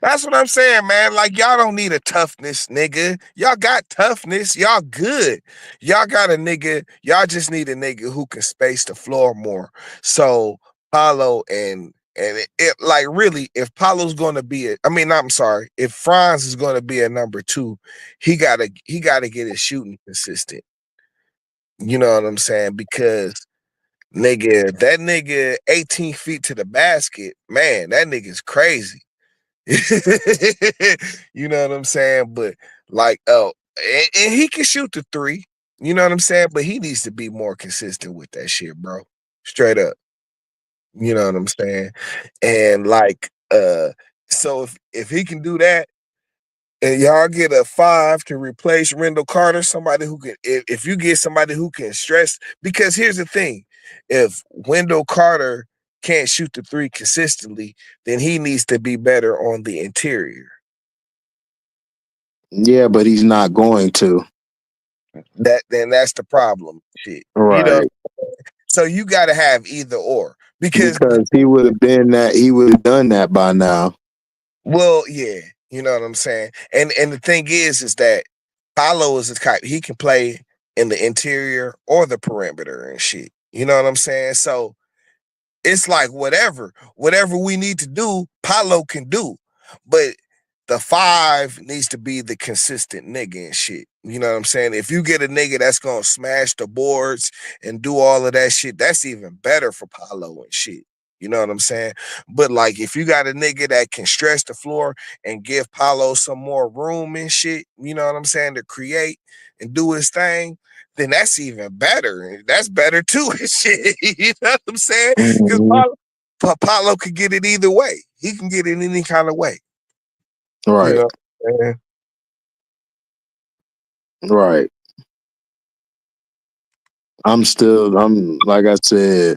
That's what I'm saying, man. Like, y'all don't need a toughness, nigga. Y'all got toughness. Y'all good. Y'all got a nigga. Y'all just need a nigga who can space the floor more. So Paulo and it like really, if Paulo's going to be I'm sorry, if Franz is going to be a number 2, he gotta get his shooting consistent. You know what I'm saying? Because nigga, that nigga 18 feet to the basket, man, that nigga's crazy. You know what I'm saying? But like, and he can shoot the 3. You know what I'm saying? But he needs to be more consistent with that shit, bro. Straight up. You know what I'm saying? And like, so if he can do that, and y'all get a 5 to replace Rendell Carter, somebody who can, if you get somebody who can stress, because here's the thing, if Wendell Carter can't shoot the 3 consistently, then he needs to be better on the interior. Yeah, but he's not going to. Then that's the problem. Shit. You know, Right. so you gotta have either or. Because Because he would have been that. He would have done that by now. well, yeah, you know what I'm saying? And the thing is that Paolo is the type, he can play in the interior or the perimeter and shit. You know what I'm saying? So it's like whatever we need to do, Paolo can do. But the 5 needs to be the consistent nigga and shit. You know what I'm saying? If you get a nigga that's gonna smash the boards and do all of that shit, that's even better for Paolo and shit. You know what I'm saying? But like if you got a nigga that can stretch the floor and give Paolo some more room and shit, you know what I'm saying, to create and do his thing, then that's even better. That's better too. Shit. You know what I'm saying? Because Mhm. Paulo could get it either way. He can get it any kind of way. You Right. know what I'm saying? Right. I'm like I said,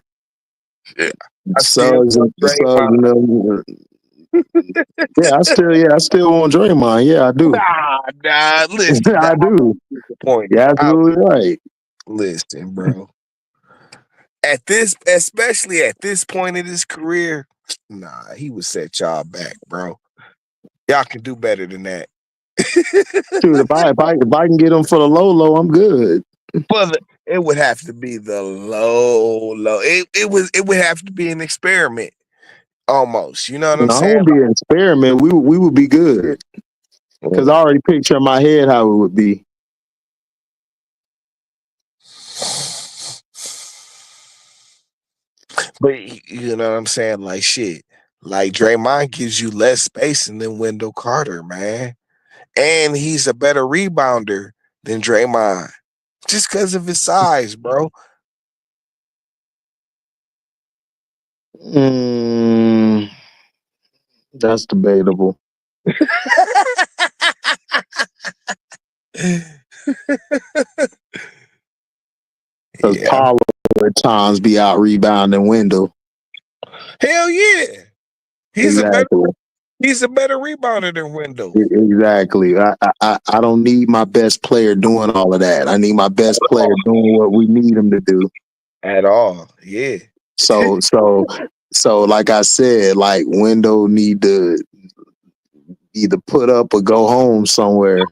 Yeah. I still Suggs want and Suggs Draymond. and them, I still want Draymond. Yeah, I do. Listen, I I do. was disappointed. You're absolutely right. Listen, bro. At this, especially at this point in his career, nah, he would set y'all back, bro. Y'all can do better than that. Dude, if I can get him for the low, I'm good. But it would have to be the low. It would have to be an experiment almost. You know what I'm No, I saying? won't be an experiment. We would be good because I Like, already picture in my head how it would be. but you know what I'm saying? Like shit. Like Draymond gives you less spacing than Wendell Carter, man. And he's a better rebounder than Draymond. Just because of his size, bro. Mm, that's debatable because Yeah. Paulo at times be out rebounding Wendell. Hell yeah. He's a better Exactly. he's a better rebounder than Wendell. Exactly. I don't need my best player doing all of that. I need my best player doing what we need him to do. At all. Yeah. So so so like I said, like Wendell need to either put up or go home somewhere.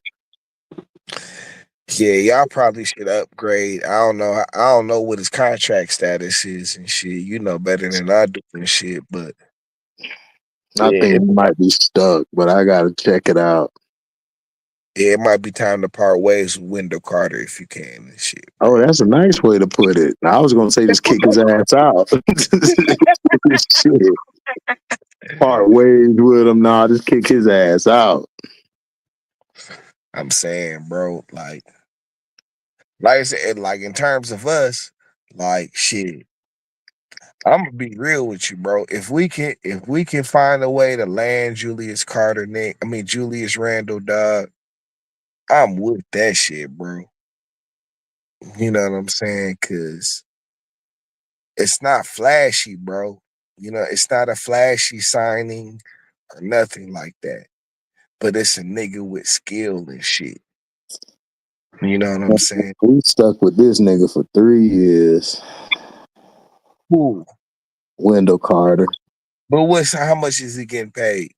Yeah, y'all probably should upgrade. I don't know what his contract status is and shit. You know better than I do and shit, but I yeah, think he might be stuck, but I gotta check it out. it might be time to part ways with Wendell Carter if you can and shit, Oh, bro. that's a nice way to put it. I was gonna say just kick his ass out. Shit. Part ways with him. Nah, just kick his ass out. I'm saying, bro, like I said, like in terms of us, like shit. I'm gonna be real with you, bro. If we can find a way to land Julius Carter, Nick, I mean Julius Randle, dog, I'm with that shit, bro. You know what I'm saying? Cause it's not flashy, bro. You know, it's not a flashy signing or nothing like that. But it's a nigga with skill and shit. You know what I'm saying? We stuck with this nigga for 3 years. Cool. Wendell Carter. But how much is he getting paid?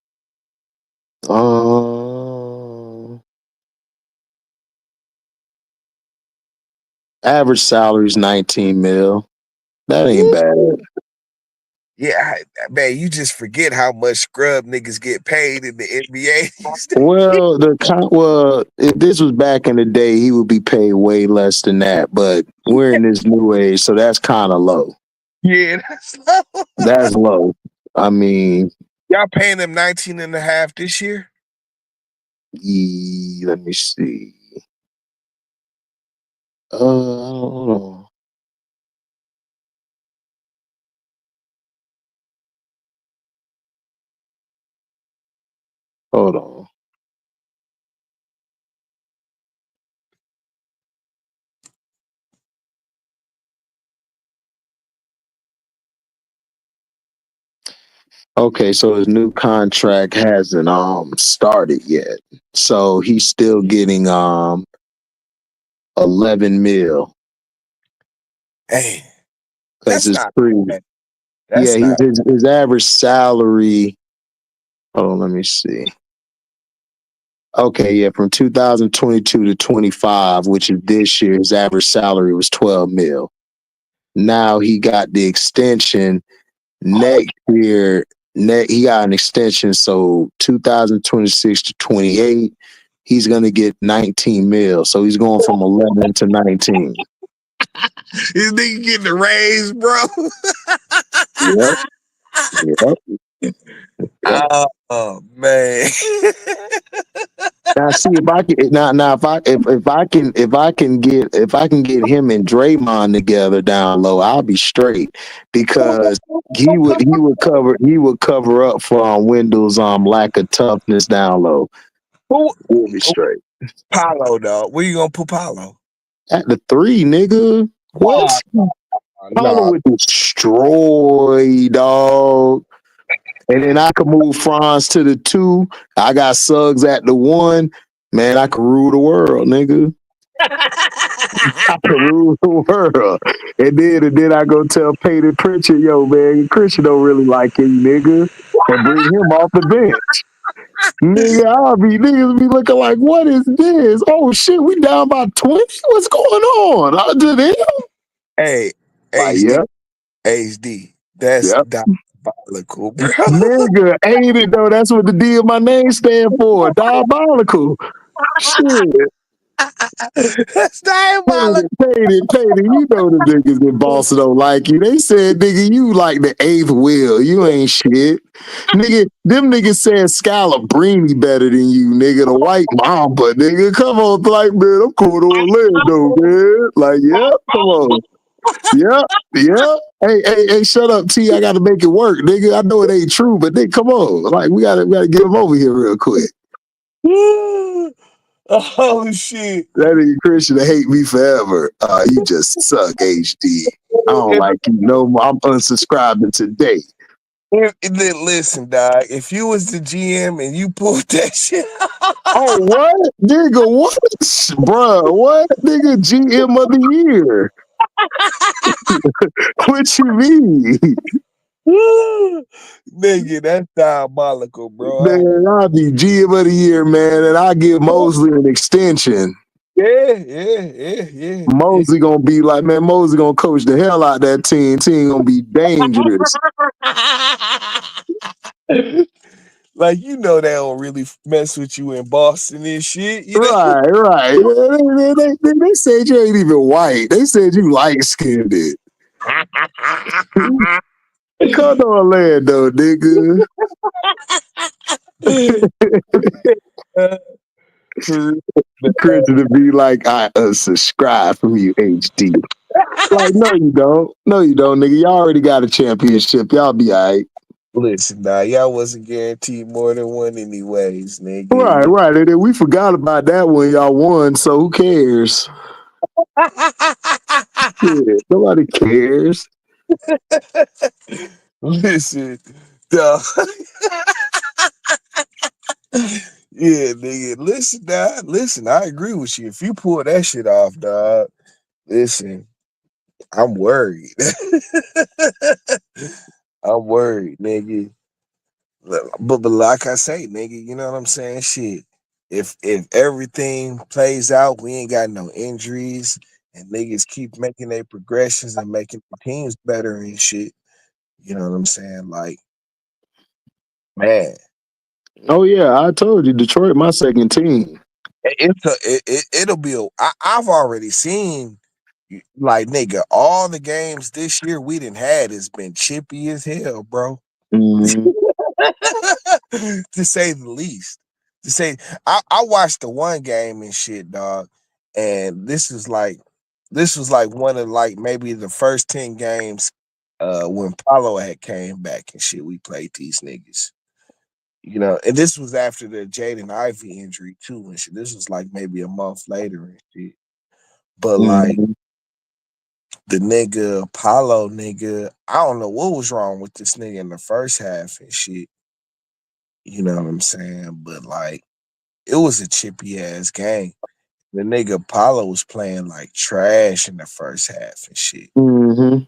Average salary is 19 mil. That ain't bad. Yeah, man, you just forget how much scrub niggas get paid in the NBA. Well, if this was back in the day, he would be paid way less than that. But we're in this new age, so that's kind of low. Yeah, that's low. That's low. I mean, Y'all paying him 19 and a half this year? let me see. Hold on. Hold on. Okay, so his new contract hasn't started yet. So he's still getting 11 mil. Hey, Because that's it's not free. bad. Yeah, That's not. his average salary. Hold on, let me see. Okay, yeah, from 2022 to 25, which is this year, his average salary was 12 mil. Now he got the extension next year. He got an extension, so 2026 to 28, he's gonna get 19 mil. So he's going from 11 to 19. This nigga getting a raise, bro. Yep. Oh man. Now see if I can now if I can get him and Draymond together down low, I'll be straight because he would cover up for Wendell's lack of toughness down low. Who We'll be straight. Paulo, dog? Where you gonna put Paulo? At the 3, nigga. What? Paulo No. would destroy, dog. And then I could move Franz to the 2. I got Suggs at the 1. Man, I could rule the world, nigga. I could rule the world. And then I go tell Peyton Pritchard, yo, man, Christian don't really like him, nigga. And bring him off the bench. Niggas be looking like, what is this? Oh shit, we down by 20? What's going on? I did it. Hey, Like, HD. yep, HD. That's yep. diabolical, bro. Nigga, ain't it though? That's what the D of my name stand for. Diabolical. Shit. That's diabolical. Payton, you know the niggas in Boston don't like you. They said, nigga, you like the 8th wheel. You ain't shit. Nigga, them niggas said Scalabrini better than you, nigga. The white mamba, nigga. Come on, like, man, I'm going to Orlando, man. Like, yep, come on. Yep. Hey, shut up, T. I gotta make it work, nigga. I know it ain't true, but nigga, come on. Like, we gotta get him over here real quick. Oh shit. That nigga Christian hate me forever. You just suck, HD. I don't like you no more. I'm unsubscribing today. Listen, dog. If you was the GM and you pulled that shit, Oh, what? Nigga, what? Bruh, what? Nigga, GM of the year. What you mean? nigga, that's diabolical, bro. Man, I'll be GM of the year, man, and I give Mosley an extension. Yeah. Mosley gonna be like, man, Mosley gonna coach the hell out that team. Team gonna be dangerous. Like, you know, they don't really mess with you in Boston and shit. You know? Right. They said you ain't even white. They said you light skinned. Come to Orlando, nigga. For real, Chris to be like, I unsubscribe from you, HD. Like, no, you don't. No, you don't, nigga. Y'all already got a championship. Y'all be all right. Listen, nah, y'all wasn't guaranteed more than one anyways, Right, nigga. right. And then we forgot about that when y'all won, so who cares? Yeah, nobody cares. Listen, dog. Yeah, nigga. Listen, dog. Listen, I agree with you. If you pull that shit off, dog, listen, I'm worried. I'm worried, nigga. But like I say, nigga, you know what I'm saying? Shit. If everything plays out, we ain't got no injuries, and niggas keep making their progressions and making the teams better and shit. You know what I'm saying? Like, man, Oh yeah, I told you, Detroit, my second team. it'll be. I've already seen, like, nigga, all the games this year we didn't had has been chippy as hell, bro. Mm, To say the least. To say, I watched the one game and shit, dog, and this was like one of, like, maybe the first 10 games when Paulo had came back and shit. We played these niggas. You know, and this was after the Jaden Ivey injury too and shit. This was like maybe a month later and shit. But like mm. the nigga Apollo nigga, I don't know what was wrong with this nigga in the first half and shit. You know what I'm saying? But like it was a chippy ass game. The nigga Apollo was playing like trash in the first half and shit. Mm-hmm.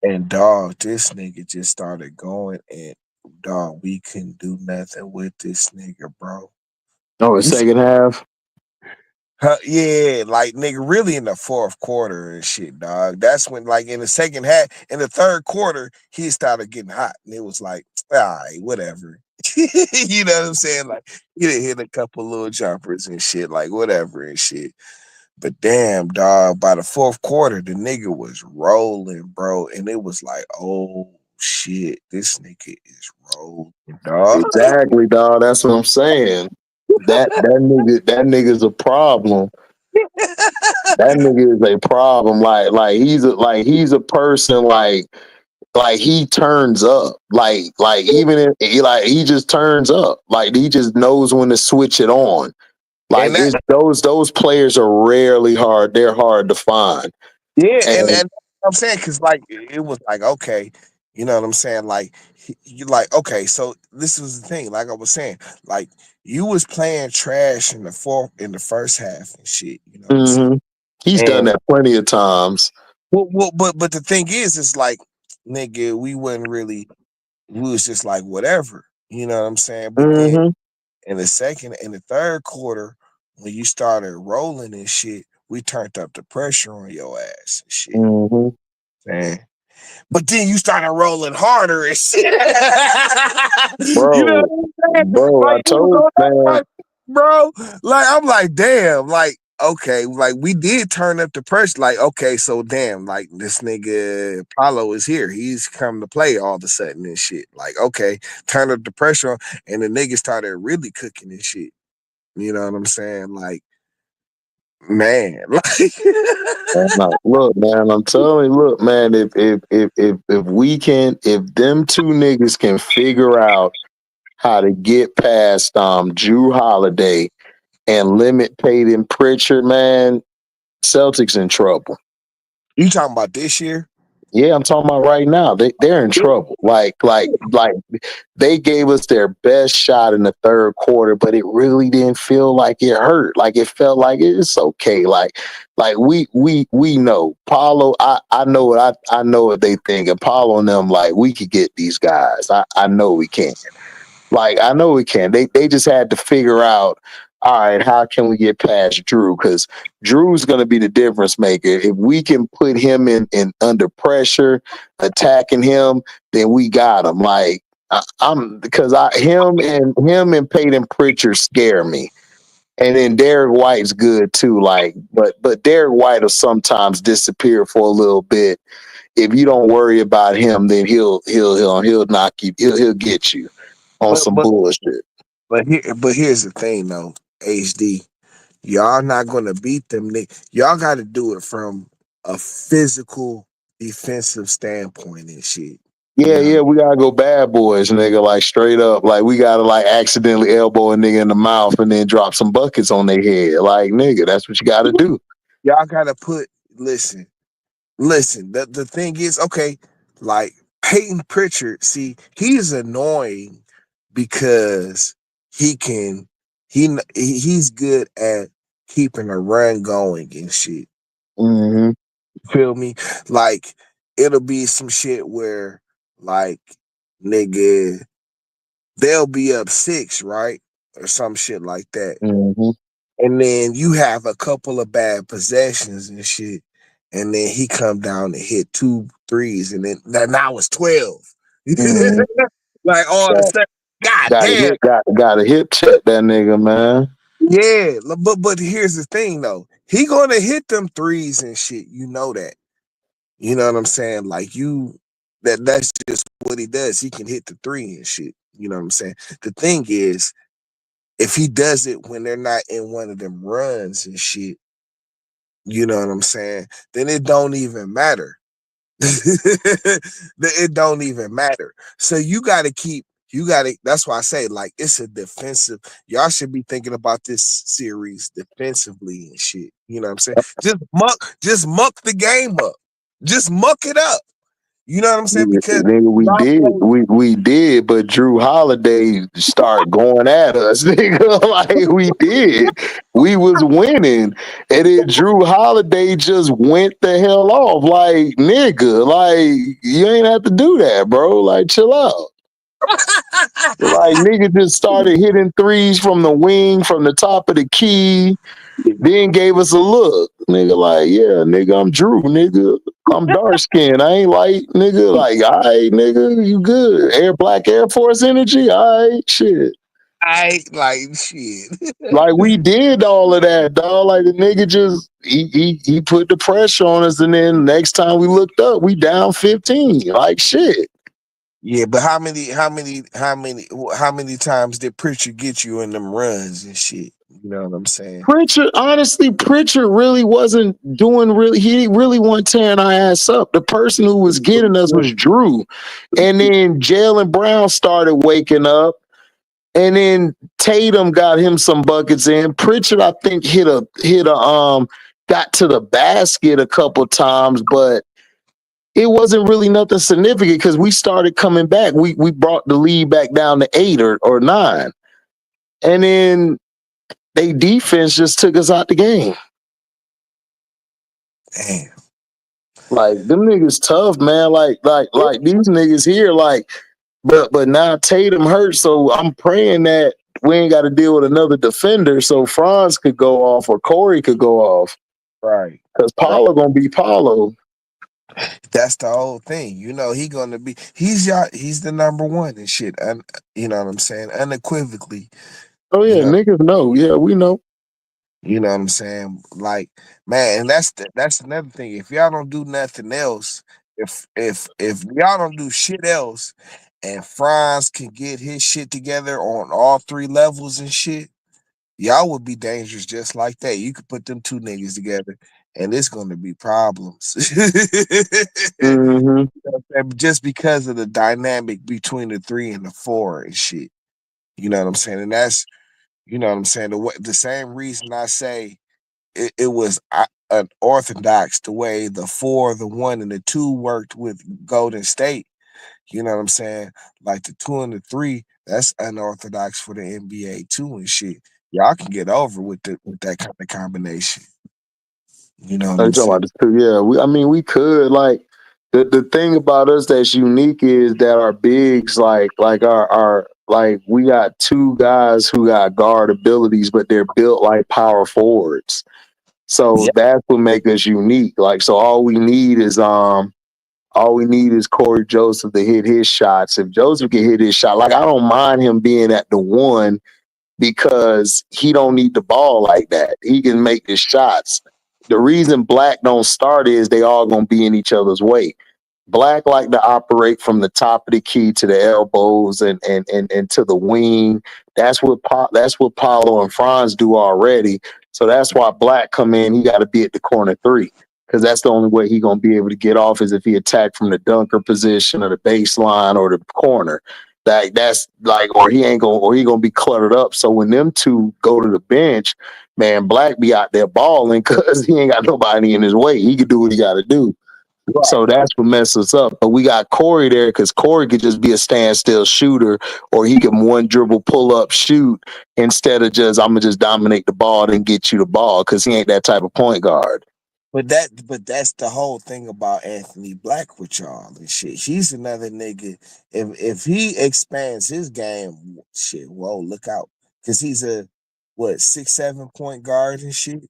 And dog, this nigga just started going and dog, we couldn't do nothing with this nigga, bro. Oh, the second half. Yeah, like nigga, really in the fourth quarter and shit, dog. That's when, like, in the second half, in the third quarter, he started getting hot, and it was like, all right, whatever. You know what I'm saying? Like, he done hit a couple little jumpers and shit, like whatever and shit. But damn, dog, by the fourth quarter, the nigga was rolling, bro, and it was like, oh shit, this nigga is rolling, dog. Exactly, dog. That's what I'm saying. That nigga's a problem. That nigga is a problem. He's a person like he turns up. Like even if he just turns up. Like he just knows when to switch it on. Like And that it's those players are rarely hard. They're hard to find. Yeah, And and I'm saying, because like it was like, okay, you know what I'm saying? Like you like, okay, so this was the thing. Like I was saying, like you was playing trash in the first half and shit. You know what I'm saying? mhm. He's done And that plenty of times. but the thing is, it's like, nigga, we wasn't really. We was just like whatever. You know what I'm saying? But then Hmm. in the third quarter, when you started rolling and shit, we turned up the pressure on your ass and shit. Hmm. Man. But then you started rolling harder and shit. You know Bro, what I'm saying? bro, I Like, you was told on that man, part, bro. Like, I'm like, damn, like, okay, like we did turn up the pressure. Like, okay, so damn, like this nigga Apollo is here. He's come to play all of a sudden and shit. Like, okay, turn up the pressure on, and the nigga started really cooking and shit. You know what I'm saying? Like, man, like no, look, man, I'm telling you, look, man, if them two niggas can figure out how to get past Drew Holiday and limit Peyton Pritchard, man, Celtics in trouble. you talking about this year? Yeah, I'm talking about right now. They're in trouble. Like they gave us their best shot in the third quarter, but it really didn't feel like it hurt. Like it felt like it's okay. Like we know Paulo. I know I know what they think. And Paulo and them, like, we could get these guys. I know we can. Like, I know we can. They just had to figure out, all right, how can we get past Drew? Because Drew's going to be the difference maker. If we can put him in under pressure, attacking him, then we got him. Like, I'm because him and Peyton Pritchard scare me. And then Derek White's good too. Like, but Derek White will sometimes disappear for a little bit. If you don't worry about him, then he'll knock you. He'll get you on But some but bullshit. but here's the thing though, HD. Y'all not gonna beat them. Y'all got to do it from a physical defensive standpoint and shit. You Yeah, know, yeah, we gotta go bad boys, nigga. Like straight up, like we gotta like accidentally elbow a nigga in the mouth and then drop some buckets on their head. Like nigga, that's what you gotta do. y'all gotta put listen. The thing is, okay, like Peyton Pritchard, see, he's annoying because he can he's good at keeping a run going and shit. Mm-hmm. Feel me? Like it'll be some shit where like nigga they'll be up six, right? Or some shit like that. Mm-hmm. And then you have a couple of bad possessions and shit. And then he come down and hit two threes, and then now it's 12. Mm-hmm. Like all of a sudden, god Gotta damn. gotta hip check that nigga, man. Yeah, but here's the thing though. He gonna hit them threes and shit. You know that. You know what I'm saying? Like that's just what he does. He can hit the three and shit. You know what I'm saying? The thing is, if he does it when they're not in one of them runs and shit, you know what I'm saying? Then it don't even matter. It don't even matter. So that's why I say like it's a defensive. Y'all should be thinking about this series defensively and shit. You know what I'm saying? Just muck the game up. Just muck it up. You know what I'm saying? Because Nigga, we y'all did, play we did, but Drew Holiday start going at us, nigga. Like we did, we was winning, and then Drew Holiday just went the hell off. Like nigga, like you ain't have to do that, bro. Like chill out. Like nigga just started hitting threes from the wing, from the top of the key. Then gave us a look, nigga. Like, yeah, nigga, I'm Drew, nigga. I'm dark skinned. I ain't light, nigga. Like, all right, nigga, you good? Black Air Force energy, all right, shit. I like shit. Like we did all of that, dog. Like the nigga just he put the pressure on us, and then next time we looked up, we down 15. Like shit. Yeah, but how many times did Preacher get you in them runs and shit? You know what I'm saying? Pritchard, honestly, Pritchard really wasn't doing really. He really wasn't tearing our ass up. The person who was getting us was Drew, and then Jalen Brown started waking up, and then Tatum got him some buckets in. Pritchard, I think, got to the basket a couple times, but it wasn't really nothing significant because we started coming back. We brought the lead back down to 8 or 9, and then they defense just took us out the game. Damn. Like them niggas tough, man. Like these niggas here, like, but now Tatum hurt, so I'm praying that we ain't got to deal with another defender, so Franz could go off or Corey could go off, Right. because Right. Paulo gonna be Paulo. That's the whole thing. You know, he's the number one and shit. And you know what I'm saying? Unequivocally. Oh You yeah, know, niggas know. Yeah, we know. you know what I'm saying? Like, man, and that's another thing. If y'all don't do nothing else, if y'all don't do shit else, and Franz can get his shit together on all three levels and shit, y'all would be dangerous just like that. You could put them two niggas together, and it's gonna be problems. Mm-hmm. Just because of the dynamic between the three and the four and shit. You know what I'm saying? And that's you know what I'm saying. The same reason I say it was unorthodox the way the four, the one, and the two worked with Golden State. You know what I'm saying? Like the two and the three, that's unorthodox for the NBA too and shit. Y'all can get over with that kind of combination. You know what You I'm talking saying? about the two? Yeah, I mean, we could like the thing about us that's unique is that our bigs like our like we got two guys who got guard abilities, but they're built like power forwards. So Yeah. that's what make us unique. Like, so all we need is Corey Joseph to hit his shots. If Joseph can hit his shot, like I don't mind him being at the one because he don't need the ball like that. He can make the shots. The reason Black don't start is they all gonna be in each other's way. Black like to operate from the top of the key to the elbows and to the wing. That's what Paulo and Franz do already. So that's why Black come in. He got to be at the corner three. because that's the only way he gonna be able to get off is if he attack from the dunker position or the baseline or the corner. That's like, or he ain't gonna, or he gonna be cluttered up. So when them two go to the bench, man, Black be out there balling because he ain't got nobody in his way. He can do what he got to do. Right. So that's what messes us up. But we got Corey there because Corey could just be a standstill shooter, or he can one dribble, pull up, shoot instead of just I'm gonna just dominate the ball and get you the ball because he ain't that type of point guard. But that's the whole thing about Anthony Black with y'all and shit. He's another nigga. If he expands his game, shit, whoa, look out. Cause he's a what 6'7" point guard and shit.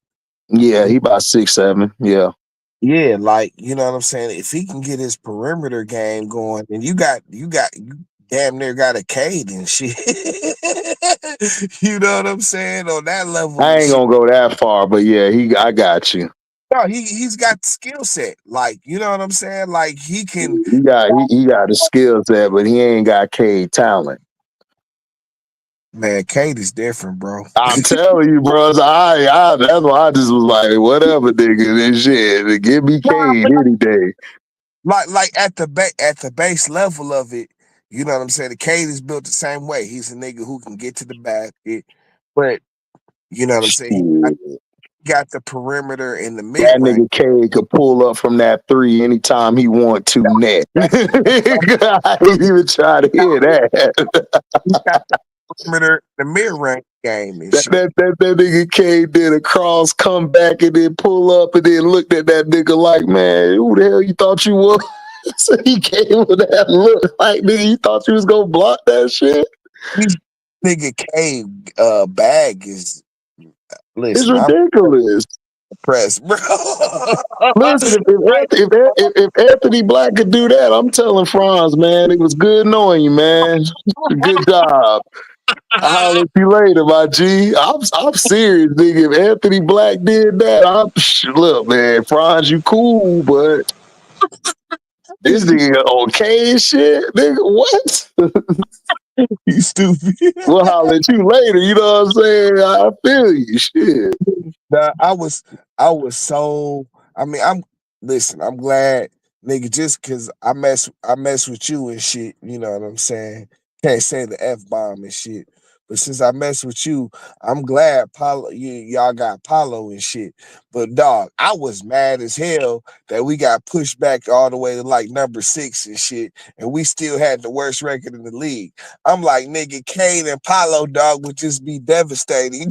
Yeah, he about 6'7". Yeah. Yeah, like you know what I'm saying. If he can get his perimeter game going, then you damn near got a Cade and shit. You know what I'm saying on that level I and ain't shit. gonna go that far, but yeah, I got you. No, he's got the skill set. Like you know what I'm saying. Like he can. He got the skill set, but he ain't got K talent. Man, Cade is different, bro. I'm telling you, bros. That's why I just was like, whatever, nigga, this shit. Give me Nah, Cade but any day. like at the base level of it, you know what I'm saying. The Cade is built the same way. He's a nigga who can get to the basket, but you know what I'm saying. Shit. He got the perimeter and the mid That range. nigga Cade could pull up from that three anytime he want to net. I ain't even try to hear that. He got the perimeter, the mid range game and That, shit. that, that, that nigga Cade did a cross, come back, and then pull up, and then looked at that nigga like, man, who the hell you thought you was? So he came with that look like, nigga, you thought you was gonna block that shit? These nigga Cade bag is It's listen. I'm ridiculous. impressed, bro. Listen, Like, if Anthony Black could do that, I'm telling Franz, man, it was good knowing you, man. Good job. I'll holler at you later, my G. I'm serious, nigga. If Anthony Black did that, look, man, Franz, you cool, but this nigga okay and shit, nigga. What? you stupid. We'll holler at you later. You know what I'm saying? I feel you. Shit, Nah, I was so I mean listen, I'm glad nigga just cause I mess with you and shit, you know what I'm saying? Can't say the F bomb and shit. But since I mess with you, I'm glad y'all got Paulo and shit. But dog, I was mad as hell that we got pushed back all the way to like number 6 and shit, and we still had the worst record in the league. I'm like, nigga, Kane and Paulo, dog, would just be devastating.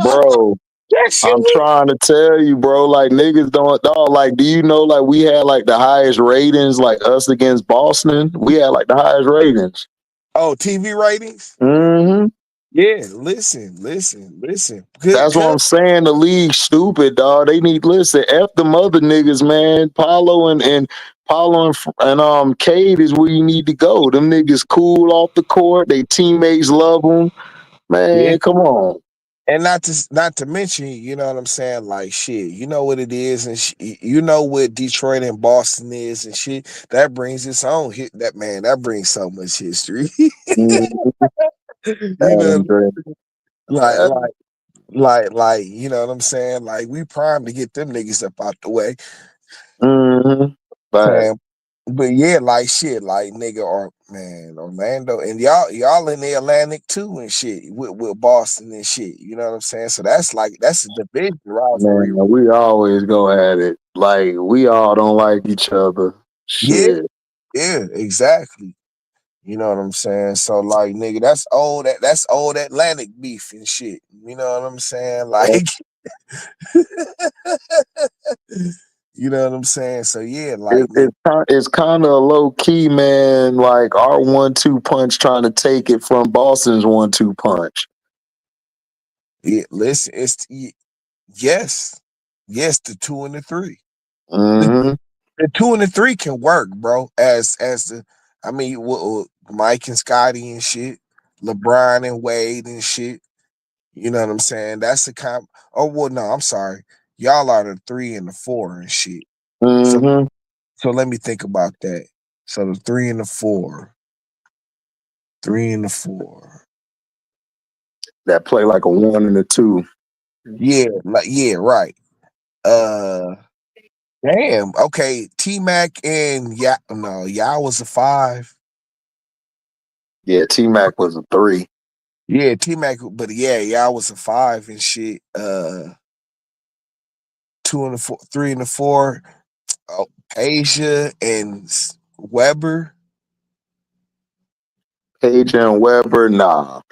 bro. That shit I'm was trying to tell you, bro. Like niggas don't. Dog, like, do you know? Like we had like the highest ratings, like us against Boston. We had like the highest ratings. TV ratings. Hmm. Yeah, listen. That's what Cause I'm saying. The league stupid, dog. They need listen. F them other niggas, man. Paulo and Paulo and Cade is where you need to go. Them niggas cool off the court. They teammates love them. yeah, Man, come on, and not to mention, you know what I'm saying? Like shit, you know what it is, and you know what Detroit and Boston is, and shit. That brings its own hit. That man, that brings so much history. You know, Andre. like, you know what I'm saying? Like we primed to get them niggas up out the way. Mm-hmm. But Man, but yeah, like shit, like nigga, or man, Orlando, and y'all in the Atlantic too and shit with Boston and shit. You know what I'm saying? So that's a division man, rivalry. we always go at it. Like we all don't like each other. Yeah, Shit. yeah, exactly. You know what I'm saying? So like nigga, that's old Atlantic beef and shit. You know what I'm saying? Like you know what I'm saying? So yeah, like nigga, It's kind of low key, man. Like our 1-2 punch trying to take it from Boston's 1-2 punch. yeah, listen, yes, yes, the 2 and the 3. Hmm. The 2 and the 3 can work, bro. As the, I mean, Mike and Scotty and shit, LeBron and Wade and shit. You know what I'm saying? That's the comp. Oh well, no, I'm sorry. Y'all are the 3 and the 4 and shit. So Hmm. so let me think about that. So the 3 and the 4, 3 and the 4. That play like a 1 and a 2. Yeah, like yeah, right. Uh, damn. Okay, T Mac and y'all was a 5. Yeah, T Mac was a 3. Yeah, T Mac, but yeah, y'all was a 5 and shit. 2 and a 4, 3 and a 4. Oh, Asia and Weber. Page and Weber, nah,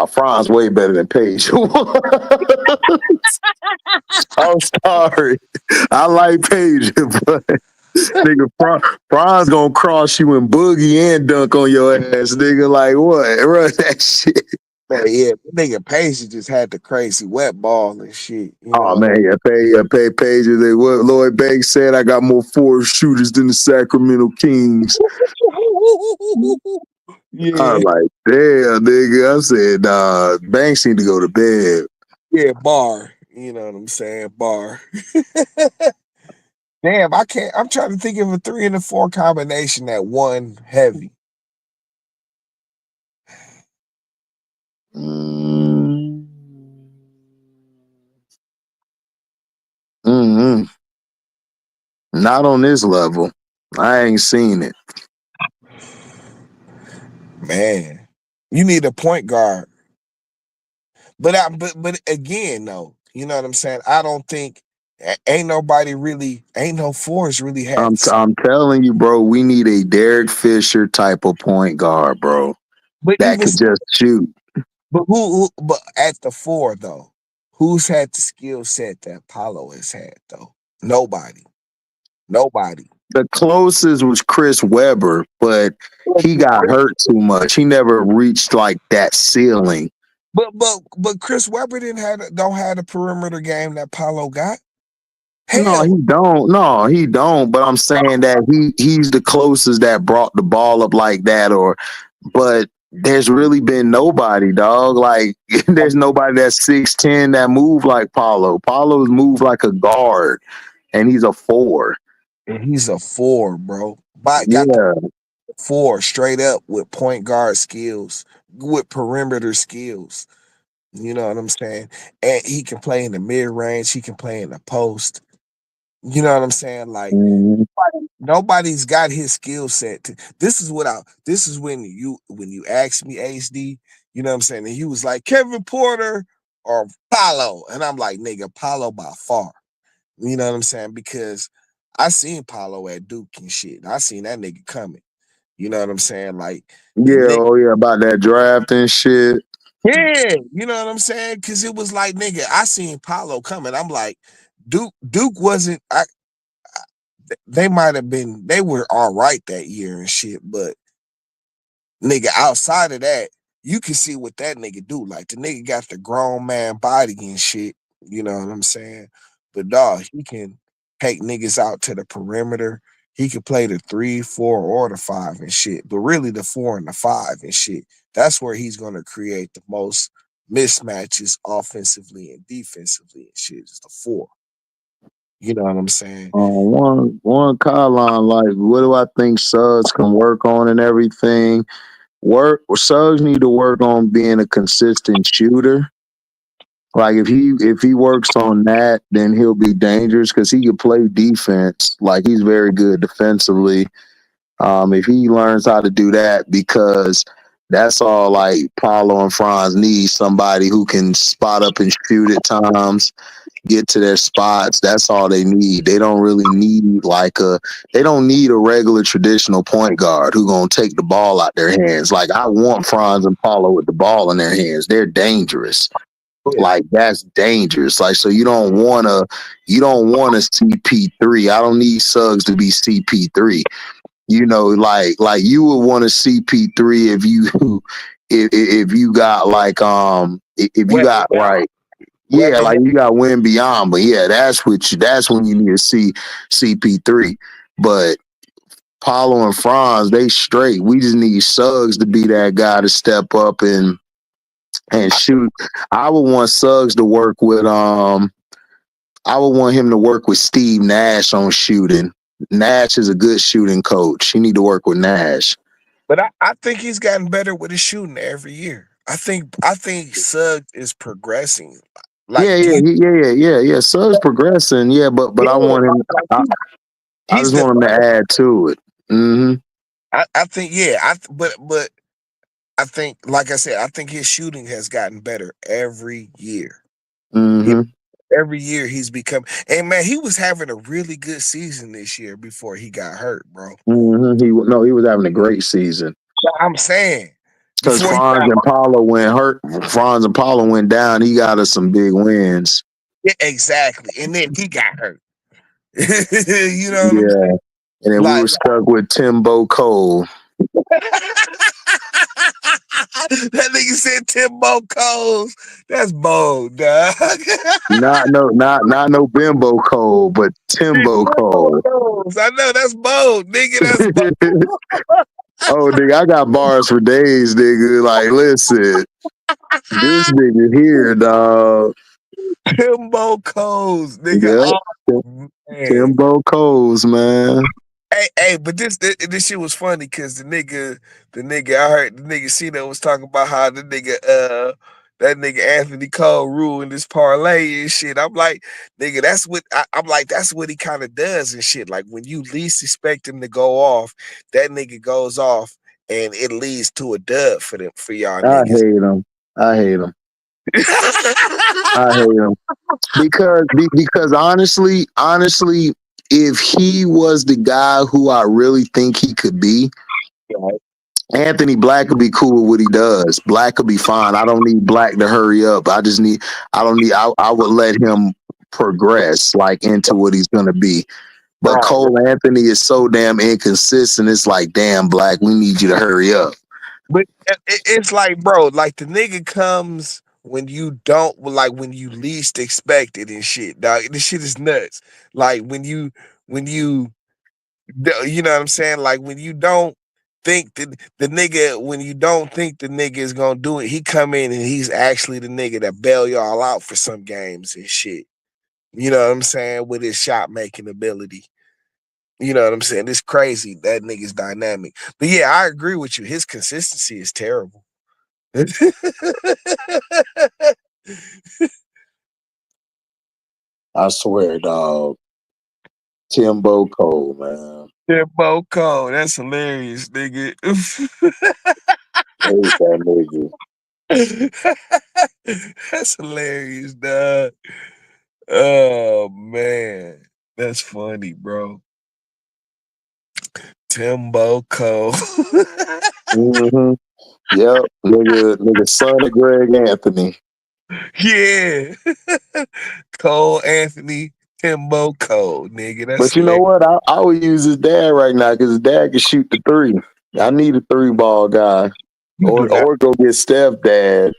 Franz way better than Page. I'm sorry. I like Page, but nigga, Franz gonna cross you and boogie and dunk on your ass, nigga. Like what? Run that shit. Man, yeah, nigga Pacey just had the crazy wet ball and shit. You Oh know. man, pay Page. What Lloyd Banks said, I got more forced shooters than the Sacramento Kings. Yeah, I'm like, damn, nigga. I said, nah, Banks need to go to bed. yeah, bar. You know what I'm saying? Bar. Damn, I can't. I'm trying to think of a 3 and a 4 combination that one heavy. Mm. Mm-hmm. Not on this level. I ain't seen it. Man, you need a point guard. But again, though, you know what I'm saying? I don't think ain't nobody really, ain't no fours really had. I'm telling you, bro, we need a Derek Fisher type of point guard, bro, But that even could just shoot. but but at the 4 though, who's had the skill set that Paulo has had though? Nobody. Nobody. The closest was Chris Webber, but But he got hurt too much. He never reached like that ceiling. but Chris Webber don't have the perimeter game that Paulo got. No, Hell, he don't. No, he don't. But I'm saying that he's the closest that brought the ball up like that. But there's really been nobody, dog. Like there's nobody that's 6'10" that move like Paulo. Paulo's move like a guard, and he's a 4. and he's a 4, bro. But got the Yeah, 4 straight up with point guard skills, with perimeter skills. You know what I'm saying? And he can play in the mid range. He can play in the post. You know what I'm saying? Like mhm. nobody's got his skill set. This is what I. This is when you asked me HD. You know what I'm saying? And he was like Kevin Porter or Paulo, and I'm like nigga Paulo by far. You know what I'm saying? Because I seen Paulo at Duke and shit. I seen that nigga coming. You know what I'm saying? Like the Yeah, nigga. oh yeah, about that draft and shit. Yeah, you know what I'm saying? Cause it was like, nigga, I seen Paulo coming. I'm like, Duke wasn't they might have been they were all right that year and shit, but nigga, outside of that, you can see what that nigga do. Like the nigga got the grown man body and shit. You know what I'm saying? But dog, he can take niggas out to the perimeter. He could play the 3, 4, or the 5 and shit. But really the 4 and the 5 and shit. That's where he's gonna create the most mismatches offensively and defensively and shit. Is the 4. You know what I'm saying? One Colin, like, what do I think Suggs can work on and everything? Suggs need to work on being a consistent shooter. Like if he works on that, then he'll be dangerous because he can play defense. Like he's very good defensively. If he learns how to do that, because that's all like Paulo and Franz need somebody who can spot up and shoot at times, get to their spots. That's all they need. They don't really need they don't need a regular traditional point guard who gonna take the ball out their hands. Like I want Franz and Paulo with the ball in their hands. They're dangerous. Yeah. Like that's dangerous. Like so you don't want a CP3. I don't need Suggs to be CP3. You know, like you would want a CP3 if you if you got if you Went got right. Yeah, Weber, like you got win beyond, but yeah, that's when you need to see CP3. But Paulo and Franz, they straight. We just need Suggs to be that guy to step up and shoot. I would want Suggs to work with I would want him to work with Steve Nash on shooting. Nash is a good shooting coach. He need to work with Nash. but I think he's gotten better with his shooting every year. I think Suggs is progressing. Like, Yeah, do yeah, you? yeah. Suggs progressing, yeah, but Yeah, I want him. like I, I he's just want him to developed. add to it. Mm-hmm. I think yeah. But I think, like I said, I think his shooting has gotten better every year. You Mm-hmm. every year he's become. And man, he was having a really good season this year before he got hurt, bro. Mm-hmm. He was having a great season I'm saying because before he got Franz and Paula went down. He got us some big wins. yeah, exactly, and then he got hurt. You know what I'm Yeah, saying? and then we Like were stuck with Timbo Cole. that nigga said Timbo Coles. That's bold, dog. Not no Bimbo Cole, but Timbo Timbo Cole. Coles. I know that's bold, nigga. That's bold. Oh, nigga, I got bars for days, nigga. Like, listen, this nigga here, dog. Timbo Coles, nigga. Yep, Oh man. Timbo Coles, man. Hey, but this shit was funny because the nigga I heard the nigga Cena was talking about how that nigga Anthony Cole ruined this parlay and shit. I'm like, nigga, I'm like, that's what he kind of does and shit. Like when you least expect him to go off, that nigga goes off and it leads to a dub for y'all I niggas. hate him. I hate him. I hate him because honestly, if he was the guy who I really think he could be, Anthony Black could be cool with what he does. Black could be fine. I don't need Black to hurry up. I don't need, I would let him progress like into what he's going to be. But Right. Cole Anthony is so damn inconsistent. It's like, damn, Black, we need you to hurry up. But it's like, bro, like the nigga comes when you don't, like when you least expect it and shit, dog. This shit is nuts. Like when you, you know what I'm saying? Like when you don't think that the nigga, when you don't think the nigga is gonna do it, he come in and he's actually the nigga that bail y'all out for some games and shit. You know what I'm saying? With his shot making ability. You know what I'm saying? It's crazy. That nigga's dynamic. But yeah, I agree with you. His consistency is terrible. I swear, dog. Timbo Cole, man. Timbo Cole, that's hilarious, nigga. I hate that nigga. That's hilarious, dog. Oh man, that's funny, bro. Timbo Cole. Mm-hmm. Yep, nigga, son of Greg Anthony. Yeah. Cole Anthony Timbo Cole, nigga. That's But you know hilarious. what? I would use his dad right now because his dad can shoot the three. I need a three ball guy, You do not. or go get Steph dad.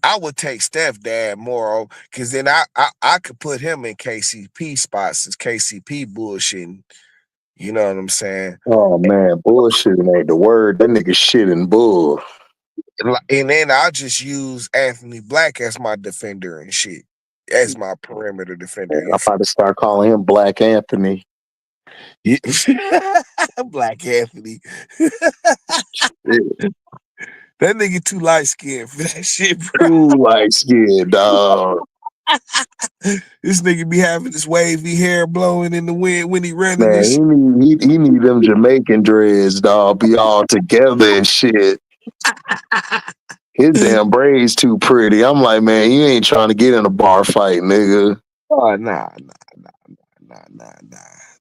I would take Steph Dad more because then I could put him in KCP spots since KCP bullshitting. You know what I'm saying? Oh man, bullshitting ain't the word. That nigga shit and bull. And then I'll just use Anthony Black as my defender and shit. As my perimeter defender. I'm about to start calling him Black Anthony. Black Anthony. Yeah, That nigga too light skinned for that shit, bro. too light skinned, dog. This nigga be having this wavy hair blowing in the wind when he running Man, this shit. he need them Jamaican dreads, dog. Be all together and shit. His damn braids too pretty. I'm like, man, you ain't trying to get in a bar fight, nigga. Oh, nah.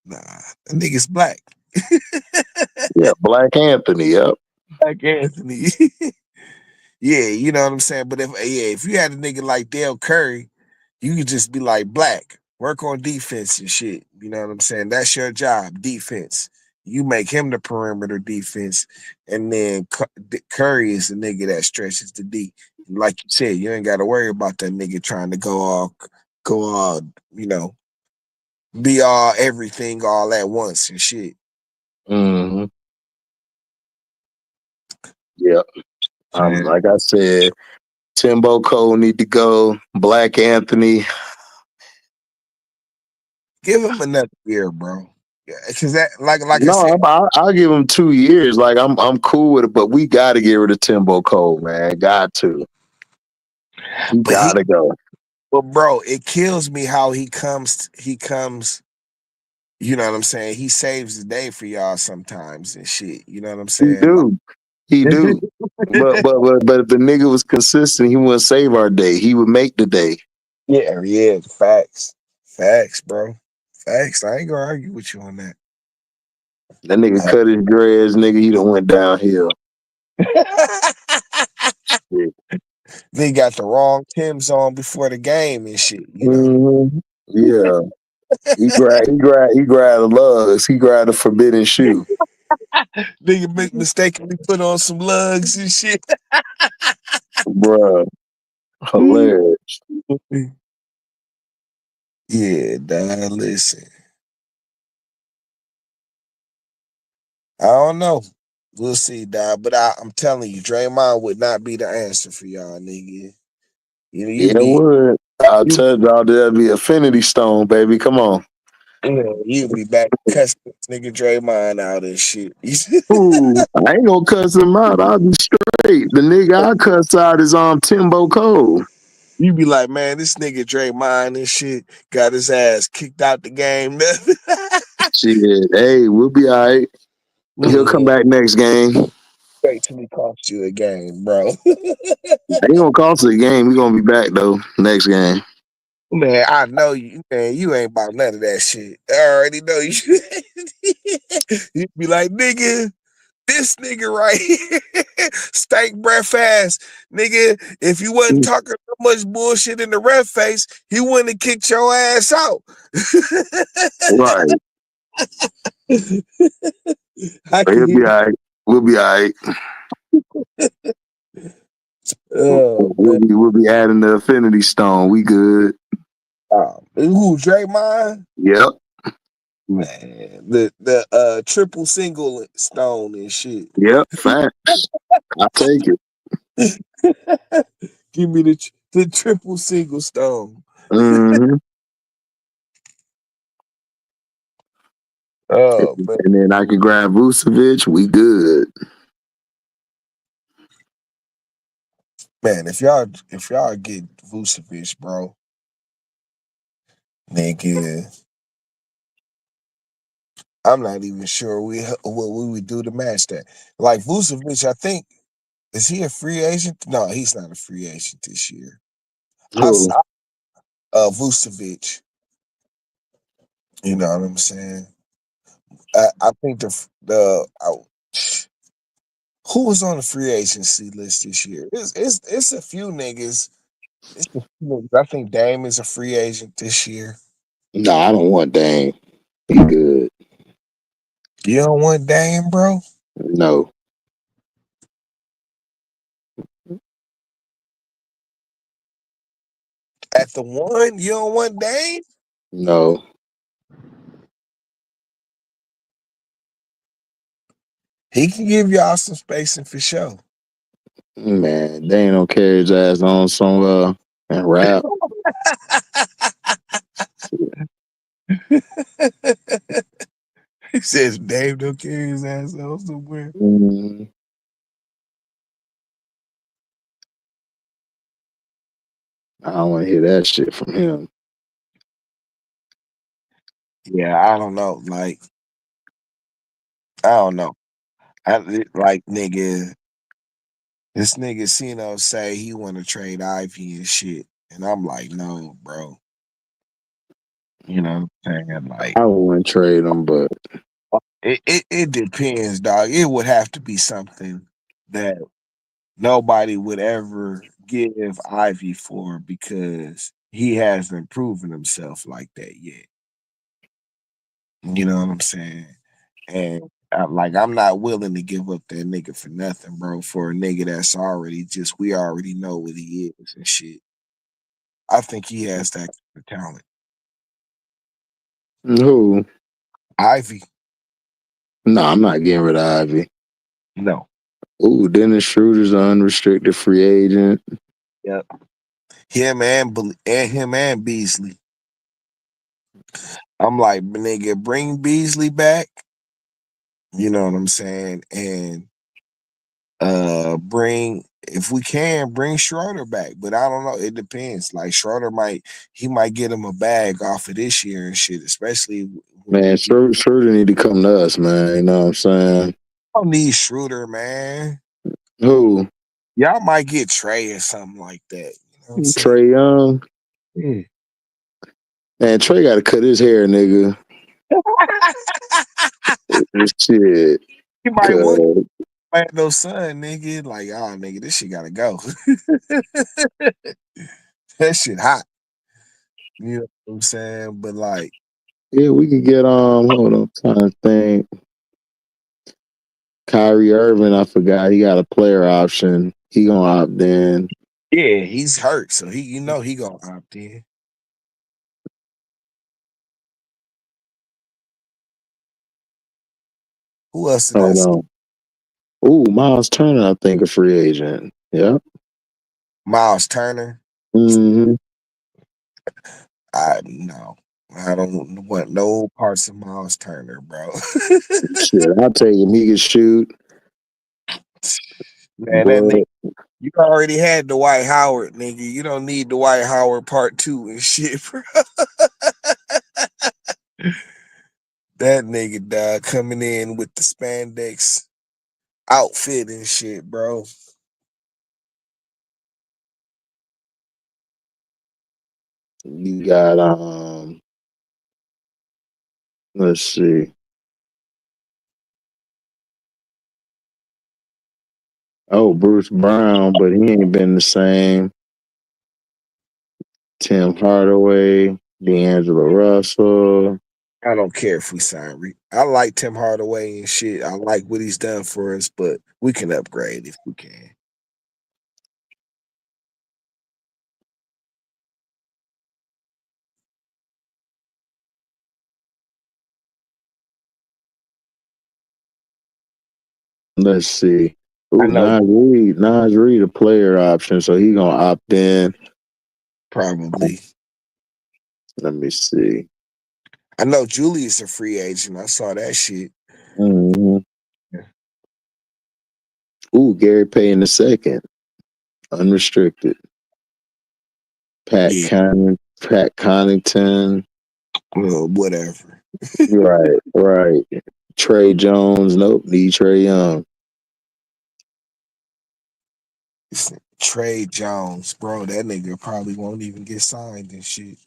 That nigga's black. Yeah, Black Anthony. Yep. Black Anthony. Yeah, you know what I'm saying? But if you had a nigga like Dale Curry, you could just be like Black, work on defense and shit. You know what I'm saying? That's your job, defense. You make him the perimeter defense, and then Curry is the nigga that stretches the D. Like you said, you ain't got to worry about that nigga trying to go all, you know, be all everything all at once and shit. Mm-hmm. Yep. Man, Like I said, Timbo Cole need to go. Black Anthony. give him another year, bro. Yeah, because that, like I No, said, I'll give him 2 years. Like I'm cool with it, but we got to get rid of Timbo Cole, man. Got to. He but got to go. But bro, it kills me how he comes, you know what I'm saying? He saves the day for y'all sometimes and shit. You know what I'm He saying? do. He do. But if the nigga was consistent, he wouldn't save our day. He would make the day. Yeah, yeah, facts. Facts, bro. Facts. I ain't gonna argue with you on that. That nigga cut his dreads, nigga. He done went downhill. Yeah. They got the wrong Tim's on before the game and shit, you know. Yeah. He grabbed the lugs. He grabbed the forbidden shoe. Nigga mistakenly put on some lugs and shit. Bruh. Hilarious. Yeah, dog. Listen, I don't know. We'll see, dog. But I'm telling you, Draymond would not be the answer for y'all, nigga. You know, Yeah, it would. I'll you, tell y'all there'll be Affinity Stone, baby. Come on. you be back cussing this nigga Draymond out and shit. Ooh, I ain't gonna cuss him out. I'll be straight. The nigga I cuss out is Timbo Cole. You be like, man, this nigga Draymond and shit got his ass kicked out the game. Shit, hey, we'll be all right. He'll come Man, back next game. wait till he cost you a game, bro. Ain't gonna cost us a game. We gonna be back though next game. Man, I know you, man. You ain't about none of that shit. I already know you. You be like, nigga, this nigga right here, stank breath ass, nigga. If you wasn't talking so much bullshit in the ref face, he wouldn't have kicked your ass out. Right. I can He'll hear. be all right. We'll be all right. Oh man, We'll be adding the Affinity Stone. We good. who Draymond? Yep. Man, the triple single stone and shit. Yep. Facts. I take it. Give me the triple single stone. Mm-hmm. Oh man. And then I can grab Vucevic. We good. Man, if y'all get Vucevic, bro, nigga, I'm not even sure what we would do to match that. Like Vucevic, I think is he a free agent? No, he's not a free agent this year. Who? Vucevic, you know what I'm saying? I think who was on the free agency list this year? It's a few niggas. It's a few niggas. I think Dame is a free agent this year. No, I don't want Dame. He good. You don't want Dame, bro? No. At the one, you don't want Dame? No. He can give y'all some spacing for sure. Man, Dame don't carry his ass on some and rap. He says Dame don't carry his ass out somewhere. Mm, I don't want to hear that shit from him. Yeah, I don't know. Like, I don't know. Like nigga, this nigga Cino say he want to trade Ivy and shit, and I'm like, no, bro. You know what I'm saying? Like, I wouldn't trade him, but it depends, dog. It would have to be something that nobody would ever give Ivy for because he hasn't proven himself like that yet. You know what I'm saying? And I'm not willing to give up that nigga for nothing, bro. For a nigga that's already just we already know what he is and shit. I think he has that kind of talent. who? Ivy, No, I'm not getting rid of Ivy. no. Ooh, Dennis Schroeder's an unrestricted free agent. Yep. Him and Beasley. I'm like, nigga, bring Beasley back. You know what I'm saying? And bring if we can bring Schroeder back, but I don't know. It depends. Like Schroeder might get him a bag off of this year and shit, especially when Man, we get. Schroeder need to come to us, man. You know what I'm saying? I don't need Schroeder, man. Who? Y'all might get Trey or something like that. You know what I'm saying? Trey Young. Yeah. Man, Trey got to cut his hair, nigga. Shit. He might want Cause no son, nigga. Like, oh, nigga, this shit gotta go. That shit hot. You know what I'm saying? But like, yeah, we could get hold on, trying to think. Kyrie Irving, I forgot he got a player option. He gonna opt in. yeah, he's hurt, so he gonna opt in. Who else did I Hold see? on. Ooh, Miles Turner, I think a free agent. Yep. Miles Turner. Mm-hmm. I no. I don't want no parts of Miles Turner, bro. Shit, I'll take him. He can shoot, Man, that nigga, but you already had Dwight Howard, nigga. You don't need Dwight Howard part two and shit, bro. That nigga coming in with the spandex outfit and shit, bro. you got let's see. Oh, Bruce Brown, but he ain't been the same. Tim Hardaway, D'Angelo Russell. I don't care if we sign. I like Tim Hardaway and shit. I like what he's done for us, but we can upgrade if we can. Let's see. I Ooh, know Nas Reed a player option, so he gonna opt in. probably. Let me see. I know Julius a free agent. I saw that shit. hmm Yeah. Ooh, Gary Payton the second, unrestricted. Yeah. Pat Connington. Well, whatever. Right, right. Trey Jones. Nope, need Trey Young. Trey Jones, bro. That nigga probably won't even get signed and shit.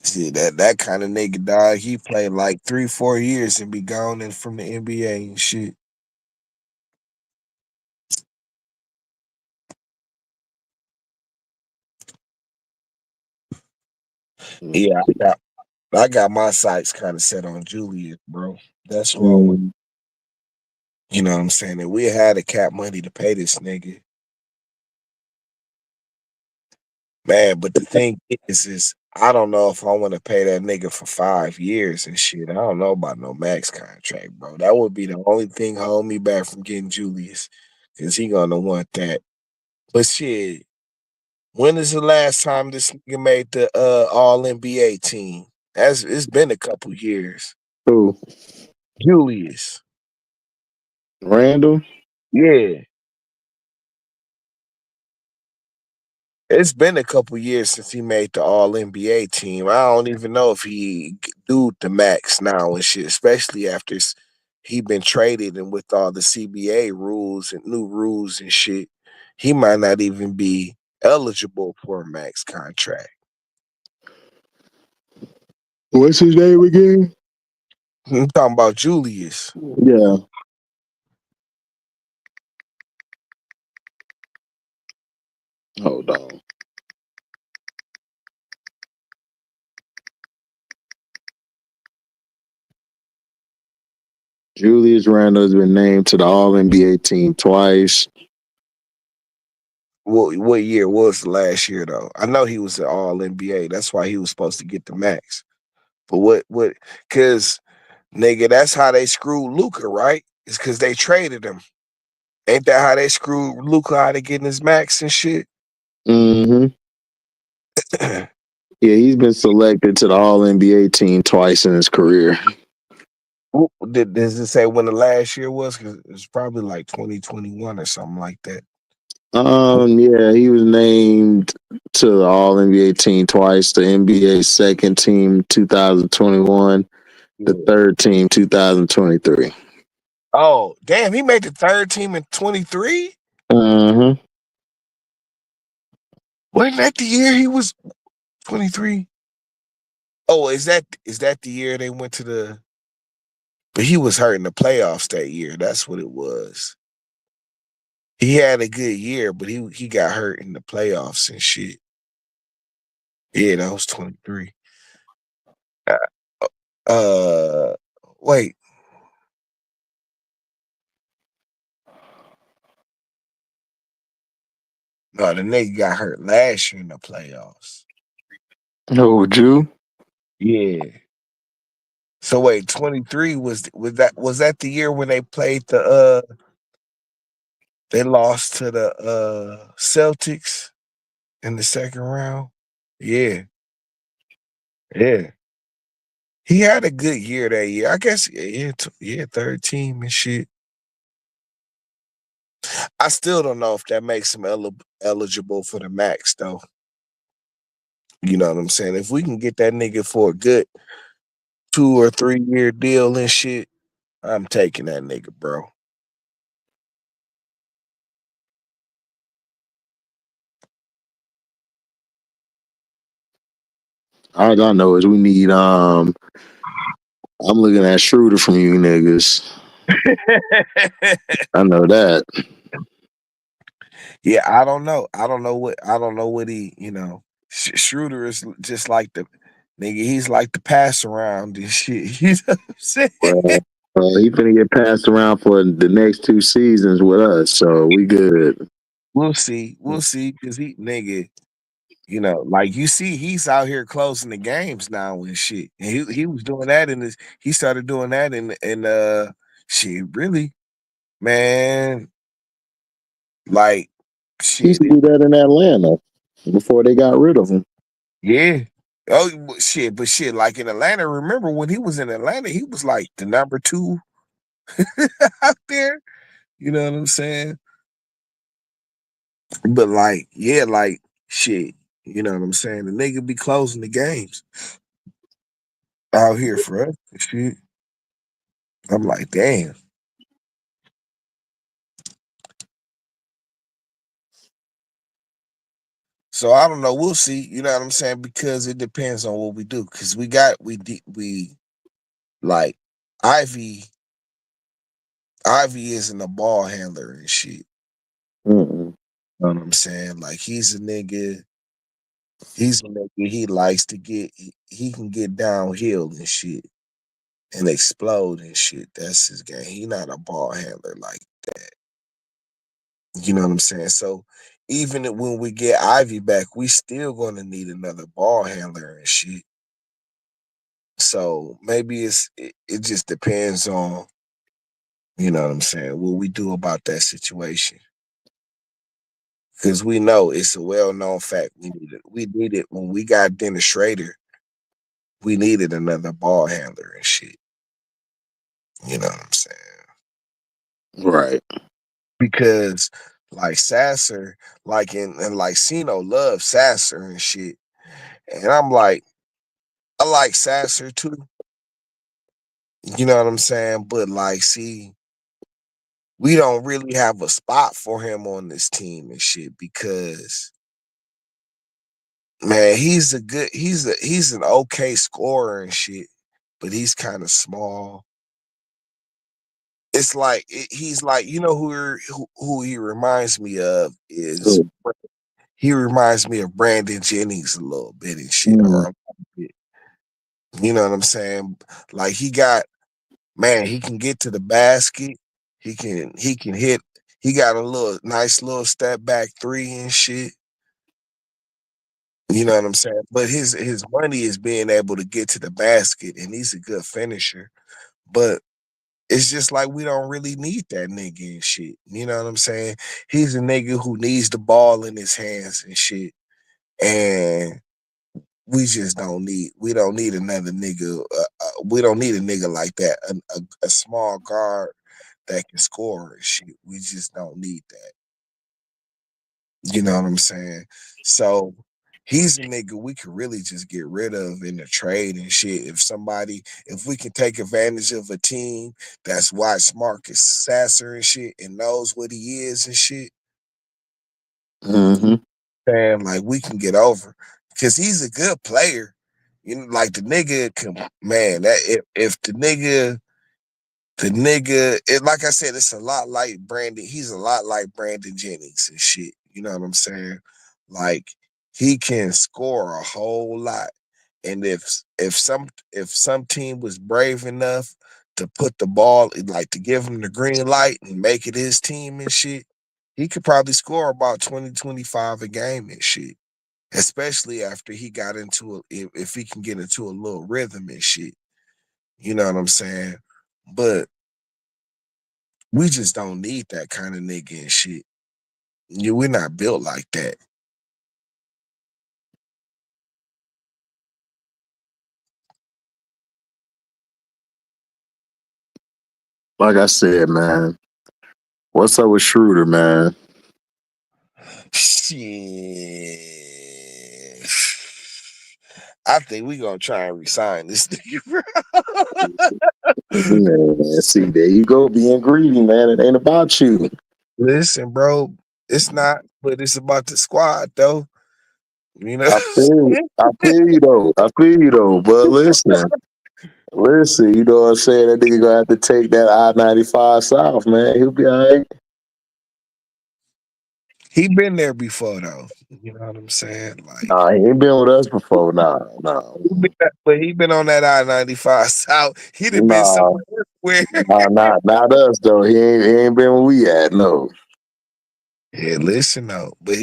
See that kind of nigga, dog. He played like 3-4 years and be gone in from the NBA and shit. Yeah, I got my sights kind of set on Julius, bro. That's who I want. Mm, You know what I'm saying? If we had the cap money to pay this nigga, man. But the thing is I don't know if I want to pay that nigga for 5 years and shit. I don't know about no max contract, bro. That would be the only thing holding me back from getting Julius, cause he gonna want that. But shit, when is the last time this nigga made the All NBA team? It's been a couple years. who? Julius, Randall? yeah. It's been a couple years since he made the All NBA team. I don't even know if he do the max now and shit, especially after he been traded and with all the CBA rules and new rules and shit. He might not even be eligible for a max contract. What's his name again? I'm talking about Julius. Yeah. Hold on. Julius Randle has been named to the All NBA team twice. What year was the last year though? I know he was an All NBA. That's why he was supposed to get the max. But what? Because nigga, that's how they screwed Luca, right? It's because they traded him. Ain't that how they screwed Luca out of getting his max and shit? Mm-hmm. Yeah, he's been selected to the All NBA team twice in his career. Does it say when the last year was? Because it's probably like 2021 or something like that. Yeah, he was named to the All NBA team twice. The NBA second team 2021, the Yeah. third team 2023. Oh, damn! He made the third team in 23. Mm-hmm. Wasn't that the year he was 23? Oh, is that the year they went to the? But he was hurt in the playoffs that year. That's what it was. He had a good year, but he got hurt in the playoffs and shit. Yeah, that was 23. Uh, uh wait. No, the nigga got hurt last year in the playoffs. Oh, Jew. Yeah. So wait, 23 was that the year when they played they lost to the Celtics in the second round? Yeah. Yeah. He had a good year that year. I guess yeah, third team and shit. I still don't know if that makes him eligible for the max though. You know what I'm saying? If we can get that nigga for a good 2 or 3 year deal and shit, I'm taking that nigga, bro. All I know is we need I'm looking at Schroeder from you niggas. I know that. Yeah, I don't know. I don't know what Schroeder is just like the nigga. He's like the pass around and shit. You know what I'm saying? Well, he finna get passed around for the next 2 seasons with us, so we good. We'll see. We'll see. Cause he nigga, like you see, he's out here closing the games now and shit. And he was doing that he started doing that in shit, really, man. Like He used shit, to do that in Atlanta before they got rid of him. yeah. Oh shit, but shit, like in Atlanta, remember when he was in Atlanta, he was like the number two out there. You know what I'm saying? But like, yeah, like shit. You know what I'm saying? The nigga be closing the games out here for us and shit. I'm like, damn. So I don't know. We'll see. You know what I'm saying? Because it depends on what we do. Because we like Ivy. Ivy isn't a ball handler and shit. Mm-mm. You know what I'm saying? Like he's a nigga. He's a nigga. He likes to get. He can get downhill and shit and explode and shit. That's his game. He not a ball handler like that. You know what I'm saying? So even when we get Ivy back, we still gonna need another ball handler and shit. So maybe it just depends on, you know what I'm saying, what we do about that situation. Because we know it's a well known fact. We needed when we got Dennis Schrader, we needed another ball handler and shit. You know what I'm saying? Right. Because like Sasser, like and like Sino loves Sasser and shit. And I'm like, I like Sasser too. You know what I'm saying? But like, see, we don't really have a spot for him on this team and shit because man, he's an okay scorer and shit, but he's kind of small. It's like he's like who he reminds me of is So, he reminds me of Brandon Jennings a little bit and shit, mm, or a bit, you know what I'm saying? Like he got man, he can get to the basket. He can hit. He got a little nice little step back three and shit. You know what I'm saying? But his money is being able to get to the basket, and he's a good finisher. But it's just like we don't really need that nigga and shit. You know what I'm saying? He's a nigga who needs the ball in his hands and shit. And we don't need another nigga we don't need a nigga like that. A small guard that can score and shit. We just don't need that. You know what I'm saying? So he's a nigga we could really just get rid of in the trade and shit. If we can take advantage of a team that's watched Marcus Sasser and shit and knows what he is and shit, Mm-hmm. and like we can get over because he's a good player. You know, like the nigga can man, that if the nigga, like I said, it's a lot like Brandon. He's a lot like Brandon Jennings and shit. You know what I'm saying? Like he can score a whole lot. And if some team was brave enough to put the ball, like to give him the green light and make it his team and shit, he could probably score about 20, 25 a game and shit. Especially after he got into if he can get into a little rhythm and shit. You know what I'm saying? But we just don't need that kind of nigga and shit. Yeah, we're not built like that. Like I said, man, what's up with Schroeder, man? Shit. I think we gonna try and resign this nigga, bro. Man, see, there you go, being greedy, man. It ain't about you. Listen, bro, it's not, but it's about the squad, though. You know. I feel you though. I feel you though. But listen, you know what I'm saying? That nigga gonna have to take that I-95 south, man. He'll be all right. He been there before, though. You know what I'm saying? Like, Nah, he ain't been with us before. Nah, nah. but he been on that I-95 south. He'd have been Nah, somewhere where. not us though. He ain't been where we at, no. Yeah, listen though, but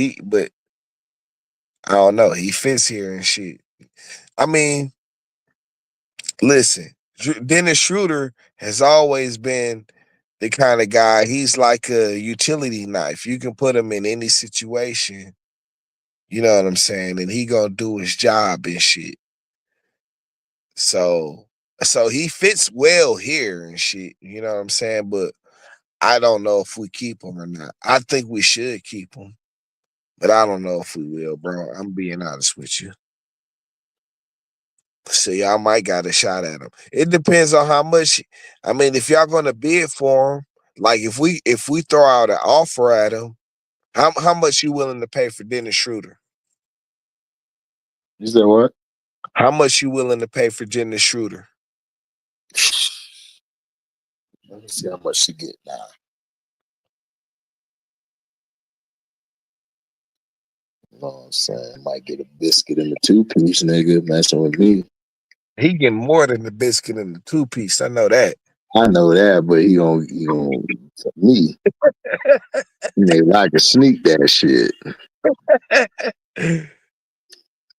I don't know. He fits here and shit. I mean, listen, Dennis Schroeder has always been the kind of guy. He's like a utility knife. You can put him in any situation. You know what I'm saying, and he gonna do his job and shit. So, so he fits well here and shit. You know what I'm saying, but I don't know if we keep him or not. I think we should keep him, but I don't know if we will, bro. I'm being honest with you. So y'all might got a shot at him. It depends on how much. I mean, if y'all gonna bid for him, like if we throw out an offer at him, how much you willing to pay for Dennis Schroeder? You said what? How much you willing to pay for Dennis Schroeder? Let me see how much she get now. You know what I'm saying? Might get a biscuit in the two-piece, nigga, messing with me. He getting more than the biscuit and the two piece. I know that. I know that, but he gonna for me. Nigga, I can sneak that shit.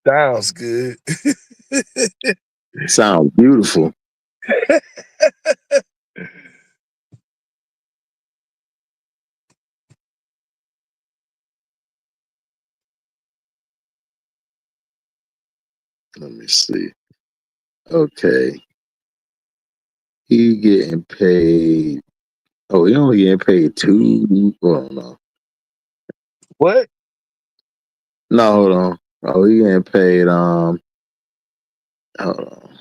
Sounds good. Sounds beautiful. Let me see. Okay. He getting paid. Oh, he only getting paid two. Oh no. What? No, hold on. Oh, he getting paid hold on.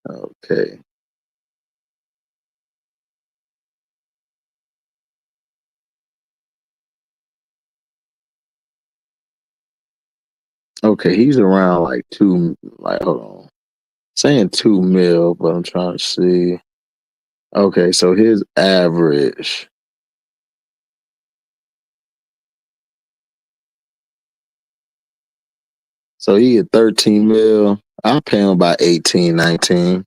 Okay. Okay, he's around like hold on. Saying 2 mil, but I'm trying to see. Okay, so his average. So he at 13 mil. I'll pay him about 18, 19.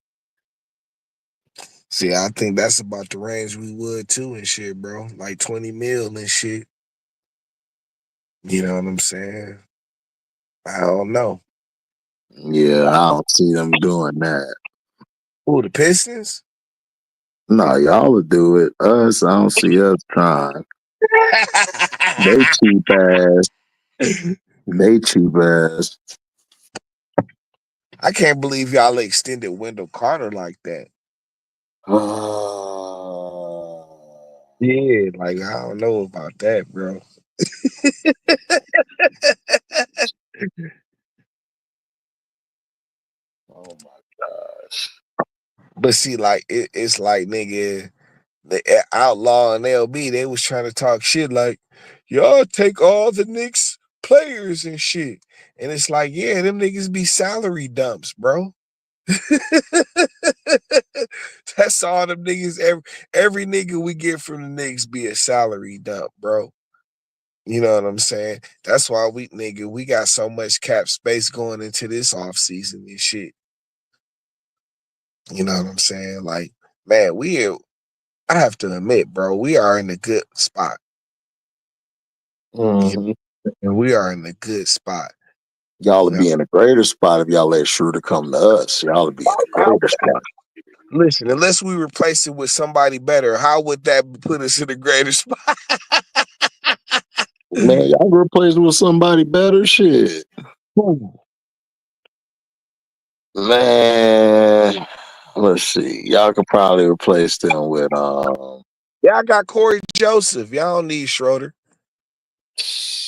See, I think that's about the range we would too and shit, bro. Like 20 mil and shit. You know what I'm saying? I don't know. Yeah, I don't see them doing that. Who, the Pistons? No, y'all will do it. Us, I don't see us trying. They cheap ass. They cheap ass. I can't believe y'all extended Wendell Carter like that. Yeah, like I don't know about that, bro. Oh my gosh. But see, like it's like nigga, the Outlaw and LB, they was trying to talk shit like, y'all take all the Knicks players and shit. And it's like, yeah, them niggas be salary dumps, bro. That's all them niggas. Every nigga we get from the Knicks be a salary dump, bro. You know what I'm saying? That's why we got so much cap space going into this off season and shit. You know what I'm saying? Like, man, I have to admit, bro, we are in a good spot. You Mhm. know, and we are in a good spot. Y'all You would know, be in a greater spot if y'all let Schroeder come to us. Y'all would be in a greater spot. listen, unless we replace it with somebody better, how would that put us in a greater spot? Man, y'all replace it with somebody better. Shit. Man, let's see. Y'all could probably replace them with Yeah, I got Corey Joseph. Y'all don't need Schroeder.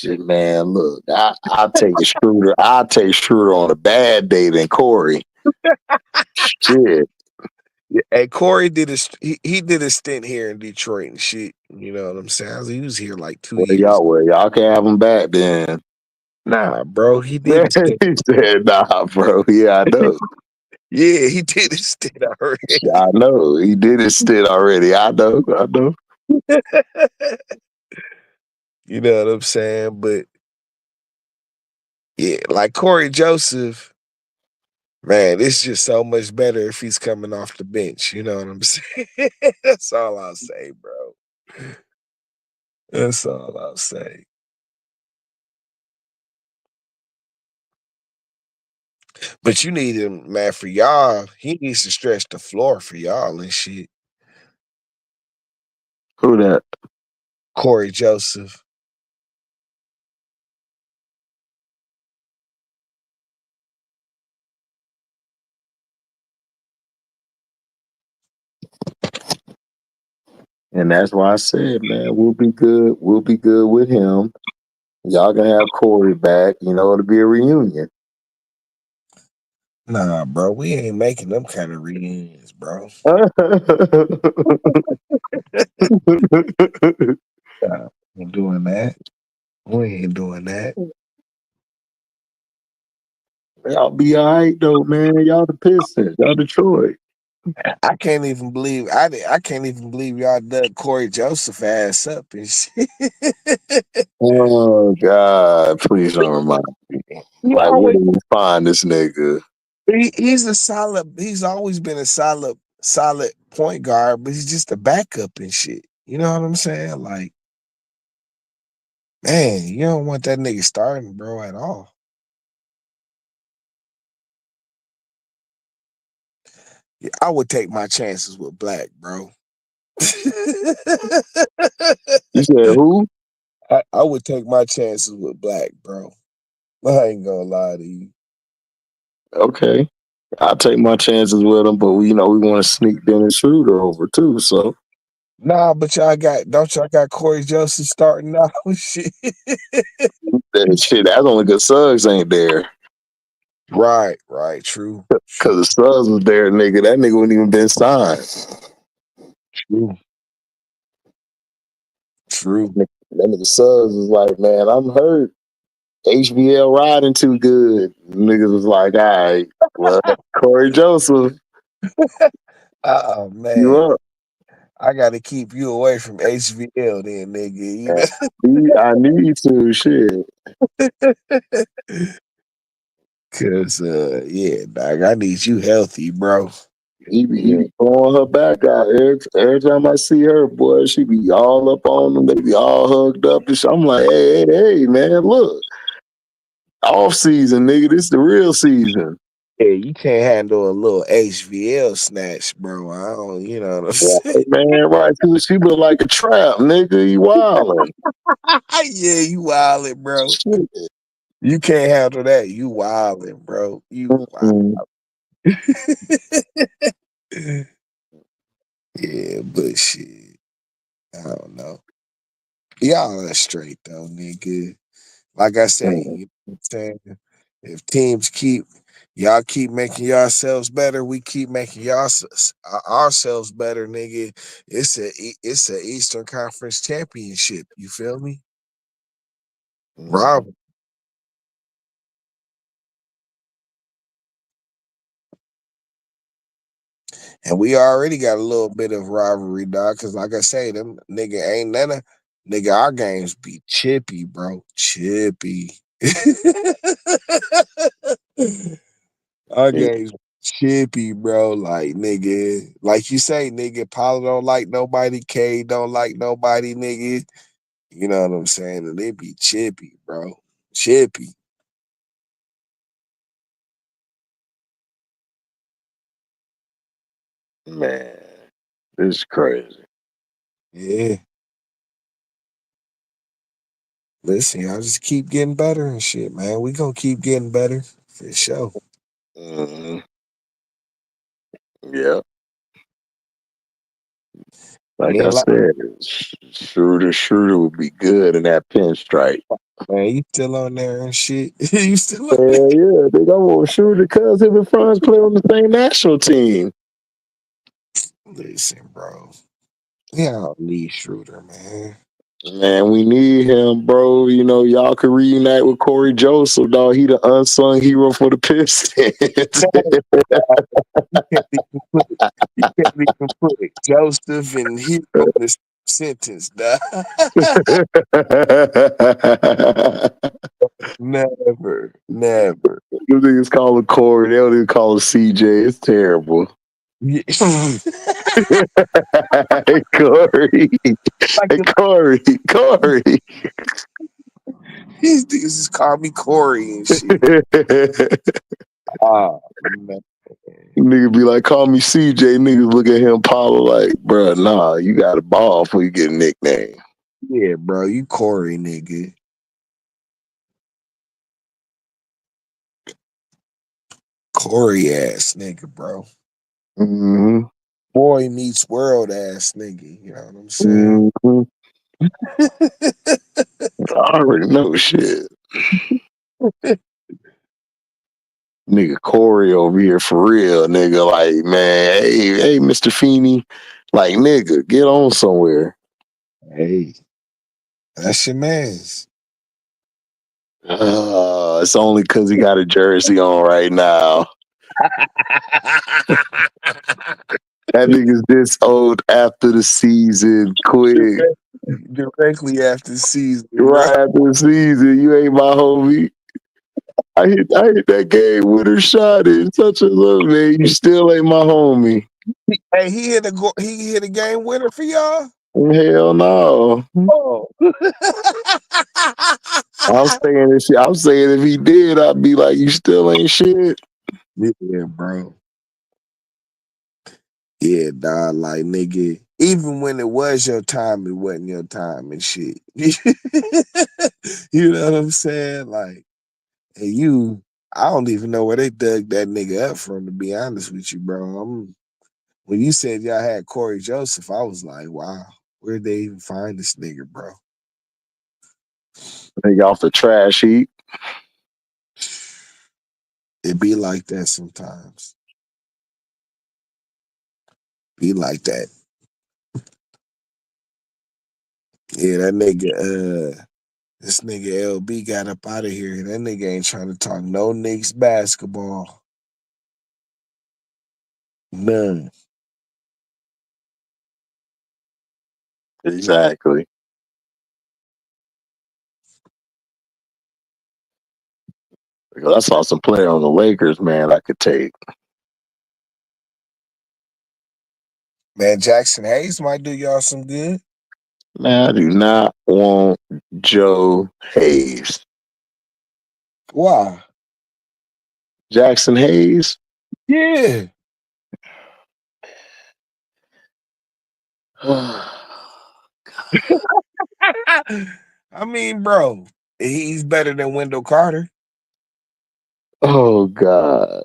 shit, man. Look, I'll take a Schroeder. I'll take Schroeder on a bad day than Corey. Shit. Yeah, hey, Corey did he did a stint here in Detroit and shit. You know what I'm saying? He was here like 2 years. Well, y'all can have them back then. Nah, bro, he did Man, a stint. he said, nah, bro. Yeah, I know. Yeah, he did a stint I already. know. He did his stint already. I know. I know. You know what I'm saying? But yeah, like Corey Joseph, man, it's just so much better if he's coming off the bench. You know what I'm saying? That's all I'll say, bro. That's all I'll say. But you need him, man, for y'all. He needs to stretch the floor for y'all and shit. Who that? Corey Joseph. And that's why I said, man, we'll be good. We'll be good with him. Y'all gonna have Corey back. You know, it'll be a reunion. Nah, bro, we ain't making them kind of reunions, bro. Nah, we ain't doing that. We ain't doing that. Y'all be all right though, man. Y'all the Pistons. Y'all Detroit. I can't even believe I can't even believe y'all dug Corey Joseph ass up and shit. Oh God, please don't remind me. he Like, where always do we find this nigga? he's a solid. He's always been a solid point guard, but he's just a backup and shit. You know what I'm saying? Like, man, you don't want that nigga starting, bro, at all. Yeah, I would take my chances with Black, bro. You said who? I would take my chances with Black, bro. I ain't gonna lie to you. Okay. I'll take my chances with him, but we want to sneak Dennis Schroeder over too. So Nah, but y'all got Corey Joseph starting now and shit. that shit, that's only because Suggs ain't there. Right, true, Cause the Suggs was there, nigga. That nigga wouldn't even been signed. true, true. That nigga Suggs was like, man, I'm hurt. HBL riding too good. Niggas was like, all right, well, Corey Joseph, Oh you man, up. I got to keep you away from HVL, then, nigga. I need to, shit. Cause yeah, dog, I need you healthy, bro. He be throwing her back out every time I see her, boy. She be all up on them. They be all hugged up. And shit. I'm like, hey, man, look, off season, nigga. This the real season. Yeah, you can't handle a little HVL snatch, bro. I don't, you know what I'm Right, saying? man, right? She look like a trap, nigga. You wildin'. Yeah, you wildin', bro. Shit. You can't handle that. You wildin', bro. You wild. Mm-mm. Yeah, but shit. I don't know. Y'all are straight though, nigga. Like I say, you know what I'm saying? If teams y'all keep making yourselves better, we keep making ourselves better, nigga. It's a Eastern Conference championship. You feel me? Rob, and we already got a little bit of rivalry, dog. Cause like I say, them nigga ain't none of nigga. Our games be chippy, bro. Chippy. Our Yeah, game's chippy, bro. Like nigga, like you say, nigga. Paula don't like nobody. K don't like nobody, nigga. You know what I'm saying? And they be chippy, bro. Chippy. man, this is crazy. Yeah. Listen, y'all just keep getting better and shit, man. We gonna keep getting better for sure. Hmm. Yeah, like I Ain't like, said, Schroeder would be good in that pinstripe. man, you still on there and shit. You still on there. Hell yeah, they got more Schroeder because him and Franz play on the same national team. Listen, bro. Yeah, I don't need Schroeder, man. Man, we need him, bro. You know, y'all can reunite with Corey Joseph, dog. He the unsung hero for the Pistons. You can't even put it. You can't even put it. Joseph and hero in this sentence, dog. Never, never. You niggas call him Corey. They don't even call him CJ. It's terrible. Yeah. Hey, Corey. Like Hey, the, Corey. Corey. these niggas just call me Corey and shit. Ah, man. Nigga be like, call me CJ. Niggas look at him, Paula, like, bruh, nah, you got a ball before you get a nickname. Yeah, bro, you Corey, nigga. Corey ass nigga, bro. Mm-hmm. Boy meets world ass nigga. You know what I'm saying? Mm-hmm. I already know shit. Nigga Corey over here for real, nigga. Like, man, hey, Mr. Feeney. Like, nigga, get on somewhere. Hey, that's your man's. It's only because he got a jersey on right now. That nigga's this old after the season. Quick. Directly after season, bro. Right after the season. You ain't my homie. I hit that game winner shot in such a love, man. You still ain't my homie. Hey, he hit a game winner for y'all. Hell no. Oh, I'm saying if he did, I'd be like, you still ain't shit. yeah, bro. Yeah, dog. Like nigga, even when it was your time, it wasn't your time and shit. You know what I'm saying? Like, and I don't even know where they dug that nigga up from. To be honest with you, bro. When you said y'all had Corey Joseph, I was like, wow, where'd they even find this nigga, bro? Nigga off the trash heap. It be like that sometimes. Be like that. Yeah, that nigga, this nigga LB got up out of here. That nigga ain't trying to talk no Knicks basketball. None. Exactly. Because I saw some player on the Lakers, man, I could take. Man, Jackson Hayes might do y'all some good. Man, I do not want Joe Hayes. Why? Jackson Hayes? Yeah. God. I mean, bro. He's better than Wendell Carter. Oh God,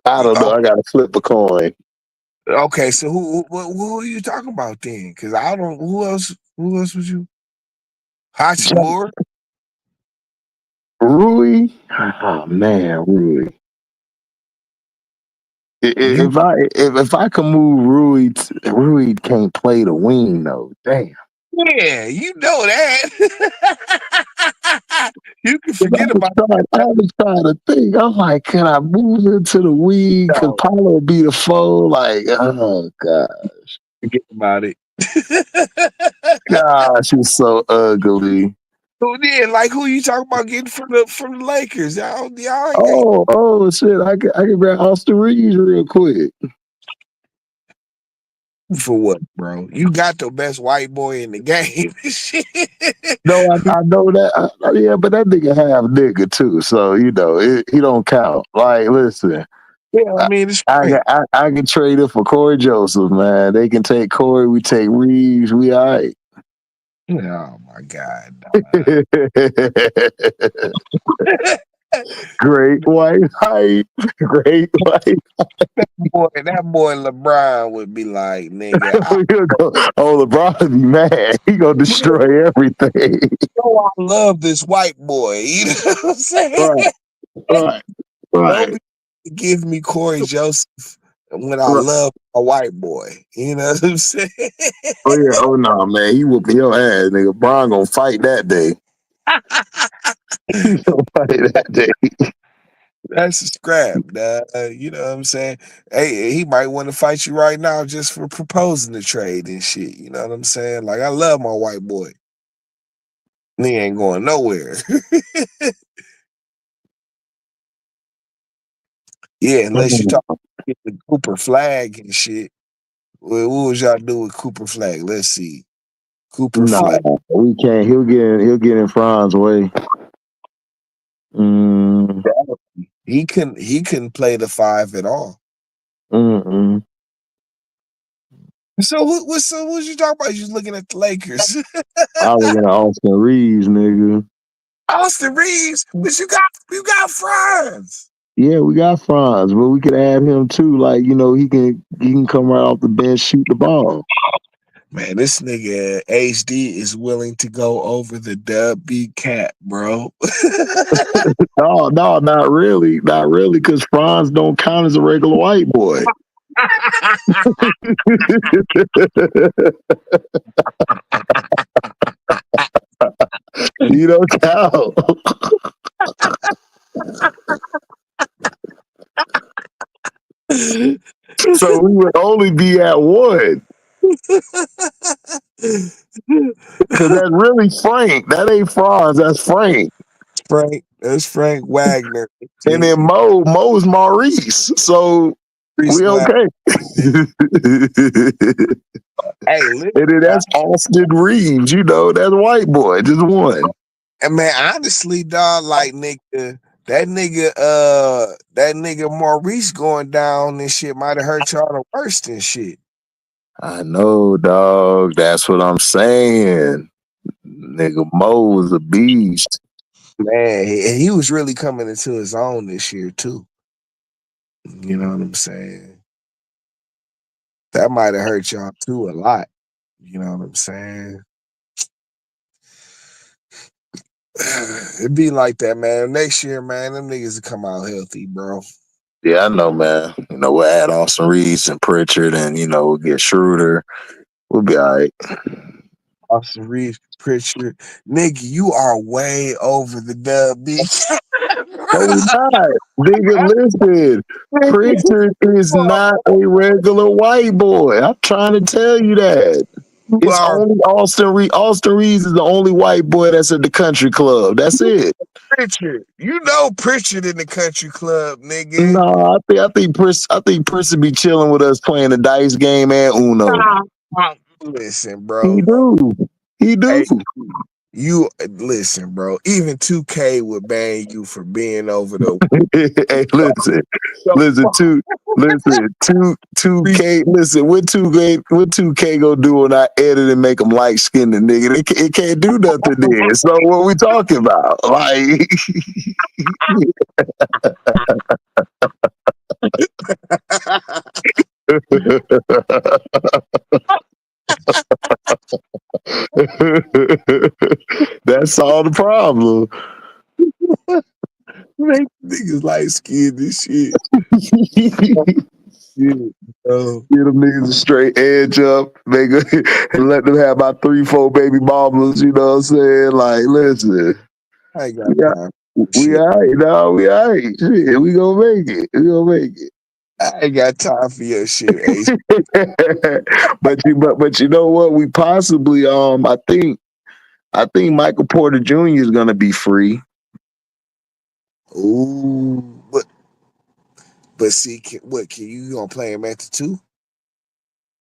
I don't know. Oh, I gotta flip a coin. okay, so who are you talking about then? Because I don't. Who else? Who else was you? Hachimura? Rui. Oh man, Rui. You If I can move Rui, Rui can't play the wing though. Damn. yeah, you know that. You can I forget was about trying, I that. was trying to think. I'm like, can I move into the wing? Cause No, Paulo be the foe. Like, oh God, forget about it. gosh, it's so ugly. Who did? Like who you talking about getting from the Lakers? Y'all ain't Oh shit! I can grab Austin Reeves real quick. for what, bro? You got the best white boy in the game. Shit. No, I know that. Yeah, but that nigga half nigga too, so you know he don't count. Like, listen, Yeah, I I, mean it's great. I can trade it for Corey Joseph, man. They can take Corey, we take Reeves, we all right. Oh my god, dog. Great white hype, great white. that boy LeBron would be like, nigga, I Oh, LeBron would be mad. He gonna destroy everything. know I love this white boy. You know what I'm saying? Right, right, Don't right, be give me Corey Joseph when I right. love a white boy. You know what I'm saying? Oh yeah. Oh no, man. He whooping your ass, nigga. Bron gonna fight that day. He gonna fight that day. That's a scrap, dog. You know what I'm saying? Hey, he might want to fight you right now just for proposing the trade and shit. You know what I'm saying? Like, I love my white boy. He ain't going nowhere. Yeah, unless you talk the Cooper flag and shit. What was y'all do with Cooper flag? Let's see. Cooper flag. No, we can't. He'll get in Fran's way. Mm, He couldn't play the five at all. mm-mm. So what you talking about? You just looking at the Lakers. I was in Austin Reeves, nigga. Austin Reeves, but you got Franz. Yeah, we got Franz, but we could add him too. Like, you know, he can come right off the bench, shoot the ball. Man, this nigga HD is willing to go over the WB cap, bro. No, not really, because Franz don't count as a regular white boy. He don't count. So we would only be at one. Because that's really Frank. That ain't Franz, that's Frank. That's Frank Wagner. And See, then Mo's Maurice. So Reese we Wagner. okay. Hey, listen, And then that's Austin Reeves, you know, that's white boy, just one. and man, honestly, dog, like that nigga Maurice going down and shit might have hurt y'all the worst and shit. I know, dog. That's what I'm saying. Nigga Mo was a beast. Man, he was really coming into his own this year too. You know what I'm saying? That might have hurt y'all too a lot. You know what I'm saying? It be like that, man. Next year, man, them niggas will come out healthy, bro. Yeah, I know, man. You know, we'll add Austin Reeves and Pritchard and, you know, we'll get Schroeder. We'll be all right. Austin Reeves, Pritchard, nigga, you are way over the dub, bitch. No, we not. Nigga, listen. Pritchard is not a regular white boy. I'm trying to tell you that. You It's are only Austin Reeves. Austin Reeves is the only white boy that's at the country club. That's it. Pritchard. You know Pritchard in the country club, nigga. No, I think Prince would be chilling with us playing the dice game and Uno. Listen, He bro. do. He do. Hey, you listen, bro. Even 2K would ban you for being over the Hey, listen, listen. Listen, two K. Listen, what 2K gonna do when I edit and make them light skinned, nigga? It can't do nothing then. So what we talking about? Like, that's all the problem. Make niggas light skinned and shit. Get Oh, them niggas a straight edge up, nigga, and let them have my 3-4 baby mamas. You know what I'm saying? Like, listen, I ain't got we got, time for we shit. all right, dog. We all right. Shit, we gonna make it. We gonna make it. I ain't got time for your shit, Ace. but you know what? We possibly I think Michael Porter Jr. is gonna be free. Ooh, but see, can you gonna play him at the 2?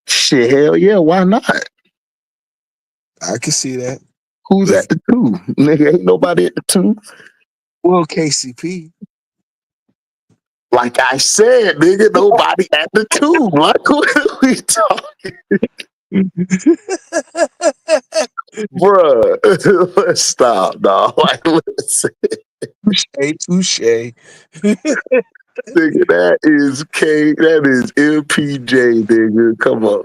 Shit, hell yeah, why not? I can see that. Who's If at the 2? Nigga, ain't nobody at the 2. well, KCP. Like I said, nigga, nobody at the 2. Like what are we talking, bruh? Let's stop, dog. Like listen, Touche. nigga, that is MPJ, nigga. Come on.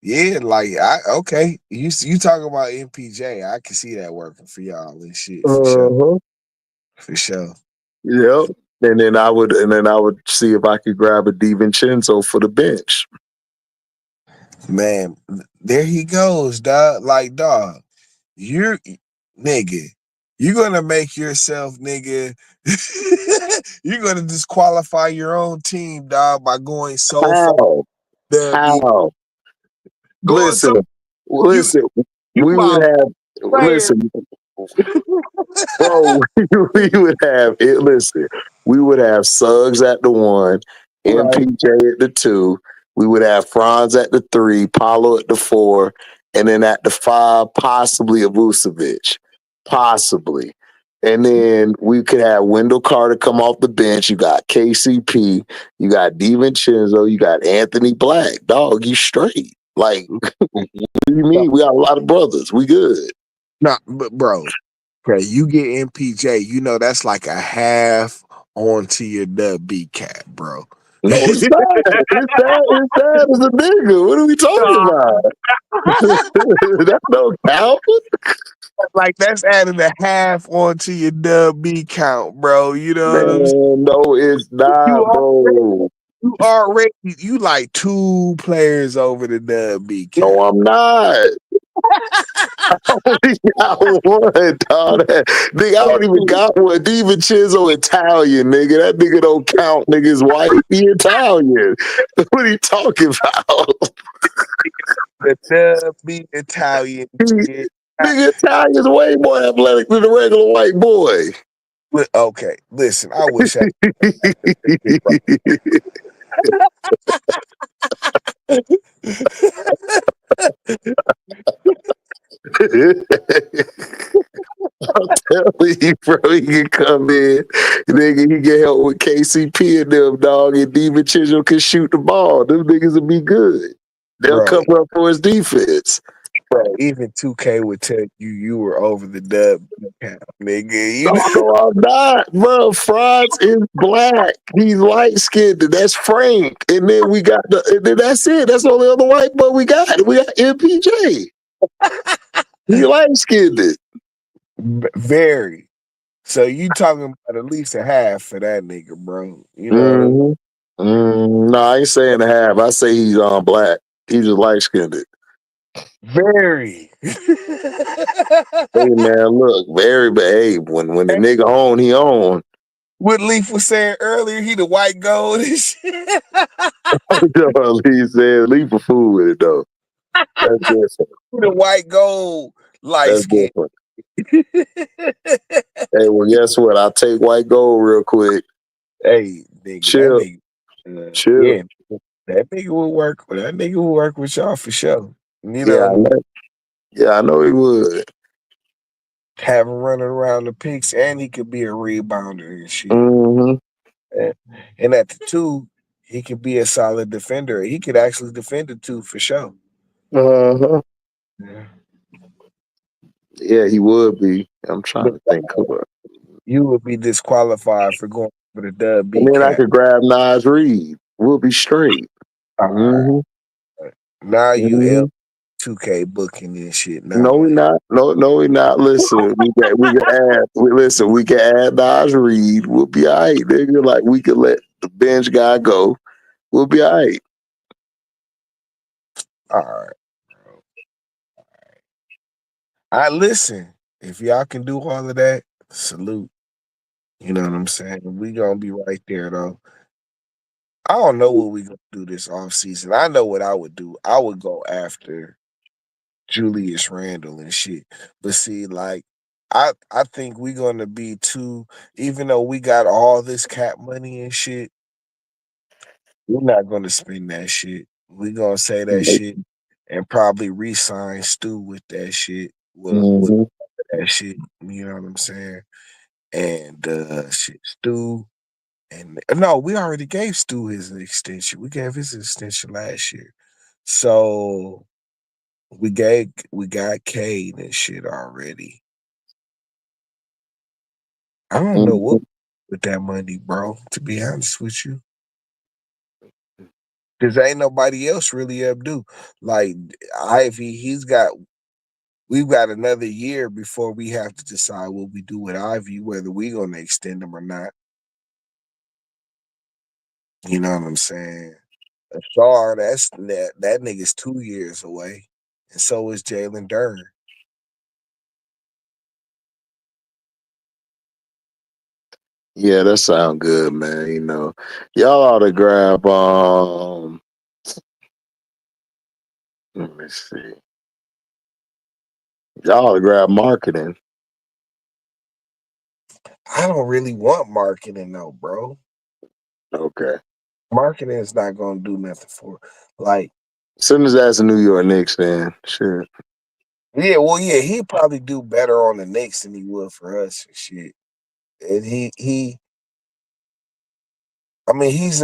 I okay. You talking about MPJ? I can see that working for y'all and shit Uh-huh. for sure. Yep. And then I would see if I could grab a DiVincenzo for the bench. Man, there he goes, dog. Like, dog, you're nigga. You're gonna make yourself, nigga. You're gonna disqualify your own team, dog, by going so far. How? Be How? going so Listen, you listen. you We would my have player. listen. Bro, we would have it. Listen, we would have Suggs at the 1, Right. MPJ at the 2. We would have Franz at the 3, Paulo at the 4, and then at the 5, possibly a Vucevic, possibly. And then we could have Wendell Carter come off the bench. You got KCP, you got DiVincenzo, you got Anthony Black. Dog, you straight. Like, what do you mean? We got a lot of brothers. We good. Nah, but bro, you get MPJ, you know that's like a half onto your WB cap, bro. No, it's not. It's that as a nigga. What are we talking Nah, about? That don't count. like that's adding a half onto your WB count, bro. You know what I'm saying? Man, no, it's You not, already, bro. you like 2 players over the WB No, cap. I'm not. Only got one, dog. Nigga, I don't even got one. DiVincenzo Italian, nigga. That nigga don't count. Nigga's white. He Italian. What are you talking about? The WB Italian shit. Nigga, Italian's way more athletic than a regular white boy. Okay, listen, I wish I I'm telling you, bro, he can come in, nigga, he can help with KCP and them, dog, and DiVincenzo can shoot the ball. Them niggas will be good. They'll bro. cover up for his defense. Bro, even 2K would tell you were over the WB count, nigga. You No, know? no, I'm not, bro. Franz is black. He's light skinned. That's Frank. And then and then that's it. That's the only other white boy we got. We got MPJ. He light skinned. Very. So you talking about at least a half for that nigga, bro. You know what I mean? No, I ain't saying a half. I say he's black. He's just light skinned. Very. Hey man, look, very but hey, when the nigga on, he on. What Leaf was saying earlier, he the white gold and shit. He said, leave a fool with it though. That's different. He the white gold light That's skin. different. Hey, well, guess what? I'll take white gold real quick. Hey, nigga, that Chill, nigga, chill. yeah, that nigga will work. That nigga will work with y'all for sure. You know Yeah, what I mean? I know he would. have him running around the picks, and he could be a rebounder and shit. Mm-hmm. And, and at the two, he could be a solid defender. He could actually defend the two for sure. Uh-huh. Yeah. Yeah, he would be. I'm trying But to think who. you would be disqualified for going for the dub And B then I cap. could grab Nas Reed. We'll be straight. All right. Mm-hmm. Now you Mm-hmm. L2K booking and shit. No, Now we not. No, we not. Listen, we can add Nas Reed. We'll be all right, nigga. Like we could let the bench guy go. We'll be all right. all right. I listen. If y'all can do all of that, salute. You know what I'm saying? We gonna be right there though. I don't know what we gonna do this off season. I know what I would do. I would go after Julius Randle and shit. But see, like, I think we gonna be too. Even though we got all this cap money and shit, we're not gonna spend that shit. We gonna say that shit and probably re-sign Stu with that shit. With Mm-hmm. that shit, you know what I'm saying? And shit, Stu. And no, we already gave Stu his extension. We gave his extension last year. So we got Cade and shit already. I don't know what Mm-hmm. with that money, bro, to be honest with you. Cause ain't nobody else really up due. Like Ivy, we've got another year before we have to decide what we do with Ivy, whether we gonna extend him or not. You know what I'm saying? Ashar, that nigga's 2 years away. And so is Jalen Dern. Yeah, that sound good, man. Y'all ought to grab. Let me see. Y'all ought to grab marketing. I don't really want marketing though, bro. Okay. Marketing is not gonna do nothing for like Send his ass to New York Knicks, then. Sure. yeah, well yeah, he'd probably do better on the Knicks than he would for us and shit. And I mean he's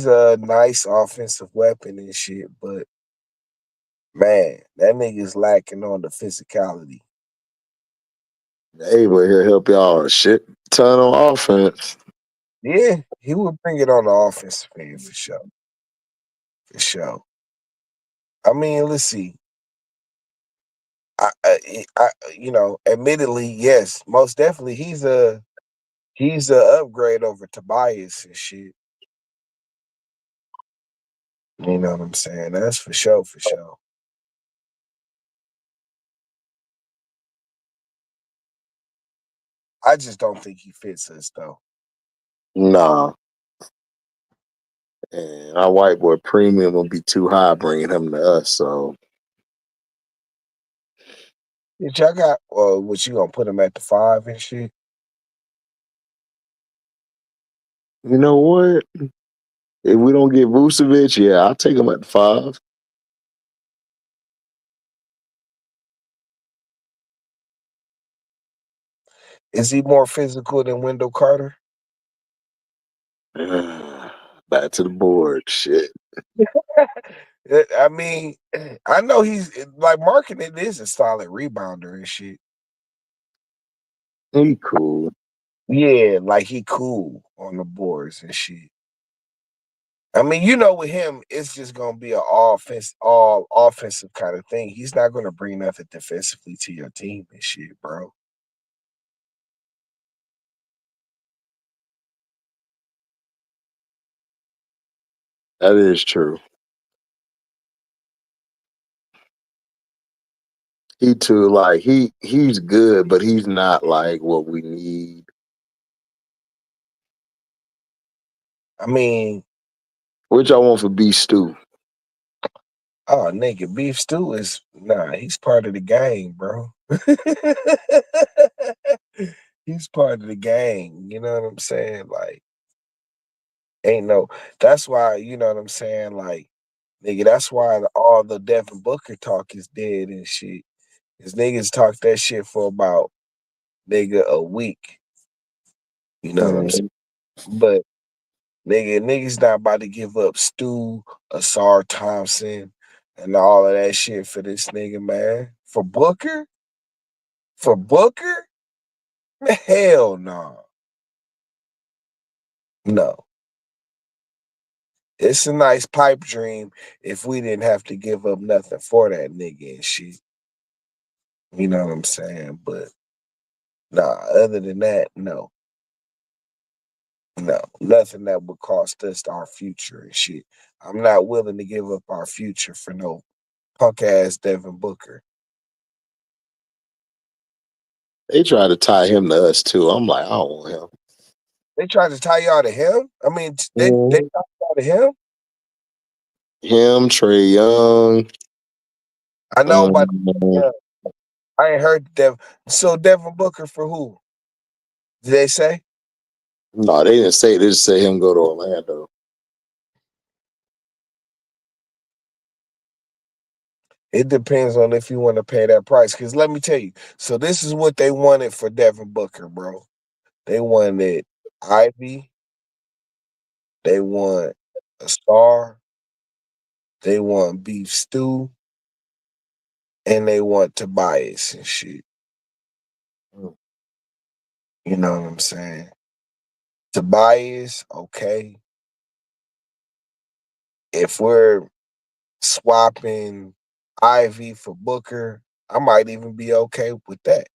a nice offensive weapon and shit, but man, that nigga's lacking on the physicality. Hey, but he'll help y'all a shit ton on offense. Yeah, he would bring it on the offensive end for sure. For sure. I mean, let's see. I admittedly, yes, most definitely, he's a upgrade over Tobias and shit. You know what I'm saying? That's for sure, for sure. I just don't think he fits us though. Nah. And our white boy premium will be too high bringing him to us. So, Bitch, I got what you gonna put him at the 5 and shit? you know what? If we don't get Vucevic, yeah, I'll take him at the 5. Is he more physical than Wendell Carter? Back to the board. Shit. I mean, I know he's like marketing is a solid rebounder and shit. He cool. Yeah, like he cool on the boards and shit. I mean, with him, it's just gonna be all offensive kind of thing. He's not gonna bring nothing defensively to your team and shit, bro. That is true. He too, like he's good, but he's not like what we need. I mean, Which I want for B Stew. oh nigga, beef stew is he's part of the gang, bro. He's part of the gang. You know what I'm saying? Like, ain't no. That's why you know what I'm saying. Like, nigga, that's why all the Devin Booker talk is dead and shit. Cause niggas talk that shit for about nigga a week. You know what I'm saying? Mm. But niggas not about to give up Stu, Asar Thompson, and all of that shit for this nigga, man. For Booker? For Booker? Man, hell no. No. It's a nice pipe dream if we didn't have to give up nothing for that nigga and shit. You know what I'm saying? But nah, other than that, no. No. Nothing that would cost us our future and shit. I'm not willing to give up our future for no punk ass Devin Booker. They try to tie him to us too. I'm like, I don't want him. They tried to tie y'all to him. I mean, they Mhm. tied y'all to him. Him, Trey Young. I know about. Um, Yeah, I ain't heard Devin. So Devin Booker for who? Did they say? no, they didn't say. They just say him go to Orlando. It depends on if you want to pay that price. Because let me tell you. So this is what they wanted for Devin Booker, bro. They wanted Ivy. They want a star. They want beef stew, and they want Tobias and shit. Mm. You know what I'm saying? Tobias, okay. If we're swapping Ivy for Booker, I might even be okay with that.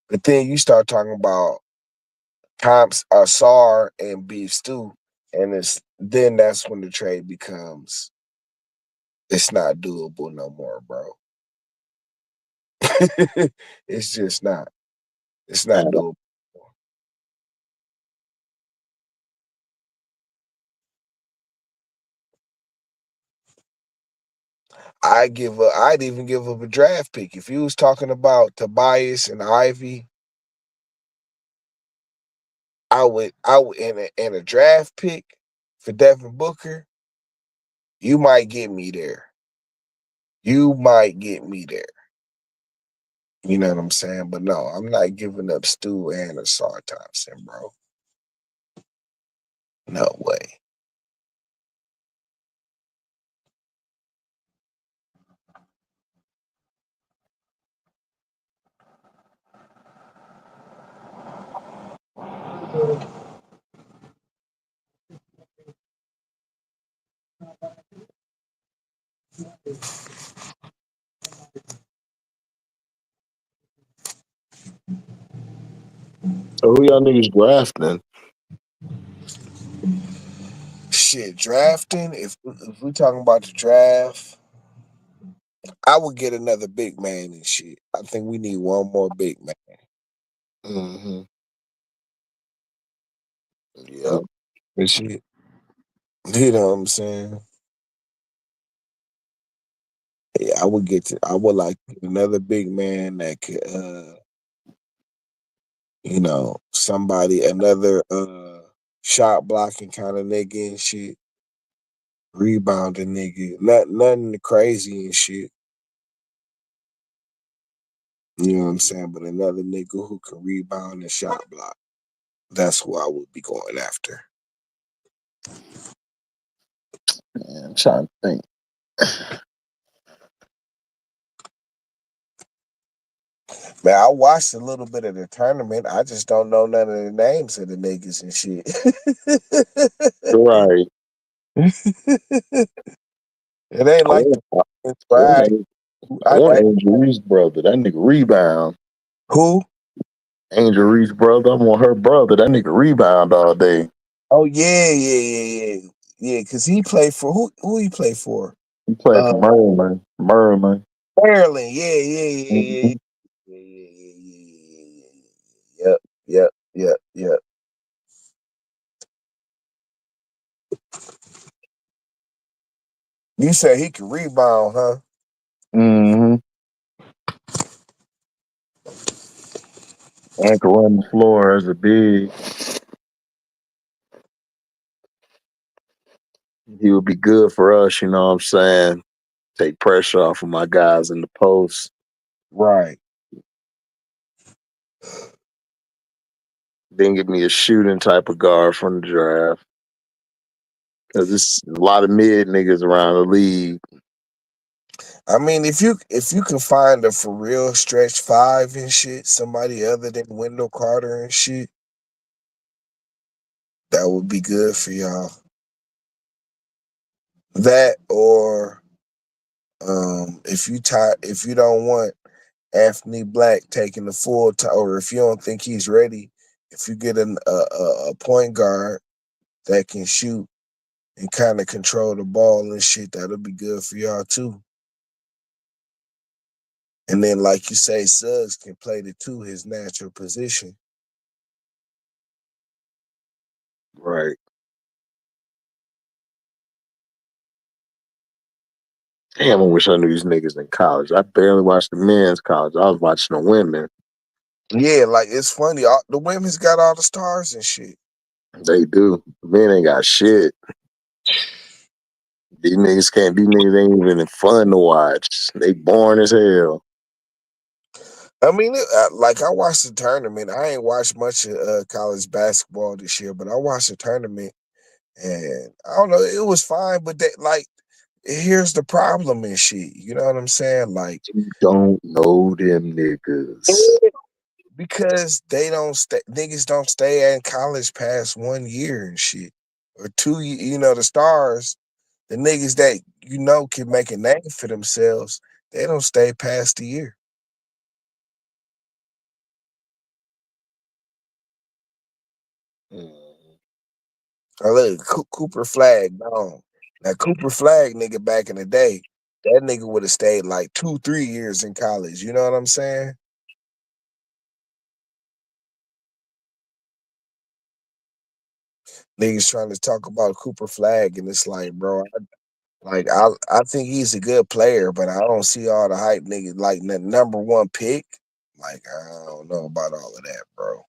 But then you start talking about Comps, Sar, and Beef Stew, and that's when the trade becomes it's not doable no more, bro. It's just not. It's not And doable. I'd even give up a draft pick. If you was talking about Tobias and Ivy, I would in a draft pick for Devin Booker, you might get me there. You might get me there. You know what I'm saying? But no, I'm not giving up Stu and Asar Thompson, bro. No way. so who y'all niggas drafting? Shit, drafting. If we talking about the draft, I would get another big man and shit. I think we need one more big man. Mm-hmm. And Yep. shit. You know what I'm saying? Yeah, I would like another big man that could somebody another shot blocking kind of nigga and shit. Rebounding nigga. Nothing crazy and shit. You know what I'm saying? But another nigga who can rebound and shot block. That's who I would be going after. Man, I'm trying to think. Man, I watched a little bit of the tournament. I just don't know none of the names of the niggas and shit. Right. It ain't I like the want. it's I right. want. I want I Angel Reese's brother. That nigga rebound. who? Angel Reese's brother. I want her brother. That nigga rebound all day. Oh yeah. Cause he played for who he played for? He played for Uh Maryland. Maryland. Maryland. Yeah. Mhm. Yep, yep. You said he can rebound, huh? Mm-hmm. And can run the floor as a big. He would be good for us, you know what I'm saying? Take pressure off of my guys in the post. Right. Then give me a shooting type of guard from the draft. Cause there's a lot of mid niggas around the league. I mean, if you can find a for real stretch five and shit, somebody other than Wendell Carter and shit, that would be good for y'all. That or if you don't want Anthony Black taking the full time, or if you don't think he's ready, if you get a point guard that can shoot and kind of control the ball and shit, that'll be good for y'all too. And then, like you say, Suggs can play the two, his natural position. Right. Damn, I wish I knew these niggas in college. I barely watched the men's college. I was watching the women. Yeah, like it's funny. The women's got all the stars and shit. They do. The men ain't got shit. These niggas can't. These niggas ain't even fun to watch. They boring as hell. I mean, like I watched the tournament. I ain't watched much of college basketball this year, but I watched the tournament, and I don't know, it was fine. But they like, here's the problem and shit. You know what I'm saying? Like, You don't know them niggas. because they don't stay, niggas don't stay in college past 1 year and shit, or 2. You know, the stars, the niggas that can make a name for themselves, they don't stay past the year. Mm. I look, Cooper Flag gone. Now Cooper Flag, nigga, back in the day, that nigga would have stayed like 2, 3 years in college. You know what I'm saying? Niggas trying to talk about Cooper Flag, and it's like, bro, I think he's a good player, but I don't see all the hype, nigga. Like the number one pick, like I don't know about all of that, bro.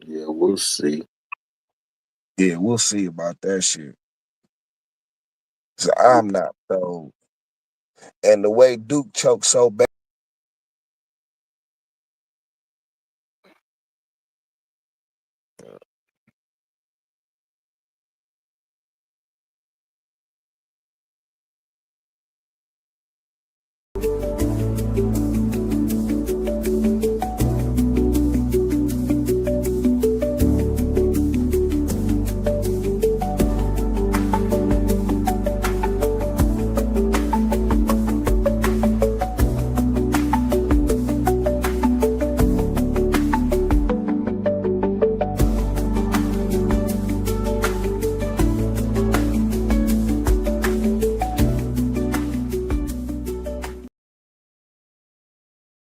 Yeah, we'll see. Yeah, we'll see about that shit. So I'm not so, and the way Duke choked so bad.